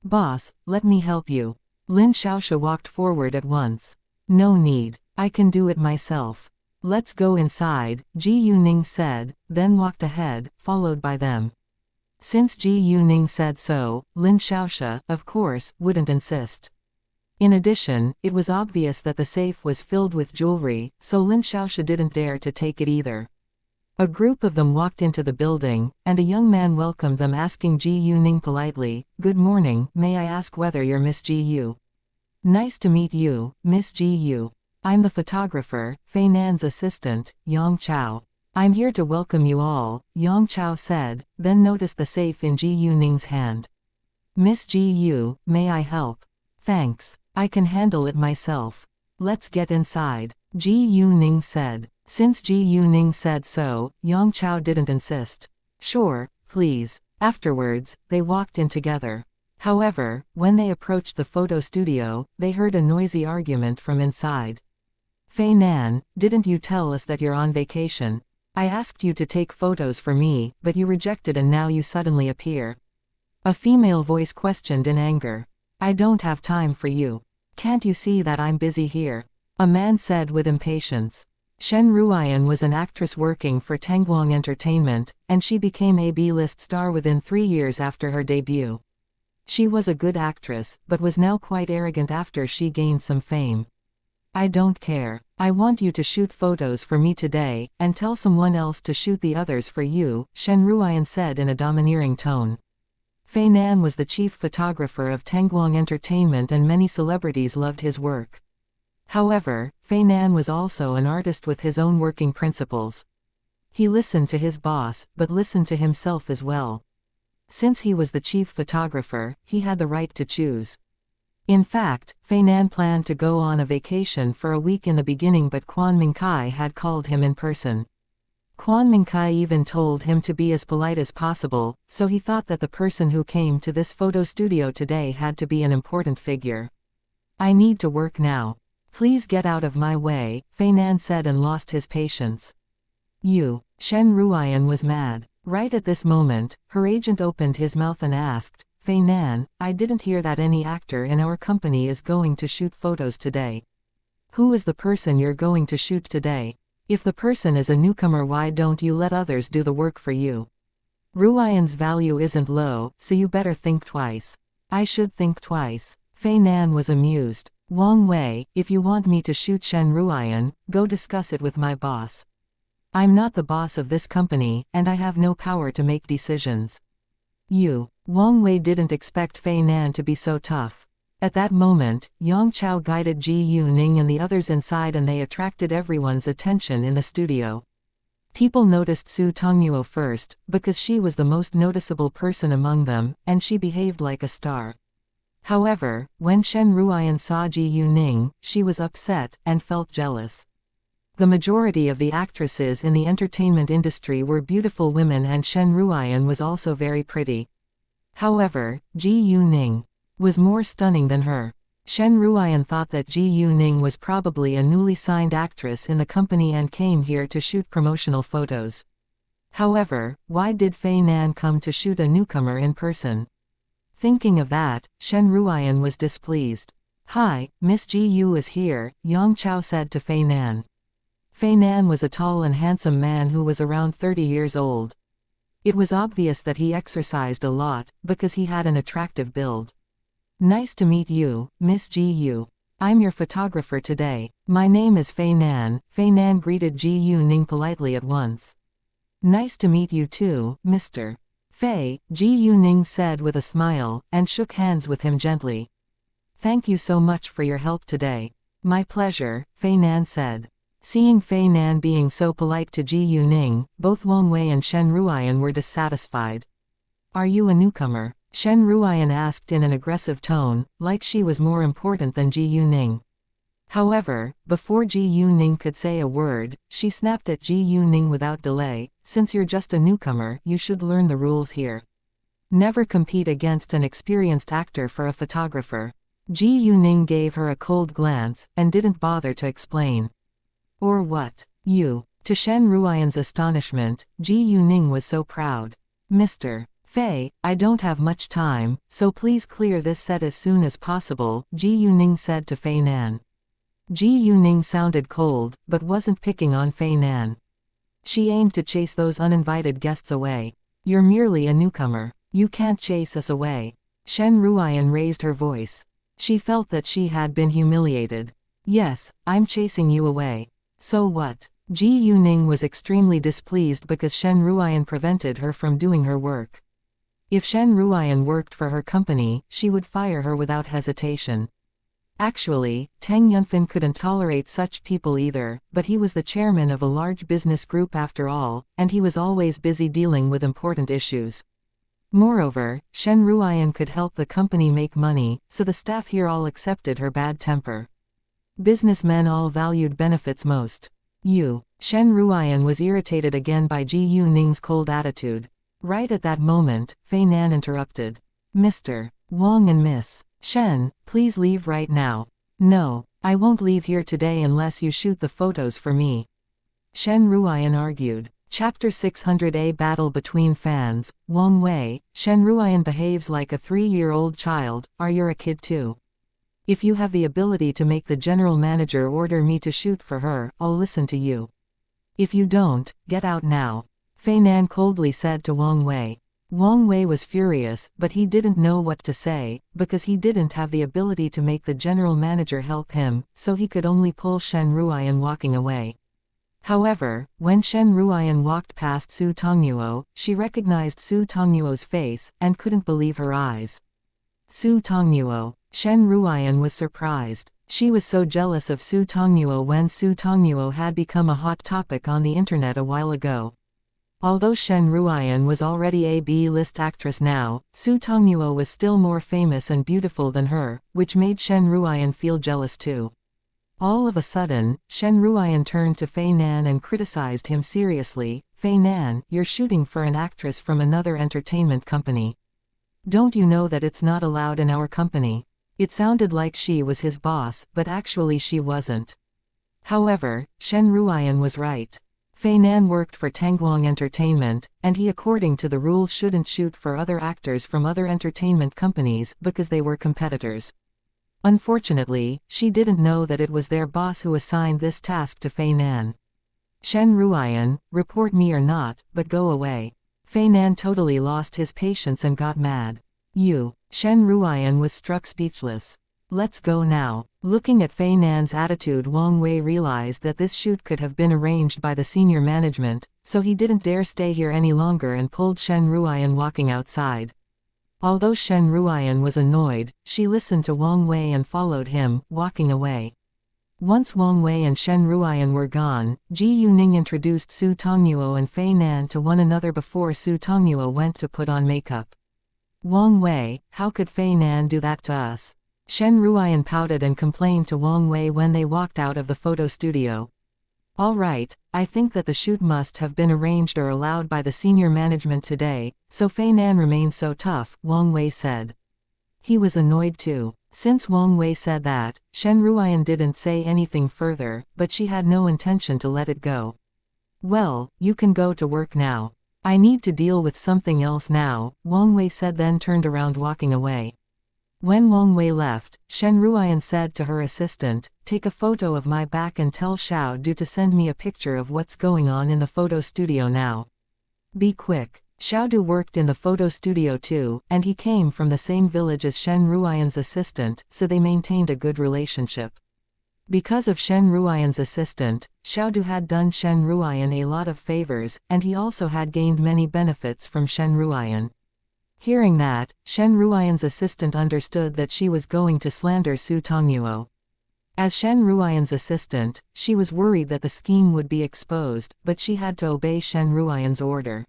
Boss, let me help you. Lin Xiaoxia walked forward at once. No need. I can do it myself. Let's go inside, Ji Yuning said, then walked ahead, followed by them. Since Ji Yuning said so, Lin Xiaoxia, of course, wouldn't insist. In addition, it was obvious that the safe was filled with jewelry, so Lin Xiaoxia didn't dare to take it either. A group of them walked into the building, and a young man welcomed them asking Ji Yuning politely, "Good morning, may I ask whether you're Miss Ji Yu?" "Nice to meet you, Miss Ji Yu. I'm the photographer, Fei Nan's assistant, Yang Chao. I'm here to welcome you all," Yang Chao said, then noticed the safe in Ji Yuning's hand. "Miss Ji Yu, may I help?" "Thanks, I can handle it myself. Let's get inside," Ji Yuning said. Since Ji Yuning said so, Yang Chao didn't insist. "Sure, please." Afterwards, they walked in together. However, when they approached the photo studio, they heard a noisy argument from inside. "Fei Nan, didn't you tell us that you're on vacation? I asked you to take photos for me, but you rejected and now you suddenly appear." A female voice questioned in anger. "I don't have time for you. Can't you see that I'm busy here?" A man said with impatience. Shen Ruiyan was an actress working for Tangguang Entertainment, and she became a B-list star within 3 years after her debut. She was a good actress, but was now quite arrogant after she gained some fame. "I don't care. I want you to shoot photos for me today, and tell someone else to shoot the others for you," Shen Ruiyan said in a domineering tone. Fei Nan was the chief photographer of Tangguang Entertainment and many celebrities loved his work. However, Fei Nan was also an artist with his own working principles. He listened to his boss, but listened to himself as well. Since he was the chief photographer, he had the right to choose. In fact, Fei Nan planned to go on a vacation for a week in the beginning, but Quan Mingkai had called him in person. Quan Mingkai even told him to be as polite as possible, so he thought that the person who came to this photo studio today had to be an important figure. "I need to work now. Please get out of my way," Fei Nan said and lost his patience. "You." Shen Ruiyan was mad. Right at this moment, her agent opened his mouth and asked, "Fei Nan, I didn't hear that any actor in our company is going to shoot photos today. Who is the person you're going to shoot today? If the person is a newcomer, why don't you let others do the work for you? Ruiyan's value isn't low, so you better think twice." "I should think twice." Fei Nan was amused. "Wang Wei, if you want me to shoot Shen Ruiyan, go discuss it with my boss. I'm not the boss of this company, and I have no power to make decisions." "You." Wang Wei didn't expect Fei Nan to be so tough. At that moment, Yang Chao guided Ji Yuning and the others inside and they attracted everyone's attention in the studio. People noticed Su Tongnuo first, because she was the most noticeable person among them, and she behaved like a star. However, when Shen Ruiyan saw Ji Yuning, she was upset, and felt jealous. The majority of the actresses in the entertainment industry were beautiful women and Shen Ruiyan was also very pretty. However, Ji Yuning was more stunning than her. Shen Ruiyan thought that Ji Yuning was probably a newly signed actress in the company and came here to shoot promotional photos. However, why did Fei Nan come to shoot a newcomer in person? Thinking of that, Shen Ruiyan was displeased. "Hi, Miss Ji Yu is here," Yang Chao said to Fei Nan. Fei Nan was a tall and handsome man who was around 30 years old. It was obvious that he exercised a lot, because he had an attractive build. "Nice to meet you, Miss Ji Yu. I'm your photographer today. My name is Fei Nan." Fei Nan greeted Ji Yuning politely at once. "Nice to meet you too, Mr. Fei," Ji Yuning said with a smile, and shook hands with him gently. "Thank you so much for your help today." "My pleasure," Fei Nan said. Seeing Fei Nan being so polite to Ji Yuning, both Wang Wei and Shen Ruiyan were dissatisfied. "Are you a newcomer?" Shen Ruiyan asked in an aggressive tone, like she was more important than Ji Yuning. However, before Ji Yuning could say a word, she snapped at Ji Yuning without delay, "Since you're just a newcomer, you should learn the rules here. Never compete against an experienced actor for a photographer." Ji Yuning gave her a cold glance, and didn't bother to explain. "Or what? You To Shen Ruoyan's astonishment, Ji Yuning was so proud. Mr. Fei, I don't have much time, so please clear this set as soon as possible, Ji Yuning said to Fei Nan. Ji Yuning sounded cold, but wasn't picking on Fei Nan. She aimed to chase those uninvited guests away. You're merely a newcomer. You can't chase us away. Shen Ruoyan raised her voice. She felt that she had been humiliated. Yes, I'm chasing you away. So what? Ji Yuning was extremely displeased because Shen Ruoyan prevented her from doing her work. If Shen Ruoyan worked for her company, she would fire her without hesitation. Actually, Tang Yunfan couldn't tolerate such people either, but he was the chairman of a large business group after all, and he was always busy dealing with important issues. Moreover, Shen Ruoyan could help the company make money, so the staff here all accepted her bad temper. Businessmen all valued benefits most. Shen Ruoyan was irritated again by Ji Yuning's cold attitude. Right at that moment, Fei Nan interrupted. Mr. Wang and Miss Shen, please leave right now. No, I won't leave here today unless you shoot the photos for me. Shen Ruoyan argued. Chapter 600A Battle Between Fans, Wang Wei, Shen Ruoyan behaves like a 3-year-old child, are you a kid too? If you have the ability to make the general manager order me to shoot for her, I'll listen to you. If you don't, get out now. Fei Nan coldly said to Wang Wei. Wang Wei was furious, but he didn't know what to say, because he didn't have the ability to make the general manager help him, so he could only pull Shen Ruoyan walking away. However, when Shen Ruoyan walked past Su Tongnuo, she recognized Su Tongnuo's face, and couldn't believe her eyes. Su Tongnuo. Shen Ruoyan was surprised. She was so jealous of Su Tongnuo when Su Tongnuo had become a hot topic on the internet a while ago. Although Shen Ruoyan was already a B-list actress now, Su Tongnuo was still more famous and beautiful than her, which made Shen Ruoyan feel jealous too. All of a sudden, Shen Ruoyan turned to Fei Nan and criticized him seriously. Fei Nan, you're shooting for an actress from another entertainment company. Don't you know that it's not allowed in our company? It sounded like she was his boss, but actually she wasn't. However, Shen Ruoyan was right. Fei Nan worked for Tangguang Entertainment, and he according to the rules shouldn't shoot for other actors from other entertainment companies because they were competitors. Unfortunately, she didn't know that it was their boss who assigned this task to Fei Nan. Shen Ruoyan, report me or not, but go away. Fei Nan totally lost his patience and got mad. Shen Ruoyan was struck speechless. Let's go now. Looking at Fei Nan's attitude, Wang Wei realized that this shoot could have been arranged by the senior management, so he didn't dare stay here any longer and pulled Shen Ruoyan walking outside. Although Shen Ruoyan was annoyed, she listened to Wang Wei and followed him, walking away. Once Wang Wei and Shen Ruoyan were gone, Ji Yuning introduced Su Tongnuo and Fei Nan to one another before Su Tongnuo went to put on makeup. Wang Wei, how could Fei Nan do that to us? Shen Ruoyan pouted and complained to Wang Wei when they walked out of the photo studio. All right, I think that the shoot must have been arranged or allowed by the senior management today, so Fei Nan remained so tough, Wang Wei said. He was annoyed too. Since Wang Wei said that, Shen Ruoyan didn't say anything further, but she had no intention to let it go. Well, you can go to work now. I need to deal with something else now, Wang Wei said, then turned around walking away. When Wang Wei left, Shen Ruoyan said to her assistant, take a photo of my back and tell Xiao Du to send me a picture of what's going on in the photo studio now. Be quick. Xiao Du worked in the photo studio too, and he came from the same village as Shen Ruoyan's assistant, so they maintained a good relationship. Because of Shen Ruoyan's assistant, Xiao Du had done Shen Ruoyan a lot of favors, and he also had gained many benefits from Shen Ruoyan. Hearing that, Shen Ruoyan's assistant understood that she was going to slander Su Tongnuo. As Shen Ruoyan's assistant, she was worried that the scheme would be exposed, but she had to obey Shen Ruoyan's order.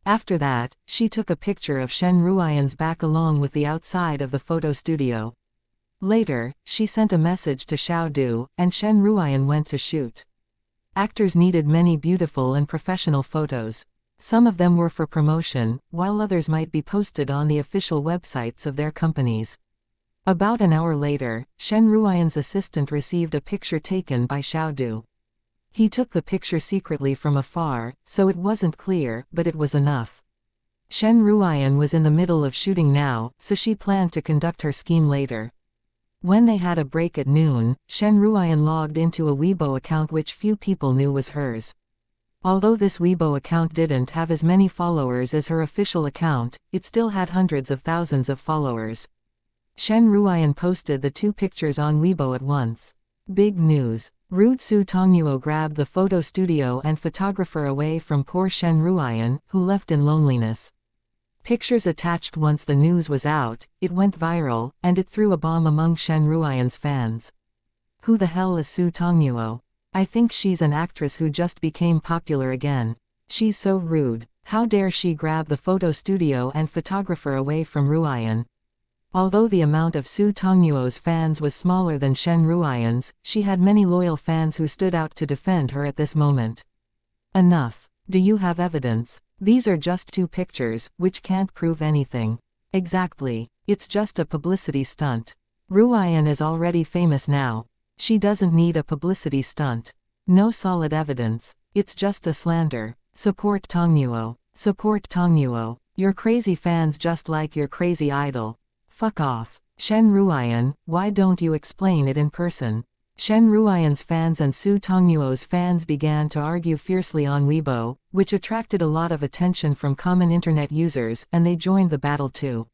After that, she took a picture of Shen Ruoyan's back along with the outside of the photo studio. Later, she sent a message to Xiao Du, and Shen Ruoyan went to shoot. Actors needed many beautiful and professional photos. Some of them were for promotion, while others might be posted on the official websites of their companies. About an hour later, Shen Ruoyan's assistant received a picture taken by Xiao Du. He took the picture secretly from afar, so it wasn't clear, but it was enough. Shen Ruoyan was in the middle of shooting now, so she planned to conduct her scheme later. When they had a break at noon, Shen Ruoyan logged into a Weibo account which few people knew was hers. Although this Weibo account didn't have as many followers as her official account, it still had hundreds of thousands of followers. Shen Ruoyan posted the 2 pictures on Weibo at once. Big news. Rude Su Tongnuo grabbed the photo studio and photographer away from poor Shen Ruoyan, who left in loneliness. Pictures attached. Once the news was out, it went viral, and it threw a bomb among Shen Ruoyan's fans. Who the hell is Su Tongnuo? I think she's an actress who just became popular again. She's so rude. How dare she grab the photo studio and photographer away from Ruoyan? Although the amount of Su Tongnuo's fans was smaller than Shen Ruoyan's, she had many loyal fans who stood out to defend her at this moment. Enough. Do you have evidence? These are just 2 pictures, which can't prove anything. Exactly. It's just a publicity stunt. Ruoyan is already famous now. She doesn't need a publicity stunt. No solid evidence. It's just a slander. Support Tongnuo. Support Tongnuo. You're crazy fans just like your crazy idol. Fuck off. Shen Ruoyan, why don't you explain it in person? Shen Ruoyan's fans and Su Tongnuo's fans began to argue fiercely on Weibo, which attracted a lot of attention from common internet users, and they joined the battle too.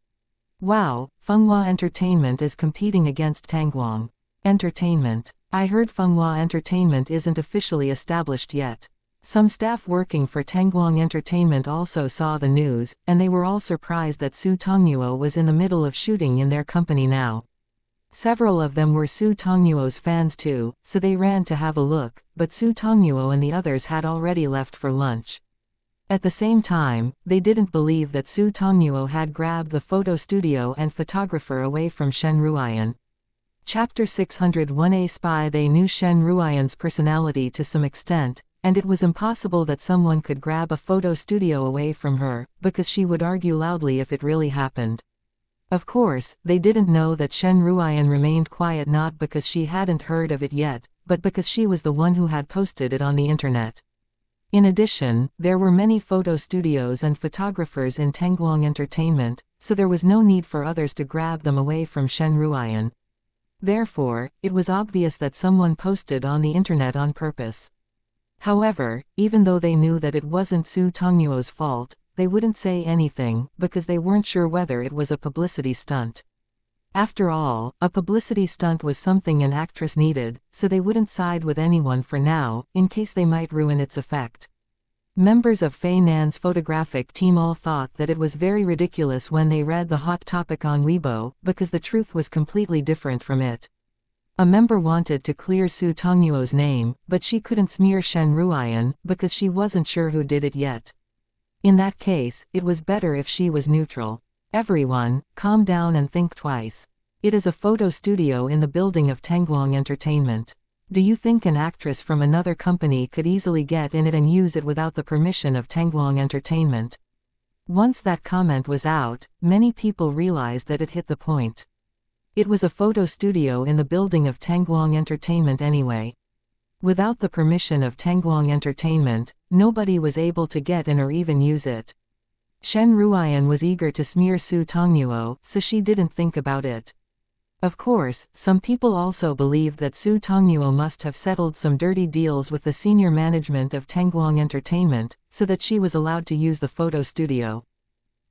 Wow, Fenghua Entertainment is competing against Tangguang Entertainment. I heard Fenghua Entertainment isn't officially established yet. Some staff working for Tangguang Entertainment also saw the news, and they were all surprised that Su Tongnuo was in the middle of shooting in their company now. Several of them were Su Tongnuo's fans too, so they ran to have a look, but Su Tongnuo and the others had already left for lunch. At the same time, they didn't believe that Su Tongnuo had grabbed the photo studio and photographer away from Shen Ruoyan. Chapter 601. Spy. They knew Shen Ruoyan's personality to some extent, and it was impossible that someone could grab a photo studio away from her, because she would argue loudly if it really happened. Of course, they didn't know that Shen Ruoyan remained quiet not because she hadn't heard of it yet, but because she was the one who had posted it on the internet. In addition, there were many photo studios and photographers in Tangguang Entertainment, so there was no need for others to grab them away from Shen Ruoyan. Therefore, it was obvious that someone posted on the internet on purpose. However, even though they knew that it wasn't Su Tongnuo's fault, they wouldn't say anything, because they weren't sure whether it was a publicity stunt. After all, a publicity stunt was something an actress needed, so they wouldn't side with anyone for now, in case they might ruin its effect. Members of Fei Nan's photographic team all thought that it was very ridiculous when they read the hot topic on Weibo, because the truth was completely different from it. A member wanted to clear Su Tongnuo's name, but she couldn't smear Shen Ruoyan, because she wasn't sure who did it yet. In that case, it was better if she was neutral. Everyone, calm down and think twice. It is a photo studio in the building of Tangguang Entertainment. Do you think an actress from another company could easily get in it and use it without the permission of Tangguang Entertainment? Once that comment was out, many people realized that it hit the point. It was a photo studio in the building of Tangguang Entertainment anyway. Without the permission of Tangguang Entertainment, nobody was able to get in or even use it. Shen Ruoyan was eager to smear Su Tongnuo, so she didn't think about it. Of course, some people also believed that Su Tongnuo must have settled some dirty deals with the senior management of Tangguang Entertainment, so that she was allowed to use the photo studio.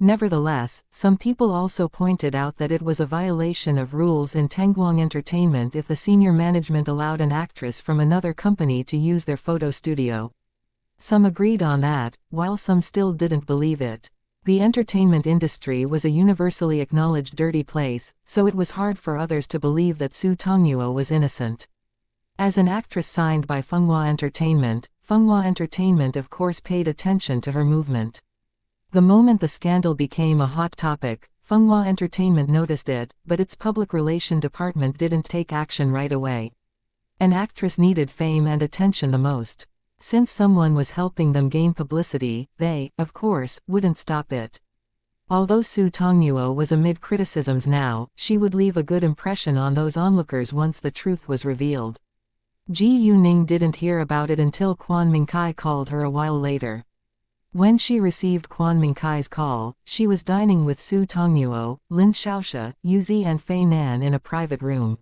Nevertheless, some people also pointed out that it was a violation of rules in Tangguang Entertainment if the senior management allowed an actress from another company to use their photo studio. Some agreed on that, while some still didn't believe it. The entertainment industry was a universally acknowledged dirty place, so it was hard for others to believe that Su Tongnuo was innocent. As an actress signed by Fenghua Entertainment of course paid attention to her movement. The moment the scandal became a hot topic, Fenghua Entertainment noticed it, but its public relation department didn't take action right away. An actress needed fame and attention the most. Since someone was helping them gain publicity, they, of course, wouldn't stop it. Although Su Tongnuo was amid criticisms now, she would leave a good impression on those onlookers once the truth was revealed. Ji Yuning didn't hear about it until Quan Mingkai called her a while later. When she received Quan Mingkai's call, she was dining with Su Tongnuo, Lin Xiaoxia, Yuzi and Fei Nan in a private room.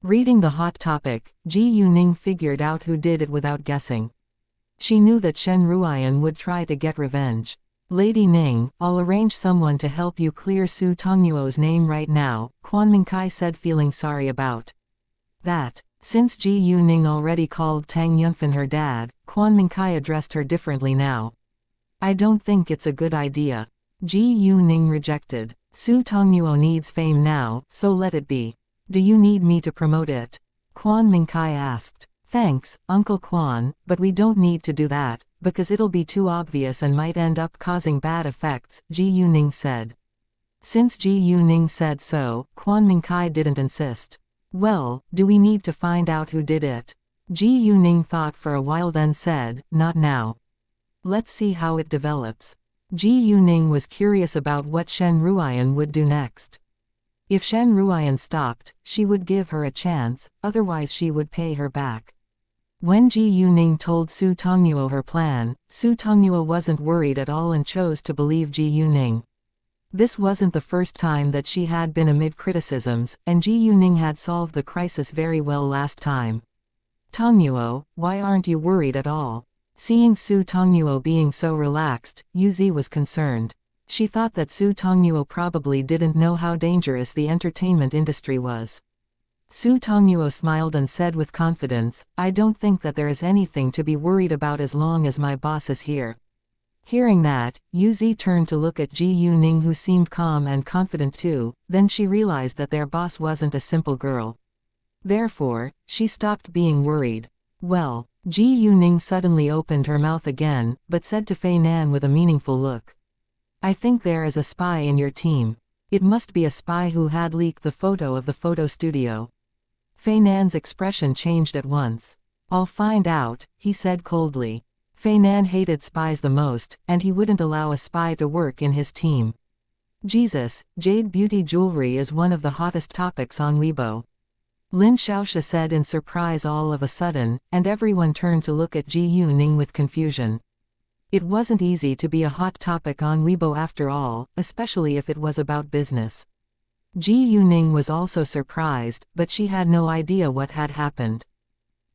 Reading the hot topic, Ji Yuning figured out who did it without guessing. She knew that Shen Ruiyan would try to get revenge. Lady Ning, I'll arrange someone to help you clear Su Tongnuo's name right now, Quan Mingkai said, feeling sorry about that. Since Ji Yuning already called Tang Yunfan her dad, Quan Mingkai addressed her differently now. I don't think it's a good idea. Ji Yuning rejected. Su Tongnuo needs fame now, so let it be. Do you need me to promote it? Quan Mingkai asked. Thanks, Uncle Quan, but we don't need to do that, because it'll be too obvious and might end up causing bad effects, Ji Yuning said. Since Ji Yuning said so, Quan Mingkai didn't insist. Well, do we need to find out who did it? Ji Yuning thought for a while, then said, not now. Let's see how it develops. Ji Yuning was curious about what Shen Ruiyan would do next. If Shen Ruiyan stopped, she would give her a chance, otherwise she would pay her back. When Ji Yuning told Su Tongnuo her plan, Su Tongnuo wasn't worried at all and chose to believe Ji Yuning. This wasn't the first time that she had been amid criticisms, and Ji Yuning had solved the crisis very well last time. Tongnuo, why aren't you worried at all? Seeing Su Tongnuo being so relaxed, Yuzi was concerned. She thought that Su Tongnuo probably didn't know how dangerous the entertainment industry was. Su Tongnuo smiled and said with confidence, I don't think that there is anything to be worried about as long as my boss is here. Hearing that, Yuzi turned to look at Ji Yuning, who seemed calm and confident too, then she realized that their boss wasn't a simple girl. Therefore, she stopped being worried. Well, Ji Yuning suddenly opened her mouth again, but said to Fei Nan with a meaningful look. I think there is a spy in your team. It must be a spy who had leaked the photo of the photo studio. Fei Nan's expression changed at once. I'll find out, he said coldly. Fei Nan hated spies the most, and he wouldn't allow a spy to work in his team. Jesus, jade beauty jewelry is one of the hottest topics on Weibo. Lin Xiaoxia said in surprise all of a sudden, and everyone turned to look at Ji Yuning with confusion. It wasn't easy to be a hot topic on Weibo after all, especially if it was about business. Ji Yuning was also surprised, but she had no idea what had happened.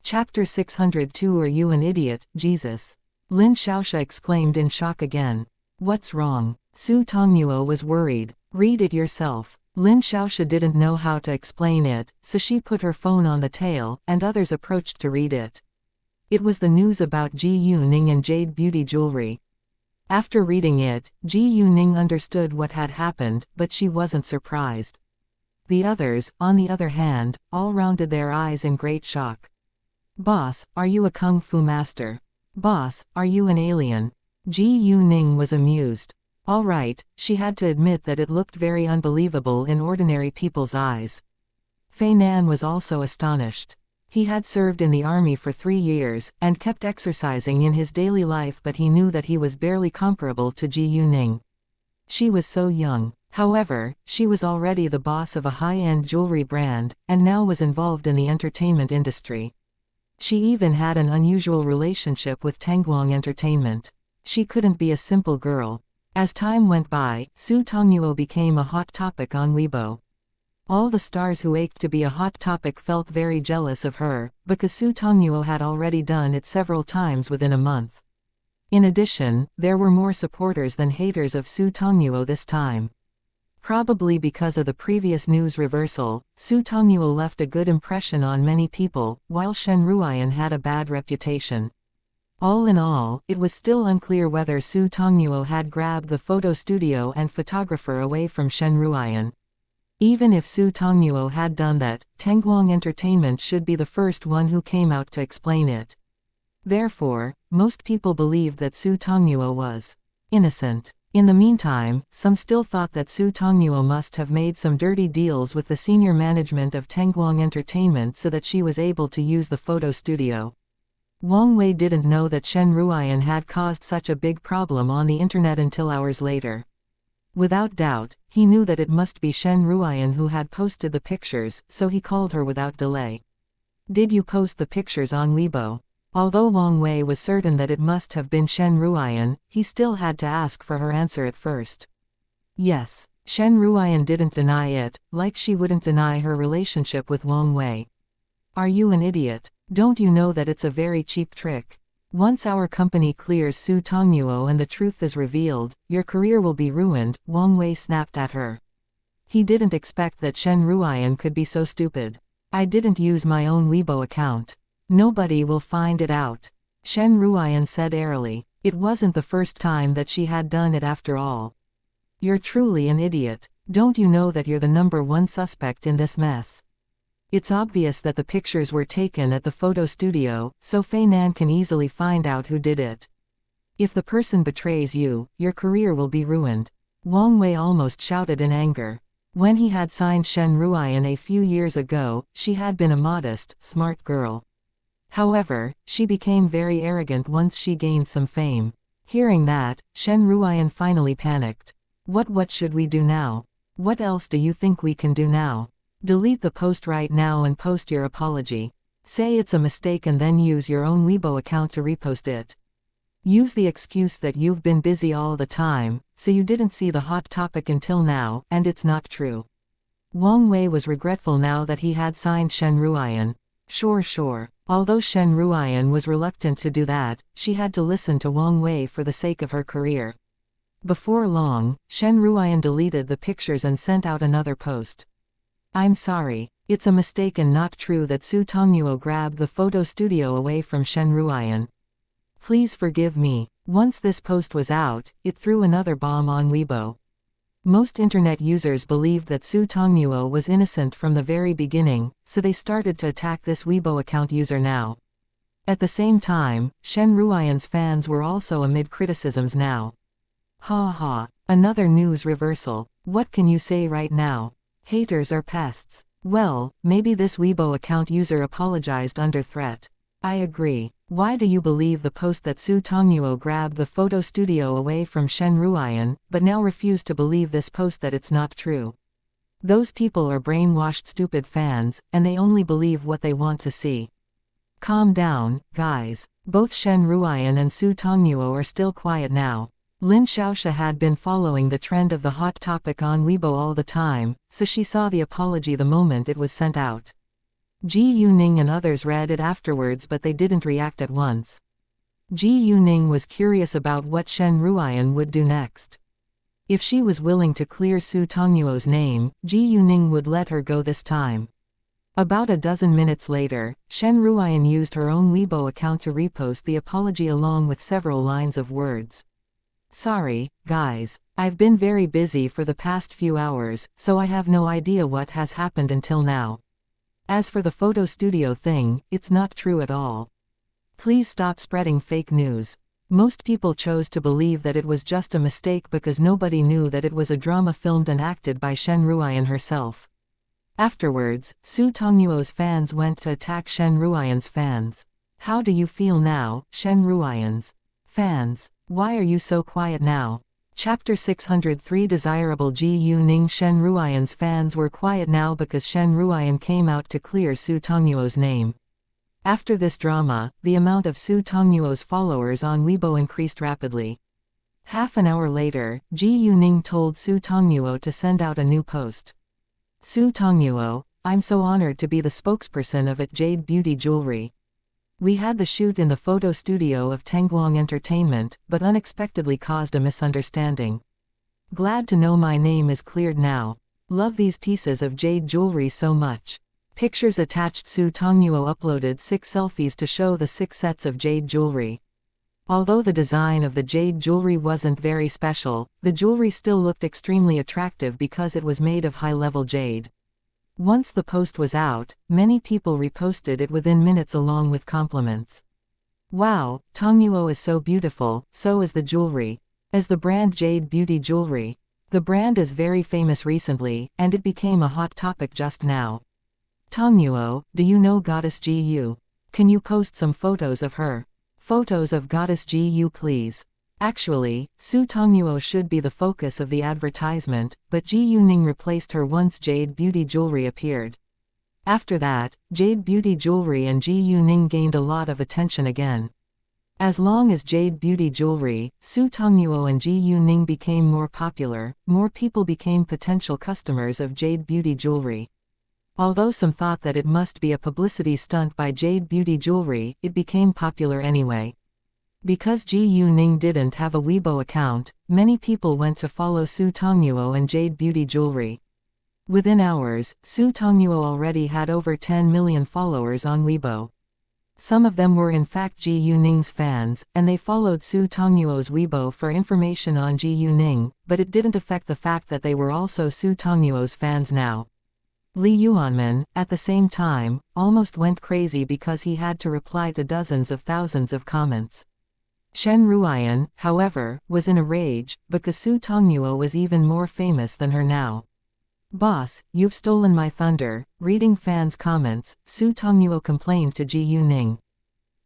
Chapter 602 Are you an idiot, Jesus? Lin Xiaoxia exclaimed in shock again. What's wrong? Su Tongnuo was worried. Read it yourself. Lin Xiaoxia didn't know how to explain it, so she put her phone on the tail, and others approached to read it. It was the news about Ji Yuning and jade beauty jewelry. After reading it, Ji Yuning understood what had happened, but she wasn't surprised. The others, on the other hand, all rounded their eyes in great shock. Boss, are you a kung fu master? Boss, are you an alien? Ji Yuning was amused. All right, she had to admit that it looked very unbelievable in ordinary people's eyes. Fei Nan was also astonished. He had served in the army for 3 years, and kept exercising in his daily life, but he knew that he was barely comparable to Ji Yuning. She was so young. However, she was already the boss of a high-end jewelry brand, and now was involved in the entertainment industry. She even had an unusual relationship with Tangguang Entertainment. She couldn't be a simple girl. As time went by, Su Tongnuo became a hot topic on Weibo. All the stars who ached to be a hot topic felt very jealous of her, because Su Tongnuo had already done it several times within a month. In addition, there were more supporters than haters of Su Tongnuo this time. Probably because of the previous news reversal, Su Tongnuo left a good impression on many people, while Shen Ruiyan had a bad reputation. All in all, it was still unclear whether Su Tongnuo had grabbed the photo studio and photographer away from Shen Ruiyan. Even if Su Tongnuo had done that, Tangguang Entertainment should be the first one who came out to explain it. Therefore, most people believed that Su Tongnuo was innocent. In the meantime, some still thought that Su Tongnuo must have made some dirty deals with the senior management of Tangguang Entertainment so that she was able to use the photo studio. Wang Wei didn't know that Shen Ruiyan had caused such a big problem on the internet until hours later. Without doubt, he knew that it must be Shen Ruiyan who had posted the pictures, so he called her without delay. Did you post the pictures on Weibo? Although Wang Wei was certain that it must have been Shen Ruoyan, he still had to ask for her answer at first. Yes. Shen Ruoyan didn't deny it, like she wouldn't deny her relationship with Wang Wei. Are you an idiot? Don't you know that it's a very cheap trick? Once our company clears Su Tongnuo and the truth is revealed, your career will be ruined, Wang Wei snapped at her. He didn't expect that Shen Ruoyan could be so stupid. I didn't use my own Weibo account. Nobody will find it out. Shen Ruoyan said airily. It wasn't the first time that she had done it after all. You're truly an idiot. Don't you know that you're the #1 suspect in this mess? It's obvious that the pictures were taken at the photo studio, so Fei Nan can easily find out who did it. If the person betrays you, your career will be ruined. Wang Wei almost shouted in anger. When he had signed Shen Ruoyan a few years ago, she had been a modest, smart girl. However, she became very arrogant once she gained some fame. Hearing that, Shen Ruoyan finally panicked. What should we do now? What else do you think we can do now? Delete the post right now and post your apology. Say it's a mistake and then use your own Weibo account to repost it. Use the excuse that you've been busy all the time, so you didn't see the hot topic until now, and it's not true. Wang Wei was regretful now that he had signed Shen Ruoyan. Sure. Although Shen Ruoyan was reluctant to do that, she had to listen to Wang Wei for the sake of her career. Before long, Shen Ruoyan deleted the pictures and sent out another post. I'm sorry. It's a mistake and not true that Su Tongnuo grabbed the photo studio away from Shen Ruoyan. Please forgive me. Once this post was out, it threw another bomb on Weibo. Most internet users believed that Su Tongnuo was innocent from the very beginning, so they started to attack this Weibo account user now. At the same time, Shen Ruoyan's fans were also amid criticisms now. Ha, another news reversal. What can you say right now? Haters are pests. Well, maybe this Weibo account user apologized under threat. I agree. Why do you believe the post that Su Tongnuo grabbed the photo studio away from Shen Ruoyan, but now refuse to believe this post that it's not true? Those people are brainwashed stupid fans, and they only believe what they want to see. Calm down, guys. Both Shen Ruoyan and Su Tongnuo are still quiet now. Lin Xiaoxia had been following the trend of the hot topic on Weibo all the time, so she saw the apology the moment it was sent out. Ji Yuning and others read it afterwards, but they didn't react at once. Ji Yuning was curious about what Shen Ruoyan would do next. If she was willing to clear Su Tongnuo's name, Ji Yuning would let her go this time. About a dozen minutes later, Shen Ruoyan used her own Weibo account to repost the apology along with several lines of words. Sorry, guys. I've been very busy for the past few hours, so I have no idea what has happened until now. As for the photo studio thing, it's not true at all. Please stop spreading fake news. Most people chose to believe that it was just a mistake because nobody knew that it was a drama filmed and acted by Shen Ruoyan herself. Afterwards, Su Tongnuo's fans went to attack Shen Ruoyan's fans. How do you feel now, Shen Ruoyan's fans? Why are you so quiet now? Chapter 603 Desirable Ji Yuning. Shen Ruoyan's fans were quiet now because Shen Ruoyan came out to clear Su Tongnuo's name. After this drama, the amount of Su Tongnuo's followers on Weibo increased rapidly. Half an hour later, Ji Yuning told Su Tongnuo to send out a new post. Su Tongnuo, I'm so honored to be the spokesperson of It Jade Beauty Jewelry. We had the shoot in the photo studio of Tengguang Entertainment, but unexpectedly caused a misunderstanding. Glad to know my name is cleared now. Love these pieces of jade jewelry so much. Pictures attached. Su Tongnuo uploaded 6 selfies to show the 6 sets of jade jewelry. Although the design of the jade jewelry wasn't very special, the jewelry still looked extremely attractive because it was made of high-level jade. Once the post was out, many people reposted it within minutes along with compliments. Wow, Tongnuo is so beautiful, so is the jewelry. As the brand Jade Beauty Jewelry. The brand is very famous recently, and it became a hot topic just now. Tongnuo, do you know Goddess Gu? Can you post some photos of her? Photos of Goddess Gu please. Actually, Su Tongnuo should be the focus of the advertisement, but Ji Yuning replaced her once Jade Beauty Jewelry appeared. After that, Jade Beauty Jewelry and Ji Yuning gained a lot of attention again. As long as Jade Beauty Jewelry, Su Tongnuo and Ji Yuning became more popular, more people became potential customers of Jade Beauty Jewelry. Although some thought that it must be a publicity stunt by Jade Beauty Jewelry, it became popular anyway. Because Ji Yuning didn't have a Weibo account, many people went to follow Su Tongnuo and Jade Beauty Jewelry. Within hours, Su Tongnuo already had over 10 million followers on Weibo. Some of them were in fact Ji Yuning's fans, and they followed Su Tongnuo's Weibo for information on Ji Yuning, but it didn't affect the fact that they were also Su Tongnuo's fans now. Li Yuanmin, at the same time, almost went crazy because he had to reply to dozens of thousands of comments. Shen Ruiyan, however, was in a rage, because Su Tongnuo was even more famous than her now. "Boss, you've stolen my thunder." Reading fans' comments, Su Tongnuo complained to Ji Yuning.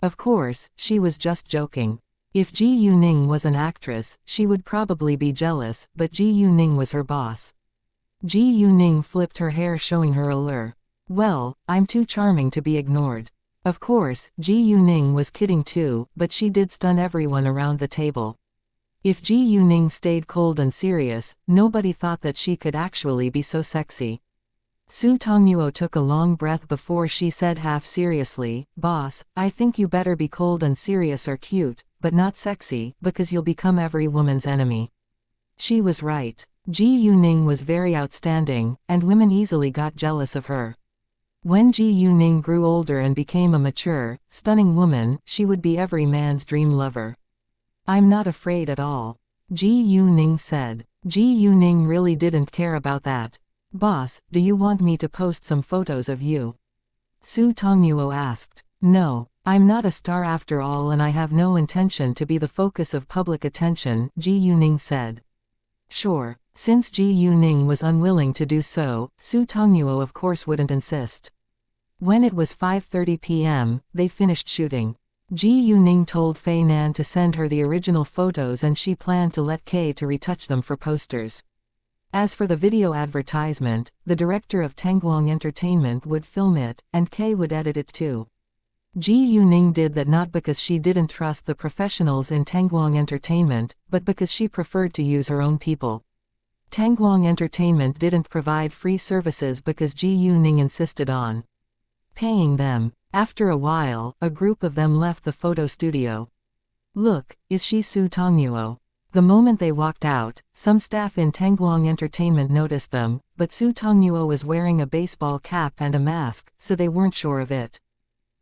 Of course, she was just joking. If Ji Yuning was an actress, she would probably be jealous, but Ji Yuning was her boss. Ji Yuning flipped her hair, showing her allure. "Well, I'm too charming to be ignored." Of course, Ji Yuning was kidding too, but she did stun everyone around the table. If Ji Yuning stayed cold and serious, nobody thought that she could actually be so sexy. Su Tongnuo took a long breath before she said half seriously, "Boss, I think you better be cold and serious or cute, but not sexy, because you'll become every woman's enemy." She was right. Ji Yuning was very outstanding, and women easily got jealous of her. When Ji Yuning grew older and became a mature, stunning woman, she would be every man's dream lover. "I'm not afraid at all," Ji Yuning said. Ji Yuning really didn't care about that. "Boss, do you want me to post some photos of you?" Su Tongnuo asked. "No, I'm not a star after all, and I have no intention to be the focus of public attention," Ji Yuning said. Sure. Since Ji Yuning was unwilling to do so, Su Tongnuo of course wouldn't insist. When it was 5:30 p.m., they finished shooting. Ji Yuning told Fei Nan to send her the original photos, and she planned to let Kei to retouch them for posters. As for the video advertisement, the director of Tangguang Entertainment would film it, and Kei would edit it too. Ji Yuning did that not because she didn't trust the professionals in Tangguang Entertainment, but because she preferred to use her own people. Tangguang Entertainment didn't provide free services because Ji Yuning insisted on paying them. After a while, a group of them left the photo studio. "Look, is she Su Tongnuo?" The moment they walked out, some staff in Tangguang Entertainment noticed them, but Su Tongnuo was wearing a baseball cap and a mask, so they weren't sure of it.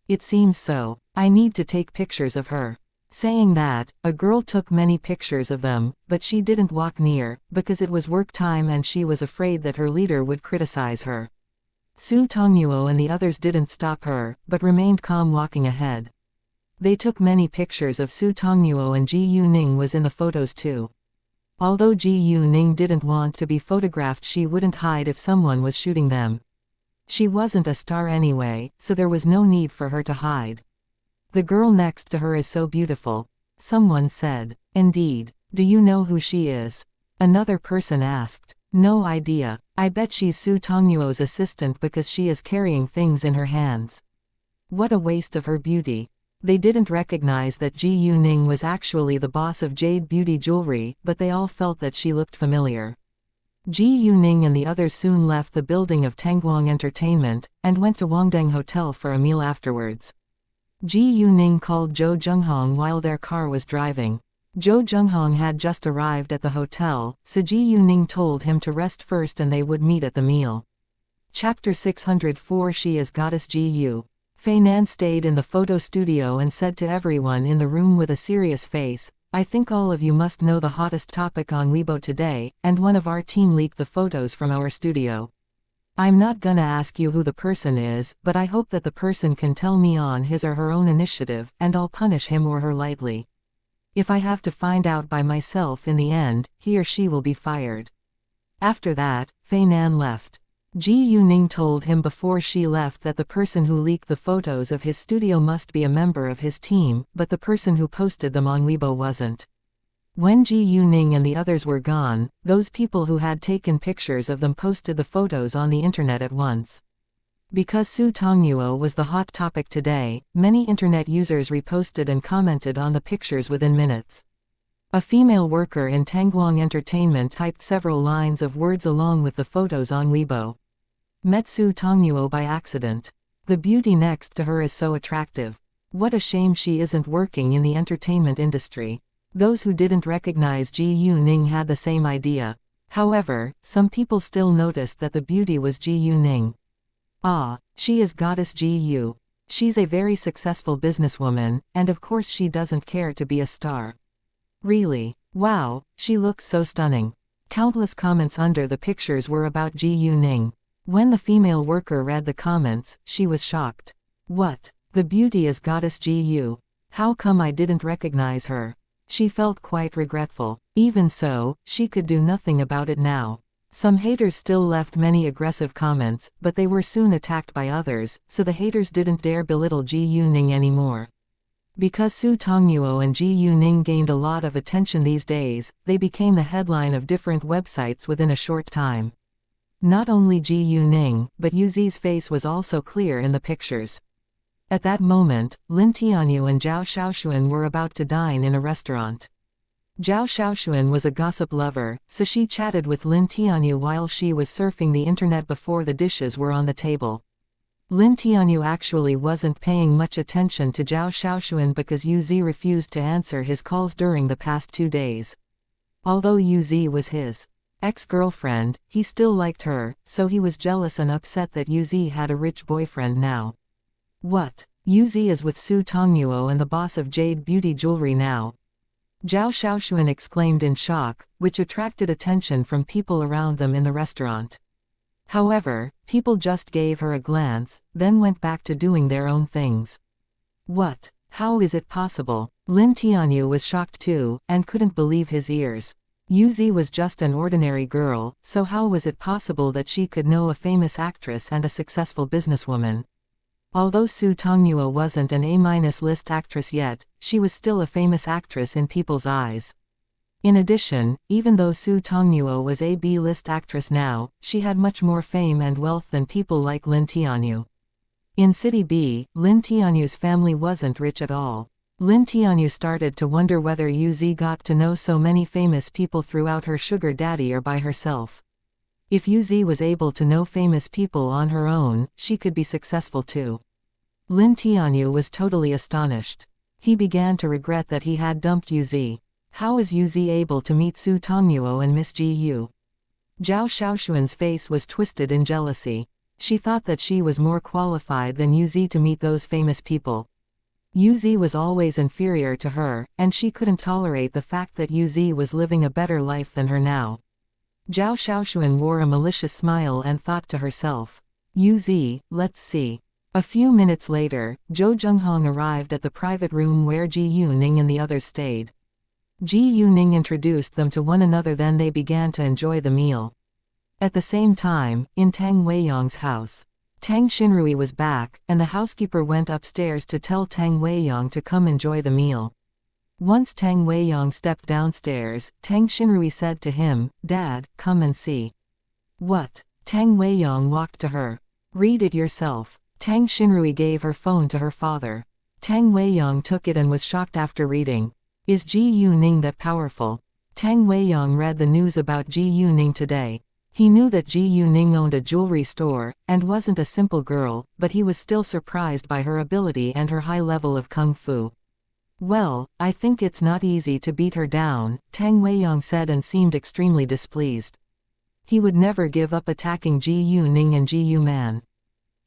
"It seems so. I need to take pictures of her." Saying that, a girl took many pictures of them, but she didn't walk near, because it was work time and she was afraid that her leader would criticize her. Su Tongnuo and the others didn't stop her, but remained calm walking ahead. They took many pictures of Su Tongnuo, and Ji Yuning was in the photos too. Although Ji Yuning didn't want to be photographed, she wouldn't hide if someone was shooting them. She wasn't a star anyway, so there was no need for her to hide. "The girl next to her is so beautiful," someone said. "Indeed. Do you know who she is?" Another person asked. "No idea. I bet she's Su Tongnuo's assistant because she is carrying things in her hands." What a waste of her beauty. They didn't recognize that Ji Yuning was actually the boss of Jade Beauty Jewelry, but they all felt that she looked familiar. Ji Yuning and the others soon left the building of Tangguang Entertainment, and went to Wangdeng Hotel for a meal afterwards. Ji Yuning called Zhou Zhenghong while their car was driving. Zhou Zhenghong had just arrived at the hotel, so Ji Yuning told him to rest first and they would meet at the meal. Chapter 604. She is Goddess Ji Yu. Fei Nan stayed in the photo studio and said to everyone in the room with a serious face, "I think all of you must know the hottest topic on Weibo today, and one of our team leaked the photos from our studio. I'm not gonna ask you who the person is, but I hope that the person can tell me on his or her own initiative, and I'll punish him or her lightly. If I have to find out by myself in the end, he or she will be fired." After that, Fei Nan left. Ji Yuning told him before she left that the person who leaked the photos of his studio must be a member of his team, but the person who posted them on Weibo wasn't. When Ji Yuning and the others were gone, those people who had taken pictures of them posted the photos on the internet at once. Because Su Tongnuo was the hot topic today, many internet users reposted and commented on the pictures within minutes. A female worker in Tangguang Entertainment typed several lines of words along with the photos on Weibo. Met Su Tongnuo by accident. The beauty next to her is so attractive. What a shame she isn't working in the entertainment industry. Those who didn't recognize Ji Yuning had the same idea. However, some people still noticed that the beauty was Ji Yuning. Ah, she is goddess Ji Yu. She's a very successful businesswoman, and of course she doesn't care to be a star. Really? Wow, she looks so stunning. Countless comments under the pictures were about Ji Yuning. When the female worker read the comments, she was shocked. What? The beauty is goddess Ji Yu. How come I didn't recognize her? She felt quite regretful. Even so, she could do nothing about it now. Some haters still left many aggressive comments, but they were soon attacked by others, so the haters didn't dare belittle Ji Yuning anymore. Because Su Tongnuo and Ji Yuning gained a lot of attention these days, they became the headline of different websites within a short time. Not only Ji Yuning, but Yu Zi's face was also clear in the pictures. At that moment, Lin Tianyu and Zhao Xiaoxuan were about to dine in a restaurant. Zhao Xiaoxuan was a gossip lover, so she chatted with Lin Tianyu while she was surfing the internet before the dishes were on the table. Lin Tianyu actually wasn't paying much attention to Zhao Xiaoxuan because Yu Zi refused to answer his calls during the past 2 days. Although Yu Zi was his ex-girlfriend, he still liked her, so he was jealous and upset that Yu Zi had a rich boyfriend now. What? Yu Zi is with Su Tongnuo and the boss of Jade Beauty Jewelry now. Zhao Xiaoxuan exclaimed in shock, which attracted attention from people around them in the restaurant. However, people just gave her a glance, then went back to doing their own things. What? How is it possible? Lin Tianyu was shocked too, and couldn't believe his ears. Yu Zi was just an ordinary girl, so how was it possible that she could know a famous actress and a successful businesswoman? Although Su Tongnuo wasn't an A-list actress yet, she was still a famous actress in people's eyes. In addition, even though Su Tongnuo was a B-list actress now, she had much more fame and wealth than people like Lin Tianyu. In City B, Lin Tianyu's family wasn't rich at all. Lin Tianyu started to wonder whether Yu Zi got to know so many famous people throughout her sugar daddy or by herself. If Yu Zi was able to know famous people on her own, she could be successful too. Lin Tianyu was totally astonished. He began to regret that he had dumped Yu Zi. How is Yu Zi able to meet Su Tongnuo and Miss Ji Yu? Zhao Xiaoxuan's face was twisted in jealousy. She thought that she was more qualified than Yu Zi to meet those famous people. Yu Zi was always inferior to her, and she couldn't tolerate the fact that Yu Zi was living a better life than her now. Zhao Xiaoxuan wore a malicious smile and thought to herself, Yu Zi, let's see. A few minutes later, Zhou Zhenghong arrived at the private room where Ji Yuning and the others stayed. Ji Yuning introduced them to one another, then they began to enjoy the meal. At the same time, in Tang Weiyang's house, Tang Xinrui was back, and the housekeeper went upstairs to tell Tang Weiyang to come enjoy the meal. Once Tang Weiyang stepped downstairs, Tang Xinrui said to him, "Dad, come and see." "What?" Tang Weiyang walked to her. "Read it yourself." Tang Xinrui gave her phone to her father. Tang Weiyang took it and was shocked after reading. Is Ji Yuning that powerful? Tang Weiyang read the news about Ji Yuning today. He knew that Ji Yuning owned a jewelry store, and wasn't a simple girl, but he was still surprised by her ability and her high level of kung fu. "Well, I think it's not easy to beat her down," Tang Weiyang said and seemed extremely displeased. He would never give up attacking Ji Yuning and Ji Yuman.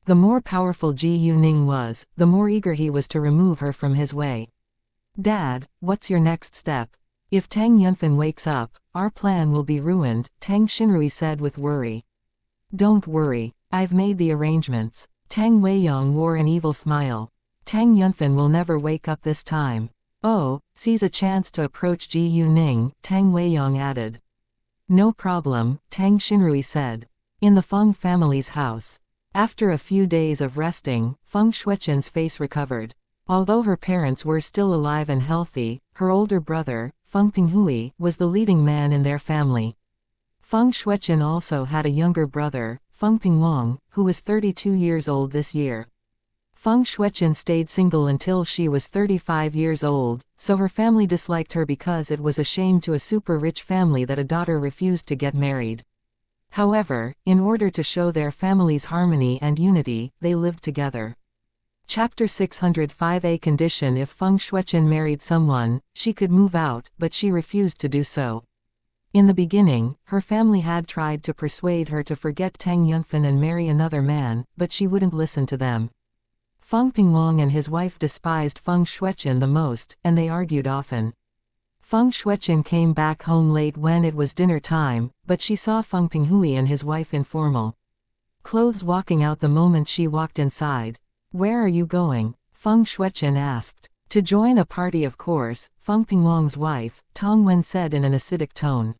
The more powerful Ji Yuning was, the more eager he was to remove her from his way. "Dad, what's your next step? If Tang Yunfan wakes up, our plan will be ruined," Tang Xinrui said with worry. "Don't worry, I've made the arrangements." Tang Weiyang wore an evil smile. "Tang Yunfan will never wake up this time." "Oh, seize a chance to approach Ji Yuning," Tang Weiyang added. "No problem," Tang Xinrui said. In the Feng family's house. After a few days of resting, Feng Shuiqin's face recovered. Although her parents were still alive and healthy, her older brother, Feng Pinghui, was the leading man in their family. Feng Shuiqin also had a younger brother, Feng Pingwang, who was 32 years old this year. Feng Shueqin stayed single until she was 35 years old, so her family disliked her because it was a shame to a super-rich family that a daughter refused to get married. However, in order to show their family's harmony and unity, they lived together. Chapter 605. A condition: if Feng Shueqin married someone, she could move out, but she refused to do so. In the beginning, her family had tried to persuade her to forget Tang Yunfen and marry another man, but she wouldn't listen to them. Feng Pingwang and his wife despised Feng Shueqin the most, and they argued often. Feng Shueqin came back home late when it was dinner time, but she saw Feng Pinghui and his wife in formal clothes walking out the moment she walked inside. "Where are you going?" Feng Shueqin asked. "To join a party, of course," Feng Pingwang's wife, Tong Wen, said in an acidic tone.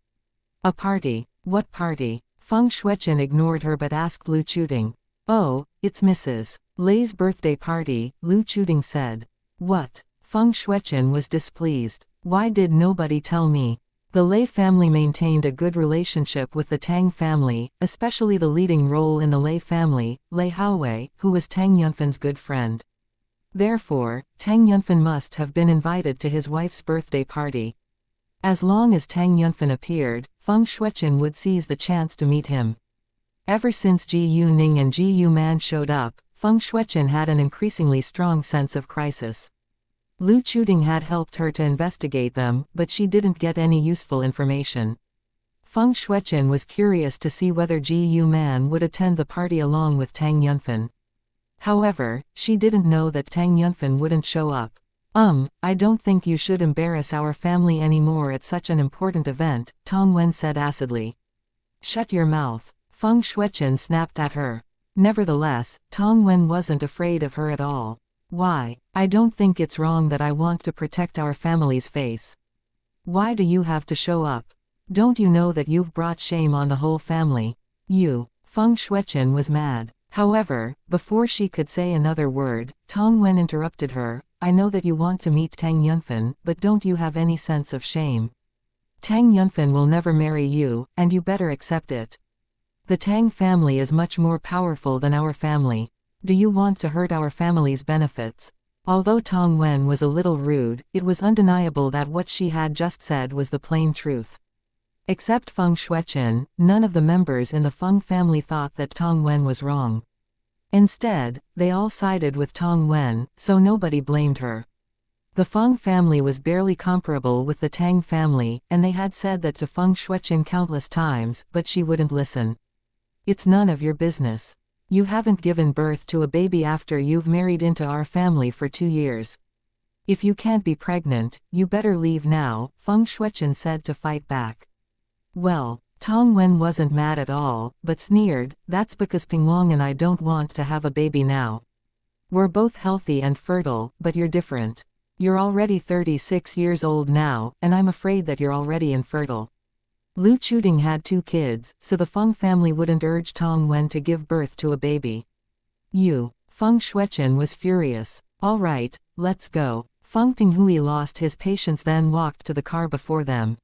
"A party? What party?" Feng Shueqin ignored her but asked Lu Chuting. "Oh, it's Mrs. Lei's birthday party," Lu Chuting said. "What?" Feng Shueqin was displeased. "Why did nobody tell me?" The Lei family maintained a good relationship with the Tang family, especially the leading role in the Lei family, Lei Haowei, who was Tang Yunfen's good friend. Therefore, Tang Yunfen must have been invited to his wife's birthday party. As long as Tang Yunfen appeared, Feng Shueqin would seize the chance to meet him. Ever since Ji Yuning and Ji Yuman showed up, Feng Shueqin had an increasingly strong sense of crisis. Lu Chuting had helped her to investigate them, but she didn't get any useful information. Feng Shueqin was curious to see whether Ji Yuman would attend the party along with Tang Yunfen. However, she didn't know that Tang Yunfen wouldn't show up. I don't think you should embarrass our family anymore at such an important event," Tong Wen said acidly. "Shut your mouth." Feng Shueqin snapped at her. Nevertheless, Tong Wen wasn't afraid of her at all. "Why? I don't think it's wrong that I want to protect our family's face. Why do you have to show up? Don't you know that you've brought shame on the whole family? You." Feng Shueqin was mad. However, before she could say another word, Tong Wen interrupted her. "I know that you want to meet Tang Yunfen, but don't you have any sense of shame? Tang Yunfen will never marry you, and you better accept it. The Tang family is much more powerful than our family. Do you want to hurt our family's benefits?" Although Tong Wen was a little rude, it was undeniable that what she had just said was the plain truth. Except Feng Shueqin, none of the members in the Feng family thought that Tong Wen was wrong. Instead, they all sided with Tong Wen, so nobody blamed her. The Feng family was barely comparable with the Tang family, and they had said that to Feng Shueqin countless times, but she wouldn't listen. "It's none of your business. You haven't given birth to a baby after you've married into our family for 2 years. If you can't be pregnant, you better leave now," Feng Shueqin said to fight back. Well, Tong Wen wasn't mad at all, but sneered, "That's because Pingwang and I don't want to have a baby now. We're both healthy and fertile, but you're different. You're already 36 years old now, and I'm afraid that you're already infertile." Lu Chuting had 2 kids, so the Feng family wouldn't urge Tong Wen to give birth to a baby. Feng Shueqin was furious. "All right, let's go." Feng Pinghui lost his patience then walked to the car before them.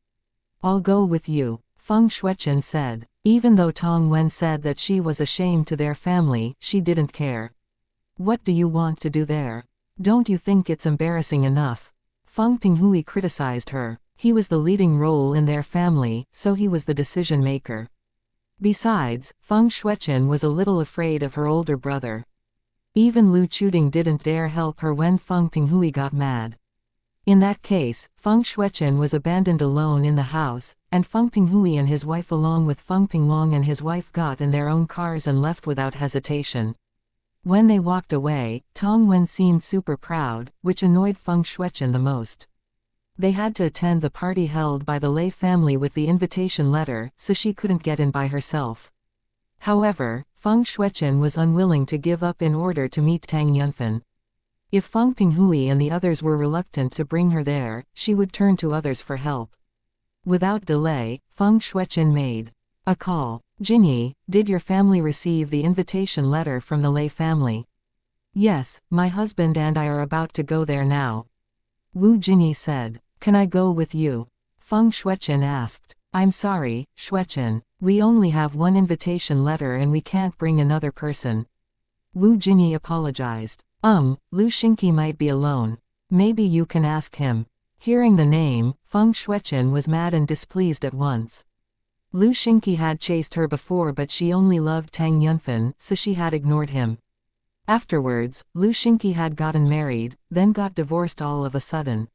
"I'll go with you," Feng Shueqin said. Even though Tong Wen said that she was a shame to their family, she didn't care. "What do you want to do there? Don't you think it's embarrassing enough?" Feng Pinghui criticized her. He was the leading role in their family, so he was the decision-maker. Besides, Feng Shueqin was a little afraid of her older brother. Even Lu Chuting didn't dare help her when Feng Pinghui got mad. In that case, Feng Shueqin was abandoned alone in the house, and Feng Pinghui and his wife along with Feng Pingwang and his wife got in their own cars and left without hesitation. When they walked away, Tong Wen seemed super proud, which annoyed Feng Shueqin the most. They had to attend the party held by the Lei family with the invitation letter, so she couldn't get in by herself. However, Feng Shueqin was unwilling to give up in order to meet Tang Yunfen. If Feng Pinghui and the others were reluctant to bring her there, she would turn to others for help. Without delay, Feng Shueqin made a call. "Jinyi, did your family receive the invitation letter from the Lei family?" "Yes, my husband and I are about to go there now." Wu Jinyi said. "Can I go with you?" Feng Shueqin asked. "I'm sorry, Shueqin. We only have one invitation letter and we can't bring another person. Wu Jinyi apologized. Lu Xingqi might be alone. Maybe you can ask him. Hearing the name, Feng Shuichen was mad and displeased at once. Lu Xingqi had chased her before, but she only loved Tang Yunfen, so she had ignored him. Afterwards, Lu Xingqi had gotten married, then got divorced all of a sudden.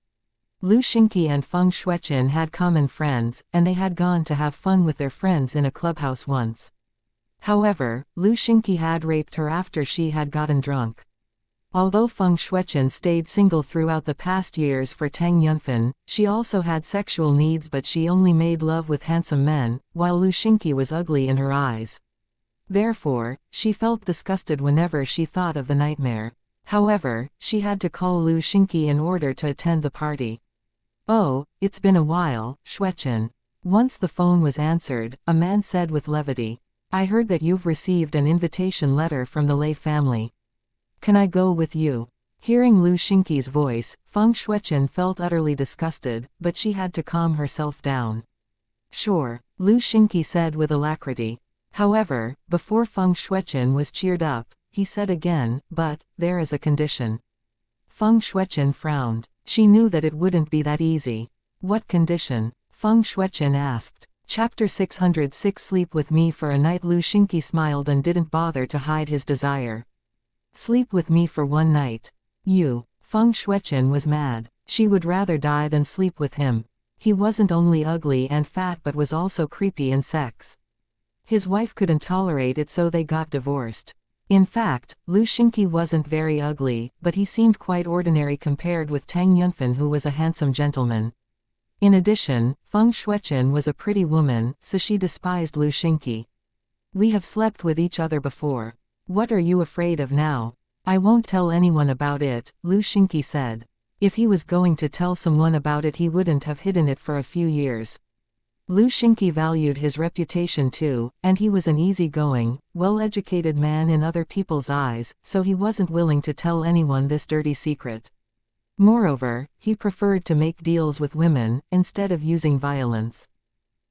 Lu Xingqi and Feng Shuichen had common friends, and they had gone to have fun with their friends in a clubhouse once. However, Lu Xingqi had raped her after she had gotten drunk. Although Feng Shuichen stayed single throughout the past years for Tang Yunfen, she also had sexual needs, but she only made love with handsome men, while Lu Xingqi was ugly in her eyes. Therefore, she felt disgusted whenever she thought of the nightmare. However, she had to call Lu Xingqi in order to attend the party. Oh, it's been a while, Shuichen. Once the phone was answered, a man said with levity. I heard that you've received an invitation letter from the Lei family. Can I go with you? Hearing Lu Xingqi's voice, Feng Shuichen felt utterly disgusted, but she had to calm herself down. Sure, Lu Xingqi said with alacrity. However, before Feng Shuichen was cheered up, he said again, but, there is a condition. Feng Shuichen frowned. She knew that it wouldn't be that easy. What condition? Feng Shuichen asked. Chapter 606 Sleep with me for a night. Lu Xingqi smiled and didn't bother to hide his desire. Sleep with me for one night. You. Feng Shuichen was mad. She would rather die than sleep with him. He wasn't only ugly and fat but was also creepy in sex. His wife couldn't tolerate it, so they got divorced. In fact, Lu Xingqi wasn't very ugly, but he seemed quite ordinary compared with Tang Yunfen, who was a handsome gentleman. In addition, Feng Shuichen was a pretty woman, so she despised Lu Xingqi. We have slept with each other before. What are you afraid of now? I won't tell anyone about it, Lu Xingqi said. If he was going to tell someone about it, he wouldn't have hidden it for a few years. Lu Xingqi valued his reputation too, and he was an easygoing, well-educated man in other people's eyes, so he wasn't willing to tell anyone this dirty secret. Moreover, he preferred to make deals with women, instead of using violence.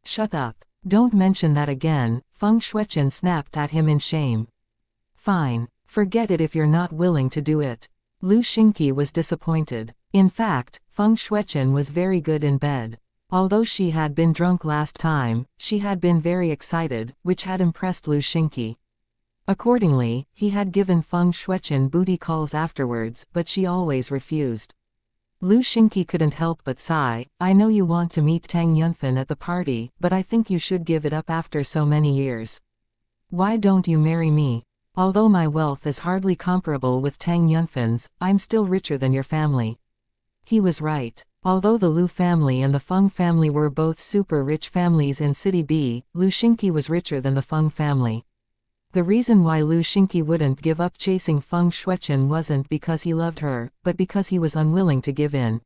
Shut up. Don't mention that again, Feng Shuichen snapped at him in shame. Fine. Forget it if you're not willing to do it. Lu Xingqi was disappointed. In fact, Feng Shuichen was very good in bed. Although she had been drunk last time, she had been very excited, which had impressed Lu Xingqi. Accordingly, he had given Feng Shuichen booty calls afterwards, but she always refused. Lu Xingqi couldn't help but sigh. I know you want to meet Tang Yunfen at the party, but I think you should give it up after so many years. Why don't you marry me? Although my wealth is hardly comparable with Tang Yunfen's, I'm still richer than your family. He was right. Although the Lu family and the Feng family were both super rich families in City B, Lu Xingqi was richer than the Feng family. The reason why Lu Xingqi wouldn't give up chasing Feng Shuichen wasn't because he loved her, but because he was unwilling to give in.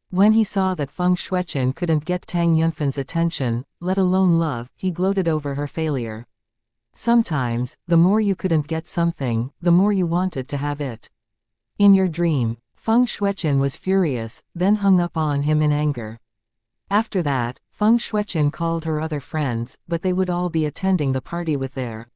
When he saw that Feng Shuichen couldn't get Tang Yunfen's attention, let alone love, he gloated over her failure. Sometimes, the more you couldn't get something, the more you wanted to have it. In your dream, Feng Shuichen was furious, then hung up on him in anger. After that, Feng Shuichen called her other friends, but they would all be attending the party with their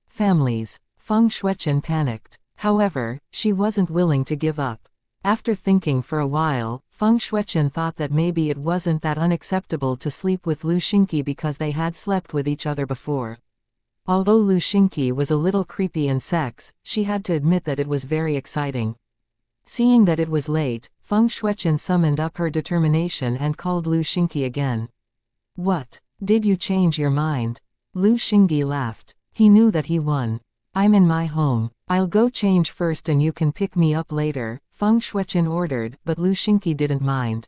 families. Feng Shuichen panicked. However, she wasn't willing to give up. After thinking for a while, Feng Shuichen thought that maybe it wasn't that unacceptable to sleep with Lu Xingqi because they had slept with each other before. Although Lu Xingqi was a little creepy in sex, she had to admit that it was very exciting. Seeing that it was late, Feng Shuichen summoned up her determination and called Lu Xingqi again. What? Did you change your mind? Lu Xingqi laughed. He knew that he won. I'm in my home. I'll go change first and you can pick me up later, Feng Shuichen ordered, but Lu Xingqi didn't mind.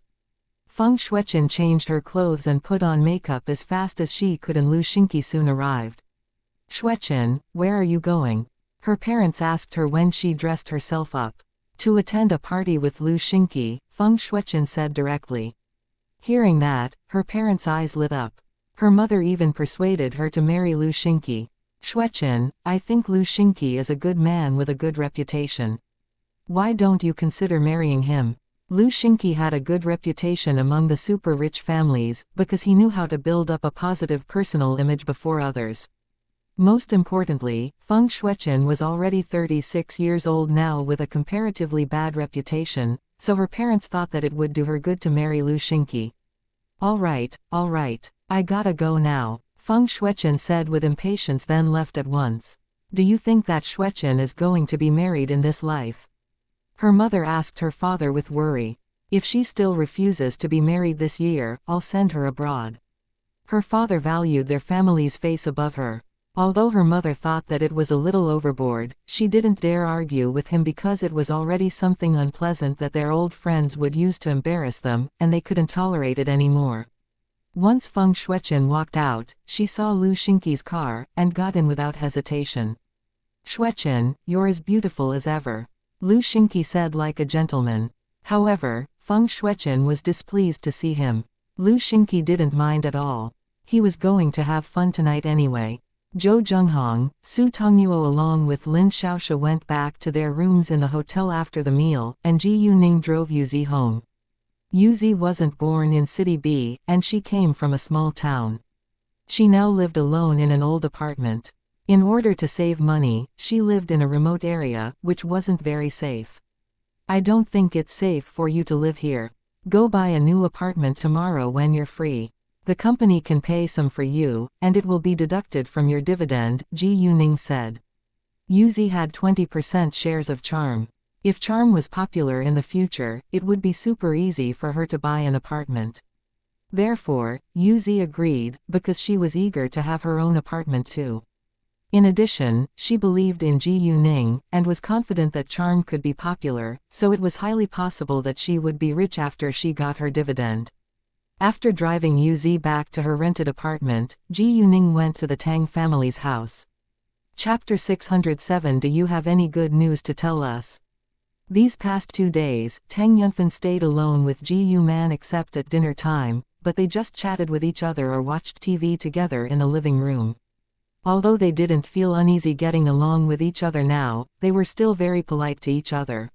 Feng Shuichen changed her clothes and put on makeup as fast as she could, and Lu Xingqi soon arrived. Shuichen, where are you going? Her parents asked her when she dressed herself up. To attend a party with Lu Xingqi, Feng Shuichen said directly. Hearing that, her parents' eyes lit up. Her mother even persuaded her to marry Lu Xingqi. Shuichen, I think Lu Xingqi is a good man with a good reputation. Why don't you consider marrying him? Lu Xingqi had a good reputation among the super-rich families, because he knew how to build up a positive personal image before others. Most importantly, Feng Shuichen was already 36 years old now with a comparatively bad reputation, so her parents thought that it would do her good to marry Lu Xingqi. All right, I gotta go now, Feng Shuichen said with impatience, then left at once. Do you think that Shuichen is going to be married in this life? Her mother asked her father with worry. If she still refuses to be married this year, I'll send her abroad. Her father valued their family's face above her. Although her mother thought that it was a little overboard, she didn't dare argue with him because it was already something unpleasant that their old friends would use to embarrass them, and they couldn't tolerate it anymore. Once Feng Shuichen walked out, she saw Lu Xingqi's car, and got in without hesitation. Shuichen, you're as beautiful as ever, Lu Xingqi said like a gentleman. However, Feng Shuichen was displeased to see him. Lu Xingqi didn't mind at all. He was going to have fun tonight anyway. Zhou Zhenghong, Su Tongnuo along with Lin Xiaoxia went back to their rooms in the hotel after the meal, and Ji Yuning drove Yuzi home. Yuzi wasn't born in City B, and she came from a small town. She now lived alone in an old apartment. In order to save money, she lived in a remote area, which wasn't very safe. I don't think it's safe for you to live here. Go buy a new apartment tomorrow when you're free. The company can pay some for you, and it will be deducted from your dividend, Ji Yuning said. Yuzi had 20% shares of Charm. If Charm was popular in the future, it would be super easy for her to buy an apartment. Therefore, Yuzi agreed, because she was eager to have her own apartment too. In addition, she believed in Ji Yuning, and was confident that Charm could be popular, so it was highly possible that she would be rich after she got her dividend. After driving Yuzi back to her rented apartment, Ji Yuning went to the Tang family's house. Chapter 607. Do you have any good news to tell us? These past 2 days, Tang Yunfan stayed alone with Ji Yuman except at dinner time, but they just chatted with each other or watched TV together in the living room. Although they didn't feel uneasy getting along with each other now, they were still very polite to each other.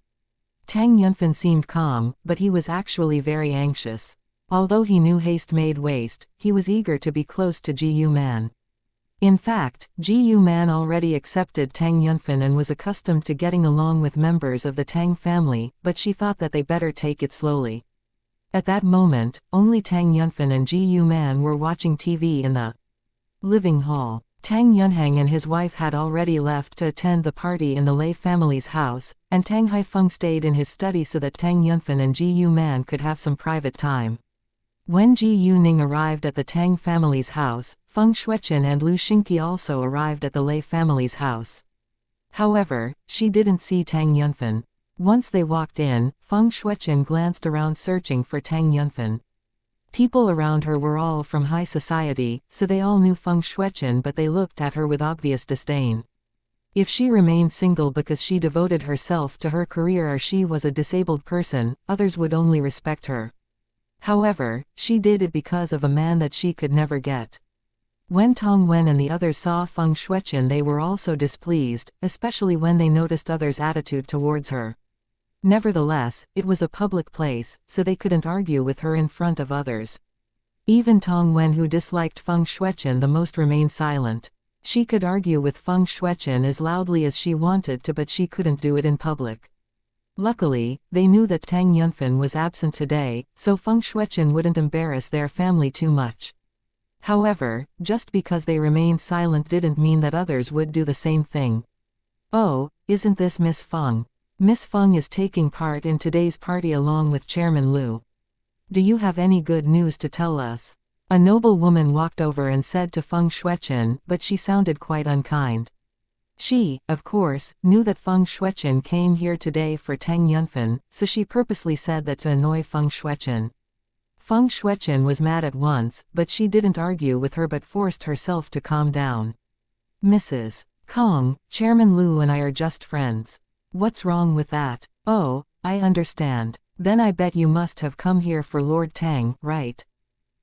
Tang Yunfan seemed calm, but he was actually very anxious. Although he knew haste made waste, he was eager to be close to Ji Yuman. In fact, Ji Yuman already accepted Tang Yunfan and was accustomed to getting along with members of the Tang family, but she thought that they better take it slowly. At that moment, only Tang Yunfan and Ji Yuman were watching TV in the living hall. Tang Yunhang and his wife had already left to attend the party in the Lei family's house, and Tang Haifeng stayed in his study so that Tang Yunfan and Ji Yuman could have some private time. When Ji Yuning arrived at the Tang family's house, Feng Shuichen and Lu Xingqi also arrived at the Lei family's house. However, she didn't see Tang Yunfan. Once they walked in, Feng Shuichen glanced around searching for Tang Yunfan. People around her were all from high society, so they all knew Feng Shuichen, but they looked at her with obvious disdain. If she remained single because she devoted herself to her career or she was a disabled person, others would only respect her. However, she did it because of a man that she could never get. When Tong Wen and the others saw Feng Shuichen, they were also displeased, especially when they noticed others' attitude towards her. Nevertheless, it was a public place, so they couldn't argue with her in front of others. Even Tong Wen, who disliked Feng Shuichen the most, remained silent. She could argue with Feng Shuichen as loudly as she wanted to, but she couldn't do it in public. Luckily, they knew that Tang Yunfan was absent today, so Feng Shuichen wouldn't embarrass their family too much. However, just because they remained silent didn't mean that others would do the same thing. Oh, isn't this Miss Feng? Miss Feng is taking part in today's party along with Chairman Lu. Do you have any good news to tell us? A noble woman walked over and said to Feng Shuichen, but she sounded quite unkind. She, of course, knew that Feng Shuichen came here today for Tang Yunfan, so she purposely said that to annoy Feng Shuichen. Feng Shuichen was mad at once, but she didn't argue with her but forced herself to calm down. Mrs. Kong, Chairman Lu and I are just friends. What's wrong with that? Oh, I understand. Then I bet you must have come here for Lord Tang, right?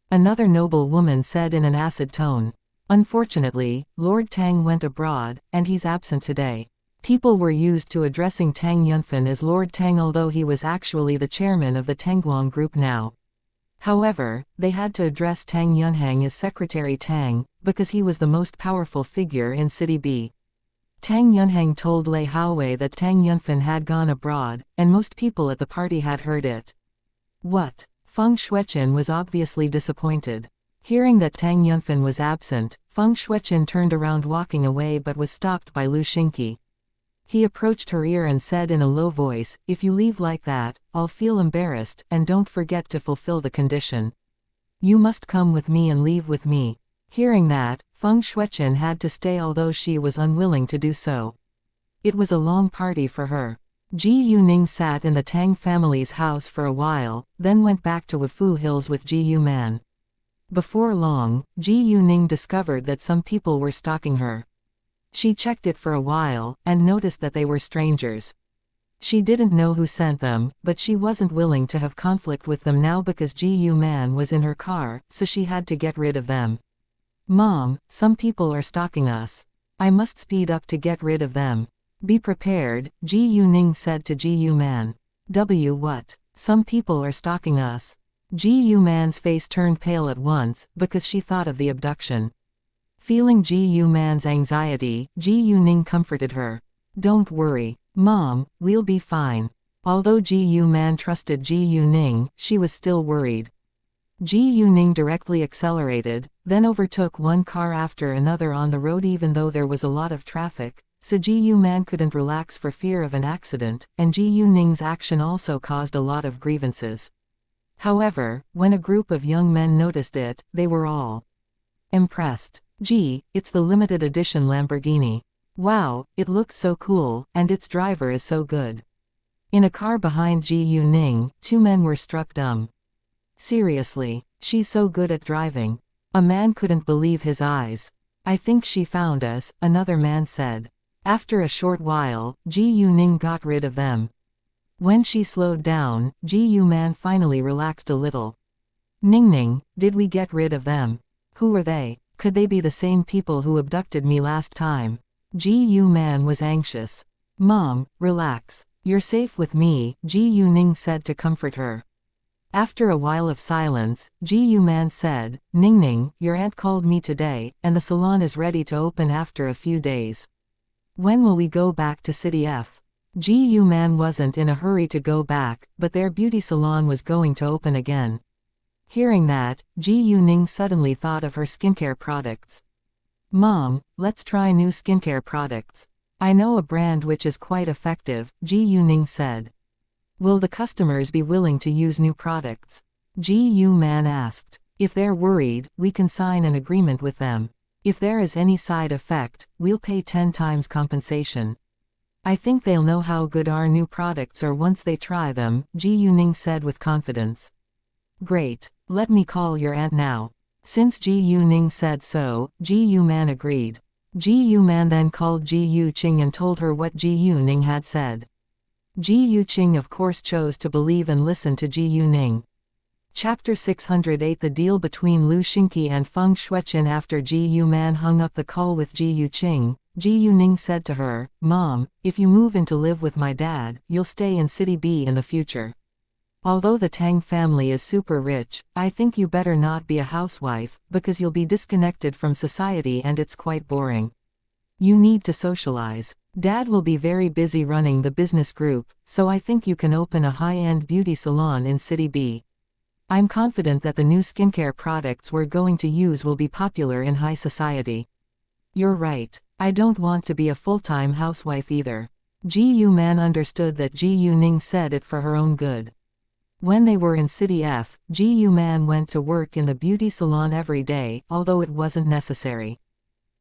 Another noble woman said in an acid tone. Unfortunately, Lord Tang went abroad, and he's absent today. People were used to addressing Tang Yunfan as Lord Tang, although he was actually the chairman of the Tangguang group now. However, they had to address Tang Yunhang as Secretary Tang, because he was the most powerful figure in City B. Tang Yunhang told Lei Haowei that Tang Yunfan had gone abroad, and most people at the party had heard it. What? Feng Shuichen was obviously disappointed. Hearing that Tang Yunfan was absent, Feng Shuichen turned around walking away but was stopped by Lu Xingqi. He approached her ear and said in a low voice, "If you leave like that, I'll feel embarrassed, and don't forget to fulfill the condition. You must come with me and leave with me." Hearing that, Feng Shuichen had to stay although she was unwilling to do so. It was a long party for her. Ji Yuning sat in the Tang family's house for a while, then went back to Wufu Hills with Ji Yuman. Before long, Ji Yuning discovered that some people were stalking her. She checked it for a while, and noticed that they were strangers. She didn't know who sent them, but she wasn't willing to have conflict with them now because Ji Yuman was in her car, so she had to get rid of them. "Mom, some people are stalking us. I must speed up to get rid of them. Be prepared," Ji Yuning said to Ji Yuman. What? Some people are stalking us? Ji Yuman's face turned pale at once, because she thought of the abduction. Feeling Ji Yuman's anxiety, Ji Yuning comforted her. "Don't worry, Mom, we'll be fine." Although Ji Yuman trusted Ji Yuning, she was still worried. Ji Yuning directly accelerated, then overtook one car after another on the road even though there was a lot of traffic, so Ji Yuman couldn't relax for fear of an accident, and Ji Yuning's action also caused a lot of grievances. However, when a group of young men noticed it, they were all impressed. "Gee, it's the limited edition Lamborghini. Wow, it looks so cool, and its driver is so good." In a car behind Ji Yuning, two men were struck dumb. "Seriously, she's so good at driving." A man couldn't believe his eyes. "I think she found us," another man said. After a short while, Ji Yuning got rid of them. When she slowed down, Ji Yuman finally relaxed a little. "Ningning, did we get rid of them? Who are they? Could they be the same people who abducted me last time?" Ji Yuman was anxious. "Mom, relax. You're safe with me," Ji Yuning said to comfort her. After a while of silence, Ji Yuman said, "Ningning, your aunt called me today, and the salon is ready to open after a few days. When will we go back to City F?" Ji Yuman wasn't in a hurry to go back, but their beauty salon was going to open again. Hearing that, Ji Yuning suddenly thought of her skincare products. "Mom, let's try new skincare products. I know a brand which is quite effective," Ji Yuning said. "Will the customers be willing to use new products?" Ji Yuman asked. "If they're worried, we can sign an agreement with them. If there is any side effect, we'll pay 10 times compensation. I think they'll know how good our new products are once they try them," Ji Yuning said with confidence. "Great. Let me call your aunt now." Since Ji Yuning said so, Ji Yuman agreed. Ji Yuman then called Ji Yuqing and told her what Ji Yuning had said. Ji Yuqing of course chose to believe and listen to Ji Yuning. Chapter 608 The deal between Lu Xingqi and Feng Shuichen. After Ji Yuman hung up the call with Ji Yuqing, Ji Yuning said to her, "Mom, if you move in to live with my dad, you'll stay in City B in the future. Although the Tang family is super rich, I think you better not be a housewife, because you'll be disconnected from society and it's quite boring. You need to socialize. Dad will be very busy running the business group, so I think you can open a high-end beauty salon in City B. I'm confident that the new skincare products we're going to use will be popular in high society." "You're right. I don't want to be a full-time housewife either." Ji Yuman understood that Ji Yuning said it for her own good. When they were in City F, Ji Yuman went to work in the beauty salon every day, although it wasn't necessary.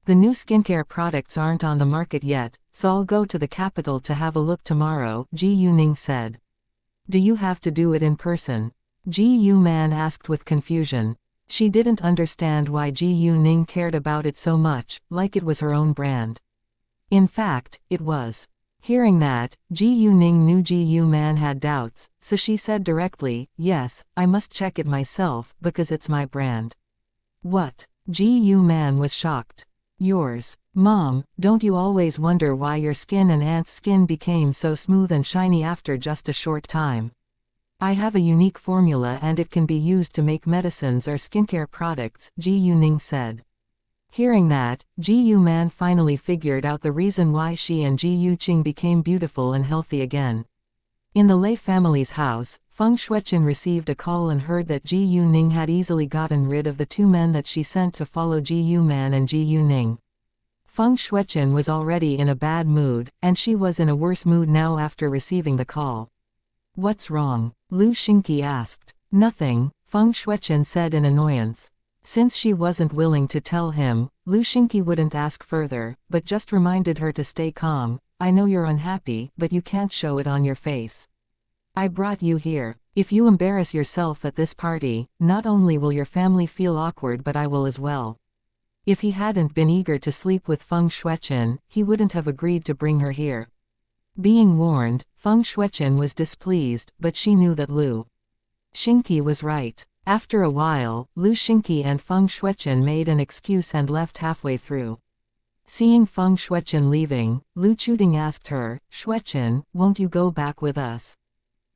"The new skincare products aren't on the market yet, so I'll go to the capital to have a look tomorrow," Ji Yuning said. "Do you have to do it in person?" Ji Yuman asked with confusion. She didn't understand why Ji Yuning cared about it so much, like it was her own brand. In fact, it was. Hearing that, Ji Yuning knew Ji Yuman had doubts, so she said directly, "Yes, I must check it myself, because it's my brand." "What?" Ji Yuman was shocked. Yours. Mom, don't you always wonder why your skin and Aunt's skin became so smooth and shiny after just a short time? I have a unique formula and it can be used to make medicines or skincare products, Ji Yuning said. Hearing that, Ji Yu Man finally figured out the reason why she and Ji Yu Qing became beautiful and healthy again. In the Lei family's house, Feng Shuiqin received a call and heard that Ji Yu Ning had easily gotten rid of the two men that she sent to follow Ji Yu Man and Ji Yu Ning. Feng Shuiqin was already in a bad mood, and she was in a worse mood now after receiving the call. What's wrong? Lu Xingqi asked. Nothing, Feng Shuiqin said in annoyance. Since she wasn't willing to tell him, Lu Xingqi wouldn't ask further, but just reminded her to stay calm. I know you're unhappy, but you can't show it on your face. I brought you here. If you embarrass yourself at this party, not only will your family feel awkward but I will as well. If he hadn't been eager to sleep with Feng Shuiqin, he wouldn't have agreed to bring her here. Being warned, Feng Shuiqin was displeased, but she knew that Lu Xingqi was right. After a while, Lu Xingqi and Feng Shuiqin made an excuse and left halfway through. Seeing Feng Shuiqin leaving, Lu Chuting asked her, Shuiqin, won't you go back with us?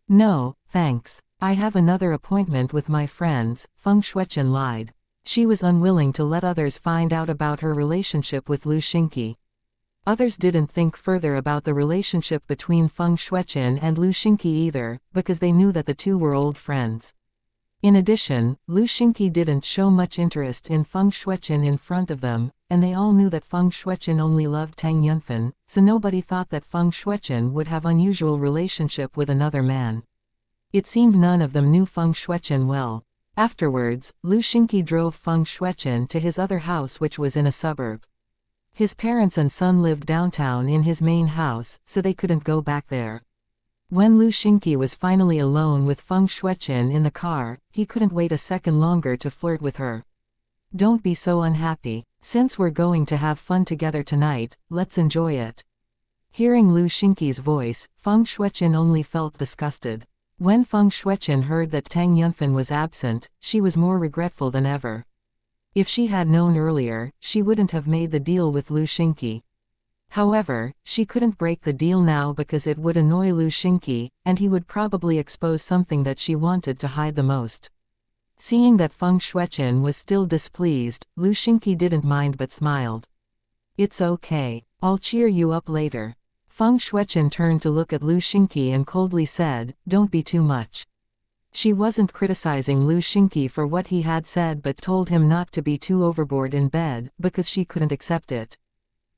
No, thanks. I have another appointment with my friends, Feng Shuiqin lied. She was unwilling to let others find out about her relationship with Lu Xingqi. Others didn't think further about the relationship between Feng Shuiqin and Lu Xingqi either, because they knew that the two were old friends. In addition, Lu Xingqi didn't show much interest in Feng Shuiqin in front of them, and they all knew that Feng Shuiqin only loved Tang Yunfen, so nobody thought that Feng Shuiqin would have unusual relationship with another man. It seemed none of them knew Feng Shuiqin well. Afterwards, Lu Xingqi drove Feng Shuiqin to his other house which was in a suburb. His parents and son lived downtown in his main house, so they couldn't go back there. When Lu Xingqi was finally alone with Feng Shuiqin in the car, he couldn't wait a second longer to flirt with her. Don't be so unhappy. Since we're going to have fun together tonight, let's enjoy it. Hearing Lu Xingqi's voice, Feng Shuiqin only felt disgusted. When Feng Shuiqin heard that Tang Yunfen was absent, she was more regretful than ever. If she had known earlier, she wouldn't have made the deal with Lu Xingqi. However, she couldn't break the deal now because it would annoy Lu Xingqi, and he would probably expose something that she wanted to hide the most. Seeing that Feng Shuiqin was still displeased, Lu Xingqi didn't mind but smiled. It's okay. I'll cheer you up later. Feng Shuiqin turned to look at Lu Xingqi and coldly said, don't be too much. She wasn't criticizing Lu Xingqi for what he had said but told him not to be too overboard in bed, because she couldn't accept it.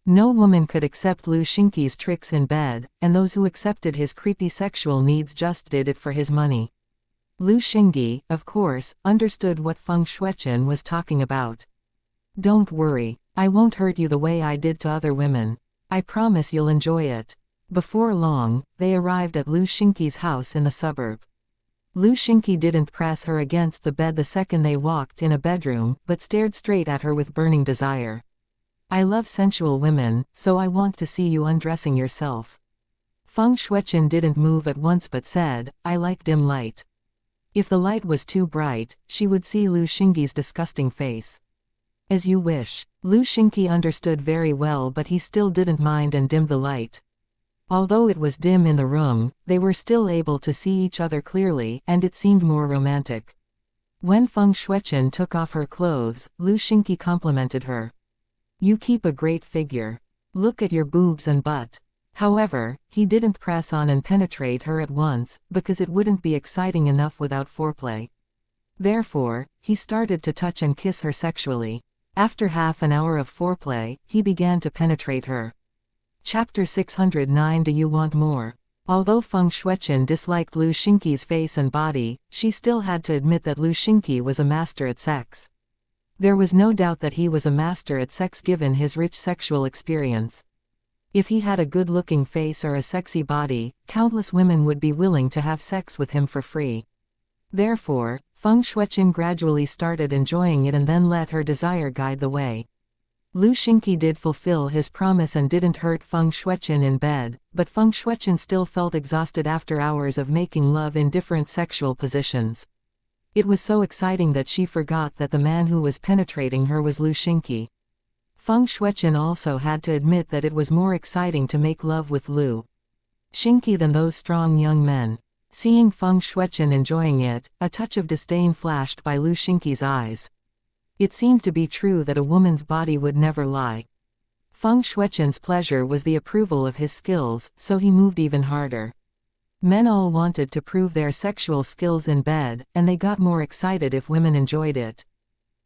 No woman could accept Lu Xingqi's tricks in bed, and those who accepted his creepy sexual needs just did it for his money. Lu Xingqi, of course, understood what Feng Shuiqin was talking about. Don't worry, I won't hurt you the way I did to other women. I promise you'll enjoy it. Before long, they arrived at Lu Xingqi's house in the suburb. Lu Xingqi didn't press her against the bed the second they walked in a bedroom, but stared straight at her with burning desire. I love sensual women, so I want to see you undressing yourself. Feng Shuiqin didn't move at once but said, I like dim light. If the light was too bright, she would see Lu Xingqi's disgusting face. As you wish. Lu Xingqi understood very well but he still didn't mind and dimmed the light. Although it was dim in the room, they were still able to see each other clearly, and it seemed more romantic. When Feng Shuiqin took off her clothes, Lu Xingqi complimented her. You keep a great figure. Look at your boobs and butt. However, he didn't press on and penetrate her at once, because it wouldn't be exciting enough without foreplay. Therefore, he started to touch and kiss her sexually. After half an hour of foreplay, he began to penetrate her. Chapter 609. Do you want more? Although Feng Shuiqin disliked Lu Xingqi's face and body, she still had to admit that Lu Xingqi was a master at sex. There was no doubt that he was a master at sex given his rich sexual experience. If he had a good-looking face or a sexy body, countless women would be willing to have sex with him for free. Therefore, Feng Shuiqin gradually started enjoying it and then let her desire guide the way. Lu Xingqi did fulfill his promise and didn't hurt Feng Shuiqin in bed, but Feng Shuiqin still felt exhausted after hours of making love in different sexual positions. It was so exciting that she forgot that the man who was penetrating her was Lu Xingqi. Feng Shuichen also had to admit that it was more exciting to make love with Lu Xingqi than those strong young men. Seeing Feng Shuichen enjoying it, a touch of disdain flashed by Lu Xingqi's eyes. It seemed to be true that a woman's body would never lie. Feng Shuichen's pleasure was the approval of his skills, so he moved even harder. Men all wanted to prove their sexual skills in bed, and they got more excited if women enjoyed it.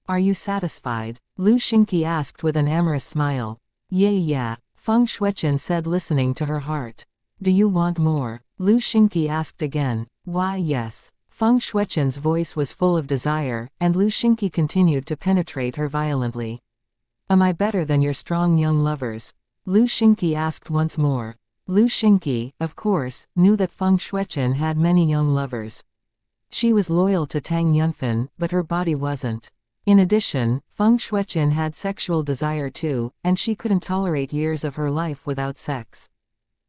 Are you satisfied? Lu Xingqi asked with an amorous smile. Yeah, Feng Shuichen said, listening to her heart. Do you want more? Lu Xingqi asked again. Why yes. Feng Shuichen's voice was full of desire, and Lu Xingqi continued to penetrate her violently. Am I better than your strong young lovers? Lu Xingqi asked once more. Lu Xingqi, of course, knew that Feng Shuichen had many young lovers. She was loyal to Tang Yunfen, but her body wasn't. In addition, Feng Shuichen had sexual desire too, and she couldn't tolerate years of her life without sex.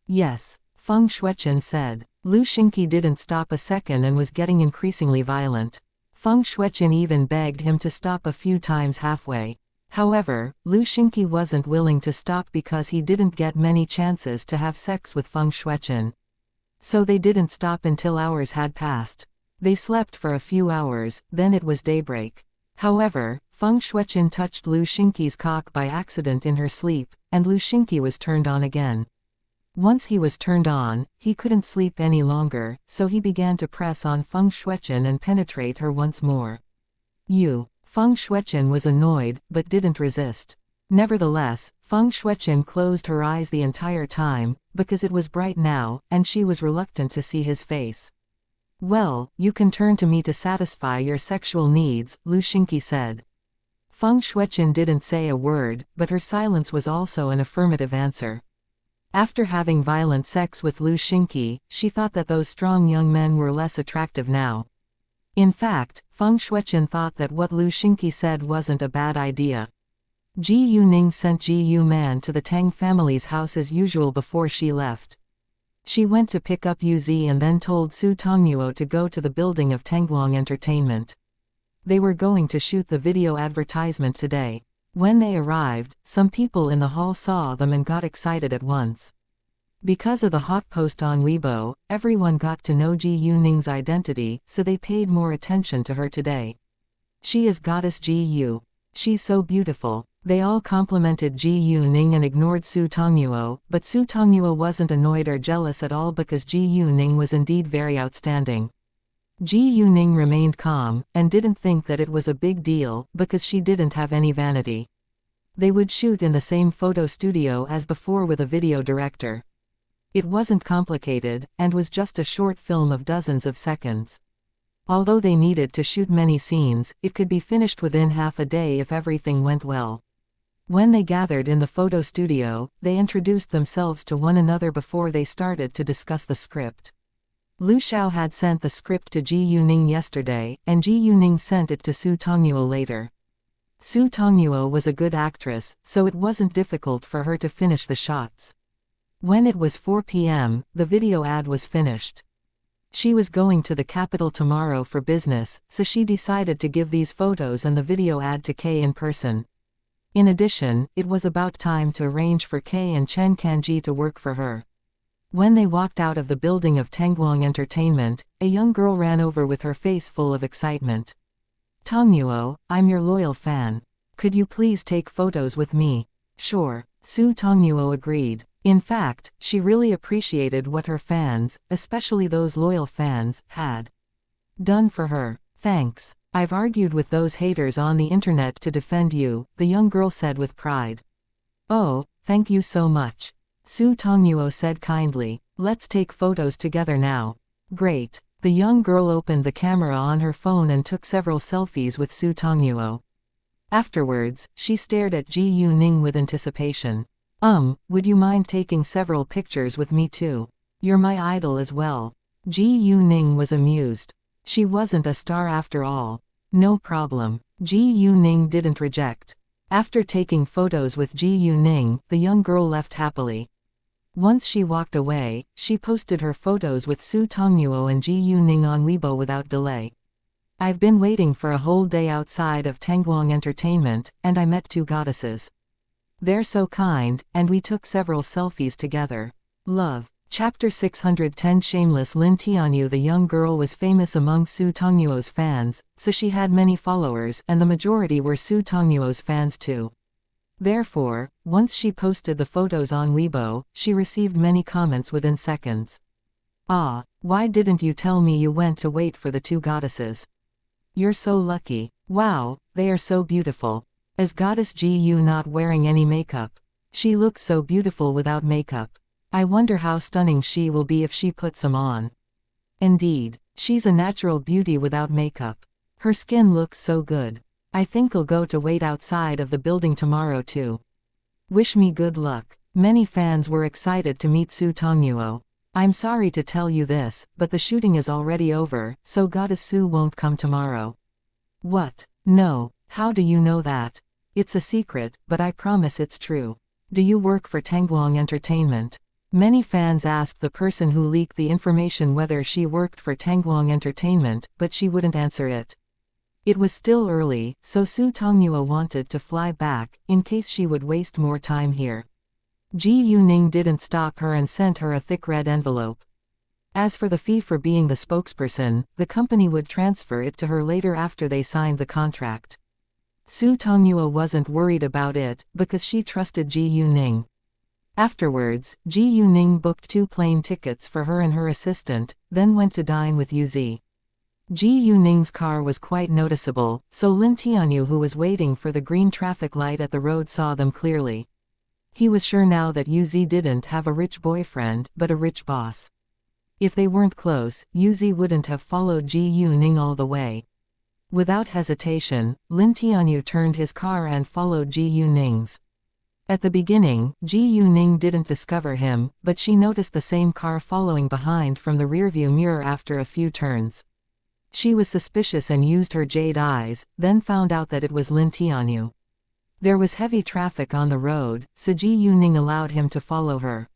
Yes, Feng Shuichen said. Lu Xingqi didn't stop a second and was getting increasingly violent. Feng Shuichen even begged him to stop a few times halfway. However, Lu Xingqi wasn't willing to stop because he didn't get many chances to have sex with Feng Shuichen. So they didn't stop until hours had passed. They slept for a few hours, then it was daybreak. However, Feng Shuichen touched Lu Xingqi's cock by accident in her sleep, and Lu Xingqi was turned on again. Once he was turned on, he couldn't sleep any longer, so he began to press on Feng Shuichen and penetrate her once more. Feng Shuichen was annoyed, but didn't resist. Nevertheless, Feng Shuichen closed her eyes the entire time, because it was bright now, and she was reluctant to see his face. Well, you can turn to me to satisfy your sexual needs, Lu Xingqi said. Feng Shuichen didn't say a word, but her silence was also an affirmative answer. After having violent sex with Lu Xingqi, she thought that those strong young men were less attractive now. In fact, Feng Shuichen thought that what Lu Xingqi said wasn't a bad idea. Ji Yuning sent Ji Yu Man to the Tang family's house as usual before she left. She went to pick up Yu Zi and then told Su Tongnuo to go to the building of Tangguang Entertainment. They were going to shoot the video advertisement today. When they arrived, some people in the hall saw them and got excited at once. Because of the hot post on Weibo, everyone got to know Ji Yuning's identity, so they paid more attention to her today. She is Goddess Ji Yu. She's so beautiful. They all complimented Ji Yuning and ignored Su Tongnuo, but Su Tongnuo wasn't annoyed or jealous at all because Ji Yuning was indeed very outstanding. Ji Yuning remained calm, and didn't think that it was a big deal, because she didn't have any vanity. They would shoot in the same photo studio as before with a video director. It wasn't complicated, and was just a short film of dozens of seconds. Although they needed to shoot many scenes, it could be finished within half a day if everything went well. When they gathered in the photo studio, they introduced themselves to one another before they started to discuss the script. Lu Xiao had sent the script to Ji Yuning yesterday, and Ji Yuning sent it to Su Tongnuo later. Su Tongnuo was a good actress, so it wasn't difficult for her to finish the shots. When it was 4 p.m., the video ad was finished. She was going to the capital tomorrow for business, so she decided to give these photos and the video ad to Kay in person. In addition, it was about time to arrange for Kay and Chen Kanji to work for her. When they walked out of the building of Tangguang Entertainment, a young girl ran over with her face full of excitement. Tongnuo, I'm your loyal fan. Could you please take photos with me? Sure, Su Tongnuo agreed. In fact, she really appreciated what her fans, especially those loyal fans, had done for her. Thanks. I've argued with those haters on the internet to defend you, the young girl said with pride. Oh, thank you so much. Su Tongnuo said kindly. Let's take photos together now. Great. The young girl opened the camera on her phone and took several selfies with Su Tongnuo. Afterwards, she stared at Ji Yuning with anticipation. Would you mind taking several pictures with me too? You're my idol as well. Ji Yuning was amused. She wasn't a star after all. No problem. Ji Yuning didn't reject. After taking photos with Ji Yuning, the young girl left happily. Once she walked away, she posted her photos with Su Tongnuo and Ji Yuning on Weibo without delay. I've been waiting for a whole day outside of Tangguang Entertainment, and I met two goddesses. They're so kind, and we took several selfies together. Love. Chapter 610 Shameless Lin Tianyu. The young girl was famous among Su Tongnuo's fans, so she had many followers, and the majority were Su Tongnuo's fans too. Therefore, once she posted the photos on Weibo, she received many comments within seconds. Ah, why didn't you tell me you went to wait for the two goddesses? You're so lucky. Wow, they are so beautiful. Is Goddess Gu not wearing any makeup? She looks so beautiful without makeup. I wonder how stunning she will be if she puts some on. Indeed, she's a natural beauty without makeup. Her skin looks so good. I think I'll go to wait outside of the building tomorrow too. Wish me good luck. Many fans were excited to meet Su Tongnuo. I'm sorry to tell you this, but the shooting is already over, so Goddess Su won't come tomorrow. What? No, how do you know that? It's a secret, but I promise it's true. Do you work for Tangguang Entertainment? Many fans asked the person who leaked the information whether she worked for Tangguang Entertainment, but she wouldn't answer it. It was still early, so Su Tongnuo wanted to fly back, in case she would waste more time here. Ji Yuning didn't stop her and sent her a thick red envelope. As for the fee for being the spokesperson, the company would transfer it to her later after they signed the contract. Su Tongnuo wasn't worried about it, because she trusted Ji Yuning. Afterwards, Ji Yuning booked 2 plane tickets for her and her assistant, then went to dine with Yuzi. Ji Yuning's car was quite noticeable, so Lin Tianyu, who was waiting for the green traffic light at the road, saw them clearly. He was sure now that Yuzi didn't have a rich boyfriend, but a rich boss. If they weren't close, Yuzi wouldn't have followed Ji Yuning all the way. Without hesitation, Lin Tianyu turned his car and followed Ji Yuning's. At the beginning, Ji Yuning didn't discover him, but she noticed the same car following behind from the rearview mirror after a few turns. She was suspicious and used her jade eyes, then found out that it was Lin Tianyu. There was heavy traffic on the road, so Ji Yuning allowed him to follow her.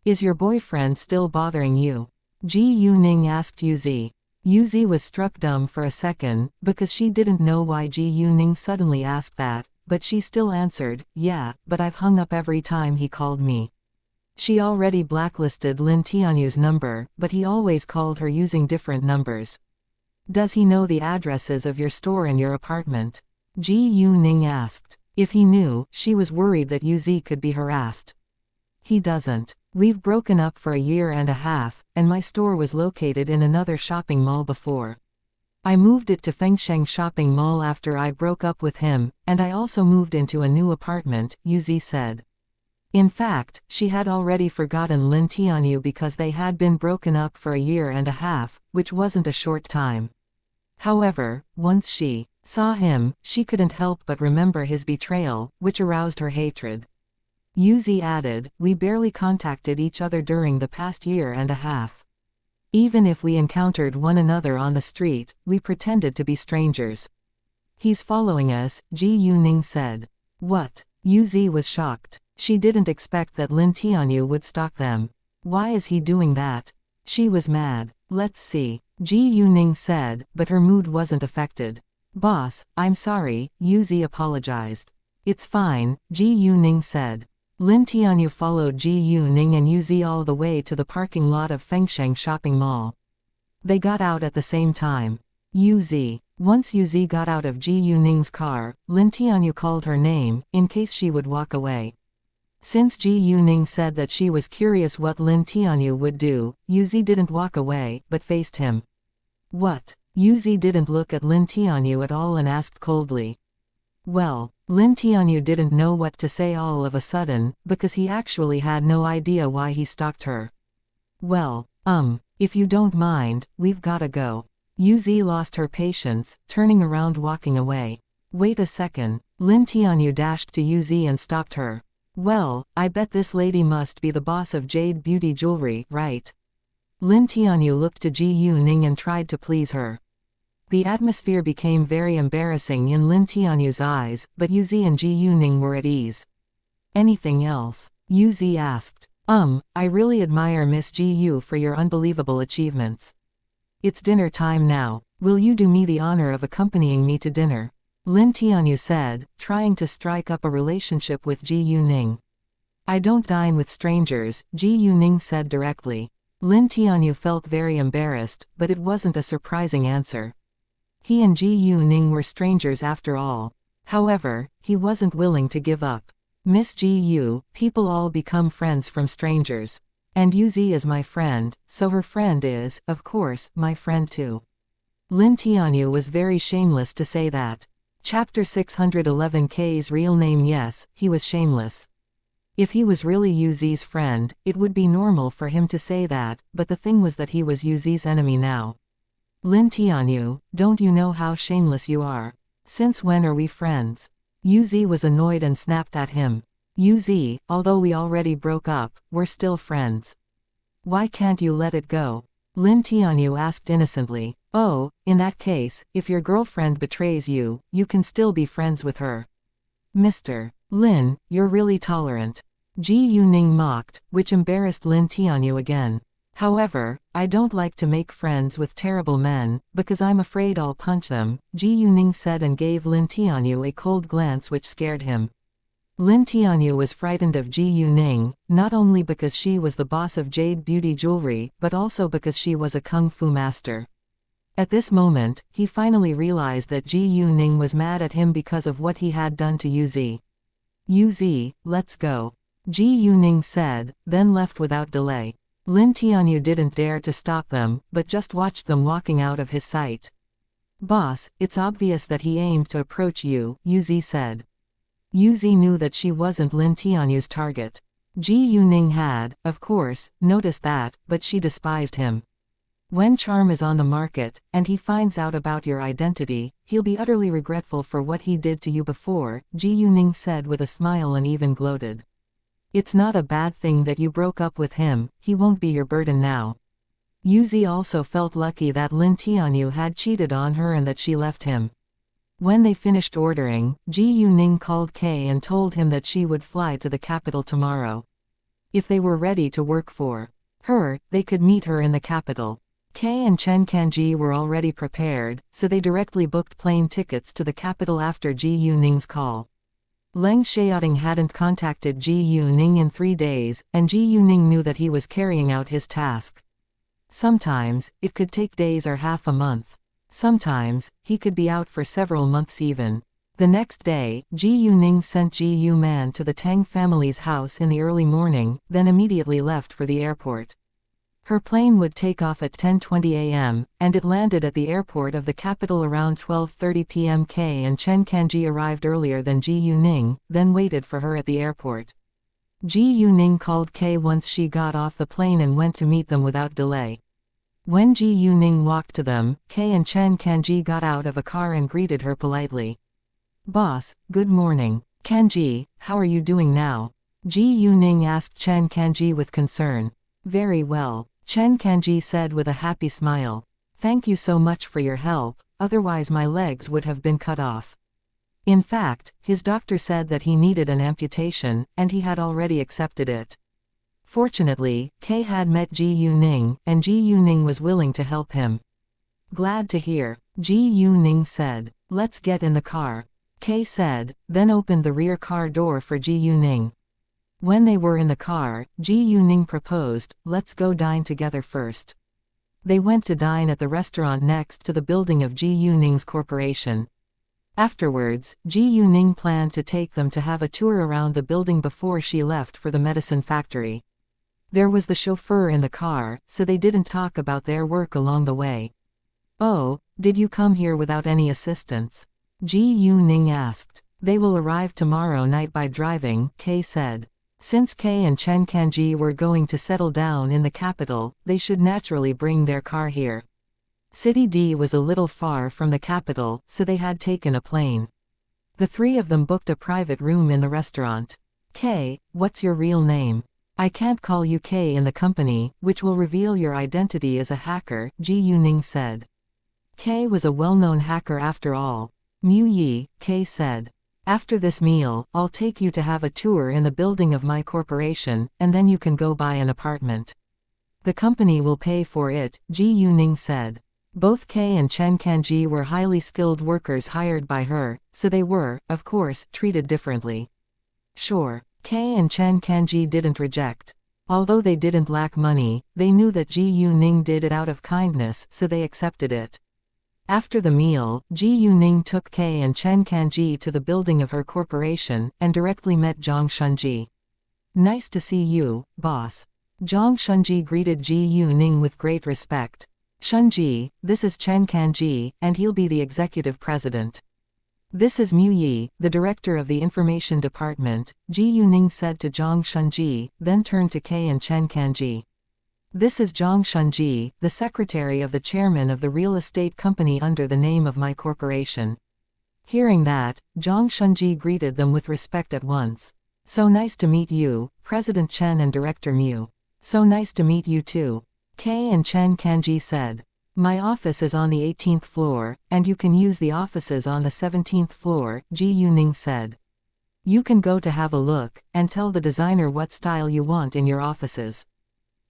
Is your boyfriend still bothering you? Ji Yuning asked Yuzi. Yuzi was struck dumb for a second, because she didn't know why Ji Yuning suddenly asked that, but she still answered, yeah, but I've hung up every time he called me. She already blacklisted Lin Tianyu's number, but he always called her using different numbers. Does he know the addresses of your store and your apartment? Ji Yuning asked. If he knew, she was worried that Yuzi could be harassed. He doesn't. We've broken up for a year and a half, and my store was located in another shopping mall before. I moved it to Fengsheng Shopping Mall after I broke up with him, and I also moved into a new apartment, Yuzi said. In fact, she had already forgotten Lin Tianyu because they had been broken up for a year and a half, which wasn't a short time. However, once she saw him, she couldn't help but remember his betrayal, which aroused her hatred. Yuzi added, we barely contacted each other during the past year and a half. Even if we encountered one another on the street, we pretended to be strangers. He's following us, Ji Yuning said. What? Yuzi was shocked. She didn't expect that Lin Tianyu would stalk them. Why is he doing that? She was mad. Let's see, Ji Yuning said, but her mood wasn't affected. Boss, I'm sorry, Yuzi apologized. It's fine, Ji Yuning said. Lin Tianyu followed Ji Yuning and Yuzi all the way to the parking lot of Fengsheng Shopping Mall. They got out at the same time. Yuzi. Once Yuzi got out of Ji Yuning's car, Lin Tianyu called her name, in case she would walk away. Since Ji Yuning said that she was curious what Lin Tianyu would do, Yuzi didn't walk away, but faced him. What? Yuzi didn't look at Lin Tianyu at all and asked coldly. Well, Lin Tianyu didn't know what to say all of a sudden, because he actually had no idea why he stalked her. Well, if you don't mind, we've gotta go. Yuzi lost her patience, turning around walking away. Wait a second, Lin Tianyu dashed to Yuzi and stopped her. Well, I bet this lady must be the boss of Jade Beauty Jewelry, right? Lin Tianyu looked to Ji Yuning and tried to please her. The atmosphere became very embarrassing in Lin Tianyu's eyes, but Yuzi and Ji Yuning were at ease. Anything else? Yuzi asked. I really admire Miss Ji Yu for your unbelievable achievements. It's dinner time now. Will you do me the honor of accompanying me to dinner? Lin Tianyu said, trying to strike up a relationship with Ji Yuning. I don't dine with strangers, Ji Yuning said directly. Lin Tianyu felt very embarrassed, but it wasn't a surprising answer. He and Ji Yuning were strangers after all. However, he wasn't willing to give up. Miss Ji Yu, people all become friends from strangers. And Yuzi is my friend, so her friend is, of course, my friend too. Lin Tianyu was very shameless to say that. Chapter 611 K's real name. Yes, he was shameless. If he was really Yuzi's friend, it would be normal for him to say that, but the thing was that he was Yuzi's enemy now. Lin Tianyu, don't you know how shameless you are? Since when are we friends? Yuzi was annoyed and snapped at him. Yuzi, although we already broke up, we're still friends. Why can't you let it go? Lin Tianyu asked innocently. Oh, in that case, if your girlfriend betrays you, you can still be friends with her. Mr. Lin, you're really tolerant. Ji Yuning mocked, which embarrassed Lin Tianyu again. However, I don't like to make friends with terrible men, because I'm afraid I'll punch them, Ji Yuning said and gave Lin Tianyu a cold glance which scared him. Lin Tianyu was frightened of Ji Yuning, not only because she was the boss of Jade Beauty Jewelry, but also because she was a kung fu master. At this moment, he finally realized that Ji Yuning was mad at him because of what he had done to Yuzi. Yuzi, let's go. Ji Yuning said, then left without delay. Lin Tianyu didn't dare to stop them, but just watched them walking out of his sight. Boss, it's obvious that he aimed to approach you, Yuzi said. Yuzi knew that she wasn't Lin Tianyu's target. Ji Yuning had, of course, noticed that, but she despised him. When charm is on the market, and he finds out about your identity, he'll be utterly regretful for what he did to you before, Ji Yuning said with a smile and even gloated. It's not a bad thing that you broke up with him, he won't be your burden now. Yuzi also felt lucky that Lin Tianyu had cheated on her and that she left him. When they finished ordering, Ji Yuning called Kay and told him that she would fly to the capital tomorrow. If they were ready to work for her, they could meet her in the capital. Kay and Chen Kanji were already prepared, so they directly booked plane tickets to the capital after Ji Yuning's call. Leng Xiaoting hadn't contacted Ji Yuning in 3 days, and Ji Yuning knew that he was carrying out his task. Sometimes, it could take days or half a month. Sometimes, he could be out for several months even. The next day, Ji Yuning sent Ji Yuman to the Tang family's house in the early morning, then immediately left for the airport. Her plane would take off at 10:20 a.m., and it landed at the airport of the capital around 12:30 p.m. Kay and Chen Kanji arrived earlier than Ji Yuning, then waited for her at the airport. Ji Yuning called Kay once she got off the plane and went to meet them without delay. When Ji Yuning walked to them, Kay and Chen Kanji got out of a car and greeted her politely. Boss, good morning. Kanji, how are you doing now? Ji Yuning asked Chen Kanji with concern. Very well. Chen Kanji said with a happy smile. Thank you so much for your help, otherwise my legs would have been cut off. In fact, his doctor said that he needed an amputation, and he had already accepted it. Fortunately, Kay had met Ji Yuning, and Ji Yuning was willing to help him. Glad to hear, Ji Yuning said. Let's get in the car. Kay said, then opened the rear car door for Ji Yuning. When they were in the car, Ji Yuning proposed, let's go dine together first. They went to dine at the restaurant next to the building of Ji Yuning's corporation. Afterwards, Ji Yuning planned to take them to have a tour around the building before she left for the medicine factory. There was the chauffeur in the car, so they didn't talk about their work along the way. Oh, did you come here without any assistance? Ji Yuning asked. They will arrive tomorrow night by driving, Kay said. Since Kay and Chen Kanji were going to settle down in the capital, they should naturally bring their car here. City D was a little far from the capital, so they had taken a plane. The three of them booked a private room in the restaurant. Kay, what's your real name? I can't call you Kay in the company, which will reveal your identity as a hacker, Ji Yuning said. Kay was a well-known hacker after all. Mu Yi, Kay said. After this meal, I'll take you to have a tour in the building of my corporation, and then you can go buy an apartment. The company will pay for it, Ji Yuning said. Both Kay and Chen Kanji were highly skilled workers hired by her, so they were, of course, treated differently. Sure, Kay and Chen Kanji didn't reject. Although they didn't lack money, they knew that Ji Yuning did it out of kindness, so they accepted it. After the meal, Ji Yuning took Kay and Chen Kanji to the building of her corporation, and directly met Zhang Shunji. Nice to see you, boss. Zhang Shunji greeted Ji Yuning with great respect. Shunji, this is Chen Kanji, and he'll be the executive president. This is Mu Yi, the director of the information department, Ji Yuning said to Zhang Shunji, then turned to Kay and Chen Kanji. This is Zhang Shunji, the secretary of the chairman of the real estate company under the name of my corporation. Hearing that, Zhang Shunji greeted them with respect at once. So nice to meet you, President Chen and Director Mu. So nice to meet you too. Kay and Chen Kanji said. My office is on the 18th floor, and you can use the offices on the 17th floor, Ji Yuning said. You can go to have a look, and tell the designer what style you want in your offices.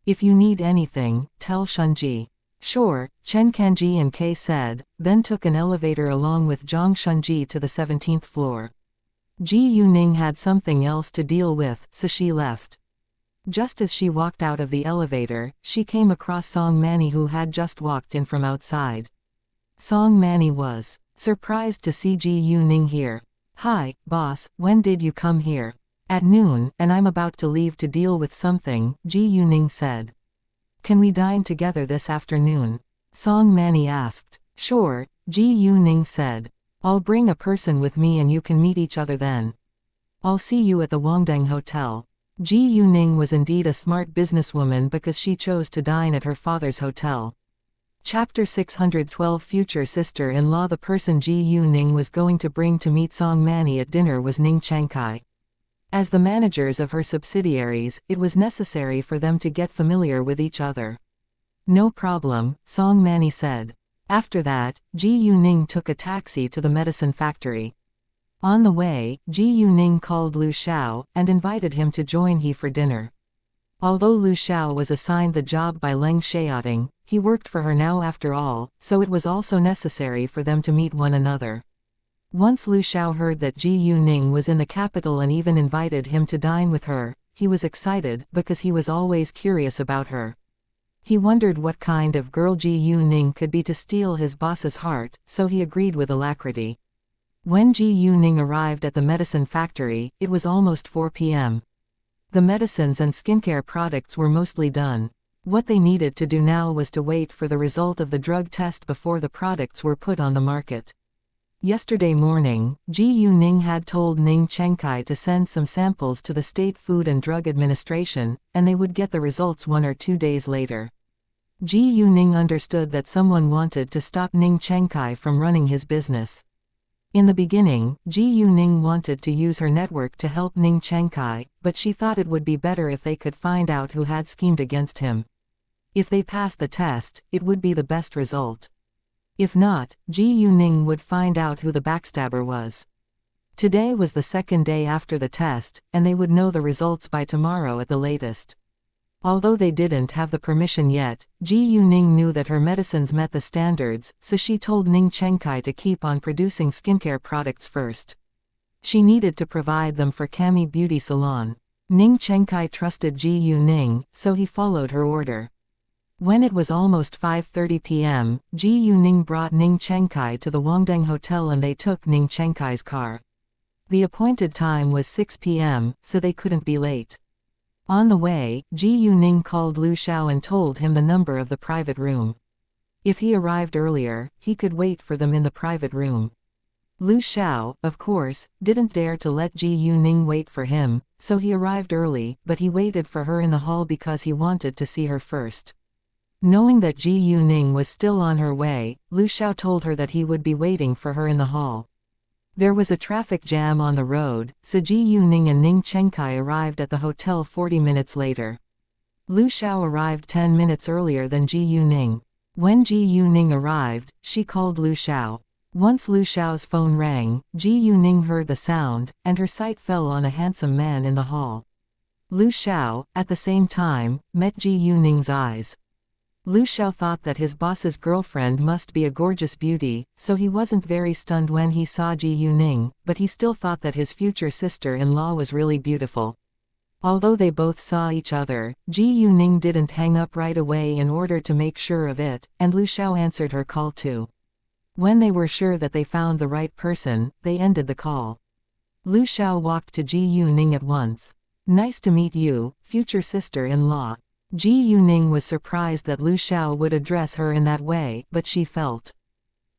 If you need anything, tell Shunji. Sure, Chen Kanji and Kay said, then took an elevator along with Zhang Shunji to the 17th floor. Ji Yuning had something else to deal with, so she left. Just as she walked out of the elevator, she came across Song Manny, who had just walked in from outside. Song Manny was surprised to see Ji Yuning here. Hi, boss, when did you come here? At noon, and I'm about to leave to deal with something, Ji Yuning said. Can we dine together this afternoon? Song Manny asked. Sure, Ji Yuning said. I'll bring a person with me and you can meet each other then. I'll see you at the Wangdang Hotel. Ji Yuning was indeed a smart businesswoman because she chose to dine at her father's hotel. Chapter 612 Future sister-in-law. The person Ji Yuning was going to bring to meet Song Manny at dinner was Ning Chengkai. As the managers of her subsidiaries, it was necessary for them to get familiar with each other. No problem, Song Manny said. After that, Ji Yuning took a taxi to the medicine factory. On the way, Ji Yuning called Lu Xiao, and invited him to join he for dinner. Although Lu Xiao was assigned the job by Leng Xiaoting, he worked for her now after all, so it was also necessary for them to meet one another. Once Lu Xiao heard that Ji Yuning was in the capital and even invited him to dine with her, he was excited, because he was always curious about her. He wondered what kind of girl Ji Yuning could be to steal his boss's heart, so he agreed with alacrity. When Ji Yuning arrived at the medicine factory, it was almost 4 p.m. The medicines and skincare products were mostly done. What they needed to do now was to wait for the result of the drug test before the products were put on the market. Yesterday morning, Ji Yuning had told Ning Chengkai to send some samples to the State Food and Drug Administration, and they would get the results 1 or 2 days later. Ji Yuning understood that someone wanted to stop Ning Chengkai from running his business. In the beginning, Ji Yuning wanted to use her network to help Ning Chengkai, but she thought it would be better if they could find out who had schemed against him. If they passed the test, it would be the best result. If not, Ji Yuning would find out who the backstabber was. Today was the second day after the test, and they would know the results by tomorrow at the latest. Although they didn't have the permission yet, Ji Yuning knew that her medicines met the standards, so she told Ning Chengkai to keep on producing skincare products first. She needed to provide them for Kami Beauty Salon. Ning Chengkai trusted Ji Yuning, so he followed her order. When it was almost 5:30 p.m., Ji Yuning brought Ning Chengkai to the Wangdang Hotel and they took Ning Chengkai's car. The appointed time was 6 p.m., so they couldn't be late. On the way, Ji Yuning called Lu Xiao and told him the number of the private room. If he arrived earlier, he could wait for them in the private room. Lu Xiao, of course, didn't dare to let Ji Yuning wait for him, so he arrived early, but he waited for her in the hall because he wanted to see her first. Knowing that Ji Yuning was still on her way, Lu Xiao told her that he would be waiting for her in the hall. There was a traffic jam on the road, so Ji Yuning and Ning Chengkai arrived at the hotel 40 minutes later. Lu Xiao arrived 10 minutes earlier than Ji Yuning. When Ji Yuning arrived, she called Lu Xiao. Once Lu Xiao's phone rang, Ji Yuning heard the sound, and her sight fell on a handsome man in the hall. Lu Xiao, at the same time, met Ji Yuning's eyes. Lu Xiao thought that his boss's girlfriend must be a gorgeous beauty, so he wasn't very stunned when he saw Ji Yuning, but he still thought that his future sister-in-law was really beautiful. Although they both saw each other, Ji Yuning didn't hang up right away in order to make sure of it, and Lu Xiao answered her call too. When they were sure that they found the right person, they ended the call. Lu Xiao walked to Ji Yuning at once. "Nice to meet you, future sister-in-law." Ji Yuning was surprised that Lu Xiao would address her in that way, but she felt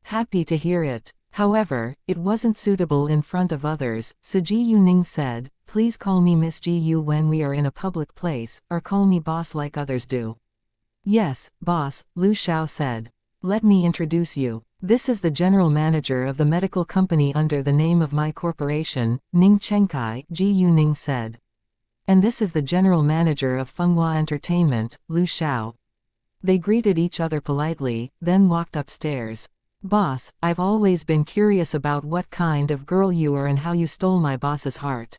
happy to hear it. However, it wasn't suitable in front of others, so Ji Yuning said, "Please call me Miss Ji Yu when we are in a public place, or call me boss like others do." "Yes, boss," Lu Xiao said. "Let me introduce you. This is the general manager of the medical company under the name of my corporation, Ning Chengkai," Ji Yuning said. "And this is the general manager of Fenghua Entertainment, Lu Xiao." They greeted each other politely, then walked upstairs. "Boss, I've always been curious about what kind of girl you are and how you stole my boss's heart.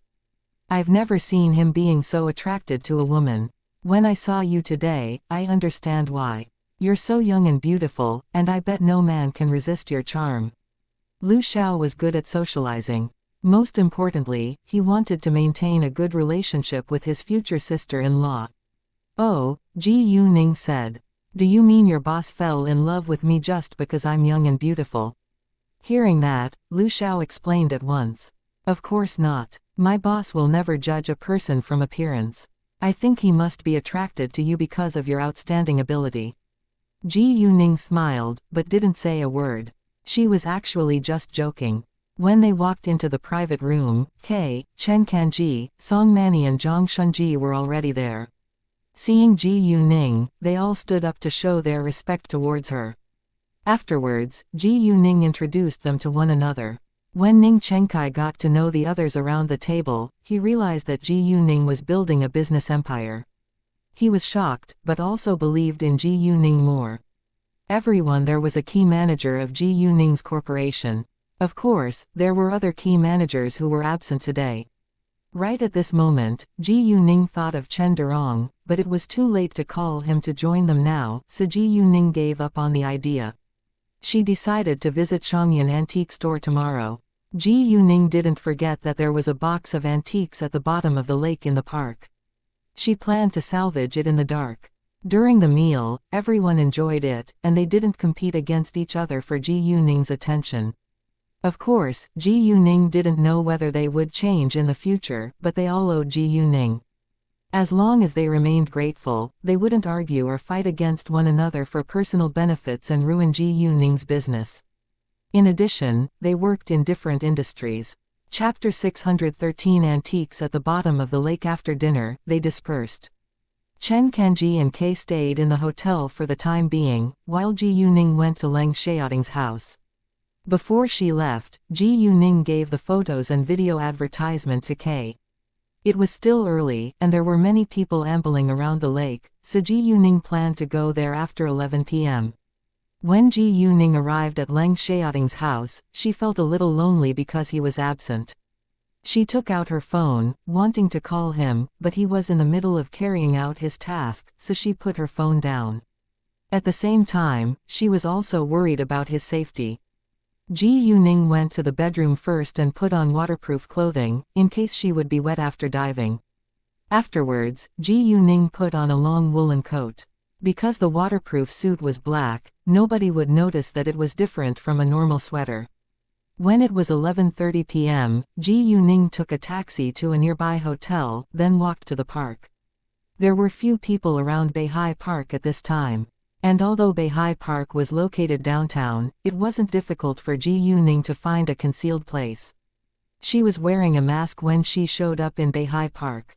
I've never seen him being so attracted to a woman. When I saw you today, I understand why. You're so young and beautiful, and I bet no man can resist your charm." Lu Xiao was good at socializing. Most importantly, he wanted to maintain a good relationship with his future sister-in-law. "Oh," Ji Yuning said. "Do you mean your boss fell in love with me just because I'm young and beautiful?" Hearing that, Lu Xiao explained at once. "Of course not. My boss will never judge a person from appearance. I think he must be attracted to you because of your outstanding ability." Ji Yuning smiled, but didn't say a word. She was actually just joking. When they walked into the private room, Chen Kanji, Song Mani and Zhang Shunji were already there. Seeing Ji Yuning, they all stood up to show their respect towards her. Afterwards, Ji Yuning introduced them to one another. When Ning Chengkai got to know the others around the table, he realized that Ji Yuning was building a business empire. He was shocked, but also believed in Ji Yuning more. Everyone there was a key manager of Ji Yuning's corporation. Of course, there were other key managers who were absent today. Right at this moment, Ji Yuning thought of Chen Durong, but it was too late to call him to join them now, so Ji Yuning gave up on the idea. She decided to visit Xianxia antique store tomorrow. Ji Yuning didn't forget that there was a box of antiques at the bottom of the lake in the park. She planned to salvage it in the dark. During the meal, everyone enjoyed it, and they didn't compete against each other for Ji Yuning's attention. Of course, Ji Yuning didn't know whether they would change in the future, but they all owed Ji Yuning. As long as they remained grateful, they wouldn't argue or fight against one another for personal benefits and ruin Ji Yuning's business. In addition, they worked in different industries. Chapter 613 Antiques at the bottom of the lake. After dinner, they dispersed. Chen Kanji and Kei stayed in the hotel for the time being, while Ji Yuning went to Leng Xiaoting's house. Before she left, Ji Yuning gave the photos and video advertisement to Kei. It was still early, and there were many people ambling around the lake, so Ji Yuning planned to go there after 11 p.m. When Ji Yuning arrived at Leng Xiaoting's house, she felt a little lonely because he was absent. She took out her phone, wanting to call him, but he was in the middle of carrying out his task, so she put her phone down. At the same time, she was also worried about his safety. Ji Yuning went to the bedroom first and put on waterproof clothing, in case she would be wet after diving. Afterwards, Ji Yuning put on a long woolen coat. Because the waterproof suit was black, nobody would notice that it was different from a normal sweater. When it was 11:30 p.m., Ji Yuning took a taxi to a nearby hotel, then walked to the park. There were few people around Beihai Park at this time. And although Beihai Park was located downtown, it wasn't difficult for Ji Yuning to find a concealed place. She was wearing a mask when she showed up in Beihai Park.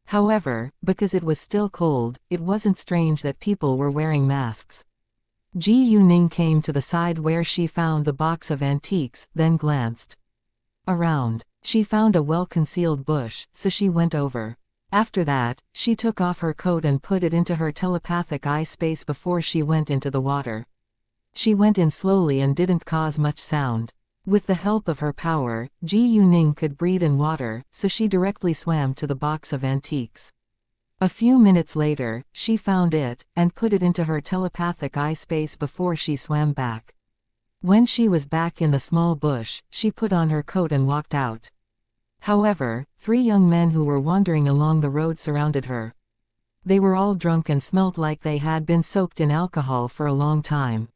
However, because it was still cold, it wasn't strange that people were wearing masks. Ji Yuning came to the side where she found the box of antiques, then glanced around. She found a well-concealed bush, so she went over. After that, she took off her coat and put it into her telepathic eye space before she went into the water. She went in slowly and didn't cause much sound. With the help of her power, Ji Yuning could breathe in water, so she directly swam to the box of antiques. A few minutes later, she found it, and put it into her telepathic eye space before she swam back. When she was back in the small bush, she put on her coat and walked out. However, 3 young men who were wandering along the road surrounded her. They were all drunk and smelt like they had been soaked in alcohol for a long time.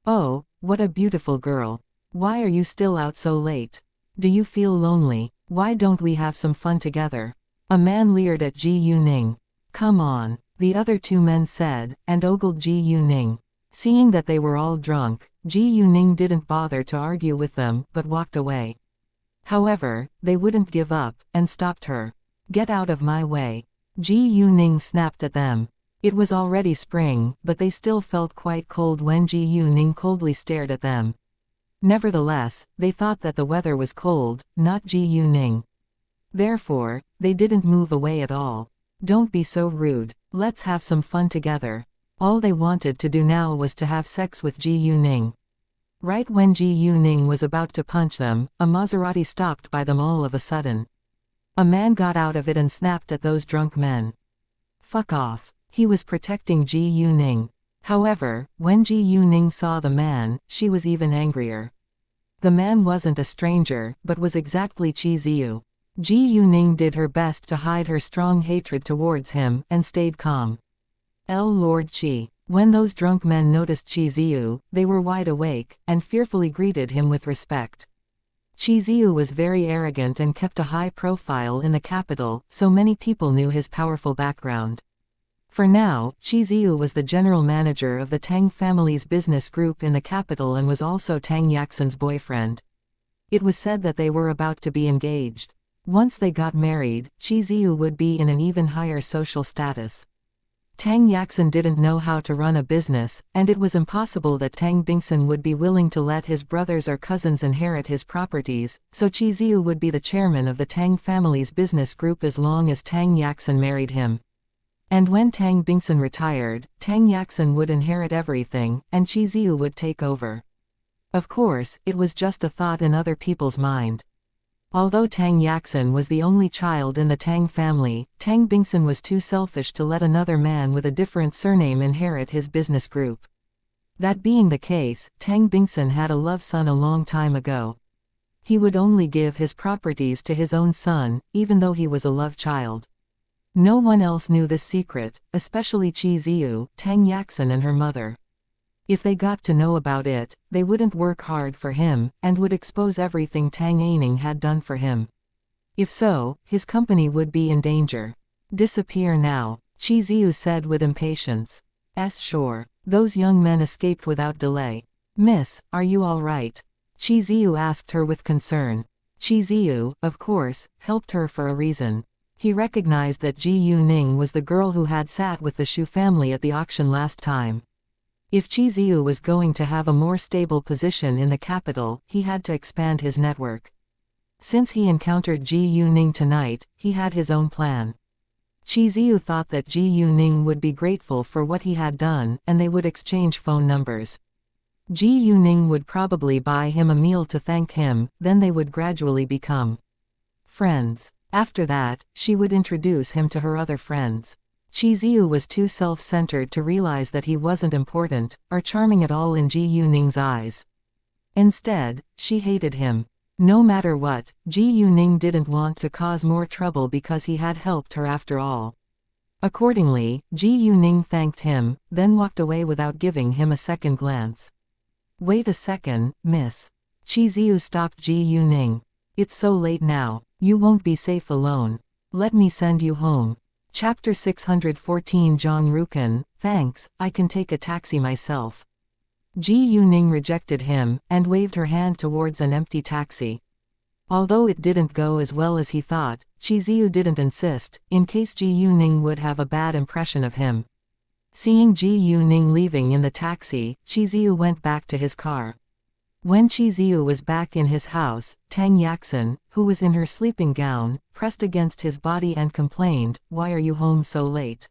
"Oh, what a beautiful girl. Why are you still out so late? Do you feel lonely? Why don't we have some fun together?" A man leered at Ji Yuning. "Come on," the other 2 men said, and ogled Ji Yuning. Seeing that they were all drunk, Ji Yuning didn't bother to argue with them, but walked away. However, they wouldn't give up, and stopped her. "Get out of my way." Ji Yuning snapped at them. It was already spring, but they still felt quite cold when Ji Yuning coldly stared at them. Nevertheless, they thought that the weather was cold, not Ji Yuning. Therefore, they didn't move away at all. "Don't be so rude. Let's have some fun together." All they wanted to do now was to have sex with Ji Yuning. Right when Ji Yuning was about to punch them, a Maserati stopped by them all of a sudden. A man got out of it and snapped at those drunk men. "Fuck off." He was protecting Ji Yuning. However, when Ji Yuning saw the man, she was even angrier. The man wasn't a stranger, but was exactly Chi Ziyu. Ji Yuning did her best to hide her strong hatred towards him, and stayed calm. Lord Chi. When those drunk men noticed Chi Ziyu, they were wide awake, and fearfully greeted him with respect. Chi Ziyu was very arrogant and kept a high profile in the capital, so many people knew his powerful background. For now, Chi Ziyu was the general manager of the Tang family's business group in the capital and was also Tang Yaxin's boyfriend. It was said that they were about to be engaged. Once they got married, Chi Ziyu would be in an even higher social status. Tang Yaxin didn't know how to run a business, and it was impossible that Tang Bingsun would be willing to let his brothers or cousins inherit his properties, so Chi Ziyu would be the chairman of the Tang family's business group as long as Tang Yaxin married him. And when Tang Bingsun retired, Tang Yaxin would inherit everything, and Chi Ziyu would take over. Of course, it was just a thought in other people's mind. Although Tang Yaxin was the only child in the Tang family, Tang Bingsun was too selfish to let another man with a different surname inherit his business group. That being the case, Tang Bingsun had a love son a long time ago. He would only give his properties to his own son, even though he was a love child. No one else knew this secret, especially Chi Ziyu, Tang Yaxin and her mother. If they got to know about it, they wouldn't work hard for him, and would expose everything Tang Aining had done for him. If so, his company would be in danger. "Disappear now," Chi Ziyu said with impatience. Sure." Those young men escaped without delay. "Miss, are you all right?" Chi Ziyu asked her with concern. Chi Ziyu, of course, helped her for a reason. He recognized that Ji Yuning was the girl who had sat with the Shu family at the auction last time. If Chi Ziyu was going to have a more stable position in the capital, he had to expand his network. Since he encountered Ji Yuning tonight, he had his own plan. Chi Ziyu thought that Ji Yuning would be grateful for what he had done, and they would exchange phone numbers. Ji Yuning would probably buy him a meal to thank him, then they would gradually become friends. After that, she would introduce him to her other friends. Chi Ziyu was too self-centered to realize that he wasn't important, or charming at all in Ji Yuning's eyes. Instead, she hated him. No matter what, Ji Yuning didn't want to cause more trouble because he had helped her after all. Accordingly, Ji Yuning thanked him, then walked away without giving him a second glance. "Wait a second, miss." Chi Ziyu stopped Ji Yuning. "It's so late now. You won't be safe alone. Let me send you home." Chapter 614 Zhang Rukan, "Thanks, I can take a taxi myself." Ji Yuning rejected him, and waved her hand towards an empty taxi. Although it didn't go as well as he thought, Chi Ziyu didn't insist, in case Ji Yuning would have a bad impression of him. Seeing Ji Yuning leaving in the taxi, Chi Ziyu went back to his car. When Chi Ziyu was back in his house, Tang Yaxin, who was in her sleeping gown, pressed against his body and complained, "Why are you home so late?"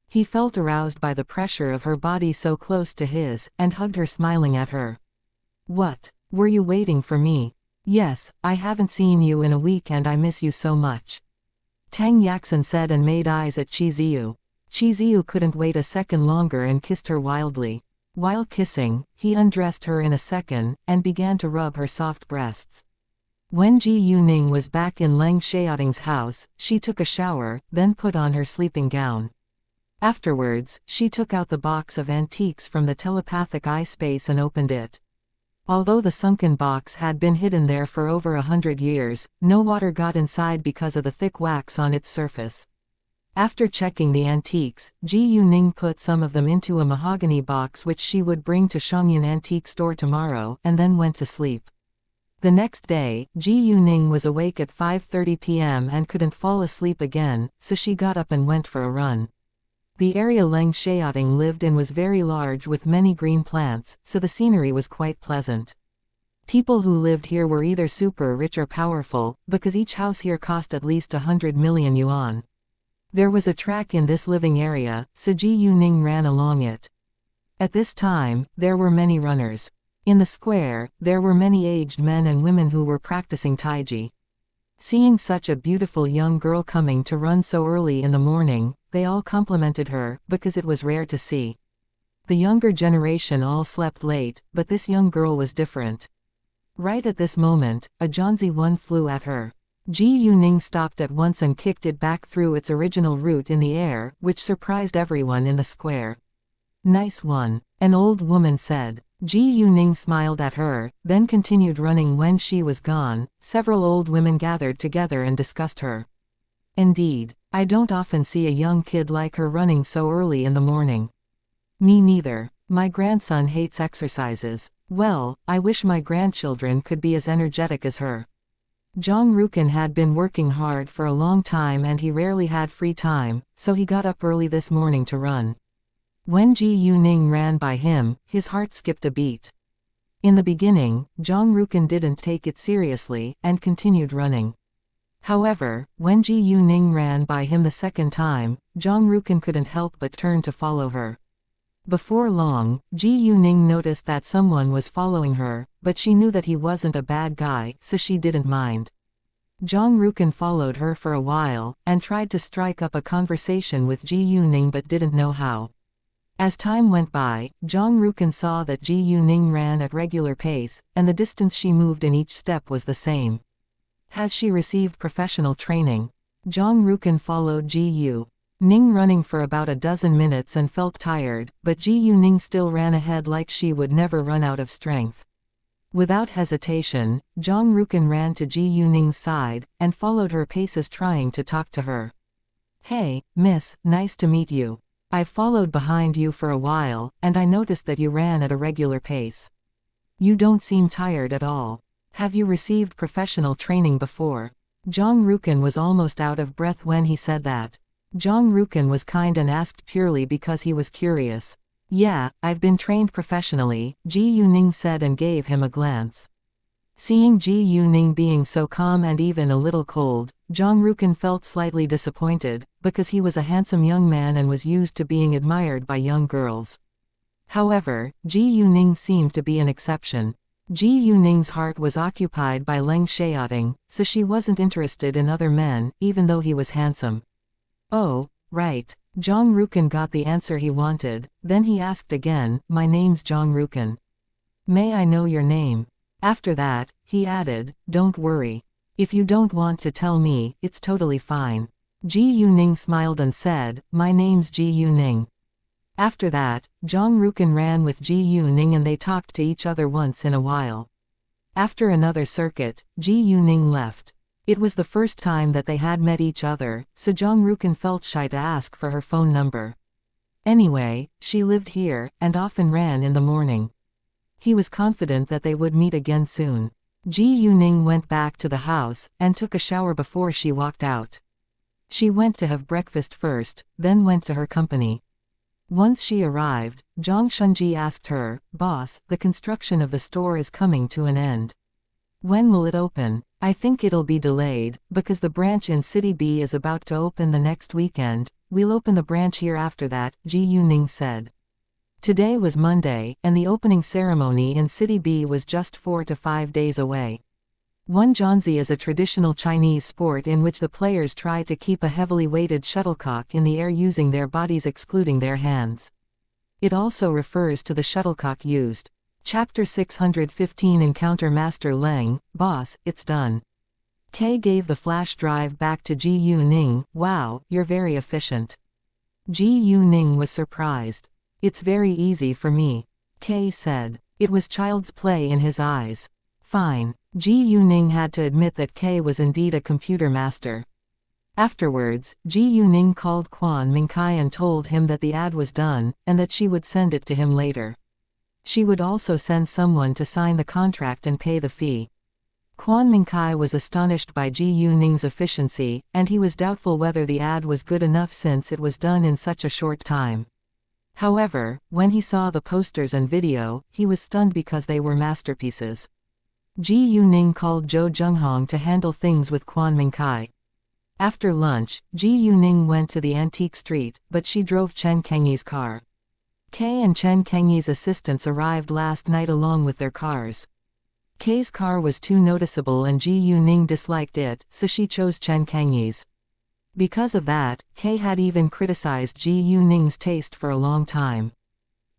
He felt aroused by the pressure of her body so close to his, and hugged her smiling at her. "What? Were you waiting for me?" "Yes, I haven't seen you in a week and I miss you so much." Tang Yaxin said and made eyes at Chiziu. Chiziu couldn't wait a second longer and kissed her wildly. While kissing, he undressed her in a second, and began to rub her soft breasts. When Ji Yuning was back in Leng Xiaoting's house, she took a shower, then put on her sleeping gown. Afterwards, she took out the box of antiques from the telepathic eye space and opened it. Although the sunken box had been hidden there for over 100 years, no water got inside because of the thick wax on its surface. After checking the antiques, Ji Yuning put some of them into a mahogany box which she would bring to Shangyan Antique Store tomorrow, and then went to sleep. The next day, Ji Yuning was awake at 5:30 p.m. and couldn't fall asleep again, so she got up and went for a run. The area Leng Xiaoting lived in was very large with many green plants, so the scenery was quite pleasant. People who lived here were either super rich or powerful, because each house here cost at least 100 million yuan. There was a track in this living area, so Ji Yuning ran along it. At this time, there were many runners. In the square, there were many aged men and women who were practicing taiji. Seeing such a beautiful young girl coming to run so early in the morning, they all complimented her, because it was rare to see. The younger generation all slept late, but this young girl was different. Right at this moment, a Zhanzi one flew at her. Ji Yuning stopped at once and kicked it back through its original route in the air, which surprised everyone in the square. "Nice one," an old woman said. Ji Yuning smiled at her, then continued running. When she was gone, several old women gathered together and discussed her. "Indeed, I don't often see a young kid like her running so early in the morning." "Me neither. My grandson hates exercises. Well, I wish my grandchildren could be as energetic as her." Zhang Rukin had been working hard for a long time and he rarely had free time, so he got up early this morning to run. When Ji Yuning ran by him, his heart skipped a beat. In the beginning, Zhang Rukin didn't take it seriously, and continued running. However, when Ji Yuning ran by him the second time, Zhang Rukin couldn't help but turn to follow her. Before long, Ji Yuning noticed that someone was following her, but she knew that he wasn't a bad guy, so she didn't mind. Zhang Rukin followed her for a while, and tried to strike up a conversation with Ji Yuning but didn't know how. As time went by, Zhang Rukin saw that Ji Yuning ran at regular pace, and the distance she moved in each step was the same. Has she received professional training? Zhang Rukin followed Ji Yuning running for about a dozen minutes and felt tired, but Ji Yuning still ran ahead like she would never run out of strength. Without hesitation, Zhang Rukin ran to Ji Yuning's side, and followed her paces trying to talk to her. "Hey, miss, nice to meet you. I've followed behind you for a while, and I noticed that you ran at a regular pace. You don't seem tired at all. Have you received professional training before?" Zhang Rukin was almost out of breath when he said that. Zhang Rukin was kind and asked purely because he was curious. "Yeah, I've been trained professionally," Ji Yuning said and gave him a glance. Seeing Ji Yuning being so calm and even a little cold, Zhang Rukin felt slightly disappointed, because he was a handsome young man and was used to being admired by young girls. However, Ji Yuning seemed to be an exception. Ji Yuning's heart was occupied by Leng Xiaoting, so she wasn't interested in other men, even though he was handsome. "Oh, right." Zhang Rukin got the answer he wanted, then he asked again, "My name's Zhang Rukin. May I know your name?" After that, he added, "Don't worry. If you don't want to tell me, it's totally fine." Ji Yuning smiled and said, "My name's Ji Yuning." After that, Zhang Rukin ran with Ji Yuning and they talked to each other once in a while. After another circuit, Ji Yuning left. It was the first time that they had met each other, so Zhang Rukin felt shy to ask for her phone number. Anyway, she lived here, and often ran in the morning. He was confident that they would meet again soon. Ji Yuning went back to the house, and took a shower before she walked out. She went to have breakfast first, then went to her company. Once she arrived, Zhang Shunji asked her, "Boss, the construction of the store is coming to an end. When will it open?" "I think it'll be delayed, because the branch in City B is about to open the next weekend. We'll open the branch here after that," Ji Yuning said. Today was Monday, and the opening ceremony in City B was just 4 to 5 days away. Zhanzi is a traditional Chinese sport in which the players try to keep a heavily weighted shuttlecock in the air using their bodies excluding their hands. It also refers to the shuttlecock used. Chapter 615 Encounter Master Leng. Boss, it's done. Kay gave the flash drive back to Ji Yuning. Wow, you're very efficient. Ji Yuning was surprised. It's very easy for me, Kay said. It was child's play in his eyes. Fine. Ji Yuning had to admit that Kay was indeed a computer master. Afterwards, Ji Yuning called Quan Mingkai and told him that the ad was done, and that she would send it to him later. She would also send someone to sign the contract and pay the fee. Quan Mingkai was astonished by Ji Yuning's efficiency, and he was doubtful whether the ad was good enough since it was done in such a short time. However, when he saw the posters and video, he was stunned because they were masterpieces. Ji Yuning called Zhou Zhenghong to handle things with Quan Mingkai. After lunch, Ji Yuning went to the antique street, but she drove Chen Kengyi's car. Kay and Chen Kengyi's assistants arrived last night along with their cars. Kay's car was too noticeable and Ji Yuning disliked it, so she chose Chen Kengyi's. Because of that, Kay had even criticized Ji Yuning's taste for a long time.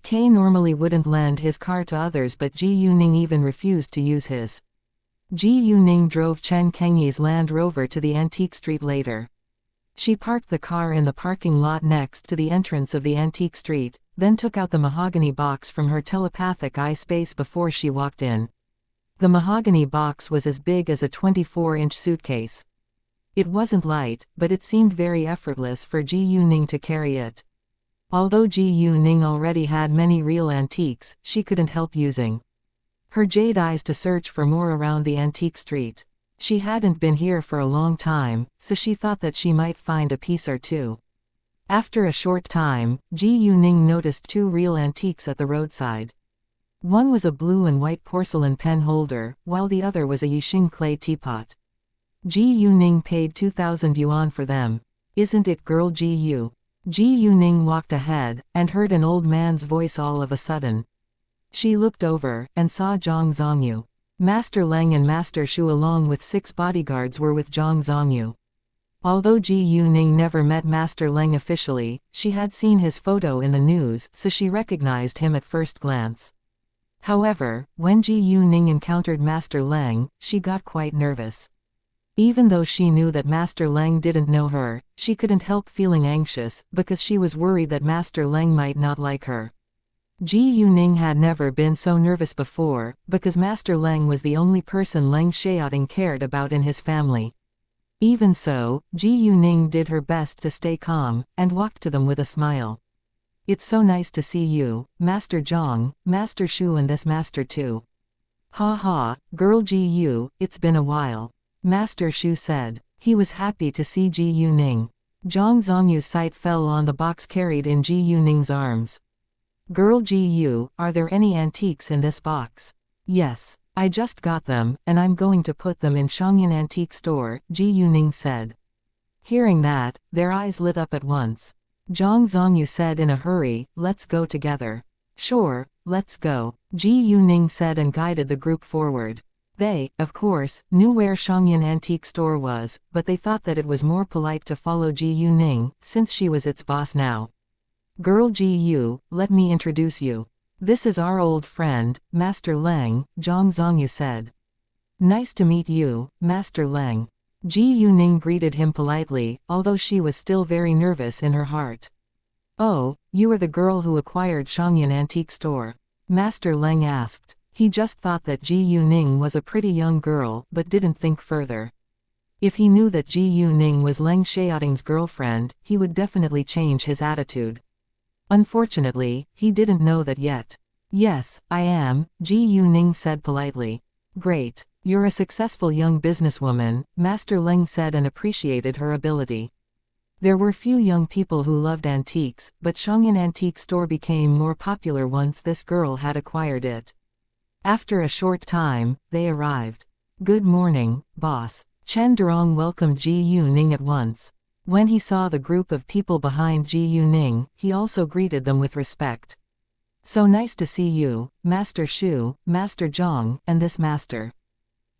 Kay normally wouldn't lend his car to others, but Ji Yuning even refused to use his. Ji Yuning drove Chen Kengyi's Land Rover to the antique street later. She parked the car in the parking lot next to the entrance of the antique street, then took out the mahogany box from her telepathic eye space before she walked in. The mahogany box was as big as a 24-inch suitcase. It wasn't light, but it seemed very effortless for Ji Yuning to carry it. Although Ji Yuning already had many real antiques, she couldn't help using her jade eyes to search for more around the antique street. She hadn't been here for a long time, so she thought that she might find a piece or two. After a short time, Ji Yuning noticed two real antiques at the roadside. One was a blue and white porcelain pen holder, while the other was a Yixing clay teapot. Ji Yuning paid 2,000 yuan for them. Isn't it girl Ji Yu? Ji Yuning walked ahead, and heard an old man's voice all of a sudden. She looked over, and saw Zhang Zongyu. Master Leng and Master Shu along with 6 bodyguards were with Zhang Zongyu. Although Ji Yuning never met Master Leng officially, she had seen his photo in the news, so she recognized him at first glance. However, when Ji Yuning encountered Master Leng, she got quite nervous. Even though she knew that Master Leng didn't know her, she couldn't help feeling anxious, because she was worried that Master Leng might not like her. Ji Yuning had never been so nervous before, because Master Leng was the only person Leng Xiaoting cared about in his family. Even so, Ji Yuning did her best to stay calm, and walked to them with a smile. It's so nice to see you, Master Zhang, Master Shu and this Master too. Ha ha, girl Ji Yu, it's been a while. Master Shu said. He was happy to see Ji Yuning. Zhang Zongyu's sight fell on the box carried in Ji Yuning's arms. Girl Ji Yu, are there any antiques in this box? Yes. I just got them, and I'm going to put them in Xianxia Antique Store, Ji Yuning said. Hearing that, their eyes lit up at once. Zhang Zongyu said in a hurry, let's go together. Sure, let's go, Ji Yuning said and guided the group forward. They, of course, knew where Xianxia Antique Store was, but they thought that it was more polite to follow Ji Yuning, since she was its boss now. Girl Ji Yu, let me introduce you. This is our old friend, Master Leng, Zhang Zongyu said. Nice to meet you, Master Leng. Ji Yuning greeted him politely, although she was still very nervous in her heart. Oh, you are the girl who acquired Xianxia Antique Store? Master Leng asked. He just thought that Ji Yuning was a pretty young girl, but didn't think further. If he knew that Ji Yuning was Leng Xiaoting's girlfriend, he would definitely change his attitude. Unfortunately, he didn't know that yet. Yes, I am, Ji Yuning said politely. Great. You're a successful young businesswoman, Master Leng said and appreciated her ability. There were few young people who loved antiques, but Xianxia Antique Store became more popular once this girl had acquired it. After a short time, they arrived. Good morning, boss. Chen Durong welcomed Ji Yuning at once. When he saw the group of people behind Ji Yuning, he also greeted them with respect. So nice to see you, Master Shu, Master Zhang, and this master.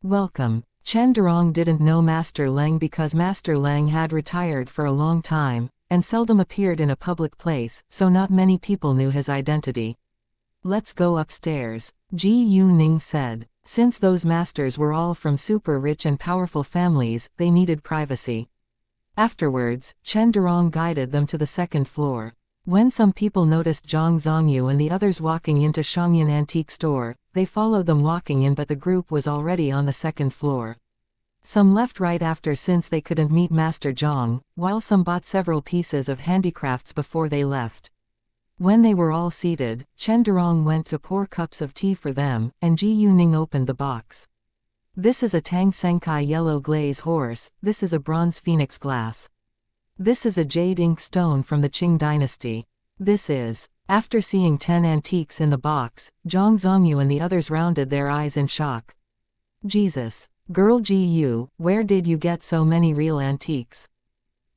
Welcome. Chen Durong didn't know Master Leng because Master Leng had retired for a long time, and seldom appeared in a public place, so not many people knew his identity. Let's go upstairs, Ji Yuning said. Since those masters were all from super rich and powerful families, they needed privacy. Afterwards, Chen Durong guided them to the second floor. When some people noticed Zhang Zongyu and the others walking into Shangyan antique store, they followed them walking in, but the group was already on the second floor. Some left right after since they couldn't meet Master Zhang, while some bought several pieces of handicrafts before they left. When they were all seated, Chen Durong went to pour cups of tea for them, and Ji Yuning opened the box. This is a Tang Senkai yellow glaze horse, this is a bronze phoenix glass. This is a jade ink stone from the Qing dynasty. This is. After seeing 10 antiques in the box, Zhang Zongyu and the others rounded their eyes in shock. Jesus. Girl Ji Yu, where did you get so many real antiques?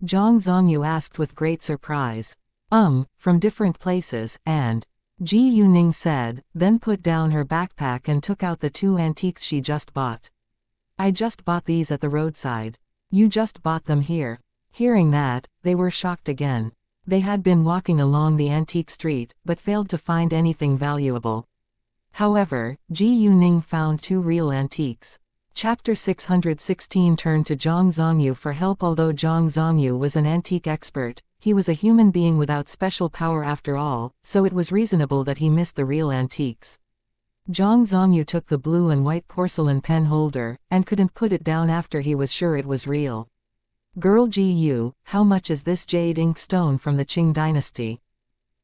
Zhang Zongyu asked with great surprise. From different places, and Ji Yuning said, then put down her backpack and took out the 2 antiques she just bought. I just bought these at the roadside. You just bought them here. Hearing that, they were shocked again. They had been walking along the antique street, but failed to find anything valuable. However, Ji Yuning found 2 real antiques. Chapter 616 turned to Zhang Zongyu for help. Although Zhang Zongyu was an antique expert, he was a human being without special power after all, so it was reasonable that he missed the real antiques. Zhang Zongyu took the blue and white porcelain pen holder, and couldn't put it down after he was sure it was real. Girl Ji Yu, how much is this jade ink stone from the Qing dynasty?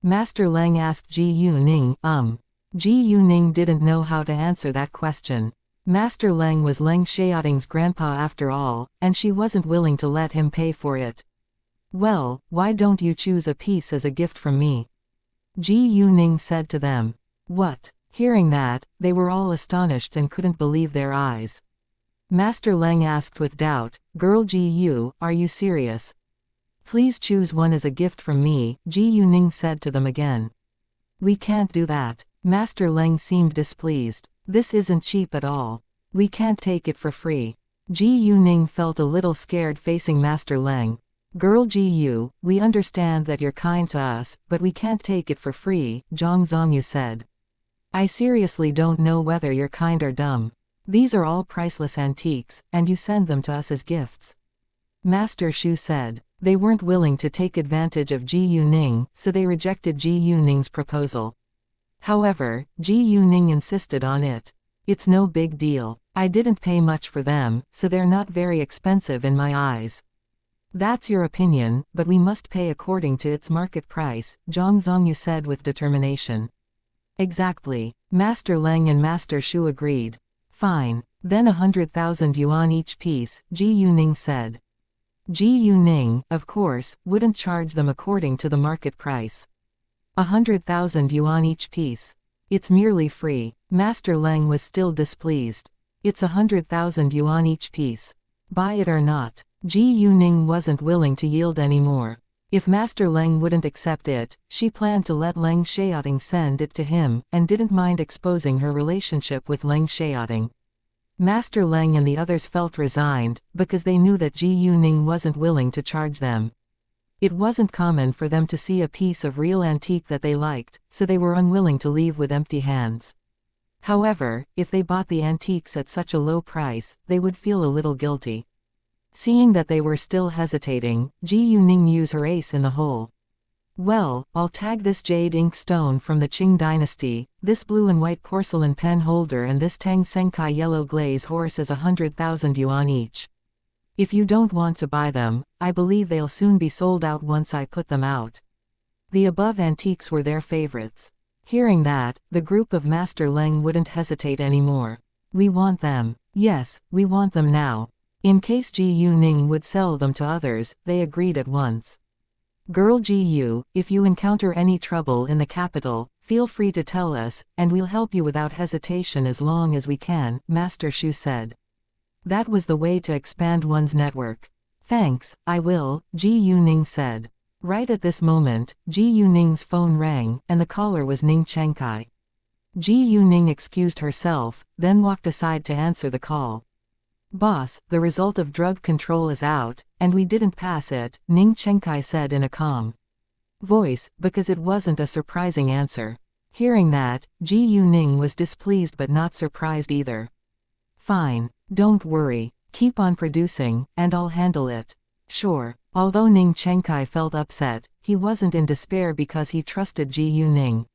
Master Leng asked Ji Yuning. Ji Yuning didn't know how to answer that question. Master Leng was Leng Xiaoting's grandpa after all, and she wasn't willing to let him pay for it. Well, why don't you choose a piece as a gift from me? Ji Yuning said to them. What? Hearing that, they were all astonished and couldn't believe their eyes. Master Leng asked with doubt, Girl Ji Yu, are you serious? Please choose one as a gift from me, Ji Yuning said to them again. We can't do that. Master Leng seemed displeased. This isn't cheap at all. We can't take it for free. Ji Yuning felt a little scared facing Master Leng. Girl Ji Yu, we understand that you're kind to us, but we can't take it for free, Zhang Zongyu said. I seriously don't know whether you're kind or dumb. These are all priceless antiques, and you send them to us as gifts. Master Shu said. They weren't willing to take advantage of Ji Yuning, so they rejected Ji Yuning's proposal. However, Ji Yuning insisted on it. It's no big deal. I didn't pay much for them, so they're not very expensive in my eyes. That's your opinion, but we must pay according to its market price, Zhang Zongyu said with determination. Exactly. Master Leng and Master Shu agreed. Fine. Then 100,000 yuan each piece, Ji Yuning said. Ji Yuning, of course, wouldn't charge them according to the market price. 100,000 yuan each piece. It's merely free. Master Leng was still displeased. It's 100,000 yuan each piece. Buy it or not. Ji Yuning wasn't willing to yield anymore. If Master Leng wouldn't accept it, she planned to let Leng Xiaoting send it to him, and didn't mind exposing her relationship with Leng Xiaoting. Master Leng and the others felt resigned, because they knew that Ji Yuning wasn't willing to charge them. It wasn't common for them to see a piece of real antique that they liked, so they were unwilling to leave with empty hands. However, if they bought the antiques at such a low price, they would feel a little guilty. Seeing that they were still hesitating, Ji Yuning used her ace in the hole. Well, I'll tag this jade ink stone from the Qing dynasty, this blue and white porcelain pen holder and this Tang Senkai yellow glaze horse as 100,000 yuan each. If you don't want to buy them, I believe they'll soon be sold out once I put them out. The above antiques were their favorites. Hearing that, the group of Master Leng wouldn't hesitate anymore. We want them. Yes, we want them now. In case Ji Yuning would sell them to others, they agreed at once. Girl Ji Yu, if you encounter any trouble in the capital, feel free to tell us, and we'll help you without hesitation as long as we can, Master Shu said. That was the way to expand one's network. Thanks, I will, Ji Yuning said. Right at this moment, Ji Yuning's phone rang, and the caller was Ning Chengkai. Ji Yuning excused herself, then walked aside to answer the call. Boss, the result of drug control is out, and we didn't pass it, Ning Chenkai said in a calm voice, because it wasn't a surprising answer. Hearing that, Ji Yuning was displeased but not surprised either. Fine. Don't worry. Keep on producing, and I'll handle it. Sure. Although Ning Chenkai felt upset, he wasn't in despair because he trusted Ji Yuning.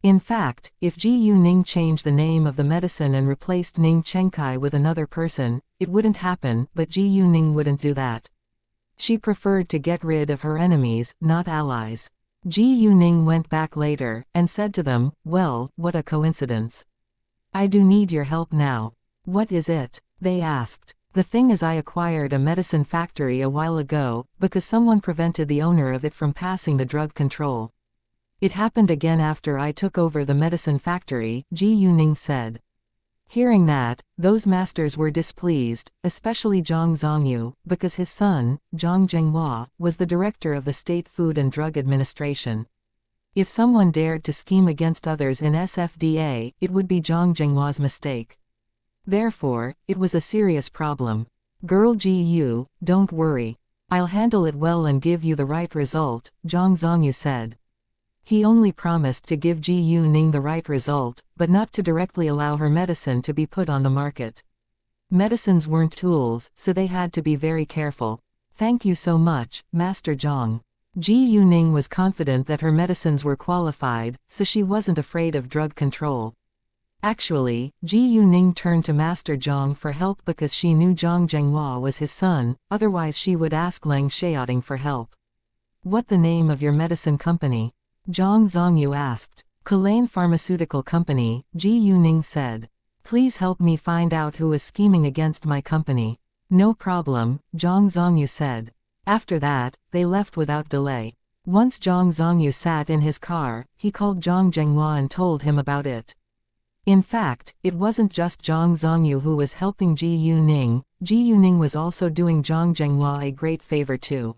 In fact, if Ji Yuning changed the name of the medicine and replaced Ning Chenkai with another person, it wouldn't happen, but Ji Yuning wouldn't do that. She preferred to get rid of her enemies, not allies. Ji Yuning went back later, and said to them, well, what a coincidence. I do need your help now. What is it? They asked. The thing is, I acquired a medicine factory a while ago, because someone prevented the owner of it from passing the drug control. It happened again after I took over the medicine factory, Ji Yuning said. Hearing that, those masters were displeased, especially Zhang Zongyu, because his son, Zhang Zhenghua, was the director of the State Food and Drug Administration. If someone dared to scheme against others in SFDA, it would be Zhang Zhenghua's mistake. Therefore, it was a serious problem. Girl Ji Yu, don't worry. I'll handle it well and give you the right result, Zhang Zongyu said. He only promised to give Ji Yuning the right result, but not to directly allow her medicine to be put on the market. Medicines weren't tools, so they had to be very careful. Thank you so much, Master Zhang. Ji Yuning was confident that her medicines were qualified, so she wasn't afraid of drug control. Actually, Ji Yuning turned to Master Zhang for help because she knew Zhang Zhenghua was his son, otherwise she would ask Leng Xiaoting for help. What the name of your medicine company? Zhang Zongyu asked. Culane Pharmaceutical Company, Ji Yuning said. Please help me find out who is scheming against my company. No problem, Zhang Zongyu said. After that, they left without delay. Once Zhang Zongyu sat in his car, he called Zhang Zhenghua and told him about it. In fact, it wasn't just Zhang Zongyu who was helping Ji Yuning. Ji Yuning was also doing Zhang Zhenghua a great favor too.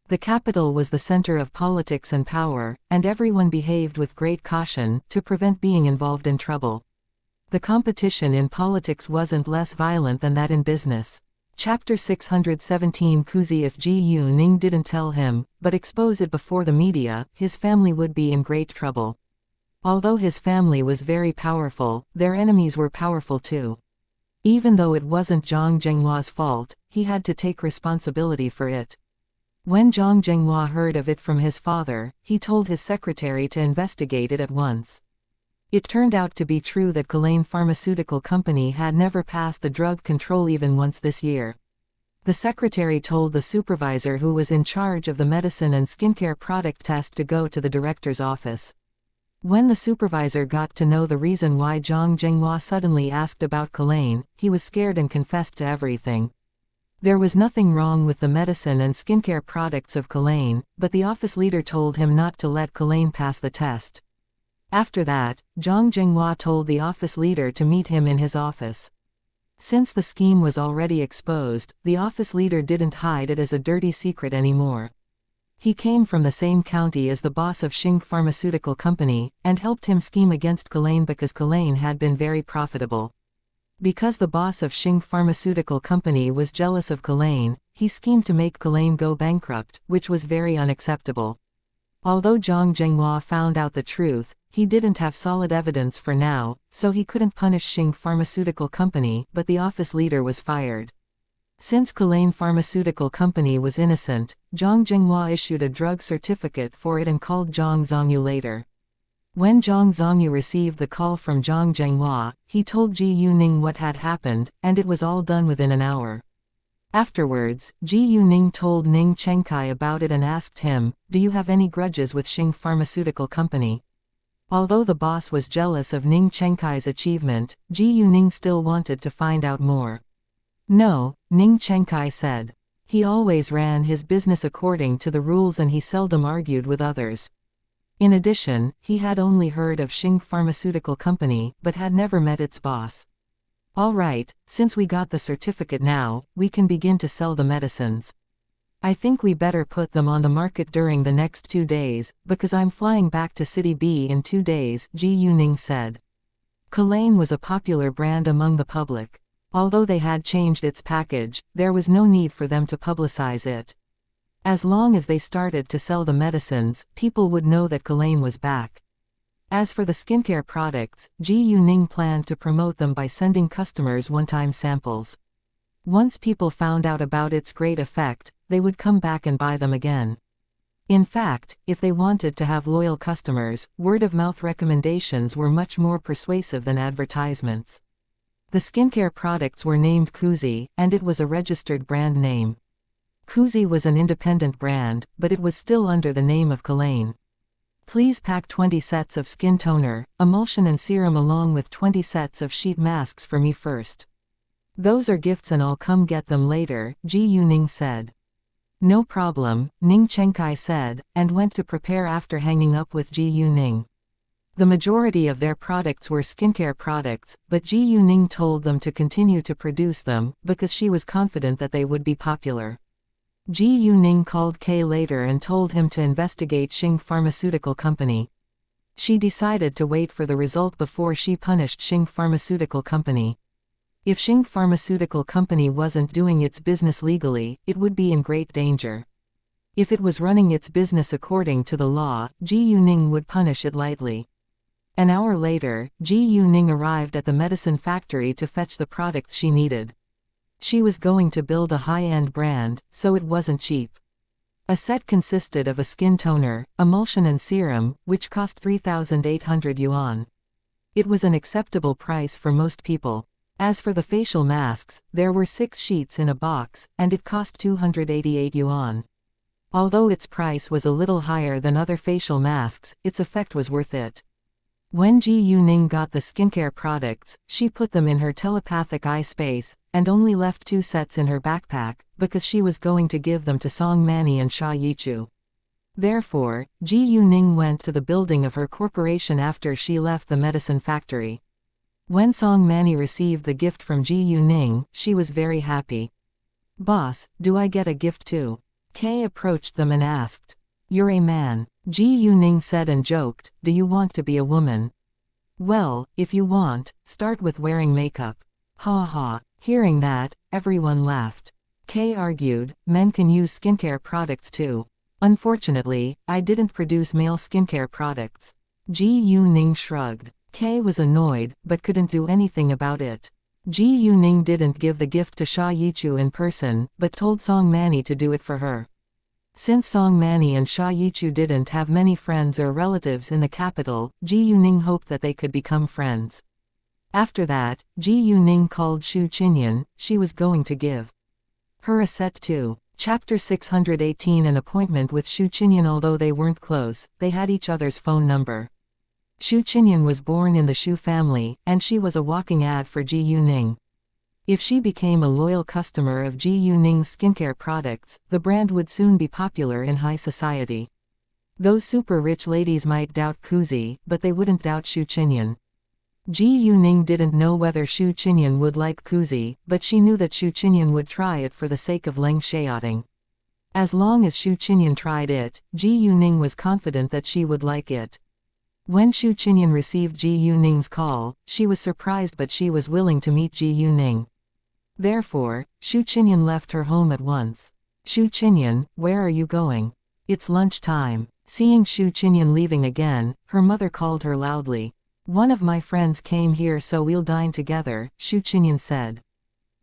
The capital was the center of politics and power, and everyone behaved with great caution, to prevent being involved in trouble. The competition in politics wasn't less violent than that in business. Chapter 617 Kuzi. If Ji Yuning didn't tell him, but expose it before the media, his family would be in great trouble. Although his family was very powerful, their enemies were powerful too. Even though it wasn't Zhang Zhenghua's fault, he had to take responsibility for it. When Zhang Zhenghua heard of it from his father, he told his secretary to investigate it at once. It turned out to be true that Culane Pharmaceutical Company had never passed the drug control even once this year. The secretary told the supervisor who was in charge of the medicine and skincare product test to go to the director's office. When the supervisor got to know the reason why Zhang Zhenghua suddenly asked about Culane, he was scared and confessed to everything. There was nothing wrong with the medicine and skincare products of Culane, but the office leader told him not to let Culane pass the test. After that, Zhang Zhenghua told the office leader to meet him in his office. Since the scheme was already exposed, the office leader didn't hide it as a dirty secret anymore. He came from the same county as the boss of Xing Pharmaceutical Company, and helped him scheme against Culane because Culane had been very profitable. Because the boss of Xing Pharmaceutical Company was jealous of Culane, he schemed to make Culane go bankrupt, which was very unacceptable. Although Zhang Zhenghua found out the truth, he didn't have solid evidence for now, so he couldn't punish Xing Pharmaceutical Company, but the office leader was fired. Since Culane Pharmaceutical Company was innocent, Zhang Zhenghua issued a drug certificate for it and called Zhang Zongyu later. When Zhang Zongyu received the call from Zhang Zhenghua, he told Ji Yuning what had happened, and it was all done within an hour. Afterwards, Ji Yuning told Ning Chenkai about it and asked him, "Do you have any grudges with Xing Pharmaceutical Company?" Although the boss was jealous of Ning Chenkai's achievement, Ji Yuning still wanted to find out more. No, Ning Chenkai said. He always ran his business according to the rules and he seldom argued with others. In addition, he had only heard of Xing Pharmaceutical Company, but had never met its boss. All right, since we got the certificate now, we can begin to sell the medicines. I think we better put them on the market during the next 2 days, because I'm flying back to City B in 2 days, Ji Yuning said. Culane was a popular brand among the public. Although they had changed its package, there was no need for them to publicize it. As long as they started to sell the medicines, people would know that Kulain was back. As for the skincare products, Ji Yuning planned to promote them by sending customers one-time samples. Once people found out about its great effect, they would come back and buy them again. In fact, if they wanted to have loyal customers, word-of-mouth recommendations were much more persuasive than advertisements. The skincare products were named Kuzi, and it was a registered brand name. Kuzi was an independent brand, but it was still under the name of Kulain. Please pack 20 sets of skin toner, emulsion and serum along with 20 sets of sheet masks for me first. Those are gifts and I'll come get them later, Ji Yuning said. No problem, Ning Chengkai said, and went to prepare after hanging up with Ji Yuning. The majority of their products were skincare products, but Ji Yuning told them to continue to produce them, because she was confident that they would be popular. Ji Yuning called Kei later and told him to investigate Xing Pharmaceutical Company. She decided to wait for the result before she punished Xing Pharmaceutical Company. If Xing Pharmaceutical Company wasn't doing its business legally, it would be in great danger. If it was running its business according to the law, Ji Yuning would punish it lightly. An hour later, Ji Yuning arrived at the medicine factory to fetch the products she needed. She was going to build a high-end brand, so it wasn't cheap. A set consisted of a skin toner, emulsion and serum, which cost 3,800 yuan. It was an acceptable price for most people. As for the facial masks, there were 6 sheets in a box, and it cost 288 yuan. Although its price was a little higher than other facial masks, its effect was worth it. When Ji Yuning got the skincare products, she put them in her telepathic eye space, and only left 2 sets in her backpack, because she was going to give them to Song Mani and Sha Yichu. Therefore, Ji Yuning went to the building of her corporation after she left the medicine factory. When Song Mani received the gift from Ji Yuning, she was very happy. "Boss, do I get a gift too?" Kei approached them and asked. "You're a man," Ji Yuning said and joked, "do you want to be a woman?" "Well, if you want, start with wearing makeup." Ha ha. Hearing that, everyone laughed. Kei argued, "Men can use skincare products too. Unfortunately, I didn't produce male skincare products." Ji Yuning shrugged. Kei was annoyed, but couldn't do anything about it. Ji Yuning didn't give the gift to Sha Yichu in person, but told Song Mani to do it for her. Since Song Mani and Sha Yichu didn't have many friends or relatives in the capital, Ji Yuning hoped that they could become friends. After that, Ji Yuning called Shu Qinyan. She was going to give her a set too. Chapter 618. An appointment with Shu Qinyan. Although they weren't close, they had each other's phone number. Shu Qinyan was born in the Shu family, and she was a walking ad for Ji Yuning. If she became a loyal customer of Ji Yuning's skincare products, the brand would soon be popular in high society. Those super rich ladies might doubt Kuzi, but they wouldn't doubt Shu Qinyan. Ji Yuning didn't know whether Shu Qinyan would like Kuzi, but she knew that Shu Qinyan would try it for the sake of Leng Xiaoting. As long as Shu Qinyan tried it, Ji Yuning was confident that she would like it. When Shu Qinyan received Ji Yuning's call, she was surprised, but she was willing to meet Ji Yuning. Therefore, Shu Qinyan left her home at once. "Shu Qinyan, where are you going?" "It's lunch time." Seeing Shu Qinyan leaving again, her mother called her loudly. "One of my friends came here, so we'll dine together," Shu Qinyan said.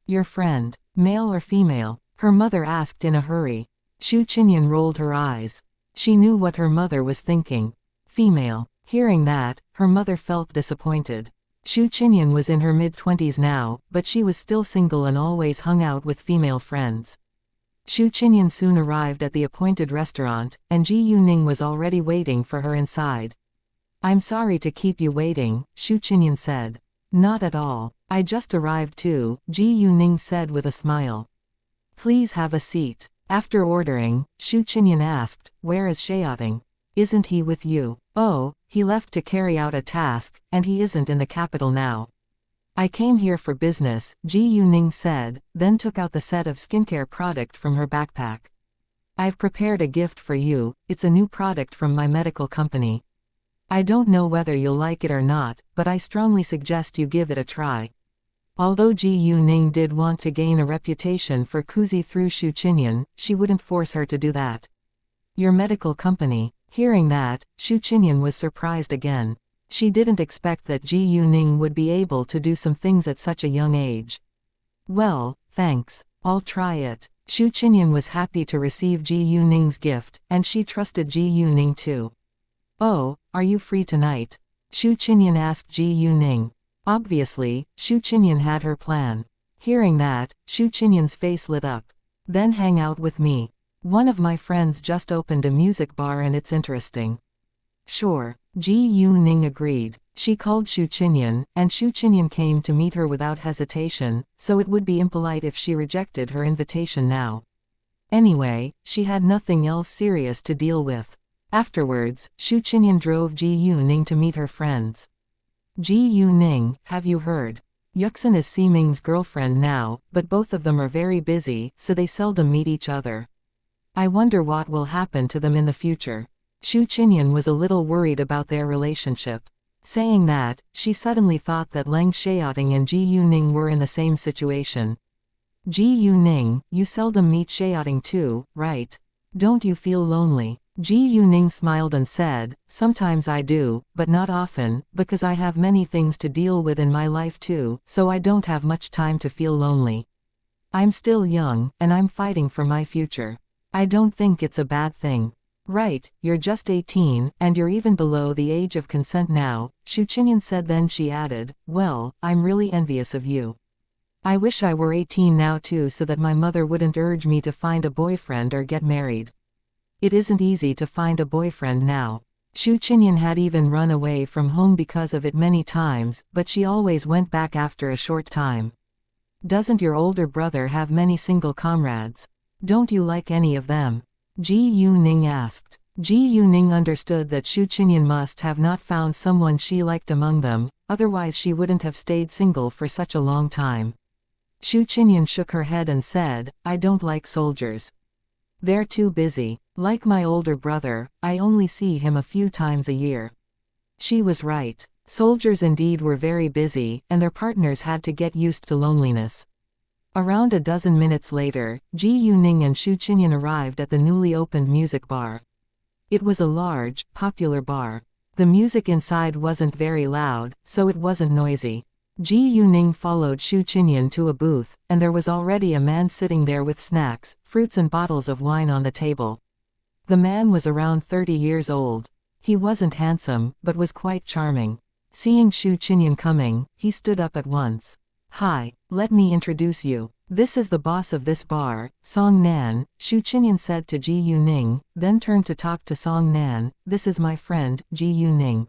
"Your friend, male or female?" her mother asked in a hurry. Shu Qinyan rolled her eyes. She knew what her mother was thinking. "Female." Hearing that, her mother felt disappointed. Shu Qinyan was in her mid-20s now, but she was still single and always hung out with female friends. Shu Qinyan soon arrived at the appointed restaurant, and Ji Yuning was already waiting for her inside. "I'm sorry to keep you waiting," Shu Qinyan said. "Not at all. I just arrived too," Ji Yuning said with a smile. "Please have a seat." After ordering, Shu Qinyan asked, "Where is Xiaoting? Isn't he with you?" "Oh, he left to carry out a task, and he isn't in the capital now." "I came here for business," Ji Yuning said, then took out the set of skincare product from her backpack. "I've prepared a gift for you. It's a new product from my medical company. I don't know whether you'll like it or not, but I strongly suggest you give it a try." Although Ji Yuning did want to gain a reputation for cozy through Xu Qinyan, she wouldn't force her to do that. Your medical company. Hearing that, Xu Qinyan was surprised again. She didn't expect that Ji Yuning would be able to do some things at such a young age. Well, thanks. I'll try it. Xu Qinyan was happy to receive Ji Yuning's gift, and she trusted Ji Yuning too. Oh, are you free tonight? Xu Qinyan asked Ji Yuning. Obviously, Xu Qinyan had her plan. Hearing that, Xu Qinyan's face lit up. Then hang out with me. One of my friends just opened a music bar and it's interesting. Sure. Ji Yuning agreed. She called Xu Qinyan, and Xu Qinyan came to meet her without hesitation, so it would be impolite if she rejected her invitation now. Anyway, she had nothing else serious to deal with. Afterwards, Xu Qinyan drove Ji Yuning to meet her friends. Ji Yuning, have you heard? Yuxin is Siming's girlfriend now, but both of them are very busy, so they seldom meet each other. I wonder what will happen to them in the future. Xu Qinyan was a little worried about their relationship. Saying that, she suddenly thought that Leng Xiaoting and Ji Yuning were in the same situation. Ji Yuning, you seldom meet Xiaoting too, right? Don't you feel lonely? Ji Yuning smiled and said, sometimes I do, but not often, because I have many things to deal with in my life too, so I don't have much time to feel lonely. I'm still young, and I'm fighting for my future. I don't think it's a bad thing. Right, you're just 18, and you're even below the age of consent now, Xu Qinyan said. Then she added, well, I'm really envious of you. I wish I were 18 now too, so that my mother wouldn't urge me to find a boyfriend or get married. It isn't easy to find a boyfriend now. Xu Qinyan had even run away from home because of it many times, but she always went back after a short time. Doesn't your older brother have many single comrades? Don't you like any of them? Ji Yuning asked. Ji Yuning understood that Xu Qinyan must have not found someone she liked among them, otherwise she wouldn't have stayed single for such a long time. Xu Qinyan shook her head and said, I don't like soldiers. They're too busy. Like my older brother, I only see him a few times a year. She was right. Soldiers indeed were very busy, and their partners had to get used to loneliness. Around a dozen minutes later, Ji Yuning and Xu Qinyan arrived at the newly opened music bar. It was a large, popular bar. The music inside wasn't very loud, so it wasn't noisy. Ji Yuning followed Xu Qinyan to a booth, and there was already a man sitting there with snacks, fruits and bottles of wine on the table. The man was around 30 years old. He wasn't handsome, but was quite charming. Seeing Xu Qinyan coming, he stood up at once. Hi, let me introduce you. This is the boss of this bar, Song Nan, Xu Qinyan said to Ji Yuning, then turned to talk to Song Nan. This is my friend, Ji Yuning.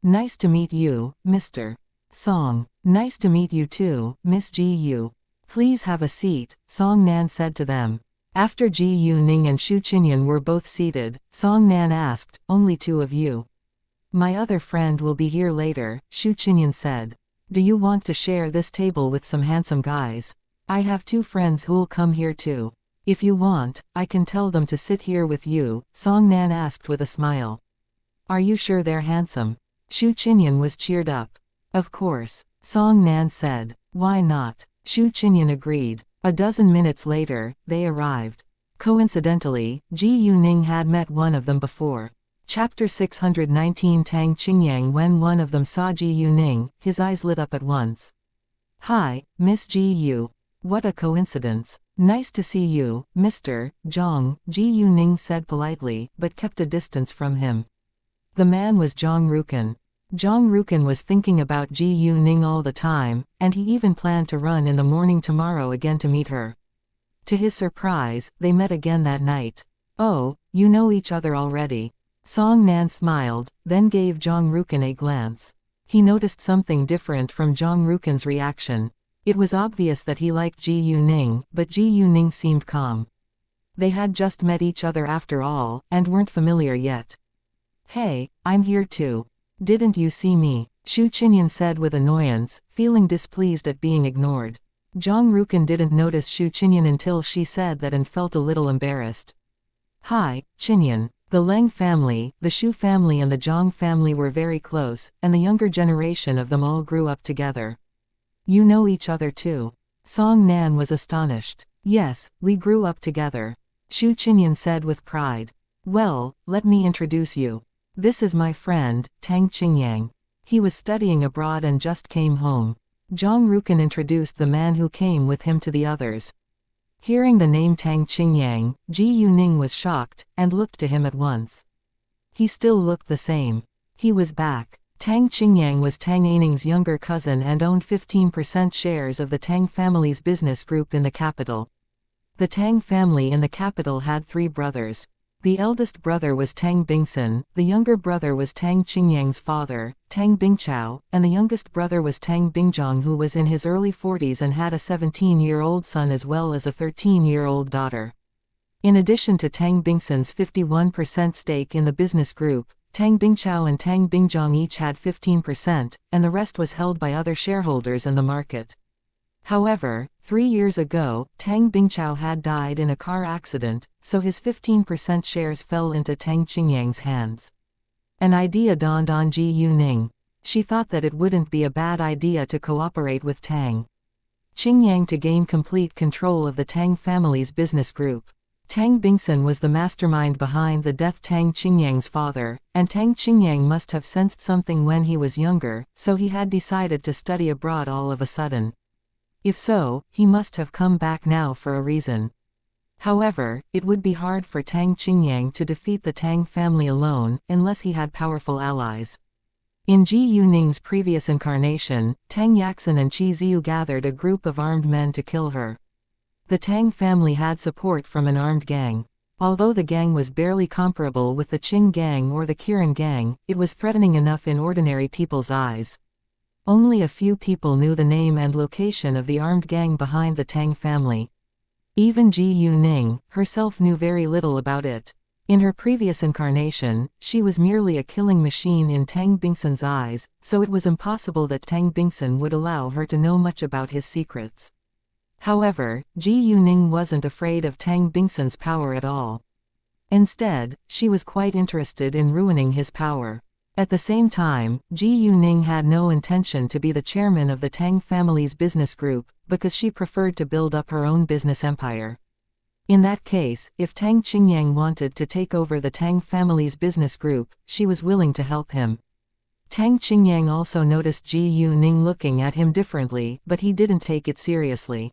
Nice to meet you, Mr. Song. Nice to meet you too, Miss Ji Yu. Please have a seat, Song Nan said to them. After Ji Yuning and Xu Qinyan were both seated, Song Nan asked, only two of you? My other friend will be here later, Xu Qinyan said. Do you want to share this table with some handsome guys? I have two friends who'll come here too. If you want, I can tell them to sit here with you, Song Nan asked with a smile. Are you sure they're handsome? Xu Qinyan was cheered up. Of course, Song Nan said. Why not? Xu Qinyan agreed. A dozen minutes later, they arrived. Coincidentally, Ji Yuning had met one of them before. Chapter 619 Tang Qingyang. When one of them saw Ji Yuning, his eyes lit up at once. Hi, Miss Ji Yu. What a coincidence. Nice to see you, Mr. Zhang, Ji Yuning said politely, but kept a distance from him. The man was Zhang Rukan. Zhang Rukan was thinking about Ji Yuning all the time, and he even planned to run in the morning tomorrow again to meet her. To his surprise, they met again that night. Oh, you know each other already. Song Nan smiled, then gave Zhang Rukan a glance. He noticed something different from Zhang Rukan's reaction. It was obvious that he liked Ji Yuning, but Ji Yuning seemed calm. They had just met each other after all, and weren't familiar yet. Hey, I'm here too. Didn't you see me? Xu Qinyan said with annoyance, feeling displeased at being ignored. Zhang Rukan didn't notice Xu Qinyan until she said that and felt a little embarrassed. Hi, Qinyan. The Leng family, the Xu family and the Zhang family were very close, and the younger generation of them all grew up together. You know each other too? Song Nan was astonished. Yes, we grew up together. Xu Qinyan said with pride. Well, let me introduce you. This is my friend, Tang Qingyang. He was studying abroad and just came home. Zhang Rukan introduced the man who came with him to the others. Hearing the name Tang Qingyang, Ji Yuning was shocked, and looked to him at once. He still looked the same. He was back. Tang Qingyang was Tang Aining's younger cousin and owned 15% shares of the Tang family's business group in the capital. The Tang family in the capital had 3 brothers. The eldest brother was Tang Bingsun, the younger brother was Tang Qingyang's father, Tang Bingchao, and the youngest brother was Tang Bingzhong, who was in his early 40s and had a 17-year-old son as well as a 13-year-old daughter. In addition to Tang Bingsun's 51% stake in the business group, Tang Bingchao and Tang Bingzhong each had 15%, and the rest was held by other shareholders in the market. However, 3 years ago, Tang Bingchao had died in a car accident, so his 15% shares fell into Tang Qingyang's hands. An idea dawned on Ji Yuning. She thought that it wouldn't be a bad idea to cooperate with Tang Qingyang to gain complete control of the Tang family's business group. Tang Bingsun was the mastermind behind the death Tang Qingyang's father, and Tang Qingyang must have sensed something when he was younger, so he had decided to study abroad all of a sudden. If so, he must have come back now for a reason. However, it would be hard for Tang Qingyang to defeat the Tang family alone, unless he had powerful allies. In Ji Yuning's previous incarnation, Tang Yaxin and Qi Ziyu gathered a group of armed men to kill her. The Tang family had support from an armed gang. Although the gang was barely comparable with the Qing gang or the Kirin gang, it was threatening enough in ordinary people's eyes. Only a few people knew the name and location of the armed gang behind the Tang family. Even Ji Yuning herself knew very little about it. In her previous incarnation, she was merely a killing machine in Tang Bingsun's eyes, so it was impossible that Tang Bingsun would allow her to know much about his secrets. However, Ji Yuning wasn't afraid of Tang Bingsun's power at all. Instead, she was quite interested in ruining his power. At the same time, Ji Yuning had no intention to be the chairman of the Tang family's business group, because she preferred to build up her own business empire. In that case, if Tang Qingyang wanted to take over the Tang family's business group, she was willing to help him. Tang Qingyang also noticed Ji Yuning looking at him differently, but he didn't take it seriously.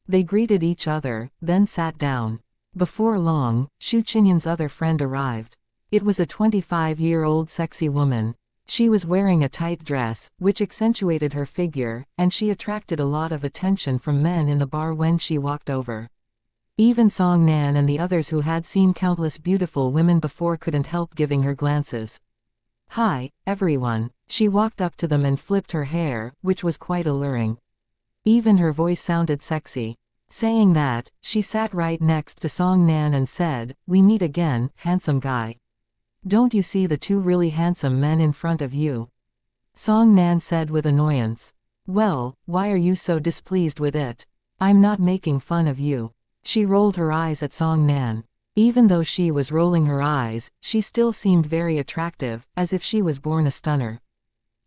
They greeted each other, then sat down. Before long, Xu Qinyan's other friend arrived. It was a 25-year-old sexy woman. She was wearing a tight dress, which accentuated her figure, and she attracted a lot of attention from men in the bar when she walked over. Even Song Nan and the others who had seen countless beautiful women before couldn't help giving her glances. Hi, everyone. She walked up to them and flipped her hair, which was quite alluring. Even her voice sounded sexy. Saying that, she sat right next to Song Nan and said, "We meet again, handsome guy. Don't you see the 2 really handsome men in front of you?" Song Nan said with annoyance. "Well, why are you so displeased with it? I'm not making fun of you." She rolled her eyes at Song Nan. Even though she was rolling her eyes, she still seemed very attractive, as if she was born a stunner.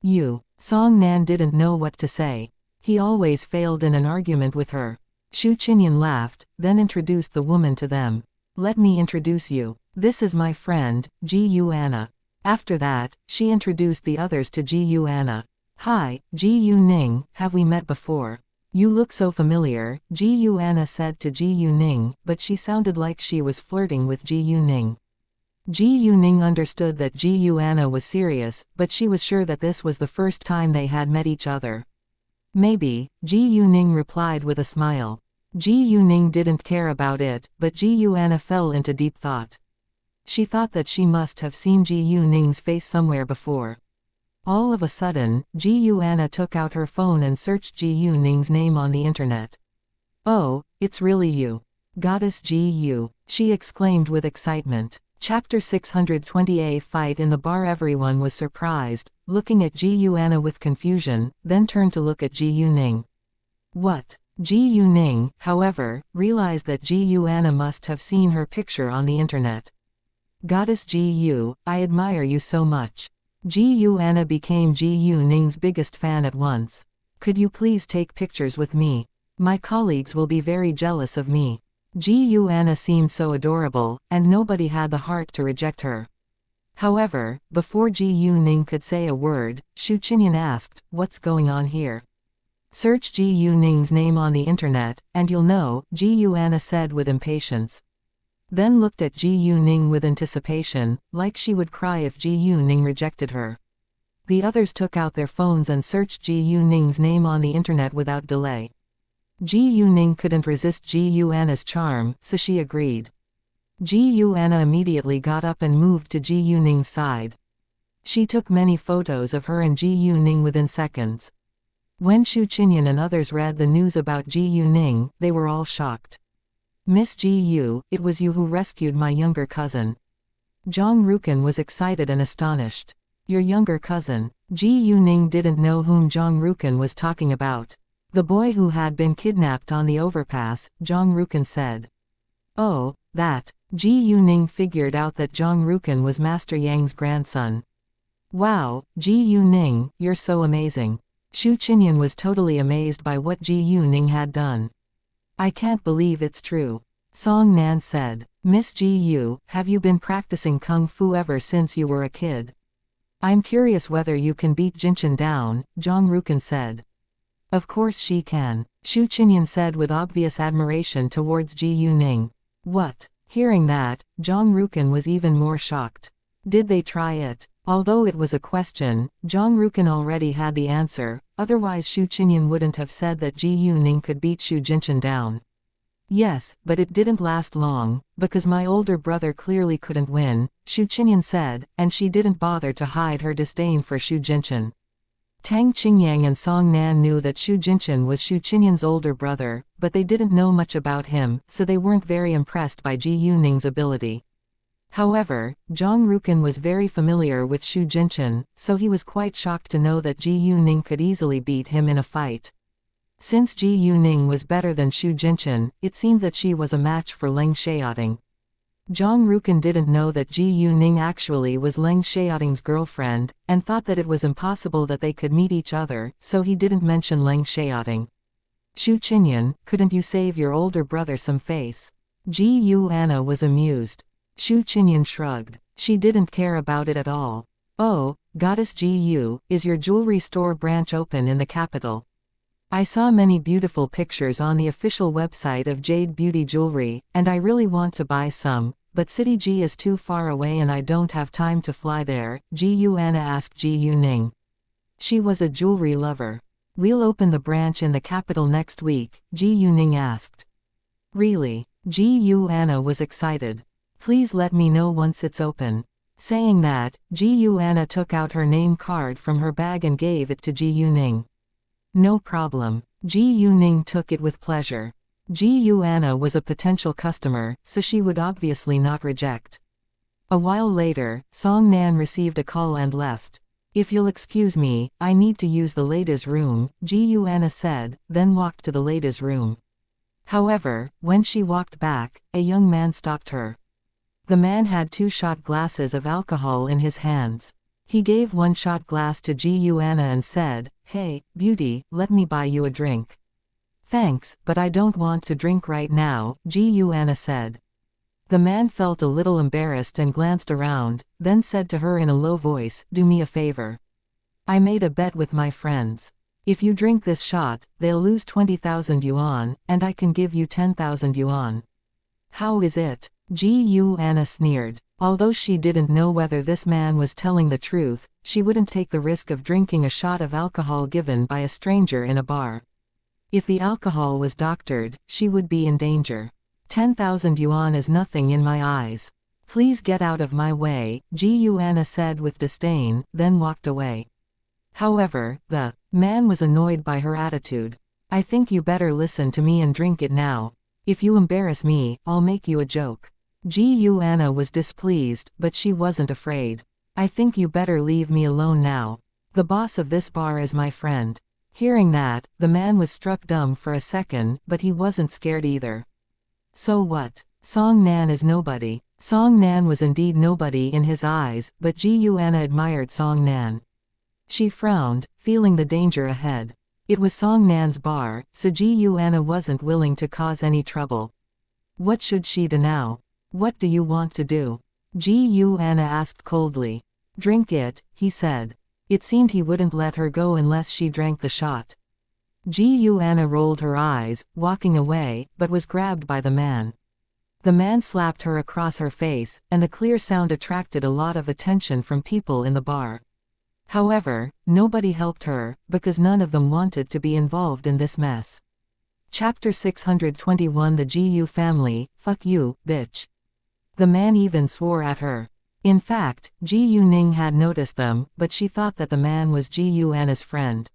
"You." Song Nan didn't know what to say. He always failed in an argument with her. Xu Qinyan laughed, then introduced the woman to them. "Let me introduce you. This is my friend, Ji Yuanna." After that, she introduced the others to Ji Yuanna. "Hi, Ji Yuning, have we met before? You look so familiar," Ji Yuanna said to Ji Yuning, but she sounded like she was flirting with Ji Yuning. Ji Yuning understood that Ji Yuanna was serious, but she was sure that this was the first time they had met each other. "Maybe," Ji Yuning replied with a smile. Ji Yuning didn't care about it, but Ji Yuanna fell into deep thought. She thought that she must have seen Ji Yuning's face somewhere before. All of a sudden, Ji Yuanna took out her phone and searched Ji Yuning's name on the internet. "Oh, it's really you. Goddess Ji Yu," she exclaimed with excitement. Chapter 620. A fight in the bar. Everyone was surprised, looking at Ji Yuanna with confusion, then turned to look at Ji Yuning. What? Ji Yuning, however, realized that Ji Yuanna must have seen her picture on the internet. "Goddess Ji Yu, I admire you so much." Ji Yuanna became Ji Yuning's biggest fan at once. Could you please take pictures with me? My colleagues will be very jealous of me. Ji Anna seemed so adorable, and nobody had the heart to reject her. However, before Ji Ning could say a word, Xu Qinyan asked, "What's going on here?" "Search Ji Ning's name on the internet, and you'll know," Ji Anna said with impatience. Then looked at Ji Ning with anticipation, like she would cry if Ji Ning rejected her. The others took out their phones and searched Ji Ning's name on the internet without delay. Ji Ning couldn't resist Ji Anna's charm, so she agreed. Ji Anna immediately got up and moved to Ji Ning's side. She took many photos of her and Ji Ning within seconds. When Xu Qinyan and others read the news about Ji Ning, they were all shocked. "Miss Ji, it was you who rescued my younger cousin." Zhang Rukan was excited and astonished. "Your younger cousin?" Ji Ning didn't know whom Zhang Rukan was talking about. "The boy who had been kidnapped on the overpass," Zhang Rukan said. "Oh, that." Ji Ning figured out that Zhang Rukan was Master Yang's grandson. "Wow, Ji Ning, you're so amazing." Xu Qinyan was totally amazed by what Ji Ning had done. "I can't believe it's true." Song Nan said. "Miss Ji, have you been practicing kung fu ever since you were a kid? I'm curious whether you can beat Jinshan down," Zhang Rukan said. "Of course she can," Xu Qinyan said with obvious admiration towards Ji Ning. "What?" Hearing that, Zhang Rukan was even more shocked. Did they try it? Although it was a question, Zhang Rukan already had the answer, otherwise Xu Qinyan wouldn't have said that Ji Ning could beat Xu Jinshan down. "Yes, but it didn't last long, because my older brother clearly couldn't win," Xu Qinyan said, and she didn't bother to hide her disdain for Xu Jinshan. Tang Qingyang and Song Nan knew that Xu Jinshan was Xu Qinyan's older brother, but they didn't know much about him, so they weren't very impressed by Ji Ning's ability. However, Zhang Rukan was very familiar with Xu Jinshan, so he was quite shocked to know that Ji Ning could easily beat him in a fight. Since Ji Ning was better than Xu Jinshan, it seemed that she was a match for Leng Xiaoting. Zhang Rukan didn't know that Ji Ning actually was Leng Xiaoting's girlfriend, and thought that it was impossible that they could meet each other, so he didn't mention Leng Xiaoting. "Xu Qinyan, couldn't you save your older brother some face?" Ji Anna was amused. Xu Qinyan shrugged. She didn't care about it at all. "Oh, Goddess Ji, is your jewelry store branch open in the capital? I saw many beautiful pictures on the official website of Jade Beauty Jewelry, and I really want to buy some, but City G is too far away and I don't have time to fly there," Ji Anna asked Ji Ning. She was a jewelry lover. "We'll open the branch in the capital next week," Ji Ning asked. "Really?" Ji Anna was excited. "Please let me know once it's open." Saying that, Ji Anna took out her name card from her bag and gave it to Ji Ning. "No problem." Ji Ning took it with pleasure. Ji Anna was a potential customer, so she would obviously not reject. A while later, Song Nan received a call and left. "If you'll excuse me, I need to use the ladies' room," Ji Anna said, then walked to the ladies' room. However, when she walked back, a young man stopped her. The man had 2 shot glasses of alcohol in his hands. He gave 1 shot glass to Ji Anna and said, "Hey, beauty, let me buy you a drink." "Thanks, but I don't want to drink right now," Ji Anna said. The man felt a little embarrassed and glanced around, then said to her in a low voice, "Do me a favor. I made a bet with my friends. If you drink this shot, they'll lose 20,000 yuan, and I can give you 10,000 yuan. How is it?" Ji Anna sneered. Although she didn't know whether this man was telling the truth, she wouldn't take the risk of drinking a shot of alcohol given by a stranger in a bar. If the alcohol was doctored, she would be in danger. 10,000 yuan is nothing in my eyes. Please get out of my way, Ji Anna said with disdain, then walked away. However, the man was annoyed by her attitude. "I think you better listen to me and drink it now. If you embarrass me, I'll make you a joke." Ji Anna was displeased, but she wasn't afraid. "I think you better leave me alone now. The boss of this bar is my friend." Hearing that, the man was struck dumb for a second, but he wasn't scared either. So what? Song Nan is nobody. Song Nan was indeed nobody in his eyes, but Ji Anna admired Song Nan. She frowned, feeling the danger ahead. It was Song Nan's bar, so Ji Anna wasn't willing to cause any trouble. What should she do now? What do you want to do? Ji Anna asked coldly. Drink it, he said. It seemed he wouldn't let her go unless she drank the shot. Ji Anna rolled her eyes, walking away, but was grabbed by the man. The man slapped her across her face, and the clear sound attracted a lot of attention from people in the bar. However, nobody helped her, because none of them wanted to be involved in this mess. Chapter 621 The Ji family, fuck you, bitch. The man even swore at her. In fact, Ji Ning had noticed them, but she thought that the man was Ji Anna's friend.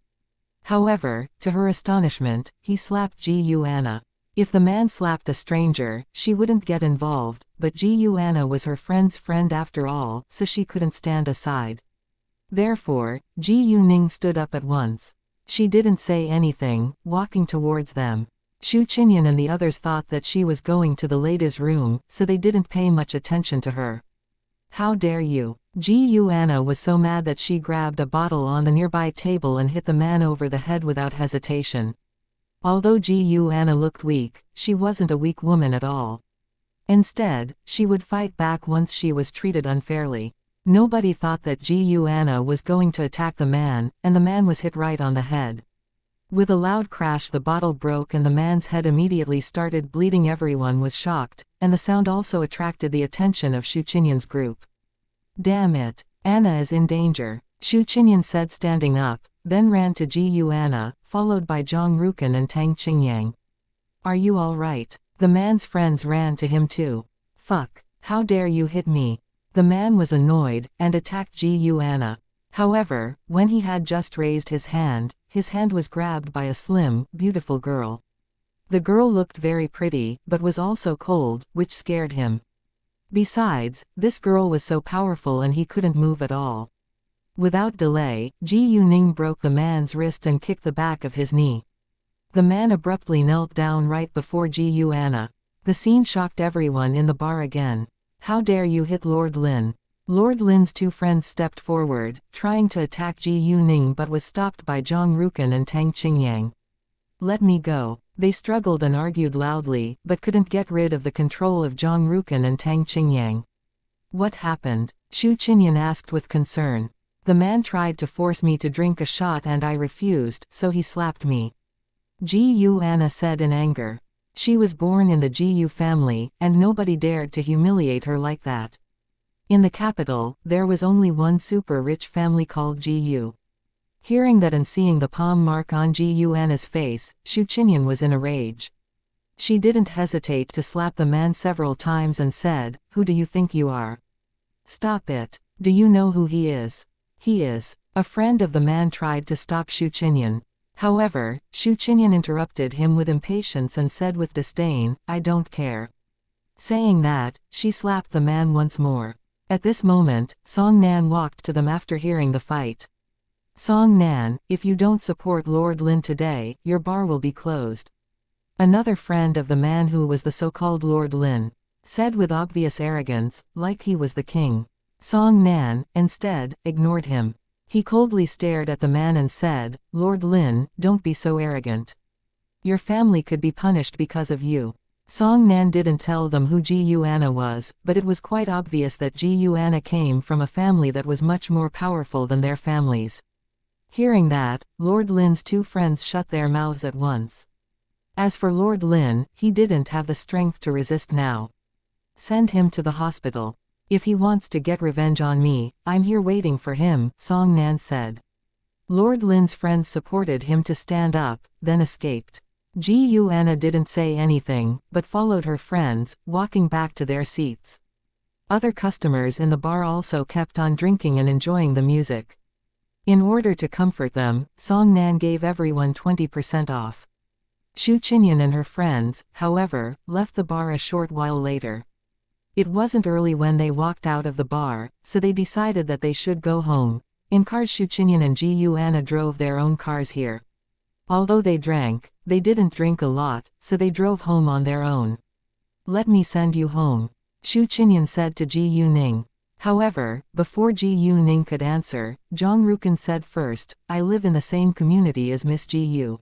However, to her astonishment, he slapped Ji Anna. If the man slapped a stranger, she wouldn't get involved, but Ji Anna was her friend's friend after all, so she couldn't stand aside. Therefore, Ji Ning stood up at once. She didn't say anything, walking towards them. Xu Qinyan and the others thought that she was going to the ladies' room, so they didn't pay much attention to her. How dare you? Ji Anna was so mad that she grabbed a bottle on the nearby table and hit the man over the head without hesitation. Although Ji Anna looked weak, she wasn't a weak woman at all. Instead, she would fight back once she was treated unfairly. Nobody thought that Ji Anna was going to attack the man, and the man was hit right on the head. With a loud crash, the bottle broke and the man's head immediately started bleeding. Everyone was shocked, and the sound also attracted the attention of Xu Qinyan's group. Damn it, Anna is in danger, Xu Qinyan said, standing up, then ran to Ji Anna, followed by Zhang Rukan and Tang Qingyang. Are you all right? The man's friends ran to him too. Fuck, how dare you hit me? The man was annoyed, and attacked Ji Anna. However, when he had just raised his hand was grabbed by a slim, beautiful girl. The girl looked very pretty, but was also cold, which scared him. Besides, this girl was so powerful and he couldn't move at all. Without delay, Ji Ning broke the man's wrist and kicked the back of his knee. The man abruptly knelt down right before Ji Anna. The scene shocked everyone in the bar again. How dare you hit Lord Lin? Lord Lin's two friends stepped forward, trying to attack Ji Ning, but was stopped by Zhang Rukan and Tang Qingyang. Let me go. They struggled and argued loudly, but couldn't get rid of the control of Zhang Rukan and Tang Qingyang. What happened? Xu Qinyan asked with concern. The man tried to force me to drink a shot and I refused, so he slapped me. Ji Anna said in anger. She was born in the Ji family, and nobody dared to humiliate her like that. In the capital, there was only one super rich family called Ji. Hearing that and seeing the palm mark on Ji Anna's face, Xu Qinyan was in a rage. She didn't hesitate to slap the man several times and said, "Who do you think you are? Stop it. Do you know who he is?" "He is." A friend of the man tried to stop Xu Qinyan. However, Xu Qinyan interrupted him with impatience and said with disdain, "I don't care." Saying that, she slapped the man once more. At this moment, Song Nan walked to them after hearing the fight. Song Nan, if you don't support Lord Lin today, your bar will be closed. Another friend of the man who was the so-called Lord Lin said with obvious arrogance, like he was the king. Song Nan, instead, ignored him. He coldly stared at the man and said, "Lord Lin, don't be so arrogant. Your family could be punished because of you." Song Nan didn't tell them who Ji Anna was, but it was quite obvious that Ji Anna came from a family that was much more powerful than their families. Hearing that, Lord Lin's two friends shut their mouths at once. As for Lord Lin, he didn't have the strength to resist now. Send him to the hospital. If he wants to get revenge on me, I'm here waiting for him, Song Nan said. Lord Lin's friends supported him to stand up, then escaped. Ji Anna didn't say anything, but followed her friends, walking back to their seats. Other customers in the bar also kept on drinking and enjoying the music. In order to comfort them, Song Nan gave everyone 20% off. Xu Qinyan and her friends, however, left the bar a short while later. It wasn't early when they walked out of the bar, so they decided that they should go home. In cars, Xu Qinyan and Ji Anna drove their own cars here. Although they drank, they didn't drink a lot, so they drove home on their own. Let me send you home, Xu Qinyan said to Ji Ning. However, before Ji Yuning could answer, Zhang Rukin said first, I live in the same community as Miss Ji Yu.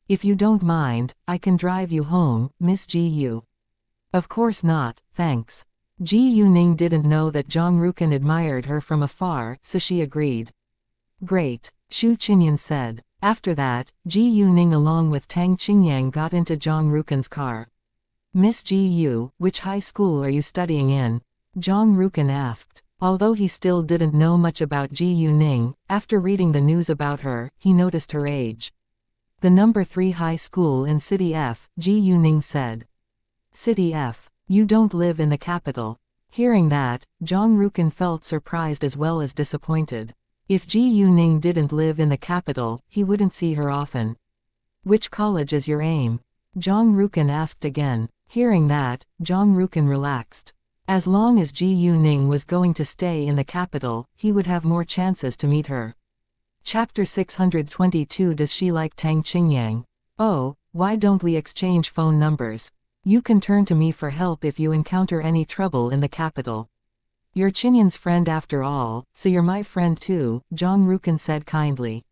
If you don't mind, I can drive you home, Miss Ji Yu. Of course not, thanks. Ji Yuning didn't know that Zhang Rukin admired her from afar, so she agreed. Great, Xu Qinyan said. After that, Ji Yuning along with Tang Qingyang got into Zhang Rukin's car. Miss Ji Yu, which high school are you studying in? Zhang Rukin asked. Although he still didn't know much about Ji Yuning, after reading the news about her, he noticed her age. The number 3 high school in City F, Ji Yuning said. City F. You don't live in the capital. Hearing that, Zhang Rukin felt surprised as well as disappointed. If Ji Yuning didn't live in the capital, he wouldn't see her often. Which college is your aim? Zhang Rukin asked again. Hearing that, Zhang Rukin relaxed. As long as Ji Yuning was going to stay in the capital, he would have more chances to meet her. Chapter 622 Does she like Tang Qingyang? Oh, why don't we exchange phone numbers? You can turn to me for help if you encounter any trouble in the capital. You're Qinyan's friend after all, so you're my friend too, Zhang Rukin said kindly.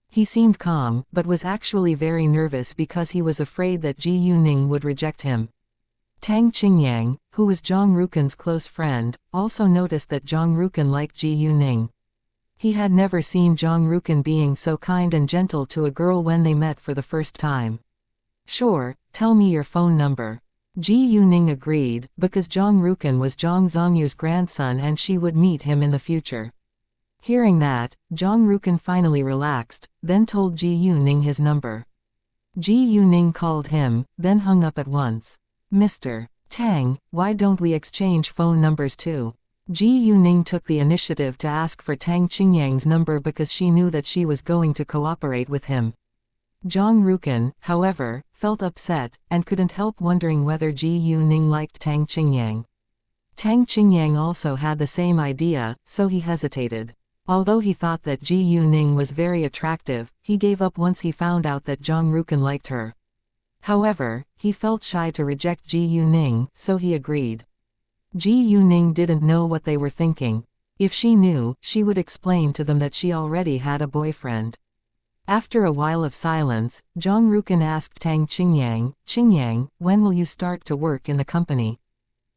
He seemed calm, but was actually very nervous because he was afraid that Ji Yuning would reject him. Tang Qingyang, who was Zhang Rukin's close friend, also noticed that Zhang Rukin liked Ji Yuning. He had never seen Zhang Rukin being so kind and gentle to a girl when they met for the first time. Sure, tell me your phone number. Ji Yuning agreed, because Zhang Rukin was Zhang Zongyu's grandson and she would meet him in the future. Hearing that, Zhang Rukin finally relaxed, then told Ji Yuning his number. Ji Yuning called him, then hung up at once. Mr. Tang, why don't we exchange phone numbers too? Ji Yuning took the initiative to ask for Tang Qingyang's number because she knew that she was going to cooperate with him. Zhang Rukin, however, felt upset, and couldn't help wondering whether Ji Yuning liked Tang Qingyang. Tang Qingyang also had the same idea, so he hesitated. Although he thought that Ji Yuning was very attractive, he gave up once he found out that Zhang Rukin liked her. However, he felt shy to reject Ji Yuning, so he agreed. Ji Yuning didn't know what they were thinking. If she knew, she would explain to them that she already had a boyfriend. After a while of silence, Zhang Rukin asked Tang Qingyang, Qingyang, when will you start to work in the company?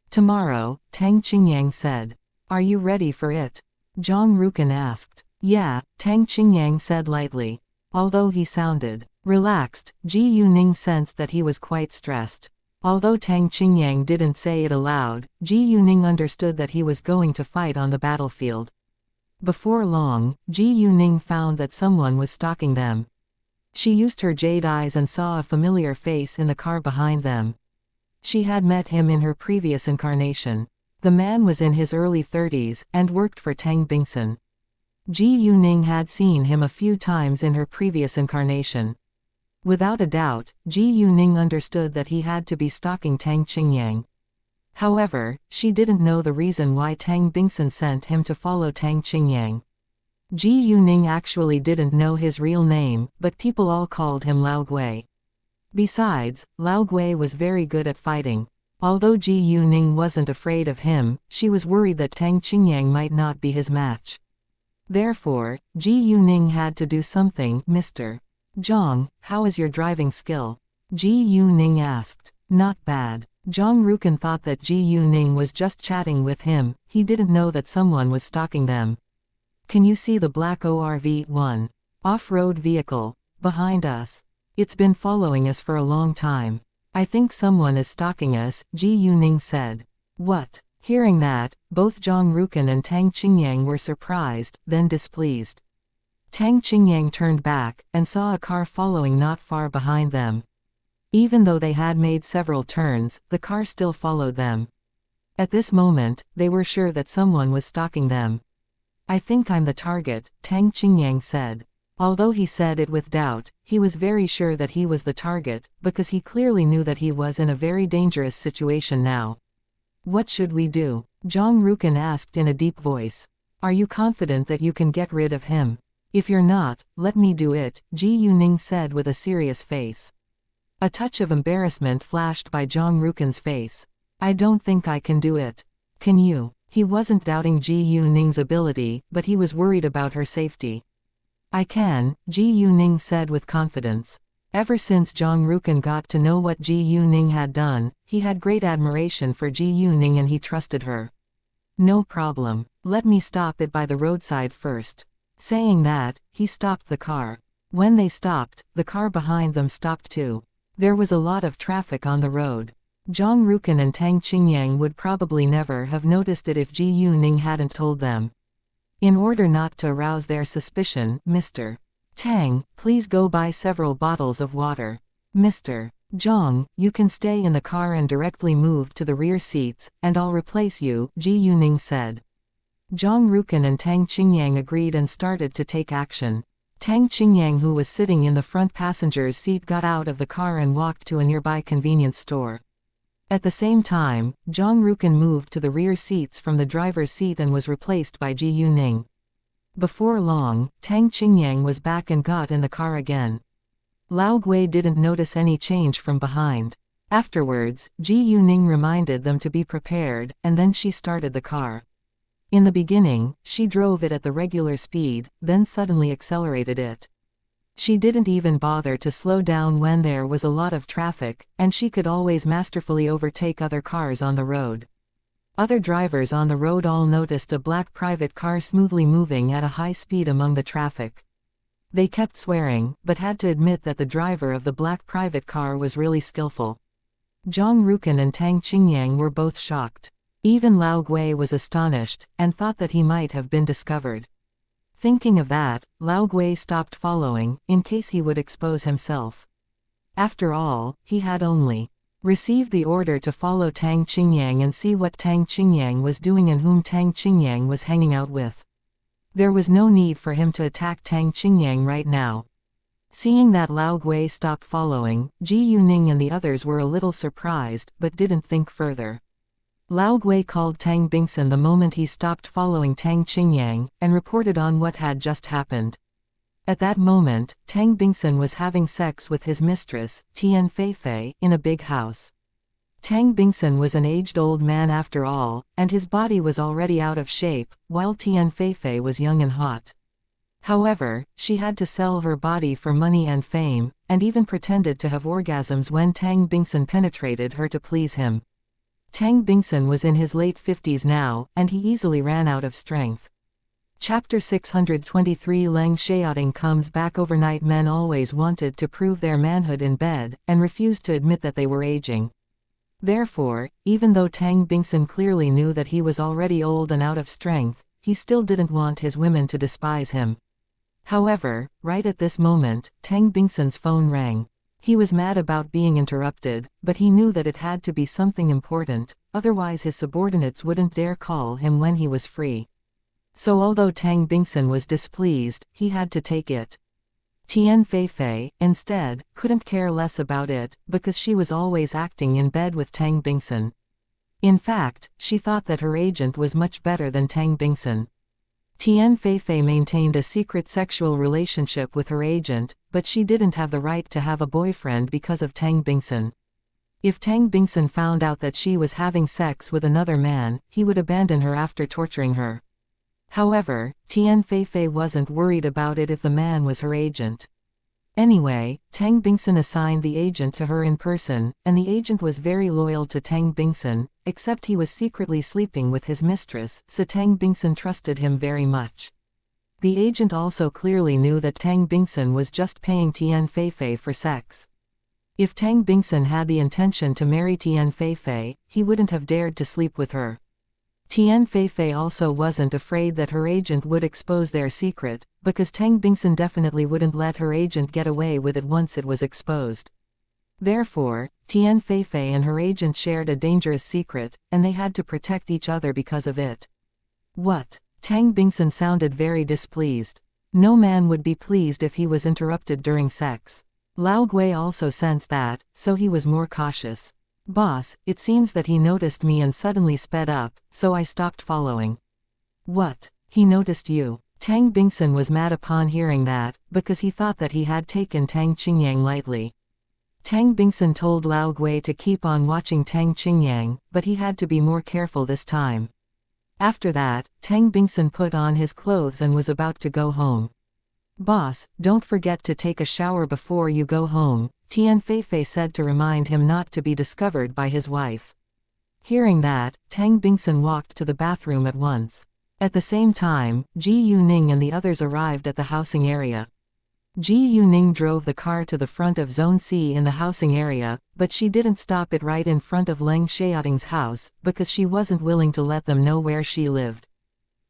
Tomorrow, Tang Qingyang said. Are you ready for it? Zhang Rukin asked. Yeah, Tang Qingyang said lightly. Although he sounded relaxed, Ji Yuning sensed that he was quite stressed. Although Tang Qingyang didn't say it aloud, Ji Yuning understood that he was going to fight on the battlefield. Before long, Ji Yuning found that someone was stalking them. She used her jade eyes and saw a familiar face in the car behind them. She had met him in her previous incarnation. The man was in his early 30s, and worked for Tang Bingsun. Ji Yuning had seen him a few times in her previous incarnation. Without a doubt, Ji Yuning understood that he had to be stalking Tang Qingyang. However, she didn't know the reason why Tang Bingsun sent him to follow Tang Qingyang. Ji Yuning actually didn't know his real name, but people all called him Lao Gui. Besides, Lao Gui was very good at fighting. Although Ji Yuning wasn't afraid of him, she was worried that Tang Qingyang might not be his match. Therefore, Ji Yuning had to do something. Mr. Zhang, how is your driving skill? Ji Yuning asked. Not bad. Zhang Rukin thought that Ji Yuning was just chatting with him, he didn't know that someone was stalking them. Can you see the black ORV-1 off-road vehicle behind us? It's been following us for a long time. I think someone is stalking us, Ji Yuning said. What? Hearing that, both Zhang Rukin and Tang Qingyang were surprised, then displeased. Tang Qingyang turned back, and saw a car following not far behind them. Even though they had made several turns, the car still followed them. At this moment, they were sure that someone was stalking them. I think I'm the target, Tang Qingyang said. Although he said it with doubt, he was very sure that he was the target, because he clearly knew that he was in a very dangerous situation now. What should we do? Zhang Rukin asked in a deep voice. Are you confident that you can get rid of him? If you're not, let me do it, Ji Yuning said with a serious face. A touch of embarrassment flashed by Zhang Rukin's face. I don't think I can do it. Can you? He wasn't doubting Ji Yuning's ability, but he was worried about her safety. I can, Ji Yuning said with confidence. Ever since Zhang Rukan got to know what Ji Yuning had done, he had great admiration for Ji Yuning and he trusted her. No problem. Let me stop it by the roadside first. Saying that, he stopped the car. When they stopped, the car behind them stopped too. There was a lot of traffic on the road. Zhang Rukan and Tang Qingyang would probably never have noticed it if Ji Yuning hadn't told them. In order not to arouse their suspicion, Mr. Tang, please go buy several bottles of water. Mr. Zhang, you can stay in the car and directly move to the rear seats, and I'll replace you, Ji Yuning said. Zhang Rukan and Tang Qingyang agreed and started to take action. Tang Qingyang, who was sitting in the front passenger's seat, got out of the car and walked to a nearby convenience store. At the same time, Zhang Rukan moved to the rear seats from the driver's seat and was replaced by Ji Yuning. Before long, Tang Qingyang was back and got in the car again. Lao Gui didn't notice any change from behind. Afterwards, Ji Yuning reminded them to be prepared, and then she started the car. In the beginning, she drove it at the regular speed, then suddenly accelerated it. She didn't even bother to slow down when there was a lot of traffic, and she could always masterfully overtake other cars on the road. Other drivers on the road all noticed a black private car smoothly moving at a high speed among the traffic. They kept swearing, but had to admit that the driver of the black private car was really skillful. Zhang Rukan and Tang Qingyang were both shocked. Even Lao Gui was astonished, and thought that he might have been discovered. Thinking of that, Lao Gui stopped following, in case he would expose himself. After all, he had only received the order to follow Tang Qingyang and see what Tang Qingyang was doing and whom Tang Qingyang was hanging out with. There was no need for him to attack Tang Qingyang right now. Seeing that Lao Gui stopped following, Ji Yuning and the others were a little surprised, but didn't think further. Lao Gui called Tang Bingsun the moment he stopped following Tang Qingyang, and reported on what had just happened. At that moment, Tang Bingsun was having sex with his mistress, Tian Feifei, in a big house. Tang Bingsun was an aged old man after all, and his body was already out of shape, while Tian Feifei was young and hot. However, she had to sell her body for money and fame, and even pretended to have orgasms when Tang Bingsun penetrated her to please him. Tang Bingsun was in his late 50s now, and he easily ran out of strength. Chapter 623 Leng Xiaoting comes back overnight. Men always wanted to prove their manhood in bed, and refused to admit that they were aging. Therefore, even though Tang Bingsun clearly knew that he was already old and out of strength, he still didn't want his women to despise him. However, right at this moment, Tang Bingsun's phone rang. He was mad about being interrupted, but he knew that it had to be something important, otherwise his subordinates wouldn't dare call him when he was free. So although Tang Bingsun was displeased, he had to take it. Tian Feifei, instead, couldn't care less about it, because she was always acting in bed with Tang Bingsun. In fact, she thought that her agent was much better than Tang Bingsun. Tian Feifei maintained a secret sexual relationship with her agent, but she didn't have the right to have a boyfriend because of Tang Bingsun. If Tang Bingsun found out that she was having sex with another man, he would abandon her after torturing her. However, Tian Feifei wasn't worried about it if the man was her agent. Anyway, Tang Bingsun assigned the agent to her in person, and the agent was very loyal to Tang Bingsun, except he was secretly sleeping with his mistress, so Tang Bingsun trusted him very much. The agent also clearly knew that Tang Bingsun was just paying Tian Feifei for sex. If Tang Bingsun had the intention to marry Tian Feifei, he wouldn't have dared to sleep with her. Tian Feifei also wasn't afraid that her agent would expose their secret, because Tang Bingsun definitely wouldn't let her agent get away with it once it was exposed. Therefore, Tian Feifei and her agent shared a dangerous secret, and they had to protect each other because of it. What? Tang Bingsun sounded very displeased. No man would be pleased if he was interrupted during sex. Lao Gui also sensed that, so he was more cautious. Boss, it seems that he noticed me and suddenly sped up, so I stopped following. What? He noticed you? Tang Bingsun was mad upon hearing that, because he thought that he had taken Tang Qingyang lightly. Tang Bingsun told Lao Gui to keep on watching Tang Qingyang, but he had to be more careful this time. After that, Tang Bingsun put on his clothes and was about to go home. "Boss, don't forget to take a shower before you go home," Tian Feifei said to remind him not to be discovered by his wife. Hearing that, Tang Bingsun walked to the bathroom at once. At the same time, Ji Yuning and the others arrived at the housing area. Ji Yuning drove the car to the front of Zone C in the housing area, but she didn't stop it right in front of Leng Xiaoting's house, because she wasn't willing to let them know where she lived.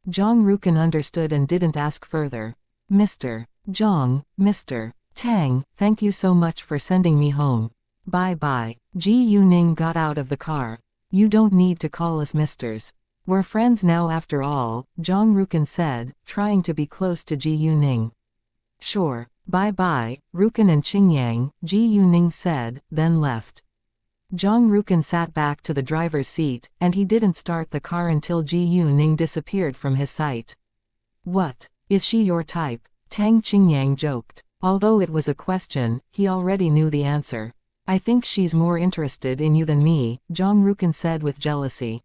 Zhang Rukan understood and didn't ask further. "Mr. Zhang, Mr. Tang, thank you so much for sending me home. Bye-bye." Ji Yuning got out of the car. "You don't need to call us misters. We're friends now after all," Zhang Rukan said, trying to be close to Ji Yuning. "Sure. Bye-bye, Rukan and Qingyang," Ji Yuning said, then left. Zhang Rukan sat back to the driver's seat, and he didn't start the car until Ji Yuning disappeared from his sight. "What? Is she your type?" Tang Qingyang joked. Although it was a question, he already knew the answer. "I think she's more interested in you than me," Zhang Rukan said with jealousy.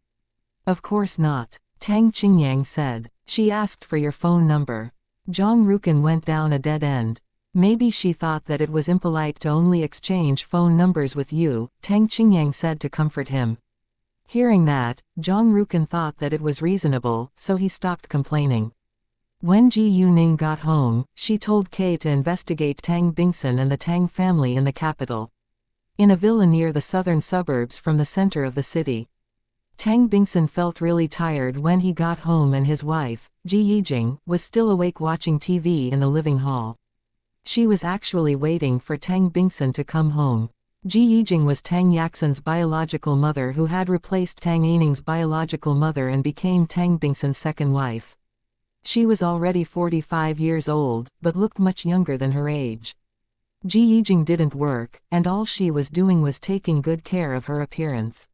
"Of course not," Tang Qingyang said. "She asked for your phone number." Zhang Rukan went down a dead end. "Maybe she thought that it was impolite to only exchange phone numbers with you," Tang Qingyang said to comfort him. Hearing that, Zhang Rukan thought that it was reasonable, so he stopped complaining. When Ji Yuning got home, she told Kay to investigate Tang Bingsun and the Tang family in the capital. In a villa near the southern suburbs from the center of the city. Tang Bingsun felt really tired when he got home and his wife, Ji Yijing, was still awake watching TV in the living hall. She was actually waiting for Tang Bingsun to come home. Ji Yijing was Tang Yaxin's biological mother who had replaced Tang Yining's biological mother and became Tang Bingsun's second wife. She was already 45 years old, but looked much younger than her age. Ji Yijing didn't work, and all she was doing was taking good care of her appearance.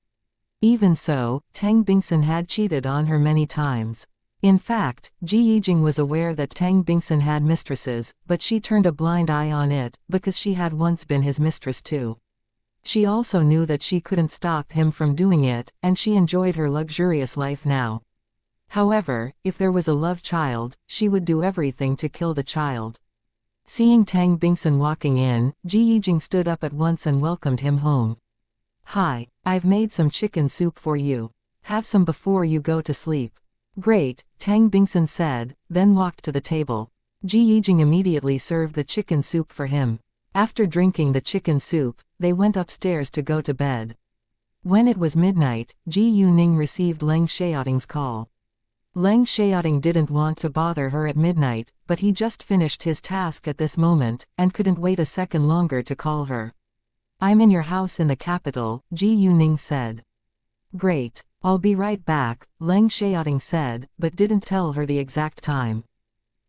Even so, Tang Bingsun had cheated on her many times. In fact, Ji Yijing was aware that Tang Bingsun had mistresses, but she turned a blind eye on it, because she had once been his mistress too. She also knew that she couldn't stop him from doing it, and she enjoyed her luxurious life now. However, if there was a love child, she would do everything to kill the child. Seeing Tang Bingsun walking in, Ji Yijing stood up at once and welcomed him home. "Hi, I've made some chicken soup for you. Have some before you go to sleep." "Great," Tang Bingsun said, then walked to the table. Ji Yijing immediately served the chicken soup for him. After drinking the chicken soup, they went upstairs to go to bed. When it was midnight, Ji Yuning received Leng Xiaoting's call. Leng Xiaoting didn't want to bother her at midnight, but he just finished his task at this moment, and couldn't wait a second longer to call her. "I'm in your house in the capital," Ji Yuning said. "Great. I'll be right back," Leng Xiaoting said, but didn't tell her the exact time.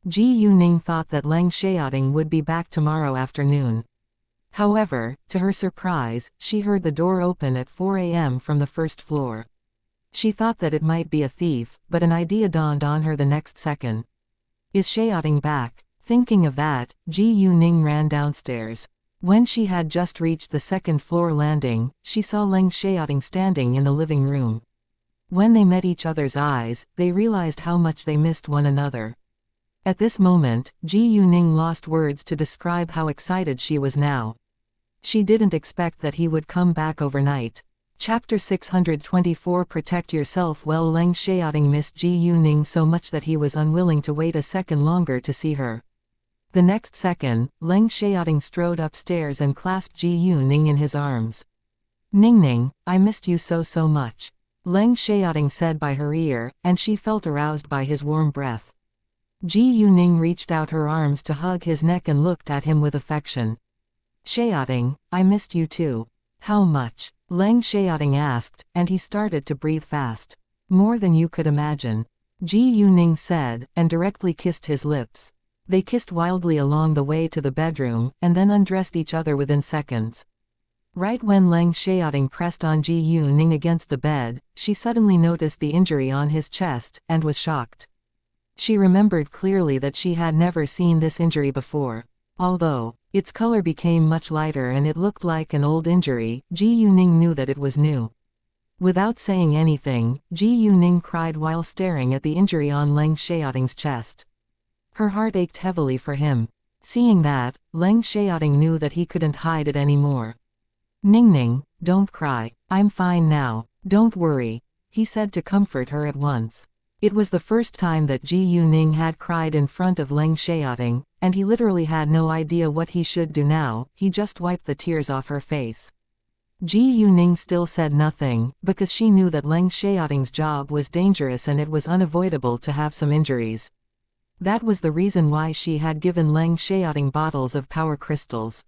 Ji Yuning thought that Leng Xiaoting would be back tomorrow afternoon. However, to her surprise, she heard the door open at 4 a.m. from the first floor. She thought that it might be a thief, but an idea dawned on her the next second. Is Xiaoting back? Thinking of that, Ji Yuning ran downstairs. When she had just reached the second-floor landing, she saw Leng Xiaoting standing in the living room. When they met each other's eyes, they realized how much they missed one another. At this moment, Ji Yuning lost words to describe how excited she was now. She didn't expect that he would come back overnight. Chapter 624 Protect yourself well. Leng Xiaoting missed Ji Yuning so much that he was unwilling to wait a second longer to see her. The next second, Leng Xiaoting strode upstairs and clasped Ji Yuning in his arms. "Ningning, I missed you so much," Leng Xiaoting said by her ear, and she felt aroused by his warm breath. Ji Yuning reached out her arms to hug his neck and looked at him with affection. "Xiaoting, I missed you too." "How much?" Leng Xiaoting asked, and he started to breathe fast. "More than you could imagine," Ji Yuning said, and directly kissed his lips. They kissed wildly along the way to the bedroom, and then undressed each other within seconds. Right when Leng Xiaoting pressed on Ji Yuning against the bed, she suddenly noticed the injury on his chest, and was shocked. She remembered clearly that she had never seen this injury before. Although its color became much lighter and it looked like an old injury, Ji Yuning knew that it was new. Without saying anything, Ji Yuning cried while staring at the injury on Leng Xiaoting's chest. Her heart ached heavily for him. Seeing that, Leng Xiaoting knew that he couldn't hide it anymore. "Ningning, don't cry. I'm fine now. Don't worry," he said to comfort her at once. It was the first time that Ji Yuning had cried in front of Leng Xiaoting, and he literally had no idea what he should do now. He just wiped the tears off her face. Ji Yuning still said nothing, because she knew that Leng Xiaoting's job was dangerous and it was unavoidable to have some injuries. That was the reason why she had given Leng Xiaoting bottles of power crystals.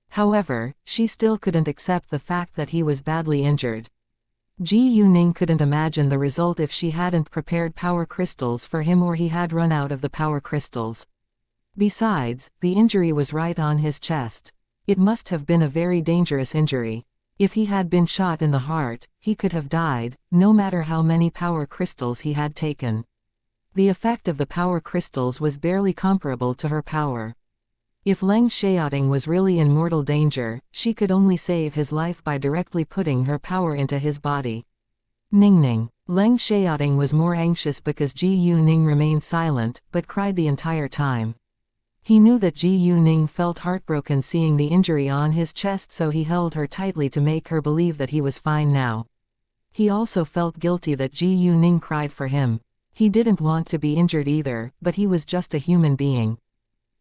However, she still couldn't accept the fact that he was badly injured. Ji Yuning couldn't imagine the result if she hadn't prepared power crystals for him or he had run out of the power crystals. Besides, the injury was right on his chest. It must have been a very dangerous injury. If he had been shot in the heart, he could have died, no matter how many power crystals he had taken. The effect of the power crystals was barely comparable to her power. If Leng Xiaoting was really in mortal danger, she could only save his life by directly putting her power into his body. Ningning. Leng Xiaoting was more anxious because Ji Yuning remained silent, but cried the entire time. He knew that Ji Yuning felt heartbroken seeing the injury on his chest, so he held her tightly to make her believe that he was fine now. He also felt guilty that Ji Yuning cried for him. He didn't want to be injured either, but he was just a human being.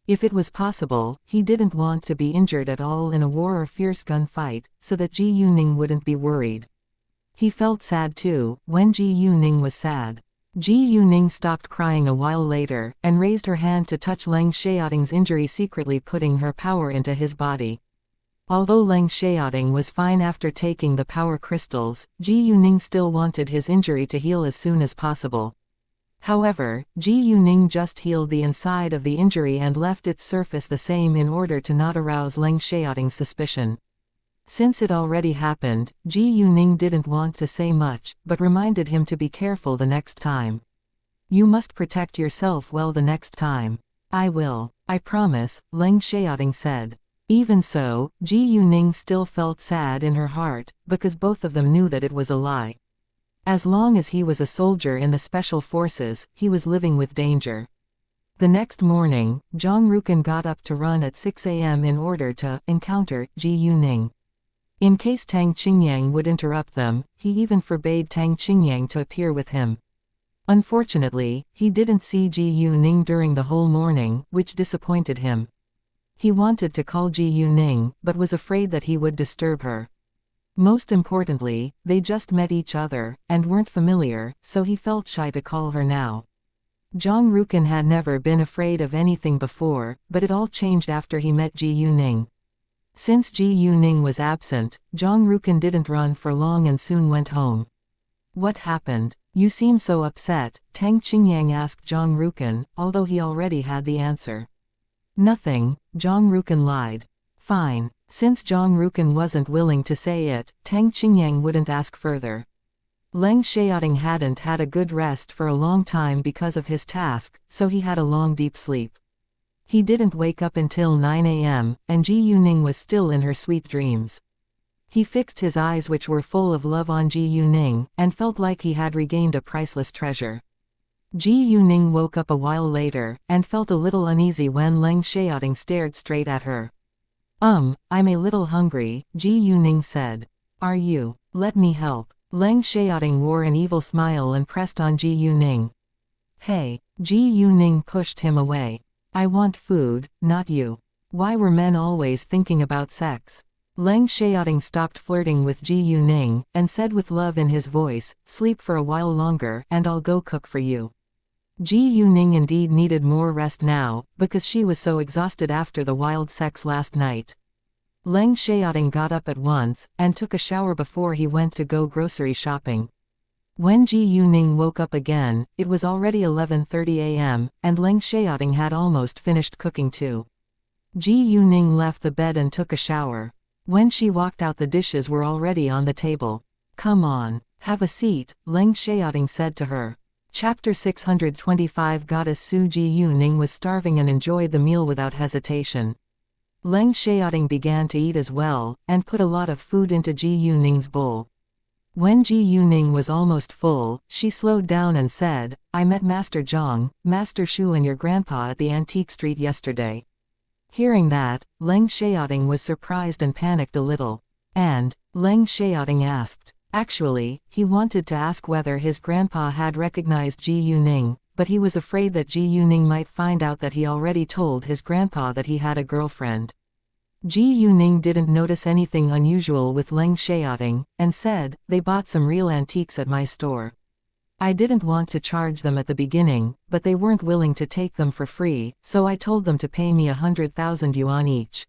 If it was possible, he didn't want to be injured at all in a war or fierce gunfight, so that Ji Yuning wouldn't be worried. He felt sad too, when Ji Yuning was sad. Ji Yuning stopped crying a while later, and raised her hand to touch Leng Xiaoting's injury, secretly putting her power into his body. Although Leng Xiaoting was fine after taking the power crystals, Ji Yuning still wanted his injury to heal as soon as possible. However, Ji Yuning just healed the inside of the injury and left its surface the same in order to not arouse Leng Xiaoting's suspicion. Since it already happened, Ji Yuning didn't want to say much, but reminded him to be careful the next time. "You must protect yourself well the next time." "I will. I promise," Leng Xiaoting said. Even so, Ji Yuning still felt sad in her heart, because both of them knew that it was a lie. As long as he was a soldier in the special forces, he was living with danger. The next morning, Zhang Rukan got up to run at 6 a.m. in order to encounter Ji Yuning. In case Tang Qingyang would interrupt them, he even forbade Tang Qingyang to appear with him. Unfortunately, he didn't see Ji Yuning during the whole morning, which disappointed him. He wanted to call Ji Yuning, but was afraid that he would disturb her. Most importantly, they just met each other, and weren't familiar, so he felt shy to call her now. Zhang Rukan had never been afraid of anything before, but it all changed after he met Ji Yuning. Since Ji Yuning was absent, Zhang Rukan didn't run for long and soon went home. "What happened? You seem so upset," Tang Qingyang asked Zhang Rukan, although he already had the answer. "Nothing," Zhang Rukan lied. "Fine." Since Zhang Rukan wasn't willing to say it, Tang Qingyang wouldn't ask further. Leng Xiaoting hadn't had a good rest for a long time because of his task, so he had a long deep sleep. He didn't wake up until 9 a.m., and Ji Yuning was still in her sweet dreams. He fixed his eyes, which were full of love, on Ji Yuning, and felt like he had regained a priceless treasure. Ji Yuning woke up a while later, and felt a little uneasy when Leng Xiaoting stared straight at her. I'm a little hungry," Ji Yuning said. "Are you? Let me help." Leng Xiaoting wore an evil smile and pressed on Ji Yuning. "Hey." Ji Yuning pushed him away. "I want food, not you. Why were men always thinking about sex?" Leng Xiaoting stopped flirting with Ji Yuning, and said with love in his voice, "Sleep for a while longer, and I'll go cook for you." Ji Yuning indeed needed more rest now, because she was so exhausted after the wild sex last night. Leng Xiaoting got up at once, and took a shower before he went to go grocery shopping. When Ji Yuning woke up again, it was already 11:30 a.m., and Leng Xiaoting had almost finished cooking too. Ji Yuning left the bed and took a shower. When she walked out, the dishes were already on the table. "Come on, have a seat," Leng Xiaoting said to her. Chapter 625. Goddess Su. Ji Yuning was starving and enjoyed the meal without hesitation. Leng Xiaoting began to eat as well, and put a lot of food into Ji Yuning's bowl. When Ji Yuning was almost full, she slowed down and said, "I met Master Zhang, Master Shu and your grandpa at the antique street yesterday." Hearing that, Leng Xiaoting was surprised and panicked a little. And Leng Xiaoting asked. Actually, he wanted to ask whether his grandpa had recognized Ji Yuning, but he was afraid that Ji Yuning might find out that he already told his grandpa that he had a girlfriend. Ji Yuning didn't notice anything unusual with Leng Xiaoting, and said, "They bought some real antiques at my store. I didn't want to charge them at the beginning, but they weren't willing to take them for free, so I told them to pay me 100,000 yuan each."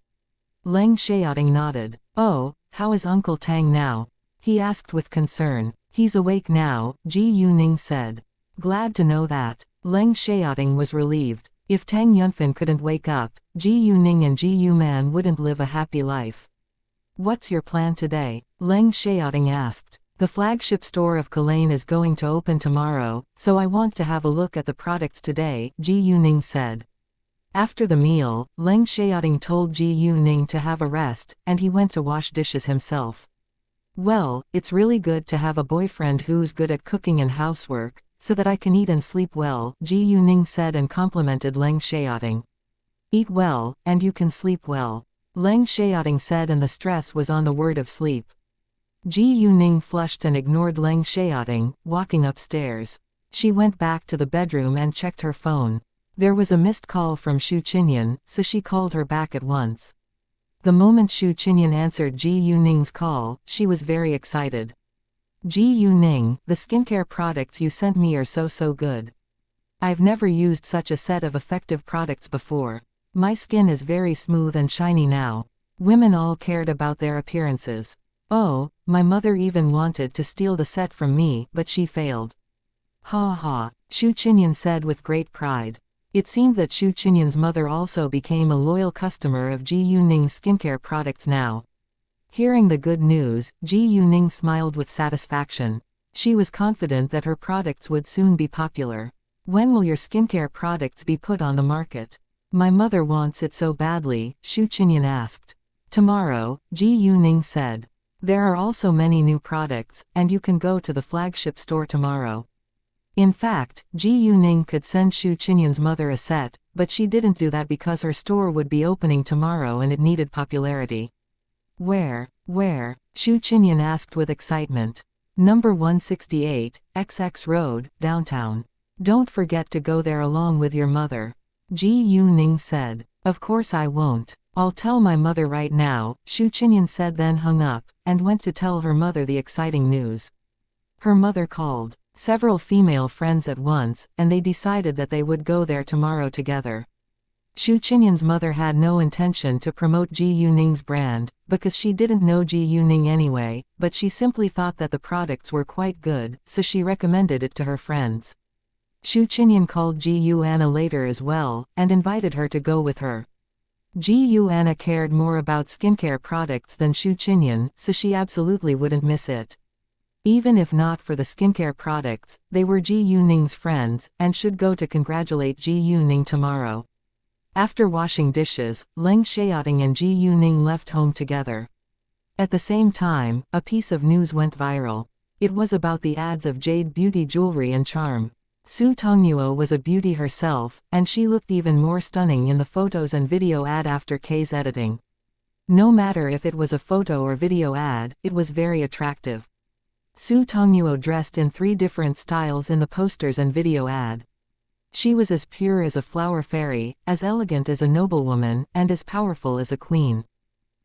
Leng Xiaoting nodded. "Oh, how is Uncle Tang now?" he asked with concern. "He's awake now," Ji Yuning said. "Glad to know that." Leng Xiaoting was relieved. If Tang Yunfan couldn't wake up, Ji Yuning and Ji Yuman wouldn't live a happy life. "What's your plan today?" Leng Xiaoting asked. "The flagship store of Kalane is going to open tomorrow, so I want to have a look at the products today," Ji Yuning said. After the meal, Leng Xiaoting told Ji Yuning to have a rest, and he went to wash dishes himself. "Well, it's really good to have a boyfriend who's good at cooking and housework, so that I can eat and sleep well," Ji Yuning said and complimented Leng Xiaoting. "Eat well, and you can sleep well," Leng Xiaoting said, and the stress was on the word of sleep. Ji Yuning flushed and ignored Leng Xiaoting, walking upstairs. She went back to the bedroom and checked her phone. There was a missed call from Shu Qinyan, so she called her back at once. The moment Shu Qinyan answered Ji Yuning's call, she was very excited. "Ji Yuning, the skincare products you sent me are so good. I've never used such a set of effective products before. My skin is very smooth and shiny now. Women all cared about their appearances. Oh, my mother even wanted to steal the set from me, but she failed." "Ha ha," Shu Qinyan said with great pride. It seemed that Shu Qinyan's mother also became a loyal customer of Ji Yuning's skincare products now. Hearing the good news, Ji Yuning smiled with satisfaction. She was confident that her products would soon be popular. "When will your skincare products be put on the market?" "My mother wants it so badly," Shu Qinyan asked. "Tomorrow," Ji Yuning said. "There are also many new products, and you can go to the flagship store tomorrow." In fact, Ji Yuning could send Shu Qinyan's mother a set, but she didn't do that because her store would be opening tomorrow and it needed popularity. Where? Shu Qinyan asked with excitement. "Number 168, XX Road, downtown. Don't forget to go there along with your mother," Ji Yuning said. "Of course I won't. I'll tell my mother right now," Shu Qinyan said, then hung up, and went to tell her mother the exciting news. Her mother called several female friends at once, and they decided that they would go there tomorrow together. Shu Qinyan's mother had no intention to promote Ji Yuning's brand, because she didn't know Ji Yuning anyway, but she simply thought that the products were quite good, so she recommended it to her friends. Shu Qinyan called Ji Yuanna later as well, and invited her to go with her. Ji Yuanna cared more about skincare products than Shu Qinyan, so she absolutely wouldn't miss it. Even if not for the skincare products, they were Ji Yuning's friends, and should go to congratulate Ji Yuning tomorrow. After washing dishes, Leng Xiaoting and Ji Yuning left home together. At the same time, a piece of news went viral. It was about the ads of jade beauty jewelry and charm. Su Tongnuo was a beauty herself, and she looked even more stunning in the photos and video ad after K's editing. No matter if it was a photo or video ad, it was very attractive. Su Tongnuo dressed in 3 different styles in the posters and video ad. She was as pure as a flower fairy, as elegant as a noblewoman, and as powerful as a queen.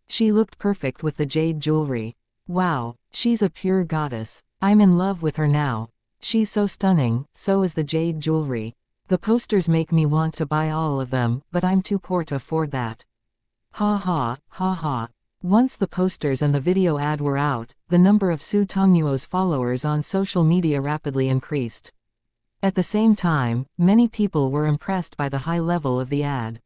She looked perfect with the jade jewelry. Wow, she's a pure goddess. I'm in love with her now. She's so stunning, so is the jade jewelry. The posters make me want to buy all of them, but I'm too poor to afford that. Ha ha, ha ha. Once the posters and the video ad were out, the number of Su Tongnuo's followers on social media rapidly increased. At the same time, many people were impressed by the high level of the ad.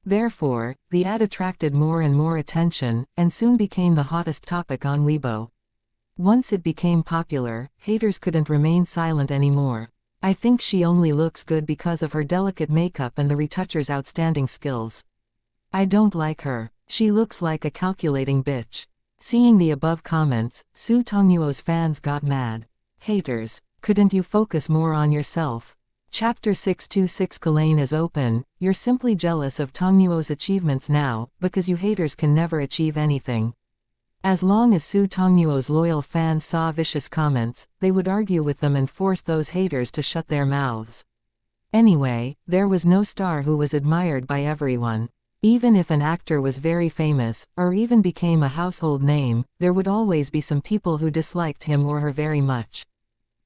Therefore, the ad attracted more and more attention, and soon became the hottest topic on Weibo. Once it became popular, haters couldn't remain silent anymore. "I think she only looks good because of her delicate makeup and the retoucher's outstanding skills. I don't like her. She looks like a calculating bitch." Seeing the above comments, Su Tongnuo's fans got mad. Haters, couldn't you focus more on yourself? Chapter 626 Kalane is open. You're simply jealous of Tongnuo's achievements now, because you haters can never achieve anything. As long as Su Tongnuo's loyal fans saw vicious comments, they would argue with them and force those haters to shut their mouths. Anyway, there was no star who was admired by everyone. Even if an actor was very famous, or even became a household name, there would always be some people who disliked him or her very much.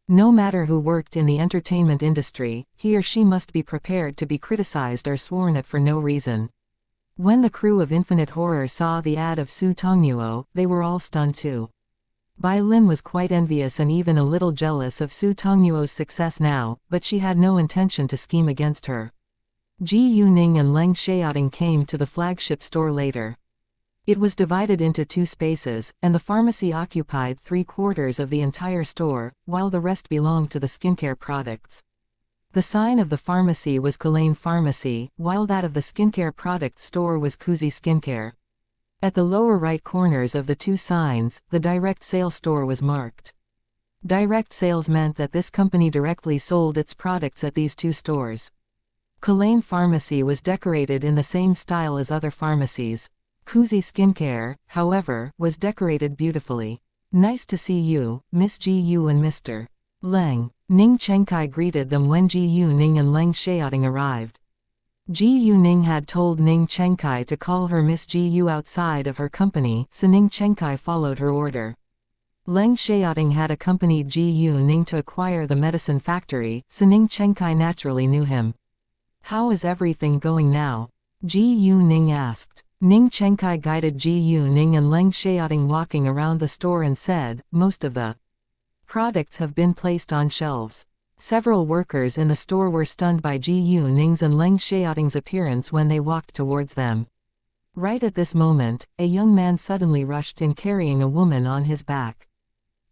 No matter who worked in the entertainment industry, he or she must be prepared to be criticized or sworn at for no reason. When the crew of Infinite Horror saw the ad of Su Tongnuo, they were all stunned too. Bai Lin was quite envious and even a little jealous of Su Tongnuo's success now, but she had no intention to scheme against her. Ji Yuning and Leng Xiaoting came to the flagship store later. It was divided into two spaces, and the pharmacy occupied 3/4 of the entire store, while the rest belonged to the skincare products. The sign of the pharmacy was Kalane Pharmacy, while that of the skincare products store was Kuzi Skincare. At the lower right corners of the two signs, the direct sale store was marked. Direct sales meant that this company directly sold its products at these two stores. Kalane Pharmacy was decorated in the same style as other pharmacies. Kuzi Skincare, however, was decorated beautifully. Nice to see you, Miss Ji Yu and Mr. Leng. Ning Chengkai greeted them when Ji Yuning and Leng Xiaoting arrived. Ji Yuning had told Ning Chengkai to call her Miss Ji Yu outside of her company, so Ning Chengkai followed her order. Leng Xiaoting had accompanied Ji Yuning to acquire the medicine factory, so Ning Chengkai naturally knew him. How is everything going now? Ji Yuning asked. Ning Chengkai guided Ji Yuning and Leng Xiaoting walking around the store and said, most of the products have been placed on shelves. Several workers in the store were stunned by Ji Yuning's and Leng Xiaoting's appearance when they walked towards them. Right at this moment, a young man suddenly rushed in carrying a woman on his back.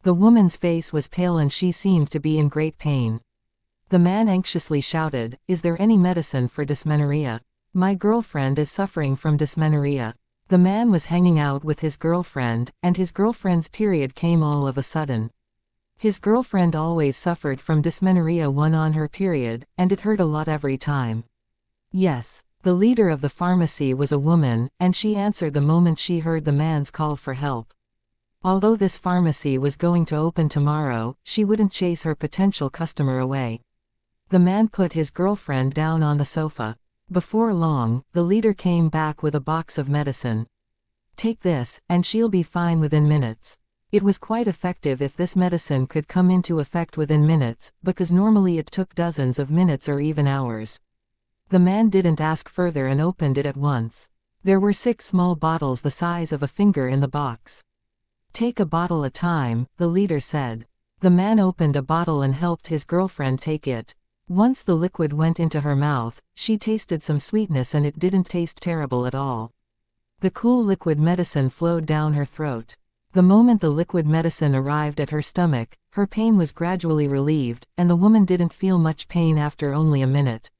The woman's face was pale and she seemed to be in great pain. The man anxiously shouted, "Is there any medicine for dysmenorrhea? My girlfriend is suffering from dysmenorrhea." The man was hanging out with his girlfriend, and his girlfriend's period came all of a sudden. His girlfriend always suffered from dysmenorrhea on her period, and it hurt a lot every time. Yes, the leader of the pharmacy was a woman, and she answered the moment she heard the man's call for help. Although this pharmacy was going to open tomorrow, she wouldn't chase her potential customer away. The man put his girlfriend down on the sofa. Before long, the leader came back with a box of medicine. "Take this, and she'll be fine within minutes." It was quite effective if this medicine could come into effect within minutes, because normally it took dozens of minutes or even hours. The man didn't ask further and opened it at once. There were 6 small bottles the size of a finger in the box. "Take a bottle at a time," the leader said. The man opened a bottle and helped his girlfriend take it. Once the liquid went into her mouth, she tasted some sweetness and it didn't taste terrible at all. The cool liquid medicine flowed down her throat. The moment the liquid medicine arrived at her stomach, her pain was gradually relieved, and the woman didn't feel much pain after only a minute.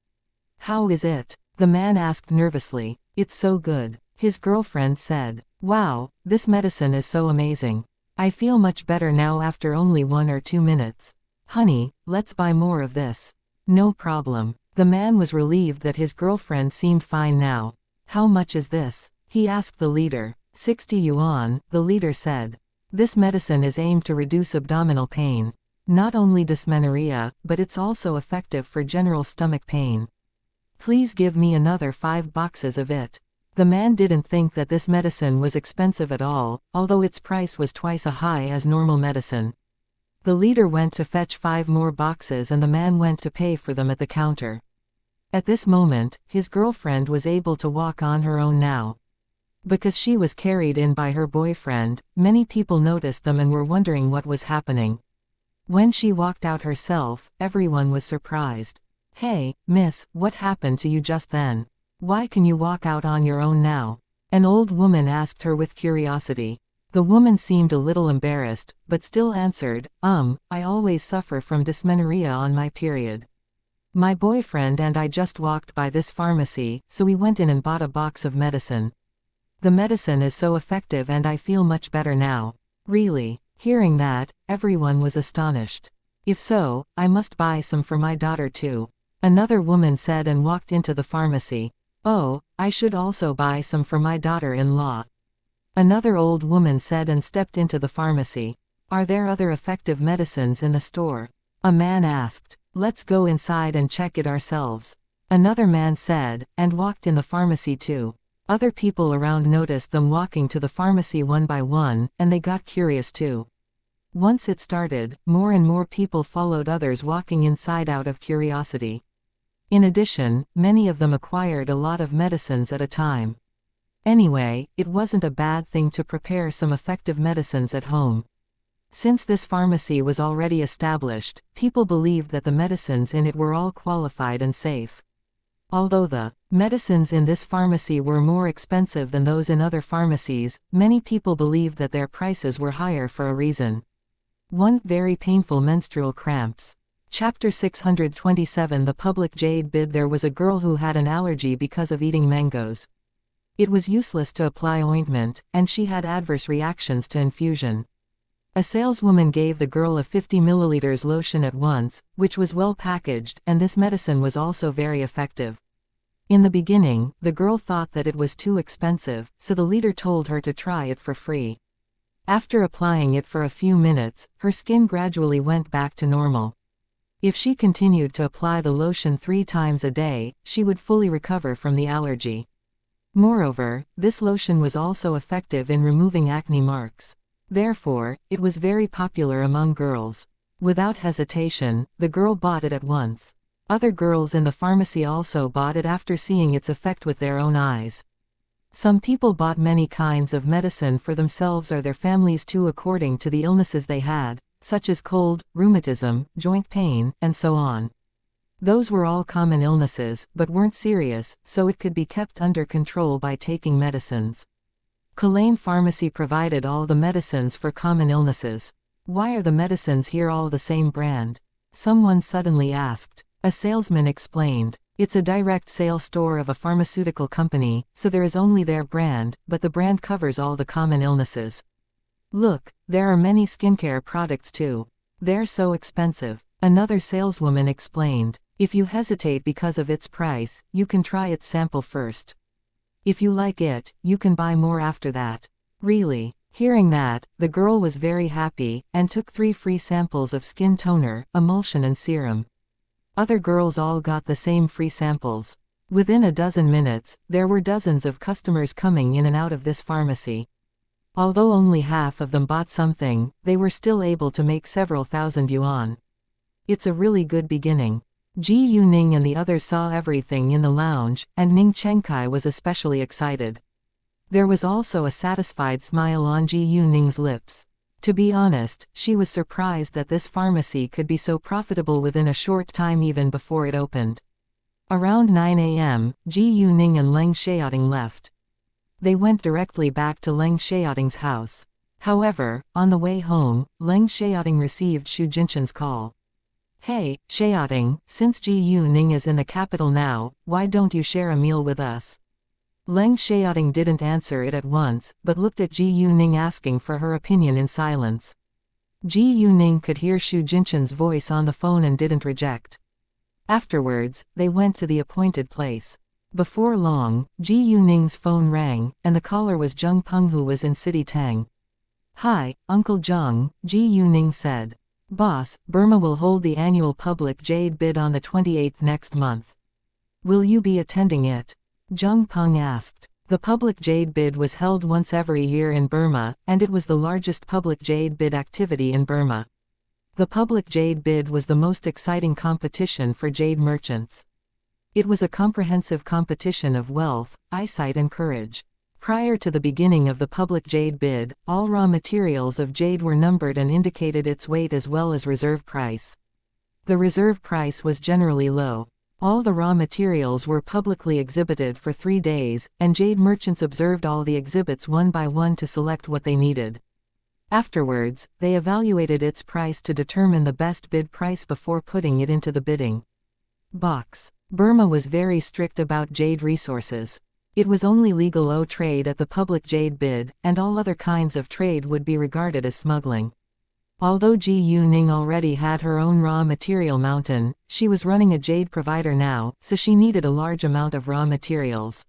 "How is it?" the man asked nervously. "It's so good," his girlfriend said. "Wow, this medicine is so amazing. I feel much better now after only 1 or 2 minutes. Honey, let's buy more of this." "No problem." The man was relieved that his girlfriend seemed fine now. "How much is this?" he asked the leader. 60 yuan, the leader said. This medicine is aimed to reduce abdominal pain. Not only dysmenorrhea, but it's also effective for general stomach pain. "Please give me another 5 boxes of it." The man didn't think that this medicine was expensive at all, although its price was twice as high as normal medicine. The leader went to fetch 5 more boxes and the man went to pay for them at the counter. At this moment, his girlfriend was able to walk on her own now. Because she was carried in by her boyfriend, many people noticed them and were wondering what was happening. When she walked out herself, everyone was surprised. "Hey, miss, what happened to you just then? Why can you walk out on your own now?" an old woman asked her with curiosity. The woman seemed a little embarrassed, but still answered, I always suffer from dysmenorrhea on my period. My boyfriend and I just walked by this pharmacy, so we went in and bought a box of medicine." The medicine is so effective and I feel much better now. Really? Hearing that, everyone was astonished. If so, I must buy some for my daughter too. Another woman said and walked into the pharmacy. Oh, I should also buy some for my daughter-in-law. Another old woman said and stepped into the pharmacy. Are there other effective medicines in the store? A man asked. Let's go inside and check it ourselves. Another man said, and walked in the pharmacy too. Other people around noticed them walking to the pharmacy one by one, and they got curious too. Once it started, more and more people followed others walking inside out of curiosity. In addition, many of them acquired a lot of medicines at a time. Anyway, it wasn't a bad thing to prepare some effective medicines at home. Since this pharmacy was already established, people believed that the medicines in it were all qualified and safe. Although the medicines in this pharmacy were more expensive than those in other pharmacies, many people believed that their prices were higher for a reason. 1. Very painful menstrual cramps. Chapter 627 The public jade bid. There was a girl who had an allergy because of eating mangoes. It was useless to apply ointment, and she had adverse reactions to infusion. A saleswoman gave the girl a 50 milliliters lotion at once, which was well packaged, and this medicine was also very effective. In the beginning, the girl thought that it was too expensive, so the leader told her to try it for free. After applying it for a few minutes, her skin gradually went back to normal. If she continued to apply the lotion 3 times a day, she would fully recover from the allergy. Moreover, this lotion was also effective in removing acne marks. Therefore, it was very popular among girls. Without hesitation, the girl bought it at once. Other girls in the pharmacy also bought it after seeing its effect with their own eyes. Some people bought many kinds of medicine for themselves or their families too according to the illnesses they had, such as cold, rheumatism, joint pain, and so on. Those were all common illnesses, but weren't serious, so it could be kept under control by taking medicines. Culane Pharmacy provided all the medicines for common illnesses. Why are the medicines here all the same brand? Someone suddenly asked. A salesman explained. It's a direct sale store of a pharmaceutical company, so there is only their brand, but the brand covers all the common illnesses. Look, there are many skincare products too. They're so expensive. Another saleswoman explained. If you hesitate because of its price, you can try its sample first. If you like it, you can buy more after that. Really? Hearing that, the girl was very happy, and took 3 free samples of skin toner, emulsion and serum. Other girls all got the same free samples. Within a dozen minutes, there were dozens of customers coming in and out of this pharmacy. Although only half of them bought something, they were still able to make several thousand yuan. It's a really good beginning. Ji Yuning and the others saw everything in the lounge, and Ning Chengkai was especially excited. There was also a satisfied smile on Ji Yuning's lips. To be honest, she was surprised that this pharmacy could be so profitable within a short time even before it opened. Around 9 a.m., Ji Yuning and Leng Xiaoting left. They went directly back to Leng Xiaoting's house. However, on the way home, Leng Xiaoting received Xu Jinshan's call. Hey, Xiaoting, since Ji Yuning is in the capital now, why don't you share a meal with us? Leng Xiaoting didn't answer it at once, but looked at Ji Yuning asking for her opinion in silence. Ji Yuning could hear Xu Jinshan's voice on the phone and didn't reject. Afterwards, they went to the appointed place. Before long, Ji Yuning's phone rang, and the caller was Zheng Peng who was in City Tang. Hi, Uncle Zheng, Ji Yuning said. Boss, Burma will hold the annual public jade bid on the 28th next month. Will you be attending it? Zheng Peng asked. The public jade bid was held once every year in Burma, and it was the largest public jade bid activity in Burma. The public jade bid was the most exciting competition for jade merchants. It was a comprehensive competition of wealth, eyesight and courage. Prior to the beginning of the public jade bid, all raw materials of jade were numbered and indicated its weight as well as reserve price. The reserve price was generally low. All the raw materials were publicly exhibited for 3 days, and jade merchants observed all the exhibits one by one to select what they needed. Afterwards, they evaluated its price to determine the best bid price before putting it into the bidding box. Burma was very strict about jade resources. It was only legal trade at the public jade bid, and all other kinds of trade would be regarded as smuggling. Although Ji Yuning already had her own raw material mountain, she was running a jade provider now, so she needed a large amount of raw materials.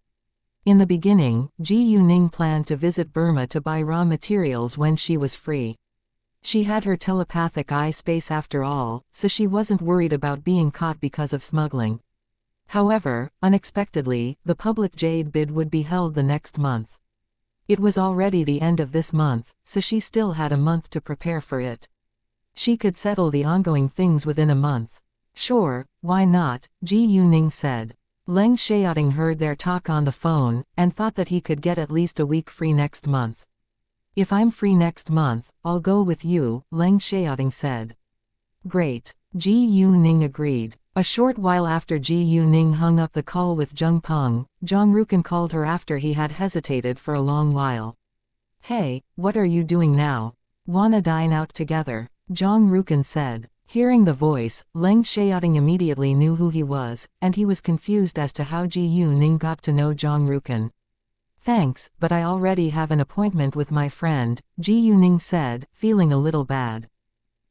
In the beginning, Ji Yuning planned to visit Burma to buy raw materials when she was free. She had her telepathic eye space after all, so she wasn't worried about being caught because of smuggling. However, unexpectedly, the public jade bid would be held the next month. It was already the end of this month, so she still had a month to prepare for it. She could settle the ongoing things within a month. Sure, why not, Ji Yuning said. Leng Xiaoting heard their talk on the phone, and thought that he could get at least a week free next month. If I'm free next month, I'll go with you, Leng Xiaoting said. Great. Ji Yuning agreed. A short while after Ji Yuning hung up the call with Zheng Peng, Zhang Rukan called her after he had hesitated for a long while. Hey, what are you doing now? Wanna dine out together? Zhang Rukan said. Hearing the voice, Leng Xiaoting immediately knew who he was, and he was confused as to how Ji Yuning got to know Zhang Rukan. Thanks, but I already have an appointment with my friend, Ji Yuning said, feeling a little bad.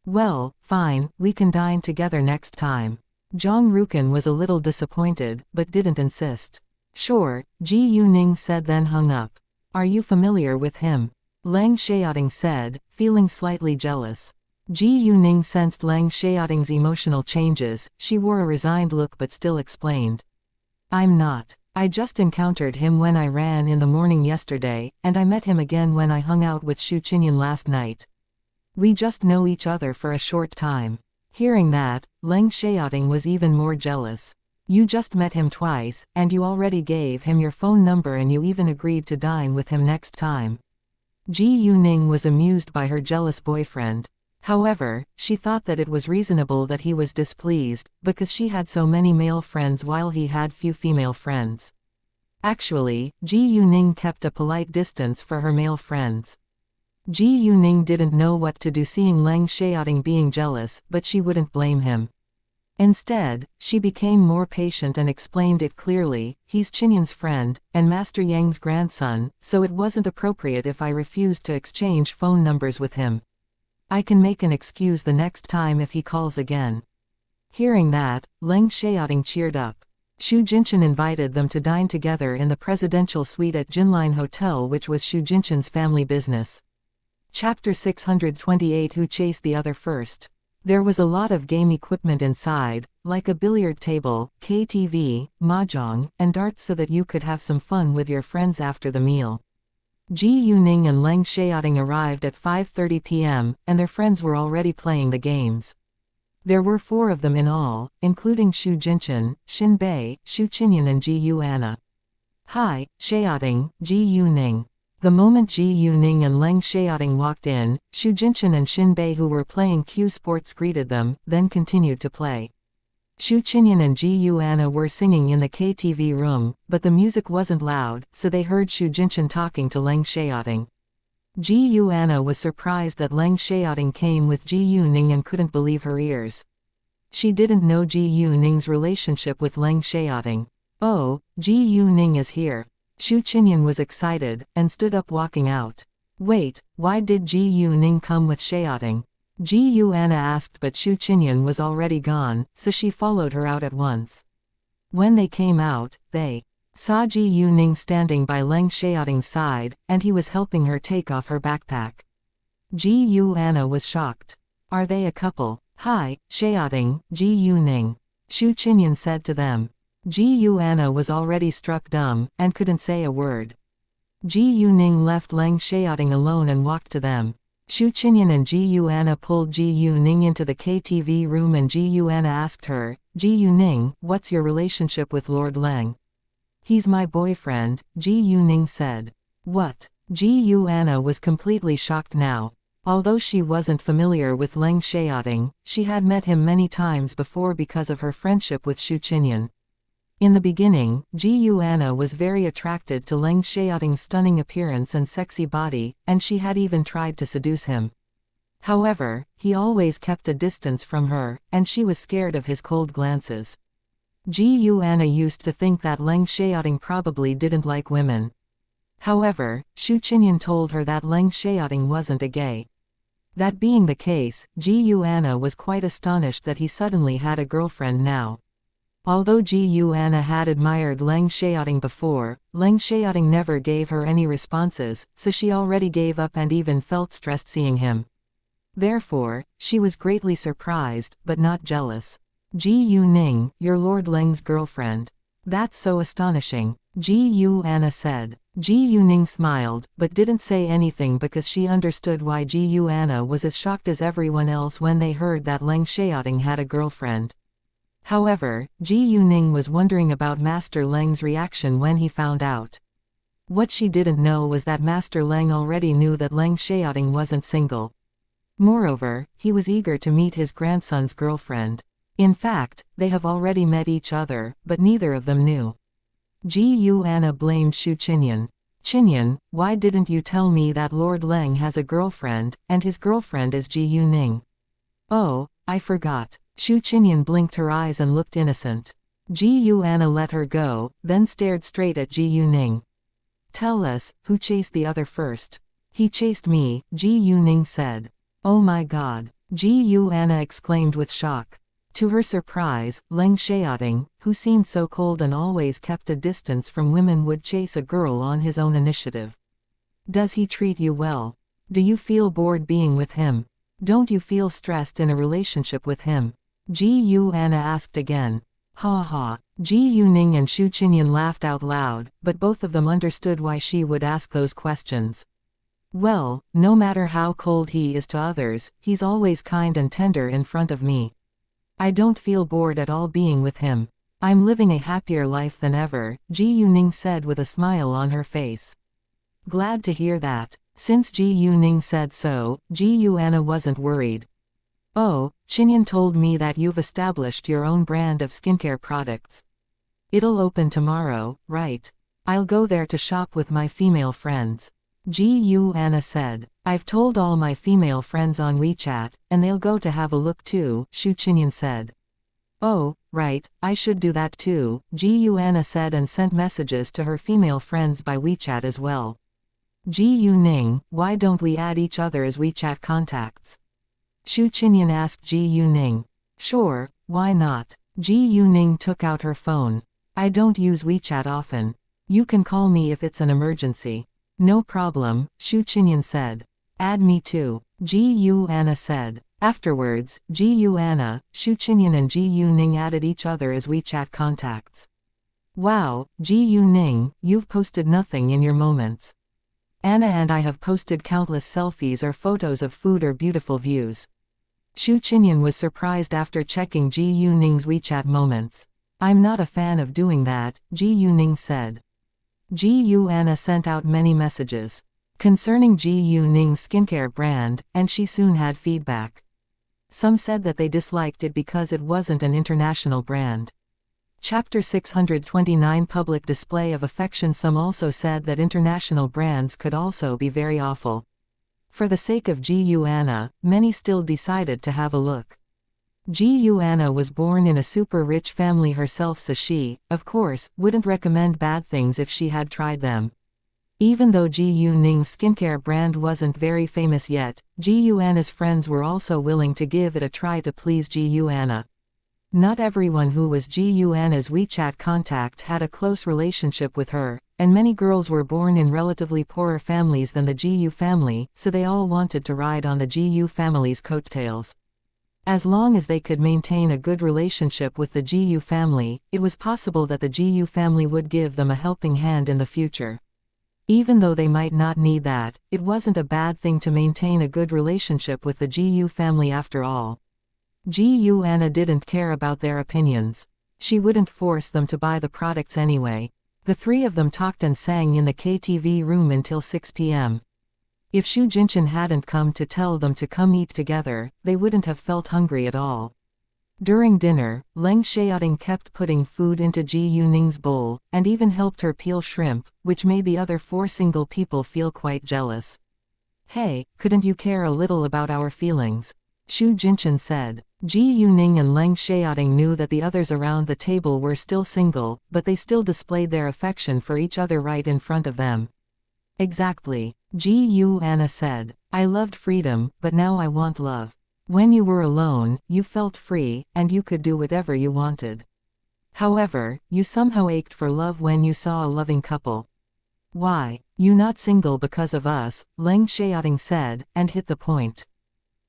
Well, fine, we can dine together next time. Zhang Rukan was a little disappointed, but didn't insist. Sure, Ji Yuning said, then hung up. Are you familiar with him? Leng Xiaoting said, feeling slightly jealous. Ji Yuning sensed Leng Xiaoting's emotional changes. She wore a resigned look but still explained. I'm not. I just encountered him when I ran in the morning yesterday, and I met him again when I hung out with Xu Qinyan last night. We just know each other for a short time. Hearing that, Leng Xiaoting was even more jealous. You just met him twice, and you already gave him your phone number and you even agreed to dine with him next time. Ji Yuning was amused by her jealous boyfriend. However, she thought that it was reasonable that he was displeased, because she had so many male friends while he had few female friends. Actually, Ji Yuning kept a polite distance for her male friends. Ji Yuning didn't know what to do seeing Leng Xiaoting being jealous, but she wouldn't blame him. Instead, she became more patient and explained it clearly. He's Qinyan's friend, and Master Yang's grandson, so it wasn't appropriate if I refused to exchange phone numbers with him. I can make an excuse the next time if he calls again. Hearing that, Leng Xiaoting cheered up. Xu Jinchen invited them to dine together in the presidential suite at Jinline Hotel, which was Xu Jinchen's family business. Chapter 628 Who Chased the Other First? There was a lot of game equipment inside, like a billiard table, KTV, mahjong, and darts so that you could have some fun with your friends after the meal. Ji Yuning and Leng Xiaoting arrived at 5:30 p.m., and their friends were already playing the games. There were 4 of them in all, including Xu Jinchen, Xin Bei, Xu Qinyan and Ji Yuana. Hi, Xiaoting, Ji Yuning. The moment Ji Yuning and Leng Xiaoting walked in, Xu Jinchen and Xin Bei, who were playing Q Sports, greeted them, then continued to play. Xu Qinyan and Ji Yuana were singing in the KTV room, but the music wasn't loud, so they heard Xu Jinchen talking to Leng Xiaoting. Ji Yuana was surprised that Leng Xiaoting came with Ji Yuning and couldn't believe her ears. She didn't know Ji Yuning's relationship with Leng Xiaoting. Oh, Ji Yuning is here. Xu Qinyan was excited, and stood up walking out. Wait, why did Ji Yuning come with Xiaoting? Ji Yuana asked, but Xu Qinyan was already gone, so she followed her out at once. When they came out, they saw Ji Yuning standing by Leng Xiaoting's side, and he was helping her take off her backpack. Ji Yuana was shocked. Are they a couple? Hi, Xiaoting, Ji Yuning. Xu Qinyan said to them. Ji Yuana was already struck dumb, and couldn't say a word. Ji Yuning left Leng Xiaoting alone and walked to them. Xu Qinyan and Ji Yuana pulled Ji Yuning into the KTV room and Ji Yuana asked her, Ji Yuning, what's your relationship with Lord Leng? He's my boyfriend, Ji Yuning said. What? Ji Yuana was completely shocked now. Although she wasn't familiar with Leng Xiaoting, she had met him many times before because of her friendship with Xu Qinyan. In the beginning, Ji Yuana was very attracted to Leng Xiaoting's stunning appearance and sexy body, and she had even tried to seduce him. However, he always kept a distance from her, and she was scared of his cold glances. Ji Anna used to think that Leng Xiaoting probably didn't like women. However, Xu Qinyan told her that Leng Xiaoting wasn't a gay. That being the case, Ji Anna was quite astonished that he suddenly had a girlfriend now. Although Ji Anna had admired Leng Xiaoting before, Leng Xiaoting never gave her any responses, so she already gave up and even felt stressed seeing him. Therefore, she was greatly surprised, but not jealous. Ji Ning, you're Lord Leng's girlfriend. That's so astonishing, Ji Anna said. Ji Ning smiled, but didn't say anything because she understood why Ji Anna was as shocked as everyone else when they heard that Leng Xiaoting had a girlfriend. However, Ji Ning was wondering about Master Leng's reaction when he found out. What she didn't know was that Master Leng already knew that Leng Xiaoting wasn't single. Moreover, he was eager to meet his grandson's girlfriend. In fact, they have already met each other, but neither of them knew. Ji Anna blamed Xu Qinyan. Qinyan, why didn't you tell me that Lord Leng has a girlfriend, and his girlfriend is Ji Ning? Oh, I forgot. Xu Qinyan blinked her eyes and looked innocent. Ji Anna let her go, then stared straight at Ji Ning. Tell us, who chased the other first? He chased me, Ji Ning said. Oh my god, Ji Anna exclaimed with shock. To her surprise, Leng Xiaoting, who seemed so cold and always kept a distance from women, would chase a girl on his own initiative. Does he treat you well? Do you feel bored being with him? Don't you feel stressed in a relationship with him? Ji Anna asked again. Ha ha. Ji Ning and Xu Qinyan laughed out loud, but both of them understood why she would ask those questions. Well, no matter how cold he is to others, he's always kind and tender in front of me. I don't feel bored at all being with him. I'm living a happier life than ever, Ji Ning said with a smile on her face. Glad to hear that. Since Ji Ning said so, Ji Anna wasn't worried. Oh, Qinyan told me that you've established your own brand of skincare products. It'll open tomorrow, right? I'll go there to shop with my female friends. Ji Anna said. I've told all my female friends on WeChat, and they'll go to have a look too, Xu Qinyan said. Oh, right, I should do that too, Ji Anna said and sent messages to her female friends by WeChat as well. Ji Ning, why don't we add each other as WeChat contacts? Xu Qinyan asked Ji Ning. Sure, why not? Ji Ning took out her phone. I don't use WeChat often. You can call me if it's an emergency. No problem, Xu Qinyan said. Add me too, Ji Anna said. Afterwards, Ji Anna, Xu Qinyan and Ji Ning added each other as WeChat contacts. Wow, Ji Ning, you've posted nothing in your moments. Anna and I have posted countless selfies or photos of food or beautiful views. Xu Qinyan was surprised after checking Ji Ning's WeChat moments. I'm not a fan of doing that, Ji Ning said. Ji Anna sent out many messages concerning Ji Ning's skincare brand, and she soon had feedback. Some said that they disliked it because it wasn't an international brand. Chapter 629 Public Display of Affection. Some also said that international brands could also be very awful. For the sake of Ji Anna, many still decided to have a look. Ji Anna was born in a super rich family herself, so she, of course, wouldn't recommend bad things if she had tried them. Even though Ji Ning's skincare brand wasn't very famous yet, Ji Anna's friends were also willing to give it a try to please Ji Anna. Not everyone who was Ji Anna's WeChat contact had a close relationship with her, and many girls were born in relatively poorer families than the Ji family, so they all wanted to ride on the Ji family's coattails. As long as they could maintain a good relationship with the Ji family, it was possible that the Ji family would give them a helping hand in the future. Even though they might not need that, it wasn't a bad thing to maintain a good relationship with the Ji family after all. Ji Anna didn't care about their opinions. She wouldn't force them to buy the products anyway. The three of them talked and sang in the KTV room until 6 p.m. If Xu Jinshan hadn't come to tell them to come eat together, they wouldn't have felt hungry at all. During dinner, Leng Xiaoting kept putting food into Ji Ning's bowl, and even helped her peel shrimp, which made the other four single people feel quite jealous. Hey, couldn't you care a little about our feelings? Xu Jinshan said. Ji Yuning and Leng Xiaoting knew that the others around the table were still single, but they still displayed their affection for each other right in front of them. Exactly. Ji Yuana said. I loved freedom, but now I want love. When you were alone, you felt free, and you could do whatever you wanted. However, you somehow ached for love when you saw a loving couple. Why? You not single because of us, Leng Xiaoting said, and hit the point.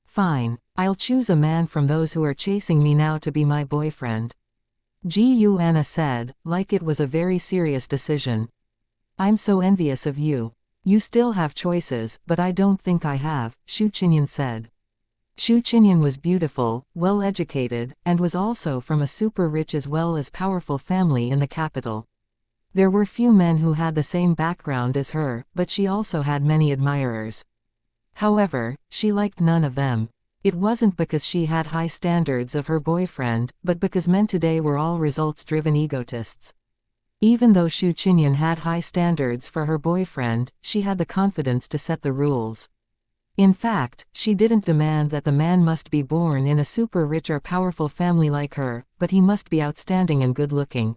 Fine. I'll choose a man from those who are chasing me now to be my boyfriend. Ji Yuana said, like it was a very serious decision. I'm so envious of you. You still have choices, but I don't think I have, Xu Qinyan said. Xu Qinyan was beautiful, well-educated, and was also from a super rich as well as powerful family in the capital. There were few men who had the same background as her, but she also had many admirers. However, she liked none of them. It wasn't because she had high standards of her boyfriend, but because men today were all results-driven egotists. Even though Xu Qinyan had high standards for her boyfriend, she had the confidence to set the rules. In fact, she didn't demand that the man must be born in a super rich or powerful family like her, but he must be outstanding and good-looking.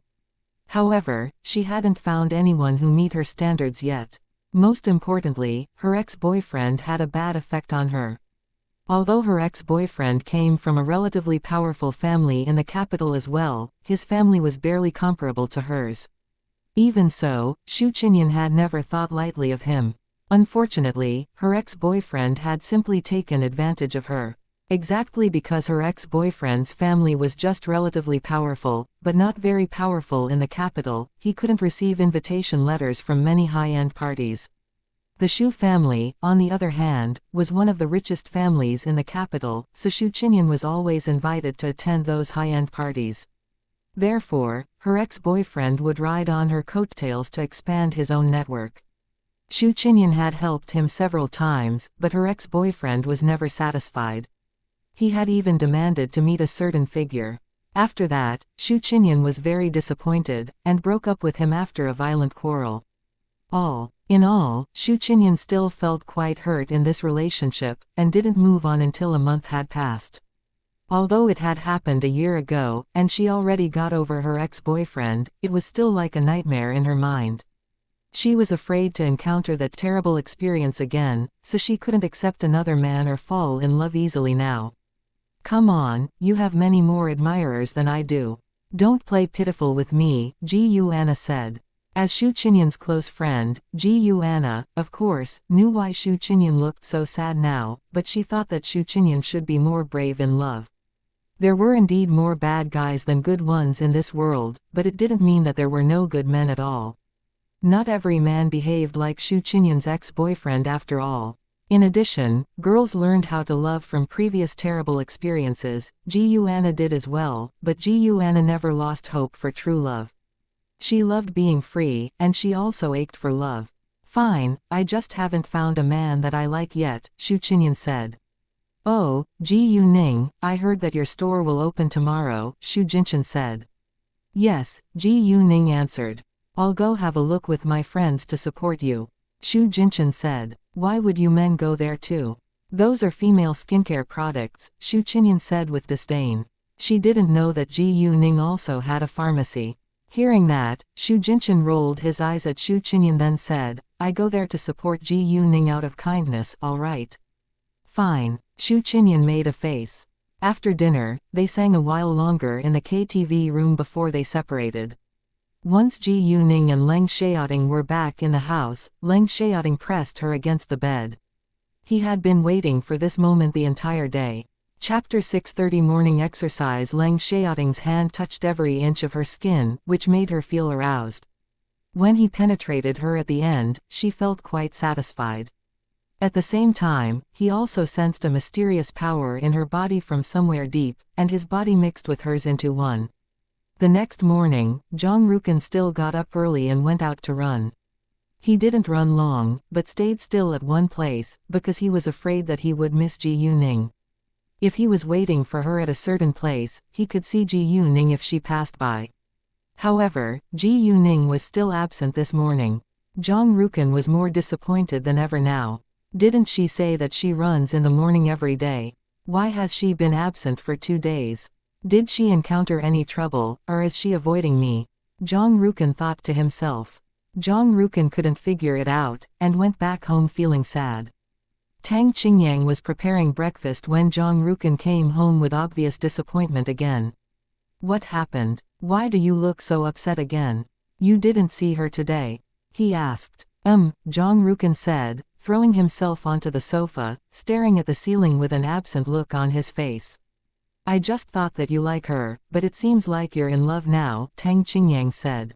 However, she hadn't found anyone who meet her standards yet. Most importantly, her ex-boyfriend had a bad effect on her. Although her ex-boyfriend came from a relatively powerful family in the capital as well, his family was barely comparable to hers. Even so, Xu Qinyan had never thought lightly of him. Unfortunately, her ex-boyfriend had simply taken advantage of her. Exactly because her ex-boyfriend's family was just relatively powerful, but not very powerful in the capital, he couldn't receive invitation letters from many high-end parties. The Xu family, on the other hand, was one of the richest families in the capital, so Xu Qinyan was always invited to attend those high-end parties. Therefore, her ex-boyfriend would ride on her coattails to expand his own network. Xu Qinyan had helped him several times, but her ex-boyfriend was never satisfied. He had even demanded to meet a certain figure. After that, Xu Qinyan was very disappointed, and broke up with him after a violent quarrel. All in all, Xu Qinyan still felt quite hurt in this relationship, and didn't move on until a month had passed. Although it had happened a year ago, and she already got over her ex-boyfriend, it was still like a nightmare in her mind. She was afraid to encounter that terrible experience again, so she couldn't accept another man or fall in love easily now. Come on, you have many more admirers than I do. Don't play pitiful with me, Ji Yuana said. As Xu Qinyan's close friend, Ji Yuana, of course, knew why Xu Qinyan looked so sad now, but she thought that Xu Qinyan should be more brave in love. There were indeed more bad guys than good ones in this world, but it didn't mean that there were no good men at all. Not every man behaved like Xu Qinyan's ex-boyfriend after all. In addition, girls learned how to love from previous terrible experiences. Ji Yuana did as well, but Ji Yuana never lost hope for true love. She loved being free, and she also ached for love. Fine, I just haven't found a man that I like yet, Xu Qinyan said. Oh, Ji Yuning, I heard that your store will open tomorrow, Xu Jinshan said. Yes, Ji Yuning answered. I'll go have a look with my friends to support you. Xu Jinshan said. Why would you men go there too? Those are female skincare products, Xu Qinyan said with disdain. She didn't know that Ji Yuning also had a pharmacy. Hearing that, Xu Jinshan rolled his eyes at Xu Qinyan then said, I go there to support Ji Yuning out of kindness, alright. Fine. Xu Qinyan made a face. After dinner, they sang a while longer in the KTV room before they separated. Once Ji Yuning and Leng Xiaoting were back in the house, Leng Xiaoting pressed her against the bed. He had been waiting for this moment the entire day. Chapter 6:30 Morning Exercise. Leng Xiaoting's hand touched every inch of her skin, which made her feel aroused. When he penetrated her at the end, she felt quite satisfied. At the same time, he also sensed a mysterious power in her body from somewhere deep, and his body mixed with hers into one. The next morning, Zhang Rukan still got up early and went out to run. He didn't run long, but stayed still at one place, because he was afraid that he would miss Ji Yuning. If he was waiting for her at a certain place, he could see Ji Yuning if she passed by. However, Ji Yuning was still absent this morning. Zhang Rukan was more disappointed than ever now. Didn't she say that she runs in the morning every day? Why has she been absent for 2 days? Did she encounter any trouble, or is she avoiding me? Zhang Rukan thought to himself. Zhang Rukan couldn't figure it out, and went back home feeling sad. Tang Qingyang was preparing breakfast when Zhang Rukan came home with obvious disappointment again. What happened? Why do you look so upset again? You didn't see her today? He asked. Zhang Rukan said, throwing himself onto the sofa, staring at the ceiling with an absent look on his face. I just thought that you like her, but it seems like you're in love now, Tang Qingyang said.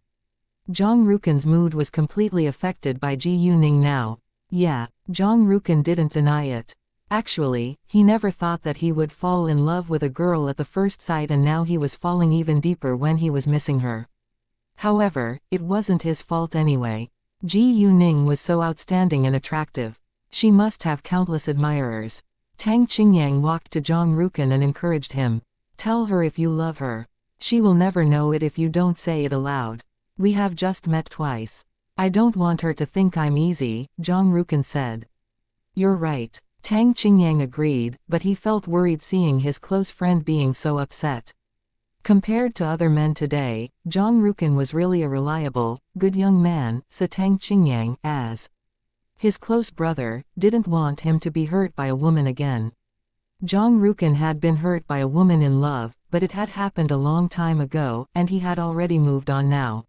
Zhang Rukan's mood was completely affected by Ji Yuning now. Yeah, Zhang Rukan didn't deny it. Actually, he never thought that he would fall in love with a girl at the first sight, and now he was falling even deeper when he was missing her. However, it wasn't his fault anyway. Ji Yuning was so outstanding and attractive. She must have countless admirers. Tang Qingyang walked to Zhang Rukan and encouraged him. Tell her if you love her. She will never know it if you don't say it aloud. We have just met twice. I don't want her to think I'm easy, Zhang Rukan said. You're right. Tang Qingyang agreed, but he felt worried seeing his close friend being so upset. Compared to other men today, Zhang Rukan was really a reliable, good young man, so Tang Qingyang, as his close brother, didn't want him to be hurt by a woman again. Zhang Rukan had been hurt by a woman in love, but it had happened a long time ago, and he had already moved on now.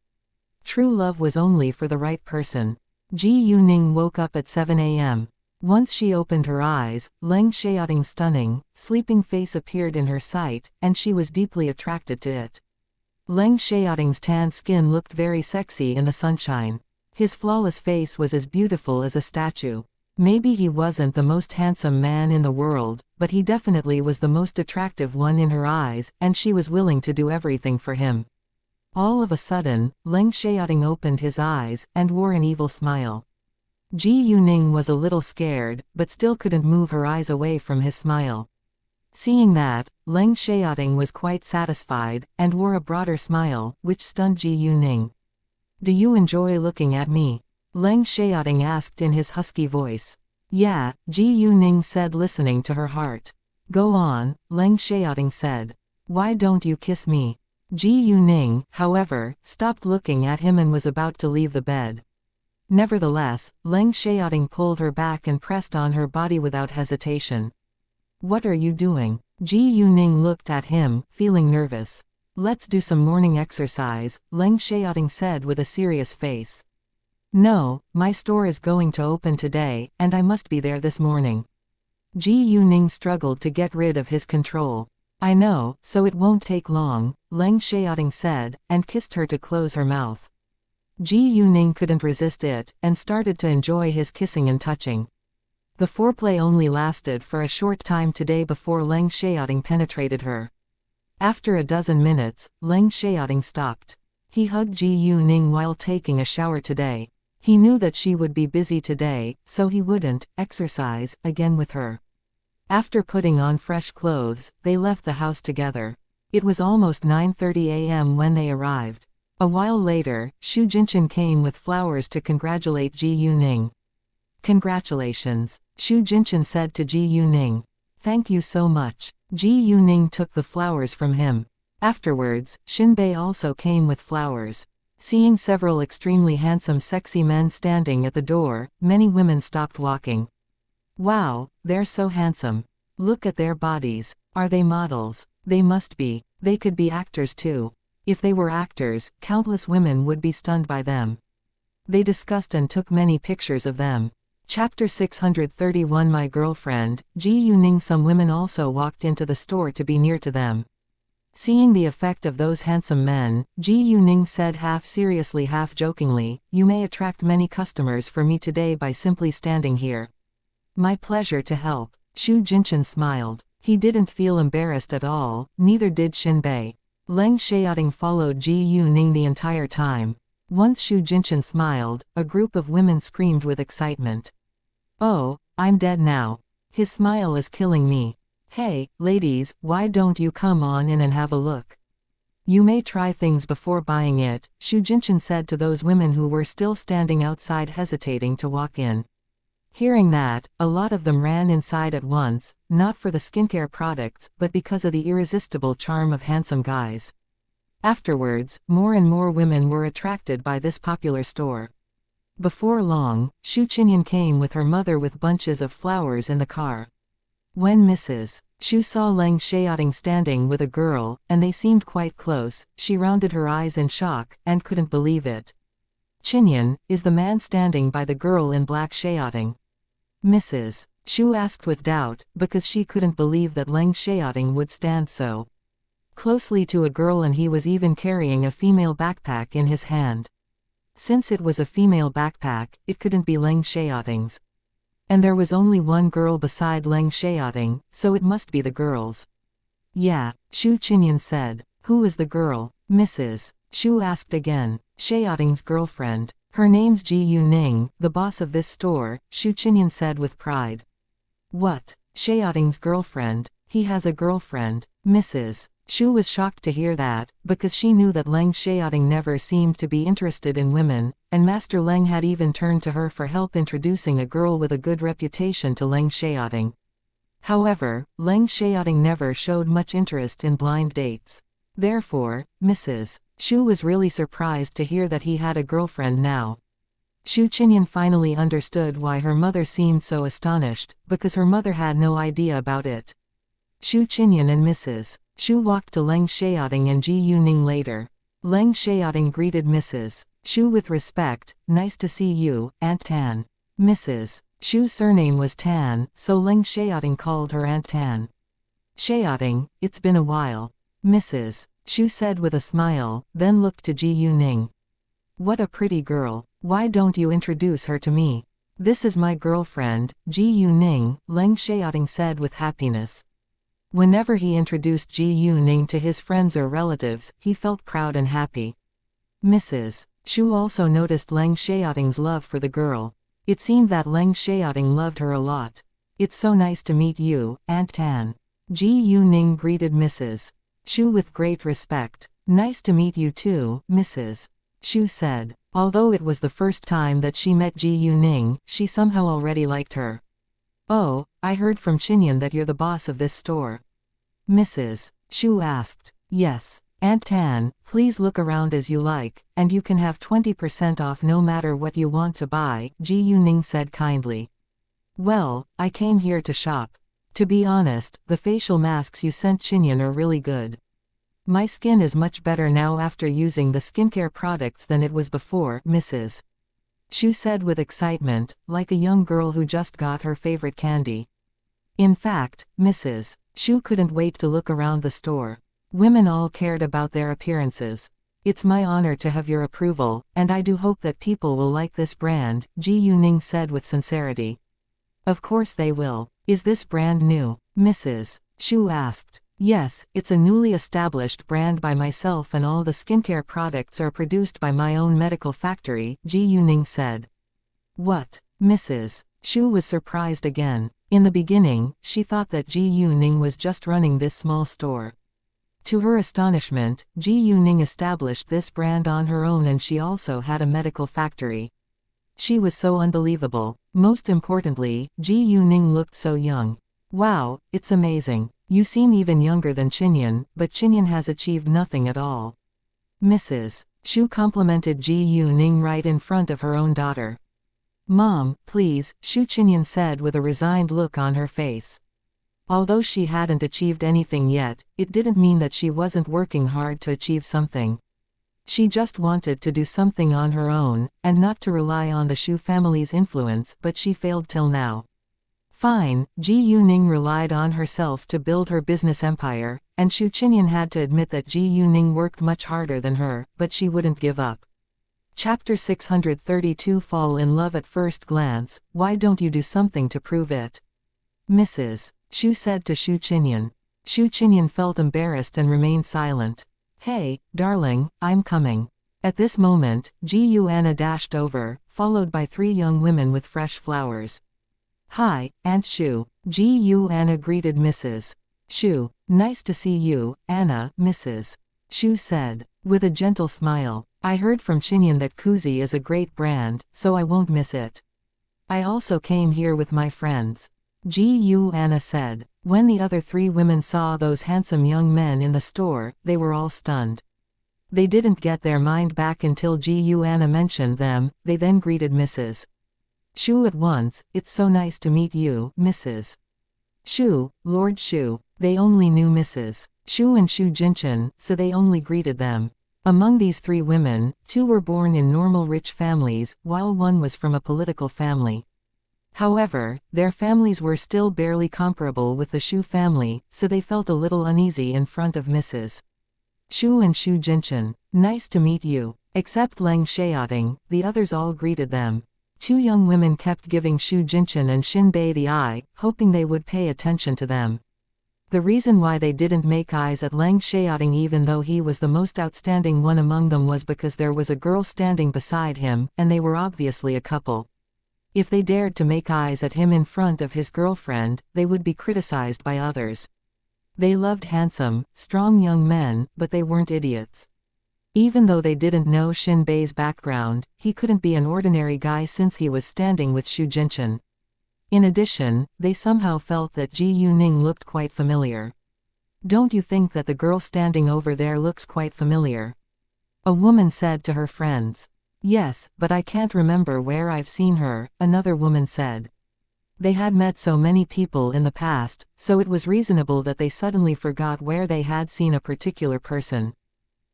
True love was only for the right person. Ji Yuning woke up at 7 a.m. Once she opened her eyes, Leng Xiaoting's stunning, sleeping face appeared in her sight, and she was deeply attracted to it. Leng Xiaoting's tan skin looked very sexy in the sunshine. His flawless face was as beautiful as a statue. Maybe he wasn't the most handsome man in the world, but he definitely was the most attractive one in her eyes, and she was willing to do everything for him. All of a sudden, Leng Xiaoting opened his eyes, and wore an evil smile. Ji Yuning was a little scared, but still couldn't move her eyes away from his smile. Seeing that, Leng Xiaoting was quite satisfied, and wore a broader smile, which stunned Ji Yuning. Do you enjoy looking at me? Leng Xiaoting asked in his husky voice. Yeah, Ji Yuning said, listening to her heart. Go on, Leng Xiaoting said. Why don't you kiss me? Ji Yuning, however, stopped looking at him and was about to leave the bed. Nevertheless, Leng Xiaoting pulled her back and pressed on her body without hesitation. What are you doing? Ji Yuning looked at him, feeling nervous. Let's do some morning exercise, Leng Xiaoting said with a serious face. No, my store is going to open today, and I must be there this morning. Ji Yuning struggled to get rid of his control. I know, so it won't take long, Leng Xiaoting said, and kissed her to close her mouth. Ji Yuning couldn't resist it, and started to enjoy his kissing and touching. The foreplay only lasted for a short time today before Leng Xiaoting penetrated her. After a dozen minutes, Leng Xiaoting stopped. He hugged Ji Yuning while taking a shower today. He knew that she would be busy today, so he wouldn't exercise again with her. After putting on fresh clothes, they left the house together. It was almost 9:30 a.m. when they arrived. A while later, Xu Jinchen came with flowers to congratulate Ji Yuning. Congratulations, Xu Jinchen said to Ji Yuning. Thank you so much. Ji Yuning took the flowers from him. Afterwards, Xinbei also came with flowers. Seeing several extremely handsome sexy men standing at the door, many women stopped walking. Wow, they're so handsome. Look at their bodies. Are they models? They must be. They could be actors too. If they were actors, countless women would be stunned by them. They discussed and took many pictures of them. Chapter 631 My Girlfriend, Ji Yuning. Some women also walked into the store to be near to them. Seeing the effect of those handsome men, Ji Yuning said half seriously half jokingly, you may attract many customers for me today by simply standing here. My pleasure to help. Xu Jinchen smiled. He didn't feel embarrassed at all, neither did Xinbei. Leng Xiaoting followed Ji Yuning the entire time. Once Xu Jinchen smiled, a group of women screamed with excitement. Oh, I'm dead now. His smile is killing me. Hey, ladies, why don't you come on in and have a look? You may try things before buying it, Xu Jinchen said to those women who were still standing outside hesitating to walk in. Hearing that, a lot of them ran inside at once, not for the skincare products but because of the irresistible charm of handsome guys. Afterwards, more and more women were attracted by this popular store. Before long, Xu Qinyan came with her mother with bunches of flowers in the car. When Mrs. Xu saw Leng Xiaoting standing with a girl, and they seemed quite close, she rounded her eyes in shock, and couldn't believe it. Qinyan, is the man standing by the girl in black Xiaoting? Mrs. Xu asked with doubt, because she couldn't believe that Leng Xiaoting would stand so closely to a girl, and he was even carrying a female backpack in his hand. Since it was a female backpack, it couldn't be Leng Xiaoting's. And there was only one girl beside Leng Xiaoting, so it must be the girl's. Yeah, Xu Qinyan said. Who is the girl? Mrs. Xu asked again. Xiaoting's girlfriend. Her name's Ji Yuning, the boss of this store, Xu Qinyan said with pride. What? Xiaoting's girlfriend? He has a girlfriend? Mrs. Xu was shocked to hear that, because she knew that Leng Xiaoting never seemed to be interested in women, and Master Leng had even turned to her for help introducing a girl with a good reputation to Leng Xiaoting. However, Leng Xiaoting never showed much interest in blind dates. Therefore, Mrs. Xu was really surprised to hear that he had a girlfriend now. Xu Qinyan finally understood why her mother seemed so astonished, because her mother had no idea about it. Xu Qinyan and Mrs. Xu walked to Leng Xiaoting and Ji Yuning later. Leng Xiaoting greeted Mrs. Xu with respect. Nice to see you, Aunt Tan. Mrs. Xu's surname was Tan, so Leng Xiaoting called her Aunt Tan. Xiaoting, it's been a while. Mrs. Xu said with a smile, then looked to Ji Yuning. What a pretty girl. Why don't you introduce her to me? This is my girlfriend, Ji Yuning, Leng Xiaoting said with happiness. Whenever he introduced Ji Yuning to his friends or relatives, he felt proud and happy. Mrs. Xu also noticed Leng Xiaoting's love for the girl. It seemed that Leng Xiaoting loved her a lot. It's so nice to meet you, Aunt Tan. Ji Yuning greeted Mrs. Xu with great respect. Nice to meet you too, Mrs. Xu said. Although it was the first time that she met Ji Yuning, she somehow already liked her. Oh, I heard from Qinyan that you're the boss of this store. Mrs. Xu asked. Yes, Aunt Tan, please look around as you like, and you can have 20% off no matter what you want to buy, Ji Yuning said kindly. Well, I came here to shop. To be honest, the facial masks you sent Qinyan are really good. My skin is much better now after using the skincare products than it was before, Mrs. Xu said with excitement, like a young girl who just got her favorite candy. In fact, Mrs. Xu couldn't wait to look around the store. Women all cared about their appearances. It's my honor to have your approval, and I do hope that people will like this brand, Ji Yuning said with sincerity. Of course they will. Is this brand new? Mrs. Xu asked. Yes, it's a newly established brand by myself and all the skincare products are produced by my own medical factory, Ji Yuning said. What? Mrs. Xu was surprised again. In the beginning, she thought that Ji Yuning was just running this small store. To her astonishment, Ji Yuning established this brand on her own and she also had a medical factory. She was so unbelievable. Most importantly, Ji Yuning looked so young. Wow, it's amazing. You seem even younger than Qinyan, but Qinyan has achieved nothing at all. Mrs. Xu complimented Ji Yuning right in front of her own daughter. Mom, please, Xu Qinyan said with a resigned look on her face. Although she hadn't achieved anything yet, it didn't mean that she wasn't working hard to achieve something. She just wanted to do something on her own, and not to rely on the Xu family's influence, but she failed till now. Fine, Ji Yuning relied on herself to build her business empire, and Xu Qinyan had to admit that Ji Yuning worked much harder than her, but she wouldn't give up. Chapter 632 Fall in Love at First Glance, Why don't you do something to prove it? Mrs. Xu said to Xu Qinyan. Xu Qinyan felt embarrassed and remained silent. Hey, darling, I'm coming. At this moment, Ji Yuanna dashed over, followed by 3 young women with fresh flowers. Hi, Aunt Xu. Ji Yuanna greeted Mrs. Xu. Nice to see you, Anna, Mrs. Xu said. With a gentle smile. I heard from Qinyan that Kuzi is a great brand, so I won't miss it. I also came here with my friends. Xianxia said. When the other three women saw those handsome young men in the store, they were all stunned. They didn't get their mind back until Xianxia mentioned them. They then greeted Mrs. Shu at once. It's so nice to meet you, Mrs. Shu, Lord Shu. They only knew Mrs. Shu and Shu Jinchen, so they only greeted them. Among these three women, two were born in normal rich families, while one was from a political family. However, their families were still barely comparable with the Shu family, so they felt a little uneasy in front of Mrs. Shu and Shu Jinchen. Nice to meet you. Except Leng Xiaoting, the others all greeted them. Two young women kept giving Shu Jinchen and Xin Bei the eye, hoping they would pay attention to them. The reason why they didn't make eyes at Leng Xiaoting even though he was the most outstanding one among them was because there was a girl standing beside him, and they were obviously a couple. If they dared to make eyes at him in front of his girlfriend, they would be criticized by others. They loved handsome, strong young men, but they weren't idiots. Even though they didn't know Xin Bei's background, he couldn't be an ordinary guy since he was standing with Shu Jinchen. In addition, they somehow felt that Ji Yuning looked quite familiar. Don't you think that the girl standing over there looks quite familiar? A woman said to her friends. Yes, but I can't remember where I've seen her, another woman said. They had met so many people in the past, so it was reasonable that they suddenly forgot where they had seen a particular person.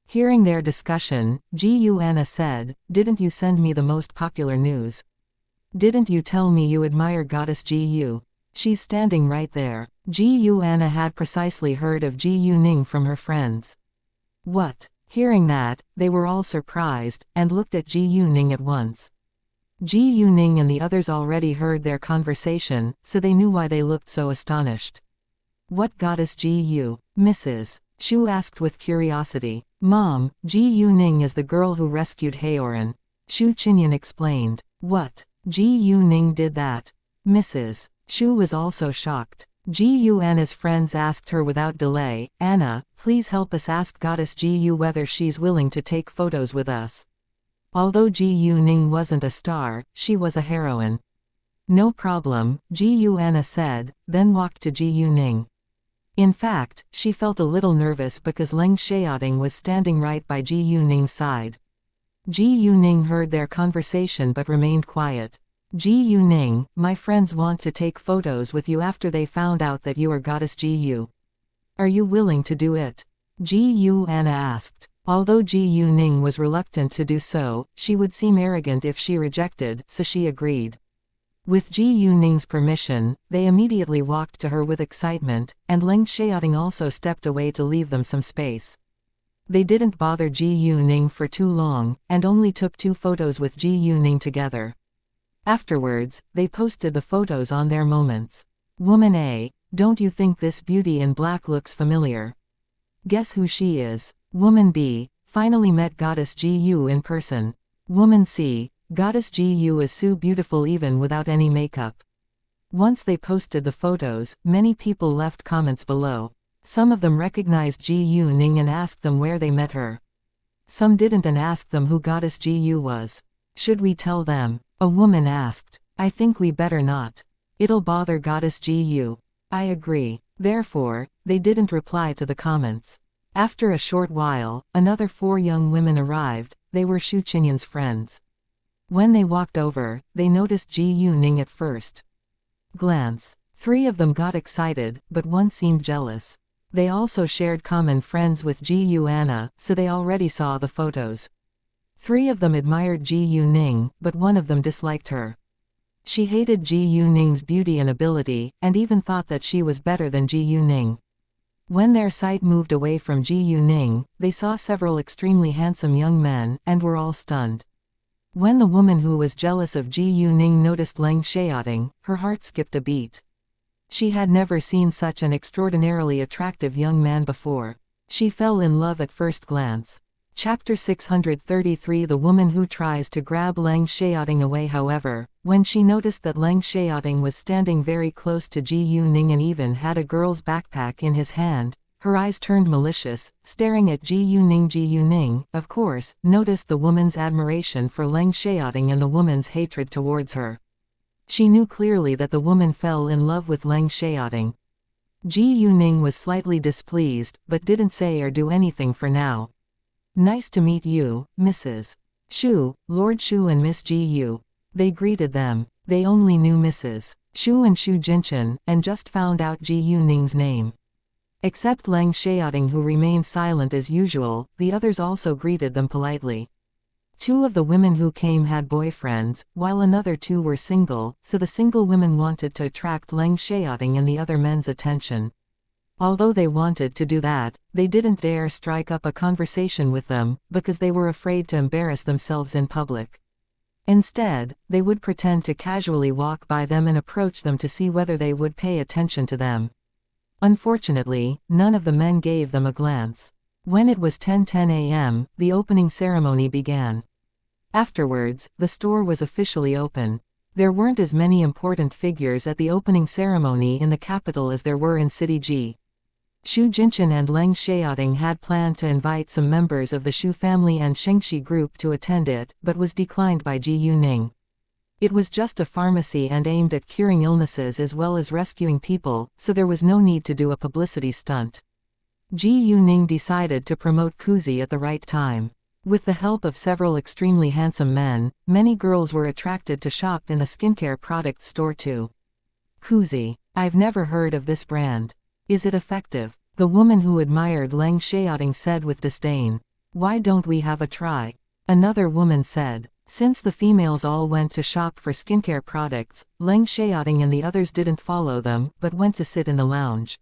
Hearing their discussion, Xianxia said, "Didn't you send me the most popular news? Didn't you tell me you admire goddess Ji? She's standing right there." Xianxia had precisely heard of Ji Yuning from her friends. What? Hearing that, they were all surprised, and looked at Ji Yuning at once. Ji Yuning and the others already heard their conversation, so they knew why they looked so astonished. What goddess Ji Yu? Mrs. Shu asked with curiosity. Mom, Ji Yuning is the girl who rescued Haoran. Shu Qinyan explained. What? Ji Yuning did that? Mrs. Shu was also shocked. Xianxia's friends asked her without delay, Anna, please help us ask goddess Ji Yu whether she's willing to take photos with us. Although Ji Yuning wasn't a star, she was a heroine. No problem, Xianxia said, then walked to Ji Yuning. In fact, she felt a little nervous because Leng Xiaoting was standing right by Ji Yuning's side. Ji Yuning heard their conversation but remained quiet. Ji Yuning, my friends want to take photos with you after they found out that you are goddess Ji Yu. Are you willing to do it? Xianxia asked. Although Ji Yuning was reluctant to do so, she would seem arrogant if she rejected, so she agreed. With Ji Yuning's permission, they immediately walked to her with excitement, and Leng Xiaoting also stepped away to leave them some space. They didn't bother Ji Yuning for too long, and only took 2 photos with Ji Yuning together. Afterwards, they posted the photos on their moments. Woman A, don't you think this beauty in black looks familiar? Guess who she is? Woman B, finally met goddess Ji Yu in person. Woman C, goddess Ji Yu is so beautiful even without any makeup. Once they posted the photos, many people left comments below. Some of them recognized Ji Yuning and asked them where they met her. Some didn't and asked them who goddess Ji Yu was. Should we tell them? A woman asked. I think we better not. It'll bother goddess Ji Yu. I agree. Therefore, they didn't reply to the comments. After a short while, another 4 young women arrived. They were Shu Qinyan's friends. When they walked over, they noticed Ji Yuning at first glance. 3 of them got excited, but one seemed jealous. They also shared common friends with Xianxia, so they already saw the photos. 3 of them admired Ji Yuning, but one of them disliked her. She hated Ji Yuning's beauty and ability, and even thought that she was better than Ji Yuning. When their sight moved away from Ji Yuning, they saw several extremely handsome young men, and were all stunned. When the woman who was jealous of Ji Yuning noticed Leng Xiaoting, her heart skipped a beat. She had never seen such an extraordinarily attractive young man before. She fell in love at first glance. Chapter 633 The woman who tries to grab Leng Xiaoting away. However, when she noticed that Leng Xiaoting was standing very close to Ji Yuning and even had a girl's backpack in his hand, her eyes turned malicious, staring at Ji Yuning. Ji Yuning, of course, noticed the woman's admiration for Leng Xiaoting and the woman's hatred towards her. She knew clearly that the woman fell in love with Leng Xiaoting. Ji Yuning was slightly displeased, but didn't say or do anything for now. Nice to meet you, Mrs. Shu, Lord Shu and Miss Ji Yu. They greeted them. They only knew Mrs. Shu and Shu Jinchen, and just found out Ji Yuning's name. Except Leng Xiaoting, who remained silent as usual, the others also greeted them politely. Two of the women who came had boyfriends, while another two were single, so the single women wanted to attract Leng Xiaoting and the other men's attention. Although they wanted to do that, they didn't dare strike up a conversation with them, because they were afraid to embarrass themselves in public. Instead, they would pretend to casually walk by them and approach them to see whether they would pay attention to them. Unfortunately, none of the men gave them a glance. When it was 10:10 a.m., the opening ceremony began. Afterwards, the store was officially open. There weren't as many important figures at the opening ceremony in the capital as there were in City G. Shu Jinchen and Leng Xiaoting had planned to invite some members of the Shu family and xianxia group to attend it, but was declined by Ji Yuning. It was just a pharmacy and aimed at curing illnesses as well as rescuing people, so there was no need to do a publicity stunt. Ji Yuning decided to promote Kuzi at the right time. With the help of several extremely handsome men, many girls were attracted to shop in the skincare product store too. Kuzi. I've never heard of this brand. Is it effective? The woman who admired Leng Xiaoting said with disdain. Why don't we have a try? Another woman said. Since the females all went to shop for skincare products, Leng Xiaoting and the others didn't follow them, but went to sit in the lounge.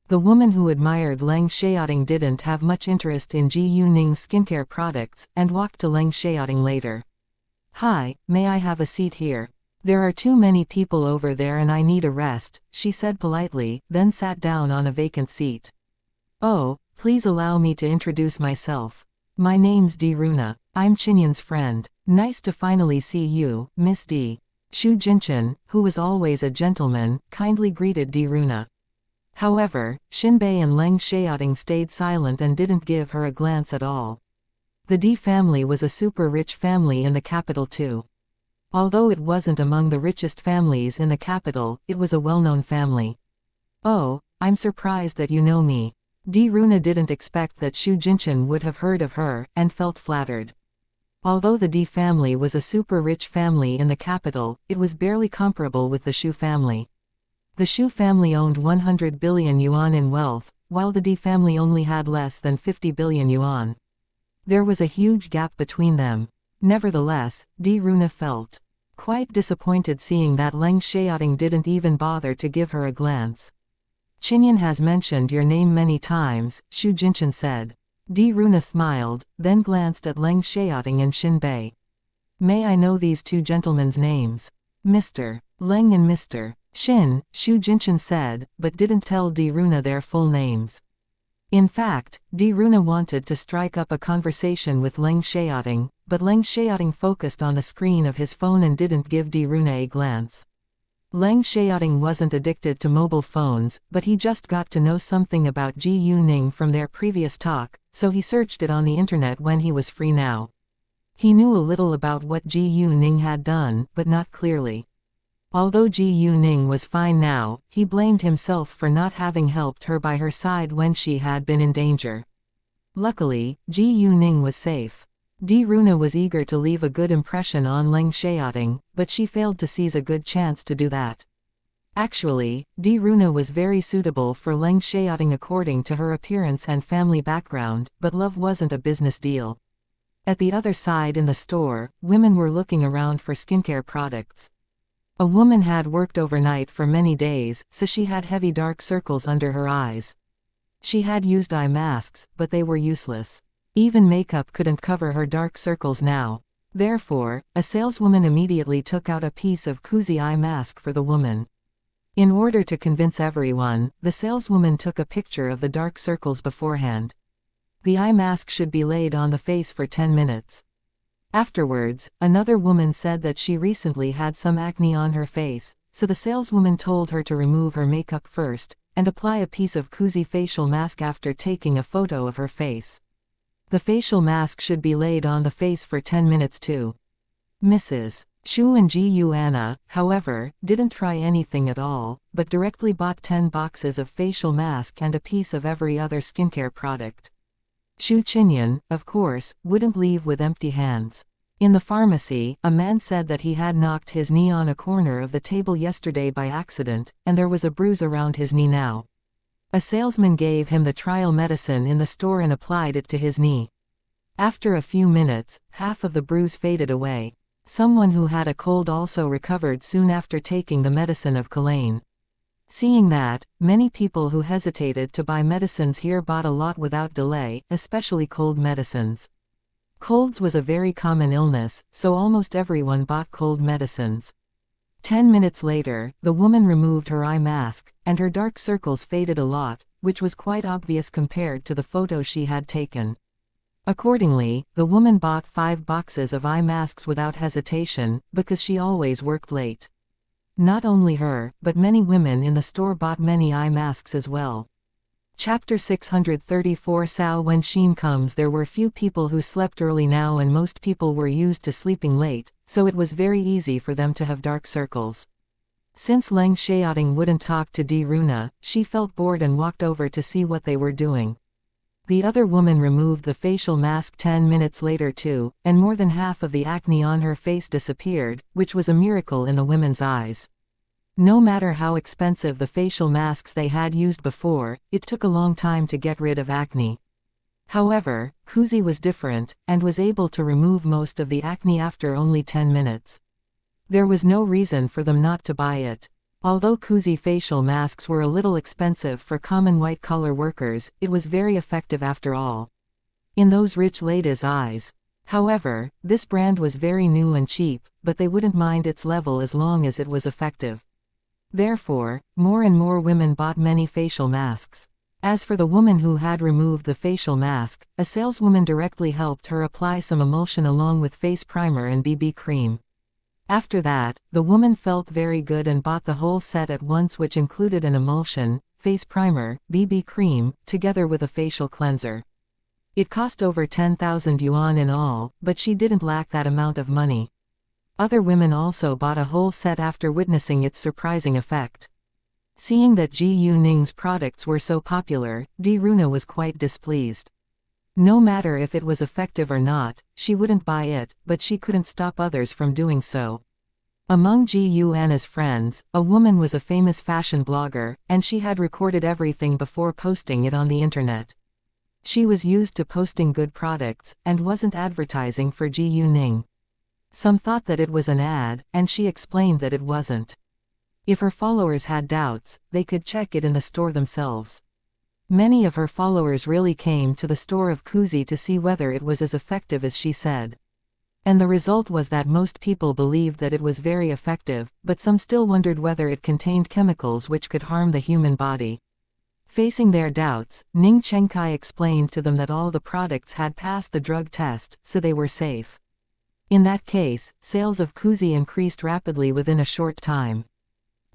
The woman who admired Leng Xiaoting didn't have much interest in Ji Yuning's skincare products, and walked to Leng Xiaoting later. Hi, may I have a seat here? There are too many people over there and I need a rest, she said politely, then sat down on a vacant seat. Oh, please allow me to introduce myself. My name's Di Runa. I'm Chinyan's friend. Nice to finally see you, Miss D. Shu Jinchen, who was always a gentleman, kindly greeted Di Runa. However, Xinbei and Leng Xiaoting stayed silent and didn't give her a glance at all. The Di family was a super rich family in the capital too. Although it wasn't among the richest families in the capital, it was a well-known family. Oh, I'm surprised that you know me. Di Runa didn't expect that Shu Jinchen would have heard of her, and felt flattered. Although the Di family was a super rich family in the capital, it was barely comparable with the Shu family. The Shu family owned 100 billion yuan in wealth, while the Di family only had less than 50 billion yuan. There was a huge gap between them. Nevertheless, Di Runa felt quite disappointed seeing that Leng Xiaoting didn't even bother to give her a glance. Chinyan has mentioned your name many times, Shu Jinchen said. Di Runa smiled, then glanced at Leng Xiaoting and Xinbei. May I know these two gentlemen's names? Mr. Leng and Mr. Xin, Shu Jinchen said, but didn't tell Di Runa their full names. In fact, Di Runa wanted to strike up a conversation with Leng Xiaoting, but Leng Xiaoting focused on the screen of his phone and didn't give Di Runa a glance. Leng Xiaoting wasn't addicted to mobile phones, but he just got to know something about Ji Yuning from their previous talk, so he searched it on the internet when he was free now. He knew a little about what Ji Yuning had done, but not clearly. Although Ji Yuning was fine now, he blamed himself for not having helped her by her side when she had been in danger. Luckily, Ji Yuning was safe. Di Runa was eager to leave a good impression on Leng Xiaoting, but she failed to seize a good chance to do that. Actually, Di Runa was very suitable for Leng Xiaoting according to her appearance and family background, but love wasn't a business deal. At the other side in the store, women were looking around for skincare products. A woman had worked overnight for many days, so she had heavy dark circles under her eyes. She had used eye masks, but they were useless. Even makeup couldn't cover her dark circles now. Therefore, a saleswoman immediately took out a piece of Kuzi eye mask for the woman. In order to convince everyone, the saleswoman took a picture of the dark circles beforehand. The eye mask should be laid on the face for 10 minutes. Afterwards, another woman said that she recently had some acne on her face, so the saleswoman told her to remove her makeup first, and apply a piece of Kuzi facial mask after taking a photo of her face. The facial mask should be laid on the face for 10 minutes too. Mrs. Shu and Ji Anna, however, didn't try anything at all, but directly bought 10 boxes of facial mask and a piece of every other skincare product. Shu Qinyan, of course, wouldn't leave with empty hands. In the pharmacy, a man said that he had knocked his knee on a corner of the table yesterday by accident, and there was a bruise around his knee now. A salesman gave him the trial medicine in the store and applied it to his knee. After a few minutes, half of the bruise faded away. Someone who had a cold also recovered soon after taking the medicine of Kulain. Seeing that, many people who hesitated to buy medicines here bought a lot without delay, especially cold medicines. Colds was a very common illness, so almost everyone bought cold medicines. 10 minutes later, the woman removed her eye mask, and her dark circles faded a lot, which was quite obvious compared to the photo she had taken. Accordingly, the woman bought 5 boxes of eye masks without hesitation, because she always worked late. Not only her, but many women in the store bought many eye masks as well. Chapter 634 Sao When Sheen comes. There were few people who slept early now, and most people were used to sleeping late, so it was very easy for them to have dark circles. Since Leng Xiaoting wouldn't talk to Di Runa, she felt bored and walked over to see what they were doing. The other woman removed the facial mask 10 minutes later too, and more than half of the acne on her face disappeared, which was a miracle in the women's eyes. No matter how expensive the facial masks they had used before, it took a long time to get rid of acne. However, Kuzi was different, and was able to remove most of the acne after only 10 minutes. There was no reason for them not to buy it. Although Kuzi facial masks were a little expensive for common white-collar workers, it was very effective after all. In those rich ladies' eyes. However, this brand was very new and cheap, but they wouldn't mind its level as long as it was effective. Therefore, more and more women bought many facial masks. As for the woman who had removed the facial mask, a saleswoman directly helped her apply some emulsion along with face primer and BB cream. After that, the woman felt very good and bought the whole set at once, which included an emulsion, face primer, BB cream, together with a facial cleanser. It cost over 10,000 yuan in all, but she didn't lack that amount of money. Other women also bought a whole set after witnessing its surprising effect. Seeing that Ji Yuning's products were so popular, Di Runa was quite displeased. No matter if it was effective or not, she wouldn't buy it, but she couldn't stop others from doing so. Among Ji Anna's friends, a woman was a famous fashion blogger, and she had recorded everything before posting it on the internet. She was used to posting good products, and wasn't advertising for Ji Yuning. Some thought that it was an ad, and she explained that it wasn't. If her followers had doubts, they could check it in the store themselves. Many of her followers really came to the store of Kuzi to see whether it was as effective as she said. And the result was that most people believed that it was very effective, but some still wondered whether it contained chemicals which could harm the human body. Facing their doubts, Ning Chengkai explained to them that all the products had passed the drug test, so they were safe. In that case, sales of Kuzi increased rapidly within a short time.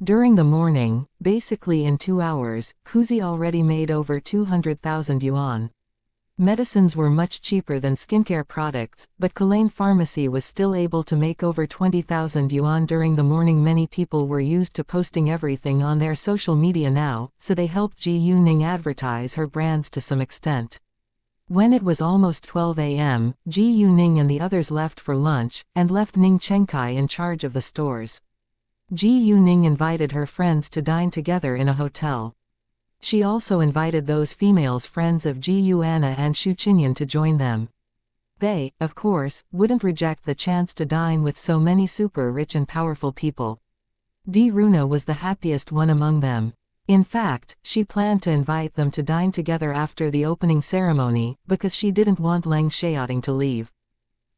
During the morning, basically in 2 hours, Kuzi already made over 200,000 yuan. Medicines were much cheaper than skincare products, but Kulain Pharmacy was still able to make over 20,000 yuan during the morning. Many people were used to posting everything on their social media now, so they helped Ji Yuning advertise her brands to some extent. When it was almost 12 a.m., Ji Yuning and the others left for lunch, and left Ning Chengkai in charge of the stores. Ji Yuning invited her friends to dine together in a hotel. She also invited those females friends of Ji Anna and Shu Qinyan to join them. They, of course, wouldn't reject the chance to dine with so many super rich and powerful people. Di Runa was the happiest one among them. In fact, she planned to invite them to dine together after the opening ceremony, because she didn't want Leng Xiaoting to leave.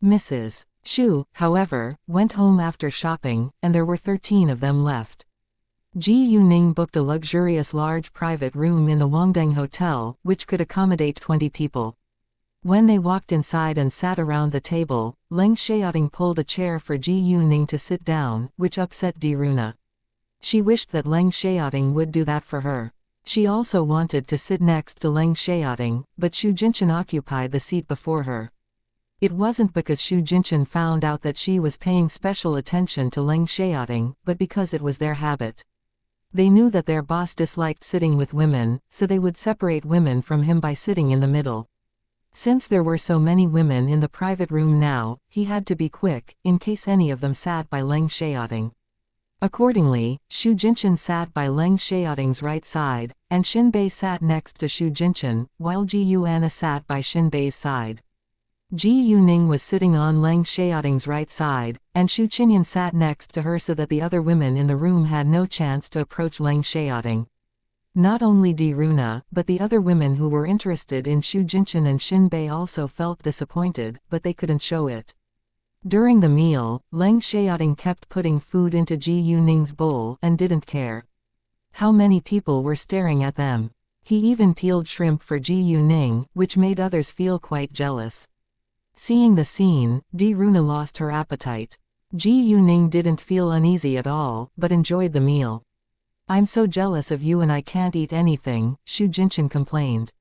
Mrs. Shu, however, went home after shopping, and there were 13 of them left. Ji Yuning booked a luxurious large private room in the Wangdeng Hotel, which could accommodate 20 people. When they walked inside and sat around the table, Leng Xiaoting pulled a chair for Ji Yuning to sit down, which upset Di Runa. She wished that Leng Xiaoting would do that for her. She also wanted to sit next to Leng Xiaoting, but Shu Jinchen occupied the seat before her. It wasn't because Xu Jinchen found out that she was paying special attention to Leng Xiaoting, but because it was their habit. They knew that their boss disliked sitting with women, so they would separate women from him by sitting in the middle. Since there were so many women in the private room now, he had to be quick, in case any of them sat by Leng Xiaoting. Accordingly, Xu Jinchen sat by Leng Xiaoting's right side, and Xinbei sat next to Xu Jinchen, while Ji Yuanna sat by Xinbei's side. Ji Yuning was sitting on Leng Xiaoting's right side, and Xu Qinyan sat next to her so that the other women in the room had no chance to approach Leng Xiaoting. Not only Di Runa, but the other women who were interested in Xu Jinchen and Xinbei also felt disappointed, but they couldn't show it. During the meal, Leng Xiaoting kept putting food into Ji Yuning's bowl and didn't care how many people were staring at them. He even peeled shrimp for Ji Yuning, which made others feel quite jealous. Seeing the scene, Di Runa lost her appetite. Ji Yuning didn't feel uneasy at all, but enjoyed the meal. "I'm so jealous of you and I can't eat anything," Xu Jinchen complained.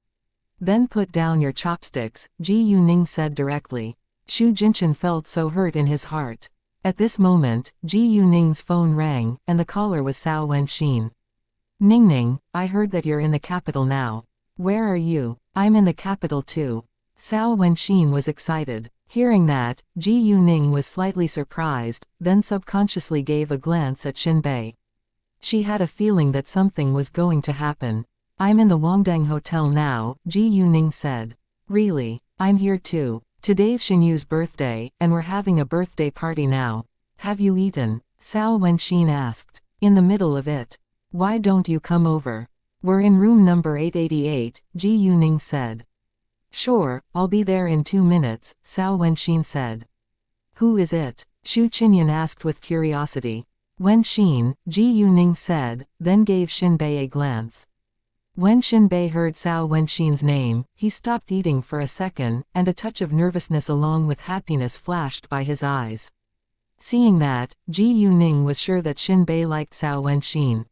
"Then put down your chopsticks," Ji Yuning said directly. Xu Jinchen felt so hurt in his heart. At this moment, Ji Yuning's phone rang, and the caller was Cao Wenxin. "Ningning, I heard that you're in the capital now. Where are you?" "I'm in the capital too." Cao Wenxin was excited. Hearing that, Ji Yuning was slightly surprised, then subconsciously gave a glance at Xinbei. She had a feeling that something was going to happen. "I'm in the Wangdang Hotel now," Ji Yuning said. "Really? I'm here too. Today's Xinyu's birthday, and we're having a birthday party now. Have you eaten?" Cao Wenxin asked. "In the middle of it. Why don't you come over?" "We're in room number 888, Ji Yuning said. "Sure, I'll be there in 2 minutes, Cao Wenxin said. "Who is it?" Xu Qinyan asked with curiosity. "Wenxin," Ji Yuning said, then gave Xinbei a glance. When Xinbei heard Cao Wenxin's name, he stopped eating for a second, and a touch of nervousness along with happiness flashed by his eyes. Seeing that, Ji Yuning was sure that Xinbei liked Cao Wenxin.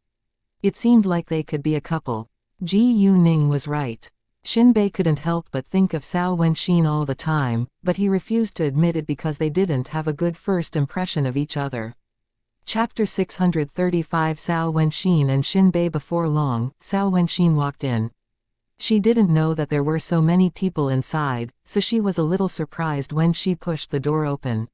It seemed like they could be a couple. Ji Yuning was right. Xinbei couldn't help but think of Cao Wenxin all the time, but he refused to admit it because they didn't have a good first impression of each other. Chapter 635 Cao Wenxin and Xinbei. Before long, Cao Wenxin walked in. She didn't know that there were so many people inside, so she was a little surprised when she pushed the door open.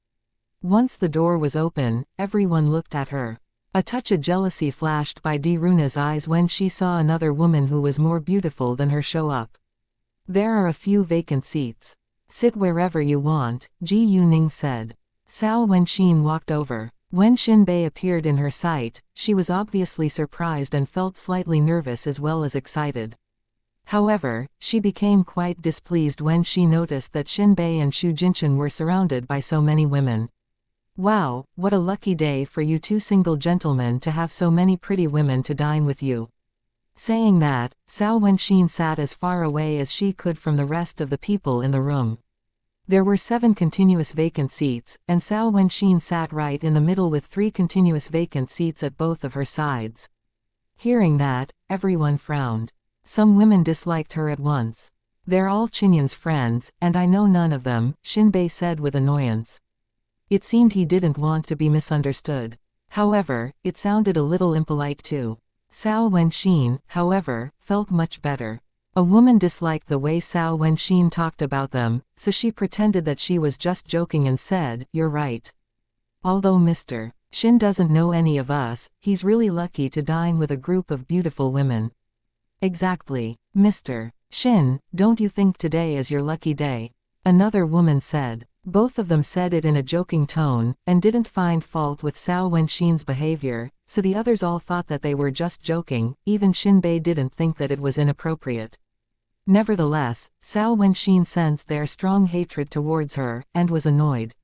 Once the door was open, everyone looked at her. A touch of jealousy flashed by Di Runa's eyes when she saw another woman who was more beautiful than her show up. "There are a few vacant seats. Sit wherever you want," Ji Yuning said. Cao Wenxin walked over. When Xinbei appeared in her sight, she was obviously surprised and felt slightly nervous as well as excited. However, she became quite displeased when she noticed that Xinbei and Xu Jinchen were surrounded by so many women. "Wow, what a lucky day for you two single gentlemen to have so many pretty women to dine with you." Saying that, Cao Wenxin sat as far away as she could from the rest of the people in the room. There were 7 continuous vacant seats, and Cao Wenxin sat right in the middle with 3 continuous vacant seats at both of her sides. Hearing that, everyone frowned. Some women disliked her at once. "They're all Qinyan's friends, and I know none of them," Xinbei said with annoyance. It seemed he didn't want to be misunderstood. However, it sounded a little impolite too. Cao Wenxin, however, felt much better. A woman disliked the way Cao Wenxin talked about them, so she pretended that she was just joking and said, "You're right. Although Mr. Xin doesn't know any of us, he's really lucky to dine with a group of beautiful women." "Exactly. Mr. Xin, don't you think today is your lucky day?" another woman said. Both of them said it in a joking tone, and didn't find fault with Cao Wenxin's behavior, so the others all thought that they were just joking. Even Xinbei didn't think that it was inappropriate. Nevertheless, Cao Wenxin sensed their strong hatred towards her, and was annoyed.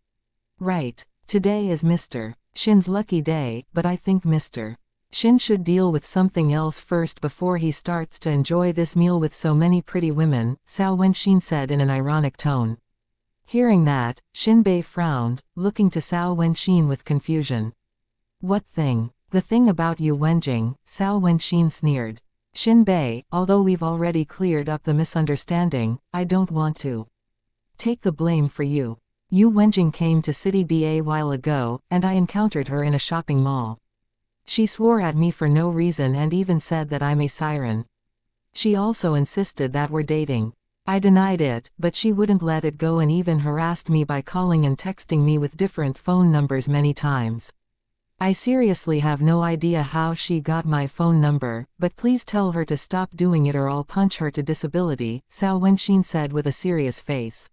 "Right. Today is Mr. Xin's lucky day, but I think Mr. Xin should deal with something else first before he starts to enjoy this meal with so many pretty women," Cao Wenxin said in an ironic tone. Hearing that, Xinbei frowned, looking to Cao Wenxin with confusion. "What thing?" "The thing about you Wenjing," Cao Wenxin sneered. "Xinbei, although we've already cleared up the misunderstanding, I don't want to." take the blame for you. Yu Wenjing came to City B a while ago, and I encountered her in a shopping mall. She swore at me for no reason and even said that I'm a siren. She also insisted that we're dating. I denied it, but she wouldn't let it go and even harassed me by calling and texting me with different phone numbers many times. I seriously have no idea how she got my phone number, but please tell her to stop doing it or I'll punch her to disability, Cao Wenxin said with a serious face.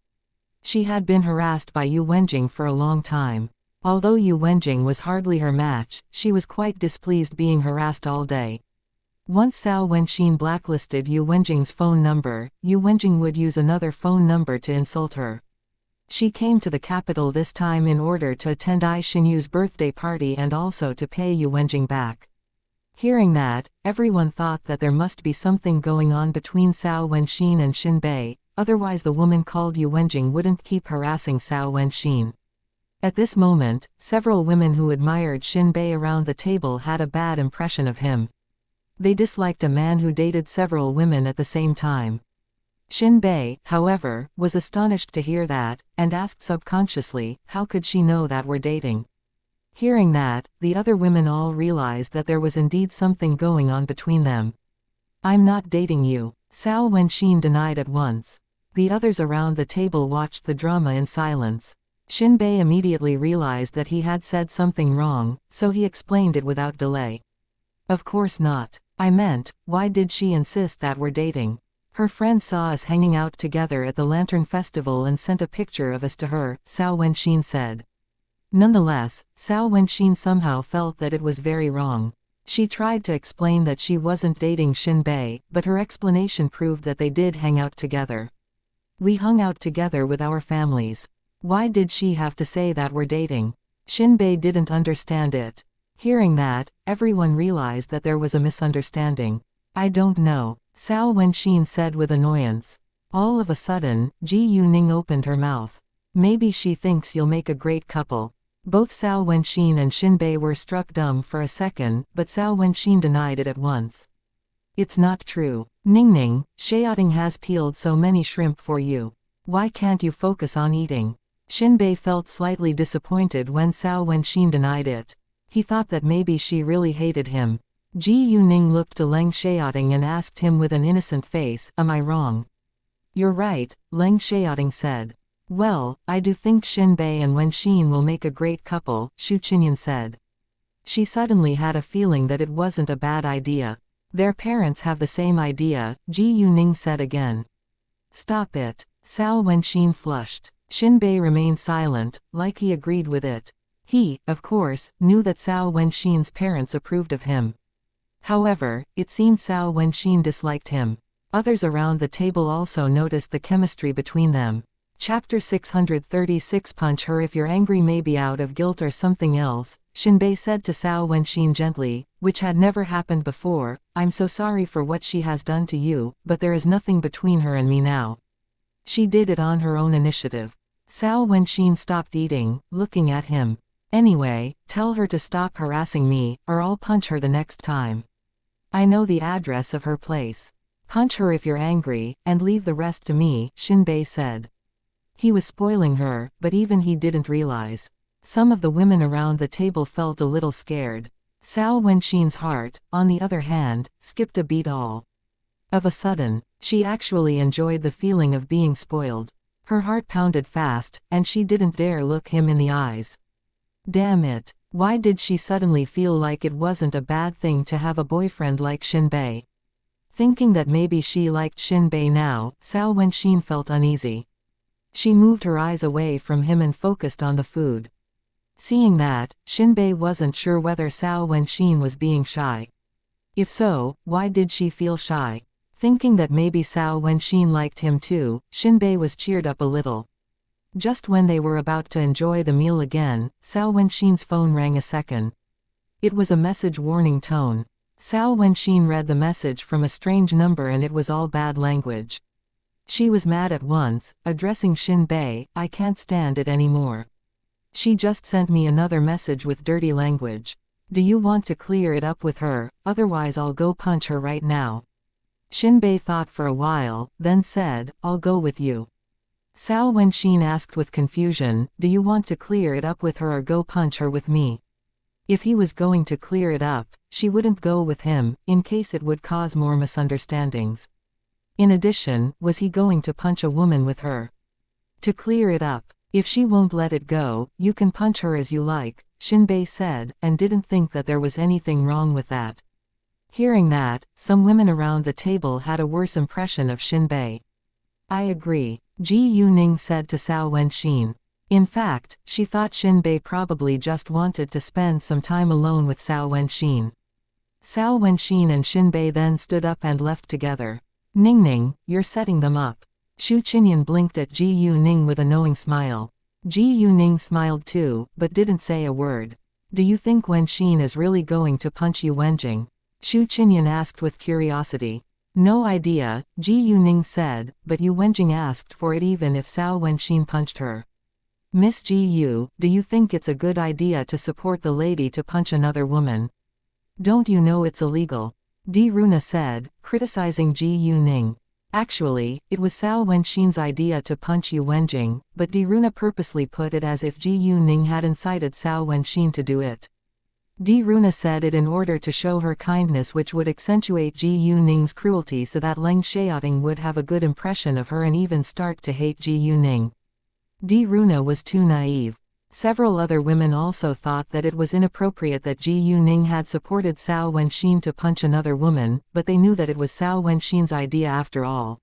She had been harassed by Yu Wenjing for a long time. Although Yu Wenjing was hardly her match, she was quite displeased being harassed all day. Once Cao Wenxin blacklisted Yu Wenjing's phone number, Yu Wenjing would use another phone number to insult her. She came to the capital this time in order to attend Ai Xinyu's birthday party and also to pay Yu Wenjing back. Hearing that, everyone thought that there must be something going on between Cao Wenxin and Xin Bei, otherwise the woman called Yu Wenjing wouldn't keep harassing Cao Wenxin. At this moment, several women who admired Xin Bei around the table had a bad impression of him. They disliked a man who dated several women at the same time. Xin Bei, however, was astonished to hear that, and asked subconsciously, how could she know that we're dating? Hearing that, the other women all realized that there was indeed something going on between them. I'm not dating you, Cao Wenxin denied at once. The others around the table watched the drama in silence. Xin Bei immediately realized that he had said something wrong, so he explained it without delay. Of course not. I meant, why did she insist that we're dating? Her friend saw us hanging out together at the Lantern Festival and sent a picture of us to her, Cao Wenxin said. Nonetheless, Cao Wenxin somehow felt that it was very wrong. She tried to explain that she wasn't dating Xin Bei, but her explanation proved that they did hang out together. We hung out together with our families. Why did she have to say that we're dating? Xin Bei didn't understand it. Hearing that, everyone realized that there was a misunderstanding. I don't know, Cao Wenxin said with annoyance. All of a sudden, Ji Yuning opened her mouth. Maybe she thinks you'll make a great couple. Both Cao Wenxin and Xin Bei were struck dumb for a second, but Cao Wenxin denied it at once. It's not true. Ningning, Xiaoting has peeled so many shrimp for you. Why can't you focus on eating? Xin Bei felt slightly disappointed when Cao Wenxin denied it. He thought that maybe she really hated him. Ji Yuning looked to Leng Xiaoting and asked him with an innocent face, am I wrong? You're right, Leng Xiaoting said. Well, I do think Xin Bei and Wenxin will make a great couple, Xu Qinyan said. She suddenly had a feeling that it wasn't a bad idea. Their parents have the same idea, Ji Yuning said again. Stop it. Cao Wenxin flushed. Xin Bei remained silent, like he agreed with it. He, of course, knew that Cao Wenxin's parents approved of him. However, it seemed Cao Wenxin disliked him. Others around the table also noticed the chemistry between them. Chapter 636 Punch her if you're angry, maybe out of guilt or something else, Xin Bei said to Cao Wenxin gently, which had never happened before, I'm so sorry for what she has done to you, but there is nothing between her and me now. She did it on her own initiative. Cao Wenxin stopped eating, looking at him. Anyway, tell her to stop harassing me, or I'll punch her the next time. I know the address of her place. Punch her if you're angry, and leave the rest to me, Xin Bei said. He was spoiling her, but even he didn't realize. Some of the women around the table felt a little scared. Cao Wenxin's heart, on the other hand, skipped a beat all. Of a sudden, she actually enjoyed the feeling of being spoiled. Her heart pounded fast, and she didn't dare look him in the eyes. Damn it, why did she suddenly feel like it wasn't a bad thing to have a boyfriend like Xin Bei? Thinking that maybe she liked Xin Bei now, Cao Wenxin felt uneasy. She moved her eyes away from him and focused on the food. Seeing that, Xin Bei wasn't sure whether Cao Wenxin was being shy. If so, why did she feel shy? Thinking that maybe Cao Wenxin liked him too, Xin Bei was cheered up a little. Just when they were about to enjoy the meal again, Cao Wenxin's phone rang a second. It was a message warning tone. Cao Wenxin read the message from a strange number and it was all bad language. She was mad at once, addressing Xin Bei, I can't stand it anymore. She just sent me another message with dirty language. Do you want to clear it up with her, otherwise I'll go punch her right now. Xin Bei thought for a while, then said, I'll go with you. Xiao Wenxin asked with confusion, do you want to clear it up with her or go punch her with me? If he was going to clear it up, she wouldn't go with him, in case it would cause more misunderstandings. In addition, was he going to punch a woman with her? To clear it up. If she won't let it go, you can punch her as you like, Shinbei said, and didn't think that there was anything wrong with that. Hearing that, some women around the table had a worse impression of Shinbei. I agree, Ji Yuning said to Xiao Wenxin. In fact, she thought Shinbei probably just wanted to spend some time alone with Xiao Wenxin. Xiao Wenxin and Shinbei then stood up and left together. Ningning, you're setting them up. Xu Qinyan blinked at Ji Yuning with a knowing smile. Ji Yuning smiled too, but didn't say a word. Do you think Wenxin is really going to punch Yu Wenjing? Xu Qinyan asked with curiosity. No idea, Ji Yuning said, but Yu Wenjing asked for it even if Xiao Wenxin punched her. Miss Ji Yu, do you think it's a good idea to support the lady to punch another woman? Don't you know it's illegal? Di Runa said, criticizing Ji Yuning. Actually, it was Xiao Wenxin's idea to punch Yu Wenjing, but Di Runa purposely put it as if Ji Yuning had incited Xiao Wenxin to do it. Di Runa said it in order to show her kindness, which would accentuate Ji Yuning's cruelty so that Leng Xiaoting would have a good impression of her and even start to hate Ji Yuning. Di Runa was too naive. Several other women also thought that it was inappropriate that Ji Yuning had supported Xiao Wenxin to punch another woman, but they knew that it was Xiao Wenxin's idea after all.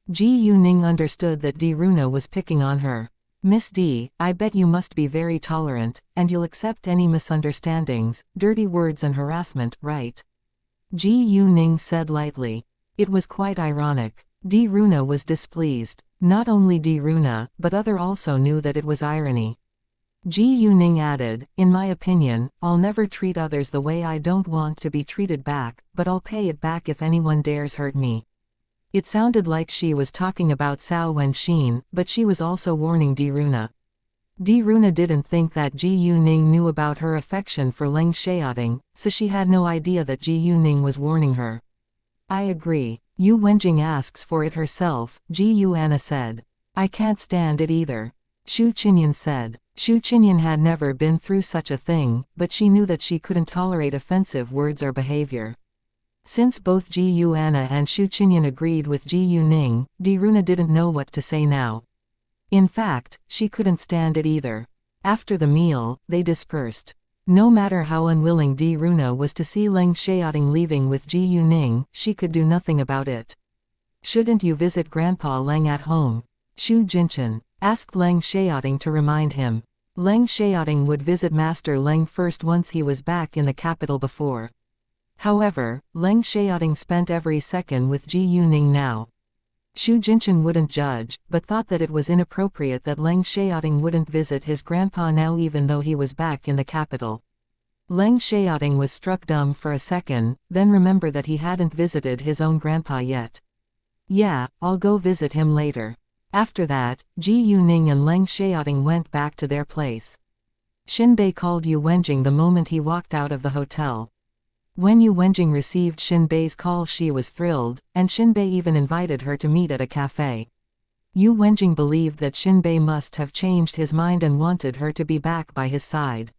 Ji Yuning understood that Di Runa was picking on her. Miss D, I bet you must be very tolerant, and you'll accept any misunderstandings, dirty words and harassment, right? Ji Yuning said lightly. It was quite ironic. Di Runa was displeased. Not only Di Runa, but other also knew that it was irony. Ji Yuning added, in my opinion, I'll never treat others the way I don't want to be treated back, but I'll pay it back if anyone dares hurt me. It sounded like she was talking about Xiao Wenxin, but she was also warning Di Runa. Di Runa didn't think that Ji Yuning knew about her affection for Leng Xiaoting, so she had no idea that Ji Yuning was warning her. I agree. Yu Wenjing asks for it herself, Ji Yuana said. I can't stand it either. Xu Qinyan said. Xu Qinyan had never been through such a thing, but she knew that she couldn't tolerate offensive words or behavior. Since both Ji Yuana and Xu Qinyan agreed with Ji Yuning, Di Runa didn't know what to say now. In fact, she couldn't stand it either. After the meal, they dispersed. No matter how unwilling Di Runa was to see Leng Xiaoting leaving with Ji Yuning, she could do nothing about it. Shouldn't you visit Grandpa Leng at home? Xu Jinchen asked Leng Xiaoting to remind him. Leng Xiaoting would visit Master Leng first once he was back in the capital before. However, Leng Xiaoting spent every second with Ji Yuning now. Xu Jinchen wouldn't judge, but thought that it was inappropriate that Leng Xiaoting wouldn't visit his grandpa now even though he was back in the capital. Leng Xiaoting was struck dumb for a second, then remembered that he hadn't visited his own grandpa yet. Yeah, I'll go visit him later. After that, Ji Yuning and Leng Xiaoting went back to their place. Shinbei called Yu Wenjing the moment he walked out of the hotel. When Yu Wenjing received Shinbei's call, she was thrilled, and Shinbei even invited her to meet at a cafe. Yu Wenjing believed that Shinbei must have changed his mind and wanted her to be back by his side.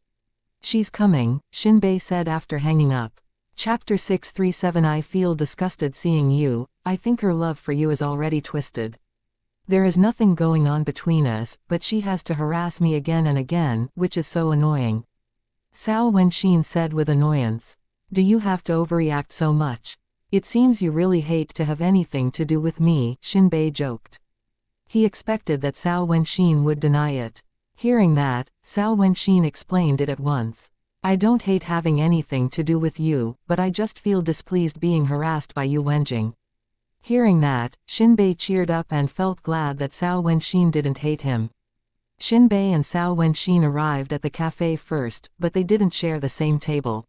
She's coming, Shinbei said after hanging up. Chapter 637. I feel disgusted seeing you. I think her love for you is already twisted. There is nothing going on between us, but she has to harass me again and again, which is so annoying. Xiao Wenxin said with annoyance. Do you have to overreact so much? It seems you really hate to have anything to do with me, Shinbei joked. He expected that Xiao Wenxin would deny it. Hearing that, Xiao Wenxin explained it at once. I don't hate having anything to do with you, but I just feel displeased being harassed by Yu Wenjing. Hearing that, Shinbei cheered up and felt glad that Xiao Wenxin didn't hate him. Shinbei and Xiao Wenxin arrived at the cafe first, but they didn't share the same table.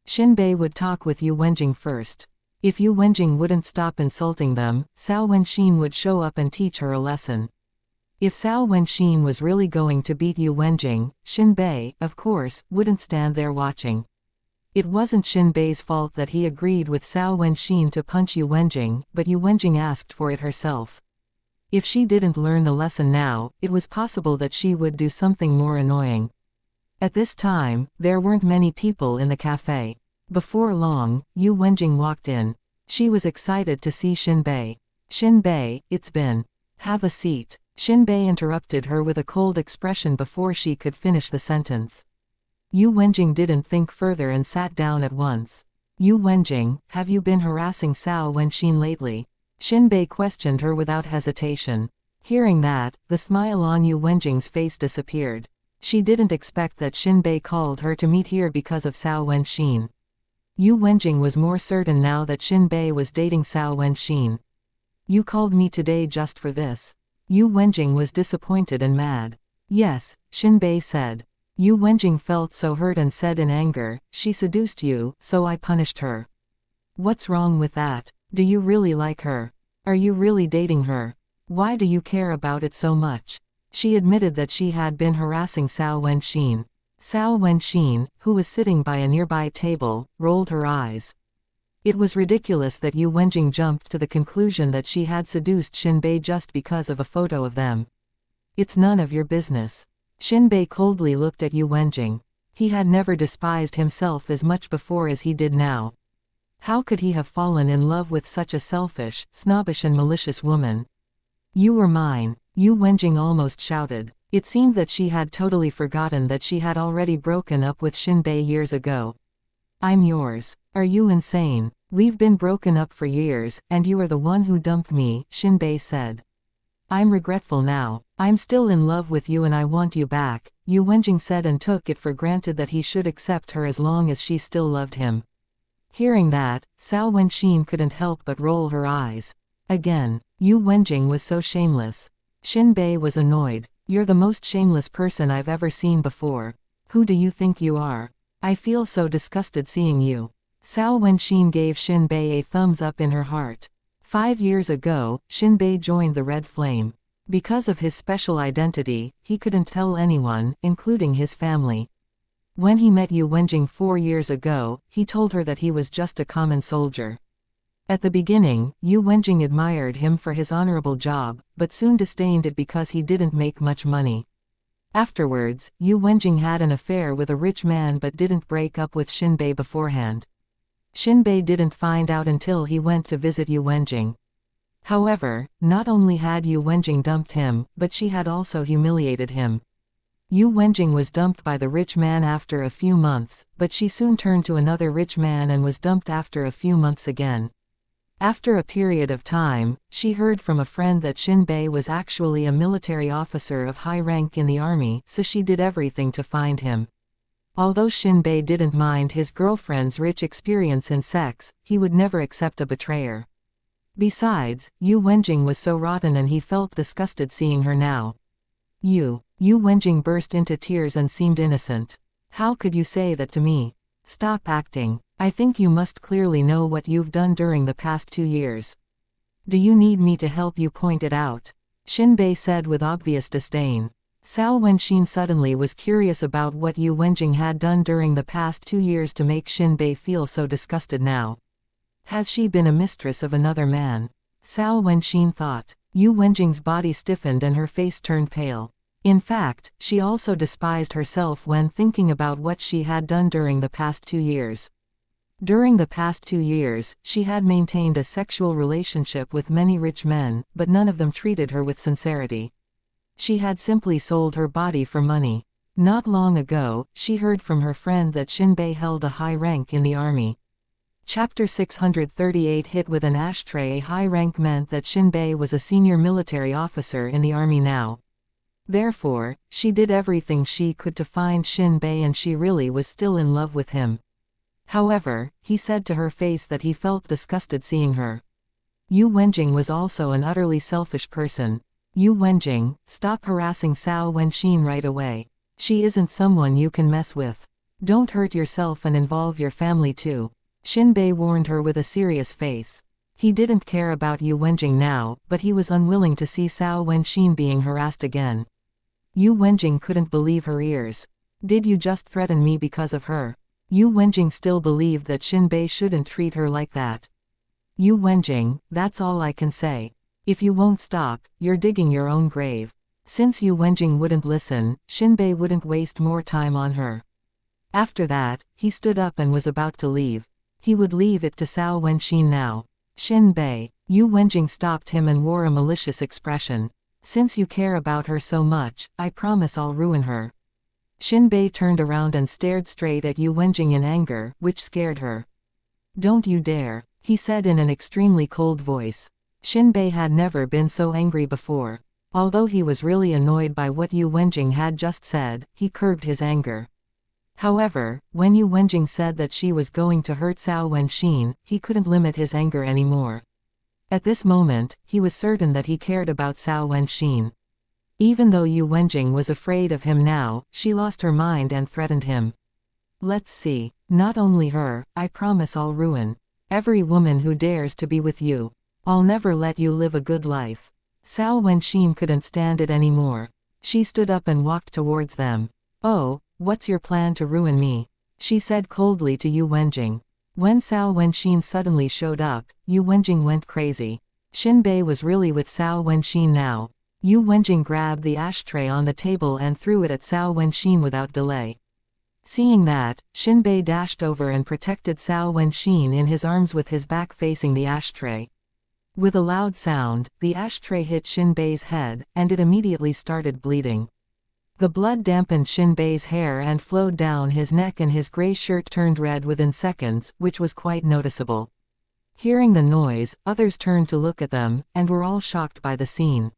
Shinbei would talk with Yu Wenjing first. If Yu Wenjing wouldn't stop insulting them, Xiao Wenxin would show up and teach her a lesson. If Xiao Wenxin was really going to beat Yu Wenjing, Shinbei, of course, wouldn't stand there watching. It wasn't Shinbei's fault that he agreed with Xiao Wenxin to punch Yu Wenjing, but Yu Wenjing asked for it herself. If she didn't learn the lesson now, it was possible that she would do something more annoying. At this time, there weren't many people in the cafe. Before long, Yu Wenjing walked in. She was excited to see Xinbei. "Xinbei, it's been. Have a seat." Xinbei interrupted her with a cold expression before she could finish the sentence. Yu Wenjing didn't think further and sat down at once. "Yu Wenjing, have you been harassing Cao Wenxin lately?" Xinbei questioned her without hesitation. Hearing that, the smile on Yu Wenjing's face disappeared. She didn't expect that Xinbei called her to meet here because of Cao Wenxin. Yu Wenjing was more certain now that Xinbei was dating Cao Wenxin. "You called me today just for this?" Yu Wenjing was disappointed and mad. "Yes," Xinbei said. Yu Wenjing felt so hurt and said in anger, "She seduced you, so I punished her." "What's wrong with that? Do you really like her? Are you really dating her? Why do you care about it so much?" She admitted that she had been harassing Cao Wenxin. Cao Wenxin, who was sitting by a nearby table, rolled her eyes. It was ridiculous that Yu Wenjing jumped to the conclusion that she had seduced Xinbei just because of a photo of them. "It's none of your business." Xinbei coldly looked at Yu Wenjing. He had never despised himself as much before as he did now. How could he have fallen in love with such a selfish, snobbish and malicious woman? "You were mine," Yu Wenjing almost shouted. It seemed that she had totally forgotten that she had already broken up with Xinbei years ago. "I'm yours. Are you insane? We've been broken up for years, and you are the one who dumped me," Xinbei said. "I'm regretful now. I'm still in love with you and I want you back," Yu Wenjing said and took it for granted that he should accept her as long as she still loved him. Hearing that, Cao Wenxin couldn't help but roll her eyes. Again, Yu Wenjing was so shameless. Xinbei was annoyed. "You're the most shameless person I've ever seen before. Who do you think you are? I feel so disgusted seeing you." Cao Wenxin gave Xinbei a thumbs up in her heart. 5 years ago, Xinbei joined the Red Flame. Because of his special identity, he couldn't tell anyone, including his family. When he met Yu Wenjing 4 years ago, he told her that he was just a common soldier. At the beginning, Yu Wenjing admired him for his honorable job, but soon disdained it because he didn't make much money. Afterwards, Yu Wenjing had an affair with a rich man but didn't break up with Xinbei beforehand. Xinbei didn't find out until he went to visit Yu Wenjing. However, not only had Yu Wenjing dumped him, but she had also humiliated him. Yu Wenjing was dumped by the rich man after a few months, but she soon turned to another rich man and was dumped after a few months again. After a period of time, she heard from a friend that Xinbei was actually a military officer of high rank in the army, so she did everything to find him. Although Xinbei didn't mind his girlfriend's rich experience in sex, he would never accept a betrayer. Besides, Yu Wenjing was so rotten and he felt disgusted seeing her now. Yu Wenjing burst into tears and seemed innocent. "How could you say that to me? Stop acting. I think you must clearly know what you've done during the past 2 years. Do you need me to help you point it out?" Xinbei said with obvious disdain. Cao Wenxin suddenly was curious about what Yu Wenjing had done during the past 2 years to make Xinbei feel so disgusted now. Has she been a mistress of another man? Cao Wenxin thought. Yu Wenjing's body stiffened and her face turned pale. In fact, she also despised herself when thinking about what she had done during the past 2 years. During the past 2 years, she had maintained a sexual relationship with many rich men, but none of them treated her with sincerity. She had simply sold her body for money. Not long ago, she heard from her friend that Xinbei held a high rank in the army. Chapter 638 Hit with an ashtray. A high rank meant that Xinbei was a senior military officer in the army now. Therefore, she did everything she could to find Xinbei and she really was still in love with him. However, he said to her face that he felt disgusted seeing her. Yu Wenjing was also an utterly selfish person. Yu Wenjing, stop harassing Cao Wenxin right away. She isn't someone you can mess with. Don't hurt yourself and involve your family too. Xinbei warned her with a serious face. He didn't care about Yu Wenjing now, but he was unwilling to see Cao Wenxin being harassed again. Yu Wenjing couldn't believe her ears. Did you just threaten me because of her? Yu Wenjing still believed that Xinbei shouldn't treat her like that. Yu Wenjing, that's all I can say. If you won't stop, you're digging your own grave. Since Yu Wenjing wouldn't listen, Shinbei wouldn't waste more time on her. After that, he stood up and was about to leave. He would leave it to Cao Wenxin now. Shinbei. Yu Wenjing stopped him and wore a malicious expression. Since you care about her so much, I promise I'll ruin her. Shinbei turned around and stared straight at Yu Wenjing in anger, which scared her. Don't you dare, he said in an extremely cold voice. Shinbei had never been so angry before. Although he was really annoyed by what Yu Wenjing had just said, he curbed his anger. However, when Yu Wenjing said that she was going to hurt Cao Wenxin, he couldn't limit his anger anymore. At this moment, he was certain that he cared about Cao Wenxin. Even though Yu Wenjing was afraid of him now, she lost her mind and threatened him. Let's see. Not only her, I promise I'll ruin every woman who dares to be with you. I'll never let you live a good life. Cao Wenxin couldn't stand it anymore. She stood up and walked towards them. Oh, what's your plan to ruin me? She said coldly to Yu Wenjing. When Cao Wenxin suddenly showed up, Yu Wenjing went crazy. Shinbei was really with Cao Wenxin now. Yu Wenjing grabbed the ashtray on the table and threw it at Cao Wenxin without delay. Seeing that, Shinbei dashed over and protected Cao Wenxin in his arms with his back facing the ashtray. With a loud sound, the ashtray hit Shinbei's head, and it immediately started bleeding. The blood dampened Shinbei's hair and flowed down his neck, and his gray shirt turned red within seconds, which was quite noticeable. Hearing the noise, others turned to look at them, and were all shocked by the scene.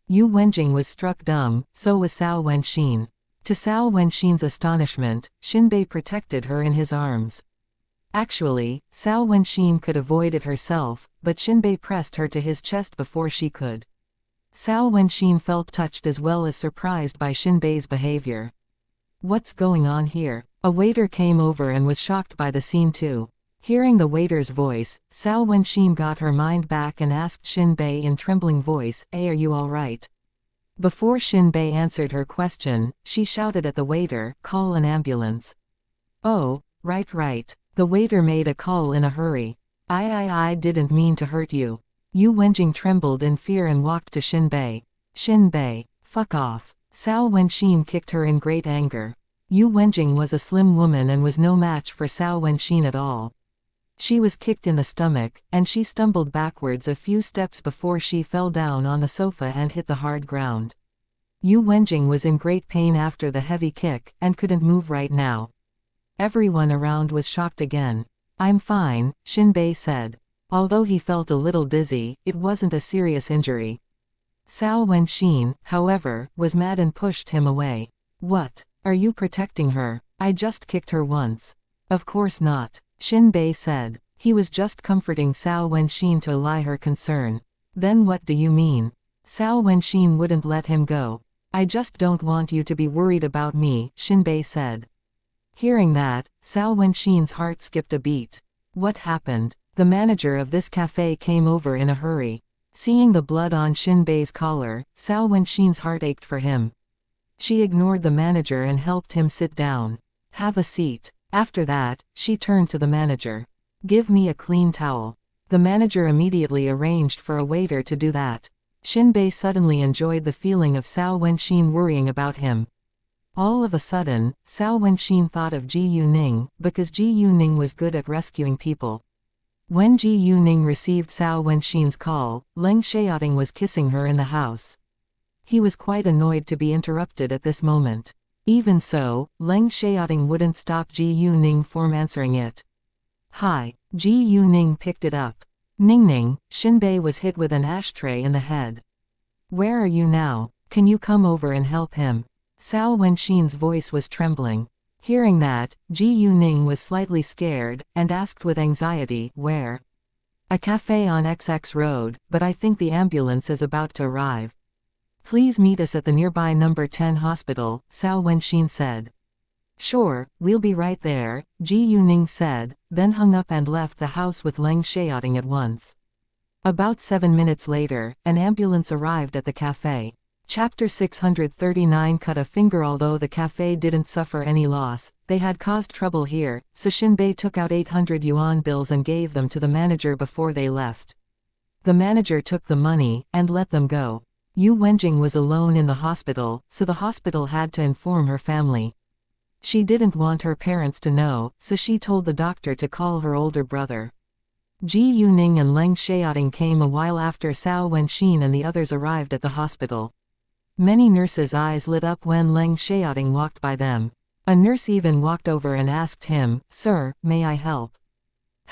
Yu Wenjing was struck dumb, so was Cao Wenxin. To Cao Wenxin's astonishment, Shinbei protected her in his arms. Actually, Cao Wenxin could avoid it herself, but Shinbei pressed her to his chest before she could. Cao Wenxin felt touched as well as surprised by Shinbei's behavior. What's going on here? A waiter came over and was shocked by the scene too. Hearing the waiter's voice, Cao Wenxin got her mind back and asked Shinbei in trembling voice, "Hey, are you all right?" Before Shinbei answered her question, she shouted at the waiter, "Call an ambulance." Oh, right. The waiter made a call in a hurry. I didn't mean to hurt you. Yu Wenjing trembled in fear and walked to Shinbei. Shinbei, fuck off. Cao Wenxin kicked her in great anger. Yu Wenjing was a slim woman and was no match for Cao Wenxin at all. She was kicked in the stomach, and she stumbled backwards a few steps before she fell down on the sofa and hit the hard ground. Yu Wenjing was in great pain after the heavy kick, and couldn't move right now. Everyone around was shocked again. I'm fine, Shinbei said. Although he felt a little dizzy, it wasn't a serious injury. Cao Wenxin, however, was mad and pushed him away. What? Are you protecting her? I just kicked her once. Of course not, Shinbei said. He was just comforting Cao Wenxin to allay her concern. Then what do you mean? Cao Wenxin wouldn't let him go. I just don't want you to be worried about me, Shinbei said. Hearing that, Cao Wenxin's heart skipped a beat. What happened? The manager of this cafe came over in a hurry. Seeing the blood on Shinbei's collar, Cao Wenxin's heart ached for him. She ignored the manager and helped him sit down. Have a seat. After that, she turned to the manager. Give me a clean towel. The manager immediately arranged for a waiter to do that. Shinbei suddenly enjoyed the feeling of Cao Wenxin worrying about him. All of a sudden, Cao Wenxin thought of Ji Yuning, because Ji Yuning was good at rescuing people. When Ji Yuning received Cao Wenxin's call, Leng Xiaoting was kissing her in the house. He was quite annoyed to be interrupted at this moment. Even so, Leng Xiaoting wouldn't stop Ji Yuning from answering it. Hi. Ji Yuning picked it up. Ningning, Shinbei was hit with an ashtray in the head. Where are you now? Can you come over and help him? Cao Wenxin's voice was trembling. Hearing that, Ji Yuning was slightly scared, and asked with anxiety, where? A cafe on XX Road, but I think the ambulance is about to arrive. Please meet us at the nearby number 10 hospital, Cao Wenxin said. Sure, we'll be right there, Ji Yuning said, then hung up and left the house with Leng Xiaoting at once. About 7 minutes later, an ambulance arrived at the cafe. Chapter 639 Cut a finger. Although the cafe didn't suffer any loss, they had caused trouble here, so Shinbei took out 800 yuan bills and gave them to the manager before they left. The manager took the money, and let them go. Yu Wenjing was alone in the hospital, so the hospital had to inform her family. She didn't want her parents to know, so she told the doctor to call her older brother. Ji Yuning and Leng Xiaoting came a while after Cao Wenxin and the others arrived at the hospital. Many nurses' eyes lit up when Leng Xiaoting walked by them. A nurse even walked over and asked him, "Sir, may I help?"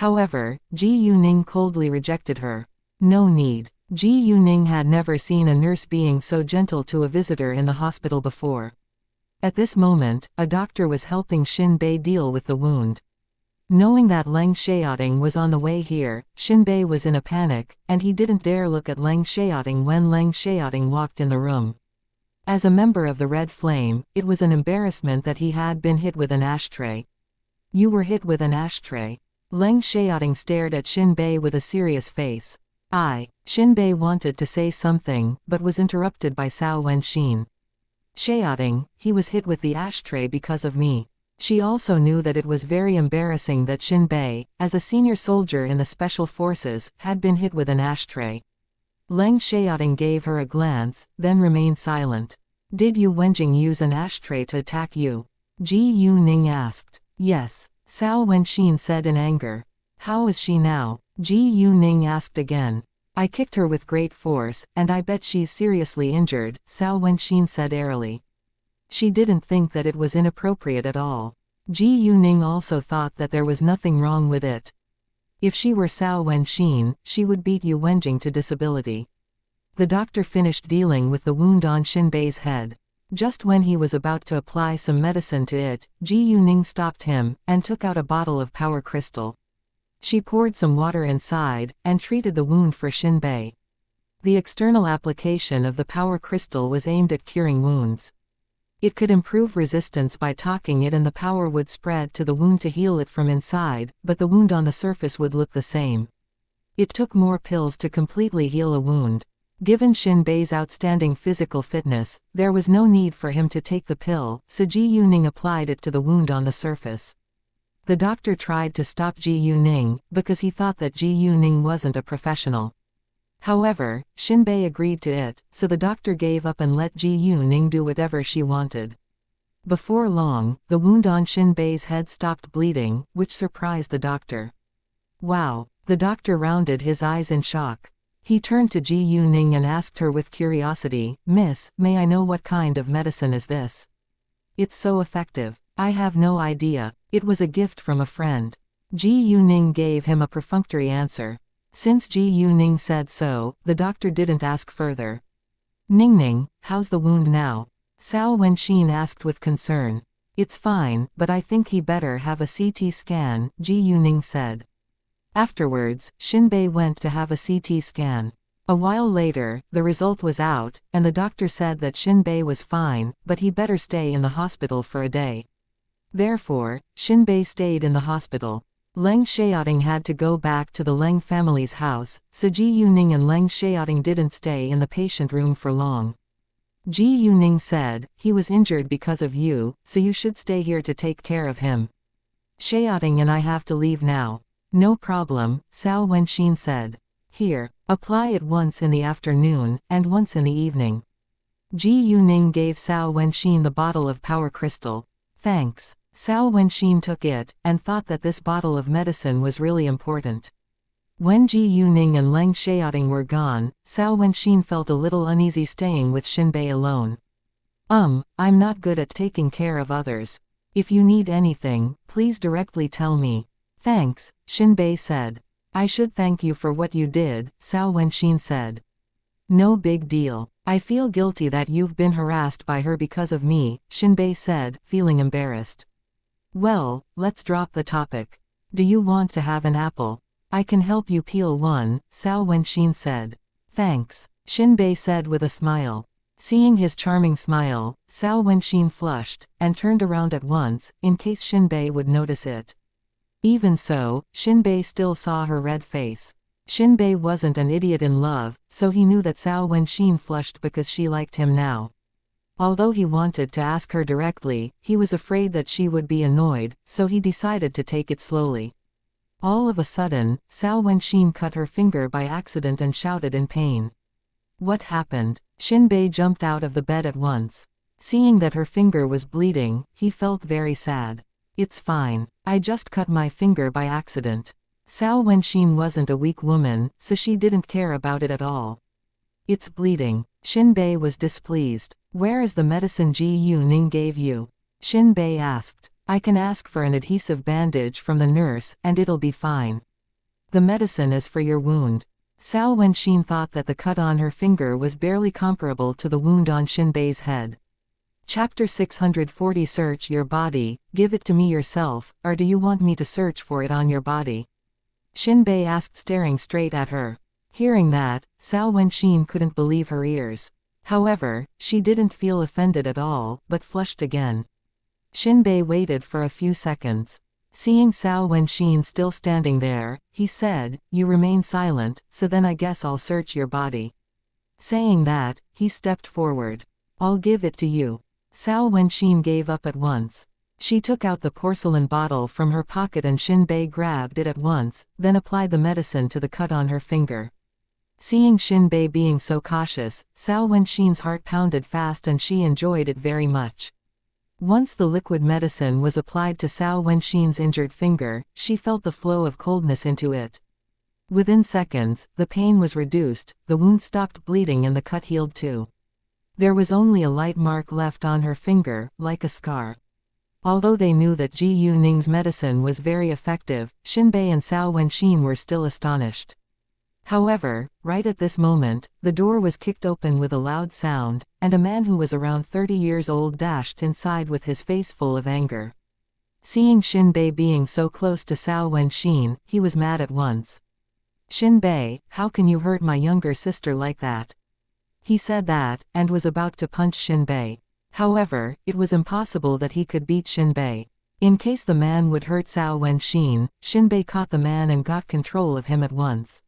However, Ji Yuning coldly rejected her. No need. Ji Yuning had never seen a nurse being so gentle to a visitor in the hospital before. At this moment, a doctor was helping Xin Bei deal with the wound. Knowing that Leng Xiaoting was on the way here, Xin Bei was in a panic, and he didn't dare look at Leng Xiaoting when Leng Xiaoting walked in the room. As a member of the Red Flame, it was an embarrassment that he had been hit with an ashtray. "You were hit with an ashtray?" Leng Xiaoting stared at Xin Bei with a serious face. Xin Bei wanted to say something, but was interrupted by Cao Wenxin. "Xiaoting, he was hit with the ashtray because of me." She also knew that it was very embarrassing that Xin Bei, as a senior soldier in the special forces, had been hit with an ashtray. Leng Xiaoting gave her a glance, then remained silent. "Did Yu Wenjing use an ashtray to attack you?" Ji Yuning asked. "Yes," Cao Wenxin said in anger. "How is she now?" Ji Yuning asked again. "I kicked her with great force, and I bet she's seriously injured," Cao Wenxin said airily. She didn't think that it was inappropriate at all. Ji Yuning also thought that there was nothing wrong with it. If she were Cao Wenxin, she would beat Yu Wenjing to disability. The doctor finished dealing with the wound on Xin Bei's head. Just when he was about to apply some medicine to it, Ji Yuning stopped him, and took out a bottle of power crystal. She poured some water inside, and treated the wound for Xin Bei. The external application of the power crystal was aimed at curing wounds. It could improve resistance by talking it, and the power would spread to the wound to heal it from inside, but the wound on the surface would look the same. It took more pills to completely heal a wound. Given Xin Bei's outstanding physical fitness, there was no need for him to take the pill, so Ji Yuning applied it to the wound on the surface. The doctor tried to stop Ji Yuning, because he thought that Ji Yuning wasn't a professional. However, Xin Bei agreed to it, so the doctor gave up and let Ji Yuning do whatever she wanted. Before long, the wound on Xin Bei's head stopped bleeding, which surprised the doctor. "Wow!" The doctor rounded his eyes in shock. He turned to Ji Yuning and asked her with curiosity, "Miss, may I know what kind of medicine is this? It's so effective." "I have no idea. It was a gift from a friend." Ji Yuning gave him a perfunctory answer. Since Ji Yuning said so, the doctor didn't ask further. "Ningning, how's the wound now?" Cao Wenxin asked with concern. "It's fine, but I think he better have a CT scan," Ji Yuning said. Afterwards, Xin Bei went to have a CT scan. A while later, the result was out, and the doctor said that Xin Bei was fine, but he better stay in the hospital for a day. Therefore, Xin Bei stayed in the hospital. Leng Xiaoting had to go back to the Leng family's house, so Ji Yuning and Leng Xiaoting didn't stay in the patient room for long. Ji Yuning said, "He was injured because of you, so you should stay here to take care of him." "Xiaoting and I have to leave now." "No problem," Cao Wenxin said. "Here, apply it once in the afternoon, and once in the evening." Ji Yuning gave Cao Wenxin the bottle of power crystal. "Thanks." Cao Wenxin took it, and thought that this bottle of medicine was really important. When Ji Yuning and Leng Xiaoting were gone, Cao Wenxin felt a little uneasy staying with Xin Bei alone. I'm not good at taking care of others. If you need anything, please directly tell me." "Thanks," Xin Bei said. "I should thank you for what you did," Cao Wenxin said. "No big deal. I feel guilty that you've been harassed by her because of me," Xin Bei said, feeling embarrassed. "Well, let's drop the topic. Do you want to have an apple? I can help you peel one," Cao Wenxin said. "Thanks," Xin Bei said with a smile. Seeing his charming smile, Cao Wenxin flushed, and turned around at once, in case Xin Bei would notice it. Even so, Xin Bei still saw her red face. Xin Bei wasn't an idiot in love, so he knew that Cao Wenxin flushed because she liked him now. Although he wanted to ask her directly, he was afraid that she would be annoyed, so he decided to take it slowly. All of a sudden, Xiao Wenxin cut her finger by accident and shouted in pain. What happened? Xinbei jumped out of the bed at once. Seeing that her finger was bleeding, he felt very sad. It's fine. I just cut my finger by accident. Xiao Wenxin wasn't a weak woman, so she didn't care about it at all. It's bleeding. Xinbei was displeased. Where is the medicine Ji Yuning gave you? Xinbei asked. I can ask for an adhesive bandage from the nurse, and it'll be fine. The medicine is for your wound. Xiao Wenxin thought that the cut on her finger was barely comparable to the wound on Xinbei's head. Chapter 640. Search your body, give it to me yourself, or do you want me to search for it on your body? Xinbei asked, staring straight at her. Hearing that, Xiao Wenxin couldn't believe her ears. However, she didn't feel offended at all, but flushed again. Xinbei waited for a few seconds. Seeing Xiao Wenxin still standing there, he said, You remain silent, so then I guess I'll search your body. Saying that, he stepped forward. I'll give it to you. Xiao Wenxin gave up at once. She took out the porcelain bottle from her pocket and Xinbei grabbed it at once, then applied the medicine to the cut on her finger. Seeing Xinbei being so cautious, Xiao Wenxin's heart pounded fast and she enjoyed it very much. Once the liquid medicine was applied to Xiao Wenxin's injured finger, she felt the flow of coldness into it. Within seconds, the pain was reduced, the wound stopped bleeding and the cut healed too. There was only a light mark left on her finger, like a scar. Although they knew that Ji Yuning's medicine was very effective, Xinbei and Xiao Wenxin were still astonished. However, right at this moment, the door was kicked open with a loud sound, and a man who was around 30 years old dashed inside with his face full of anger. Seeing Xinbei being so close to Xiao Wenxin, he was mad at once. Xinbei, how can you hurt my younger sister like that? He said that, and was about to punch Xinbei. However, it was impossible that he could beat Xinbei. In case the man would hurt Xiao Wenxin, Xinbei caught the man and got control of him at once.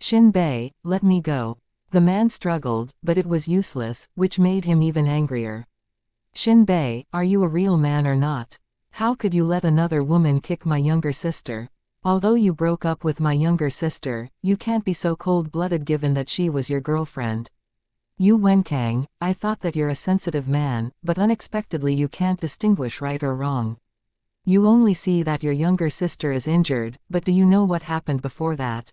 Xinbei, let me go. The man struggled, but it was useless, which made him even angrier. Xinbei, are you a real man or not? How could you let another woman kick my younger sister? Although you broke up with my younger sister, you can't be so cold-blooded given that she was your girlfriend. Yu Wenkang, I thought that you're a sensitive man, but unexpectedly you can't distinguish right or wrong. You only see that your younger sister is injured, but do you know what happened before that?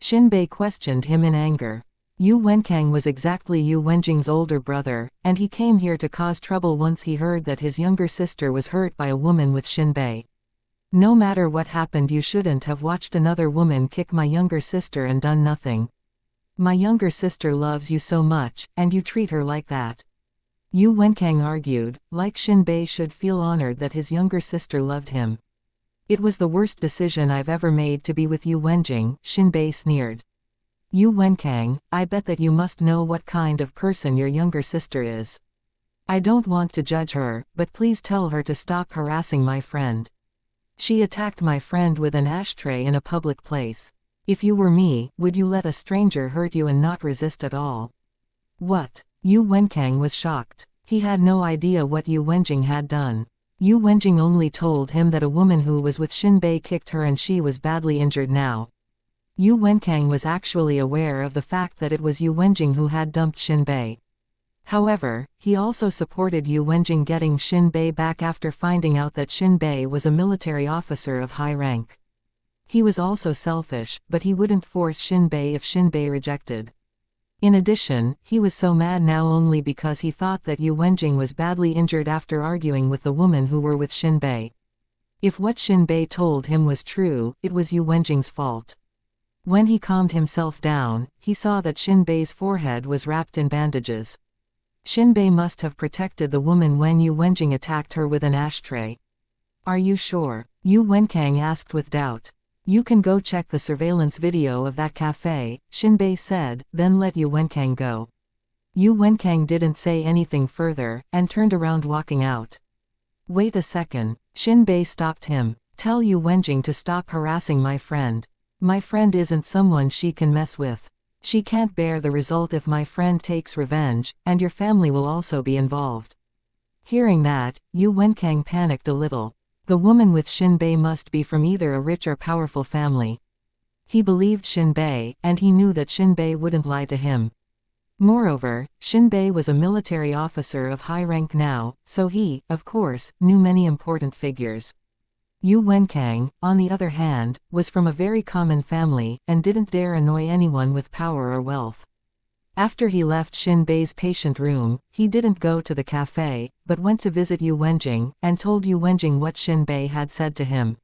Xinbei questioned him in anger. Yu Wenkang was exactly Yu Wenjing's older brother, and he came here to cause trouble once he heard that his younger sister was hurt by a woman with Xinbei. No matter what happened, you shouldn't have watched another woman kick my younger sister and done nothing. My younger sister loves you so much, and you treat her like that. Yu Wenkang argued, like Xinbei should feel honored that his younger sister loved him. It was the worst decision I've ever made to be with Yu Wenjing, Xinbei sneered. Yu Wenkang, I bet that you must know what kind of person your younger sister is. I don't want to judge her, but please tell her to stop harassing my friend. She attacked my friend with an ashtray in a public place. If you were me, would you let a stranger hurt you and not resist at all? What? Yu Wenkang was shocked. He had no idea what Yu Wenjing had done. Yu Wenjing only told him that a woman who was with Xinbei kicked her and she was badly injured now. Yu Wenkang was actually aware of the fact that it was Yu Wenjing who had dumped Xinbei. However, he also supported Yu Wenjing getting Xinbei back after finding out that Xinbei was a military officer of high rank. He was also selfish, but he wouldn't force Xinbei if Xinbei rejected. In addition, he was so mad now only because he thought that Yu Wenjing was badly injured after arguing with the woman who were with Xinbei. If what Xinbei told him was true, it was Yu Wenjing's fault. When he calmed himself down, he saw that Xinbei's forehead was wrapped in bandages. Xinbei must have protected the woman when Yu Wenjing attacked her with an ashtray. Are you sure? Yu Wenkang asked with doubt. You can go check the surveillance video of that cafe, Xinbei said, then let Yu Wenkang go. Yu Wenkang didn't say anything further, and turned around walking out. Wait a second. Xinbei stopped him. Tell Yu Wenjing to stop harassing my friend. My friend isn't someone she can mess with. She can't bear the result if my friend takes revenge, and your family will also be involved. Hearing that, Yu Wenkang panicked a little. The woman with Xinbei must be from either a rich or powerful family. He believed Xinbei, and he knew that Xinbei wouldn't lie to him. Moreover, Xinbei was a military officer of high rank now, so he, of course, knew many important figures. Yu Wenkang, on the other hand, was from a very common family, and didn't dare annoy anyone with power or wealth. After he left Xinbei's patient room, he didn't go to the cafe, but went to visit Yu Wenjing, and told Yu Wenjing what Xinbei had said to him.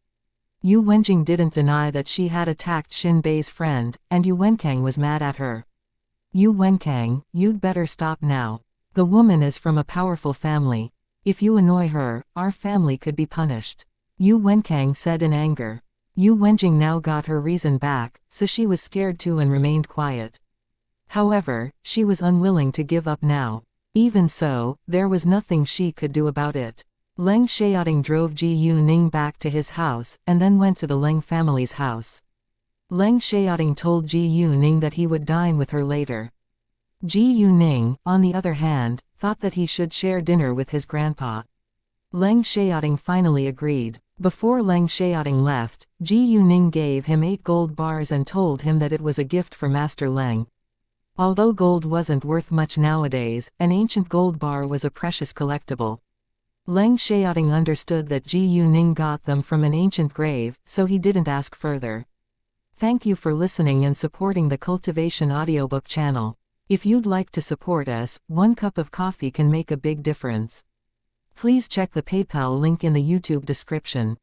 Yu Wenjing didn't deny that she had attacked Xinbei's friend, and Yu Wenkang was mad at her. Yu Wenkang, you'd better stop now. The woman is from a powerful family. If you annoy her, our family could be punished. Yu Wenkang said in anger. Yu Wenjing now got her reason back, so she was scared too and remained quiet. However, she was unwilling to give up now. Even so, there was nothing she could do about it. Leng Xiaoting drove Ji Yuning back to his house, and then went to the Leng family's house. Leng Xiaoting told Ji Yuning that he would dine with her later. Ji Yuning, on the other hand, thought that he should share dinner with his grandpa. Leng Xiaoting finally agreed. Before Leng Xiaoting left, Ji Yuning gave him 8 gold bars and told him that it was a gift for Master Leng. Although gold wasn't worth much nowadays, an ancient gold bar was a precious collectible. Leng Xiaoting understood that Ji Yuning got them from an ancient grave, so he didn't ask further. Thank you for listening and supporting the Cultivation audiobook channel. If you'd like to support us, 1 cup of coffee can make a big difference. Please check the PayPal link in the YouTube description.